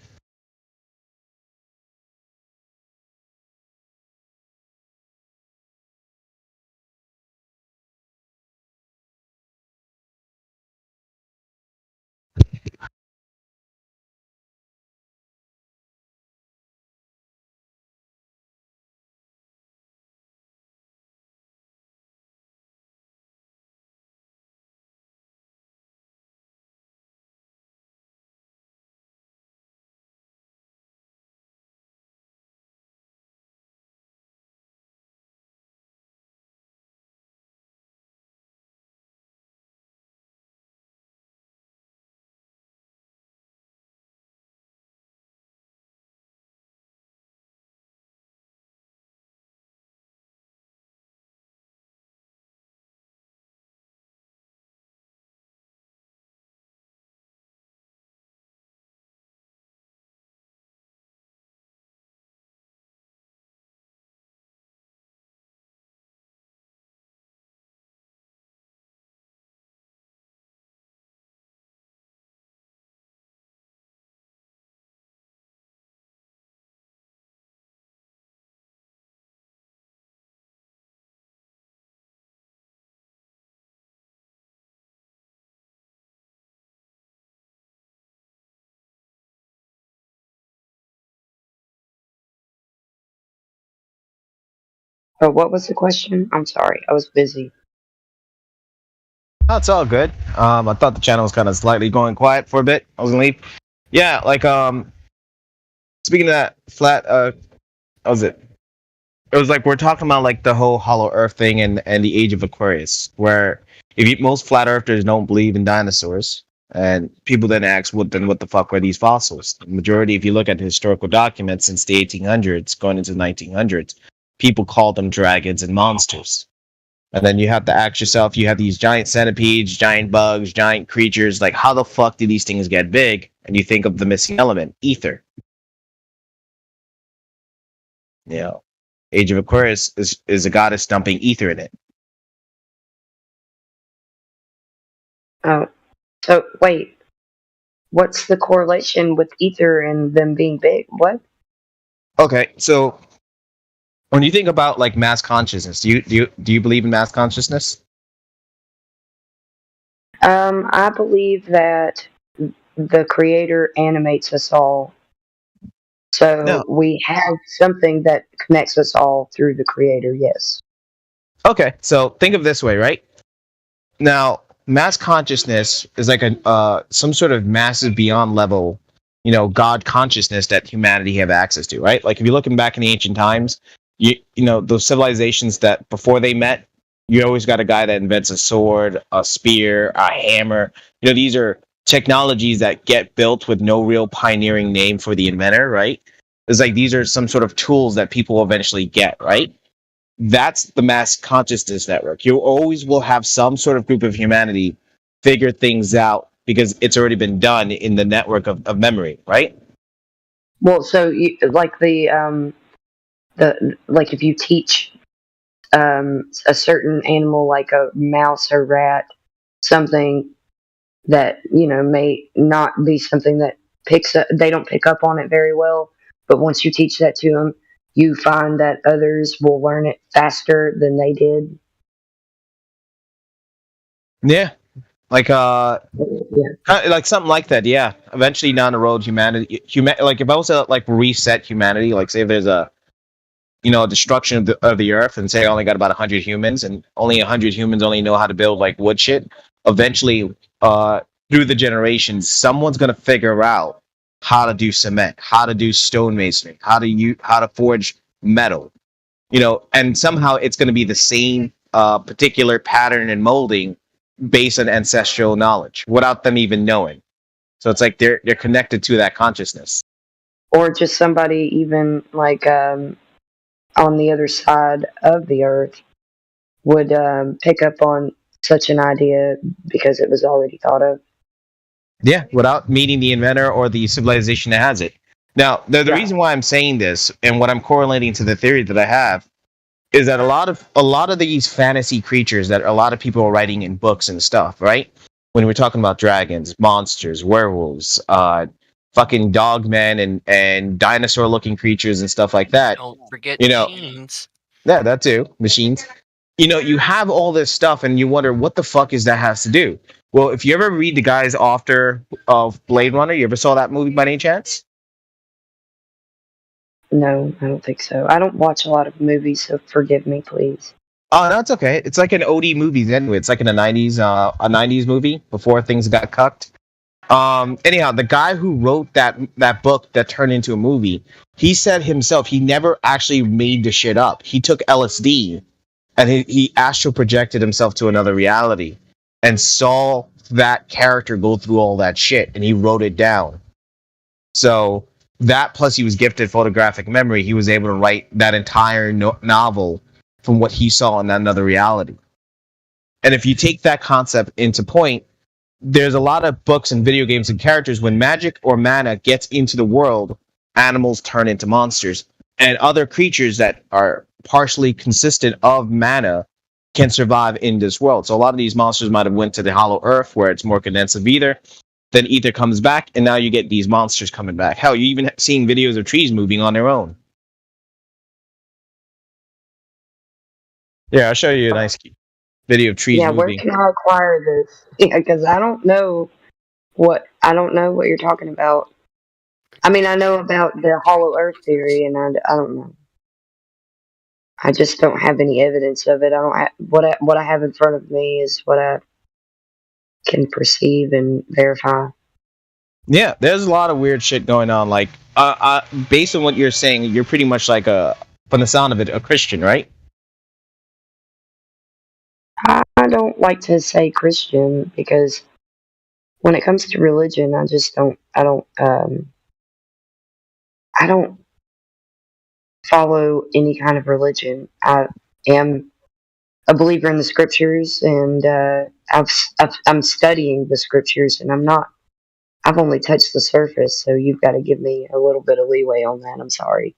But what was the question? I'm sorry, I was busy. Oh, it's all good. I thought the channel was kind of slightly going quiet for a bit. I was gonna leave. Yeah, like speaking of that flat, what was it? It was like we're talking about like the whole Hollow Earth thing and the Age of Aquarius, where most flat earthers don't believe in dinosaurs, and people then ask, what the fuck were these fossils? The majority, if you look at historical documents since the 1800s, going into the 1900s, people called them dragons and monsters. And then you have to ask yourself, you have these giant centipedes, giant bugs, giant creatures. Like, how the fuck do these things get big? And you think of the missing element, ether. You know, Age of Aquarius is a goddess dumping ether in it. Oh, so wait, what's the correlation with ether and them being big? What? Okay, so when you think about like mass consciousness, do you believe in mass consciousness? I believe that the creator animates us all. So we have something that connects us all through the creator, yes. Okay, so think of it this way, right? Now, mass consciousness is like a some sort of massive beyond level, God consciousness that humanity have access to, right? Like if you're looking back in the ancient times, you know those civilizations that before they met, you always got a guy that invents a sword, a spear, a hammer. These are technologies that get built with no real pioneering name for the inventor, right? It's like these are some sort of tools that people eventually get, right? That's the mass consciousness network. You always will have some sort of group of humanity figure things out because it's already been done in the network of memory, right? Well, so like like if you teach a certain animal, like a mouse or rat, something that may not be something that they don't pick up on it very well, but once you teach that to them, you find that others will learn it faster than they did. Yeah, like like something like that. Yeah, eventually down the road, like if I was to like reset humanity, like say if there's a destruction of the earth, and say I only got about 100 humans, and only 100 humans only know how to build like wood shit. Eventually, through the generations, someone's gonna figure out how to do cement, how to do stonemasonry, how to forge metal, and somehow it's gonna be the same particular pattern and molding based on ancestral knowledge without them even knowing. So it's like they're connected to that consciousness. Or just somebody even like on the other side of the earth would pick up on such an idea because it was already thought of. Yeah, without meeting the inventor or the civilization that has it. Now, the reason why I'm saying this and what I'm correlating to the theory that I have is that a lot of these fantasy creatures that a lot of people are writing in books and stuff, right? When we're talking about dragons, monsters, werewolves, fucking dogmen and dinosaur-looking creatures and stuff like that. Don't forget machines. Yeah, that too. Machines. You have all this stuff and you wonder what the fuck is that has to do. Well, if you ever read the guy's author of Blade Runner, you ever saw that movie by any chance? No, I don't think so. I don't watch a lot of movies, so forgive me, please. Oh, that's okay. It's like an OD movie anyway. It's like in the 90s, a 90s movie before things got cucked. Anyhow, the guy who wrote that book that turned into a movie, he said himself he never actually made the shit up. He took LSD and he astral projected himself to another reality and saw that character go through all that shit, and he wrote it down. So that plus he was gifted photographic memory, he was able to write that entire novel from what he saw in that another reality. And if you take that concept into point, there's a lot of books and video games and characters when magic or mana gets into the world, animals turn into monsters, and other creatures that are partially consistent of mana can survive in this world. So a lot of these monsters might have went to the Hollow Earth where it's more condensed of ether. Then ether comes back, and now you get these monsters coming back. Hell, you even seeing videos of trees moving on their own. Yeah, I'll show you a nice video of trees moving. Where can I acquire this? Yeah, because I don't know what you're talking about. I mean, I know about the Hollow Earth theory, and I don't know. I just don't have any evidence of it. I don't have, what I have in front of me is what I can perceive and verify. Yeah, there's a lot of weird shit going on. Like, based on what you're saying, you're pretty much like from the sound of it, a Christian, right? I don't like to say Christian because when it comes to religion, I just don't. I don't follow any kind of religion. I am a believer in the scriptures, and I'm studying the scriptures, and I'm not. I've only touched the surface, so you've got to give me a little bit of leeway on that. I'm sorry.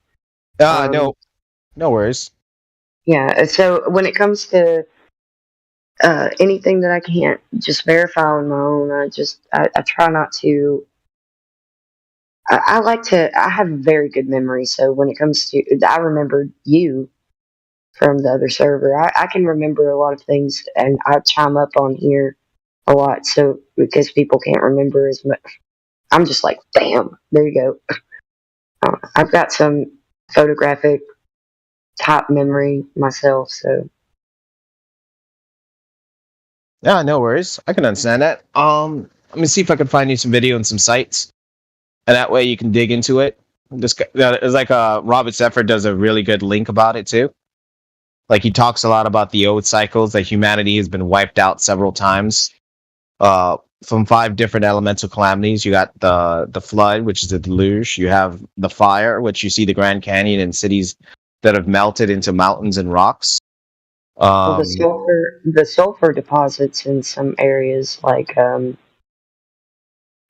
No worries. Yeah. So when it comes to anything that I can't just verify on my own, I try not to. I like to. I have a very good memory, so when it comes to, I remember you from the other server. I can remember a lot of things, and I chime up on here a lot. So because people can't remember as much, I'm just like, bam, there you go. I've got some photographic top memory myself, so. Yeah, no worries. I can understand that. Let me see if I can find you some video and some sites, and that way you can dig into it. It's like Robert Zephyr does a really good link about it too. Like he talks a lot about the old cycles that humanity has been wiped out several times. From 5 different elemental calamities, you got the flood, which is the deluge. You have the fire, which you see the Grand Canyon and cities that have melted into mountains and rocks. Well, the sulfur deposits in some areas, like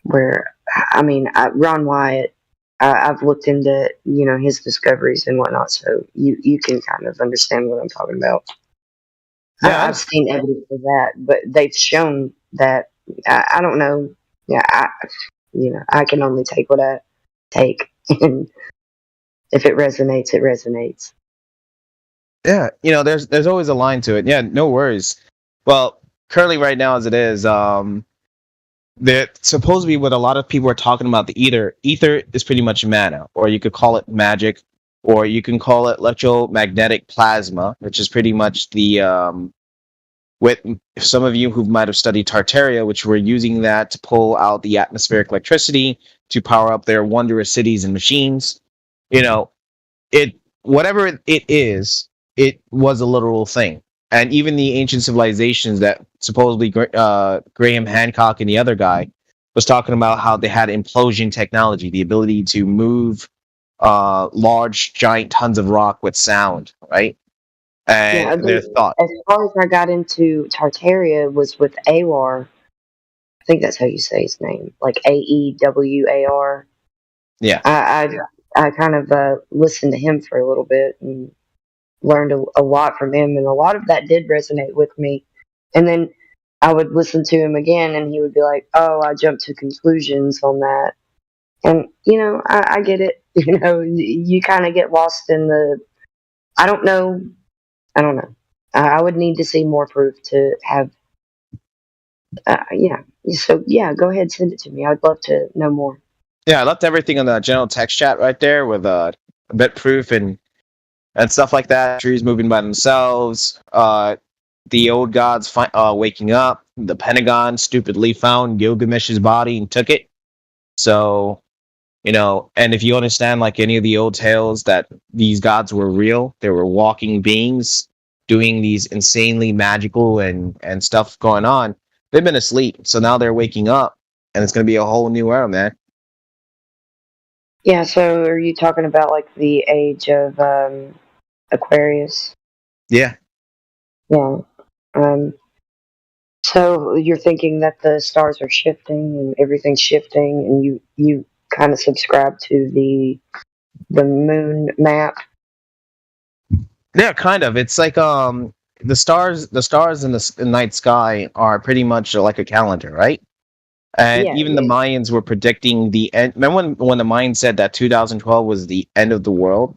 where Ron Wyatt, I've looked into his discoveries and whatnot, so you can kind of understand what I'm talking about. Yeah, I've seen evidence of that, but they've shown that. I don't know. Yeah, I can only take what I take, and if it resonates, it resonates. Yeah, there's always a line to it. Yeah, no worries. Well, currently right now as it is, that supposedly what a lot of people are talking about the ether is pretty much mana, or you could call it magic, or you can call it electromagnetic plasma, which is pretty much the with some of you who might have studied Tartaria, which were using that to pull out the atmospheric electricity to power up their wondrous cities and machines. Whatever it is, it was a literal thing. And even the ancient civilizations that supposedly Graham Hancock and the other guy was talking about how they had implosion technology, the ability to move large, giant tons of rock with sound, right? And their thought. As far as I got into Tartaria was with Awar. I think that's how you say his name, like Aewar. Yeah. I kind of listened to him for a little bit and learned a lot from him, and a lot of that did resonate with me. And then I would listen to him again, and he would be like, "Oh, I jumped to conclusions on that." And I get it. You kind of get lost in the. I don't know. I would need to see more proof to have. Yeah. So yeah, go ahead, send it to me. I'd love to know more. Yeah, I left everything in the general text chat right there with a bit proof and stuff like that. Trees moving by themselves. The old gods waking up. The Pentagon stupidly found Gilgamesh's body and took it. So, and if you understand like any of the old tales that these gods were real, they were walking beings doing these insanely magical and stuff going on. They've been asleep, so now they're waking up, and it's going to be a whole new era, man. Yeah, so are you talking about like the age of Aquarius? Yeah. Yeah. So you're thinking that the stars are shifting and everything's shifting, and you kind of subscribe to the moon map? Yeah, kind of. It's like the stars in the night sky are pretty much like a calendar, right? And even the Mayans were predicting the end. Remember when the Mayans said that 2012 was the end of the world?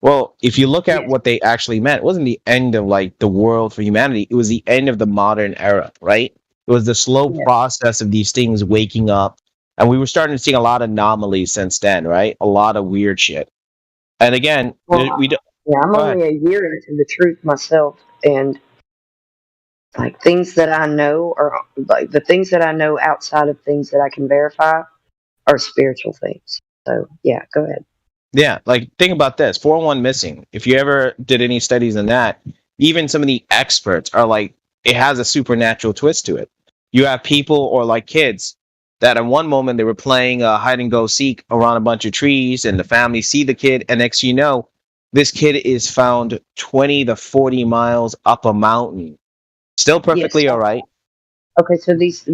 Well, if you look at what they actually meant, it wasn't the end of like the world for humanity. It was the end of the modern era, right? It was the slow process of these things waking up. And we were starting to see a lot of anomalies since then, right? A lot of weird shit. And again, we don't. Yeah, I'm Go ahead. only a year into the truth myself, and like things that I know are like the things that I know outside of things that I can verify are spiritual things. So yeah, go ahead. Yeah, like think about this: 401 missing. If you ever did any studies on that, even some of the experts are like, it has a supernatural twist to it. You have people or like kids that in one moment they were playing hide and go seek around a bunch of trees, and the family see the kid, and next you know, this kid is found 20 to 40 miles up a mountain, still perfectly Yes. all right. Okay, so these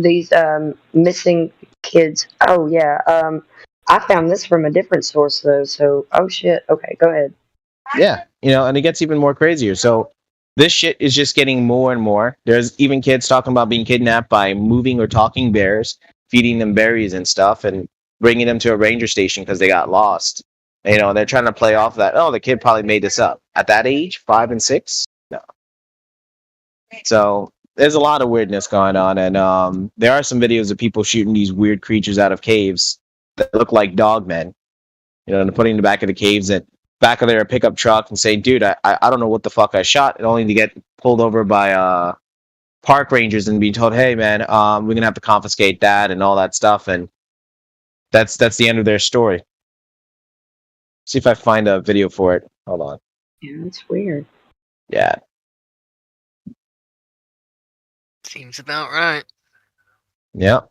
missing kids. Oh yeah. I found this from a different source though. So oh shit. Okay, go ahead. Yeah, you know, and it gets even more crazier. So this shit is just getting more and more. There's even kids talking about being kidnapped by moving or talking bears, feeding them berries and stuff, and bringing them to a ranger station because they got lost. You know, they're trying to play off that. Oh, the kid probably made this up at that age, 5 and 6. No. So there's a lot of weirdness going on, and there are some videos of people shooting these weird creatures out of caves that look like dogmen. You know, and putting in the back of the caves and back of their pickup truck and saying, dude, I don't know what the fuck I shot, and only to get pulled over by park rangers and being told, hey man, we're gonna have to confiscate that and all that stuff, and that's the end of their story. See if I find a video for it. Hold on. Yeah, that's weird. Yeah. Seems about right. Yeah.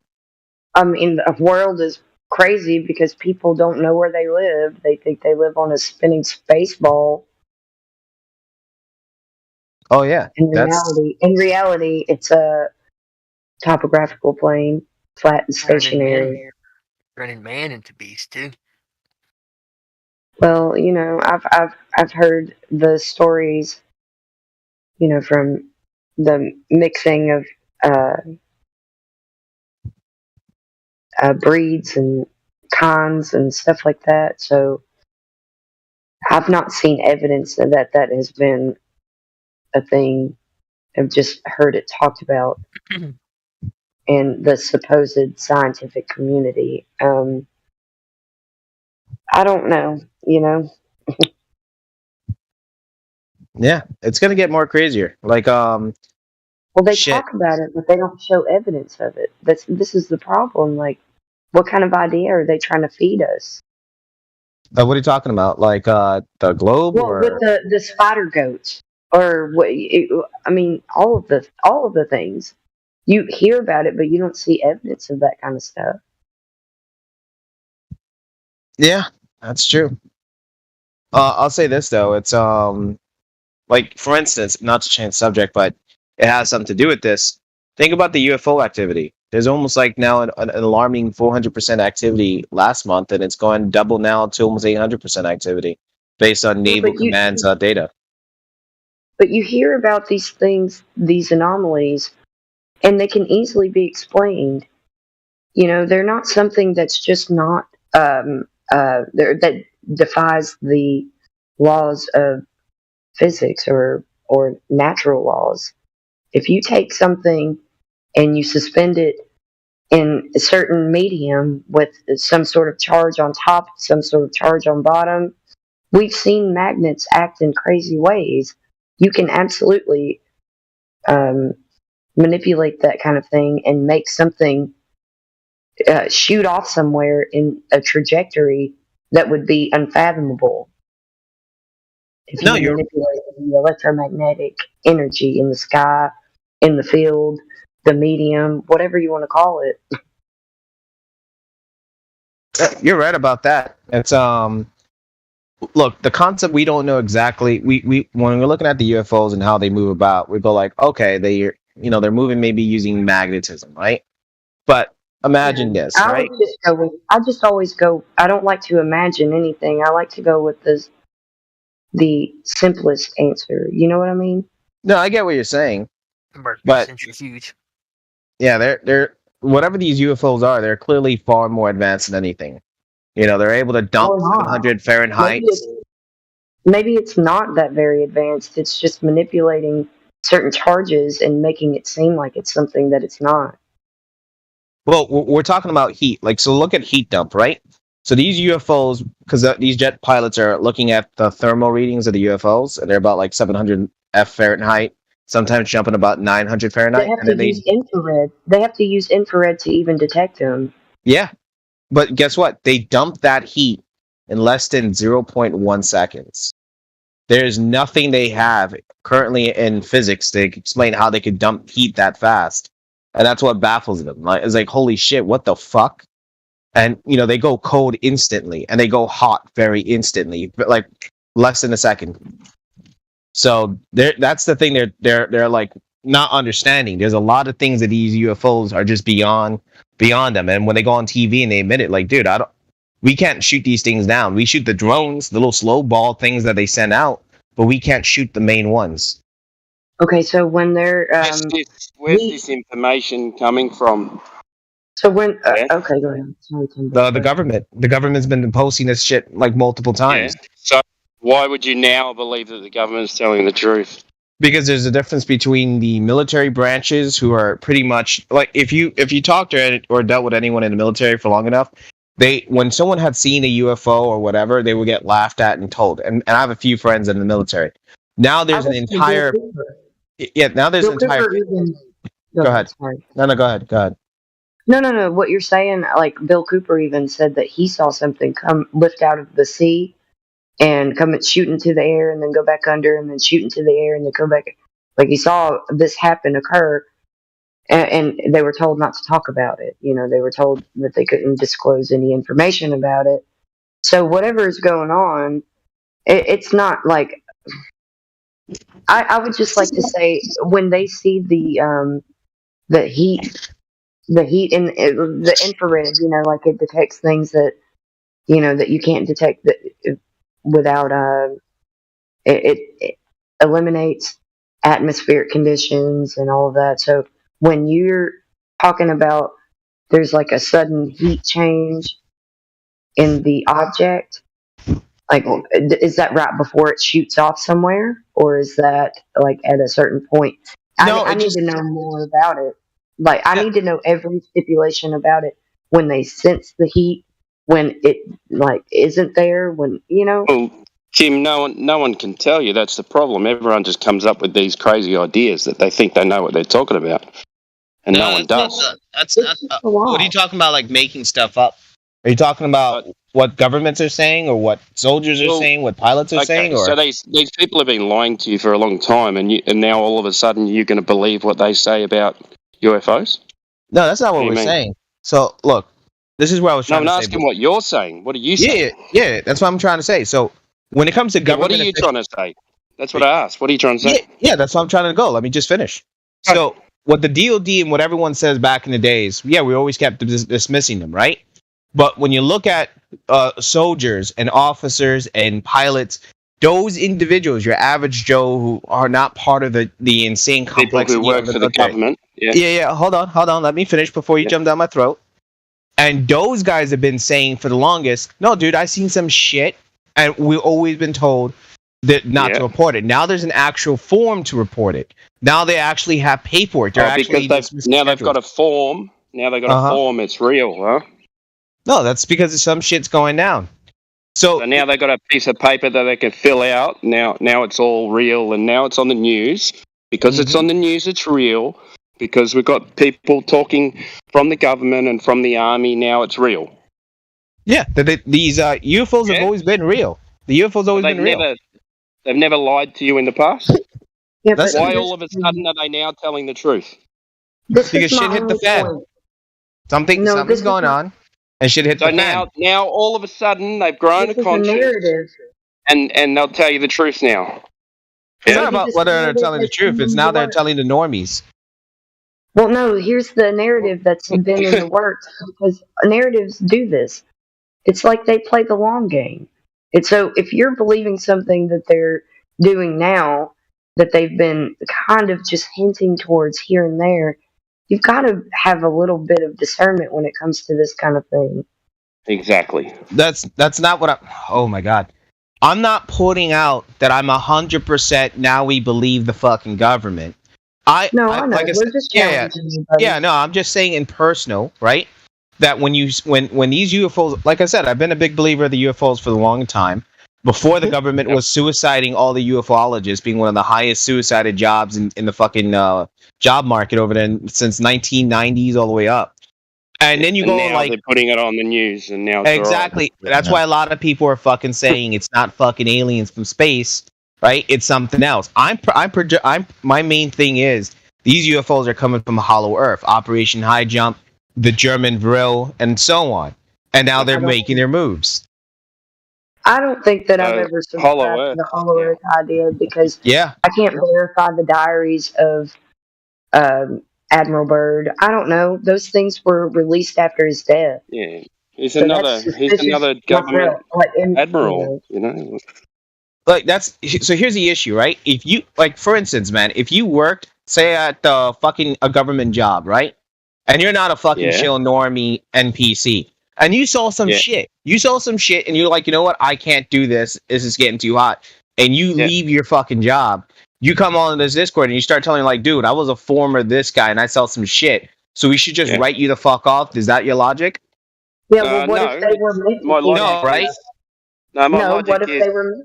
I mean, the world is crazy because people don't know where they live. They think they live on a spinning space ball. Oh yeah. In reality, it's a topographical plane, flat and stationary. Turning man into beast too. Well, you know, I've heard the stories, you know, from the mixing of breeds and kinds and stuff like that. So I've not seen evidence that that has been a thing. I've just heard it talked about in the supposed scientific community. I don't know, you know. Yeah, it's gonna get more crazier. Like Well, they shit. talk about it, but they don't show evidence of it. This is the problem. Like, what kind of idea are they trying to feed us? What are you talking about? Like the globe Well, or with the spider goats, or what? I mean, all of the things you hear about it, but you don't see evidence of that kind of stuff. yeah, that's true. I'll say this though, it's like for instance, not to change subject, but it has something to do with this. Think about the UFO activity. There's almost like now an alarming 400% activity last month, and it's going double now to almost 800% activity based on Naval Command's data. But you hear about these things, these anomalies, and they can easily be explained. You know, they're not something that's just not that defies the laws of physics or natural laws. If you take something and you suspend it in a certain medium with some sort of charge on top, some sort of charge on bottom, we've seen magnets act in crazy ways. You can absolutely manipulate that kind of thing and make something shoot off somewhere in a trajectory that would be unfathomable. If you manipulate the electromagnetic energy in the sky, in the field, the medium, whatever you want to call it. You're right about that. It's look, the concept we don't know exactly. We when we're looking at the UFOs and how they move about, we go like, okay, they're moving maybe using magnetism, right? But imagine this, right? I just always go. I don't like to imagine anything. I like to go with the simplest answer. You know what I mean? No, I get what you're saying, but is huge. yeah, they're whatever these UFOs are, they're clearly far more advanced than anything. You know, they're able to dump 700 Fahrenheit. Maybe it's not that very advanced. It's just manipulating certain charges and making it seem like it's something that it's not. Well, we're talking about heat. Like, so look at heat dump, right? So these UFOs, because these jet pilots are looking at the thermal readings of the UFOs, and they're about like 700 F Fahrenheit, sometimes jumping about 900 Fahrenheit. They have And then to use infrared. They have to use infrared to even detect them. yeah, but guess what? They dump that heat in less than 0.1 seconds. There's nothing they have currently in physics to explain how they could dump heat that fast, and that's what baffles them. Like, it's like, holy shit, what the fuck? And you know, they go cold instantly, and they go hot very instantly, but like less than a second. So that's the thing they're like not understanding. There's a lot of things that these UFOs are just beyond them. And when they go on TV and they admit it, like, dude, we can't shoot these things down. We shoot the drones, the little slow ball things that they send out, but we can't shoot the main ones. Okay, so when they're Where's this information coming from? so when okay, go ahead. Sorry, Tim. The government's been posting this shit like multiple times. Yeah. So why would you now believe that the government's telling the truth? Because there's a difference between the military branches, who are pretty much like, if you talked or dealt with anyone in the military for long enough, when someone had seen a UFO or whatever, they would get laughed at and told. And I have a few friends in the military. Now there's an entire now there's an entire. Go ahead. Sorry. No, go ahead. No. What you're saying, like Bill Cooper even said that he saw something come lift out of the sea and come and shoot into the air and then go back under and then shoot into the air and then go back. Like he saw this occur, and they were told not to talk about it. You know, they were told that they couldn't disclose any information about it. So whatever is going on, it's not like. I would just like to say, when they see the heat in the infrared, you know, like it detects things that, you know, that you can't detect that without it eliminates atmospheric conditions and all of that. So when you're talking about there's like a sudden heat change in the object, like, is that right before it shoots off somewhere, or is that like at a certain point? I need to know more about it. Like, I need to know every stipulation about it. When they sense the heat, when it like isn't there, when you know. Well, Kim, no one can tell you. That's the problem. Everyone just comes up with these crazy ideas that they think they know what they're talking about, and no one does. That's not. What are you talking about? Like making stuff up? Are you talking about what governments are saying, or what soldiers are saying, what pilots are saying? Or? So these people have been lying to you for a long time, and now all of a sudden you're going to believe what they say about UFOs? No, that's not what we're saying. So look, this is where I was trying to say. I'm asking what you're saying. What are you saying? Yeah, that's what I'm trying to say. So when it comes to government, what are you trying to say? That's what I asked. What are you trying to say? Yeah, that's what I'm trying to go. Let me just finish. So what the DOD and what everyone says back in the days, we always kept dismissing them, right? But when you look at soldiers and officers and pilots, those individuals, your average Joe, who are not part of the insane complexity people who work for the government. Yeah. Hold on. Let me finish before you jump down my throat. And those guys have been saying for the longest, no, dude, I seen some shit, and we've always been told that not to report it. Now there's an actual form to report it. Now they actually have paperwork. They've got a form. Now they've got a form. It's real, huh? No, that's because some shit's going down. So now they've got a piece of paper that they can fill out. Now it's all real, and now it's on the news. Because it's on the news, it's real. Because we've got people talking from the government and from the army, now it's real. Yeah, these UFOs have always been real. The UFOs always been real. They've never lied to you in the past? Yeah, why all of a sudden are they now telling the truth? Because shit hit the fan. Something's going on. And shit hit the fan. Now all of a sudden they've grown a conscience, and they'll tell you the truth now. It's not about whether they're telling the truth. It's now they're telling the normies. Well, no. Here's the narrative that's been in the works, because narratives do this. It's like they play the long game. It's so if you're believing something that they're doing now, that they've been kind of just hinting towards here and there, you've got to have a little bit of discernment when it comes to this kind of thing. Exactly. That's not what oh my God. I'm not putting out that I'm 100% now we believe the fucking government. I know. Like we're just challenging you, buddy. No, I'm just saying in personal, right? that when these UFOs, like I said, I've been a big believer of the UFOs for a long time. Before the government was suiciding all the ufologists, being one of the highest suicided jobs in the fucking job market over there since 1990s all the way up. And then you go now like they're putting it on the news, and now it's exactly. all right. That's why a lot of people are fucking saying it's not fucking aliens from space, right? It's something else. My main thing is these UFOs are coming from Hollow Earth, Operation High Jump, the German Vril, and so on. And now they're making their moves. I don't think that I've ever subscribed to the Hollow Earth idea because I can't verify the diaries of Admiral Byrd. I don't know. Those things were released after his death. Yeah, he's another government admiral. You know, like that's so. Here's the issue, right? If you like, for instance, man, if you worked, say, at fucking a government job, right, and you're not a fucking chill normie NPC, and you saw some shit, and you're like, you know what, I can't do this. This is getting too hot, and you leave your fucking job. You come on this Discord and you start telling like, dude, I was a former this guy and I sell some shit. So we should just write you the fuck off. Is that your logic? Yeah, well, what if they were no, right? No, my logic what if is they were?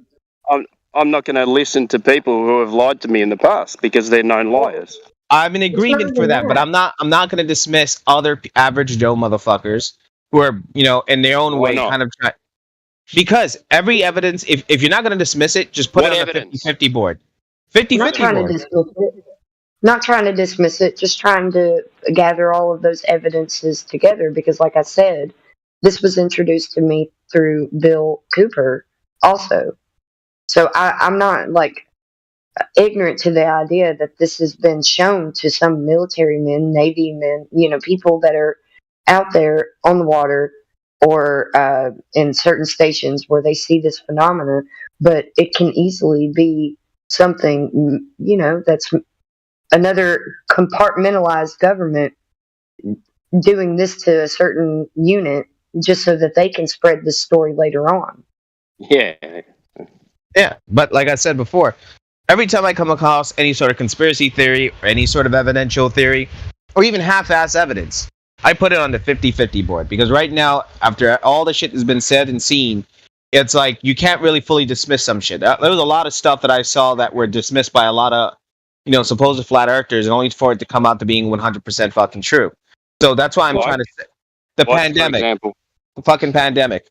I'm not going to listen to people who have lied to me in the past because they're known liars. I'm in agreement for that, but I'm not going to dismiss other average Joe motherfuckers who are, you know, in their own way kind of try. Because every evidence, if you're not going to dismiss it, just put it on the 50-50 board. 50-50 board. Not trying to dismiss it, just trying to gather all of those evidences together because, like I said, this was introduced to me through Bill Cooper also. So I'm not, like, ignorant to the idea that this has been shown to some military men, Navy men, you know, people that are out there on the water or in certain stations where they see this phenomena, but it can easily be something, you know, that's another compartmentalized government doing this to a certain unit just so that they can spread this story later on. Yeah, but like I said before, every time I come across any sort of conspiracy theory or any sort of evidential theory or even half-ass evidence, I put it on the 50-50 board because right now, after all the shit has been said and seen, it's like you can't really fully dismiss some shit. There was a lot of stuff that I saw that were dismissed by a lot of, you know, supposed flat earthers, and only for it to come out to being 100% fucking true. So that's why I'm trying to say the pandemic, the fucking pandemic.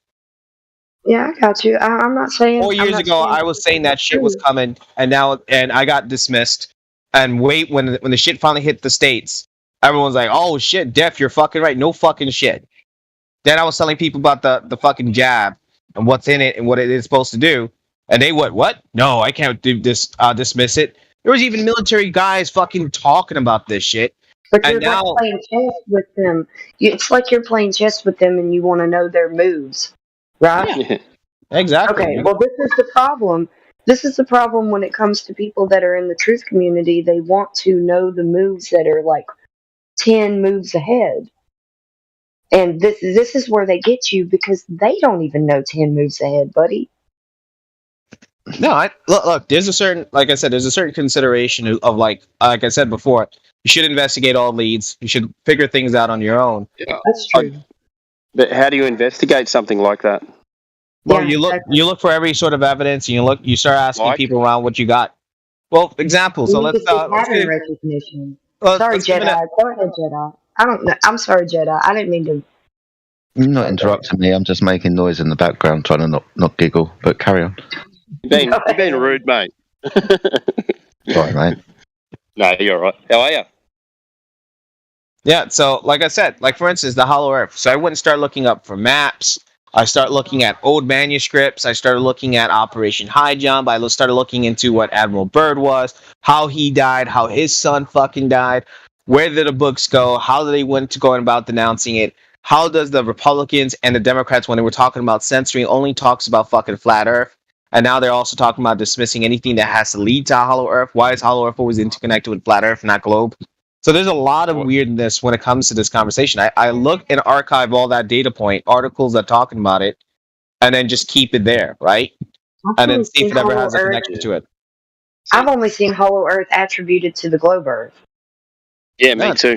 Yeah, I got you. I'm not saying 4 years ago I was saying that shit was coming, and I got dismissed. And when the shit finally hit the States, everyone's like, "Oh shit, Def, you're fucking right." No fucking shit. Then I was telling people about the fucking jab and what's in it and what it is supposed to do, and they what? No, I can't do this. Dismiss it. There was even military guys fucking talking about this shit. But you're like playing chess with them. It's like you're playing chess with them, and you want to know their moves, right? Yeah. Exactly. Okay. Well, this is the problem. This is the problem when it comes to people that are in the truth community. They want to know the moves that are like 10 moves ahead. And this is where they get you because they don't even know 10 moves ahead, buddy. No, look. There's a certain, like I said, there's a certain consideration of like I said before. You should investigate all leads. You should figure things out on your own. Yeah. That's true. But how do you investigate something like that? Well, you look for every sort of evidence, and you start asking people around what you got. Well, examples. So let's pattern recognition. Sorry, Jedi. Go ahead, Jedi. I don't know. I'm sorry, Jedi. I didn't mean to. You're not interrupting me. I'm just making noise in the background, trying to not giggle. But carry on. You're being rude, mate. Sorry, mate. No, you're all right. How are you? Yeah. So, like I said, like for instance, the Hollow Earth. So I wouldn't start looking up for maps. I start looking at old manuscripts. I started looking at Operation High Jump. I started looking into what Admiral Byrd was, how he died, how his son fucking died. Where did the books go? How did they went to go about denouncing it? How does the Republicans and the Democrats, when they were talking about censoring, only talks about fucking flat Earth, and now they're also talking about dismissing anything that has to lead to Hollow Earth? Why is Hollow Earth always interconnected with flat Earth, not globe? So there's a lot of weirdness when it comes to this conversation. I look and archive all that data point, articles that talking about it, and then just keep it there, right? And then see if it ever has a connection to it. I've only seen Hollow Earth attributed to the globe Earth. Yeah, me too.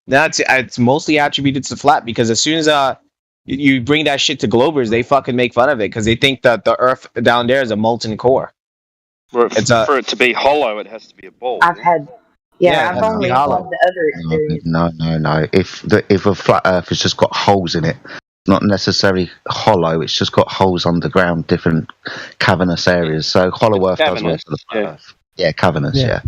That's it's mostly attributed to flat because as soon as you bring that shit to Globers, they fucking make fun of it because they think that the Earth down there is a molten core. For It's a it to be hollow, it has to be a ball. I've had, Yeah, I've it has to be only had hollow. the other experience. No. If a flat Earth has just got holes in it, not necessarily hollow, it's just got holes underground, different cavernous areas. So hollow Earth does work for the flat Earth. Yeah, cavernous. Yeah.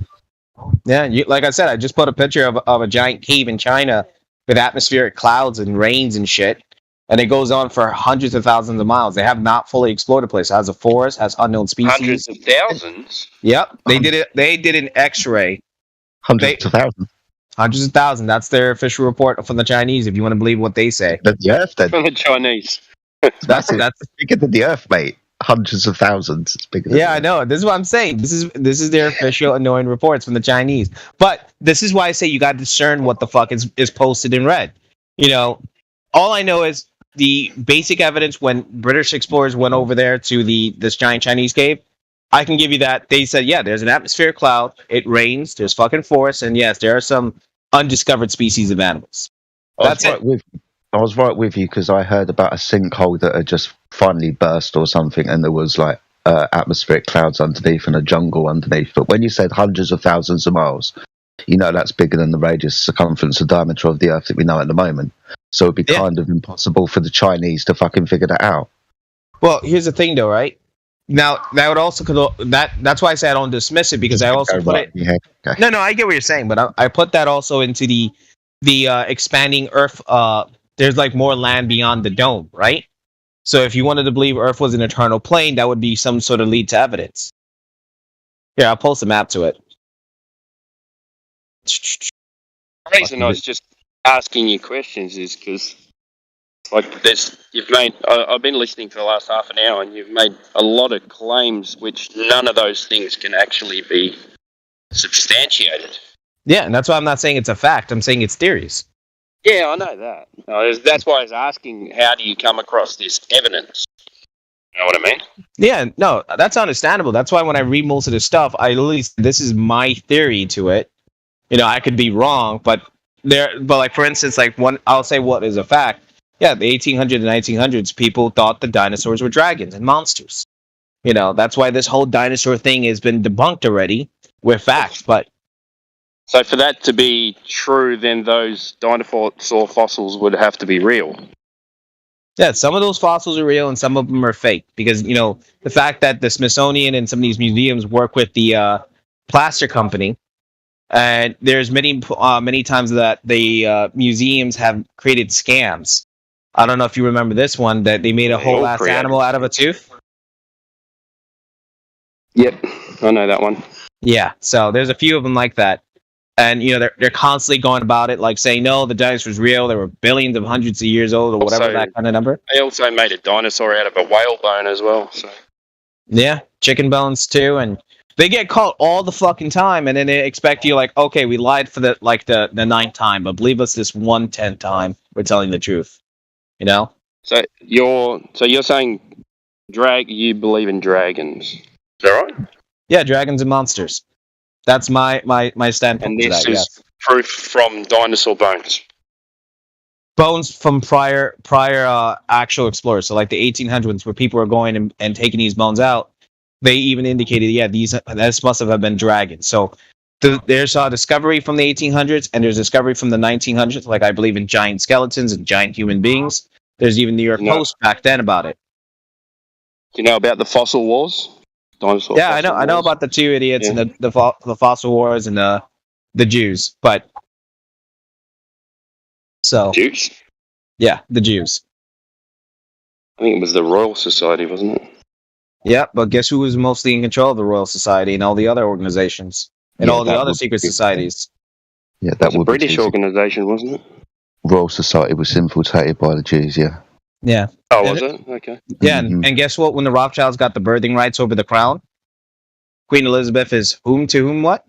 Yeah, like I said, I just put a picture of a giant cave in China with atmospheric clouds and rains and shit, and it goes on for hundreds of thousands of miles. They have not fully explored the place. It has a forest, has unknown species. Hundreds of thousands. Yep, they did it. They did an X-ray. Hundreds of thousands. Hundreds of thousands. That's their official report from the Chinese. If you want to believe what they say. The Earth, then. From the Chinese. That's bigger than the Earth, mate. Hundreds of thousands. It's bigger. Yeah, I know. This is what I'm saying. This is their official annoying reports from the Chinese. But this is why I say you got to discern what the fuck is posted in red. You know, all I know is the basic evidence when British explorers went over there to this giant Chinese cave. I can give you that. They said, yeah, there's an atmospheric cloud. It rains. There's fucking forests, and yes, there are some undiscovered species of animals. That's it. I was right with you because I heard about a sinkhole that had just finally burst or something, and there was like atmospheric clouds underneath and a jungle underneath. But when you said hundreds of thousands of miles, you know that's bigger than the radius, circumference, and diameter of the Earth that we know at the moment. So it'd be kind of impossible for the Chinese to fucking figure that out. Well, here's the thing, though, right? Now that would also that's why I say I don't dismiss it because I also put it. Yeah, okay. No, I get what you're saying, but I put that also into the expanding Earth. There's like more land beyond the dome, right? So if you wanted to believe Earth was an eternal plane, that would be some sort of lead to evidence. Here, I'll post a map to it. The reason I was just asking you questions is because, like, I've been listening for the last half an hour, and you've made a lot of claims which none of those things can actually be substantiated. Yeah, and that's why I'm not saying it's a fact. I'm saying it's theories. Yeah, I know that. That's why I was asking, how do you come across this evidence? You know what I mean? Yeah, no, that's understandable. That's why when I read most of this stuff, I literally this is my theory to it. You know, I could be wrong, but like for instance, like I'll say what is a fact. Yeah, the 1800s and 1900s, people thought the dinosaurs were dragons and monsters. You know, that's why this whole dinosaur thing has been debunked already with facts. But so for that to be true, then those dinosaur fossils would have to be real. Yeah, some of those fossils are real and some of them are fake because, you know, the fact that the Smithsonian and some of these museums work with the plaster company, and there's many times that the museums have created scams. I don't know if you remember this one, that they made a whole ass animal out of a tooth. Yep, I know that one. Yeah, so there's a few of them like that. And, you know, they're constantly going about it, like saying, no, the dinosaur's real. They were billions of hundreds of years old or whatever, that kind of number. They also made a dinosaur out of a whale bone as well. So yeah, chicken bones too. And they get caught all the fucking time. And then they expect you like, okay, we lied for the 9th time, but believe us this 1/10 time, we're telling the truth. You know? So you're saying you believe in dragons. Is that right? Yeah, dragons and monsters. That's my standpoint. And this to that, is proof from dinosaur bones. Bones from prior actual explorers. So like the 1800s, where people were going and taking these bones out, they even indicated, yeah, this must have been dragons. So there's a discovery from the 1800s, and there's discovery from the 1900s. Like I believe in giant skeletons and giant human beings. There's even New York Post back then about it. Do you know about the fossil wars? Yeah, I know about the two idiots and the fossil wars and the Jews, but so Jews. Yeah, the Jews. I think it was the Royal Society, wasn't it? Yeah, but guess who was mostly in control of the Royal Society and all the other organizations and all the other secret societies? Yeah, that was a British organization, wasn't it? Royal Society was infiltrated by the Jews. Yeah. Yeah. Oh, was it? Okay. Yeah, and guess what? When the Rothschilds got the birthing rights over the crown, Queen Elizabeth is whom to whom what?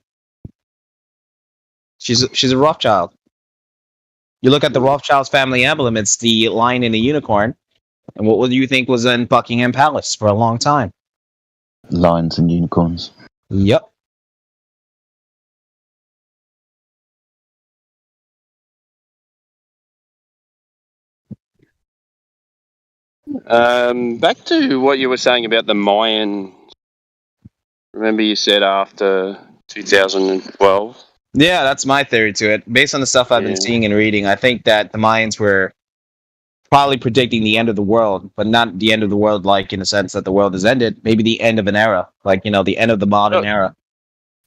She's a Rothschild. You look at the Rothschilds family emblem; it's the lion and the unicorn. And what do you think was in Buckingham Palace for a long time? Lions and unicorns. Yep. Back to what you were saying about the Mayan. Remember you said after 2012? Yeah, that's my theory to it. Based on the stuff I've been seeing and reading, I think that the Mayans were probably predicting the end of the world, but not the end of the world like in the sense that the world has ended. Maybe the end of an era, like, you know, the end of the modern era.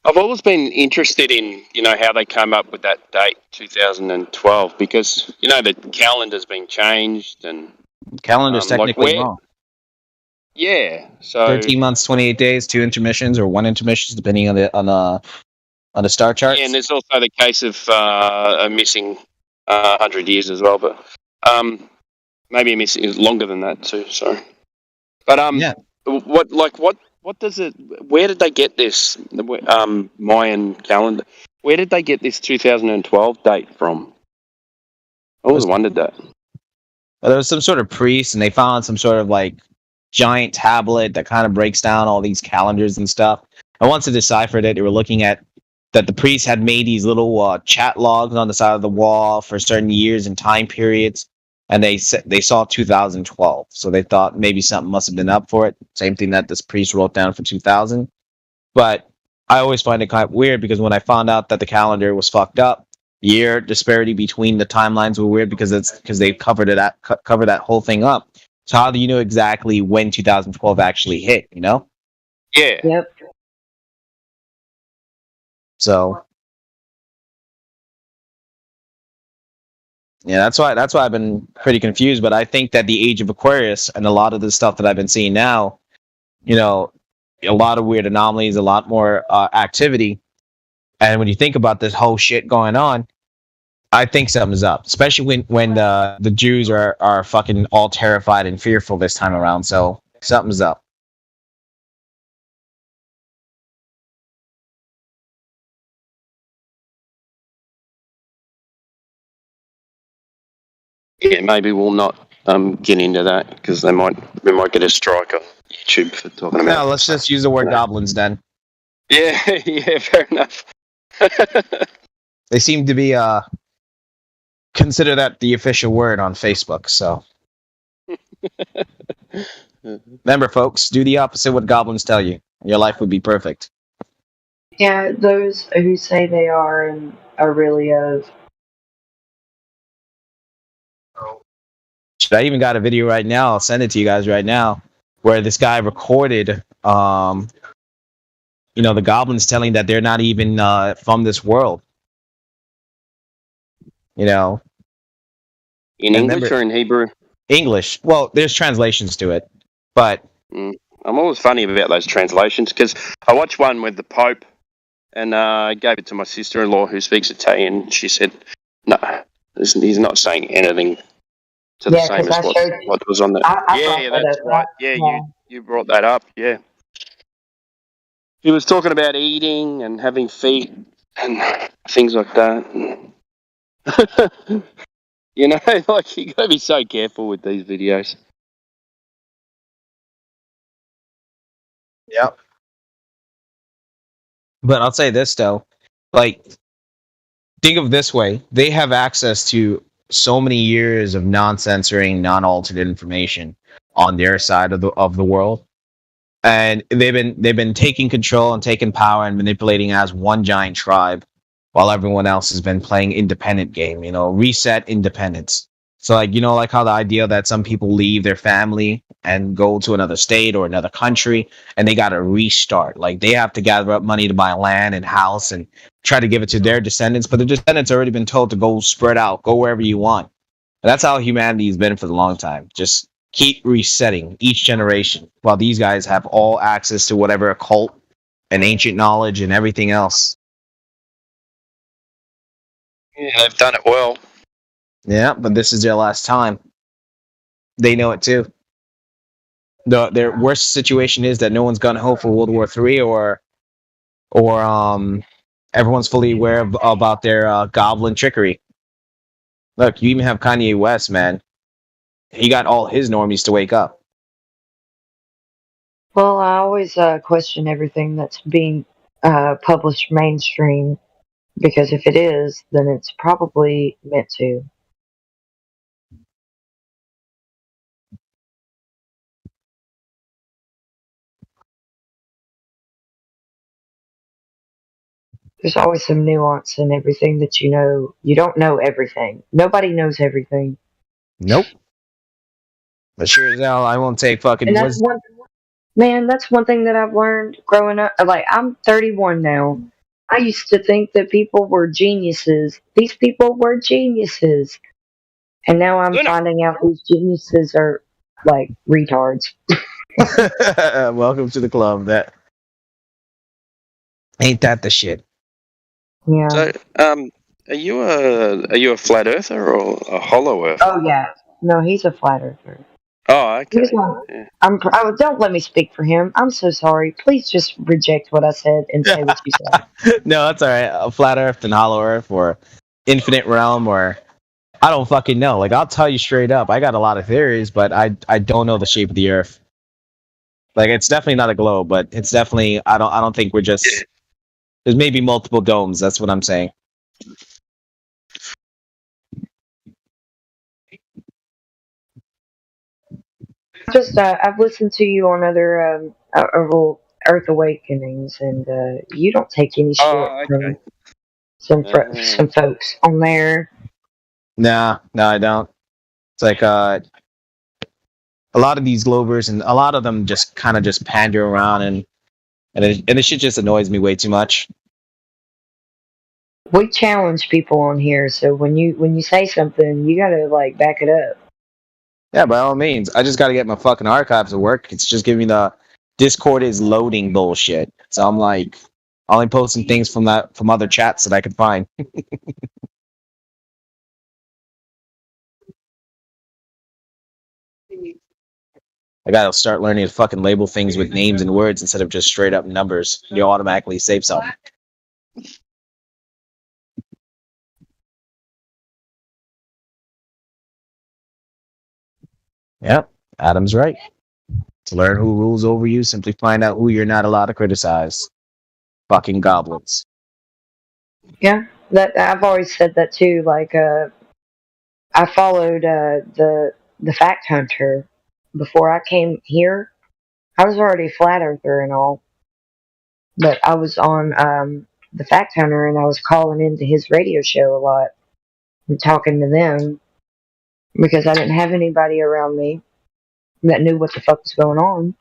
I've always been interested in, you know, how they came up with that date, 2012, because, you know, the calendar's been changed and... Calendar's technically wrong. Yeah, so... 13 months, 28 days, 2 intermissions, or 1 intermission, depending on the star chart. Yeah, and there's also the case of a missing 100 years as well, but maybe a missing longer than that too. Sorry, but what does it? Where did they get this Mayan calendar? Where did they get this 2012 date from? I always wondered that. There was some sort of priest, and they found some sort of like giant tablet that kind of breaks down all these calendars and stuff. And once they deciphered it, they were looking at that the priests had made these little chat logs on the side of the wall for certain years and time periods, and they saw 2012, so they thought maybe something must have been up for it. Same thing that this priest wrote down for 2000. But I always find it kind of weird because when I found out that the calendar was fucked up, year disparity between the timelines were weird because they covered that whole thing up. So how do you know exactly when 2012 actually hit? You know? Yeah. Yep. So, yeah, that's why I've been pretty confused. But I think that the age of Aquarius and a lot of the stuff that I've been seeing now, you know, a lot of weird anomalies, a lot more activity. And when you think about this whole shit going on, I think something's up. Especially when the Jews are fucking all terrified and fearful this time around. So something's up. Yeah, maybe we'll not get into that because we might get a strike on YouTube for talking about. No, let's just use the word goblins then. Yeah, yeah, fair enough. They seem to be consider that the official word on Facebook. So remember, folks, do the opposite of what goblins tell you. Your life would be perfect. Yeah, those who say they are and are really of. I even got a video right now. I'll send it to you guys right now, where this guy recorded, the goblins telling that they're not even from this world. You know, in English or in Hebrew? English. Well, there's translations to it, but I'm always funny about those translations because I watched one with the Pope, and I gave it to my sister-in-law who speaks Italian. She said, "No, he's not saying anything." To the same as what was on there. Yeah, that's right. Yeah, you brought that up. Yeah, he was talking about eating and having feet and things like that. You know, like you got to be so careful with these videos. Yep. But I'll say this though, like, think of it this way: they have access to so many years of non-censoring, non-altered information on their side of the world, and they've been taking control and taking power and manipulating as one giant tribe, while everyone else has been playing independent game. You know, reset independence. So like, you know, like how the idea that some people leave their family and go to another state or another country and they got to restart. Like they have to gather up money to buy land and house and try to give it to their descendants, but the descendants already been told to go spread out, go wherever you want. And that's how humanity has been for the long time. Just keep resetting each generation while these guys have all access to whatever occult and ancient knowledge and everything else. Yeah, they've done it well. Yeah, but this is their last time. They know it too. Their worst situation is that no one's gonna hope for World War III or everyone's fully aware about their goblin trickery. Look, you even have Kanye West, man. He got all his normies to wake up. Well, I always question everything that's being published mainstream, because if it is, then it's probably meant to. There's always some nuance in everything that you know. You don't know everything. Nobody knows everything. Nope. But sure as hell, I won't take fucking And that's wisdom. that's one thing that I've learned growing up. Like, I'm 31 now. I used to think that people were geniuses. These people were geniuses. And now I'm finding out these geniuses are, like, retards. Welcome to the club. That ain't that the shit. Yeah. So, are you a flat earther or a hollow earther? Oh, yeah. No, he's a flat earther. Oh, okay. He's not. Don't let me speak for him. I'm so sorry. Please just reject what I said and say what you said. No, that's all right. A flat Earth and hollow Earth, or infinite realm, or I don't fucking know. Like, I'll tell you straight up, I got a lot of theories, but I don't know the shape of the Earth. Like, it's definitely not a globe, but it's definitely I don't think we're just. There's maybe multiple domes. That's what I'm saying. I've listened to you on other Earth Awakenings, and you don't take any shit from some folks on there. No, I don't. It's like a lot of these globers, and a lot of them just kind of just pander around, and the shit just annoys me way too much. We challenge people on here, so when you say something, you gotta like back it up. Yeah, by all means. I just got to get my fucking archives to work. It's just giving me the Discord is loading bullshit. So I'm like only posting things from other chats that I could find. I gotta start learning to fucking label things with names and words instead of just straight up numbers. You automatically save something. Yep, Adam's right. To learn who rules over you, simply find out who you're not allowed to criticize. Fucking goblins. Yeah, that I've always said that too. Like, I followed the Fact Hunter before I came here. I was already a flat earther and all, but I was on the Fact Hunter, and I was calling into his radio show a lot and talking to them because I didn't have anybody around me that knew what the fuck was going on.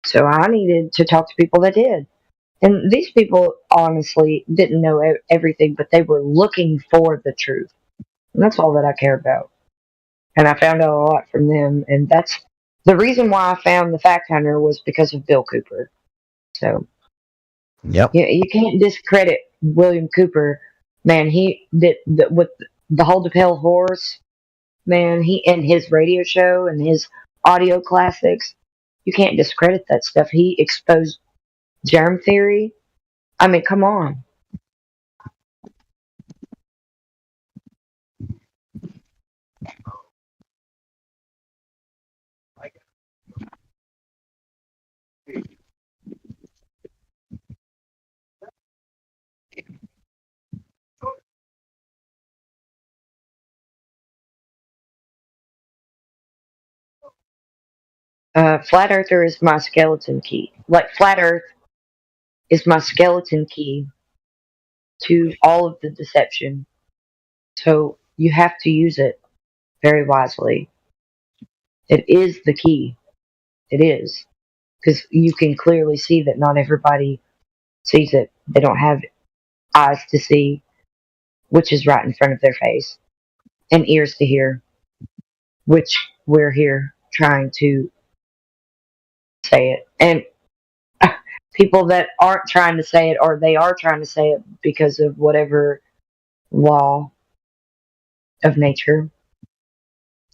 So I needed to talk to people that did. And these people honestly didn't know everything, but they were looking for the truth. And that's all that I care about. And I found out a lot from them. And that's the reason why I found the Fact Hunter was because of Bill Cooper. So, yep. You can't discredit William Cooper. Man, he did with the Hold the Pale Horse. Man, he and his radio show and his audio classics. You can't discredit that stuff. He exposed germ theory. I mean, come on. Flat Earther is my skeleton key. Like, Flat Earth is my skeleton key to all of the deception. So you have to use it very wisely. It is the key. It is. Because you can clearly see that not everybody sees it. They don't have eyes to see, which is right in front of their face, and ears to hear, which we're here trying to say it. And people that aren't trying to say it, or they are trying to say it because of whatever law of nature.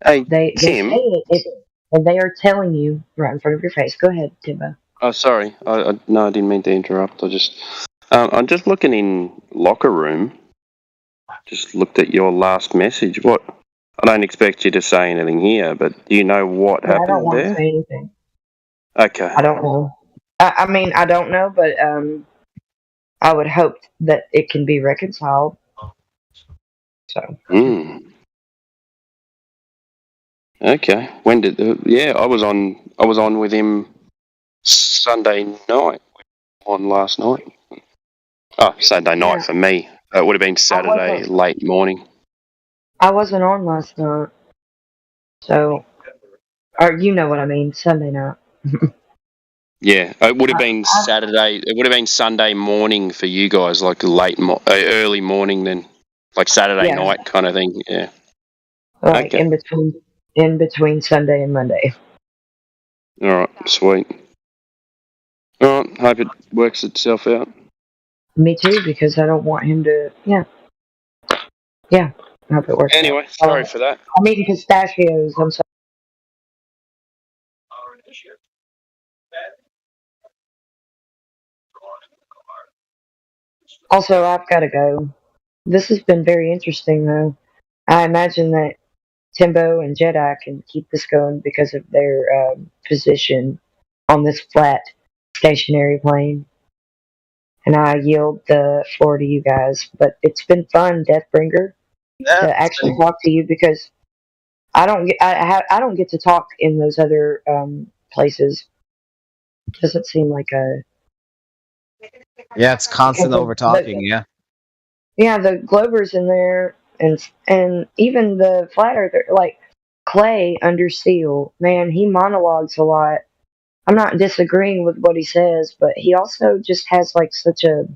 Hey, they Tim. say it, and they are telling you right in front of your face. Go ahead, Timbo. Oh, sorry. No, I didn't mean to interrupt. I'm just looking in locker room. Just looked at your last message. What? I don't expect you to say anything here, but do you know what I don't happened want there? to say anything. Okay. I don't know. I mean, I don't know, but I would hope that it can be reconciled. So. Okay. When did? Yeah, I was on with him Sunday night. On last night. Oh, Saturday night Yeah. for me. It would have been Saturday wasn't. late morning. I wasn't on last night, so or you know what I mean. Sunday night. Yeah, it would have been I, Saturday. It would have been Sunday morning for you guys, like early morning, then like Saturday yeah, night kind of thing. Yeah. like Okay. in between Sunday and Monday. All right. Sweet. All right. Hope it works itself out. Me too, because I don't want him to. Yeah, I hope it works out. Anyway, sorry for that. I'm eating pistachios. I'm sorry. Also, I've got to go. This has been very interesting, though. I imagine that Timbo and Jedi can keep this going because of their position on this flat stationary plane. And I yield the floor to you guys. But it's been fun, Deathbringer, to actually talk to you because I don't get I don't get to talk in those other places. Doesn't seem like a Yeah, it's constant because over talking. Yeah. yeah, the Glovers in there, and even the Flat Earther, like Clay under Seal, man, he monologues a lot. I'm not disagreeing with what he says, but he also just has like such a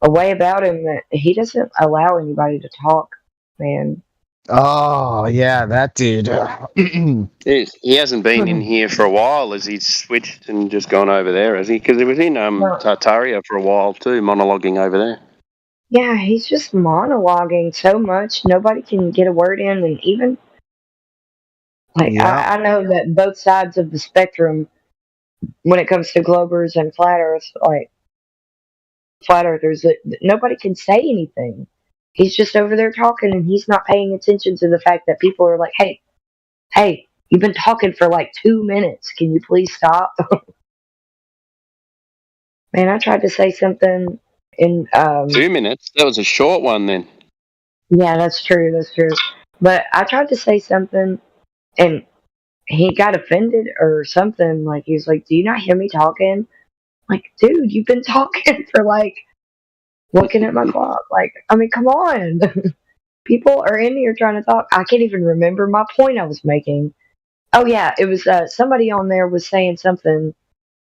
way about him that he doesn't allow anybody to talk, man. Oh yeah, that dude. He hasn't been in here for a while. Has he switched and just gone over there? Has he? Because he was in Tartaria for a while too, monologuing over there. Yeah, he's just monologuing so much, nobody can get a word in, and even like Yeah. I know that both sides of the spectrum when it comes to Globers and Flat Earth, like Flat Earthers, that nobody can say anything. He's just over there talking, and he's not paying attention to the fact that people are like, "Hey, you've been talking for like 2 minutes. Can you please stop?" Man, I tried to say something in 2 minutes. That was a short one then. yeah, that's true, But I tried to say something, and he got offended or something. Like he was like, "Do you not hear me talking?" Like, dude, you've been talking for like looking at my clock. Like, I mean, come on. People are in here trying to talk. I can't even remember my point I was making. Oh yeah, it was somebody on there was saying something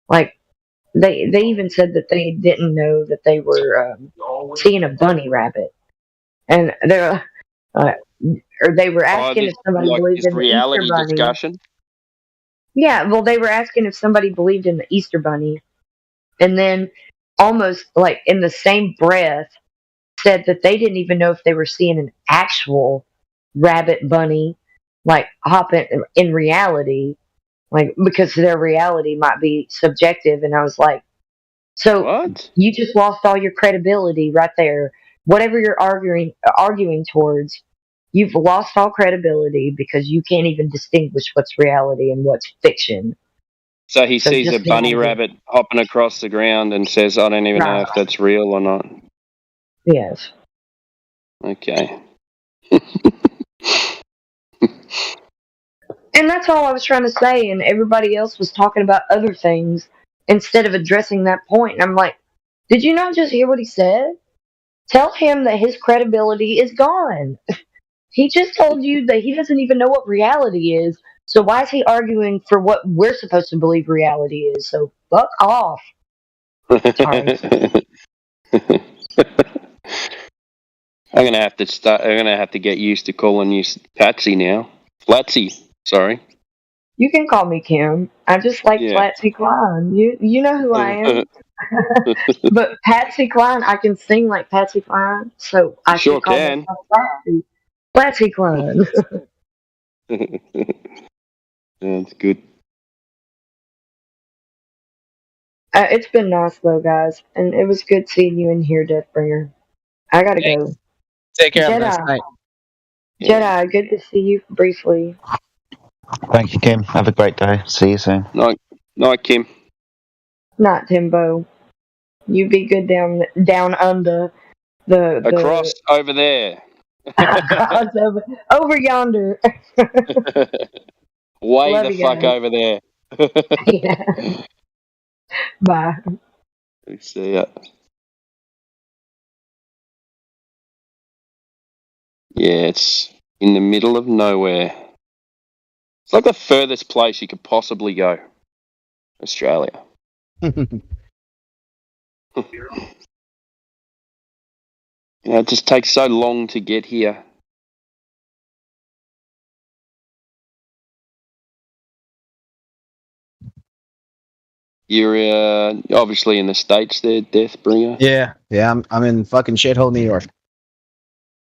like they even said that they didn't know that they were seeing a bunny rabbit, and they're or they were asking if somebody believed this in the Easter reality bunny. discussion. Yeah, well, they were asking if somebody believed in the Easter bunny, and then almost like in the same breath said that they didn't even know if they were seeing an actual rabbit bunny, like hop in reality, like because their reality might be subjective. And I was like, so what? You just lost all your credibility right there. Whatever you're arguing towards, you've lost all credibility because you can't even distinguish what's reality and what's fiction. So he sees a just bunny imagine. rabbit hopping across the ground and says, "I don't even know Right. if that's real or not." Yes. Okay. And that's all I was trying to say, and everybody else was talking about other things instead of addressing that point. And I'm like, did you not just hear what he said? Tell him that his credibility is gone. He just told you that he doesn't even know what reality is. So why is he arguing for what we're supposed to believe reality is? So fuck off. Sorry. I'm gonna have to start. I'm gonna have to get used to calling you Patsy now. Flatsy. Sorry. You can call me Kim. I just like Yeah. Patsy Cline. You know who I am. But Patsy Cline, I can sing like Patsy Cline, so I Sure should call can. myself Patsy Cline. That's good. It's been nice though, guys, and it was good seeing you in here, Deathbringer. I gotta go. Take care. Have a nice Jedi, night. Jedi, good to see you briefly. Thank you, Kim. Have a great day. See you soon. Night, Kim. Not Timbo. You be good down under the Across over there. across over yonder. Way Love the you fuck guys. over there. Yeah. Bye. See ya. Yeah, it's in the middle of nowhere. It's like the furthest place you could possibly go. Australia. It just takes so long to get here. You're obviously in the States there, Deathbringer. Yeah, I'm in fucking shithole New York.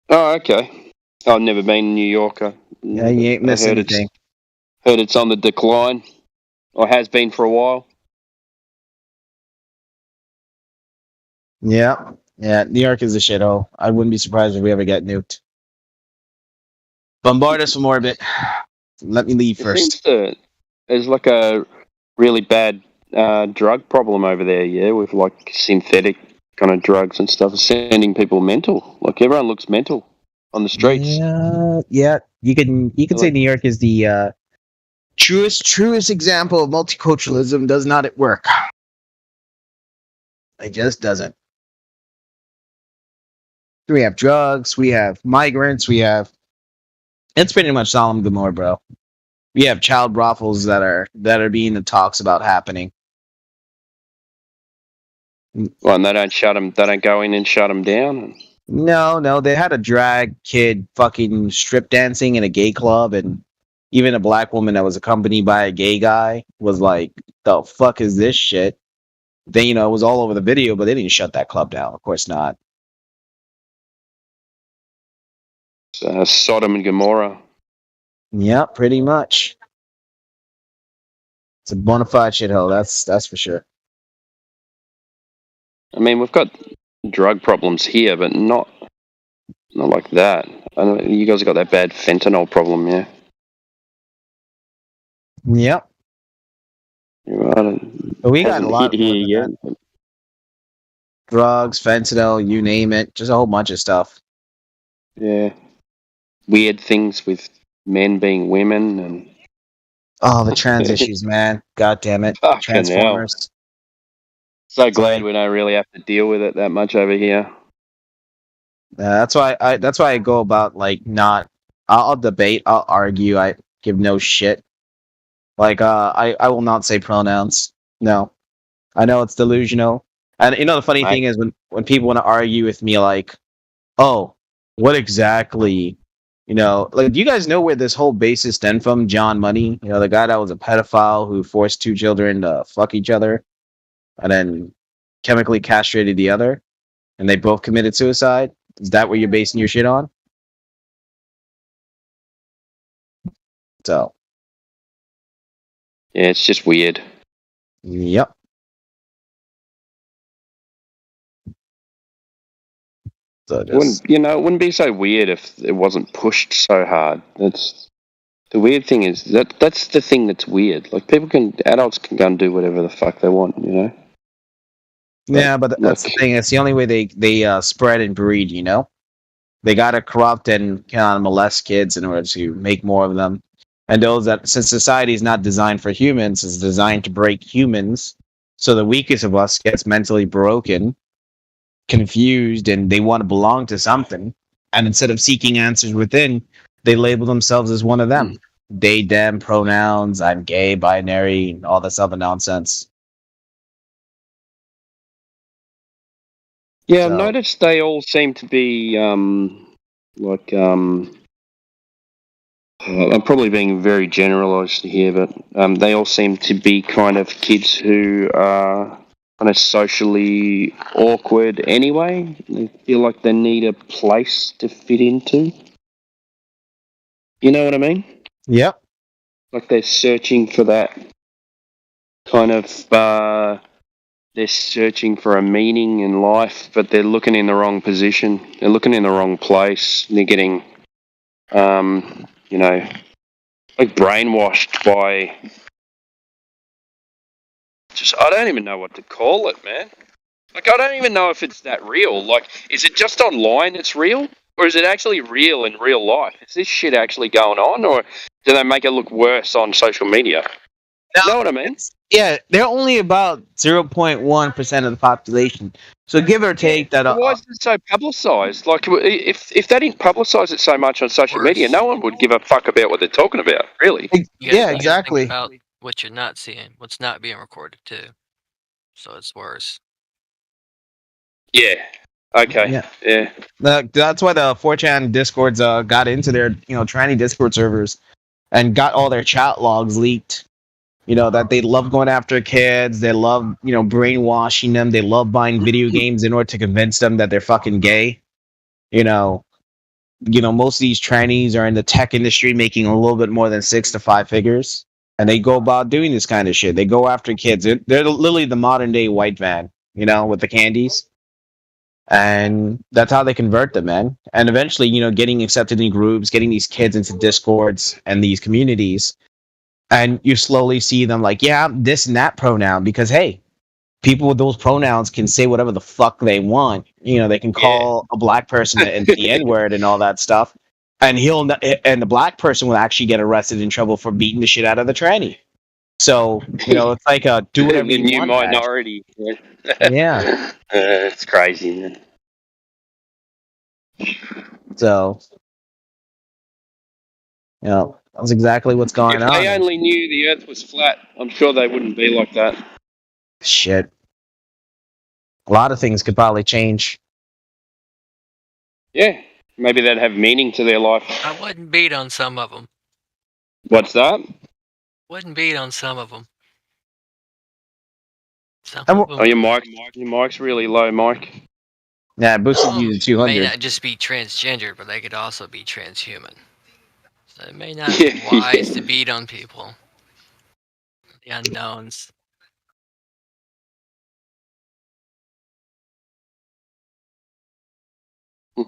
Oh, okay. I've never been in New York. Yeah, you ain't missing anything. Heard it's on the decline, or has been for a while. Yeah, New York is a shithole. I wouldn't be surprised if we ever get nuked. Bombard us from orbit. Let me leave first. There's like a really bad drug problem over there, yeah, with like synthetic kind of drugs and stuff, sending people mental. Like everyone looks mental on the streets. Yeah. You can say New York is the truest example of multiculturalism does not at work. It just doesn't. We have drugs, we have migrants, it's pretty much Sodom Gomorrah, bro. We have child brothels that are being the talks about happening. Well, and they don't go in and shut them down. No, they had a drag kid fucking strip dancing in a gay club, and even a black woman that was accompanied by a gay guy was like, the fuck is this shit? Then, it was all over the video, but they didn't shut that club down. Of course not. Sodom and Gomorrah. Yeah, pretty much. It's a bona fide shithole, that's for sure. I mean, we've got drug problems here, but not like that. I know you guys have got that bad fentanyl problem, yeah. Yep. But we got a lot here yet. Drugs, fentanyl, you name it, just a whole bunch of stuff. Yeah. Weird things with men being women and the trans issues, man. God damn it. Fucking Transformers. hell. So glad we don't really have to deal with it that much over here. That's why I go about like not. I'll debate. I'll argue. I give no shit. Like I will not say pronouns. No, I know it's delusional. And the funny thing is when people want to argue with me, like, oh, what exactly? Like, do you guys know where this whole basis stemmed from? John Money, the guy that was a pedophile who forced two children to fuck each other, and then chemically castrated the other, and they both committed suicide. Is that what you're basing your shit on? So. Yeah, it's just weird. Yep. So it wouldn't be so weird if it wasn't pushed so hard. That's the weird thing is that's the thing that's weird. Like adults can go and do whatever the fuck they want, Yeah, but that's the thing. It's the only way they spread and breed. They gotta corrupt and kind of molest kids in order to make more of them. And those that, since society is not designed for humans, it's designed to break humans. So the weakest of us gets mentally broken, confused, and they want to belong to something. And instead of seeking answers within, they label themselves as one of them. They, them, pronouns, I'm gay, binary, all this other nonsense. Yeah, I've noticed they all seem to be I'm probably being very generalised here, but they all seem to be kind of kids who are kind of socially awkward anyway. They feel like they need a place to fit into. You know what I mean? Yep. Like they're searching for that kind of, they're searching for a meaning in life, but they're looking in the wrong position. They're looking in the wrong place. They're getting, like brainwashed by I don't even know what to call it, man. Like, I don't even know if it's that real. Like, is it just online it's real? Or is it actually real in real life? Is this shit actually going on? Or do they make it look worse on social media? You know what I mean? Yeah, they're only about 0.1% of the population. So give or take that. Why is it so publicised? Like, if they didn't publicise it so much on social media, no one would give a fuck about what they're talking about, really. You gotta think about what you're not seeing, what's not being recorded too. So it's worse. Yeah. Okay. Yeah. That's why the 4chan discords got into their tranny Discord servers and got all their chat logs leaked. That they love going after kids, they love brainwashing them, they love buying video games in order to convince them that they're fucking gay. Most of these trannies are in the tech industry making a little bit more than 6 to 5 figures, and they go about doing this kind of shit. They go after kids. They're literally the modern day white van, with the candies. And that's how they convert them, man. And eventually, getting accepted in groups, getting these kids into discords and these communities. And you slowly see them like, yeah, this and that pronoun, because hey, people with those pronouns can say whatever the fuck they want. They can call a black person the N-word and all that stuff. And the black person will actually get arrested in trouble for beating the shit out of the tranny. So, it's like do whatever the you new want. minority. Yeah. It's crazy, man. So, that's exactly what's going If on. they only knew the Earth was flat, I'm sure they wouldn't be like that. Shit. A lot of things could probably change. Yeah, maybe they'd have meaning to their life. I wouldn't beat on some of them. What's that? Wouldn't beat on some of them. Oh, your mic's really low, Mike. Yeah, it boosted you to 200. May not just be transgender, but they could also be transhuman. So it may not be wise to beat on people. The unknowns. I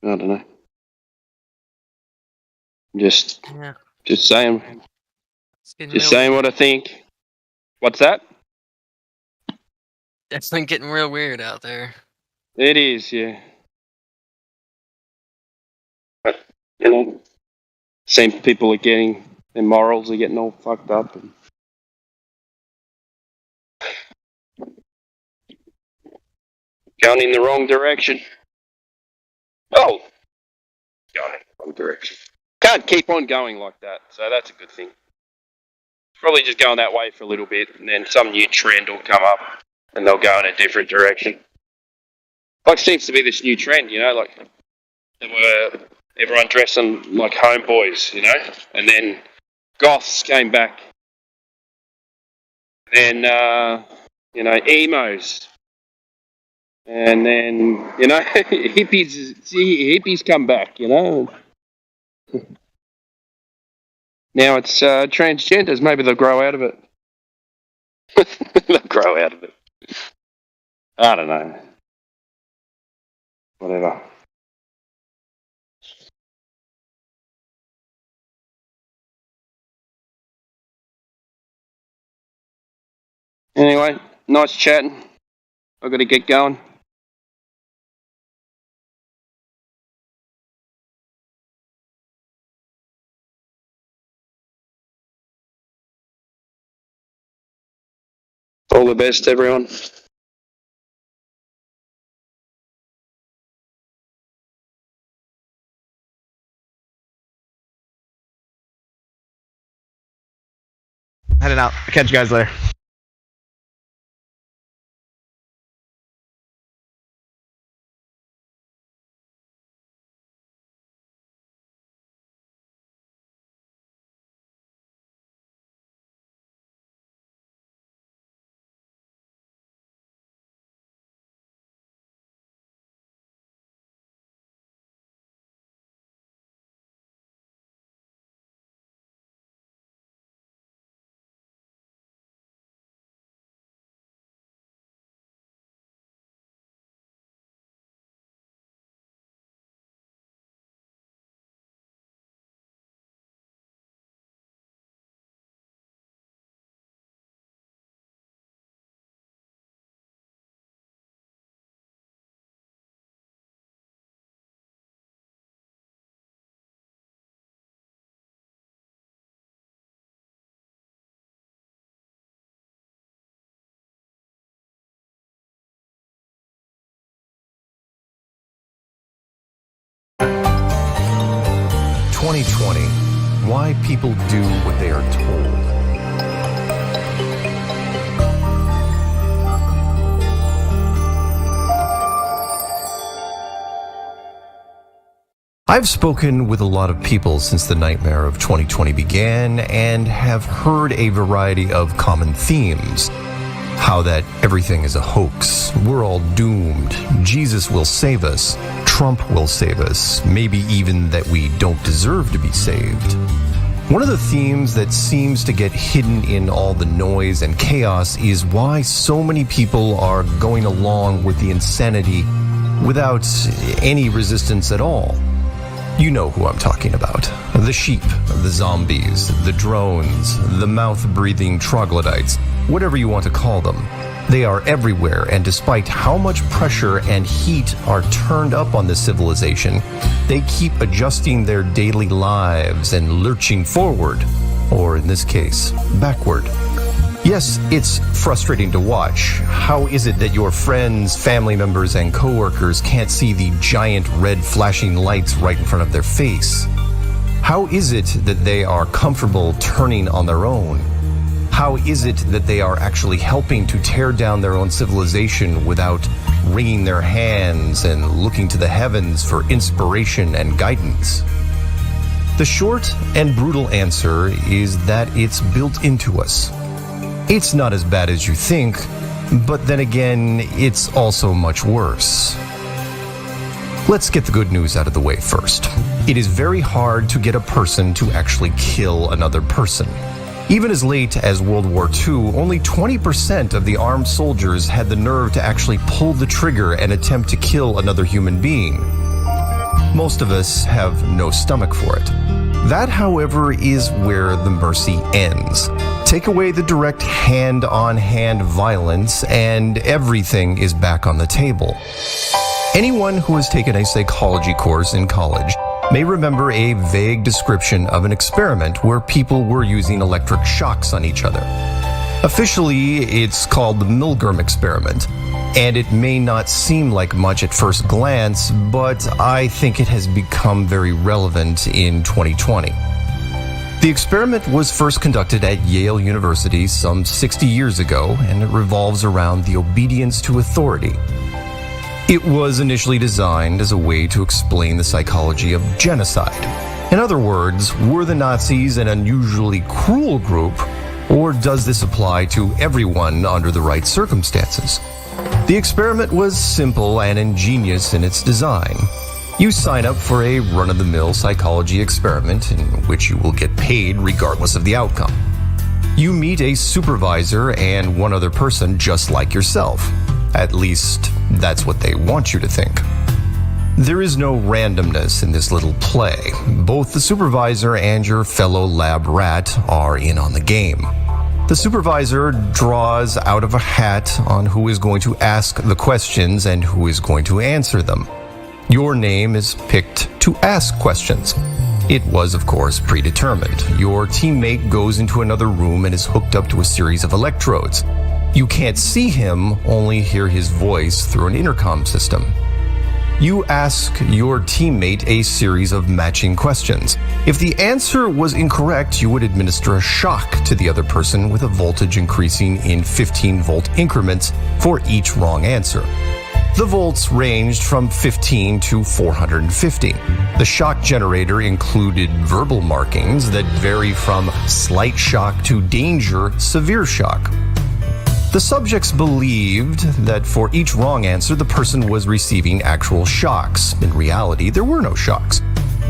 don't know. Just saying. Just saying what I think. What's that? It's been getting real weird out there. It is, yeah. But seems people are getting their morals are getting all fucked up. And going in the wrong direction. Oh, going in the wrong direction. Can't keep on going like that, so that's a good thing. Probably just going that way for a little bit, and then some new trend will come up, and they'll go in a different direction. Like, seems to be this new trend, like there were everyone dressing like homeboys, and then goths came back. Then, emos. And then, hippies come back, Now it's transgenders. Maybe they'll grow out of it. They'll grow out of it. I don't know. Whatever. Anyway, nice chatting. I've got to get going. All the best, everyone. Heading out. Catch you guys later. 2020, why people do what they are told. I've spoken with a lot of people since the nightmare of 2020 began and have heard a variety of common themes. How that everything is a hoax, we're all doomed, Jesus will save us, Trump will save us, maybe even that we don't deserve to be saved. One of the themes that seems to get hidden in all the noise and chaos is why so many people are going along with the insanity without any resistance at all. You know who I'm talking about. The sheep, the zombies, the drones, the mouth-breathing troglodytes, whatever you want to call them. They are everywhere, and despite how much pressure and heat are turned up on this civilization, they keep adjusting their daily lives and lurching forward, or in this case, backward. Yes, it's frustrating to watch. How is it that your friends, family members, and coworkers can't see the giant red flashing lights right in front of their face? How is it that they are comfortable turning on their own? How is it that they are actually helping to tear down their own civilization without wringing their hands and looking to the heavens for inspiration and guidance? The short and brutal answer is that it's built into us. It's not as bad as you think, but then again, it's also much worse. Let's get the good news out of the way first. It is very hard to get a person to actually kill another person. Even as late as World War II, only 20% of the armed soldiers had the nerve to actually pull the trigger and attempt to kill another human being. Most of us have no stomach for it. That, however, is where the mercy ends. Take away the direct hand-on-hand violence, and everything is back on the table. Anyone who has taken a psychology course in college may remember a vague description of an experiment where people were using electric shocks on each other. Officially, it's called the Milgram experiment, and it may not seem like much at first glance, but I think it has become very relevant in 2020. The experiment was first conducted at Yale University some 60 years ago, and it revolves around the obedience to authority. It was initially designed as a way to explain the psychology of genocide. In other words, were the Nazis an unusually cruel group, or does this apply to everyone under the right circumstances? The experiment was simple and ingenious in its design. You sign up for a run-of-the-mill psychology experiment in which you will get paid regardless of the outcome. You meet a supervisor and one other person just like yourself. At least, that's what they want you to think. There is no randomness in this little play. Both the supervisor and your fellow lab rat are in on the game. The supervisor draws out of a hat on who is going to ask the questions and who is going to answer them. Your name is picked to ask questions. It was, of course, predetermined. Your teammate goes into another room and is hooked up to a series of electrodes. You can't see him, only hear his voice through an intercom system. You ask your teammate a series of matching questions. If the answer was incorrect, you would administer a shock to the other person with a voltage increasing in 15-volt increments for each wrong answer. The volts ranged from 15 to 450. The shock generator included verbal markings that vary from slight shock to danger, severe shock. The subjects believed that for each wrong answer, the person was receiving actual shocks. In reality, there were no shocks.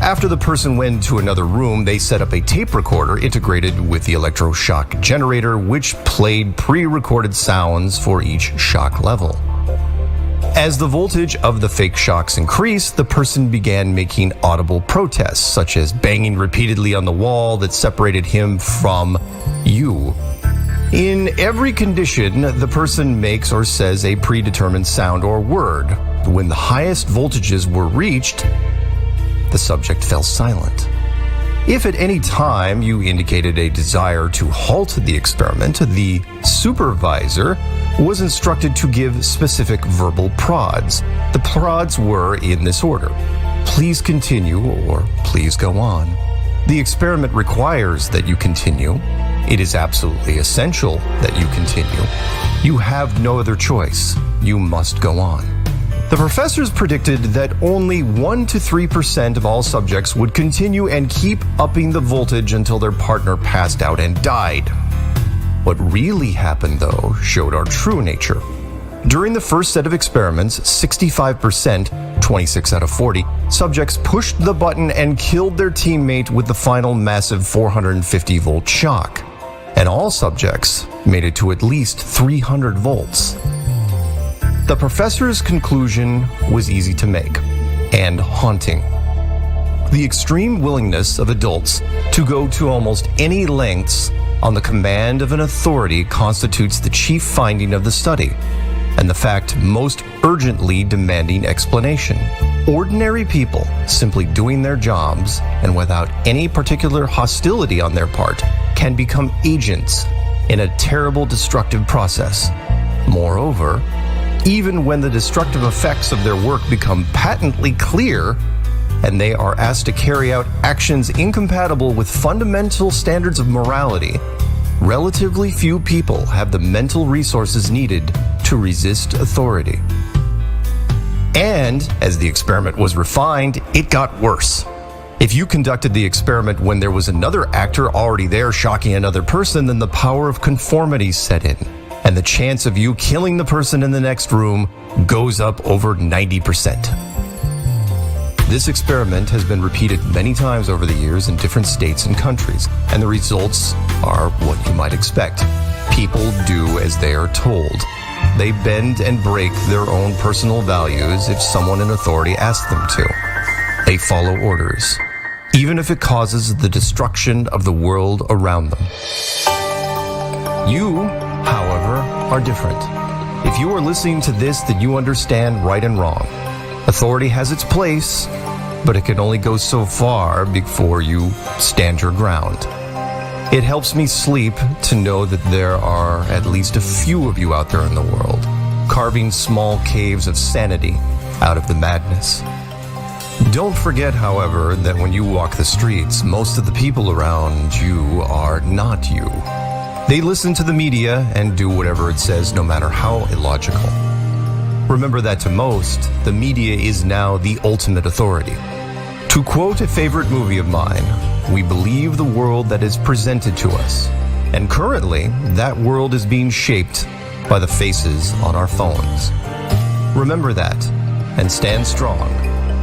After the person went to another room, they set up a tape recorder integrated with the electroshock generator, which played pre-recorded sounds for each shock level. As the voltage of the fake shocks increased, the person began making audible protests, such as banging repeatedly on the wall that separated him from you. In every condition, the person makes or says a predetermined sound or word. When the highest voltages were reached, the subject fell silent. If at any time you indicated a desire to halt the experiment, the supervisor was instructed to give specific verbal prods. The prods were in this order: please continue, or please go on. The experiment requires that you continue. It is absolutely essential that you continue. You have no other choice. You must go on. The professors predicted that only 1 to 3% of all subjects would continue and keep upping the voltage until their partner passed out and died. What really happened, though, showed our true nature. During the first set of experiments, 65%, 26 out of 40, subjects pushed the button and killed their teammate with the final massive 450-volt shock. And all subjects made it to at least 300 volts. The professor's conclusion was easy to make and haunting. The extreme willingness of adults to go to almost any lengths on the command of an authority constitutes the chief finding of the study, and the fact most urgently demanding explanation. Ordinary people simply doing their jobs and without any particular hostility on their part can become agents in a terrible destructive process. Moreover, even when the destructive effects of their work become patently clear and they are asked to carry out actions incompatible with fundamental standards of morality, relatively few people have the mental resources needed to resist authority. And as the experiment was refined, it got worse. If you conducted the experiment when there was another actor already there shocking another person, then the power of conformity set in, and the chance of you killing the person in the next room goes up over 90%. This experiment has been repeated many times over the years in different states and countries, and the results are what you might expect. People do as they are told. They bend and break their own personal values if someone in authority asks them to. They follow orders, even if it causes the destruction of the world around them. You, however, are different. If you are listening to this, then you understand right and wrong. Authority has its place, but it can only go so far before you stand your ground. It helps me sleep to know that there are at least a few of you out there in the world, carving small caves of sanity out of the madness. Don't forget, however, that when you walk the streets, most of the people around you are not you. They listen to the media and do whatever it says, no matter how illogical. Remember that to most, the media is now the ultimate authority. To quote a favorite movie of mine, we believe the world that is presented to us. And currently, that world is being shaped by the faces on our phones. Remember that, and stand strong,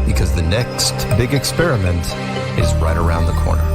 because the next big experiment is right around the corner.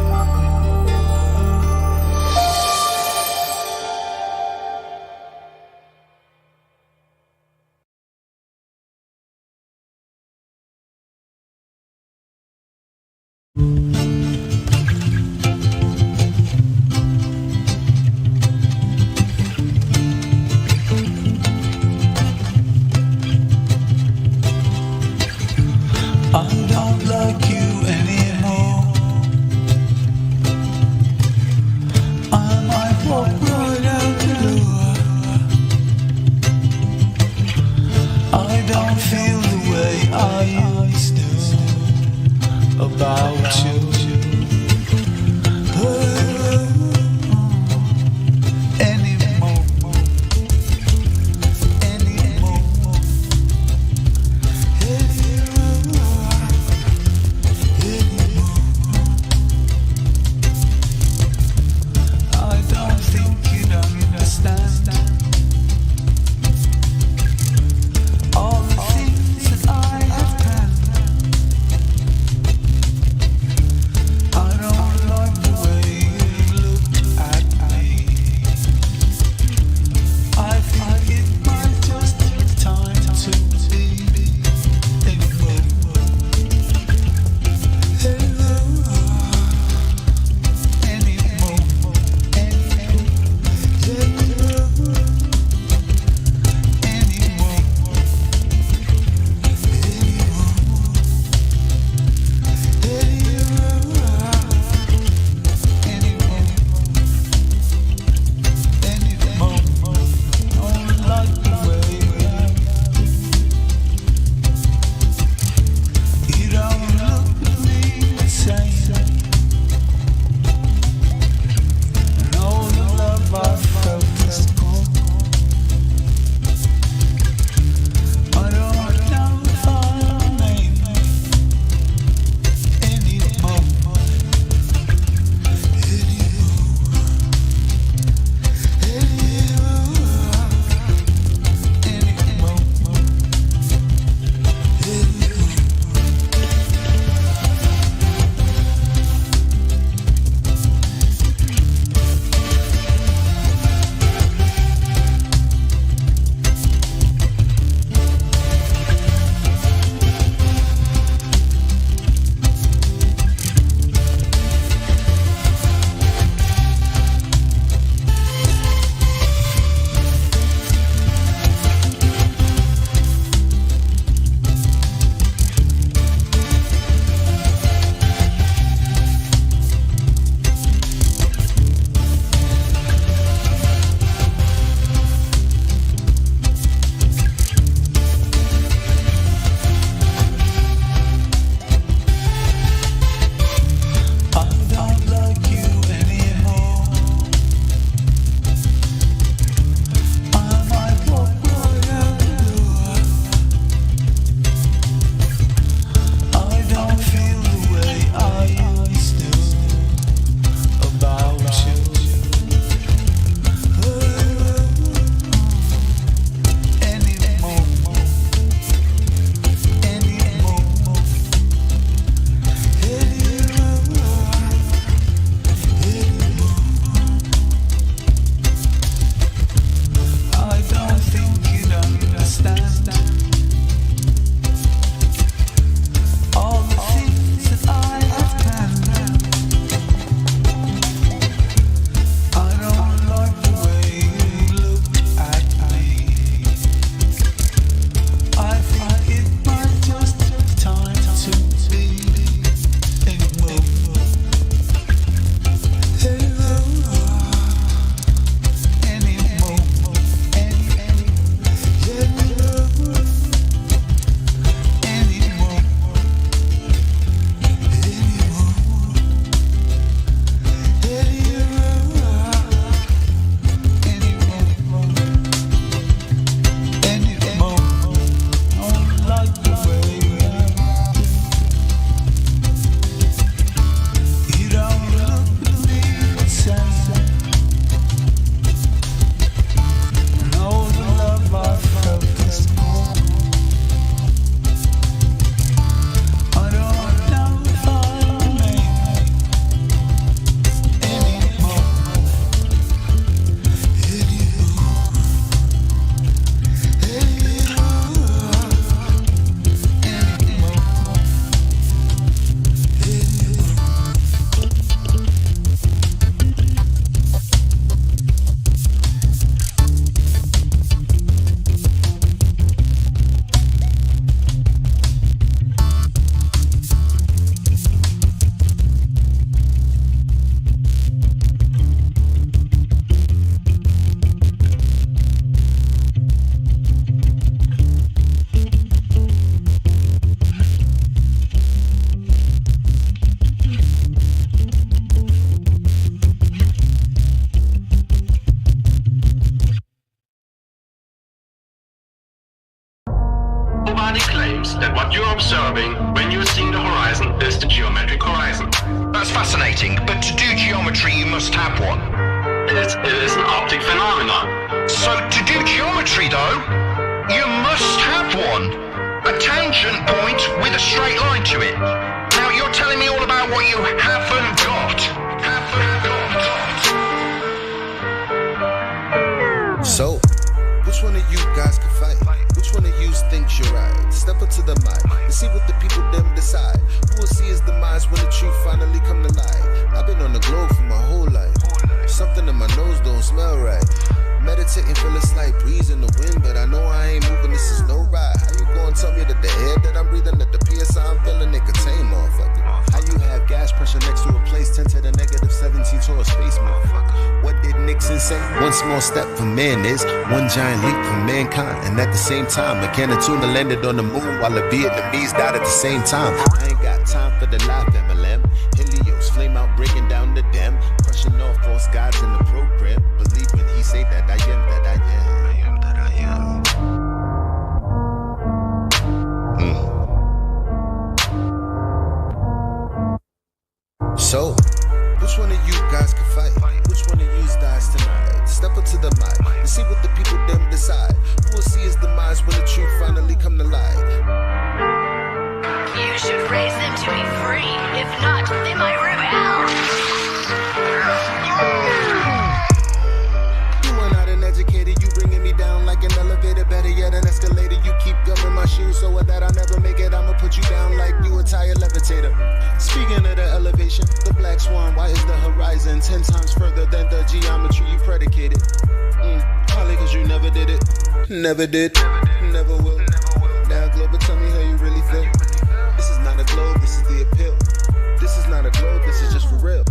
fascinating, but to do geometry you must have one. It is an optic phenomenon. So to do geometry though, you must have one. A tangent point with a straight line to it. Now you're telling me all about what you haven't got. So, which one of you guys can fight? Which one of you thinks you're right? Step up to the mic and see what the people them decide. Who will see his demise when the truth finally come to light? I've been on the globe for my whole life. Something in my nose don't smell right. Meditating, feel a slight breeze in the wind, but I know I ain't moving, this is no ride. How you gonna tell me that the air that I'm breathing, that the PSI I'm feeling, it contain, motherfucker? How you have gas pressure next to a place 10 to the negative 17 to a space, motherfucker? What did Nixon say? One small step for man is one giant leap for mankind. And at the same time, a can of tuna landed on the moon while the Vietnamese died at the same time. I ain't got time for the life MLM. Helios, flame out, breaking down the dam. Crushing all false gods in the program. Believe when he say that I am that I am. I am that I am. So, which one of you guys can fight? Which one of you dies tonight? Step up to the mic and see what the people them decide. Who will see his demise when the truth finally come to light? You should raise them to be free. If not, they might rebel. You are not an educator, you bringing me down like an elevator. Better yet, an escalator. You keep gumming my shoes so that I never make it. I'ma put you down like you a tire levitator. Speaking of the elevation, the black swan, why is the horizon 10 times further than the geometry you predicated? Probably cause you never did it. Never did, never will. Now global, tell me how you really feel. This is not a globe, this is the appeal. This is not a globe, this is just for real.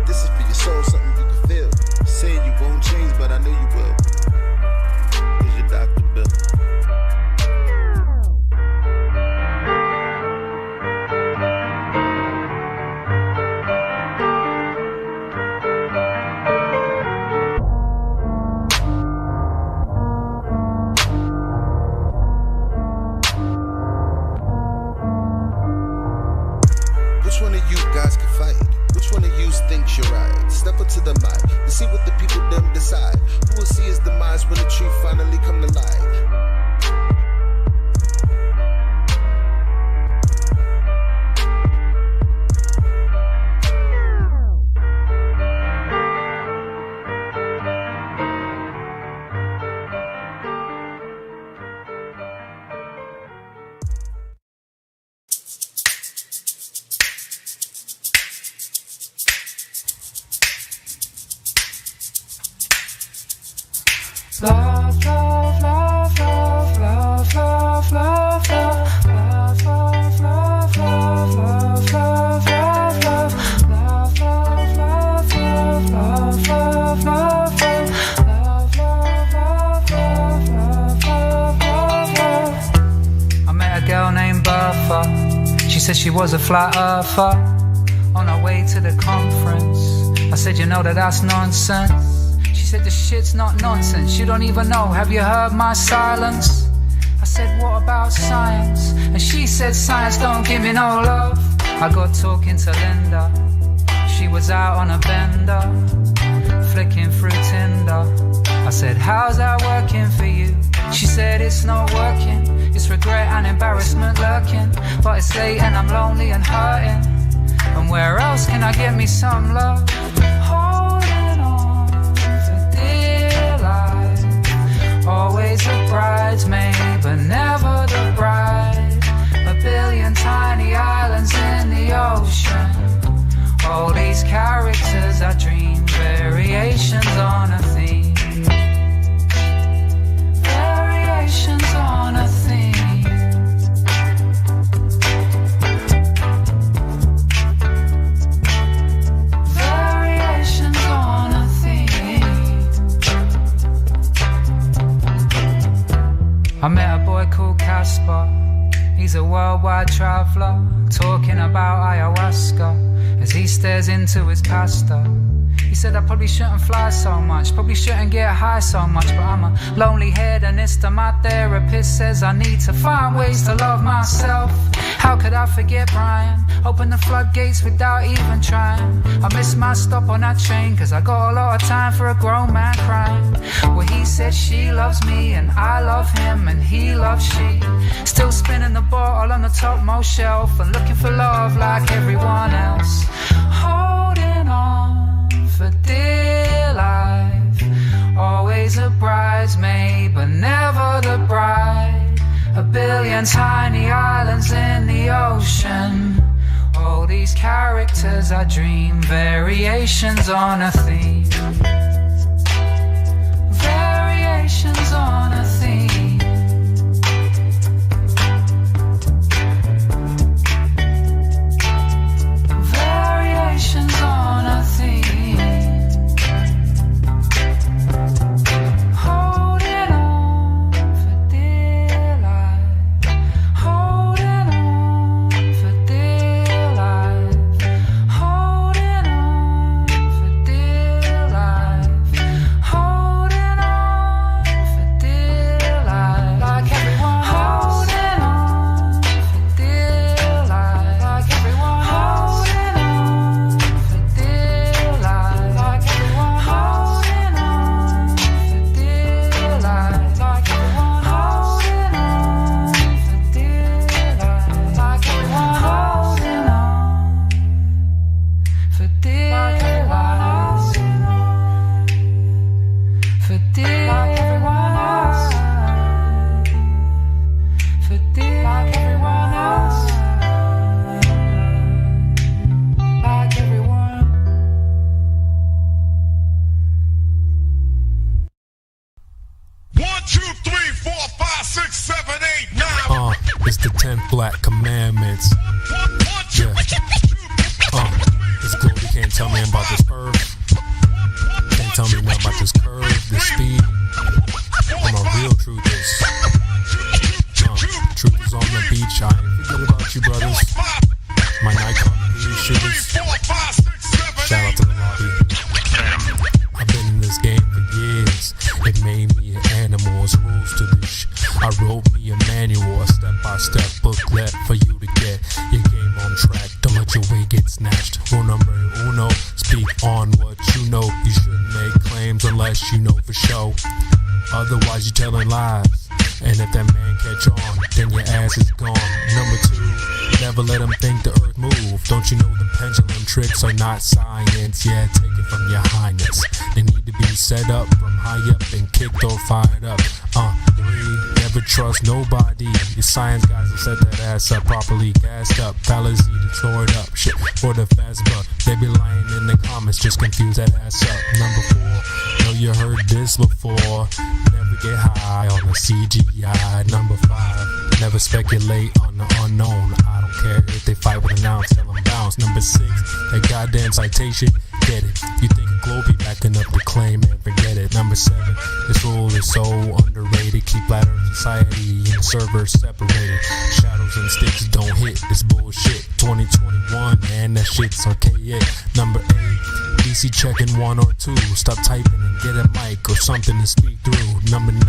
This is for your soul, something you can feel. Saying you won't change, but I know you will. Here's your Dr. Bill. Which one of you guys can fight? Which one of you thinks you're right? Step up to the mic and see what the people them decide. Who will see his demise when the truth finally come to light? Love, love, love, love, love, love, love, love, love, love, love, love, love, love, love, love, love, love, love, love, I met a girl named Bertha. She said she was a flat earther. On our way to the conference, I said, you know that's nonsense. She said the shit's not nonsense, you don't even know, have you heard my silence? I said what about science? And she said science don't give me no love. I got talking to Linda, she was out on a bender, flicking through Tinder. I said how's that working for you? She said it's not working, it's regret and embarrassment lurking. But it's late and I'm lonely and hurting, and where else can I get me some love? Always a bridesmaid, but never the bride. A billion tiny islands in the ocean. All these characters I dream, variations on a theme. Variations on a theme. Variations on a theme. I met a boy called Casper. He's a worldwide traveler, talking about ayahuasca as he stares into his pasta. He said I probably shouldn't fly so much, probably shouldn't get high so much, but I'm a lonely hedonist and my therapist says I need to find ways to love myself. How could I forget Brian? Open the floodgates without even trying. I missed my stop on that train cause I got a lot of time for a grown man crying. Well, he said she loves me and I love him and he loves she. Still spinning the bottle on the topmost shelf and looking for love like everyone else. Holding on for dear life. Always a bridesmaid but never the bride. A billion tiny islands in the ocean. All these characters I dream, variations on a theme. Variations on a theme. Variations on a theme. Holding on for dear life. Holding on for dear life. Holding on for dear life. Holding on for dear life. Like everyone holding on for dear life. Like everyone holding on for dear life. Like everyone holding on for dear life. Like everyone holding on for dear life. Like everyone holding on for dear life. For dear like everyone else. For dear like everyone else. Like everyone. It's the 10 Black Commandments. Yeah. This Globy can't tell me about this curve. Can't tell me nothing about this curve, this speed. I'm a real truthist. Truth is on the beach. I ain't forget about you, brothers. My Nikon shooters. Shout out to the lobby. I've been in this game for years. It made me an animal. It's rules to this shit. I wrote me a manual, a step-by-step booklet for you to get your game on track. Don't let your way get snatched. Rule number uno, speak on what you know. You shouldn't make claims unless you know for sure. Otherwise you're telling lies. And if that man catch on, then your ass is gone. Number two, never let them think the earth move. Don't you know the pendulum tricks are not science? Yeah, take it from your highness. They need to be set up from high up and kicked or fired up. 3, never trust nobody. Your science guys will set that ass up properly gassed up. Fellas need to throw it up. Shit for the fast buck. They be lying in the comments, just confuse that ass up. Number 4, know you heard this before. Never get high on the CGI. Number 5, never speculate on the unknown. I don't care if they fight with an ounce, tell them bounce. Number 6, that goddamn citation, get it. You think a Globy backing up the claim and forget it. Number 7, this rule is so underrated. Keep ladder society and servers separated. Shadows and sticks don't hit this bullshit. 2021, man, that shit's archaic. Number 8, DC checking 1 or 2. Stop typing and get a mic or something to speak through. Number 9,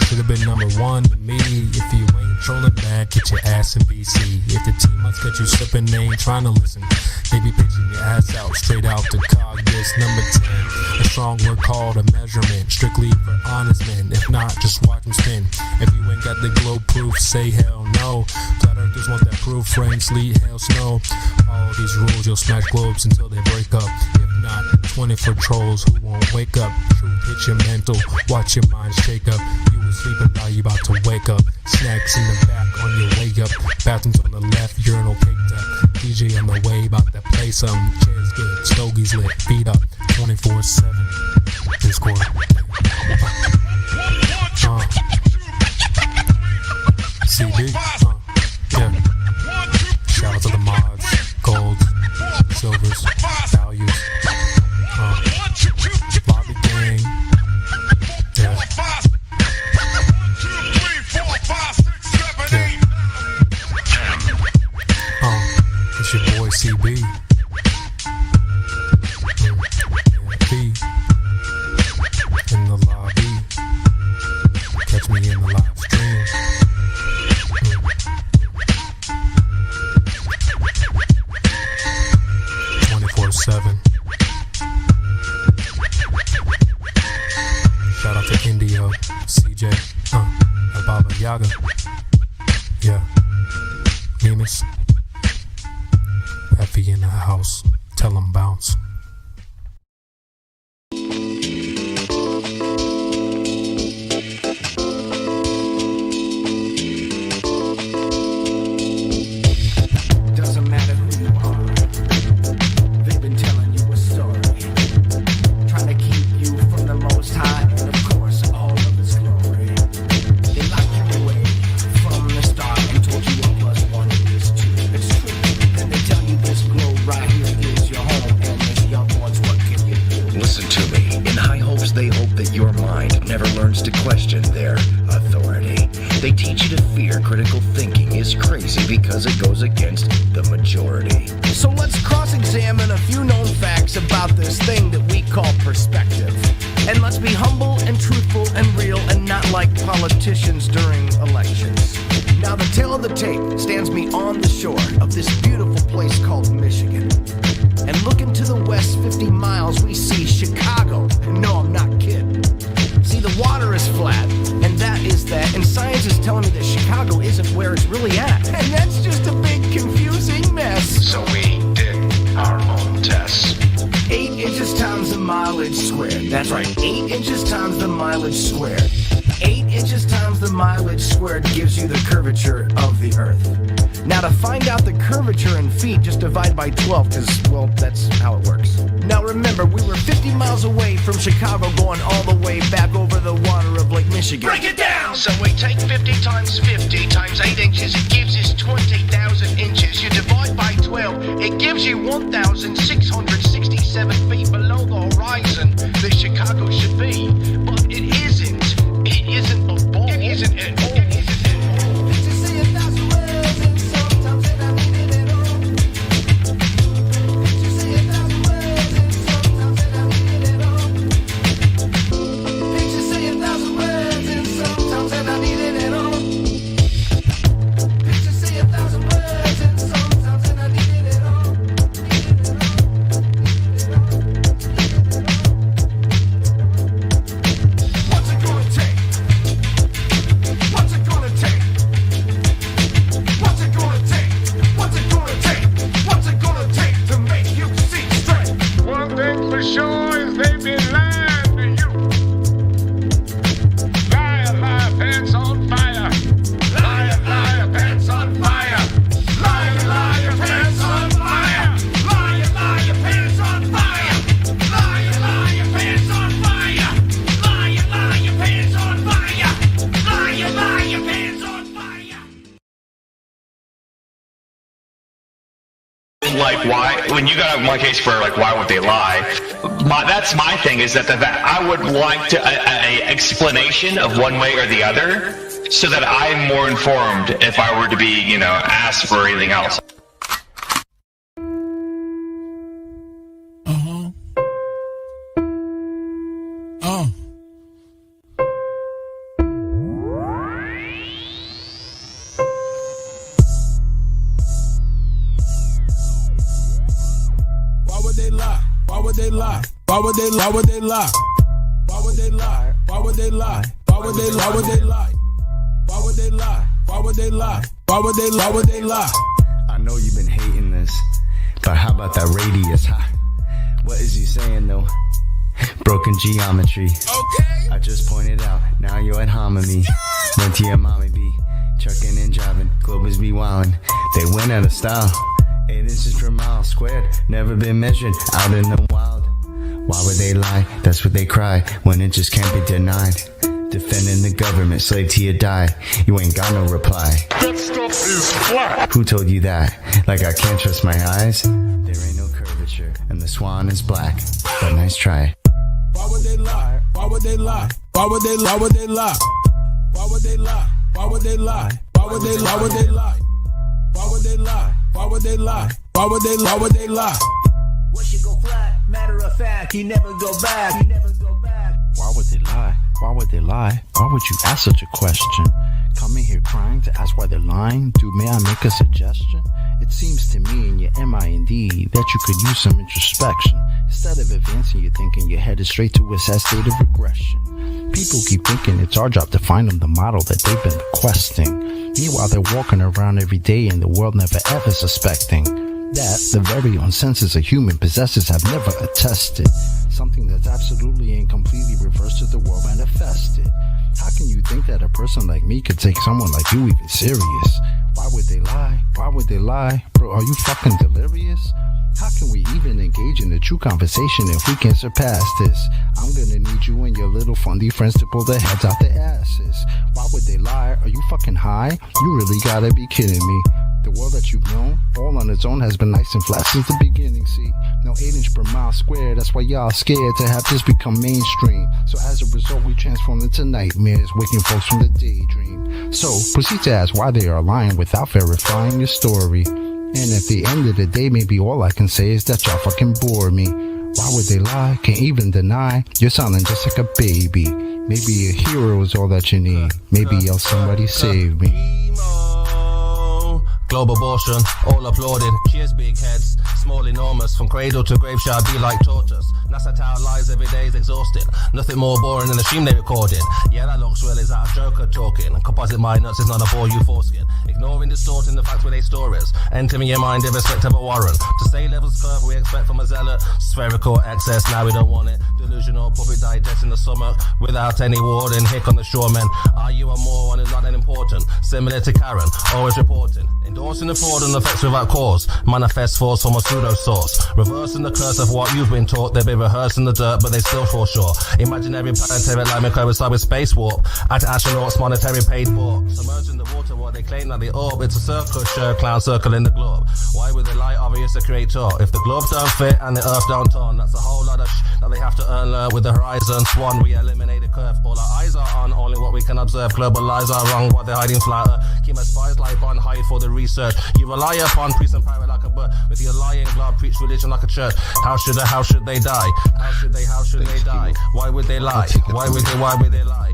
should've been number 1 to me. If you ain't trolling back, get your ass in BC. If the team must get you slipping, they ain't trying to listen. They be pitching your ass out straight out to Congress. Number 10, a strong word called a measurement. Strictly for honest men. If not, just watch them spin. If you ain't got the globe proof, say hell no. Flat earthers want that proof, rain, sleet, hail, snow. All these rules, you'll smash globes until they break up. If not, 24 trolls who won't wake up. Truth hit your mental, watch your mind shake up. You was sleeping, now you about to wake up. Snacks in the back on your way up. Bathrooms on the left, urinal caked up. DJ on the way, about to play some. Chairs good, stogies lit, feet up, 24/7. Discord. CB. Yeah. Shout out to the mods, golds, silvers, values. Lobby gang. Yeah. It's your boy CB. CJ, Baba Yaga. Yeah. Nemus. Effie in the house. Tell him bounce. Doesn't matter who you are. They've been telling you a story. Trying to keep you from the Most High and of course all of His glory. They locked you away from the start and told you 1 + 1 is 2. It's true. Then they tell you this globe right here is your home and this young one's what can you do? Listen to me. In high hopes, they hope that your mind never learns to question their authority. They teach you to fear critical thinking is crazy because it goes against the majority. So let's cross-examine a few known facts about this thing that we call perspective. And let's be humble and truthful and real and not like politicians during elections. Now the tail of the tape stands me on the shore of this beautiful place called Michigan. And looking to the west 50 miles, we see Chicago. And no, I'm not kidding. See, the water is flat, and that is that. And science is telling me that Chicago isn't where it's really at. And that's just a big confusing mess. So we did our own tests. 8 inches times the mileage squared. That's right, 8 inches times the mileage squared. 8 inches times the mileage squared gives you the curvature of the earth. Now to find out the curvature in feet, just divide by 12, because, well, that's how it works. Now remember, we were 50 miles away from Chicago going all the way back over the water of Lake Michigan. Break it down! So we take 50 times 50 times 8 inches, it gives us 20,000 inches. You divide by 12, it gives you 1,667 feet below the horizon that Chicago should be. But it isn't. It isn't a ball. It isn't at all. It isn't at all. Just say 1,000 words and sometimes it I need it at all. Just say 1,000 words and sometimes it I need it at all. Just say 1,000 words and sometimes it I need it at all. Just say 1,000 words and sometimes it I need it at all. What's it gonna take? What's it gonna take? What's it gonna take? What's it gonna take? What's it gonna take to make you see straight? One thing for sure is they've been lying to you. Liar, liar, pants on fire. Liar, liar, pants on fire. Liar, liar, pants on fire. Liar, liar, pants on fire. Liar, liar, pants on fire. Liar, liar, pants on fire. Liar, liar, pants on fire. Like, why, when you got one case for like, why would they lie? That's my thing, is that I would like to a explanation of one way or the other, so that I'm more informed if I were to be, asked for anything else. Why would they lie? Why would they lie? Why would they lie? Why would they lie? Why would they lie? Why would they lie? Why would they lie? Why would they lie? Why would they lie? Why would they lie? Why would they lie? Why would they lie? I know you've been hating this, but how about that radius? What is he saying though? Broken geometry. Okay. I just pointed out, now you're at hominy. Went to your mommy be trucking and driving, Globers be wildin'. They went out of style. 8 inches per mile squared, never been measured out in the wild. Why would they lie? That's what they cry when it just can't be denied. Defending the government, slave till you die. You ain't got no reply. That stuff is flat. Who told you that? Like I can't trust my eyes? There ain't no curvature, and the swan is black. But nice try. Why would they lie? Why would they lie? Why would they lie? Why would they lie? Why would they lie? Why would they lie? Why would they lie? Why would they lie? Why would they lie? Why would they lie? Why would they lie? Why would they lie? Once you go flat, matter of fact, you never go back. You never go back. Why would they lie? Why would they lie? Why would you ask such a question? Coming here crying to ask why they're lying? Dude, may I make a suggestion? It seems to me in your mind that you could use some introspection. Instead of advancing your thinking, you're headed straight to a sad state of regression. People keep thinking it's our job to find them the model that they've been requesting. Meanwhile, they're walking around every day and the world never ever suspecting that the very own senses a human possesses have never attested. Something that's absolutely and completely reversed to the world manifested. How can you think that a person like me could take someone like you even serious? Why would they lie? Why would they lie? Bro, are you fucking delirious? How can we even engage in a true conversation if we can't surpass this? I'm gonna need you and your little fundy friends to pull their heads out their asses. Why would they lie? Are you fucking high? You really gotta be kidding me. The world that you've known, all on its own, has been nice and flat since the beginning, see? No 8 inch per mile square, that's why y'all scared to have this become mainstream. So as a result, we transform into nightmares, waking folks from the daydream. So, proceed to ask why they are lying without verifying your story. And at the end of the day, maybe all I can say is that y'all fucking bore me. Why would they lie? Can't even deny. You're sounding just like a baby. Maybe a hero is all that you need. Maybe else somebody save me. Global abortion, all applauding. Cheers, big heads, small, enormous. From cradle to grave shall be like tortoise. NASA tower lies every day is exhausting. Nothing more boring than the stream they recording. Yeah, that looks real, is that a joker talking? Composite mind nuts is not a bore you foreskin. Ignoring, distorting the facts with their stories. Entering your mind irrespective of warrant. To say levels curve we expect from a zealot. Spherical excess, now we don't want it. Delusional puppet digesting the stomach without any warning. Hick on the shoremen. Are you a moron? Is not that important. Similar to Karen, always reporting. Endorsing the fraud and effects without cause. Manifest force from a pseudo source. Reversing the curse of what you've been taught. They've been rehearsed in the dirt, but they still fall short. Imaginary planetary alignment coincide with space warp. At astronauts, monetary paid for. Submerging the water what they claim that they orb. It's a circle, sure, clown circling the globe. Why would they lie? Obvious a creator. If the globe don't fit and the earth don't turn, that's a whole lot of that they have to earn. Learn with the horizon swan. We eliminate the curve. All our eyes are on only what we can observe. Global lies are wrong. What they're hiding flatter. Keep my spies like on hide for the research. You rely upon priest and pirate like a bird. With your lying glove, preach religion like a church. How should they die? How should they die? Why would they lie? Why would they lie?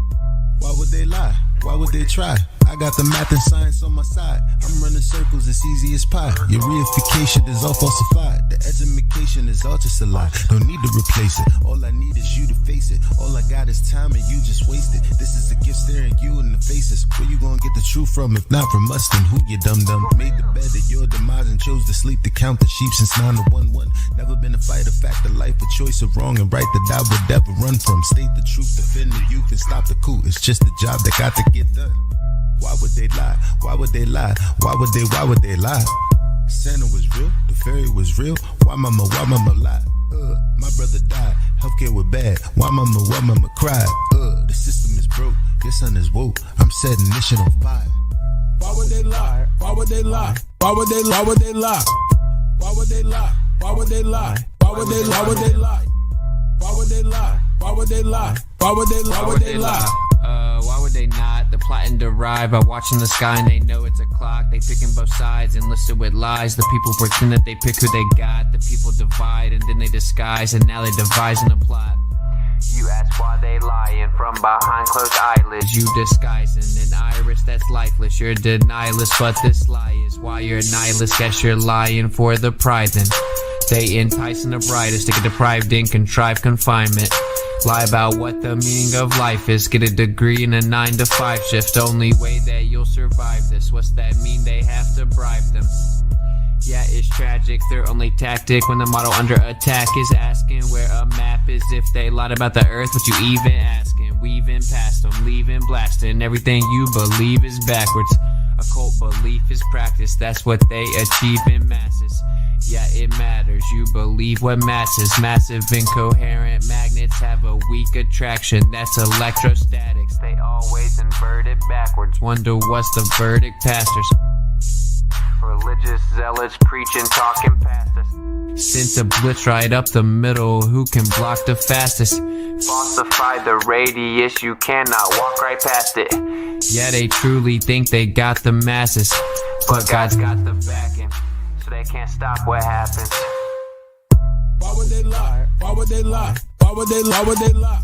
Why would they lie? Why would they try? I got the math and science on my side. I'm running circles, it's easy as pie. Your reification is all falsified. The education is all just a lie. No need to replace it. All I need is you to face it. All I got is time and you just wasted. This is a gift staring you in the faces. Where you gonna get the truth from? If not from us, then who you dum-dum? Made the bed of your demise and chose to sleep to count the sheep since 9 to 1-1. Never been a fighter, fact of life, a choice of wrong and right that I would never run from. State the truth, defend the youth and stop the coup. It's just a job that got to get done. Why would they lie? Why would they lie? Why would they lie? Santa was real, the fairy was real. Why mama lie? My brother died, healthcare was bad. Why mama cried? The system is broke, your son is woke. I'm setting this shit on fire. Why would they lie? Why would they lie? Why would they lie? Why would they lie? Why would they lie? Why would they lie? Why would they lie? Why would they lie? Why would they lie? Why would they lie? Why would they lie? Why would they lie? Why would they not? The plot and derive by watching the sky and they know it's a clock. They picking both sides and listed with lies. The people pretend that they pick who they got. The people divide and then they disguise and now they devising a plot. You ask why they lying from behind closed eyelids. You disguising an iris that's lifeless. You're denialist, but this lie is why you're a nihilist. Guess you're lying for the pride then. They enticing the brightest to get deprived in contrived confinement. Lie about what the meaning of life is. Get a degree in a 9-to-5 shift. Only way that you'll survive this. What's that mean? They have to bribe them. Yeah, it's tragic. Their only tactic when the model under attack is asking where a map is. If they lied about the earth, what you even asking? Weaving past them, leaving blasting. Everything you believe is backwards. Occult belief is practice. That's what they achieve in masses. Yeah, it matters. You believe what masses. Massive incoherent magnets have a weak attraction. That's electrostatics. They always invert it backwards. Wonder what's the verdict, pastors? Religious zealots preaching, talking past us. Sent a blitz right up the middle. Who can block the fastest? Falsify the radius. You cannot walk right past it. Yeah, they truly think they got the masses, but God's got the backing, so they can't stop what happens. Why would they lie? Why would they lie? Why would they lie? Why would they lie?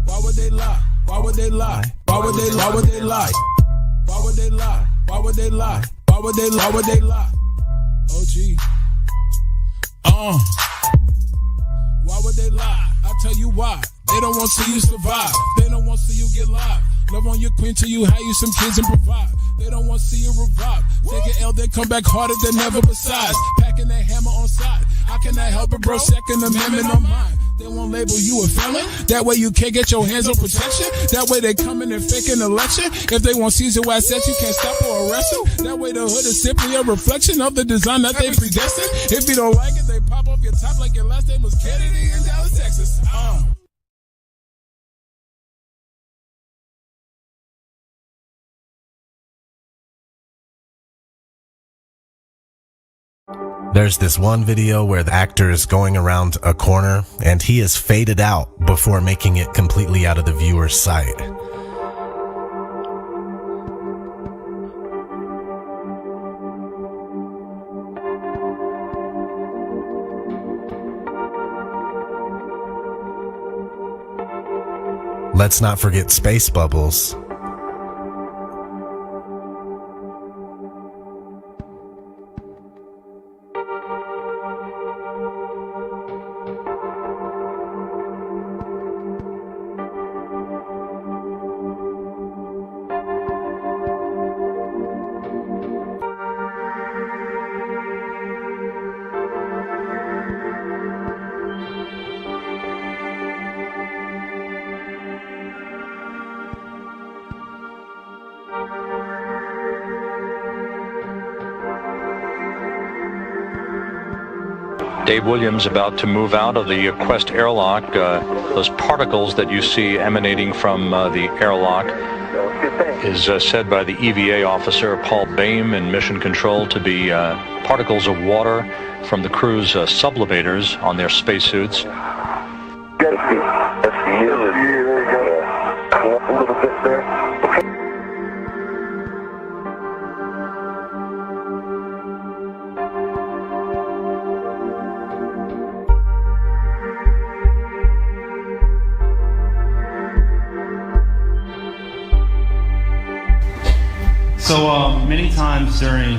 Why would they lie? Why would they lie? Why would they lie? Why would they lie? Why would they lie? Why would they lie? Why would they lie? Why would they lie? Oh gee. Why would they lie? I'll tell you why. They don't want to see you survive. They don't want to see you get live. Love on your queen till you hire you some kids and provide. They don't want to see you revive. Take an L, they come back harder than ever besides. Packing that hammer on side. How can I help it, bro? Second Amendment on mine. They won't label you a felon. That way you can't get your hands on protection. That way they come in and fake an election. If they want Caesar assets, you can't stop or arrest them. That way the hood is simply a reflection of the design that they predestined. If you don't like it, they pop off your top like your last name was Kennedy in Dallas, Texas. There's this one video where the actor is going around a corner and he is faded out before making it completely out of the viewer's sight. Let's not forget space bubbles. Dave Williams about to move out of the Quest airlock. Those particles that you see emanating from the airlock is said by the EVA officer Paul Baim in Mission Control to be particles of water from the crew's sublimators on their spacesuits. So many times during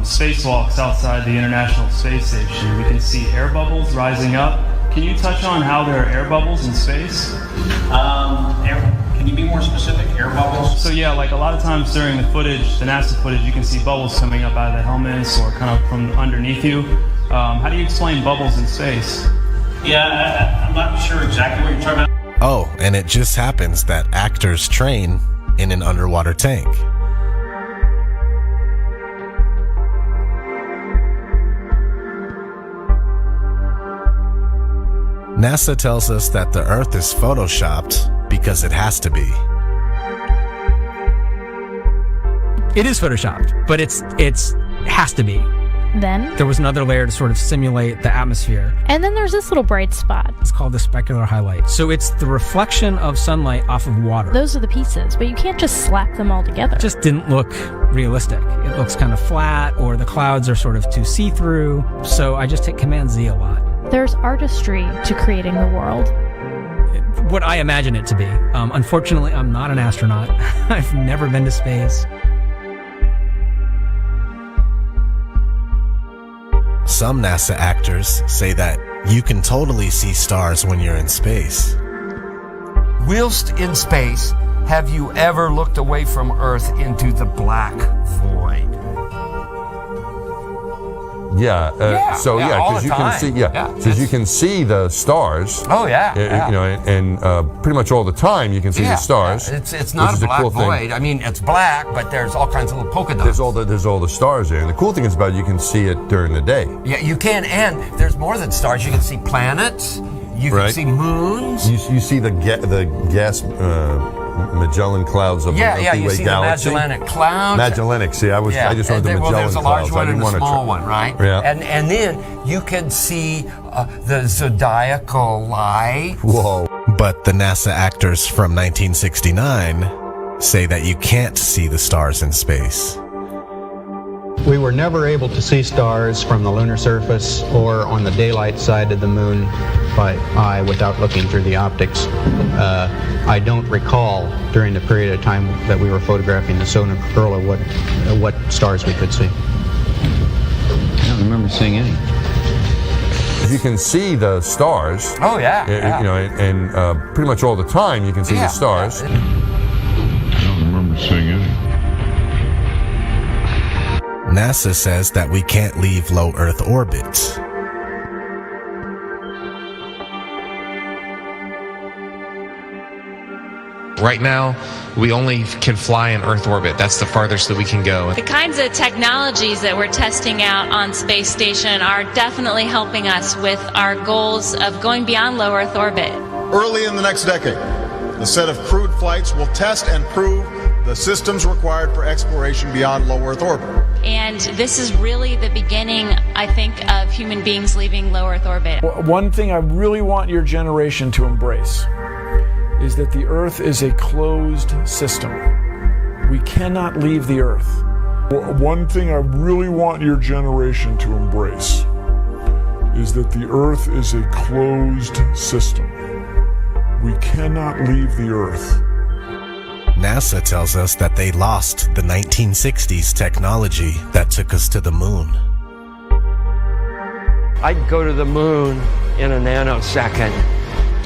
spacewalks outside the International Space Station, we can see air bubbles rising up. Can you touch on how there are air bubbles in space? Can you be more specific? Air bubbles? So yeah, like a lot of times during the footage, the NASA footage, you can see bubbles coming up out of the helmets or kind of from underneath you. How do you explain bubbles in space? Yeah, I'm not sure exactly what you're talking about. Oh, and it just happens that actors train in an underwater tank. NASA tells us that the Earth is photoshopped because it has to be. It is photoshopped, but it has to be. Then there was another layer to sort of simulate the atmosphere. And then there's this little bright spot. It's called the specular highlight. So it's the reflection of sunlight off of water. Those are the pieces, but you can't just slap them all together. It just didn't look realistic. It looks kind of flat, or the clouds are sort of too see-through. So I just hit Command Z a lot. There's artistry to creating the world. What I imagine it to be. Unfortunately, I'm not an astronaut. I've never been to space. Some NASA actors say that you can totally see stars when you're in space. Whilst in space, have you ever looked away from Earth into the black void? Yeah. Because you can see. Because you can see the stars. Oh yeah. You know, and pretty much all the time you can see the stars. Yeah. It's not a black void. I mean, it's black, but there's all kinds of little polka dots. There's all the stars there, and the cool thing is about it, you can see it during the day. Yeah, you can, and there's more than stars. You can see planets. You can see moons. You see the gas. Magellan clouds of the Milky Way you see galaxy. The Magellanic Clouds. Magellanic. See, I just wanted the Magellan there's a large clouds. one I didn't and a want to small one, right? Yeah. And then you can see the zodiacal light. Whoa! But the NASA actors from 1969 say that you can't see the stars in space. We were never able to see stars from the lunar surface or on the daylight side of the moon by eye without looking through the optics. I don't recall during the period of time that we were photographing the Sonar Propeller what stars we could see. I don't remember seeing any. because you can see the stars. Oh, yeah. You know, and pretty much all the time you can see the stars. I don't remember seeing any. NASA says that we can't leave low Earth orbit. Right now, we only can fly in Earth orbit. That's the farthest that we can go. The kinds of technologies that we're testing out on Space Station are definitely helping us with our goals of going beyond low Earth orbit. Early in the next decade, the set of crewed flights will test and prove the systems required for exploration beyond low Earth orbit. And this is really the beginning, I think, of human beings leaving low Earth orbit. One thing I really want your generation to embrace is that the Earth is a closed system. We cannot leave the Earth. One thing I really want your generation to embrace is that the Earth is a closed system. We cannot leave the Earth. NASA tells us that they lost the 1960s technology that took us to the moon. I'd go to the moon in a nanosecond.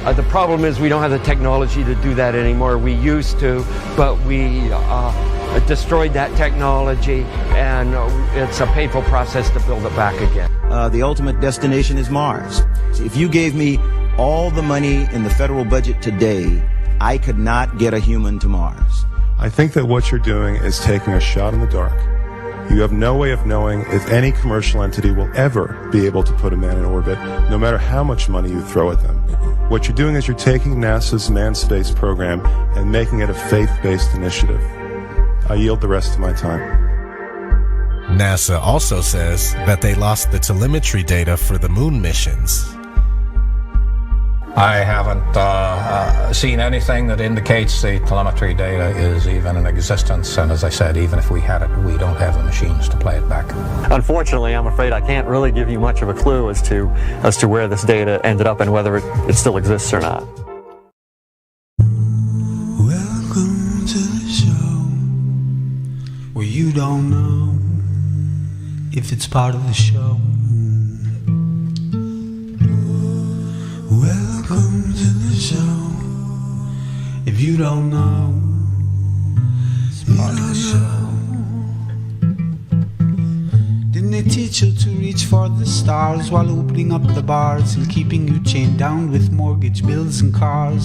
The problem is we don't have the technology to do that anymore. We used to, but we destroyed that technology, and it's a painful process to build it back again. The ultimate destination is Mars. If you gave me all the money in the federal budget today, I could not get a human to Mars. I think that what you're doing is taking a shot in the dark. You have no way of knowing if any commercial entity will ever be able to put a man in orbit, no matter how much money you throw at them. What you're doing is you're taking NASA's manned space program and making it a faith-based initiative. I yield the rest of my time. NASA also says that they lost the telemetry data for the moon missions. I haven't seen anything that indicates the telemetry data is even in existence, and as I said, even if we had it, we don't have the machines to play it back. Unfortunately, I'm afraid I can't really give you much of a clue as to where this data ended up and whether it still exists or not. Welcome to the show where you don't know if it's part of the show. Welcome to the show. If you don't know, it's part of the show. Didn't they teach you to reach for the stars while opening up the bars and keeping you chained down with mortgage bills and cars?